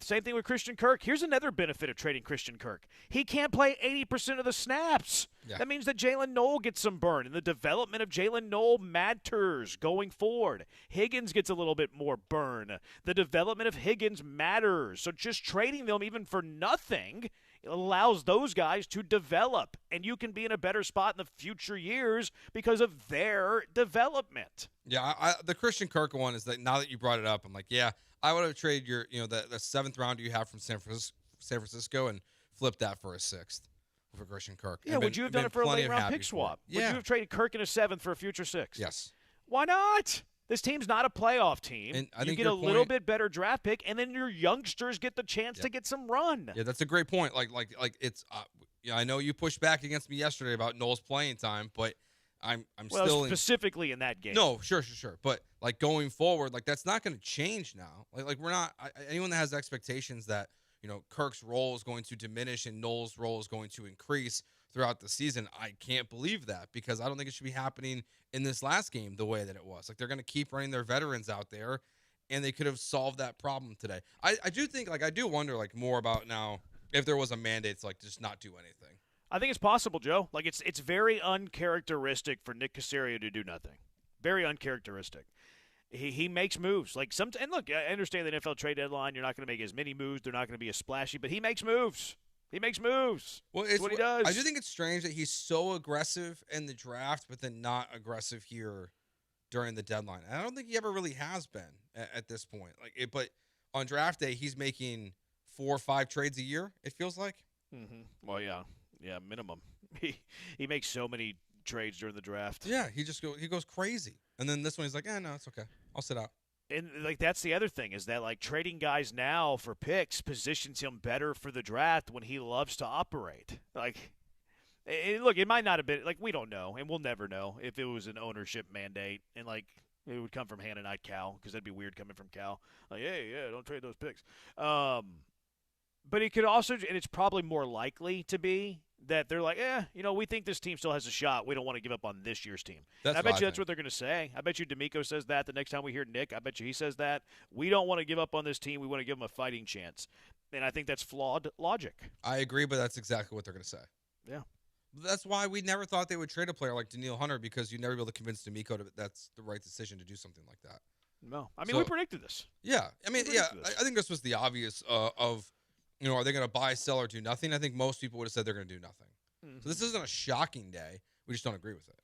Same thing with Christian Kirk. Here's another benefit of trading Christian Kirk. He can't play 80% of the snaps. Yeah. That means that Jalen Noel gets some burn, and the development of Jalen Noel matters going forward. Higgins gets a little bit more burn. The development of Higgins matters. So just trading them even for nothing allows those guys to develop, and you can be in a better spot in the future years because of their development. Yeah, the Christian Kirk one is that now that you brought it up, I'm like, yeah, I would have traded the seventh rounder you have from San Francisco and flipped that for a sixth for Christian Kirk. Yeah, would you have done it for a late-round pick swap? Yeah. Would you have traded Kirk in a seventh for a future sixth? Yes. Why not? This team's not a playoff team. And I think you get a little bit better draft pick, and then your youngsters get the chance to get some run. Yeah, that's a great point. Like it's. I know you pushed back against me yesterday about Noel's playing time, but I'm still specifically in that game. No, sure. But like going forward, like that's not going to change now. Like we're not. Anyone that has expectations that Kirk's role is going to diminish and Noel's role is going to increase throughout the season, I can't believe that, because I don't think it should be happening in this last game the way that it was. Like, they're going to keep running their veterans out there, and they could have solved that problem today. I do think, I do wonder, more about now if there was a mandate to, just not do anything. I think it's possible, Joe. It's very uncharacteristic for Nick Caserio to do nothing. Very uncharacteristic. He makes moves. And look, I understand the NFL trade deadline. You're not going to make as many moves. They're not going to be as splashy, but he makes moves. He makes moves. Well, That's what he does. I do think it's strange that he's so aggressive in the draft, but then not aggressive here during the deadline. And I don't think he ever really has been at this point. But on draft day, he's making 4 or 5 trades a year. It feels like. Mm-hmm. Well, yeah, minimum. He makes so many trades during the draft. Yeah, he goes crazy. And then this one, he's like, no, it's okay. I'll sit out. And that's the other thing is that trading guys now for picks positions him better for the draft when he loves to operate. Look, it might not have been we don't know, and we'll never know if it was an ownership mandate and it would come from Hannah, not Cal, because that'd be weird coming from Cal. Don't trade those picks. But it could also, and it's probably more likely to be that they're we think this team still has a shot. We don't want to give up on this year's team. I bet you that's what they're going to say. I bet you D'Amico says that the next time we hear Nick. I bet you he says that. We don't want to give up on this team. We want to give them a fighting chance. And I think that's flawed logic. I agree, but that's exactly what they're going to say. Yeah. That's why we never thought they would trade a player like Daniil Hunter, because you'd never be able to convince D'Amico that's the right decision to do something like that. No. We predicted this. Yeah. I think this was the obvious of – are they going to buy, sell, or do nothing? I think most people would have said they're going to do nothing. Mm-hmm. So this isn't a shocking day. We just don't agree with it.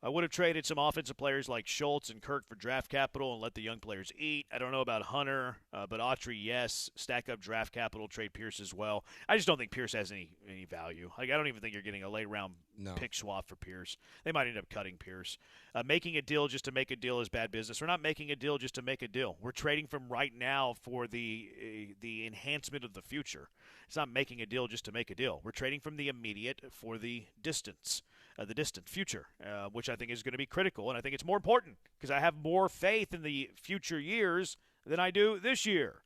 I would have traded some offensive players like Schultz and Kirk for draft capital and let the young players eat. I don't know about Hunter, but Autry, yes. Stack up draft capital, trade Pierce as well. I just don't think Pierce has any value. I don't even think you're getting a late-round pick swap for Pierce. They might end up cutting Pierce. Making a deal just to make a deal is bad business. We're not making a deal just to make a deal. We're trading from right now for the enhancement of the future. It's not making a deal just to make a deal. We're trading from the immediate for the distance. The distant future, which I think is going to be critical. And I think it's more important because I have more faith in the future years than I do this year.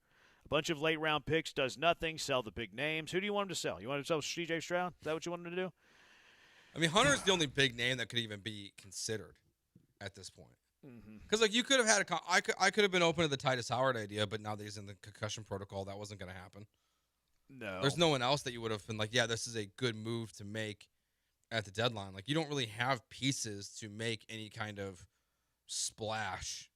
A bunch of late-round picks does nothing, sell the big names. Who do you want him to sell? You want him to sell C.J. Stroud? Is that what you want him to do? Hunter's the only big name that could even be considered at this point. Because, you could have had I could have been open to the Titus Howard idea, but now that he's in the concussion protocol, that wasn't going to happen. No. There's no one else that you would have been this is a good move to make at the deadline. You don't really have pieces to make any kind of splash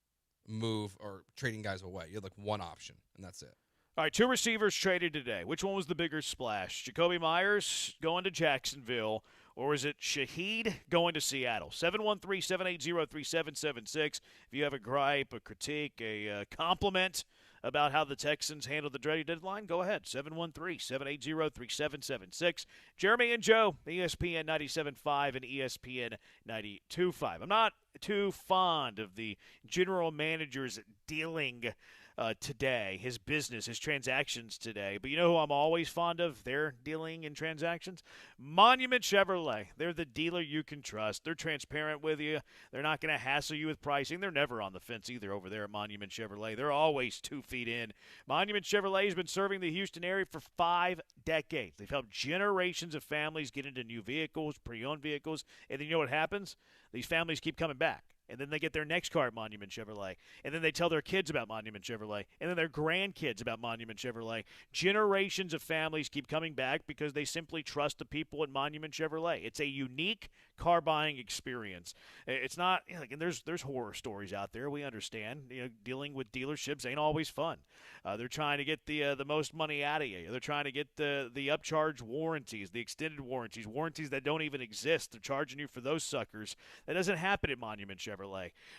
move or trading guys away. You have one option, and that's it. All right, 2 receivers traded today. Which one was the bigger splash? Jacoby Myers going to Jacksonville, or is it Shaheed going to Seattle? 713-780-3776. If you have a gripe, a critique, a compliment about how the Texans handled the trade deadline, go ahead. 713-780-3776. Jeremy and Joe, ESPN 97.5 and ESPN 92.5. I'm not too fond of the general manager's dealing today, his business, his transactions today. But you know who I'm always fond of? Their dealing and transactions? Monument Chevrolet. They're the dealer you can trust. They're transparent with you. They're not going to hassle you with pricing. They're never on the fence either over there at Monument Chevrolet. They're always 2 feet in. Monument Chevrolet has been serving the Houston area for 5 decades. They've helped generations of families get into new vehicles, pre-owned vehicles. And then you know what happens? These families keep coming back. And then they get their next car at Monument Chevrolet. And then they tell their kids about Monument Chevrolet. And then their grandkids about Monument Chevrolet. Generations of families keep coming back because they simply trust the people at Monument Chevrolet. It's a unique car buying experience. It's not, and there's horror stories out there. We understand. Dealing with dealerships ain't always fun. They're trying to get the most money out of you. They're trying to get the upcharge warranties, the extended warranties that don't even exist. They're charging you for those suckers. That doesn't happen at Monument Chevrolet.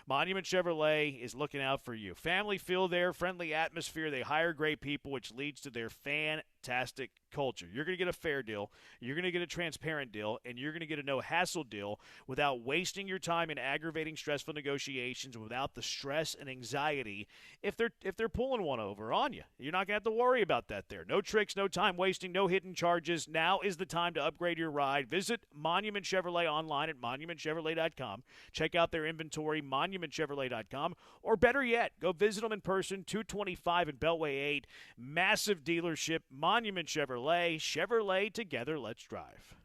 Monument Chevrolet is looking out for you. Family feel there, friendly atmosphere. They hire great people, which leads to their fantastic culture. You're going to get a fair deal, you're going to get a transparent deal, and you're going to get a no-hassle deal without wasting your time in aggravating, stressful negotiations, without the stress and anxiety if they're pulling one over on you. You're not going to have to worry about that there. No tricks, no time wasting, no hidden charges. Now is the time to upgrade your ride. Visit Monument Chevrolet online at monumentchevrolet.com. Check out their inventory, monumentchevrolet.com, or better yet, go visit them in person, 225 and Beltway 8. Massive dealership, Monument Chevrolet. Chevrolet, together, let's drive.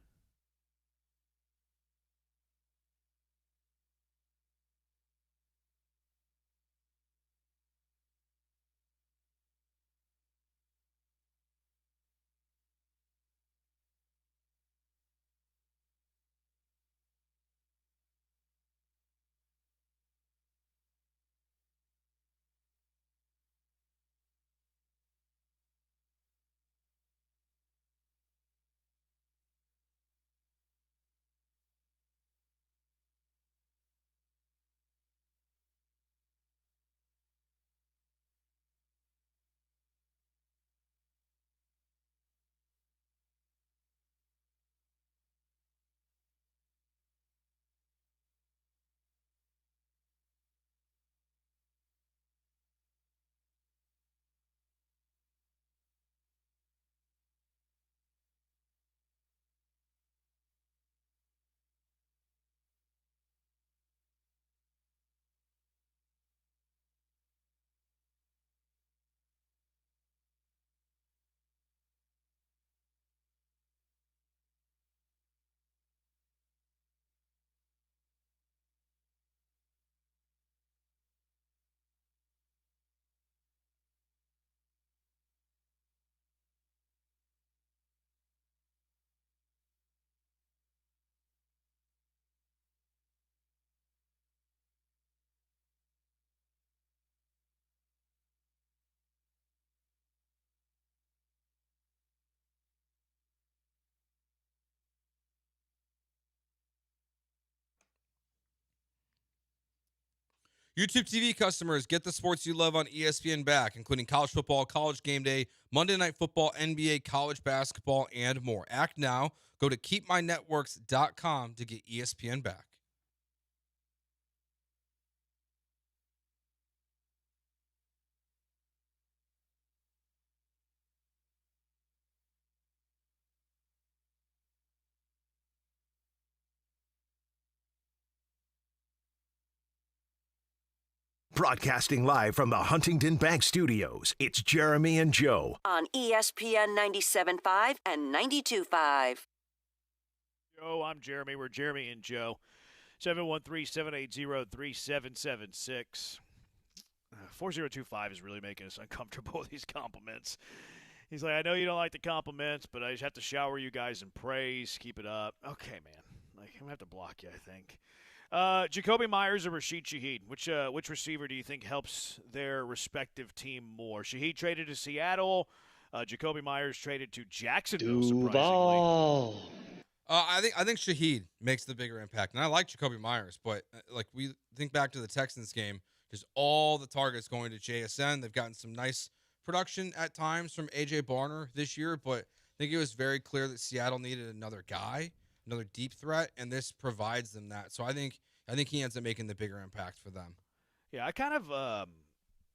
YouTube TV customers, get the sports you love on ESPN back, including college football, college game day, Monday Night Football, NBA, college basketball, and more. Act now. Go to keepmynetworks.com to get ESPN back. Broadcasting live from the Huntington Bank Studios, it's Jeremy and Joe. On ESPN 97.5 and 92.5. Joe, I'm Jeremy. We're Jeremy and Joe. 713-780-3776. 4025 is really making us uncomfortable with these compliments. He's like, I know you don't like the compliments, but I just have to shower you guys in praise. Keep it up. Okay, man. Like, I'm going to have to block you, I think. Jacoby Myers or Rashid Shaheed? Which receiver do you think helps their respective team more? Shaheed traded to Seattle. Jacoby Myers traded to Jacksonville, surprisingly. I think Shaheed makes the bigger impact. And I like Jacoby Myers, but like we think back to the Texans game, just all the targets going to JSN. They've gotten some nice production at times from A.J. Barner this year, but I think it was very clear that Seattle needed another guy, another deep threat, and this provides them that. So I think he ends up making the bigger impact for them. Yeah, I kind of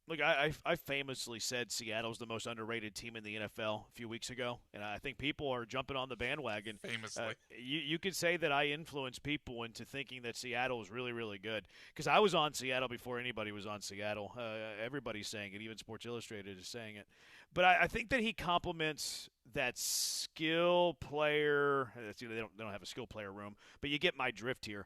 look. I famously said Seattle's the most underrated team in the NFL a few weeks ago, and I think people are jumping on the bandwagon. Famously, you could say that I influenced people into thinking that Seattle is really, really good because I was on Seattle before anybody was on Seattle. Everybody's saying it, even Sports Illustrated is saying it. But I think that he complements that skill player. They don't have a skill player room, but you get my drift here.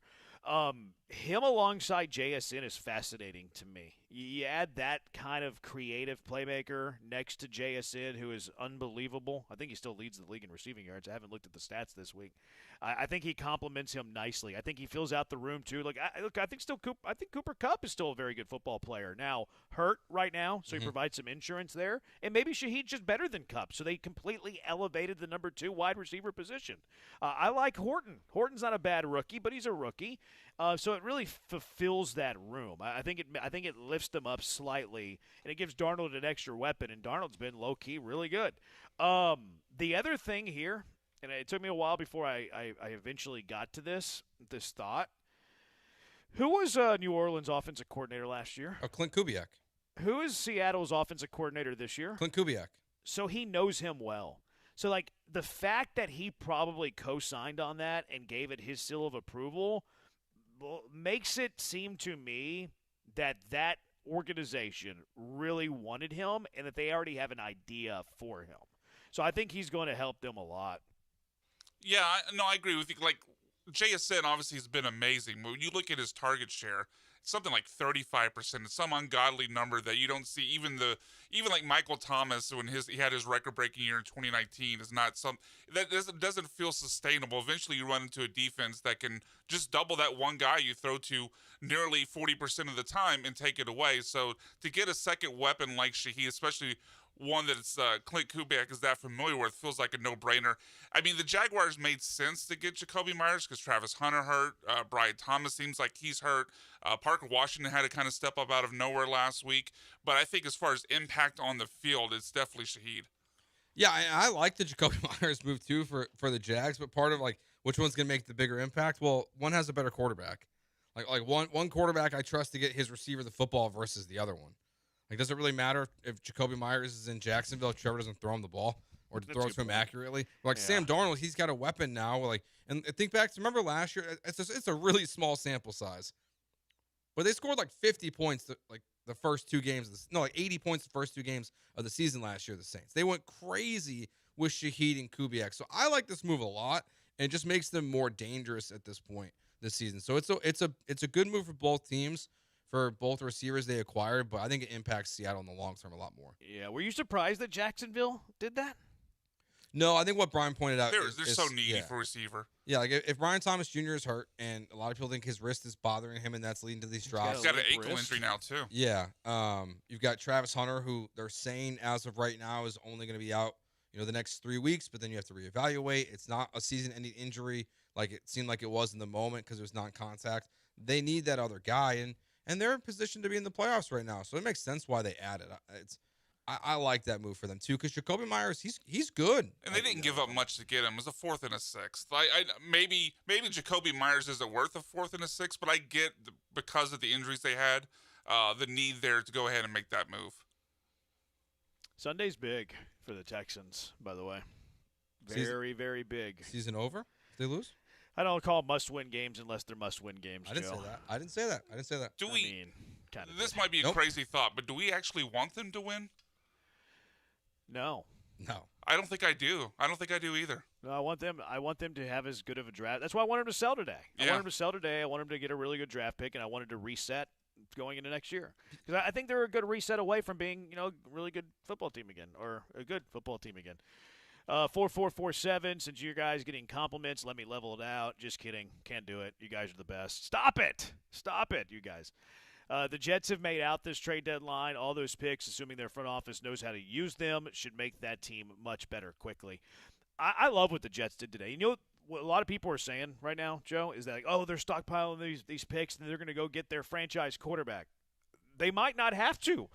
Him alongside JSN is fascinating to me. You add that kind of creative playmaker next to JSN, who is unbelievable. I think he still leads the league in receiving yards. I haven't looked at the stats this week. I think he complements him nicely. I think he fills out the room too. I think Cooper Kupp is still a very good football player. Now hurt right now, so he provides some insurance there. And maybe Shaheed's just better than Kupp, so they completely elevated the number 2 wide receiver position. I like Horton. Horton's not a bad rookie, but he's a rookie. So it really fulfills that room. I think it lifts them up slightly, and it gives Darnold an extra weapon. And Darnold's been low key really good. The other thing here, and it took me a while before I eventually got to this thought. Who was New Orleans' offensive coordinator last year? Clint Kubiak. Who is Seattle's offensive coordinator this year? Clint Kubiak. So he knows him well. So, like, the fact that he probably co-signed on that and gave it his seal of approval makes it seem to me that organization really wanted him and that they already have an idea for him. So I think he's going to help them a lot. Yeah, I agree with you. Like, JSN obviously has been amazing. When you look at his target share, it's something like 35%. It's some ungodly number that you don't see. Even like Michael Thomas, when he had his record-breaking year in 2019, is not that doesn't feel sustainable. Eventually, you run into a defense that can just double that one guy you throw to nearly 40% of the time and take it away. So to get a second weapon like Shaheed, especially one that Clint Kubiak is that familiar with, feels like a no-brainer. I mean, the Jaguars made sense to get Jacoby Myers because Travis Hunter hurt. Brian Thomas seems like he's hurt. Parker Washington had to kind of step up out of nowhere last week. But I think as far as impact on the field, it's definitely Shaheed. Yeah, I like the Jacoby Myers move too for the Jags, but part of like which one's going to make the bigger impact? Well, one has a better quarterback. Like one quarterback I trust to get his receiver the football versus the other one. Like, does it really matter if Jacoby Myers is in Jacksonville if Trevor doesn't throw him the ball or throws to him accurately? Like, yeah. Sam Darnold, he's got a weapon now. Like, and think back to, remember last year, it's a really small sample size. But they scored like 50 points, the first 2 games. Like 80 points the first 2 games of the season last year, the Saints. They went crazy with Shaheed and Kubiak. So I like this move a lot, and it just makes them more dangerous at this point this season. So it's a good move for both teams. For both receivers they acquired, but I think it impacts Seattle in the long term a lot more. Yeah, were you surprised that Jacksonville did that? No, I think what Brian pointed out they're so needy for receiver. Yeah, like if Brian Thomas Jr. is hurt, and a lot of people think his wrist is bothering him, and that's leading to these drops. He's got an ankle injury now too. Yeah, you've got Travis Hunter, who they're saying as of right now is only going to be out, the next 3 weeks, but then you have to reevaluate. It's not a season-ending injury like it seemed like it was in the moment because it was non-contact. They need that other guy, and and they're in position to be in the playoffs right now. So it makes sense why they added. I like that move for them too, because Jacoby Myers, he's good. And they didn't give up much to get him. It was a 4th and a 6th. Maybe Jacoby Myers isn't worth a 4th and a 6th, but I get because of the injuries they had, the need there to go ahead and make that move. Sunday's big for the Texans, by the way. Very, very big. Season over if they lose? I don't call must-win games unless they're must-win games, I didn't say that. I didn't say that. This might be a crazy thought, but do we actually want them to win? No. I don't think I do. I don't think I do either. No, I want them to have as good of a draft. That's why I wanted them to sell today. I want them to sell today. I want them to get a really good draft pick, and I wanted to reset going into next year. Because I think they're a good reset away from being, a really good football team again, or a good football team again. 4447, since you guys getting compliments, let me level it out. Just kidding. Can't do it. You guys are the best. Stop it, you guys. The Jets have made out this trade deadline. All those picks, assuming their front office knows how to use them, should make that team much better quickly. I love what the Jets did today. You know what a lot of people are saying right now, Joe, is that, they're stockpiling these picks and they're going to go get their franchise quarterback. They might not have to.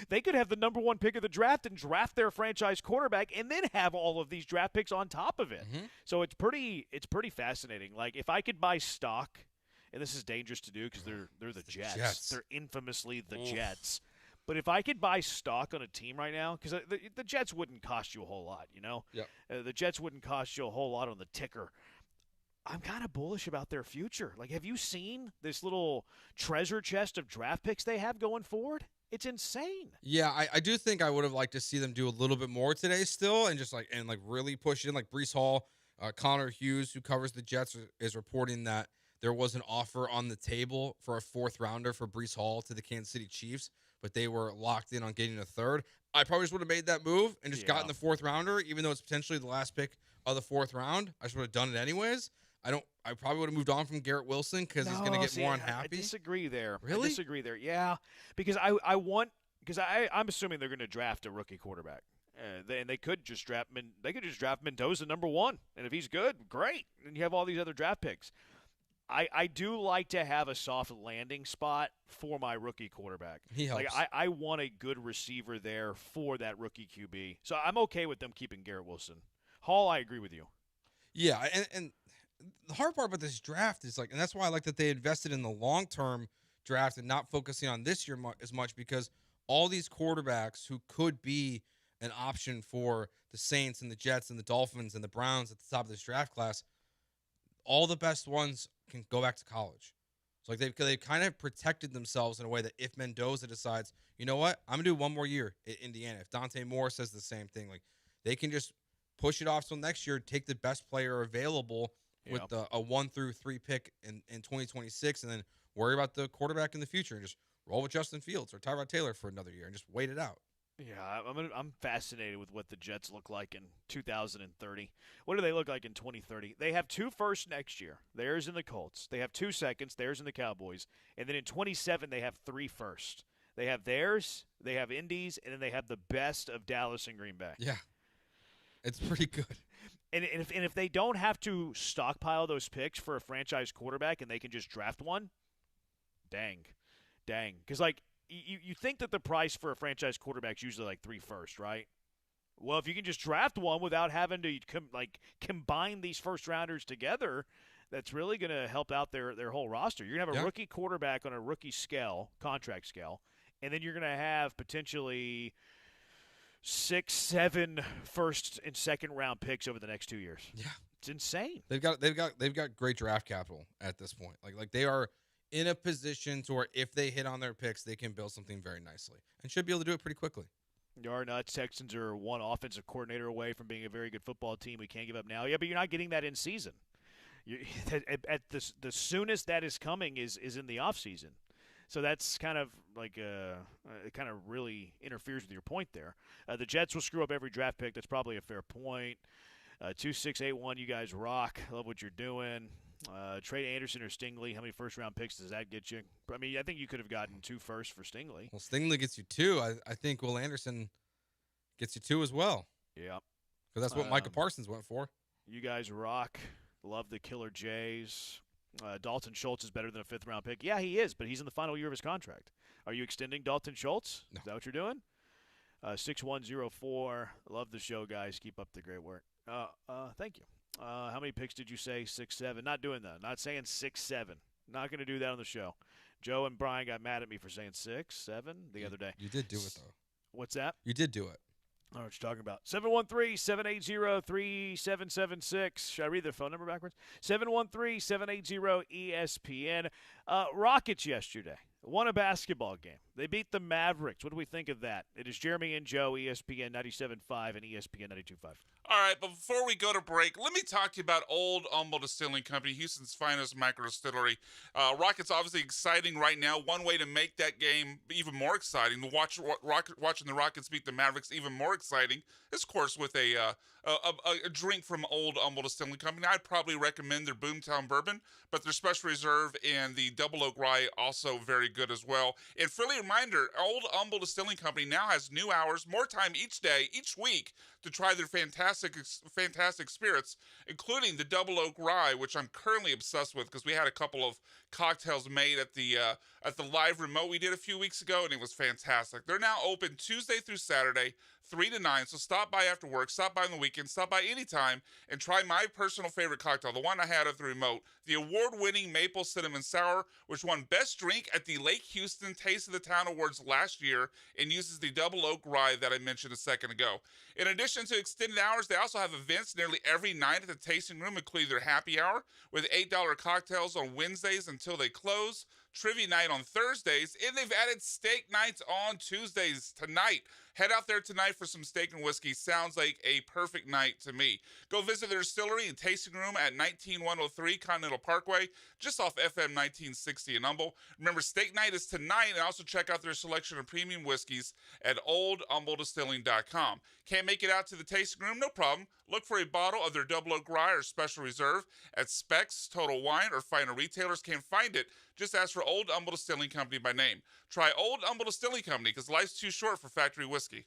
They could have the number 1 pick of the draft and draft their franchise quarterback and then have all of these draft picks on top of it. Mm-hmm. So it's pretty fascinating. If I could buy stock, and this is dangerous to do because they're the Jets. They're infamously the Jets. But if I could buy stock on a team right now, because the Jets wouldn't cost you a whole lot, Yep. The Jets wouldn't cost you a whole lot on the ticker. I'm kind of bullish about their future. Have you seen this little treasure chest of draft picks they have going forward? It's insane. Yeah, I do think I would have liked to see them do a little bit more today still and just really push in. Breece Hall, Connor Hughes, who covers the Jets, is reporting that there was an offer on the table for a 4th rounder for Breece Hall to the Kansas City Chiefs, but they were locked in on getting a 3rd. I probably just would have made that move and just gotten the 4th rounder, even though it's potentially the last pick of the 4th round. I just would have done it anyways. I probably would have moved on from Garrett Wilson because he's going to get more unhappy. I disagree there. Really? I disagree there. Yeah, because I'm assuming they're going to draft a rookie quarterback. And they could just draft Mendoza number 1, and if he's good, great. And you have all these other draft picks. I do like to have a soft landing spot for my rookie quarterback. He helps. I want a good receiver there for that rookie QB. So I'm okay with them keeping Garrett Wilson. Hall, I agree with you. Yeah, and the hard part about this draft is and that's why I like that they invested in the long-term draft and not focusing on this year as much, because all these quarterbacks who could be an option for the Saints and the Jets and the Dolphins and the Browns at the top of this draft class, all the best ones can go back to college. So they kind of protected themselves in a way that if Mendoza decides, you know what, I'm going to do 1 more year at Indiana. If Dante Moore says the same thing, they can just push it off till next year, take the best player available with a 1 through 3 pick in 2026, and then worry about the quarterback in the future and just roll with Justin Fields or Tyrod Taylor for another year and just wait it out. Yeah, I'm fascinated with what the Jets look like in 2030. What do they look like in 2030? They have 2 firsts next year. Theirs in the Colts. They have 2 seconds. Theirs in the Cowboys. And then in 27, they have 3 firsts. They have theirs, they have Indy's, and then they have the best of Dallas and Green Bay. Yeah, it's pretty good. And if they don't have to stockpile those picks for a franchise quarterback and they can just draft one, dang. Because, you think that the price for a franchise quarterback is usually 3 firsts, right? Well, if you can just draft one without having to combine these first-rounders together, that's really going to help out their whole roster. You're going to have a rookie quarterback on a rookie scale, contract scale, and then you're going to have potentially 6, 7 first and second round picks over the next 2 years. Yeah, it's insane. They've got great draft capital at this point. They are in a position to where if they hit on their picks, they can build something very nicely and should be able to do it pretty quickly. Our nuts. Texans are 1 offensive coordinator away from being a very good football team. We can't give up now. Yeah, but you're not getting that in season. At the soonest that is coming is in the offseason. So that's kind of it kind of really interferes with your point there. The Jets will screw up every draft pick. That's probably a fair point. 2681, you guys rock. Love what you're doing. Trade Anderson or Stingley. How many first-round picks does that get you? I mean, I think you could have gotten 2 firsts for Stingley. Well, Stingley gets you 2. I think Will Anderson gets you 2 as well. Yeah. Because that's what Micah Parsons went for. You guys rock. Love the Killer Jays. Dalton Schultz is better than a fifth-round pick. Yeah, he is, but he's in the final year of his contract. Are you extending Dalton Schultz? No. Is that what you're doing? 6104. Love the show, guys. Keep up the great work. Thank you. How many picks did you say? 6-7. Not doing that. Not saying 6-7. Not going to do that on the show. Joe and Brian got mad at me for saying 6-7 the other day. You did do it, though. What's that? You did do it. I don't know what you're talking about. 713-780-3776. Should I read the phone number backwards? 713-780-ESPN. Rockets yesterday won a basketball game. They beat the Mavericks. What do we think of that? It is Jeremy and Joe, ESPN 97.5 and ESPN 92.5. All right, but before we go to break, let me talk to you about Old Humble Distilling Company, Houston's finest micro distillery. Rockets obviously exciting right now. One way to make that game even more exciting, watching the Rockets beat the Mavericks even more exciting, is, of course, with a drink from Old Humble Distilling Company. I'd probably recommend their Boomtown Bourbon, but their Special Reserve and the Double Oak Rye also very good as well. And friendly reminder, Old Humble Distilling Company now has new hours, more time each day, each week, to try their fantastic spirits, including the Double Oak Rye, which I'm currently obsessed with because we had a couple of cocktails made at the live remote we did a few weeks ago, and it was fantastic. They're now open Tuesday through Saturday, 3 to 9, so stop by after work, stop by on the weekend, stop by anytime, and try my personal favorite cocktail, the one I had at the remote, the award-winning Maple Cinnamon Sour, which won Best Drink at the Lake Houston Taste of the Town Awards last year and uses the Double Oak Rye that I mentioned a second ago. In addition to extended hours, they also have events nearly every night at the tasting room, including their happy hour with $8 cocktails on Wednesdays until they close, trivia night on Thursdays, and they've added steak nights on Tuesdays tonight. Head out there tonight for some steak and whiskey. Sounds like a perfect night to me. Go visit their distillery and tasting room at 19103 Continental Parkway, just off FM 1960 in Humble. Remember, steak night is tonight, and also check out their selection of premium whiskeys at oldhumbledistilling.com. Can't make it out to the tasting room? No problem. Look for a bottle of their Double Oak Rye or Special Reserve at Specs, Total Wine, or finer retailers. Can't find it? Just ask for Old Humble Distilling Company by name. Try Old Humble Distilling Company because life's too short for factory whiskey.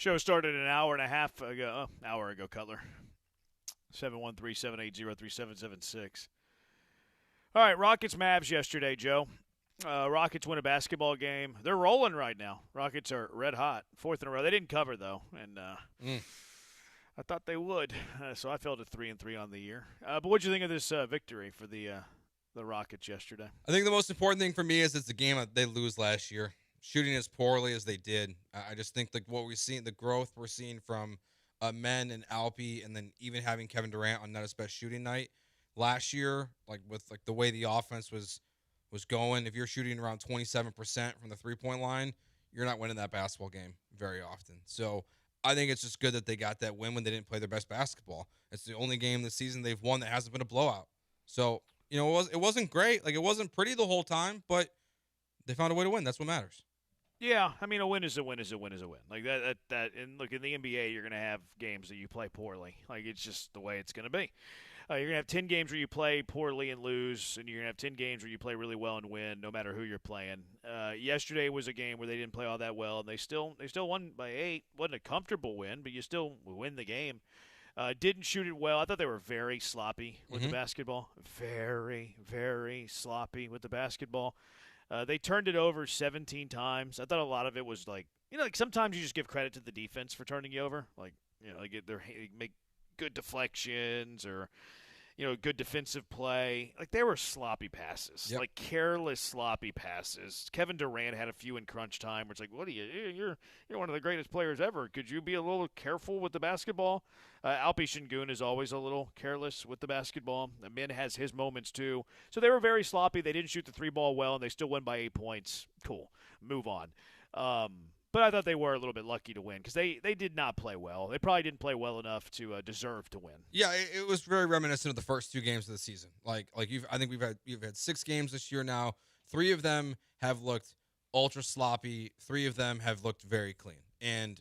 Show started an hour and a half ago. Hour ago, Cutler. 713-780-3776. All right, Rockets-Mavs yesterday, Joe. Rockets win a basketball game. They're rolling right now. Rockets are red hot. 4th in a row. They didn't cover, though, and I thought they would. So I fell to 3-3 on the year. But what did you think of this victory for the Rockets yesterday? I think the most important thing for me is it's the game that they lose last year. Shooting as poorly as they did. I just think like what we've seen, the growth we're seeing from Men and Alpi, and then even having Kevin Durant on not his best shooting night last year, like with like the way the offense was going, if you're shooting around 27% from the 3-point line, you're not winning that basketball game very often. So I think it's just good that they got that win when they didn't play their best basketball. It's the only game this season they've won that hasn't been a blowout. So, it wasn't great. Like, it wasn't pretty the whole time, but they found a way to win. That's what matters. Yeah, I mean, a win is a win is a win is a win. Like that. And look, in the NBA, you're going to have games that you play poorly. Like, it's just the way it's going to be. You're going to have 10 games where you play poorly and lose, and you're going to have 10 games where you play really well and win, no matter who you're playing. Yesterday was a game where they didn't play all that well, and they still won by 8. Wasn't a comfortable win, but you still win the game. Didn't shoot it well. I thought they were very sloppy with the basketball. Very, very sloppy with the basketball. They turned it over 17 times. I thought a lot of it was like sometimes you just give credit to the defense for turning you over. Like, they make good deflections or, good defensive play. Like, they were sloppy passes, like careless sloppy passes. Kevin Durant had a few in crunch time where it's like, what are you're one of the greatest players ever. Could you be a little careful with the basketball? Alpi Şengün is always a little careless with the basketball. Min has his moments too. So they were very sloppy. They didn't shoot the 3-ball well, and they still won by 8 points. Cool. Move on. But I thought they were a little bit lucky to win because they did not play well. They probably didn't play well enough to deserve to win. Yeah, it was very reminiscent of the first 2 games of the season. I think you've had 6 games this year now. 3 of them have looked ultra sloppy. 3 of them have looked very clean. And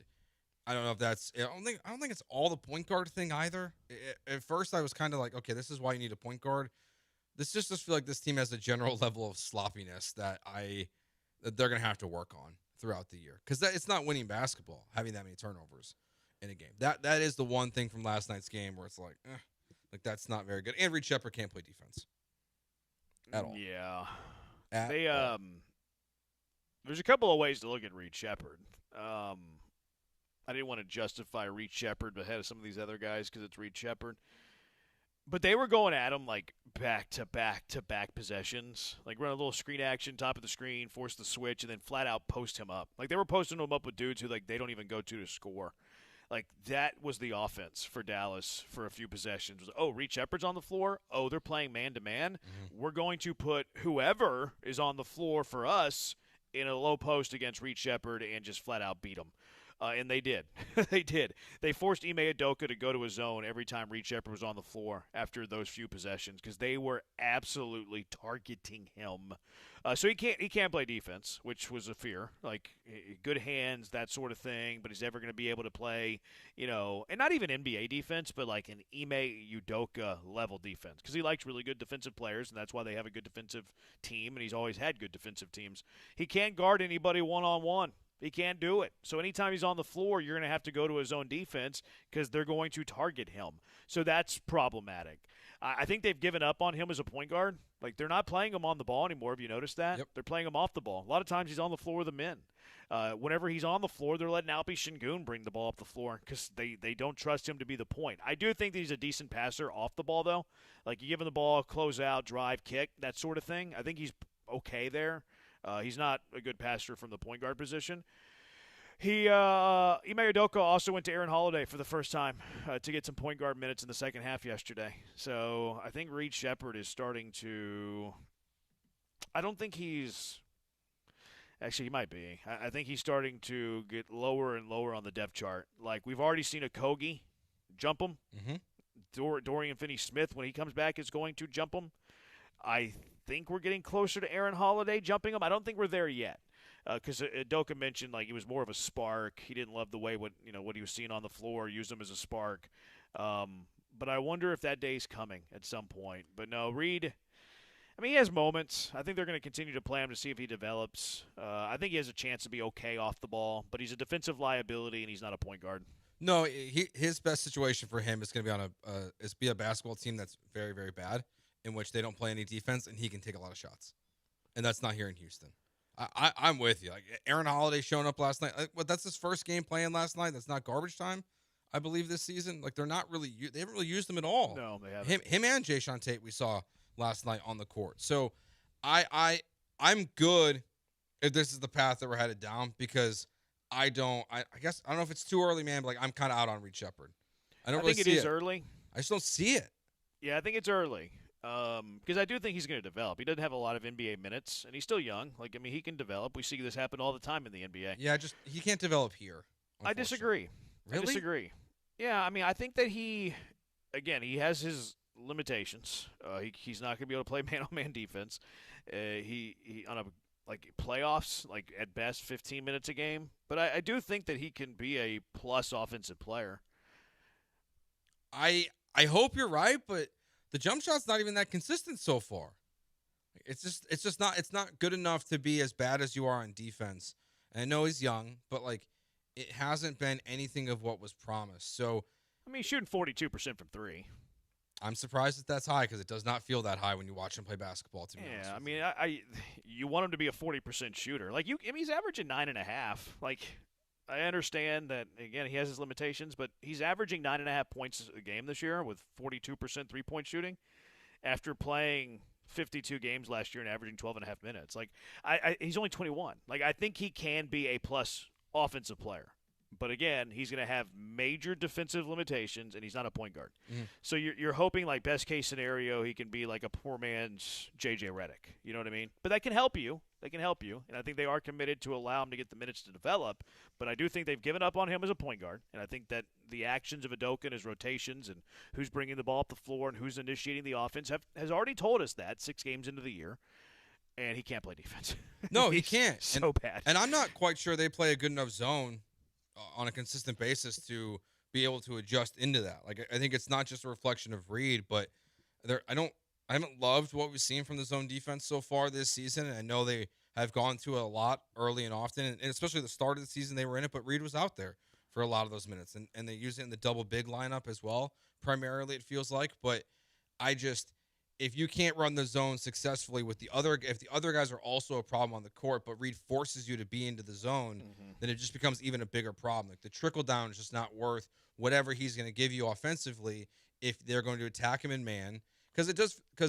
I don't know if that's. I don't think it's all the point guard thing either. At first, I was kind of like, okay, this is why you need a point guard. This just feel like this team has a general level of sloppiness that they're gonna have to work on throughout the year, because it's not winning basketball having that many turnovers in a game. That is the one thing from last night's game where it's like that's not very good. And Reed Sheppard can't play defense at all. Yeah, there's a couple of ways to look at Reed Sheppard. I didn't want to justify Reed Sheppard ahead of some of these other guys because it's Reed Sheppard. But they were going at him like back-to-back possessions. Like run a little screen action, top of the screen, force the switch, and then flat out post him up. Like they were posting him up with dudes who like they don't even go to score. Like that was the offense for Dallas for a few possessions. Oh, Reed Sheppard's on the floor. Oh, they're playing man-to-man. We're going to put whoever is on the floor for us in a low post against Reed Sheppard and just flat out beat him. And they did. They did. They forced Ime Udoka to go to a zone every time Reed Sheppard was on the floor after those few possessions because they were absolutely targeting him. So he can't play defense, which was a fear. Like good hands, that sort of thing. But he's never going to be able to play, and not even NBA defense, but like an Ime Udoka level defense because he likes really good defensive players, and that's why they have a good defensive team. And he's always had good defensive teams. He can't guard anybody one-on-one. He can't do it. So anytime he's on the floor, you're going to have to go to his own defense because they're going to target him. So that's problematic. I think they've given up on him as a point guard. Like, they're not playing him on the ball anymore. Have you noticed that? Yep. They're playing him off the ball. A lot of times he's on the floor with the men. Whenever he's on the floor, they're letting Alpi Şengün bring the ball up the floor because they don't trust him to be the point. I do think that he's a decent passer off the ball, though. Like, you give him the ball, close out, drive, kick, that sort of thing. I think he's okay there. He's not a good passer from the point guard position. Ime Udoka also went to Aaron Holiday for the first time to get some point guard minutes in the second half yesterday. So I think Reed Sheppard is starting to – I don't think he's – actually, he might be. I think he's starting to get lower and lower on the depth chart. Like, we've already seen a Kogi jump him. Dorian Finney-Smith, when he comes back, is going to jump him. I think we're getting closer to Aaron Holiday jumping him. I don't think we're there yet. Because Udoka mentioned like he was more of a spark. He didn't love the way what he was seeing on the floor. Used him as a spark. But I wonder if that day's coming at some point. But no, Reed. I mean, he has moments. I think they're going to continue to play him to see if he develops. I think he has a chance to be okay off the ball, but he's a defensive liability, and he's not a point guard. No, his best situation for him is going to be on a basketball team that's very, very bad, in which they don't play any defense, and he can take a lot of shots. And that's not here in Houston. I'm with you. Like Aaron Holiday showing up last night. That's his first game playing last night. That's not garbage time, I believe, this season. Like they haven't really used him at all. No, they haven't. Him and Jayshawn Tate we saw last night on the court. So I'm good if this is the path that we're headed down, because I guess I don't know if it's too early, man, but like I'm kind of out on Reed Shepherd. I think it is early. I just don't see it. Yeah, I think it's early. Because I do think he's going to develop. He doesn't have a lot of NBA minutes, and he's still young. Like, I mean, he can develop. We see this happen all the time in the NBA. Yeah, he can't develop here. I disagree. Really? I disagree. Yeah, I mean, I think that he has his limitations. He's not going to be able to play man-on-man defense. He on a playoffs, like at best 15 minutes a game. But I do think that he can be a plus offensive player. I hope you're right, but the jump shot's not even that consistent so far. It's not good enough to be as bad as you are on defense. And I know he's young, but like it hasn't been anything of what was promised. So I mean, he's shooting 42% from three. I'm surprised that's high, because it does not feel that high when you watch him play basketball. To be honest with you. You want him to be a 40% shooter. Like he's averaging 9.5. Like I understand that again he has his limitations, but he's averaging 9.5 points a game this year with 42% 3-point shooting, after playing 52 games last year and averaging 12.5 minutes. Like he's only 21. Like I think he can be a plus offensive player. But again, he's going to have major defensive limitations, and he's not a point guard. Mm-hmm. So you're hoping, like, best case scenario, he can be like a poor man's J.J. Redick. You know what I mean? But that can help you. They can help you, and I think they are committed to allow him to get the minutes to develop. But I do think they've given up on him as a point guard, and I think that the actions of Udoka and his rotations and who's bringing the ball up the floor and who's initiating the offense has already told us that 6 games into the year. And he can't play defense. No, he can't. So bad. And I'm not quite sure they play a good enough zone on a consistent basis to be able to adjust into that. Like, I think it's not just a reflection of Reed, but I haven't loved what we've seen from the zone defense so far this season. And I know they have gone to it a lot early and often, and especially the start of the season they were in it, but Reed was out there for a lot of those minutes, and they use it in the double big lineup as well. Primarily, it feels like, but if you can't run the zone successfully if the other guys are also a problem on the court, but Reed forces you to be into the zone, then it just becomes even a bigger problem. Like the trickle down is just not worth whatever he's going to give you offensively if they're going to attack him in man. Because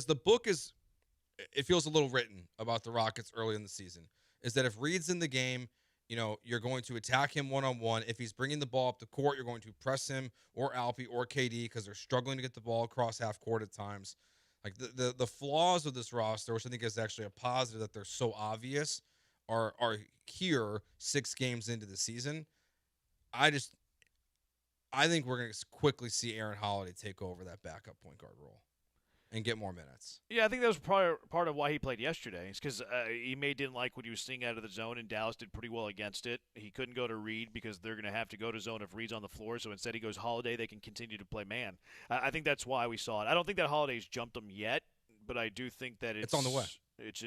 the book it feels a little written about the Rockets early in the season, is that if Reed's in the game, you're going to attack him one-on-one. If he's bringing the ball up the court, you're going to press him or Alpi or KD because they're struggling to get the ball across half court at times. Like the flaws of this roster, which I think is actually a positive that they're so obvious, are here 6 games into the season. I think we're going to quickly see Aaron Holiday take over that backup point guard role and get more minutes. Yeah, I think that was part of why he played yesterday. It's because Ime didn't like what he was seeing out of the zone, and Dallas did pretty well against it. He couldn't go to Reed because they're going to have to go to zone if Reed's on the floor, so instead he goes Holiday. They can continue to play man. I think that's why we saw it. I don't think that Holiday's jumped him yet, but I do think that it's on the way. It's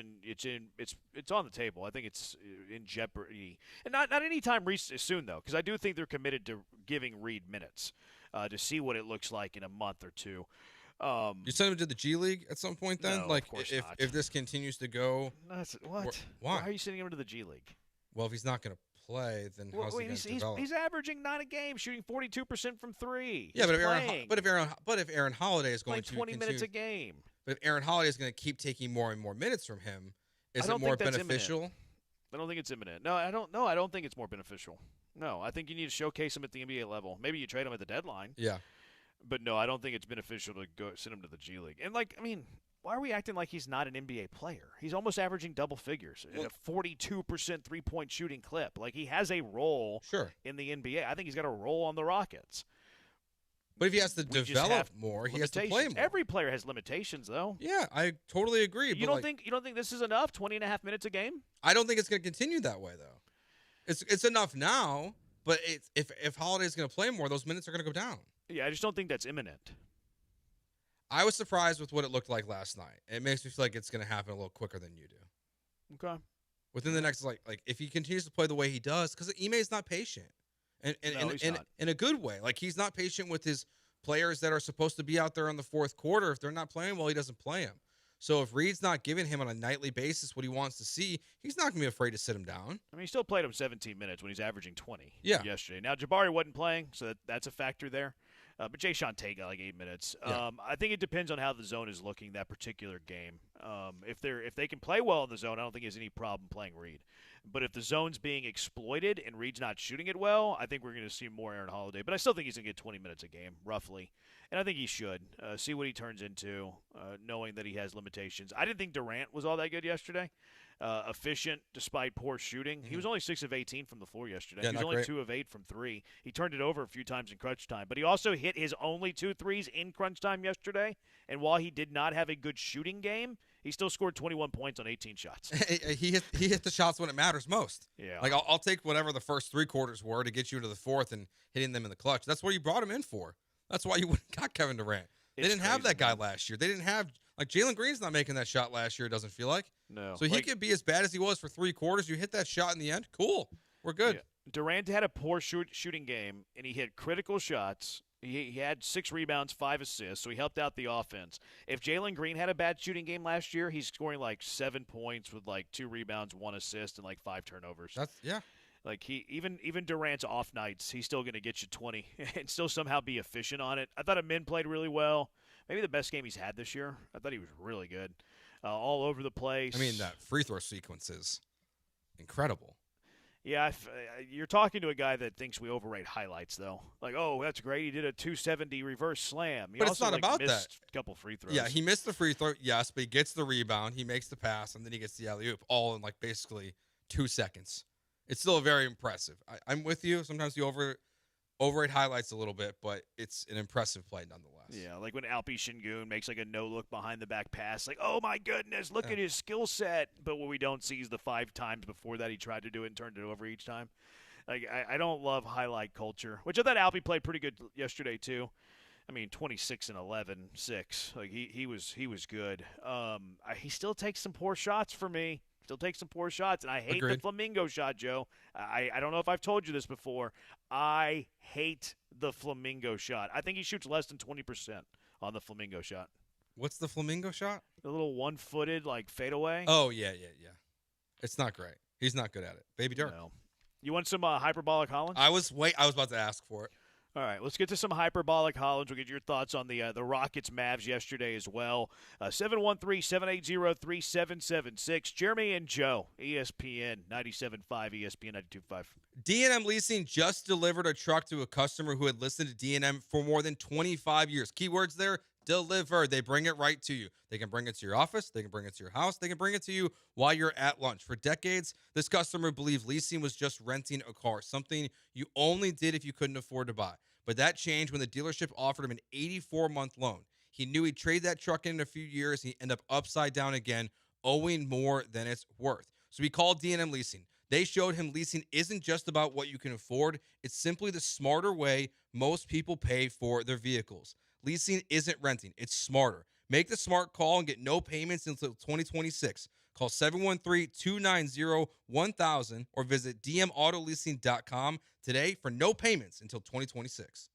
on the table. I think it's in jeopardy, and not anytime soon though, because I do think they're committed to giving Reed minutes to see what it looks like in a month or two. You send him to the G League at some point then? No, like of course not. If this continues to go. What? Why? Why are you sending him to the G League? Well, if he's not going to play, then how's he going to develop? He's averaging 9 a game, shooting 42% from 3. Yeah, but if Aaron Holiday is going to 20 minutes a game. But if Aaron Holiday is going to keep taking more and more minutes from him, is it more beneficial? Imminent. I don't think it's imminent. No, I don't think it's more beneficial. No, I think you need to showcase him at the NBA level. Maybe you trade him at the deadline. Yeah. But no, I don't think it's beneficial to go send him to the G League. And why are we acting like he's not an NBA player? He's almost averaging double figures at a 42% 3-point shooting clip. Like he has a role in the NBA. I think he's got a role on the Rockets. But if he has to develop more, he has to play more. Every player has limitations, though. Yeah, I totally agree. You don't think this is enough? 20.5 minutes a game? I don't think it's going to continue that way, though. It's enough now, but if Holiday's going to play more, those minutes are going to go down. Yeah, I just don't think that's imminent. I was surprised with what it looked like last night. It makes me feel like it's going to happen a little quicker than you do. Okay. Within the next, like if he continues to play the way he does, because Ime's not patient. And he's not. In a good way. Like, he's not patient with his players that are supposed to be out there in the fourth quarter. If they're not playing well, he doesn't play them. So if Reed's not giving him on a nightly basis what he wants to see, he's not going to be afraid to sit him down. I mean, he still played him 17 minutes when he's averaging 20 yesterday. Now, Jabari wasn't playing, so that's a factor there. But Jay Tate got like 8 minutes. Yeah. I think it depends on how the zone is looking that particular game. If they can play well in the zone, I don't think there's any problem playing Reed. But if the zone's being exploited and Reed's not shooting it well, I think we're going to see more Aaron Holiday. But I still think he's going to get 20 minutes a game, roughly. And I think he should see what he turns into, knowing that he has limitations. I didn't think Durant was all that good yesterday. Efficient despite poor shooting. He was only 6 of 18 from the floor yesterday. Yeah, he was only great. 2 of 8 from 3. He turned it over a few times in crunch time. But he also hit his only 2 threes in crunch time yesterday. And while he did not have a good shooting game, he still scored 21 points on 18 shots. he hit the shots when it matters most. Yeah. Like, I'll take whatever the first 3 quarters were to get you into the fourth and hitting them in the clutch. That's what you brought him in for. That's why you got Kevin Durant. They didn't have that guy last year. They didn't have – like, Jalen Green's not making that shot last year, it doesn't feel like. No. So he could be as bad as he was for 3 quarters. You hit that shot in the end, cool. We're good. Yeah. Durant had a poor shooting game, and he hit critical shots. He had 6 rebounds, 5 assists, so he helped out the offense. If Jalen Green had a bad shooting game last year, he's scoring like 7 points with like 2 rebounds, 1 assist, and like 5 turnovers. Yeah. Like even Durant's off nights, he's still going to get you 20 and still somehow be efficient on it. I thought Amin played really well. Maybe the best game he's had this year. I thought he was really good, all over the place. I mean, that free throw sequence is incredible. Yeah, you're talking to a guy that thinks we overrate highlights, though. Like, oh, that's great. He did a 270 reverse slam. He But also, it's not about missed that. A couple free throws. Yeah, he missed the free throw, yes, but he gets the rebound, he makes the pass, and then he gets the alley-oop, all in like basically 2 seconds. It's still very impressive. I'm with you. Sometimes you overrate highlights a little bit, but it's an impressive play nonetheless. Yeah, like when Alpi Şengün makes like a no-look behind-the-back pass. Like, oh, my goodness, look at his skill set. But what we don't see is the 5 times before that he tried to do it and turned it over each time. Like, I don't love highlight culture, which I thought Alpi played pretty good yesterday too. I mean, 26 and 11, 6. Like, he was good. He still takes some poor shots for me. Still takes some poor shots, and I hate the flamingo shot, Joe. I don't know if I've told you this before. I hate the flamingo shot. I think he shoots less than 20% on the flamingo shot. What's the flamingo shot? The little one-footed, like, fadeaway. Oh, yeah. It's not great. He's not good at it. Baby Dirk. No. You want some hyperbolic Hollins? I was about to ask for it. All right, let's get to some hyperbolic Hollins. We'll get your thoughts on the Rockets-Mavs yesterday as well. 713-780-3776. Jeremy and Joe, ESPN 97.5, ESPN 92.5. D&M Leasing just delivered a truck to a customer who had listened to D&M for more than 25 years. Keywords there, deliver. They bring it right to you. They can bring it to your office. They can bring it to your house. They can bring it to you while you're at lunch. For decades, this customer believed leasing was just renting a car, something you only did if you couldn't afford to buy. But that changed when the dealership offered him an 84-month loan. He knew he'd trade that truck in a few years. He'd end up upside down again, owing more than it's worth. So he called D&M Leasing. They showed him leasing isn't just about what you can afford. It's simply the smarter way most people pay for their vehicles. Leasing isn't renting. It's smarter. Make the smart call and get no payments until 2026. Call 713-290-1000 or visit dmautoleasing.com today for no payments until 2026.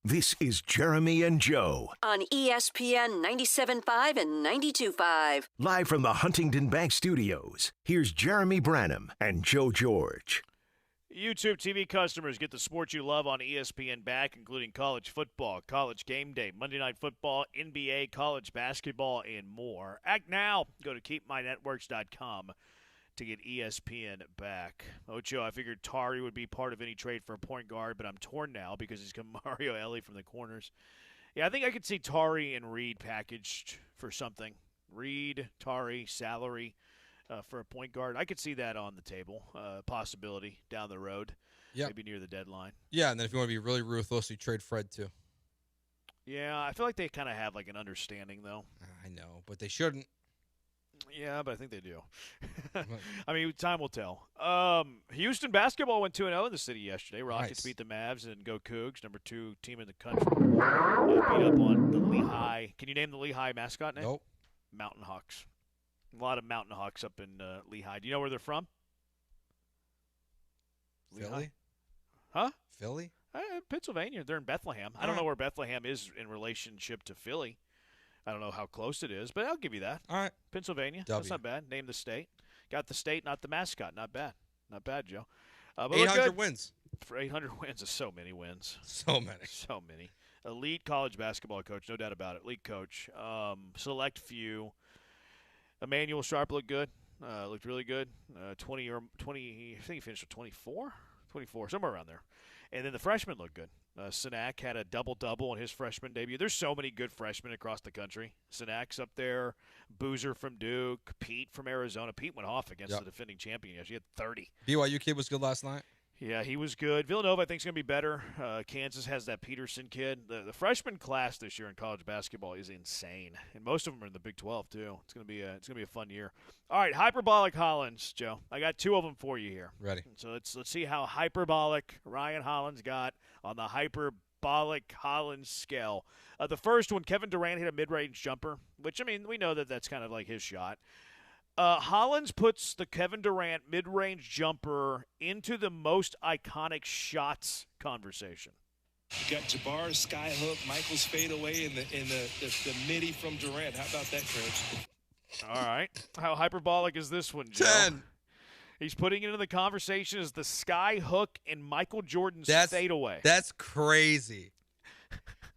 This is Jeremy and Joe. On ESPN 97.5 and 92.5. Live from the Huntington Bank Studios, here's Jeremy Branham and Joe George. YouTube TV customers get the sports you love on ESPN back, including college football, college game day, Monday Night Football, NBA, college basketball, and more. Act now. Go to keepmynetworks.com to get ESPN back. Ocho, I figured Tari would be part of any trade for a point guard, but I'm torn now because he's got Mario Elie from the corners. Yeah, I think I could see Tari and Reed packaged for something. Reed, Tari, salary. For a point guard, I could see that on the table, possibility down the road, maybe near the deadline. Yeah, and then if you want to be really ruthless, you trade Fred too. Yeah, I feel like they kind of have like an understanding, though. I know, but they shouldn't. Yeah, but I think they do. I mean, time will tell. Houston basketball went 2-0 in the city yesterday. Rockets beat the Mavs and go Cougs, number 2 team in the country. Beat up on the Lehigh. Can you name the Lehigh mascot name? Nope. Mountain Hawks. A lot of Mountain Hawks up in Lehigh. Do you know where they're from? Philly? Lehigh? Huh? Philly? Pennsylvania. They're in Bethlehem. I don't know where Bethlehem is in relationship to Philly. I don't know how close it is, but I'll give you that. All right. Pennsylvania. W. That's not bad. Name the state. Got the state, not the mascot. Not bad. Not bad, Joe. 800 wins. For 800 wins is so many wins. So many. So many. Elite college basketball coach, no doubt about it. Elite coach. Select few. Emmanuel Sharp looked good. Looked really good. 20, I think he finished with 24, somewhere around there. And then the freshmen looked good. Sinak had a double-double in his freshman debut. There's so many good freshmen across the country. Sinak's up there. Boozer from Duke. Pete from Arizona. Pete went off against the defending champion yesterday. He had 30. BYU kid was good last night. Yeah, he was good. Villanova, I think, is going to be better. Kansas has that Peterson kid. The freshman class this year in college basketball is insane, and most of them are in the Big 12 too. It's going to be a fun year. All right, hyperbolic Hollins, Joe. I got 2 of them for you here. Ready? So let's see how hyperbolic Ryan Hollins got on the hyperbolic Hollins scale. The first one, Kevin Durant hit a mid-range jumper, which I mean we know that's kind of like his shot. Hollins puts the Kevin Durant mid-range jumper into the most iconic shots conversation. You got Jabbar's sky hook, Michael's fadeaway, and the midi from Durant. How about that, Coach? All right. How hyperbolic is this one, Joe? 10. He's putting it into the conversation as the sky hook and Michael Jordan's fadeaway. That's crazy.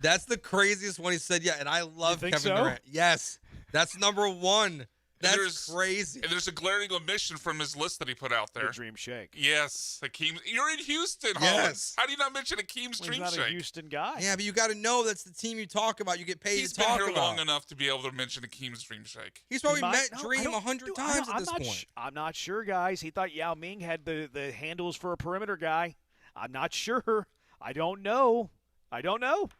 That's the craziest one he said yet, and I love Kevin Durant. Yes. That's number 1. That's crazy. And there's a glaring omission from his list that he put out there. The Dream Shake. Yes. Hakeem. You're in Houston, Yes. Hollins. How do you not mention Hakeem's Dream He's Shake? not a Houston guy. Yeah, but you got to know that's the team you talk about. You get paid to talk about. He's been here long enough to be able to mention Hakeem's Dream Shake. He's probably met Dream 100 times at this point. I'm not sure, guys. He thought Yao Ming had the handles for a perimeter guy. I'm not sure. I don't know.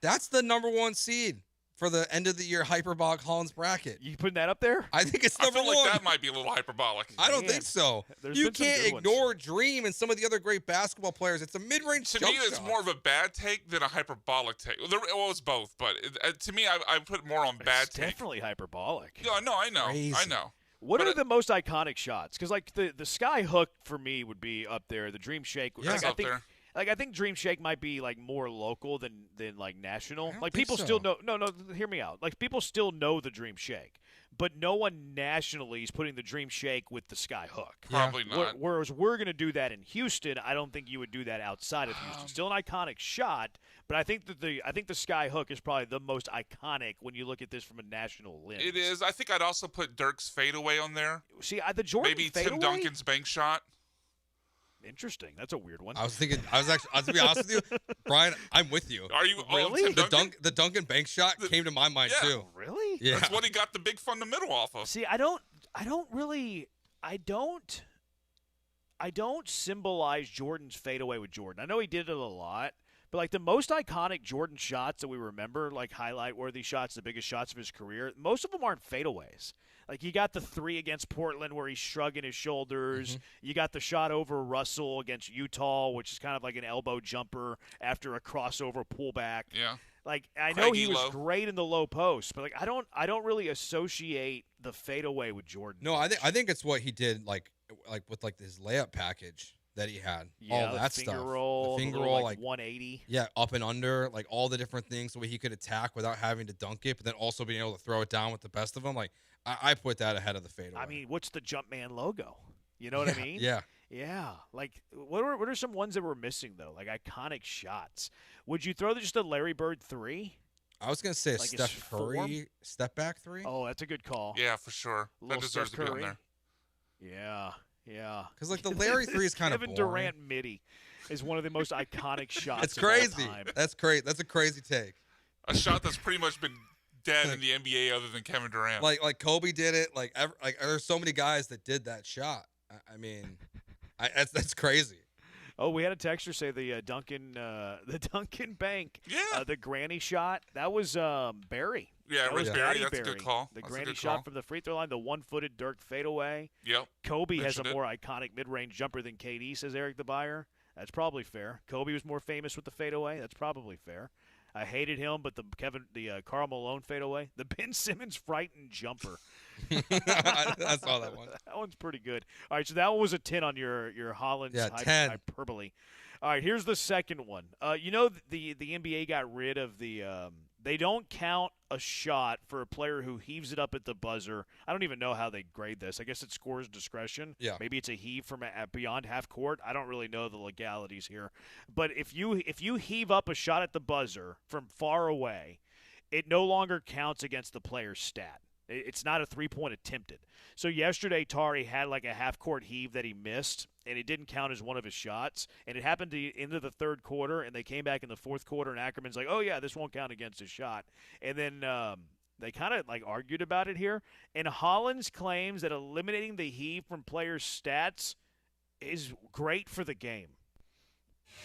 That's the number 1 seed for the end of the year hyperbolic Hollins bracket. You putting that up there? I think it's number 1. I feel like that might be a little hyperbolic. I don't think so. You can't ignore Dream and some of the other great basketball players. It's a mid-range To me, it's more of a bad take than a hyperbolic take. Well, it's both, but to me, I put more on bad take. Definitely hyperbolic. Yeah, no, I know. Crazy. I know. What are the most iconic shots? Because like the sky hook for me would be up there. The Dream Shake. Yeah, up there. Like I think Dream Shake might be like more local than like national. Like think people so. still know. No, hear me out. Like people still know the Dream Shake, but no one nationally is putting the Dream Shake with the sky hook. Probably not. Whereas we're going to do that in Houston, I don't think you would do that outside of Houston. Still an iconic shot, but I think that the sky hook is probably the most iconic when you look at this from a national lens. It is. I think I'd also put Dirk's fadeaway on there. See, the Jordan maybe fadeaway? Tim Duncan's bank shot. Interesting. That's a weird one. I was to be honest with you, Brian, I'm with you. Are you really? The Duncan bank shot came to my mind too. Really? Yeah. That's what he got the big fundamental off of. See, I don't symbolize Jordan's fadeaway with Jordan. I know he did it a lot, but like the most iconic Jordan shots that we remember, like highlight-worthy shots, the biggest shots of his career, most of them aren't fadeaways. Like, you got the 3 against Portland where he's shrugging his shoulders. Mm-hmm. You got the shot over Russell against Utah, which is kind of like an elbow jumper after a crossover pullback. Yeah. Like, I know he was great in the low post, but like I don't really associate the fadeaway with Jordan. No, I think it's what he did like with like his layup package. that he had. Yeah, all that finger stuff. Roll, the finger little, roll, like 180. Yeah, up and under, like all the different things, the way he could attack without having to dunk it, but then also being able to throw it down with the best of them. Like, I put that ahead of the fadeaway. I mean, what's the Jumpman logo? You know what I mean? Yeah. Yeah. Like, what are some ones that we're missing, though? Like, iconic shots. Would you throw just a Larry Bird 3? I was going to say a Like Steph Curry step back 3. Oh, that's a good call. Yeah, for sure. That deserves Steph to be on Curry. there. Yeah. Because, like, the Larry 3 is kind of Kevin boring. Durant midi is one of the most iconic shots It's of all crazy. time. That's crazy. That's a crazy take. A shot that's pretty much been dead in the NBA other than Kevin Durant. Like Kobe did it. Like there's so many guys that did that shot. I mean, that's crazy. Oh, we had a texter say the Duncan Bank. Yeah. The granny shot. That was Barry. Yeah, that was Barry. Matty That's a Barry. good call. The That's a granny good shot call. from the free throw line, the one-footed Dirk fadeaway. Yep. Kobe has a Mentioned it. more iconic mid-range jumper than KD, says Eric the Buyer. That's probably fair. Kobe was more famous with the fadeaway. That's probably fair. I hated him, but the Karl Malone fadeaway, the Ben Simmons frightened jumper. I saw that one. That one's pretty good. All right, so that one was a 10 on your Holland's 10. hyperbole. All right, here's the second one. You know the NBA got rid of the they don't count a shot for a player who heaves it up at the buzzer. I don't even know how they grade this. I guess it scores discretion. Yeah. Maybe it's a heave from beyond half court. I don't really know the legalities here. But if you heave up a shot at the buzzer from far away, it no longer counts against the player's stat. It's not a three-point attempted. So yesterday, Tari had like a half-court heave that he missed, and it didn't count as one of his shots. And it happened to into the third quarter, and they came back in the fourth quarter, and Ackerman's like, oh, yeah, this won't count against his shot. And then they kind of like argued about it here. And Hollins claims that eliminating the heave from players' stats is great for the game.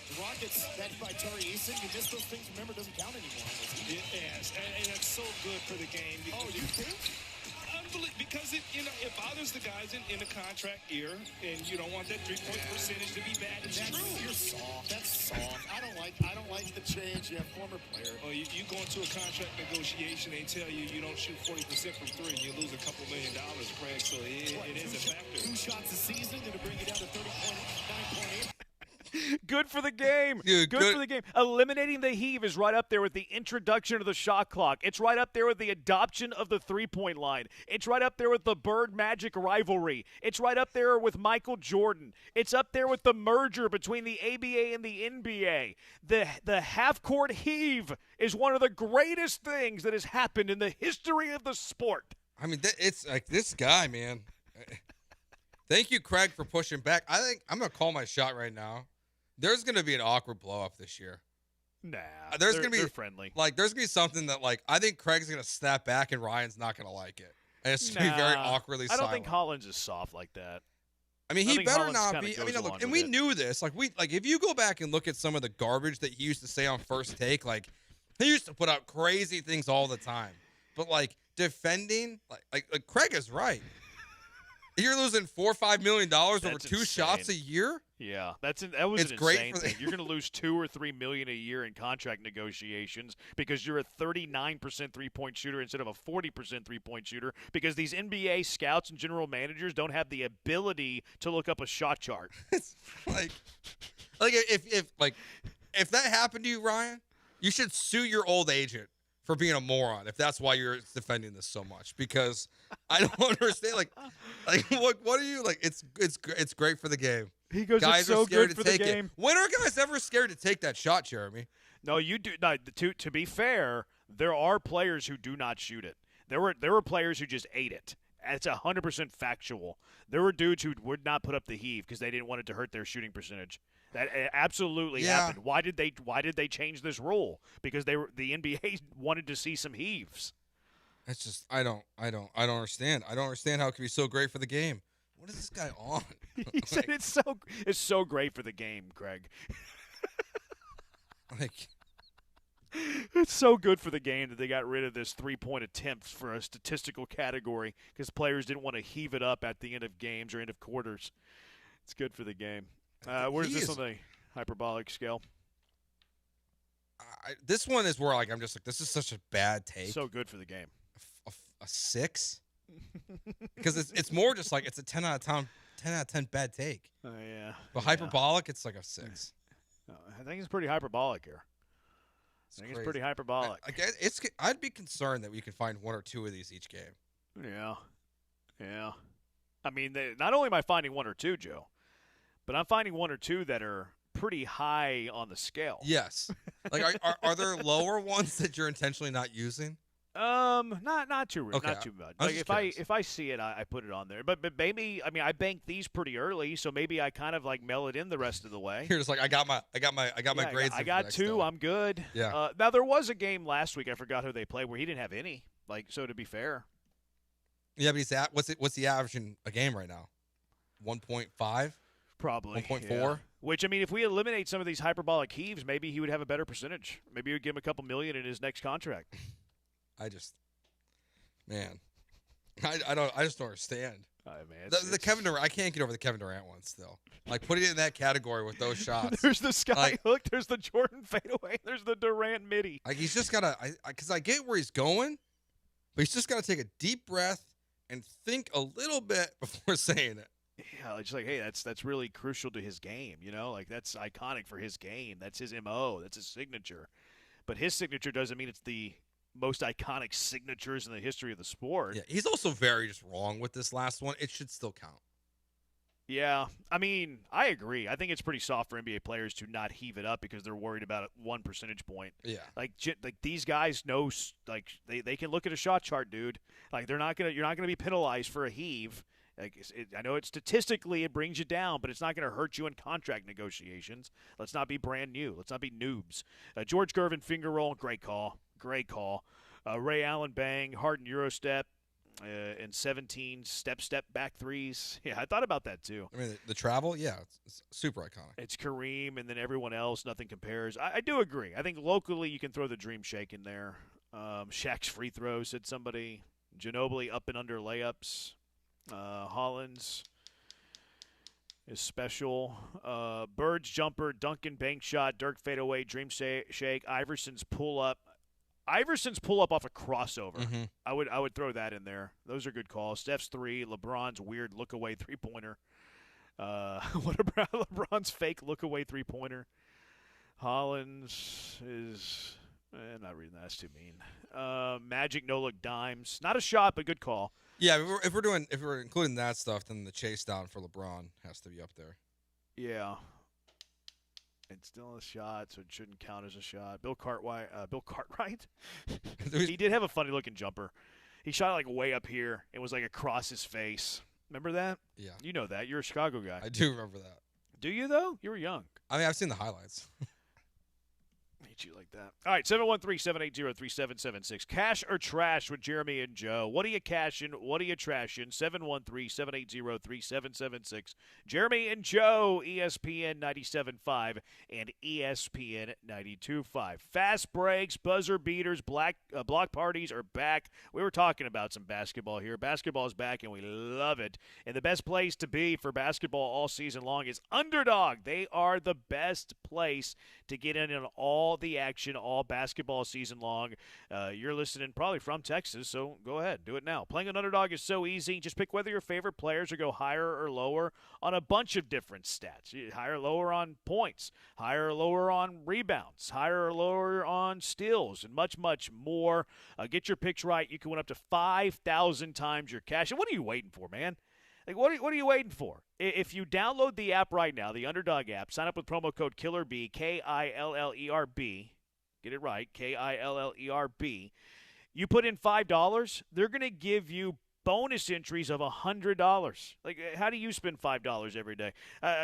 The Rockets, that's by Tari Eason. You miss those things, remember, it doesn't count anymore. Yes, and it's so good for the game. Oh, you think? Because it bothers the guys in the contract year, and you don't want that 3-point percentage to be bad. It's true. You're soft. That's soft. I don't like the change. You have former player. Well, you go into a contract negotiation, they tell you don't shoot 40% from three, and you lose a couple $1 million, Craig. So it is a factor. 2 shots a season, going to bring you down to 30.9.8. Good for the game. Dude, good for the game. Eliminating the heave is right up there with the introduction of the shot clock. It's right up there with the adoption of the three-point line. It's right up there with the Bird Magic rivalry. It's right up there with Michael Jordan. It's up there with the merger between the ABA and the NBA. The half-court heave is one of the greatest things that has happened in the history of the sport. I mean, it's like this guy, man. Thank you, Craig, for pushing back. I think I'm going to call my shot right now. There's going to be an awkward blow-up this year. Nah, they're friendly. Like, there's going to be something that, like, I think Craig's going to snap back and Ryan's not going to like it. And it's going to be very awkwardly silent. I don't think Hollins is soft like that. I mean, he better not be. I mean, look, and we knew this. Like, if you go back and look at some of the garbage that he used to say on First Take, like, he used to put out crazy things all the time. But, like, defending, like Craig is right. You're losing $4 or $5 million over two shots a year. Yeah, that was an insane thing. You're going to lose $2 or $3 million a year in contract negotiations because you're a 39% 3-point shooter instead of a 40% 3-point shooter. Because these NBA scouts and general managers don't have the ability to look up a shot chart. It's like if that happened to you, Ryan, you should sue your old agent for being a moron if that's why you're defending this so much, because I don't understand. Like what are you like? It's great for the game. He goes, guys it's so are scared good to for take the game. it. When are guys ever scared to take that shot, Jeremy? No, you do. No, to be fair, there are players who do not shoot it. There were players who just ate it. It's 100% factual. There were dudes who would not put up the heave because they didn't want it to hurt their shooting percentage. That absolutely happened. Why did they change this rule? Because the NBA wanted to see some heaves. It's just I don't understand. I don't understand how it can be so great for the game. What is this guy on? He said it's so great for the game, Craig. Like, it's so good for the game that they got rid of this 3-point attempts for a statistical category because players didn't want to heave it up at the end of games or end of quarters. It's good for the game. Where's this on the hyperbolic scale? This one is where I'm just like, this is such a bad take. So good for the game. A 6? Because it's more just like it's a 10 out of 10 10 out of 10 bad take. Oh, yeah. But hyperbolic, it's like a 6. I think it's pretty hyperbolic here. It's pretty hyperbolic. I'd be concerned that we could find 1 or 2 of these each game. Yeah. I mean, not only am I finding 1 or 2, Joe, but I'm finding 1 or 2 that are pretty high on the scale. Yes. Like, are there lower ones that you're intentionally not using? Not too Okay. not too much. Like if I see it, I put it on there. But maybe, I mean, I banked these pretty early, so maybe I kind of like mail it in the rest of the way. You're just like, I got my grades. I got 2. I'm good. Yeah. Now there was a game last week. I forgot who they played where he didn't have any. Like, so to be fair. Yeah, but what's the average in a game right now? 1.5. Probably 1.4. Yeah. Which, I mean, if we eliminate some of these hyperbolic heaves, maybe he would have a better percentage. Maybe we would give him a couple million in his next contract. I just don't understand. Man, the Kevin Durant, I can't get over the Kevin Durant one still. Like, putting it in that category with those shots. There's the sky hook. There's the Jordan fadeaway. There's the Durant midi. Like, he's just gotta, because I get where he's going, but he's just gotta take a deep breath and think a little bit before saying it. Yeah, it's like, hey, that's really crucial to his game, you know? Like, that's iconic for his game. That's his MO. That's his signature. But his signature doesn't mean it's the most iconic signatures in the history of the sport. Yeah, he's also very just wrong with this last one. It should still count. Yeah, I mean, I agree. I think it's pretty soft for NBA players to not heave it up because they're worried about 1 percentage point. Yeah, like these guys know, like they can look at a shot chart, dude. Like you're not gonna be penalized for a heave. Like I know statistically it brings you down, but it's not going to hurt you in contract negotiations. Let's not be brand new. Let's not be noobs. George Gervin finger roll, great call. Ray Allen bang, Harden Euro step, and 17 step back threes. Yeah, I thought about that too. I mean, the travel, yeah, it's super iconic. It's Kareem, and then everyone else, nothing compares. I do agree. I think locally you can throw the Dream Shake in there. Shaq's free throws, said somebody. Ginobili up and under layups. Hollins is special. Bird's jumper, Duncan bank shot, Dirk fadeaway, Dream Shake, Iverson's pull up. Off a crossover. Mm-hmm. I would throw that in there. Those are good calls. Steph's 3, LeBron's weird look away 3-pointer. What about LeBron's fake look away 3-pointer? Hollins is not reading that. That's too mean. Magic no look dimes. Not a shot, but good call. Yeah, if we're including that stuff, then the chase down for LeBron has to be up there. Yeah. It's still a shot, so it shouldn't count as a shot. Bill Cartwright. He did have a funny looking jumper. He shot like way up here. It was like across his face. Remember that? Yeah. You know that. You're a Chicago guy. I do remember that. Do you though? You were young. I mean, I've seen the highlights. Hate you like that. All right, 713-780-3776. Cash or trash with Jeremy and Joe. What are you cashing? What are you trashing? 713-780-3776. Jeremy and Joe, ESPN 97.5 and ESPN 92.5. Fast breaks, buzzer beaters, block parties are back. We were talking about some basketball here. Basketball is back, and we love it. And the best place to be for basketball all season long is Underdog. They are the best place to get in on all the action all basketball season long. You're listening probably from Texas, so go ahead, do it now. Playing an Underdog is so easy. Just pick whether your favorite players or go higher or lower on a bunch of different stats. Higher or lower on points, higher or lower on rebounds, higher or lower on steals, and much, much more. Get your picks right. You can win up to 5,000 times your cash. And what are you waiting for, man? Like, what are you waiting for? If you download the app right now, the Underdog app, sign up with promo code KILLERB, KILLERB, get it right, KILLERB. You put in $5, they're going to give you bonus entries of $100. Like, how do you spend $5 every day?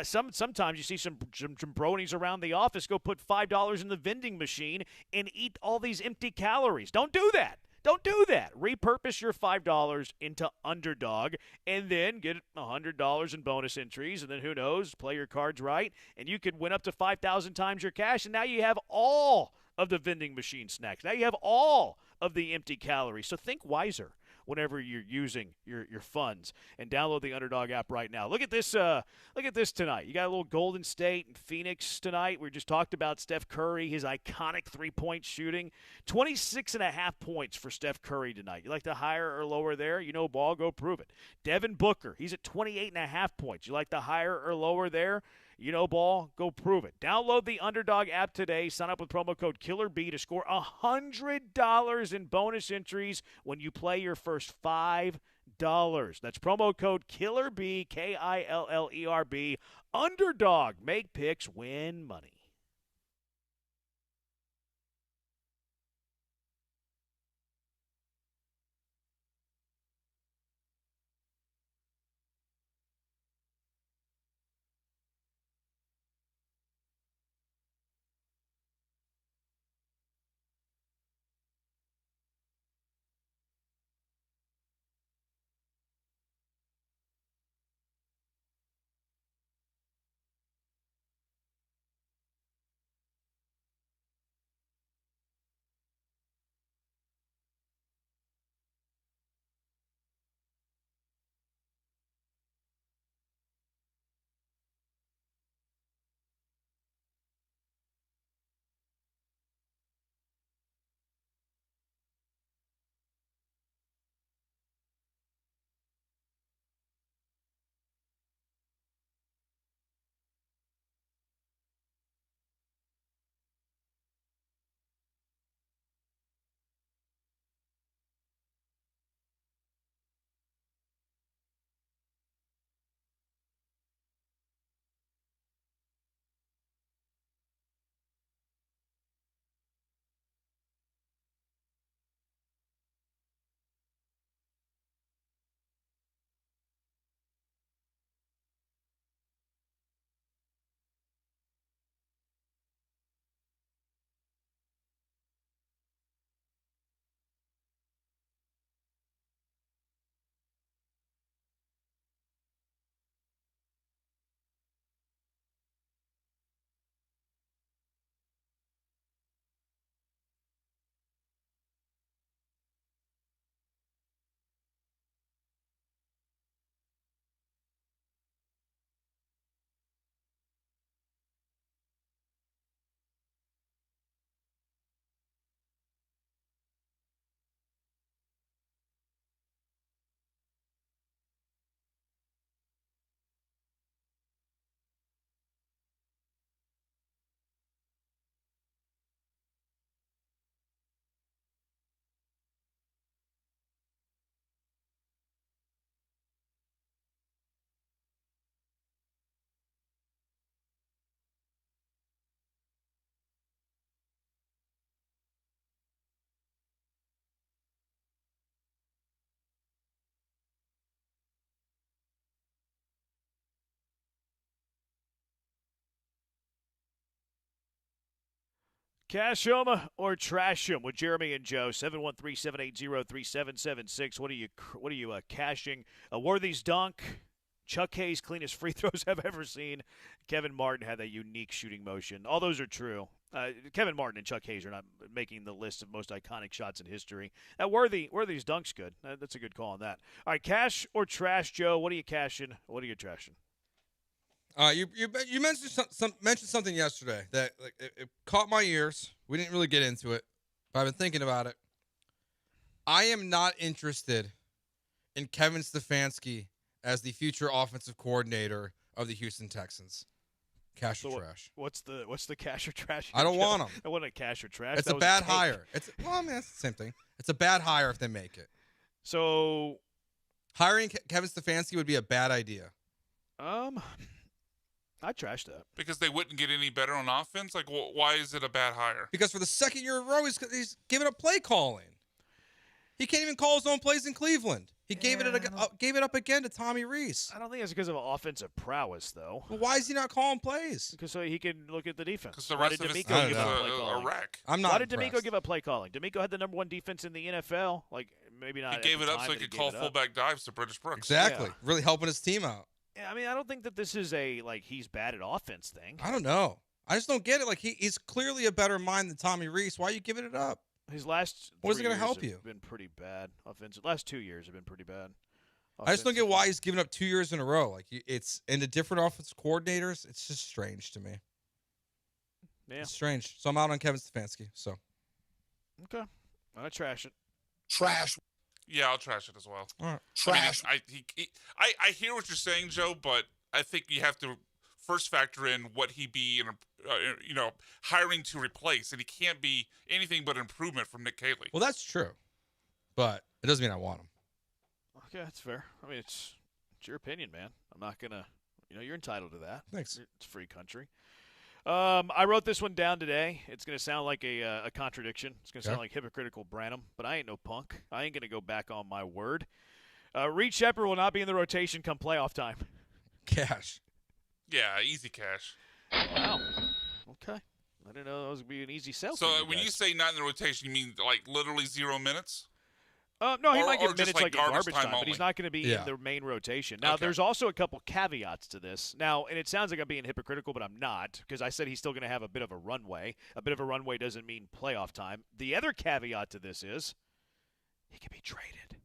Sometimes you see some bronies around the office go put $5 in the vending machine and eat all these empty calories. Don't do that. Don't do that. Repurpose your $5 into Underdog and then get $100 in bonus entries. And then who knows, play your cards right, and you could win up to 5,000 times your cash. And now you have all of the vending machine snacks. Now you have all of the empty calories. So think wiser. whenever you're using your funds. And download the Underdog app right now. Look at this tonight. You got a little Golden State and Phoenix tonight. We just talked about Steph Curry, his iconic three-point shooting. 26.5 points for Steph Curry tonight. You like to higher or lower there? You know ball, go prove it. Devin Booker, he's at 28.5 points. You like to higher or lower there? You know ball, go prove it. Download the Underdog app today. Sign up with promo code KILLERB to score $100 in bonus entries when you play your first $5. That's promo code KILLERB, KILLERB. Underdog. Make picks, win money. Cash 'em or trash 'em with Jeremy and Joe. 713-780-3776. What are you cashing? A Worthy's dunk. Chuck Hayes, cleanest free throws I've ever seen. Kevin Martin had that unique shooting motion. All those are true. Kevin Martin and Chuck Hayes are not making the list of most iconic shots in history. Worthy's dunk's good. That's a good call on that. All right, cash or trash, Joe? What are you cashing? What are you trashing? You mentioned something yesterday that it caught my ears. We didn't really get into it, but I've been thinking about it. I am not interested in Kevin Stefanski as the future offensive coordinator of the Houston Texans. Cash or trash? What's the cash or trash? I don't want him. I want a cash or trash. It's a bad hire. It's the same thing. It's a bad hire if they make it. So hiring Kevin Stefanski would be a bad idea. I trashed that. Because they wouldn't get any better on offense? Like, why is it a bad hire? Because for the second year in a row, he's giving up play calling. He can't even call his own plays in Cleveland. He gave it up again to Tommy Reese. I don't think it's because of offensive prowess, though. Well, why is he not calling plays? Because so he can look at the defense. Because the rest of his team is a wreck. I'm not Why did D'Amico give up play calling? D'Amico had the number one defense in the NFL. Like, maybe not. He gave it up so he could call fullback dives to British Brooks. Exactly. Yeah. Really helping his team out. Yeah, I mean, I don't think that this is a, he's bad at offense thing. I don't know. I just don't get it. Like, he's clearly a better mind than Tommy Reese. Why are you giving it up? His last What is it going to help have you? Been pretty bad. Offensive. Last 2 years have been pretty bad. I just don't get why he's given up 2 years in a row. Like it's and the different offensive coordinators. It's just strange to me. Yeah, it's strange. So I'm out on Kevin Stefanski. So okay, I trash it. Trash. Yeah, I'll trash it as well. All right. Trash. I hear what you're saying, Joe, but I think you have to first factor in what he be, hiring to replace, and he can't be anything but improvement from Nick Caley. Well, that's true, but it doesn't mean I want him. Okay, that's fair. I mean, it's your opinion, man. I'm not gonna, you're entitled to that. Thanks. It's a free country. I wrote this one down today. It's gonna sound like a contradiction. It's gonna sound like hypocritical Branham, but I ain't no punk. I ain't gonna go back on my word. Reed Shepherd will not be in the rotation come playoff time. Cash. Yeah, easy cash. Wow. Okay. I didn't know that was going to be an easy sell. So when you say not in the rotation, you mean like literally 0 minutes? No, he might get minutes like in garbage time, only. but he's not going to be in the main rotation. Now, there's also a couple caveats to this. Now, and it sounds like I'm being hypocritical, but I'm not, because I said he's still going to have a bit of a runway. A bit of a runway doesn't mean playoff time. The other caveat to this is he can be traded.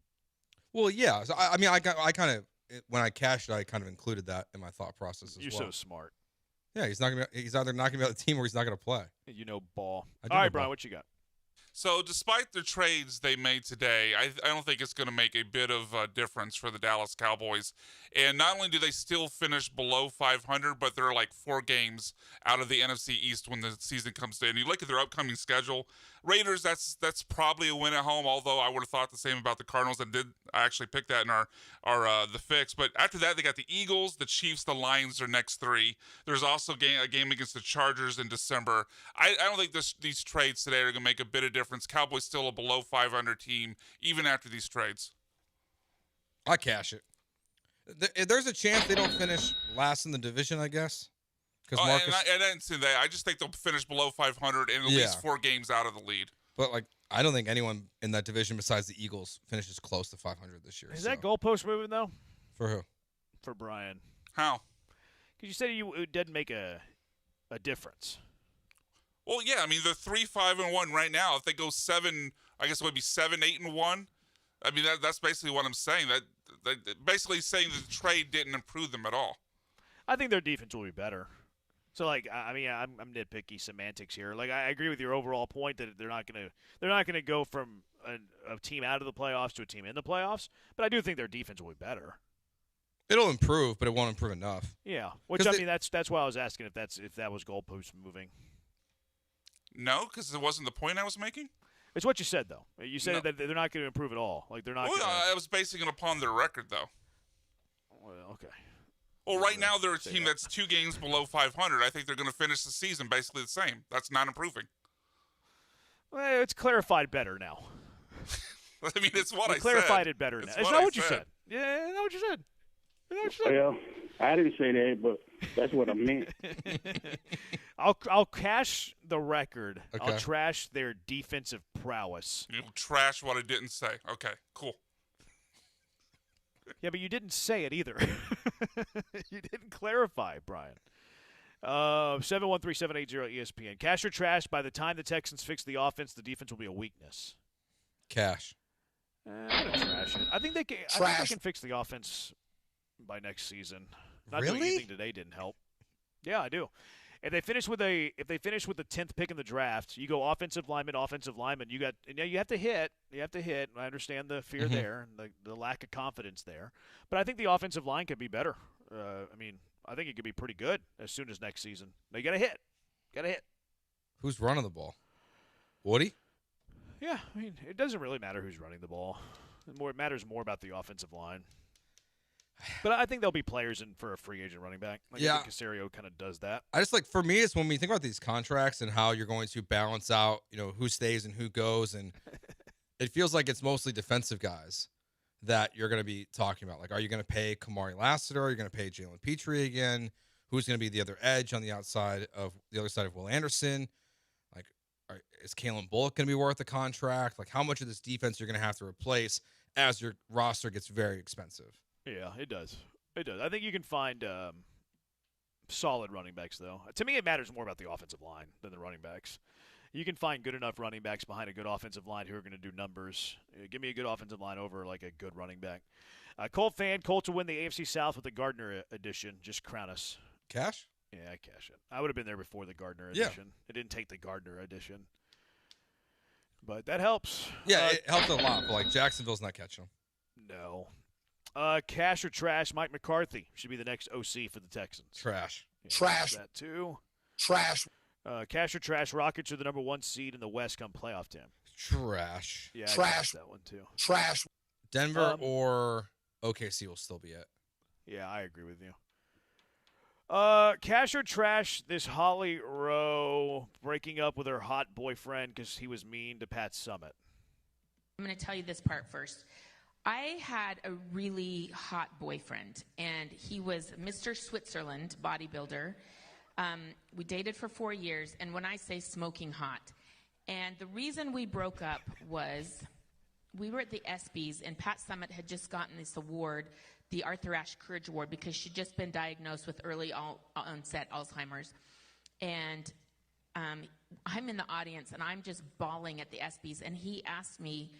Well, yeah. So, I kind of when I cashed it, I kind of included that in my thought process as well. You're so smart. Yeah, he's either not gonna be on the team or he's not gonna play. You know ball. All right, Brian, what you got? So despite the trades they made today, I don't think it's going to make a bit of a difference for the Dallas Cowboys. And not only do they still finish below 500, but they're like 4 games out of the NFC East when the season comes to end. You look at their upcoming schedule. Raiders, that's probably a win at home, although I would have thought the same about the Cardinals, and I actually picked that in our the fix. But after that, they got the Eagles, the Chiefs, the Lions, their next 3. There's also a game against the Chargers in December. I don't think these trades today are going to make a bit of difference. Cowboys still a below 500 team, even after these trades. I cash it. There's a chance they don't finish last in the division, I guess. And I didn't say that. I just think they'll finish below 500 and at least 4 games out of the lead. But I don't think anyone in that division besides the Eagles finishes close to 500 this year. Is that goalpost moving though? For who? For Brian. How? Because you said it didn't make a difference. Well, yeah. I mean, they're 3-5-1 right now. If they go 7, I guess it would be 7-8-1. I mean, that's basically what I'm saying. That basically saying that the trade didn't improve them at all. I think their defense will be better. So, I'm nitpicky semantics here. I agree with your overall point that they're not gonna go from a team out of the playoffs to a team in the playoffs. But I do think their defense will be better. It'll improve, but it won't improve enough. Yeah, that's why I was asking if that was goalpost moving. No, because it wasn't the point I was making. It's what you said though. You said that they're not going to improve at all. They're not. Well, I was basing it upon their record though. Well, okay. Well, right now they're a team that's 2 games below 500. I think they're going to finish the season basically the same. That's not improving. Well, it's clarified better now. I mean, it's what I said. Clarified it better now. It's not what you said. Yeah, I know what you said. Well, I didn't say that, but that's what I meant. I'll cash the record. Okay. I'll trash their defensive prowess. You'll trash what I didn't say. Okay, cool. Yeah, but you didn't say it either. You didn't clarify, Brian. 713-780-ESPN. Cash or trash, by the time the Texans fix the offense, the defense will be a weakness. Cash. I'm going to trash it. I think they can fix the offense by next season. Not doing anything today didn't help. Yeah, I do. If they finish with the 10th pick in the draft, you go offensive lineman. You have to hit. You have to hit. I understand the fear there and the lack of confidence there. But I think the offensive line could be better. I think it could be pretty good as soon as next season. Now you got to hit. Got to hit. Who's running the ball? Woody? Yeah, it doesn't really matter who's running the ball. It matters more about the offensive line. But I think there'll be players in for a free agent running back. I think Caserio kind of does that. I just for me, it's when we think about these contracts and how you're going to balance out, who stays and who goes, and it feels like it's mostly defensive guys that you're going to be talking about. Are you going to pay Kamari Lassiter? Are you going to pay Jalen Petrie again? Who's going to be the other edge on the other side of Will Anderson? Is Kalen Bullock going to be worth a contract? How much of this defense you're going to have to replace as your roster gets very expensive? Yeah, it does. It does. I think you can find solid running backs, though. To me, it matters more about the offensive line than the running backs. You can find good enough running backs behind a good offensive line who are going to do numbers. Give me a good offensive line over like a good running back. Colt fan, Colts will win the AFC South with the Gardner edition. Just crown us. Cash? Yeah, I cash it. I would have been there before the Gardner edition. It didn't take the Gardner edition. But that helps. Yeah, it helps a lot, but like Jacksonville's not catching them. No. Cash or trash, Mike McCarthy should be the next OC for the Texans. Trash. Yeah, Trash. That too. Trash. Cash or trash, Rockets are the number 1 seed in the West come playoff time. Trash. Yeah, Trash. I that one too. Trash. Denver or OKC will still be it. Yeah, I agree with you. Cash or trash, this Holly Rowe breaking up with her hot boyfriend because he was mean to Pat Summitt. I'm going to tell you this part first. I had a really hot boyfriend, and he was Mr. Switzerland bodybuilder. We dated for 4 years, and when I say smoking hot, and the reason we broke up was we were at the ESPYs, and Pat Summitt had just gotten this award, the Arthur Ashe Courage Award, because she'd just been diagnosed with early onset Alzheimer's. And I'm in the audience, and I'm just bawling at the ESPYs, and he asked me,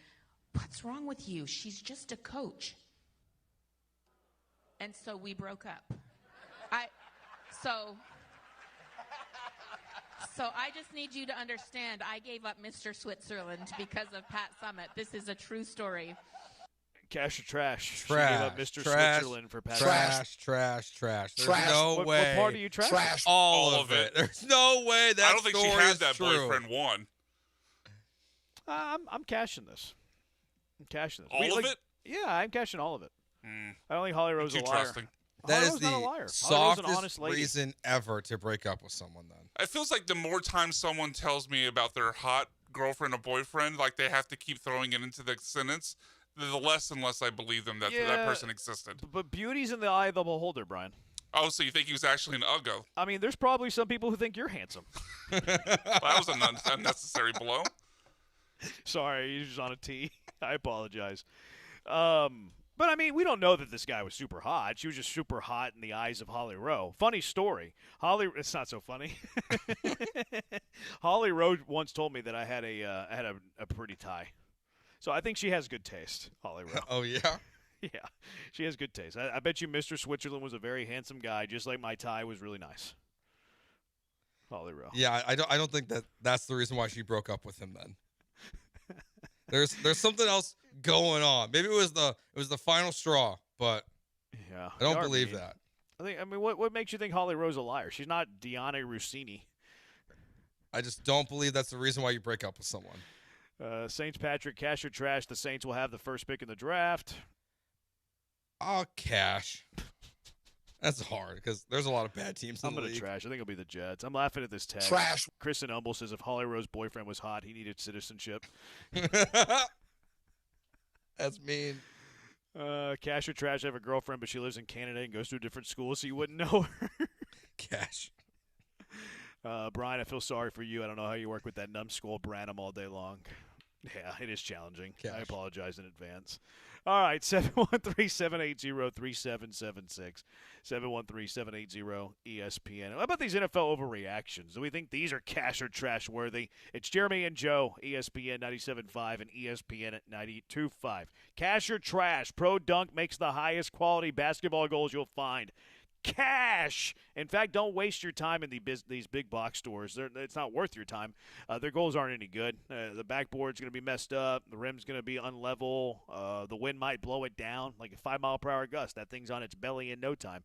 "What's wrong with you? She's just a coach." And so we broke up. So I just need you to understand, I gave up Mr. Switzerland because of Pat Summitt. This is a true story. Cash or trash? Trash. She gave up Mr. Trash. Switzerland for Pat Trash. Trash. Summitt. There's no way. What part are you trash? Trash. All of it. There's no way that I don't think she story had is that true. boyfriend one. I'm cashing this. All of it? Yeah, I'm cashing all of it. I don't think Holly Rowe's a liar. Trusting. That Holly is Rowe's not a liar. the Holly Rowe's an softest honest lady. reason ever to break up with someone then. It feels like the more times someone tells me about their hot girlfriend or boyfriend, like they have to keep throwing it into the sentence, the less and less I believe them that that person existed. But beauty's in the eye of the beholder, Brian. Oh, so you think he was actually an uggo? I mean, there's probably some people who think you're handsome. Well, that was an unnecessary blow. Sorry, he's just on a tee. I apologize. But, I mean, we don't know that this guy was super hot. She was just super hot in the eyes of Holly Rowe. Funny story. It's not so funny. Holly Rowe once told me that I had a pretty tie. So I think she has good taste, Holly Rowe. Oh, yeah? Yeah, she has good taste. I bet you Mr. Switzerland was a very handsome guy, just like my tie was really nice. Holly Rowe. Yeah, I don't think that's the reason why she broke up with him then. There's something else going on. Maybe it was the final straw, but yeah, I don't believe that. I mean, what makes you think Holly Rowe's a liar? She's not Diana Rossini. I just don't believe that's the reason why you break up with someone. Saints Patrick, cash or trash? The Saints will have the first pick in the draft. Oh, cash. That's hard because there's a lot of bad teams in the league. I'm going to trash. I think it'll be the Jets. I'm laughing at this text. Trash. Kristen Humble says if Holly Rowe's boyfriend was hot, he needed citizenship. That's mean. Cash or trash? I have a girlfriend, but she lives in Canada and goes to a different school, so you wouldn't know her. Cash. Brian, I feel sorry for you. I don't know how you work with that numbskull Branham all day long. Yeah, it is challenging. Cash. I apologize in advance. All right, 713-780-3776. 713-780-ESPN. How about these NFL overreactions? Do we think these are cash or trash worthy? It's Jeremy and Joe, ESPN 97.5 and ESPN at 92.5. Cash or trash? Pro Dunk makes the highest quality basketball goals you'll find. Cash. In fact, don't waste your time in these big box stores. It's not worth your time. Their goals aren't any good. The backboard's going to be messed up. The rim's going to be unlevel. The wind might blow it down like a 5-mile-per-hour gust. That thing's on its belly in no time.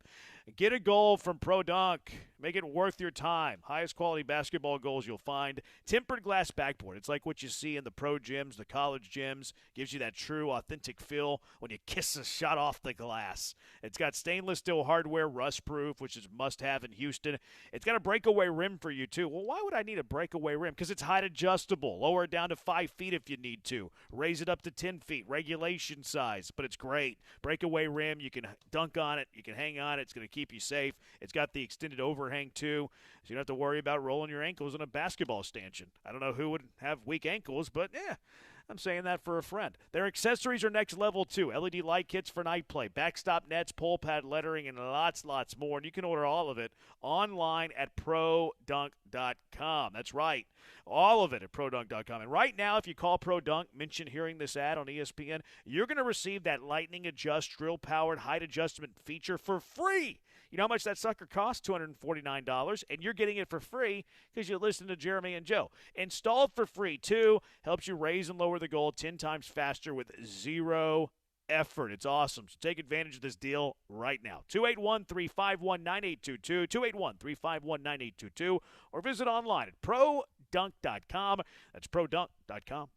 Get a goal from Pro Dunk. Make it worth your time. Highest quality basketball goals you'll find. Tempered glass backboard. It's like what you see in the pro gyms, the college gyms. Gives you that true, authentic feel when you kiss a shot off the glass. It's got stainless steel hardware, rust-proof, which is must-have in Houston. It's got a breakaway rim for you, too. Well, why would I need a breakaway rim? Because it's height adjustable. Lower it down to 5 feet if you need to. Raise it up to 10 feet. Regulation size. But it's great. Breakaway rim. You can dunk on it. You can hang on it. It's going to keep you safe. It's got the extended overhang, too, so you don't have to worry about rolling your ankles in a basketball stanchion. I don't know who would have weak ankles, but, yeah. I'm saying that for a friend. Their accessories are next level, too. LED light kits for night play, backstop nets, pole pad lettering, and lots more. And you can order all of it online at ProDunk.com. That's right. All of it at ProDunk.com. And right now, if you call ProDunk, mention hearing this ad on ESPN, you're going to receive that Lightning Adjust drill-powered height adjustment feature for free. You know how much that sucker costs? $249, and you're getting it for free because you listen to Jeremy and Joe. Installed for free, too. Helps you raise and lower the goal 10 times faster with zero effort. It's awesome. So take advantage of this deal right now. 281-351-9822, 281-351-9822, or visit online at ProDunk.com. That's ProDunk.com.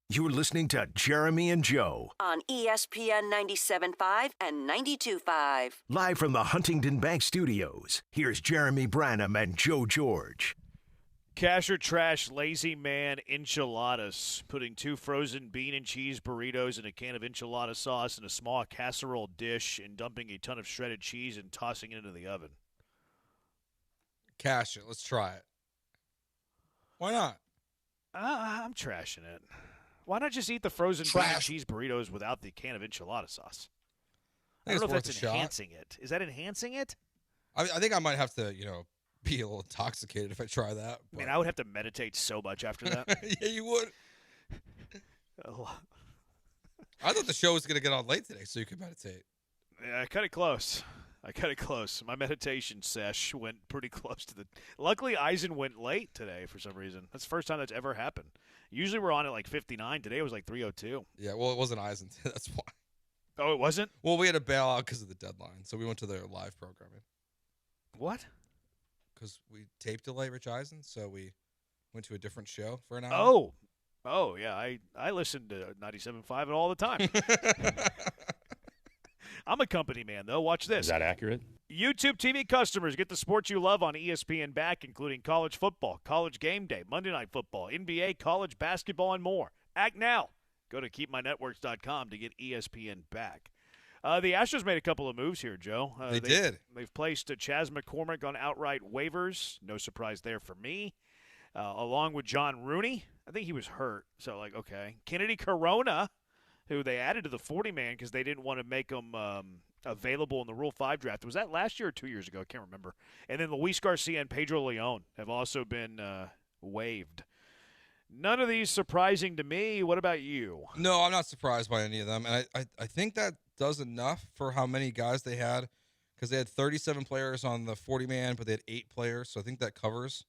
You're listening to Jeremy and Joe on ESPN 97.5 and 92.5. live from the Huntington Bank Studios. Here's Jeremy Branham and Joe George. Cash or trash, lazy man enchiladas. Putting 2 frozen bean and cheese burritos in a can of enchilada sauce in a small casserole dish and dumping a ton of shredded cheese and tossing it into the oven. Cash it. Let's try it. Why not? I'm trashing it. Why not just eat the frozen bean and cheese burritos without the can of enchilada sauce? I don't know if that's enhancing it. Is that enhancing it? I think I might have to, be a little intoxicated if I try that. But... Man, I would have to meditate so much after that. Yeah, you would. I thought the show was going to get on late today so you could meditate. Yeah, I cut it close. My meditation sesh went pretty close to the... Luckily, Eisen went late today for some reason. That's the first time that's ever happened. Usually we're on at like 59. Today it was like 3:02. Yeah, well, it wasn't Eisen. That's why. Oh, it wasn't? Well, we had to bail out because of the deadline, so we went to their live programming. What? Because we tape delay Rich Eisen, so we went to a different show for an hour. Oh, yeah. I listen to 97.5 all the time. I'm a company man, though. Watch this. Is that accurate? YouTube TV customers get the sports you love on ESPN back, including college football, college game day, Monday Night Football, NBA, college basketball, and more. Act now. Go to keepmynetworks.com to get ESPN back. The Astros made a couple of moves here, Joe. They did. They've placed Chas McCormick on outright waivers. No surprise there for me. Along with John Rooney. I think he was hurt, so okay. Kennedy Corona, who they added to the 40-man because they didn't want to make him available in the Rule 5 draft. Was that last year or 2 years ago? I can't remember. And then Luis Garcia and Pedro Leon have also been waived. None of these surprising to me. What about you? No, I'm not surprised by any of them. And I think that does enough for how many guys they had because they had 37 players on the 40-man, but they had 8 players. So I think that covers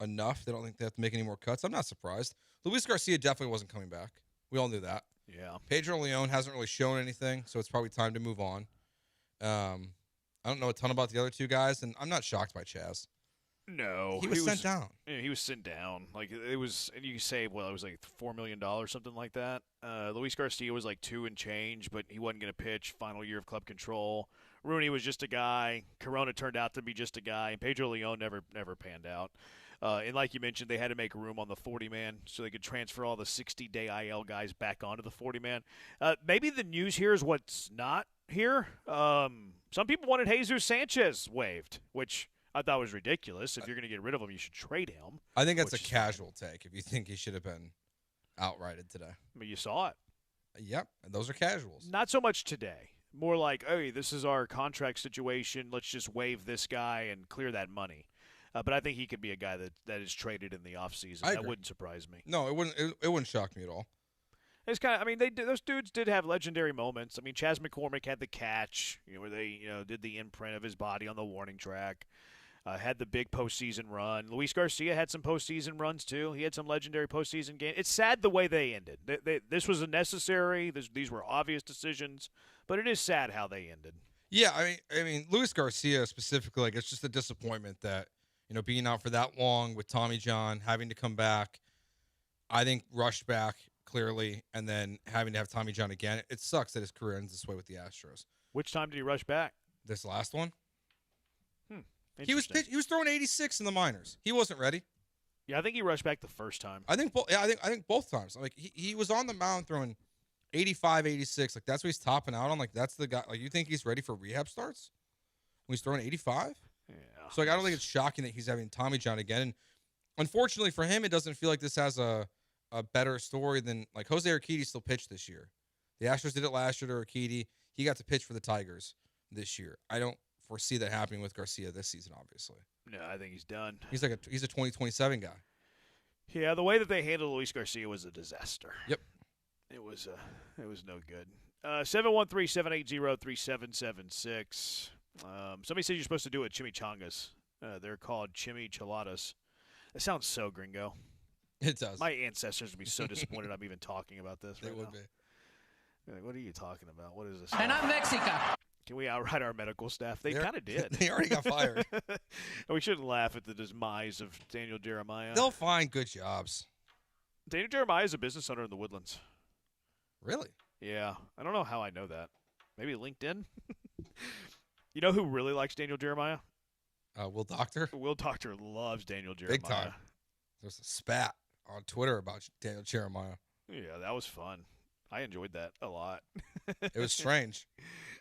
enough. They don't think they have to make any more cuts. I'm not surprised. Luis Garcia definitely wasn't coming back. We all knew that. Yeah. Pedro Leon hasn't really shown anything, so it's probably time to move on. I don't know a ton about the other 2 guys, and I'm not shocked by Chaz. No. He was sent down. Yeah, he was sent down. Like, it was, and you can say, well, it was like $4 million, something like that. Luis Garcia was like 2 and change, but he wasn't going to pitch. Final year of club control. Rooney was just a guy. Corona turned out to be just a guy. And Pedro Leon never panned out. And like you mentioned, they had to make room on the 40-man so they could transfer all the 60-day IL guys back onto the 40-man. Maybe the news here is what's not here. Some people wanted Jesus Sanchez waived, which I thought was ridiculous. If you're going to get rid of him, you should trade him. I think that's a casual take if you think he should have been outrighted today. I mean, you saw it. Yep, and those are casuals. Not so much today. More like, hey, this is our contract situation. Let's just waive this guy and clear that money. But I think he could be a guy that is traded in the offseason. That wouldn't surprise me. No, it wouldn't. It wouldn't shock me at all. It's kind of. I mean, those dudes did have legendary moments. I mean, Chas McCormick had the catch, where they did the imprint of his body on the warning track. Had the big postseason run. Luis Garcia had some postseason runs too. He had some legendary postseason games. It's sad the way they ended. This was unnecessary. These were obvious decisions, but it is sad how they ended. Yeah, I mean, Luis Garcia specifically, like, it's just a disappointment that. Being out for that long with Tommy John, having to come back, I think rushed back clearly, and then having to have Tommy John again. It sucks that his career ends this way with the Astros. Which time did he rush back? This last one. He was throwing 86 in the minors. He wasn't ready. Yeah, I think he rushed back the first time. I think both times. Like he was on the mound throwing 85, 86. Like that's what he's topping out on. Like that's the guy. Like you think he's ready for rehab starts when he's throwing 85? Yeah. So like, I don't think it's shocking that he's having Tommy John again. And unfortunately for him, it doesn't feel like this has a better story than like Jose Urquidy still pitched this year. The Astros did it last year to Urquidy. He got to pitch for the Tigers this year. I don't foresee that happening with Garcia this season, obviously. No, I think he's done. He's a 2027 guy. Yeah, the way that they handled Luis Garcia was a disaster. Yep. It was no good. 713-780-3776. Somebody said you're supposed to do it chimichangas. They're called chimicheladas. That sounds so gringo. It does. My ancestors would be so disappointed I'm even talking about this right now. They would be. Like, what are you talking about? What is this? And I'm Mexican. Can we outride our medical staff? They kind of did. They already got fired. We shouldn't laugh at the demise of Daniel Jeremiah. They'll find good jobs. Daniel Jeremiah is a business owner in the Woodlands. Really? Yeah. I don't know how I know that. Maybe LinkedIn? You know who really likes Daniel Jeremiah? Will Doctor? Will Doctor loves Daniel Jeremiah. Big time. There's a spat on Twitter about Daniel Jeremiah. Yeah, that was fun. I enjoyed that a lot. It was strange.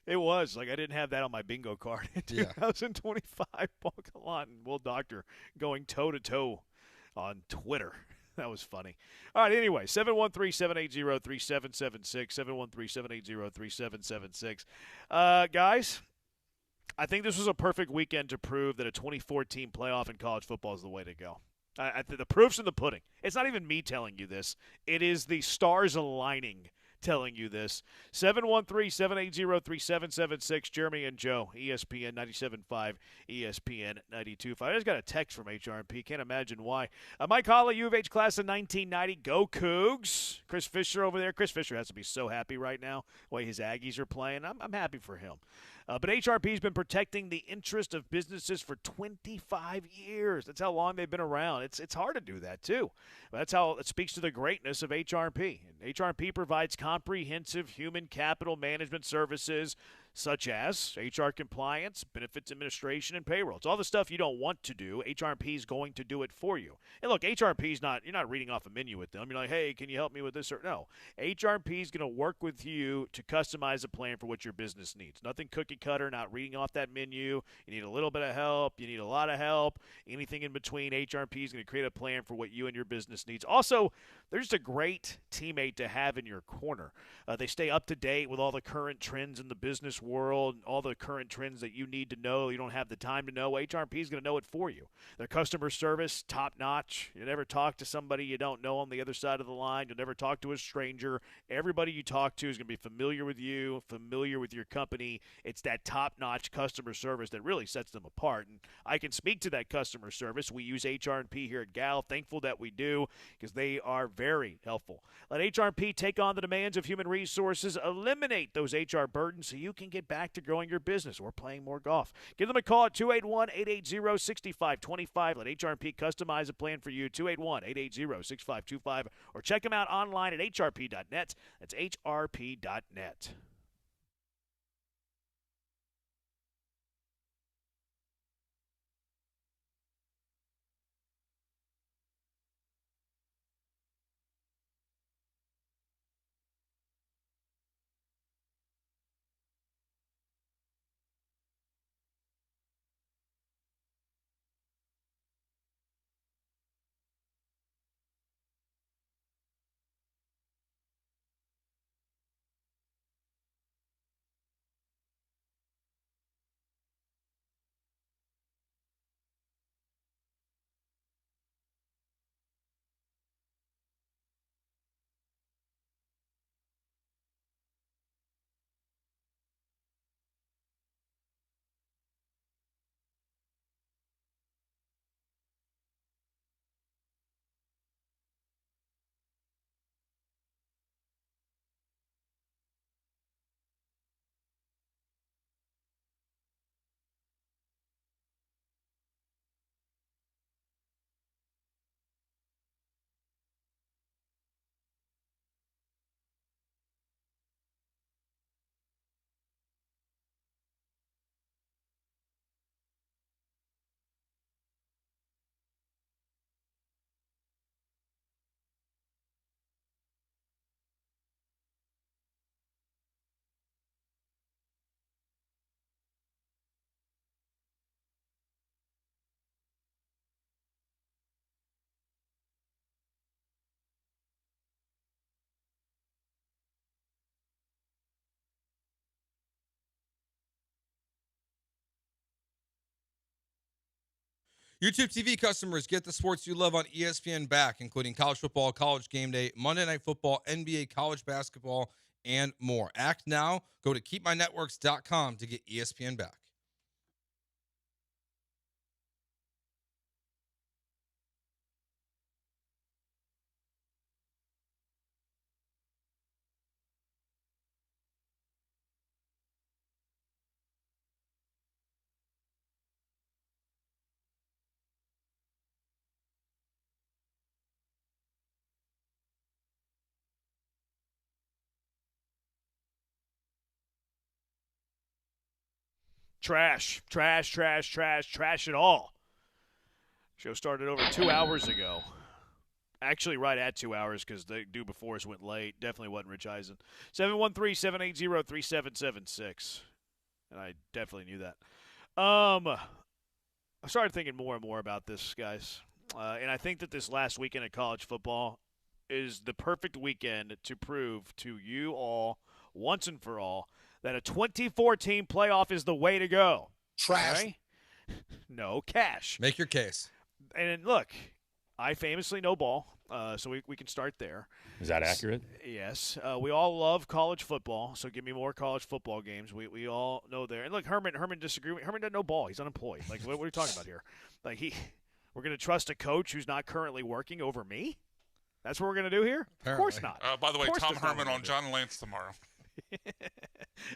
It was. Like, I didn't have that on my bingo card in 2025. Paul Gallant and Will Doctor going toe-to-toe on Twitter. That was funny. All right, anyway, 713-780-3776, 713-780-3776. Guys, I think this was a perfect weekend to prove that a 2014 playoff in college football is the way to go. The proof's in the pudding. It's not even me telling you this. It is the stars aligning telling you this. 713-780-3776, Jeremy and Joe, ESPN 97.5, ESPN 92.5. I just got a text from HRP. Can't imagine why. Mike Hawley, U of H class of 1990. Go Cougs. Chris Fisher over there. Chris Fisher has to be so happy right now the way his Aggies are playing. I'm happy for him. But HRP has been protecting the interest of businesses for 25 years. That's how long they've been around. It's hard to do that, too. But that's how it speaks to the greatness of HRP. And HRP provides comprehensive human capital management services such as HR compliance, benefits administration, and payroll. It's all the stuff you don't want to do. HRP is going to do it for you. And look, HRP is not, you're not reading off a menu with them. You're like, hey, can you help me with this? Or no. HRP is going to work with you to customize a plan for what your business needs. Nothing cookie cutter, not reading off that menu. You need a little bit of help. You need a lot of help. Anything in between, HRP is going to create a plan for what you and your business needs. Also, they're just a great teammate to have in your corner. They stay up to date with all the current trends in the business world, all the current trends that you need to know, you don't have the time to know, HRP is going to know it for you. Their customer service, top-notch. You never talk to somebody you don't know on the other side of the line. You'll never talk to a stranger. Everybody you talk to is going to be familiar with you, familiar with your company. It's that top-notch customer service that really sets them apart. And I can speak to that customer service. We use HR&P here at Gal. Thankful that we do because they are very helpful. Let HR&P take on the demands of human resources, eliminate those HR burdens so you can get back to growing your business or playing more golf. Give them a call at 281-880-6525. Let HR&P customize a plan for you, 281-880-6525, or check them out online at hrp.net. That's hrp.net. YouTube TV customers, get the sports you love on ESPN back, including college football, college game day, Monday Night Football, NBA, college basketball, and more. Act now. Go to keepmynetworks.com to get ESPN back. Trash it all. Show started over 2 hours ago. Actually, right at 2 hours because the due before us went late. Definitely wasn't Rich Eisen. 713-780-3776. And I definitely knew that. I started thinking more and more about this, guys. And I think that this last weekend of college football is the perfect weekend to prove to you all, once and for all, that a 24-team playoff is the way to go. Trash. Right? No, cash. Make your case. And look, I famously know ball, so we can start there. Is that accurate? Yes. We all love college football, so give me more college football games. We all know there. And look, Herman disagreed. Herman doesn't know ball. He's unemployed. Like, what are you talking about here? Like, we're going to trust a coach who's not currently working over me? That's what we're going to do here? Apparently. Of course not. By the way, Tom Herman Herman on John Lance tomorrow.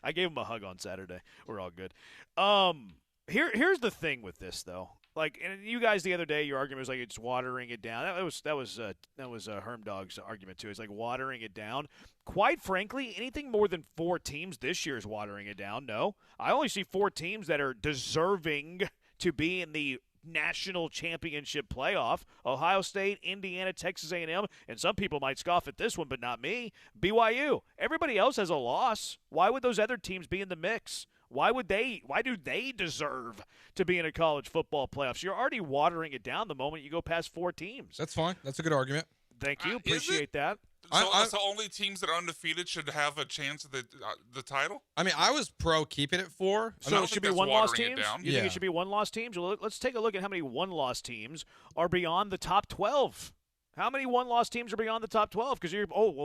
I gave him a hug on Saturday. We're all good. Here's the thing with this though. Like, and you guys the other day, your argument was like it's watering it down. That was Herm Dog's argument too. It's like watering it down. Quite frankly, anything more than 4 teams this year is watering it down. No, I only see 4 teams that are deserving to be in the national championship playoff. Ohio State, Indiana, Texas A&M, and some people might scoff at this one, but not me. BYU. Everybody else has a loss. Why would those other teams be in the mix? Why do they deserve to be in a college football playoffs? You're already watering it down the moment you go past 4 teams. That's fine. That's a good argument. Thank you. Appreciate that. So only teams that are undefeated should have a chance at the title? I mean, I was pro keeping it 4. So it should be one-loss teams? You Yeah. think it should be one-loss teams? Well, let's take a look at how many one-loss teams are beyond the top 12. How many one-loss teams are beyond the top 12? Because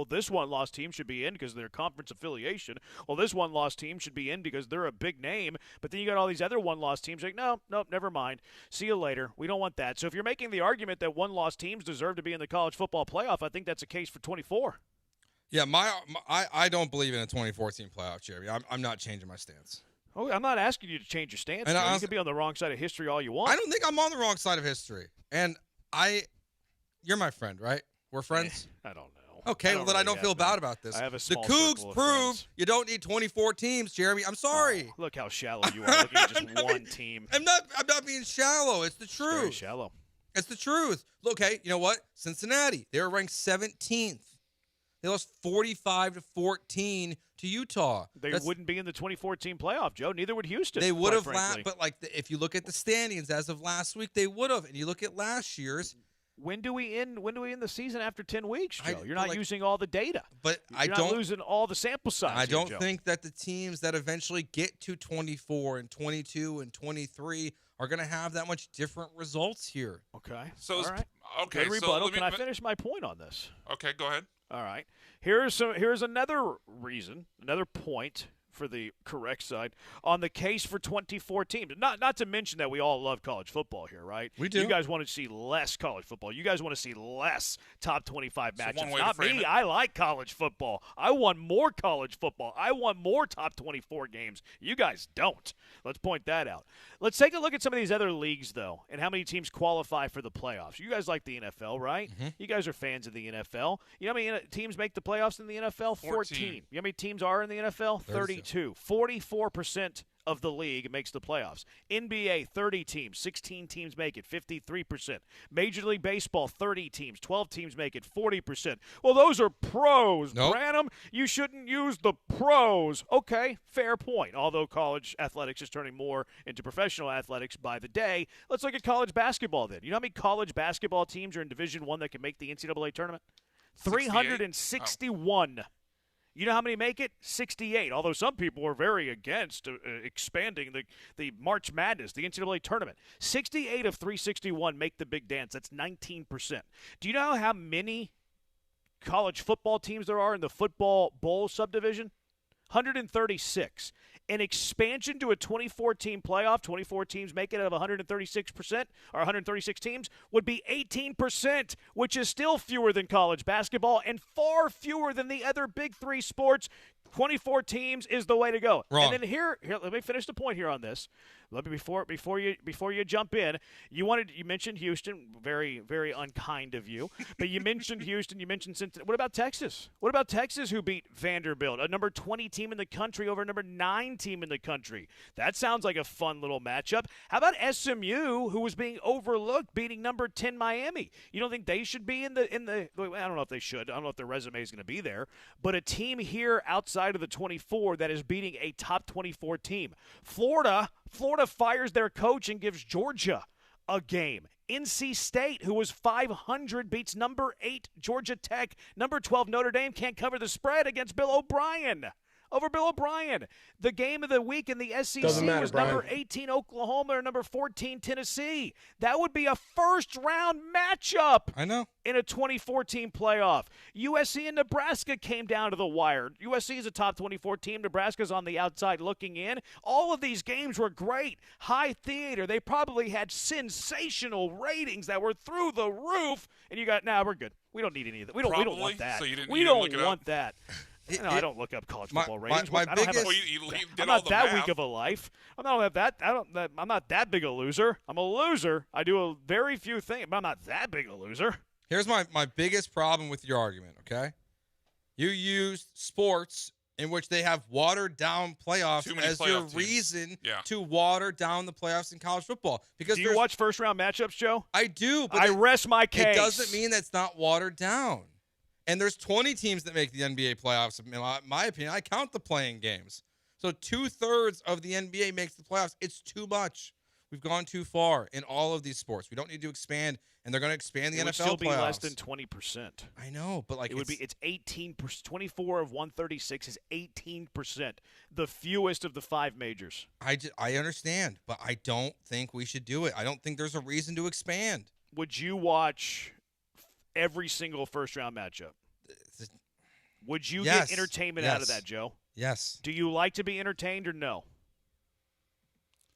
this one-loss team should be in because of their conference affiliation. Well, this one-loss team should be in because they're a big name. But then you got all these other one-loss teams like, nope, never mind. See you later. We don't want that. So if you're making the argument that one-loss teams deserve to be in the college football playoff, I think that's a case for 24. Yeah, I don't believe in a 2014 playoff, Jeremy. I'm not changing my stance. Oh, I'm not asking you to change your stance. You can be on the wrong side of history all you want. I don't think I'm on the wrong side of history. And you're my friend, right? We're friends? I don't know. Okay, I don't feel bad about this. I have a the small Cougs circle of proved friends. you don't need 24 teams, Jeremy. I'm sorry. Oh, look how shallow you are. Looking at just one team. I'm not being shallow. It's the truth. Very shallow. It's the truth. Look, hey, you know what? Cincinnati, they were ranked 17th. They lost 45-14 to Utah. They wouldn't be in the 2014 playoff, Joe. Neither would Houston. They would have, but if you look at the standings as of last week, they would have. And you look at last year's. When do we end the season after 10 weeks, Joe? You're not using all the data. But you're not losing all the sample size. I don't think that the teams that eventually get to 24 and 22 and 23 are going to have that much different results here. Okay. So all right. Okay. Good rebuttal. Can I finish my point on this? Okay, go ahead. All right. Here's another reason, another point for the correct side on the case for 24 teams. Not to mention that we all love college football here, right? We do. You guys want to see less college football. You guys want to see less top 25 matchups. Not me. I like college football. I want more college football. I want more top 24 games. You guys don't. Let's point that out. Let's take a look at some of these other leagues, though, and how many teams qualify for the playoffs. You guys like the NFL, right? Mm-hmm. You guys are fans of the NFL. You know how many teams make the playoffs in the NFL? 14. You know how many teams are in the NFL? 32. 44% of the league makes the playoffs. NBA, 30 teams. 16 teams make it, 53%. Major League Baseball, 30 teams. 12 teams make it, 40%. Well, those are pros, nope. Branham. You shouldn't use the pros. Okay, fair point. Although college athletics is turning more into professional athletics by the day, let's look at college basketball then. You know how many college basketball teams are in Division I that can make the NCAA tournament? 361. You know how many make it? 68. Although some people are very against expanding the March Madness, the NCAA tournament. 68 of 361 make the big dance. That's 19%. Do you know how many college football teams there are in the football bowl subdivision? 136. An expansion to a 24-team playoff, 24 teams make it out of 136%, or 136 teams, would be 18%, which is still fewer than college basketball and far fewer than the other big three sports. 24 teams is the way to go. Wrong. And then here, let me finish the point here on this. Let me before you jump in. You mentioned Houston, very very unkind of you. But you mentioned Houston. You mentioned Cincinnati. What about Texas? What about Texas, who beat Vanderbilt, a number 20 team in the country over a number 9 team in the country? That sounds like a fun little matchup. How about SMU, who was being overlooked, beating number 10 Miami? You don't think they should be in the? I don't know if they should. I don't know if their resume is going to be there. But a team here outside of the 24 that is beating a top 24 team. Florida fires their coach and gives Georgia a game. NC State, who was 500, beats number 8 Georgia Tech. Number 12 Notre Dame can't cover the spread against Bill O'Brien. Over Bill O'Brien. The game of the week in the SEC was number 18 Oklahoma or number 14 Tennessee. That would be a first-round matchup. I know. In a 2014 playoff. USC and Nebraska came down to the wire. USC is a top 24 team. Nebraska's on the outside looking in. All of these games were great. High theater. They probably had sensational ratings that were through the roof. And you got, we're good. We don't need any of that. We don't want that. So you didn't want that. No, I don't look up college football ratings. My biggest, I'm not that weak of a life. I'm not that big a loser. I'm a loser. I do a very few things, but I'm not that big a loser. Here's my biggest problem with your argument, okay? You used sports in which they have watered down playoffs as your reason to water down the playoffs in college football. Because do you watch first-round matchups, Joe? I do. But I rest my case. It doesn't mean that's not watered down. And there's 20 teams that make the NBA playoffs. In my opinion, I count the playing games. So 2/3 of the NBA makes the playoffs. It's too much. We've gone too far in all of these sports. We don't need to expand, and they're going to expand the NFL It would still be playoffs. less than 20%. I know, but like it's 18%. 24 of 136 is 18%. The fewest of the 5 majors. I understand, but I don't think we should do it. I don't think there's a reason to expand. Would you watch every single first-round matchup? Would you get entertainment out of that, Joe? Yes. Do you like to be entertained or no?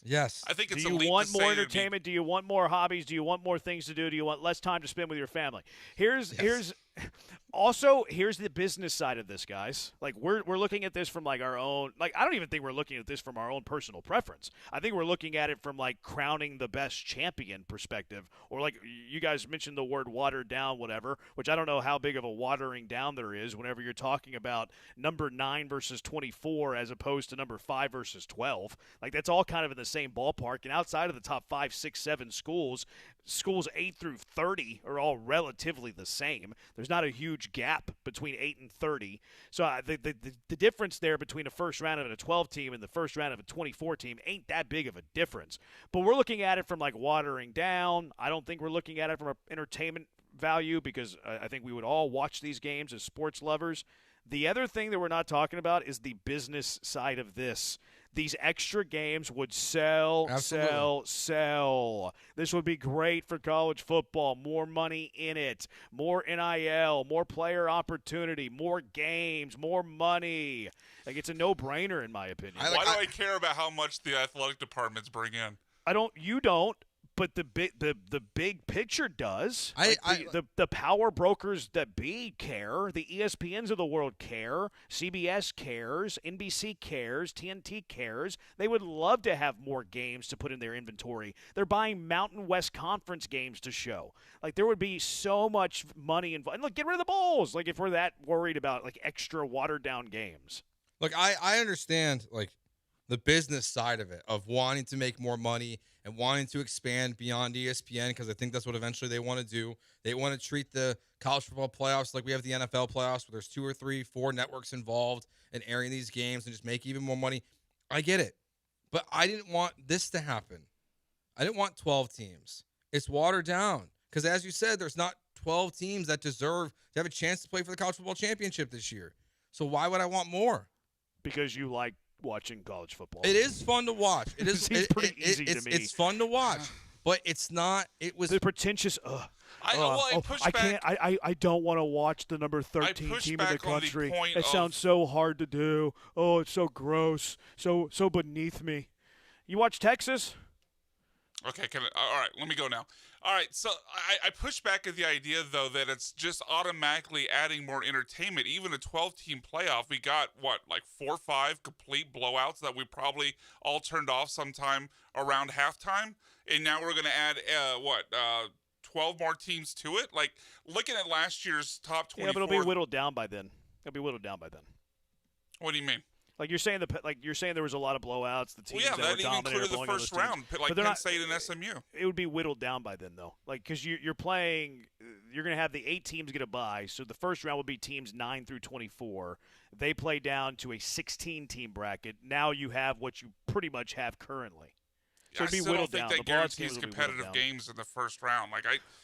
Yes. I think it's Do you want more entertainment? Do you want more hobbies? Do you want more things to do? Do you want less time to spend with your family? Here's the business side of this, guys. Like we're looking at this from like our own. Like I don't even think we're looking at this from our own personal preference. I think we're looking at it from like crowning the best champion perspective, or like you guys mentioned the word watered down, whatever. Which I don't know how big of a watering down there is whenever you're talking about number 9 versus 24 as opposed to number 5 versus 12. Like that's all kind of in the same ballpark. And outside of the top 5, 6, 7 schools 8 through 30 are all relatively the same. There's not a huge gap between 8 and 30. So the difference there between a first round of a 12 team and the first round of a 24 team ain't that big of a difference. But we're looking at it from like watering down. I don't think we're looking at it from an entertainment value because I think we would all watch these games as sports lovers. The other thing that we're not talking about is the business side of this. These extra games would sell. This would be great for college football. More money in it. More NIL. More player opportunity. More games. More money. Like, it's a no-brainer, in my opinion. Why do I care about how much the athletic departments bring in? You don't. But the big picture does. The power brokers that care. The ESPNs of the world care. CBS cares. NBC cares. TNT cares. They would love to have more games to put in their inventory. They're buying Mountain West Conference games to show. Like there would be so much money involved. And look, get rid of the bowls. Like if we're that worried about like extra watered down games. Look, I understand like the business side of it, of wanting to make more money and wanting to expand beyond ESPN, because I think that's what eventually they want to do. They want to treat the college football playoffs like we have the NFL playoffs, where there's 2 or 3, 4 networks involved in airing these games and just make even more money. I get it. But I didn't want this to happen. I didn't want 12 teams. It's watered down. Because as you said, there's not 12 teams that deserve to have a chance to play for the college football championship this year. So why would I want more? Because you like watching college football. It is fun to watch. It is pretty easy to me. It's fun to watch, but it's not. It was the pretentious. I don't want to watch the number 13 team in the country. It sounds so hard to do. Oh, it's so gross. So beneath me. You watch Texas? Okay, all right, let me go now. All right, so I push back at the idea, though, that it's just automatically adding more entertainment. Even a 12-team playoff, we got, like 4 or 5 complete blowouts that we probably all turned off sometime around halftime, and now we're going to add, 12 more teams to it? Like, looking at last year's top 24. Yeah, but it'll be whittled down by then. What do you mean? Like you're saying there was a lot of blowouts. The teams that were dominant included the first round, like Penn State and SMU. It would be whittled down by then, though. Like because you're playing, you're going to have the 8 teams get a bye. So the first round would be teams 9 through 24. They play down to a 16-team bracket. Now you have what you pretty much have currently. So it'd be I still whittled don't think down. that guarantees competitive games in the first round.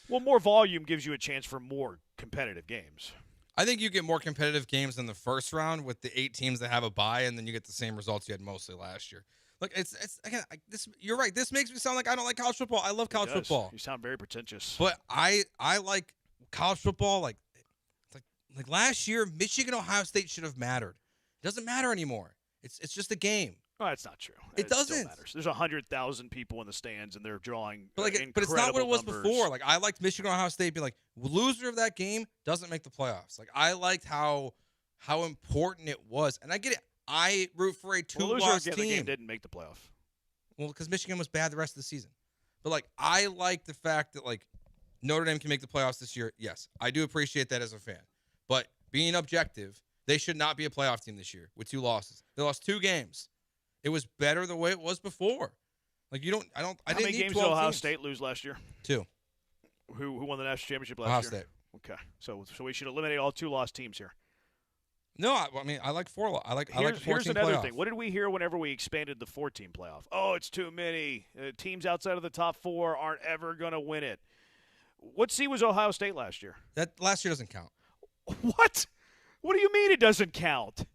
Well, more volume gives you a chance for more competitive games. I think you get more competitive games in the first round with the 8 teams that have a bye, and then you get the same results you had mostly last year. Look, it's again, you're right. This makes me sound like I don't like college football. I love college football. You sound very pretentious. But I like college football. Like last year, Michigan Ohio State should have mattered. It doesn't matter anymore. It's just a game. Oh, that's not true. It doesn't. Matters. There's 100,000 people in the stands, and they're drawing. But it's not what it was before. Like I liked Michigan Ohio State being like loser of that game doesn't make the playoffs. Like I liked how important it was, and I get it. I root for a 2-loss team. The game didn't make the playoff. Well, because Michigan was bad the rest of the season. But like I like the fact that like Notre Dame can make the playoffs this year. Yes, I do appreciate that as a fan. But being objective, they should not be a playoff team this year with 2 losses. They lost 2 games. It was better the way it was before. Like I didn't How need many games 12 did Ohio teams. State lose last year? 2. Who won the national championship last Ohio year? State. Okay, so we should eliminate all 2-loss teams here. No, I mean I like 4. I like Here's 14 another playoff. thing. What did we hear whenever we expanded the 14 playoff? Oh, it's too many. Teams outside of the top 4 aren't ever going to win it. What seed was Ohio State last year? That last year doesn't count. What? What do you mean it doesn't count?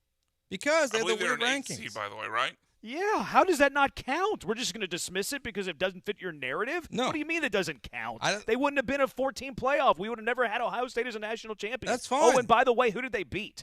Because they I have the believe they're weird an 8 rankings. seed, by the way, right? Yeah, how does that not count? We're just going to dismiss it because it doesn't fit your narrative? No. What do you mean it doesn't count? They wouldn't have been a 14 playoff. We would have never had Ohio State as a national champion. That's fine. Oh, and by the way, who did they beat?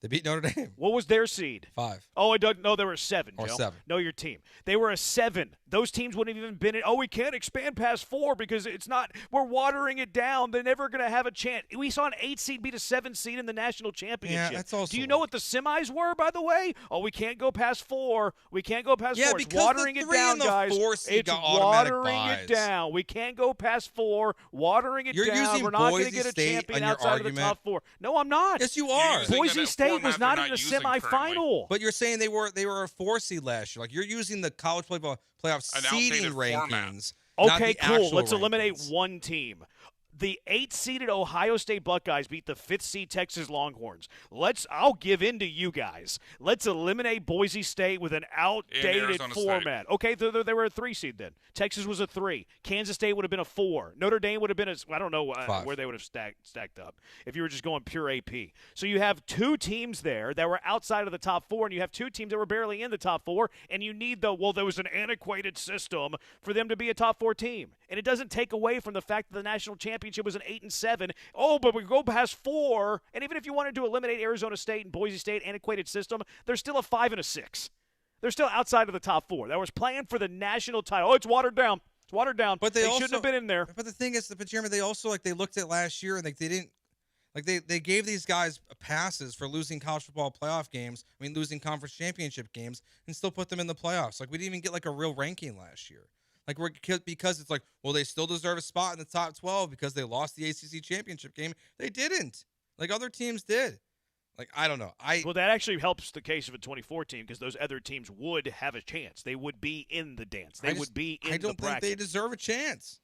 They beat Notre Dame. What was their seed? 5. Oh, I don't know. They were a 7, Or Joe. 7. Know your team. They were a 7. Those teams wouldn't have even been in. Oh, we can't expand past 4 because it's not. We're watering it down. They're never going to have a chance. We saw an 8 seed beat a 7 seed in the national championship. Yeah, that's also. Do you know what the semis were, by the way? Oh, we can't go past 4. We can't go past 4. Yeah, It's because watering the it 3 down, and the guys. 4 seed It's got automatic watering buys. it down. We can't go past 4. Watering it You're down. using We're not going to Boise get a State champion on your outside of the argument. top 4. No, I'm not. Yes, you are. Boise State was not in the semifinal. But you're saying they were a 4 seed last year. Like you're using the college playoff seeding rankings. not Okay, the cool. actual Let's eliminate rankings. one team. The 8-seeded Ohio State Buckeyes beat the 5th-seed Texas Longhorns. I'll give in to you guys. Let's eliminate Boise State with an outdated Arizona format. State. Okay, they were a 3-seed then. Texas was a 3. Kansas State would have been a 4. Notre Dame would have been I don't know 5. where they would have stacked up if you were just going pure AP. So you have 2 teams there that were outside of the top 4, and you have 2 teams that were barely in the top 4, and you need there was an antiquated system for them to be a top 4 team. And it doesn't take away from the fact that the national championship was an 8-7. Oh, but we go past 4, and even if you wanted to eliminate Arizona State and Boise State antiquated system, they're still a 5 and a 6. They're still outside of the top 4. That was playing for the national title. Oh, it's watered down. It's watered down. But they also shouldn't have been in there. But the thing is, Jeremy, they also they looked at last year and they didn't they gave these guys passes for losing college football playoff games. I mean, losing conference championship games, and still put them in the playoffs. Like we didn't even get a real ranking last year. Because it's they still deserve a spot in the top 12 because they lost the ACC championship game. They didn't. Other teams did. I don't know. Well, that actually helps the case of a 2014 because those other teams would have a chance. They would be in the dance. They would be in the bracket. I don't think they deserve a chance.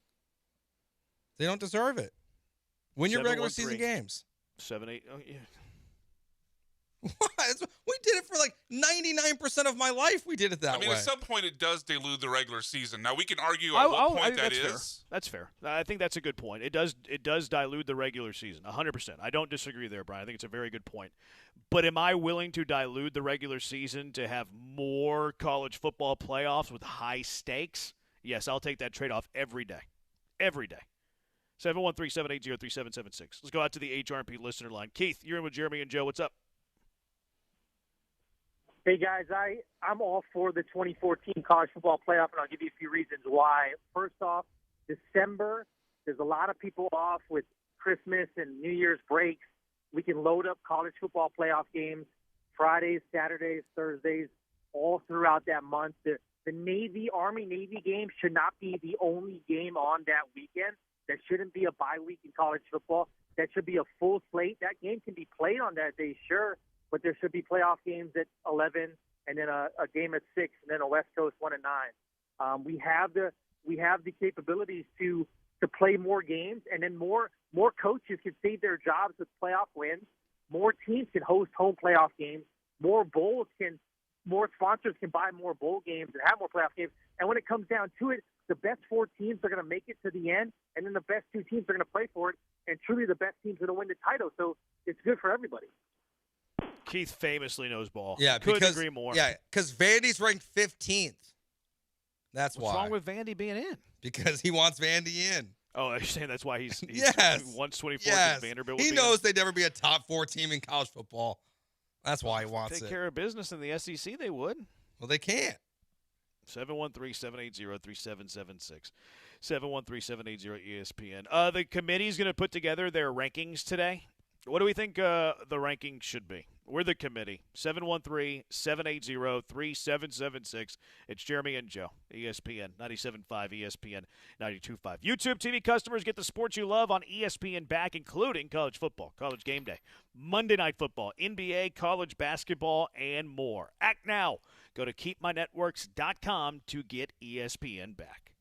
They don't deserve it. Win your regular season games. 7-8. Oh, yeah. We did it for 99% of my life. We did it that way. At some point, it does dilute the regular season. Now we can argue at what point that is. Fair. That's fair. I think that's a good point. It does dilute the regular season 100%. I don't disagree there, Brian. I think it's a very good point. But am I willing to dilute the regular season to have more college football playoffs with high stakes? Yes, I'll take that trade-off every day. Every day. 713-780-3776. Let's go out to the HRP listener line. Keith, you're in with Jeremy and Joe. What's up? Hey, guys, I'm all for the 2014 college football playoff, and I'll give you a few reasons why. First off, December, there's a lot of people off with Christmas and New Year's breaks. We can load up college football playoff games Fridays, Saturdays, Thursdays, all throughout that month. The Army-Navy game should not be the only game on that weekend. That shouldn't be a bye week in college football. That should be a full slate. That game can be played on that day, sure, but there should be playoff games at 11 and then a game at 6 and then a West Coast 1 and 9. We have the capabilities to play more games, and then more coaches can save their jobs with playoff wins. More teams can host home playoff games. More sponsors can buy more bowl games and have more playoff games. And when it comes down to it, the best 4 teams are going to make it to the end, and then the best 2 teams are going to play for it, and truly the best teams are going to win the title. So it's good for everybody. Keith famously knows ball. Yeah, couldn't agree more. Yeah, because Vandy's ranked 15th. That's What's why. wrong with Vandy being in? Because he wants Vandy in. Oh, you're saying that's why he's yes. He wants 24 yes. because Vanderbilt. He knows they'd never be a top 4 team in college football. That's why he wants Take it. care of business in the SEC, they would. Well, they can't. 713-780-3776. 713-780-ESPN. The committee's going to put together their rankings today. What do we think the rankings should be? We're the committee. 713-780-3776. It's Jeremy and Joe. ESPN 97.5, ESPN 92.5. YouTube TV customers get the sports you love on ESPN back, including college football, college game day, Monday Night Football, NBA, college basketball, and more. Act now. Go to keepmynetworks.com to get ESPN back.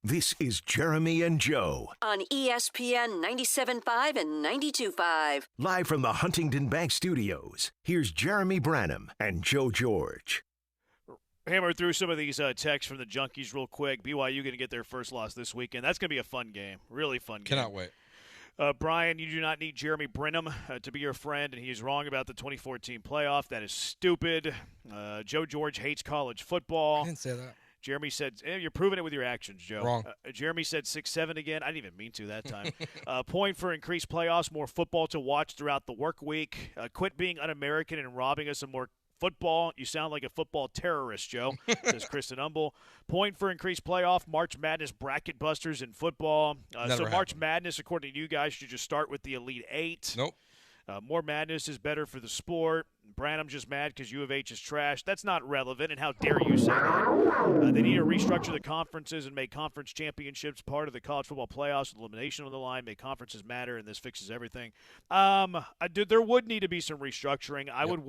This is Jeremy and Joe. On ESPN 97.5 and 92.5. Live from the Huntington Bank Studios, here's Jeremy Branham and Joe George. Hammer through some of these texts from the Junkies real quick. BYU going to get their first loss this weekend. That's going to be a fun game. Really fun game. Cannot wait. Brian, you do not need Jeremy Brenham to be your friend, and he's wrong about the 2014 playoff. That is stupid. Joe George hates college football. I didn't say that. Jeremy said, you're proving it with your actions, Joe. Wrong. Jeremy said 6-7 again. I didn't even mean to that time. Point for increased playoffs, more football to watch throughout the work week. Quit being un-American and robbing us of more football. You sound like a football terrorist, Joe, says Kristen Humble. Point for increased playoff, March Madness bracket busters in football. So March Madness, according to you guys, should just start with the Elite Eight. Nope. More madness is better for the sport. Branham's just mad because U of H is trash. That's not relevant, and how dare you say that? They need to restructure the conferences and make conference championships part of the college football playoffs with elimination on the line, make conferences matter, and this fixes everything. There would need to be some restructuring. I would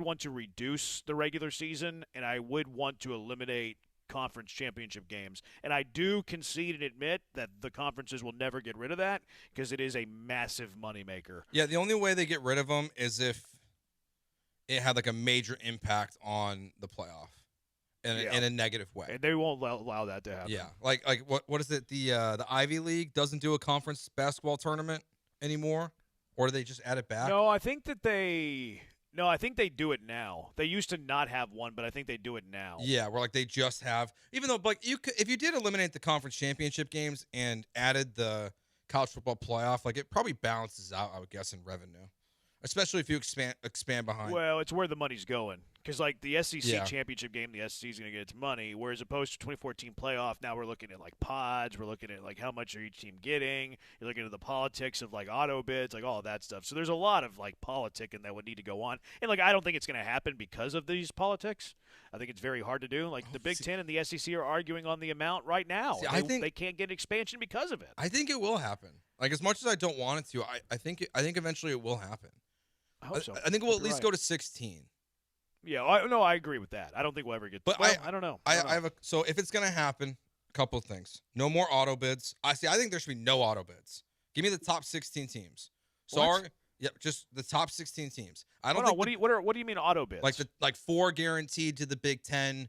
want to reduce the regular season, and I would want to eliminate conference championship games. And I do concede and admit that the conferences will never get rid of that because it is a massive moneymaker. Yeah, the only way they get rid of them is if it had like a major impact on the playoff in a negative way. And they won't allow that to happen. Yeah, like what is it? The Ivy League doesn't do a conference basketball tournament anymore, or do they just add it back? No, I think they do it now. They used to not have one, but I think they do it now. Yeah, where like they just have, even though like if you did eliminate the conference championship games and added the college football playoff, like it probably balances out, I would guess, in revenue, especially if you expand behind. Well, it's where the money's going. Because, like, the SEC championship game, the SEC is going to get its money, whereas opposed to 2014 playoff, now we're looking at, like, pods. We're looking at, like, how much are each team getting. You're looking at the politics of, like, auto bids, like, all of that stuff. So there's a lot of, like, politicking that would need to go on. And, like, I don't think it's going to happen because of these politics. I think it's very hard to do. Like, the Big Ten and the SEC are arguing on the amount right now. See, I think they can't get expansion because of it. I think it will happen. Like, as much as I don't want it to, I think eventually it will happen. I hope so. I think we'll at least go to 16. Yeah, I agree with that. I don't think we'll ever get. But I don't know. So if it's gonna happen, a couple of things. No more auto bids. I think there should be no auto bids. Give me the top 16 teams. Sorry, just the top 16 teams. I don't know. What do you mean auto bids? Like 4 guaranteed to the Big Ten,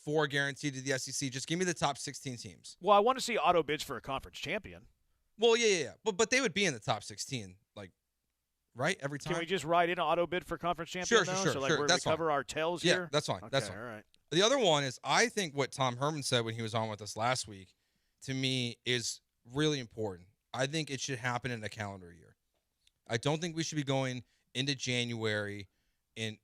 4 guaranteed to the SEC. Just give me the top 16 teams. Well, I want to see auto bids for a conference champion. Well, yeah. But they would be in the top 16, like. Right, every time. Can we just write in an auto bid for conference champion? Sure. So like we're going to cover our tails here? Yeah, that's fine. Okay, that's fine. All right. The other one is I think what Tom Herman said when he was on with us last week, to me, is really important. I think it should happen in a calendar year. I don't think we should be going into January and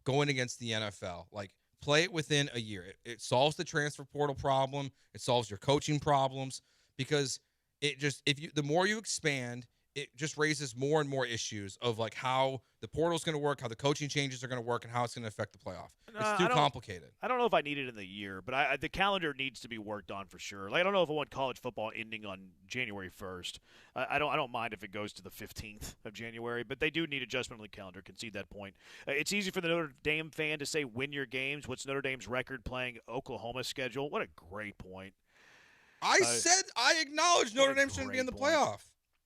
going against the NFL. Like, play it within a year. It solves the transfer portal problem. It solves your coaching problems because the more you expand, it just raises more and more issues of like how the portal is going to work, how the coaching changes are going to work, and how it's going to affect the playoff. It's too complicated. I don't know if I need it in the year, but the calendar needs to be worked on for sure. Like, I don't know if I want college football ending on January 1st. I don't mind if it goes to the 15th of January, but they do need adjustment on the calendar. Concede that point. It's easy for the Notre Dame fan to say win your games. What's Notre Dame's record playing Oklahoma's schedule? What a great point. I acknowledge Notre Dame shouldn't be in the playoff.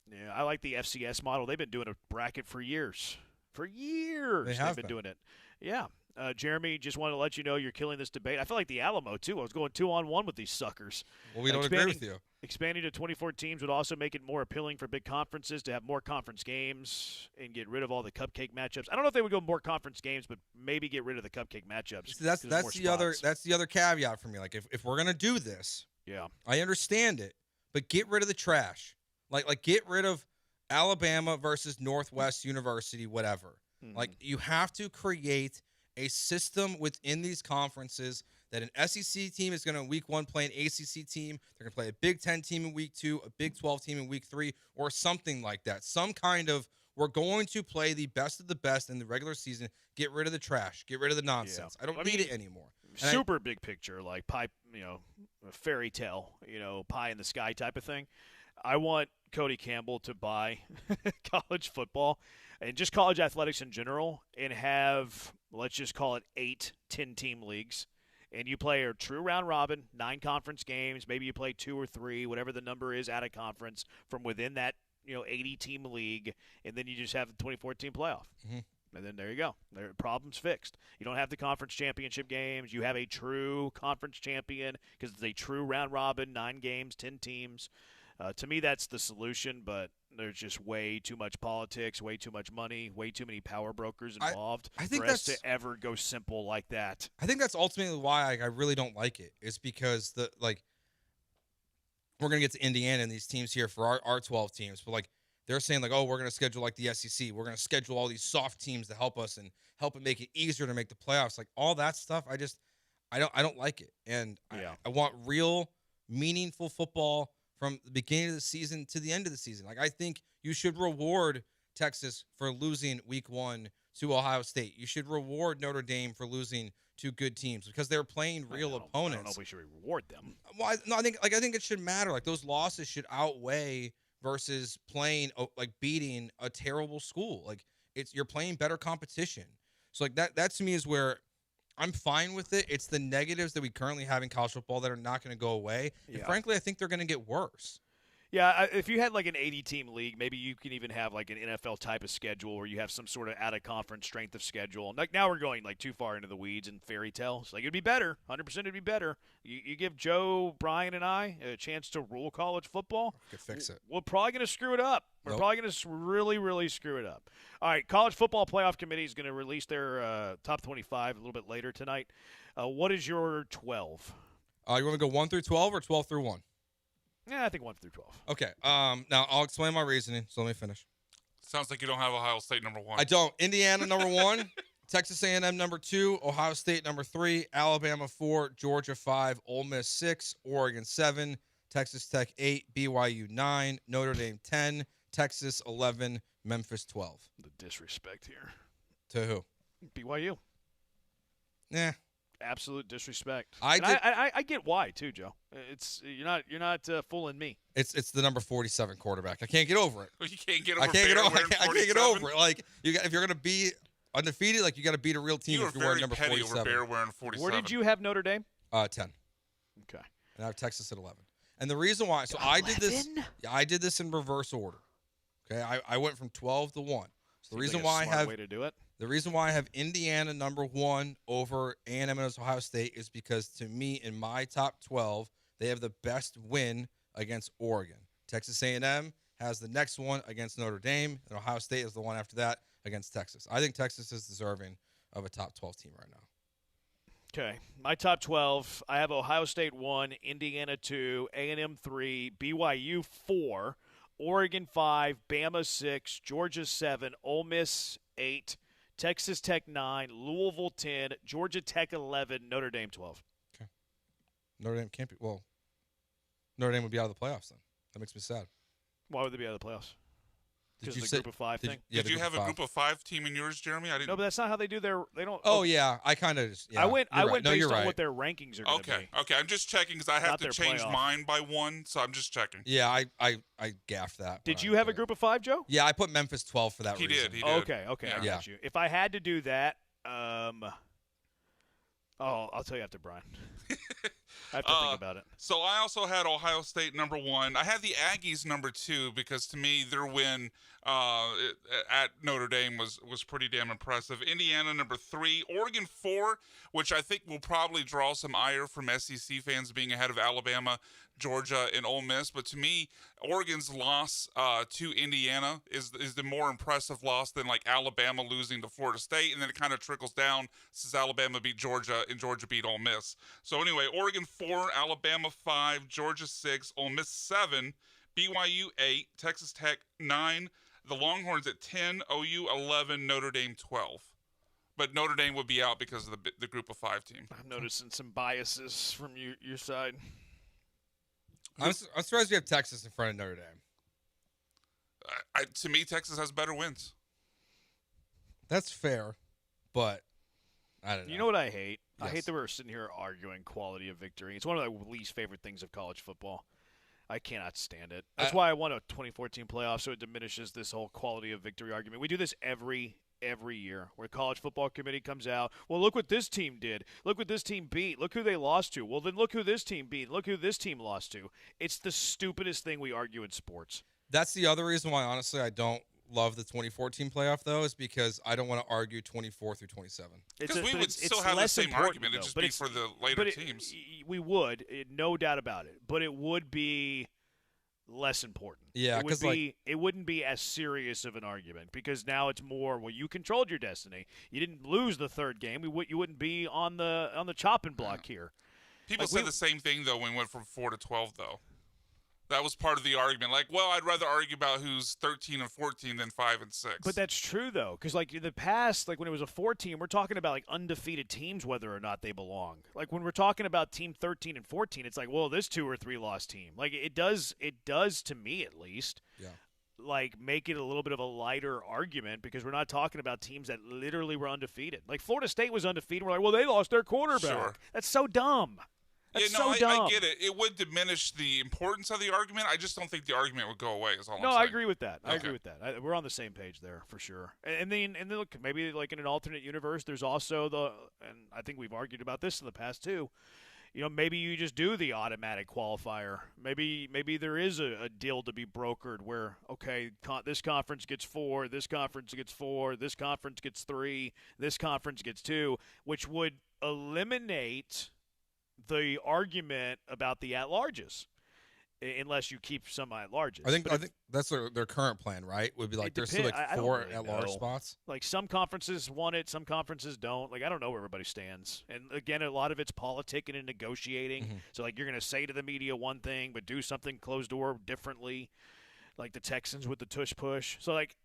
Yeah, I like the FCS model. They've been doing a bracket for years. For years, they've been doing it. Yeah. Jeremy, just wanted to let you know you're killing this debate. I feel like the Alamo, too. I was going 2-on-1 with these suckers. Well, we don't agree with you. Expanding to 24 teams would also make it more appealing for big conferences to have more conference games and get rid of all the cupcake matchups. I don't know if they would go more conference games, but maybe get rid of the cupcake matchups. See, that's the other caveat for me. Like, if we're going to do this, I understand it, but get rid of the trash. Like get rid of Alabama versus Northwest University, whatever. Mm-hmm. Like, you have to create a system within these conferences that an SEC team is going to week 1 play an ACC team. They're going to play a Big 10 team in week 2, a Big 12 team in week 3, or something like that. Some kind of, we're going to play the best of the best in the regular season. Get rid of the trash. Get rid of the nonsense. I don't need it anymore. Super big picture, like pie, fairy tale, pie in the sky type of thing. I want Cody Campbell to buy college football and just college athletics in general and have, let's just call it 8 10-team leagues and you play a true round robin, 9 conference games, maybe you play 2 or 3, whatever the number is at a conference from within that 80-team league, and then you just have the 2014 playoff. Mm-hmm. And then there you go. Problem's fixed. You don't have the conference championship games. You have a true conference champion because it's a true round robin, 9 games, 10 teams. To me, that's the solution, but there's just way too much politics, way too much money, way too many power brokers involved I think for us to ever go simple like that. I think that's ultimately why I really don't like it. Is because we're going to get to Indiana and these teams here for our 12 teams, but they're saying we're going to schedule the SEC. We're going to schedule all these soft teams to help us and help it make it easier to make the playoffs. All that stuff, I don't like it. And I want real, meaningful football from the beginning of the season to the end of the season. I think you should reward Texas for losing week 1 to Ohio State. You should reward Notre Dame for losing to good teams because they're playing real opponents. I don't know if we should reward them. Well, I think it should matter. Those losses should outweigh versus playing beating a terrible school. You're playing better competition. So that to me is where I'm fine with it. It's the negatives that we currently have in college football that are not going to go away. And frankly, I think they're going to get worse. Yeah, if you had an 80-team league, maybe you can even have an NFL type of schedule where you have some sort of out-of-conference strength of schedule. Now we're going too far into the weeds and fairy tales. It'd be better. 100% it'd be better. You give Joe, Brian, and I a chance to rule college football. Could fix it. We're probably going to screw it up. We're probably going to really, really screw it up. All right, College Football Playoff Committee is going to release their top 25 a little bit later tonight. What is your 12? You want me to go 1 through 12 or 12 through 1? Yeah, I think 1 through 12. Okay. Now I'll explain my reasoning. So let me finish. Sounds like you don't have Ohio State number 1. I don't. Indiana number 1, Texas A&M number 2, Ohio State number 3, Alabama 4, Georgia 5, Ole Miss 6, Oregon 7, Texas Tech 8, BYU 9, Notre Dame 10, Texas 11, Memphis 12. The disrespect here. To who? BYU. Yeah. Absolute disrespect. I get why too, Joe. You're not fooling me. It's the number 47 quarterback. I can't get over it. You can't get over. I can't get over it. If you're gonna be undefeated, you got to beat a real team. You if you're wearing number 47. Over Bear wearing 47. Where did you have Notre Dame? 10. Okay. And I have Texas at 11. And the reason why, so 11? I did this in reverse order. Okay, I went from 12 to 1. So the reason why I have way to do it. The reason why I have Indiana number 1 over A&M and Ohio State is because, to me, in my top 12, they have the best win against Oregon. Texas A&M has the next one against Notre Dame, and Ohio State is the one after that against Texas. I think Texas is deserving of a top 12 team right now. Okay, my top 12, I have Ohio State 1, Indiana 2, A&M 3, BYU 4, Oregon 5, Bama 6, Georgia 7, Ole Miss 8, Texas Tech 9, Louisville 10, Georgia Tech 11, Notre Dame 12. Okay. Notre Dame can't be – well, Notre Dame would be out of the playoffs then. That makes me sad. Why would they be out of the playoffs? Did you say group of 5 thing? Did you have a group of 5 team in yours, Jeremy? I didn't. No, but that's not how they do their. They don't. Oh yeah, I kind of. Yeah, I went based on right. what their rankings are going to be. Okay. I'm just checking because I have to change mine by 1, so I'm just checking. Yeah, I gaffed that. Did you have a group of 5, Joe? Yeah, I put Memphis 12 for that reason. He did. Okay, I got you. If I had to do that, I'll tell you after Brian. I have to think about it. So I also had Ohio State number 1. I had the Aggies number 2 because to me their win at Notre Dame was pretty damn impressive. Indiana number 3, Oregon 4, which I think will probably draw some ire from SEC fans being ahead of Alabama, Georgia, and Ole Miss. But to me, Oregon's loss to Indiana is the more impressive loss than like Alabama losing to Florida State, and then it kind of trickles down since Alabama beat Georgia and Georgia beat Ole Miss. So anyway, Oregon 4, Alabama 5, Georgia 6, Ole Miss 7, BYU 8, Texas Tech 9, the Longhorns at 10, OU 11, Notre Dame 12. But Notre Dame would be out because of the group of 5 team. I'm noticing some biases from your side. I'm surprised you have Texas in front of Notre Dame. To me, Texas has better wins. That's fair, but I don't know. You know what I hate? Yes. I hate that we're sitting here arguing quality of victory. It's one of the least favorite things of college football. I cannot stand it. That's why I want a 2014 playoff, so it diminishes this whole quality of victory argument. We do this every every year where college football committee comes out. Well, look what this team did. Look what this team beat. Look who they lost to. Well, then look who this team beat. Look who this team lost to. It's the stupidest thing we argue in sports. That's the other reason why, honestly, I don't love the 2014 playoff, though, is because I don't want to argue 24 through 27. Because we would still have the same argument. It'd just be for the later teams. We would, no doubt about it. But it would be less important. Yeah, because it wouldn't be as serious of an argument because now it's more, well, you controlled your destiny. You didn't lose the third game. You wouldn't be on the chopping block here. People said the same thing, though, when we went from 4 to 12, though. That was part of the argument. Like, well, I'd rather argue about who's 13 and 14 than 5 and 6. But that's true, though, because, like, in the past, like, when it was a 4-team, we're talking about, like, undefeated teams, whether or not they belong. Like, when we're talking about team 13 and 14, it's like, well, this 2 or 3 loss team. Like, it does, to me at least, like, make it a little bit of a lighter argument because we're not talking about teams that literally were undefeated. Like, Florida State was undefeated. We're like, well, they lost their quarterback. Sure. That's so dumb. That's so dumb. I get it. It would diminish the importance of the argument. I just don't think the argument would go away. Is all I'm saying. I agree with that. I agree with that. We're on the same page there for sure. And then look, maybe like in an alternate universe, there's also and I think we've argued about this in the past too. You know, maybe you just do the automatic qualifier. Maybe there is a deal to be brokered where, okay, this conference gets 4, this conference gets 4, this conference gets 3, this conference gets 2, which would eliminate the argument about the at-larges, unless you keep some at-larges. I think that's their current plan, right? Would be like there's still like 4 at-large spots. Like some conferences want it, some conferences don't. Like I don't know where everybody stands. And again, a lot of it's politicking and negotiating. Mm-hmm. So like you're going to say to the media one thing, but do something closed door differently. Like the Texans with the tush push. So like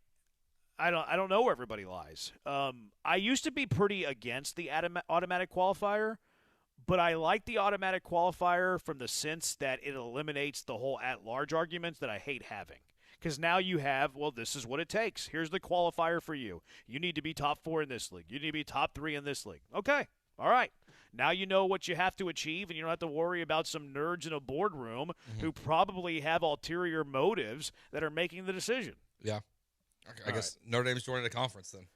I don't know where everybody lies. I used to be pretty against the automatic qualifier. But I like the automatic qualifier from the sense that it eliminates the whole at-large arguments that I hate having. Because now you have, well, this is what it takes. Here's the qualifier for you. You need to be top 4 in this league. You need to be top 3 in this league. Okay. All right. Now you know what you have to achieve, and you don't have to worry about some nerds in a boardroom who probably have ulterior motives that are making the decision. Yeah. I guess Notre Dame's joining the conference then.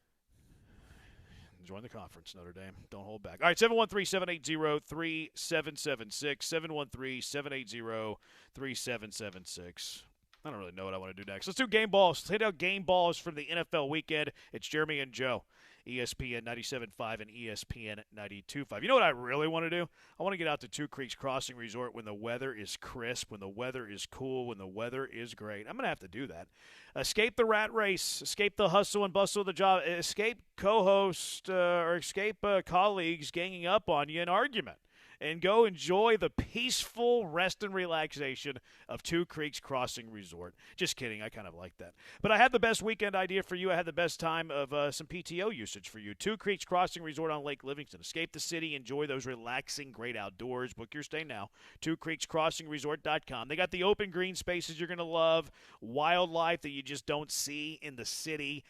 Join the conference, Notre Dame. Don't hold back. All right, 713-780-3776. 713-780-3776. I don't really know what I want to do next. Let's do game balls. Let's hit out game balls from the NFL weekend. It's Jeremy and Joe, ESPN 97.5 and ESPN 92.5. You know what I really want to do? I want to get out to Two Creeks Crossing Resort when the weather is crisp, when the weather is cool, when the weather is great. I'm going to have to do that. Escape the rat race. Escape the hustle and bustle of the job. Escape co-host or escape colleagues ganging up on you in argument. And go enjoy the peaceful rest and relaxation of Two Creeks Crossing Resort. Just kidding. I kind of like that. But I had the best weekend idea for you. I had the best time of some PTO usage for you. Two Creeks Crossing Resort on Lake Livingston. Escape the city. Enjoy those relaxing, great outdoors. Book your stay now. TwoCreeksCrossingResort.com. They got the open green spaces you're going to love. Wildlife that you just don't see in the city.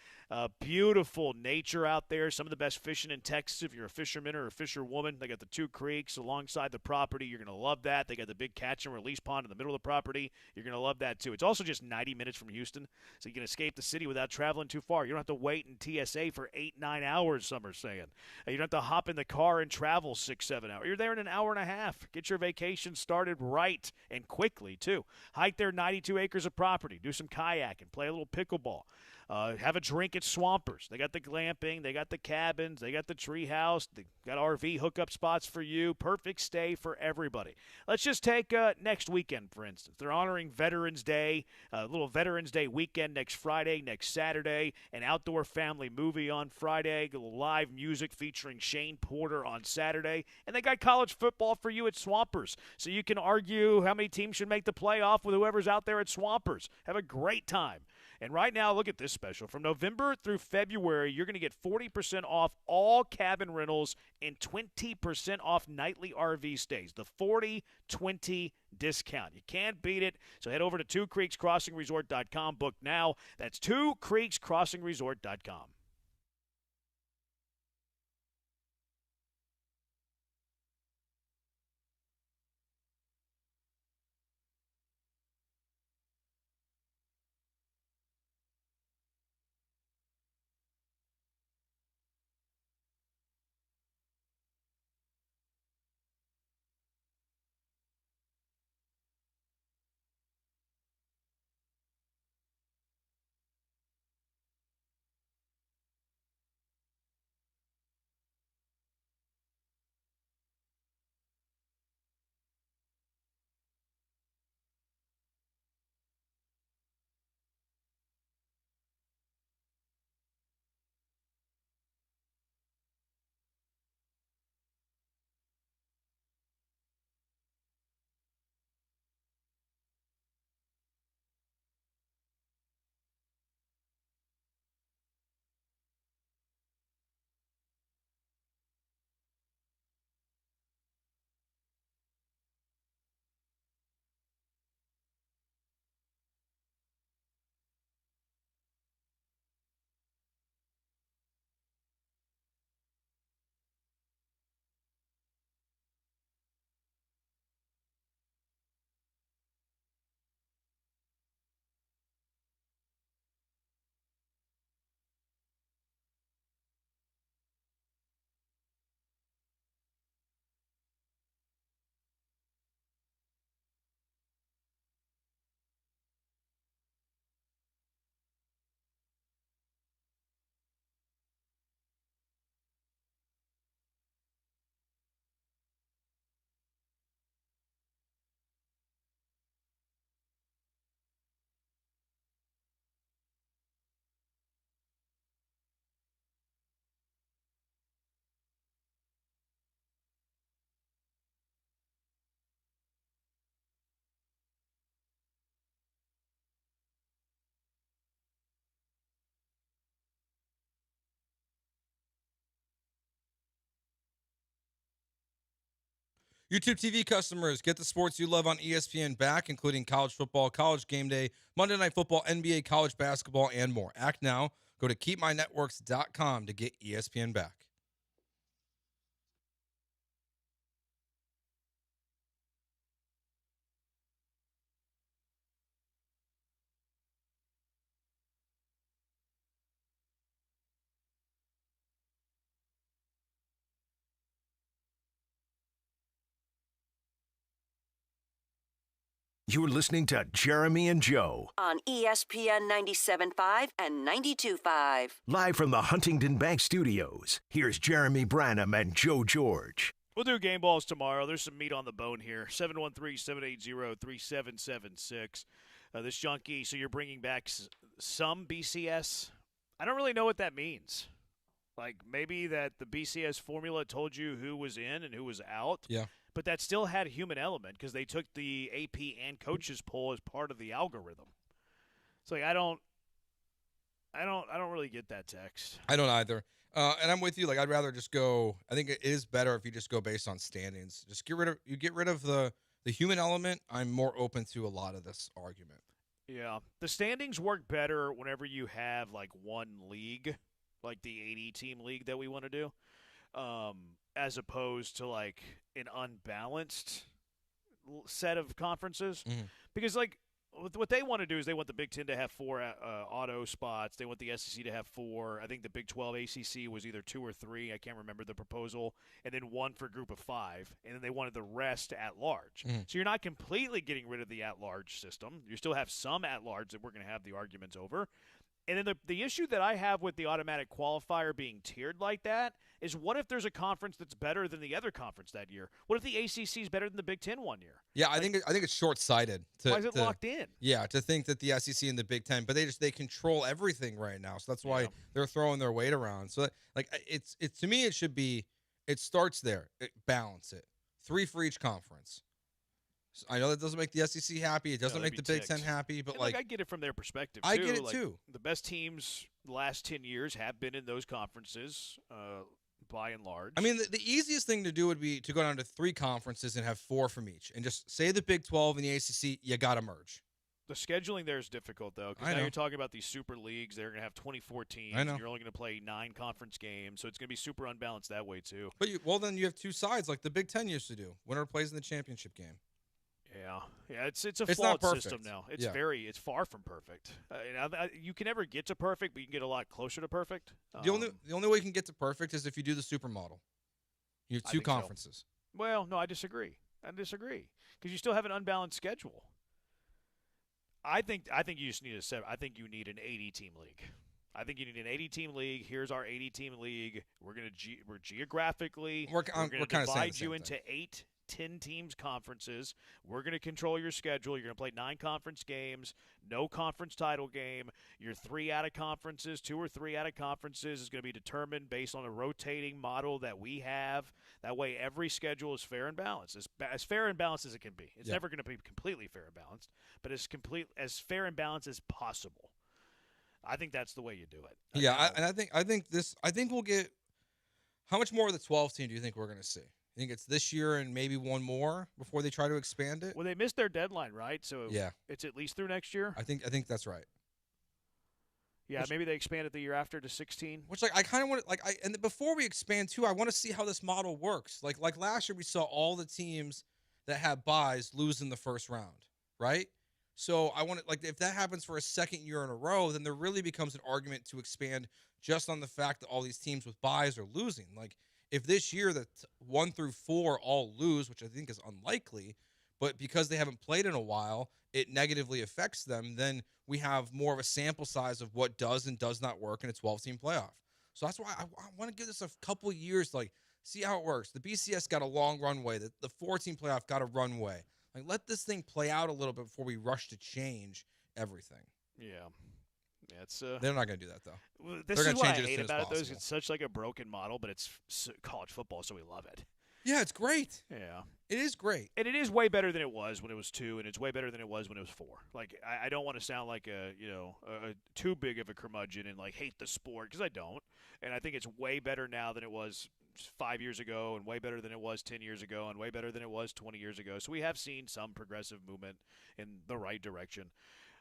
Beautiful nature out there. Some of the best fishing in Texas if you're a fisherman or a fisherwoman. They got the Two Creeks alongside the property. You're going to love that. They got the big catch and release pond in the middle of the property. You're going to love that too. It's also just 90 minutes from Houston, so you can escape the city without traveling too far. You don't have to wait in TSA for 8-9 hours, some are saying. You don't have to hop in the car and travel 6-7 hours. You're there in an hour and a half. Get your vacation started right and quickly too. Hike their 92 acres of property. Do some kayaking. Play a little pickleball. Have a drink at Swampers. They got the glamping. They got the cabins. They got the tree house. They got RV hookup spots for you. Perfect stay for everybody. Let's just take next weekend, for instance. They're honoring Veterans Day, a little Veterans Day weekend next Friday, next Saturday, an outdoor family movie on Friday, a little live music featuring Shane Porter on Saturday, and they got college football for you at Swampers. So you can argue how many teams should make the playoff with whoever's out there at Swampers. Have a great time. And right now, look at this special. From November through February, you're going to get 40% off all cabin rentals and 20% off nightly RV stays. The 40-20 discount. You can't beat it. So head over to TwoCreeksCrossingResort.com. Book now. That's TwoCreeksCrossingResort.com. YouTube TV customers, get the sports you love on ESPN back, including college football, college game day, Monday Night Football, NBA, college basketball, and more. Act now. Go to keepmynetworks.com to get ESPN back. You're listening to Jeremy and Joe on ESPN 97.5 and 92.5. live from the Huntington Bank Studios. Here's Jeremy Branham and Joe George. We'll do game balls tomorrow. There's some meat on the bone here. 713-780-3776. This junkie, so you're bringing back some BCS. I don't really know what that means. Like maybe that the BCS formula told you who was in and who was out. Yeah. But that still had a human element because they took the AP and coaches poll as part of the algorithm. It's like I don't really get that text. I don't either. And I'm with you. Like I'd rather just go. I think it is better if you just go based on standings. Just get rid of the human element. I'm more open to a lot of this argument. Yeah, the standings work better whenever you have like one league, like the 80-team league that we want to do. As opposed to like an unbalanced set of conferences. Mm-hmm. Because like what they want to do is they want the Big Ten to have 4 auto spots. They want the SEC to have 4. I think the Big 12 ACC was either 2 or 3. I can't remember the proposal. And then 1 for group of 5. And then they wanted the rest at large. Mm-hmm. So you're not completely getting rid of the at-large system. You still have some at-large that we're going to have the arguments over. And then the issue that I have with the automatic qualifier being tiered like that is what if there's a conference that's better than the other conference that year? What if the ACC is better than the Big Ten one year? Yeah, I think it's short-sighted. Why is it locked in? Yeah, to think that the SEC and the Big Ten, but they control everything right now, so that's why they're throwing their weight around. So like it's to me it should be it starts there, balance it 3 for each conference. I know that doesn't make the SEC happy. It doesn't make the Big Ten happy, but and like I get it from their perspective, too. I get it, like, too. The best teams the last 10 years have been in those conferences by and large. I mean, the easiest thing to do would be to go down to 3 conferences and have 4 from each. And just say the Big 12 and the ACC, you got to merge. The scheduling there is difficult, though, because now you're talking about these super leagues. They're going to have 24 teams. I know. And you're only going to play 9 conference games, so it's going to be super unbalanced that way, too. But then you have 2 sides like the Big 10 used to do. Winner plays in the championship game. Yeah, it's a flawed system now. It's it's far from perfect. You can never get to perfect, but you can get a lot closer to perfect. The only way you can get to perfect is if you do the supermodel. You have 2 conferences. So. Well, no, I disagree. Because you still have an unbalanced schedule. I think you just need I think you need an 80-team league. I think you need an 80-team league. Here's our 80-team league. We're geographically we're going to divide you into 8 10 teams conferences. We're going to control your schedule. You're going to play 9 conference games, no conference title game. Your 3 out of conferences, 2 or 3 out of conferences is going to be determined based on a rotating model that we have. That way every schedule is fair and balanced, as fair and balanced as it can be. It's never going to be completely fair and balanced, but as fair and balanced as possible. I think that's the way you do it. I think we'll get – how much more of the 12 team do you think we're going to see? I think it's this year and maybe one more before they try to expand it. Well, they missed their deadline, right? So it's at least through next year. I think that's right. Yeah, maybe they expand it the year after to 16. Which I kind of want and before we expand too, I want to see how this model works. Like last year, we saw all the teams that had buys lose in the first round, right? So I want to if that happens for a second year in a row, then there really becomes an argument to expand just on the fact that all these teams with buys are losing. Like. If this year that 1 through 4 all lose, which I think is unlikely, but because they haven't played in a while, it negatively affects them, then we have more of a sample size of what does and does not work in a 12-team playoff. So that's why I want to give this a couple of years, see how it works. The BCS got a long runway. The 4-team playoff got a runway. Let this thing play out a little bit before we rush to change everything. Yeah. They're not going to do that, though. Well, this is what I hate about it, though. It's such a broken model, but it's college football, so we love it. Yeah, it's great. Yeah. It is great. And it is way better than it was when it was 2, and it's way better than it was when it was 4. I don't want to sound like a too big of a curmudgeon and hate the sport, because I don't. And I think it's way better now than it was 5 years ago and way better than it was 10 years ago and way better than it was 20 years ago. So we have seen some progressive movement in the right direction.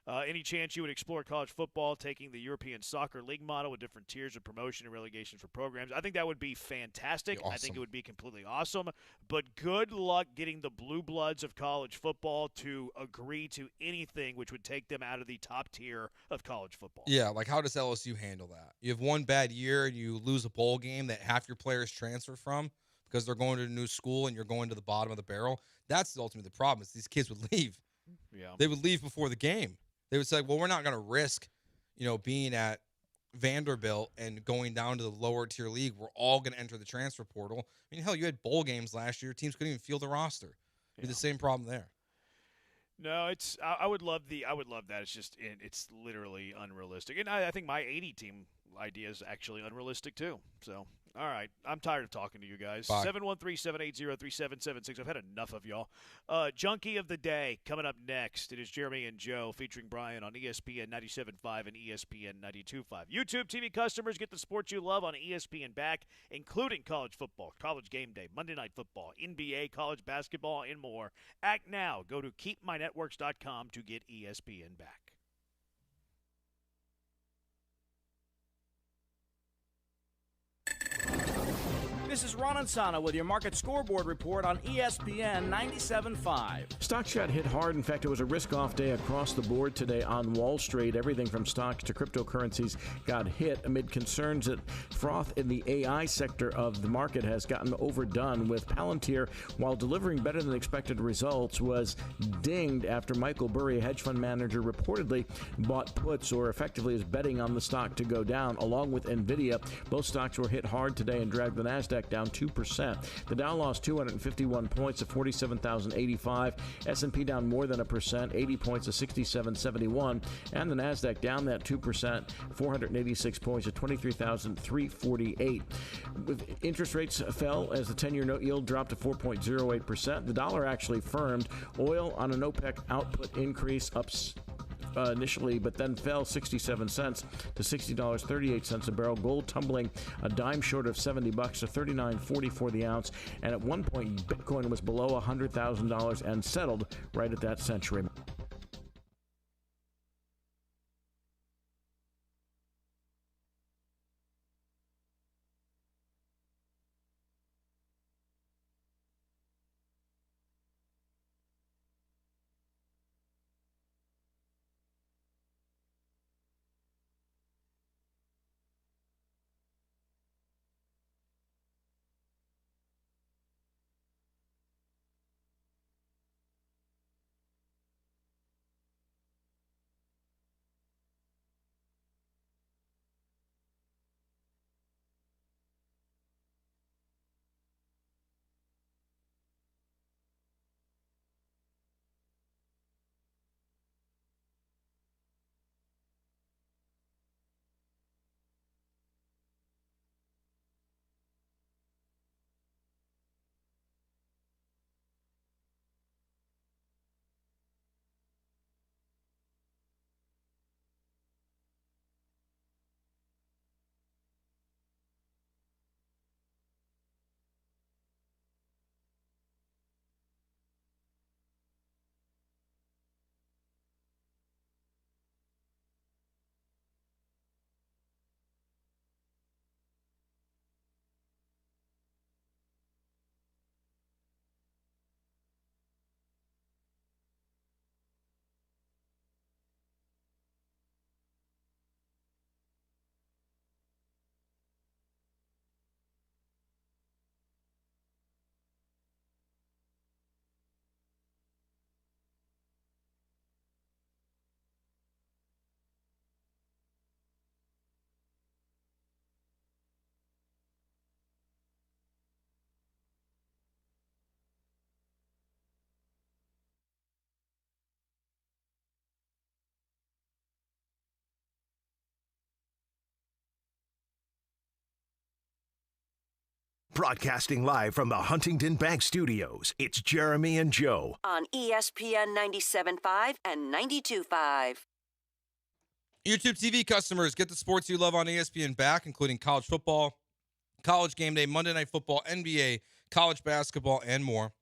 Any chance you would explore college football taking the European Soccer League model with different tiers of promotion and relegation for programs? I think that would be fantastic. Awesome. I think it would be completely awesome. But good luck getting the blue bloods of college football to agree to anything which would take them out of the top tier of college football. Yeah, like how does LSU handle that? You have one bad year and you lose a bowl game that half your players transfer from because they're going to a new school and you're going to the bottom of the barrel. That's ultimately the problem is these kids would leave. Yeah. They would leave before the game. They would say, well, we're not going to risk, being at Vanderbilt and going down to the lower tier league. We're all going to enter the transfer portal. I mean, hell, you had bowl games last year. Teams couldn't even field the roster. It'd be the same problem there. No, I would love that. It's just it's literally unrealistic. And I think my 80 team idea is actually unrealistic too. So, all right. I'm tired of talking to you guys. 713-780-3776. I've had enough of y'all. Junkie of the Day coming up next. It is Jeremy and Joe featuring Brian on ESPN 97.5 and ESPN 92.5. YouTube TV customers get the sports you love on ESPN back, including college football, college game day, Monday Night Football, NBA, college basketball, and more. Act now. Go to keepmynetworks.com to get ESPN back. This is Ron Ansana with your market scoreboard report on ESPN 97.5. Stocks got hit hard. In fact, it was a risk-off day across the board today on Wall Street. Everything from stocks to cryptocurrencies got hit amid concerns that froth in the AI sector of the market has gotten overdone, with Palantir, while delivering better than expected results, was dinged after Michael Burry, a hedge fund manager, reportedly bought puts, or effectively is betting on the stock to go down, along with NVIDIA. Both stocks were hit hard today and dragged the NASDAQ down 2%. The Dow lost 251 points to 47,085. S&P down more than 1%, 80 points to 6771. And the NASDAQ down that 2%, 486 points to 23,348. Interest rates fell as the 10-year note yield dropped to 4.08%. The dollar actually firmed. Oil on an OPEC output increase up initially, but then fell 67 cents to $60.38 a barrel. Gold tumbling a dime short of $70 to $39.44 the ounce. And at one point, Bitcoin was below $100,000 and settled right at that century. Broadcasting live from the Huntington Bank Studios, it's Jeremy and Joe on ESPN 97.5 and 92.5. YouTube TV customers get the sports you love on ESPN back, including college football, College Game Day, Monday Night Football, NBA, college basketball, and more.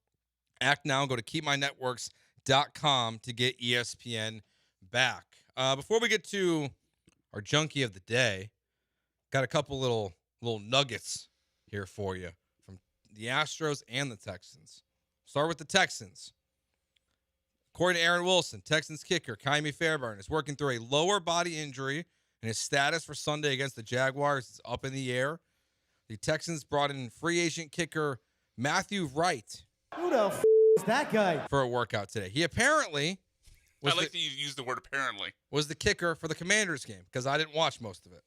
Act now and go to keepmynetworks.com to get ESPN back. Before we get to our junkie of the day, got a couple little nuggets here for you from the Astros and the Texans. Start with the Texans. According to Aaron Wilson, Texans kicker Kymie Fairbairn is working through a lower body injury, and his status for Sunday against the Jaguars is up in the air. The Texans brought in free agent kicker Matthew Wright. Who the f*** is that guy? For a workout today. He apparently I like that you use the word apparently. Was the kicker for the Commanders game because I didn't watch most of it.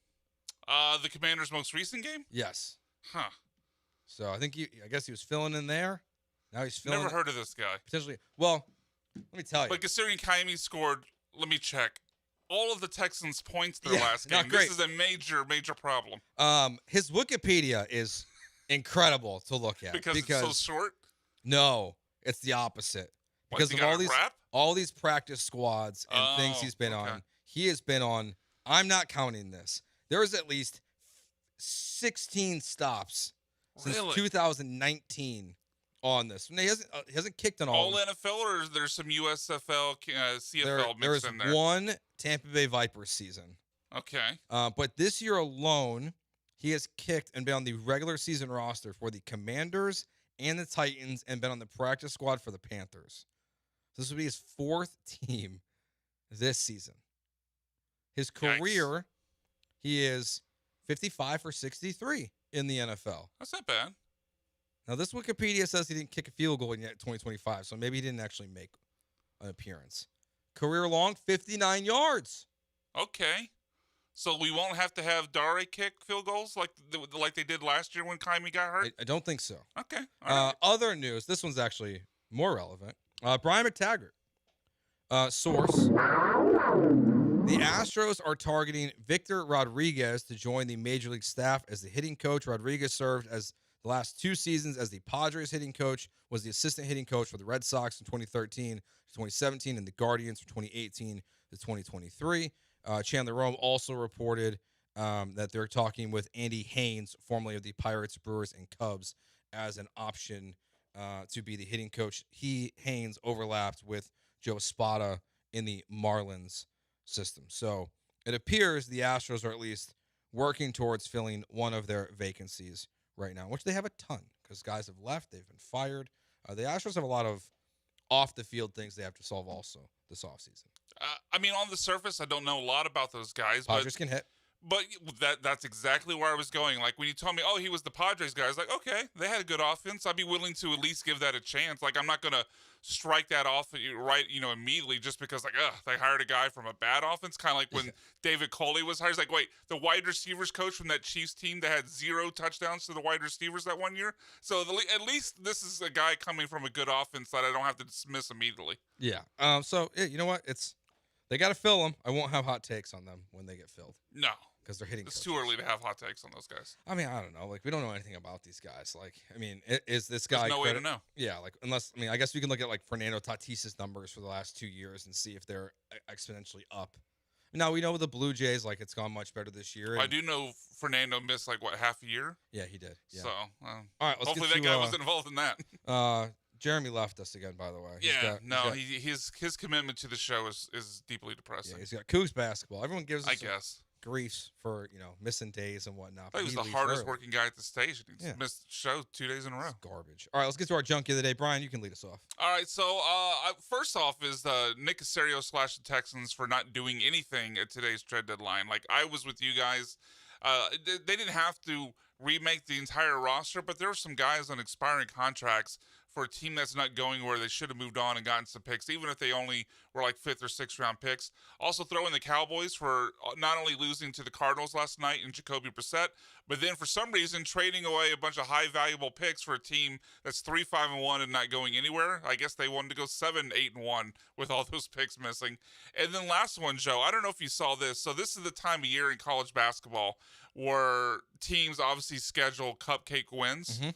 The Commanders' most recent game? Yes. Huh. So I guess he was filling in there. Now he's filling. Never heard of this guy. Potentially. Well, let me tell you. But considering Kymie scored, let me check, all of the Texans' points their last game. Great. This is a major, major problem. His Wikipedia is incredible to look at because it's so short. No, it's the opposite. Because of all these practice squads and things he's been on. He has been on. I'm not counting this. There is at least 16 stops since 2019 on this. He hasn't kicked on all NFL, or is there some USFL, CFL there mixed is in there? One Tampa Bay Vipers season. Okay. But this year alone, he has kicked and been on the regular season roster for the Commanders and the Titans and been on the practice squad for the Panthers. This would be his fourth team this season. His career, he is 55 for 63 in the NFL. That's not bad. Now, this Wikipedia says he didn't kick a field goal in 2025, so maybe he didn't actually make an appearance. Career long, 59 yards. Okay. So we won't have to have Dare kick field goals like they did last year when Kymie got hurt? I don't think so. Okay. All right. Other news, this one's actually more relevant. Brian McTaggart, source. The Astros are targeting Victor Rodriguez to join the Major League staff as the hitting coach. Rodriguez served as the last 2 seasons as the Padres hitting coach, was the assistant hitting coach for the Red Sox from 2013 to 2017, and the Guardians from 2018 to 2023. Chandler Rome also reported that they're talking with Andy Haynes, formerly of the Pirates, Brewers, and Cubs, as an option to be the hitting coach. Haynes overlapped with Joe Espada in the Marlins system. So it appears the Astros are at least working towards filling one of their vacancies right now, which they have a ton because guys have left, they've been fired. The Astros have a lot of off-the-field things they have to solve also this offseason. I mean, on the surface, I don't know a lot about those guys. Padres can hit. But that's exactly where I was going. Like, when you told me, oh, he was the Padres guy, I was like, okay, they had a good offense. I'd be willing to at least give that a chance. Like, I'm not going to strike that off immediately just because, like, they hired a guy from a bad offense. Kind of like when David Coley was hired. It's like, wait, the wide receivers coach from that Chiefs team that had 0 touchdowns to the wide receivers that one year. So at least this is a guy coming from a good offense that I don't have to dismiss immediately. Yeah. So, you know what? They got to fill them. I won't have hot takes on them when they get filled. No. Because they're hitting It's coaches. too early to have hot takes on those guys. I mean, I don't know. Like, we don't know anything about these guys. Like, I mean, is this guy... There's no way to know. Yeah, like, I guess we can look at, like, Fernando Tatis's numbers for the last 2 years and see if they're exponentially up. Now, we know the Blue Jays, like, it's gone much better this year. I do know Fernando missed, like, half a year? Yeah, he did. Yeah. So, all right, let's hopefully get that guy wasn't involved in that. Jeremy left us again, by the way. His commitment to the show is deeply depressing. Yeah, he's got Cougs basketball. Everyone gives us griefs for missing days and whatnot. He was the hardest working guy at the station. He missed the show 2 days in a row. It's garbage. All right, let's get to our junkie of the day. Brian, you can lead us off. All right, so first off is Nick Caserio / the Texans for not doing anything at today's trade deadline. Like, I was with you guys. They didn't have to remake the entire roster, but there were some guys on expiring contracts for a team that's not going where they should have moved on and gotten some picks, even if they only were like 5th or 6th round picks. Also throw in the Cowboys for not only losing to the Cardinals last night in Jacoby Brissett, but then for some reason trading away a bunch of high valuable picks for a team that's 3-5-1 and not going anywhere. I guess they wanted to go 7-8-1 with all those picks missing. And then last one, Joe, I don't know if you saw this. So this is the time of year in college basketball where teams obviously schedule cupcake wins. Mm-hmm.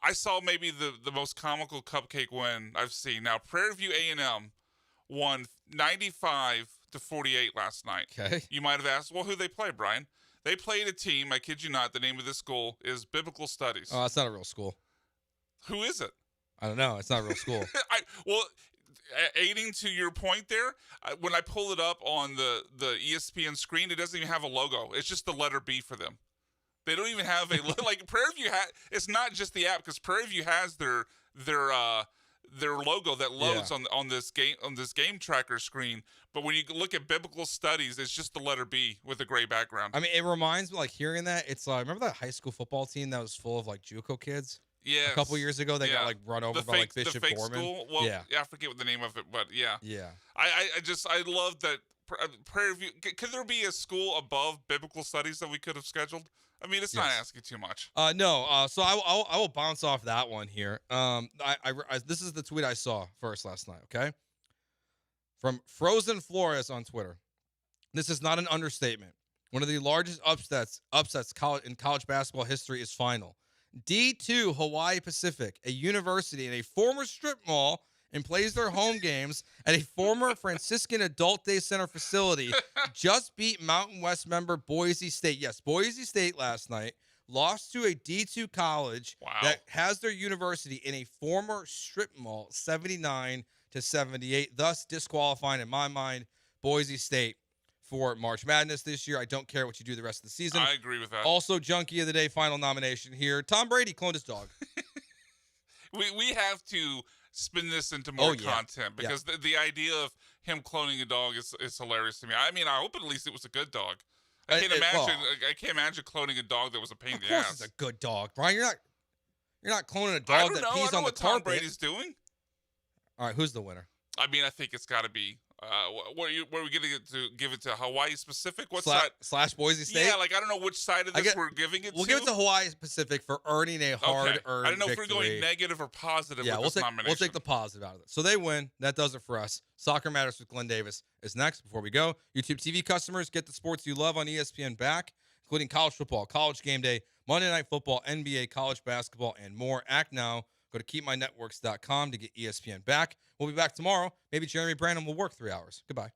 I saw maybe the most comical cupcake win I've seen. Now, Prairie View A&M won 95-48 last night. Okay. You might have asked, well, who they play, Brian? They played a team. I kid you not. The name of this school is Biblical Studies. Oh, it's not a real school. Who is it? I don't know. It's not a real school. Aiding to your point there, when I pull it up on the ESPN screen, it doesn't even have a logo. It's just the letter B for them. They don't even have a like Prairie View. It's not just the app because Prairie View has their logo that loads on this game tracker screen. But when you look at Biblical Studies, it's just the letter B with a gray background. I mean, it reminds me, like, hearing that, it's like, remember that high school football team that was full of, like, JUCO kids? Yeah. A couple years ago, they got, like, run over by, like, Bishop the fake Gorman. School? Well, yeah, I forget what the name of it, but yeah. Yeah. I love that Prairie View. Could there be a school above Biblical Studies that we could have scheduled? I mean, it's not asking too much. No. So I will bounce off that one here. This is the tweet I saw first last night. Okay, from Frozen Flores on Twitter. This is not an understatement. One of the largest upsets in college basketball history is final. D2 Hawaii Pacific, a university in a former strip mall, and plays their home games at a former Franciscan Adult Day Center facility, just beat Mountain West member Boise State. Yes, Boise State last night lost to a D2 college that has their university in a former strip mall, 79-78, thus disqualifying, in my mind, Boise State for March Madness this year. I don't care what you do the rest of the season. I agree with that. Also, Junkie of the Day, final nomination here. Tom Brady cloned his dog. We have to spin this into more content because the idea of him cloning a dog is hilarious to me. I mean, I hope at least it was a good dog. I can't imagine cloning a dog that was a pain in the ass. Of course, it's a good dog, Brian. You're not cloning a dog that pees on the carpet. Tom Brady's doing. All right, who's the winner? I mean, I think it's got to be. What are we going to give it to? Hawaii Pacific? What's / Boise State? Yeah, like I don't know which side of this we're giving it to. We'll give it to Hawaii Pacific for earning a hard-earned I don't know victory. if we're going negative or positive with this nomination. We'll take the positive out of it. So they win. That does it for us. Soccer Matters with Glenn Davis is next. Before we go, YouTube TV customers, get the sports you love on ESPN back, including college football, college game day, Monday Night Football, NBA, college basketball, and more. Act now. Go to keepmynetworks.com to get ESPN back. We'll be back tomorrow. Maybe Jeremy Brandon will work 3 hours. Goodbye.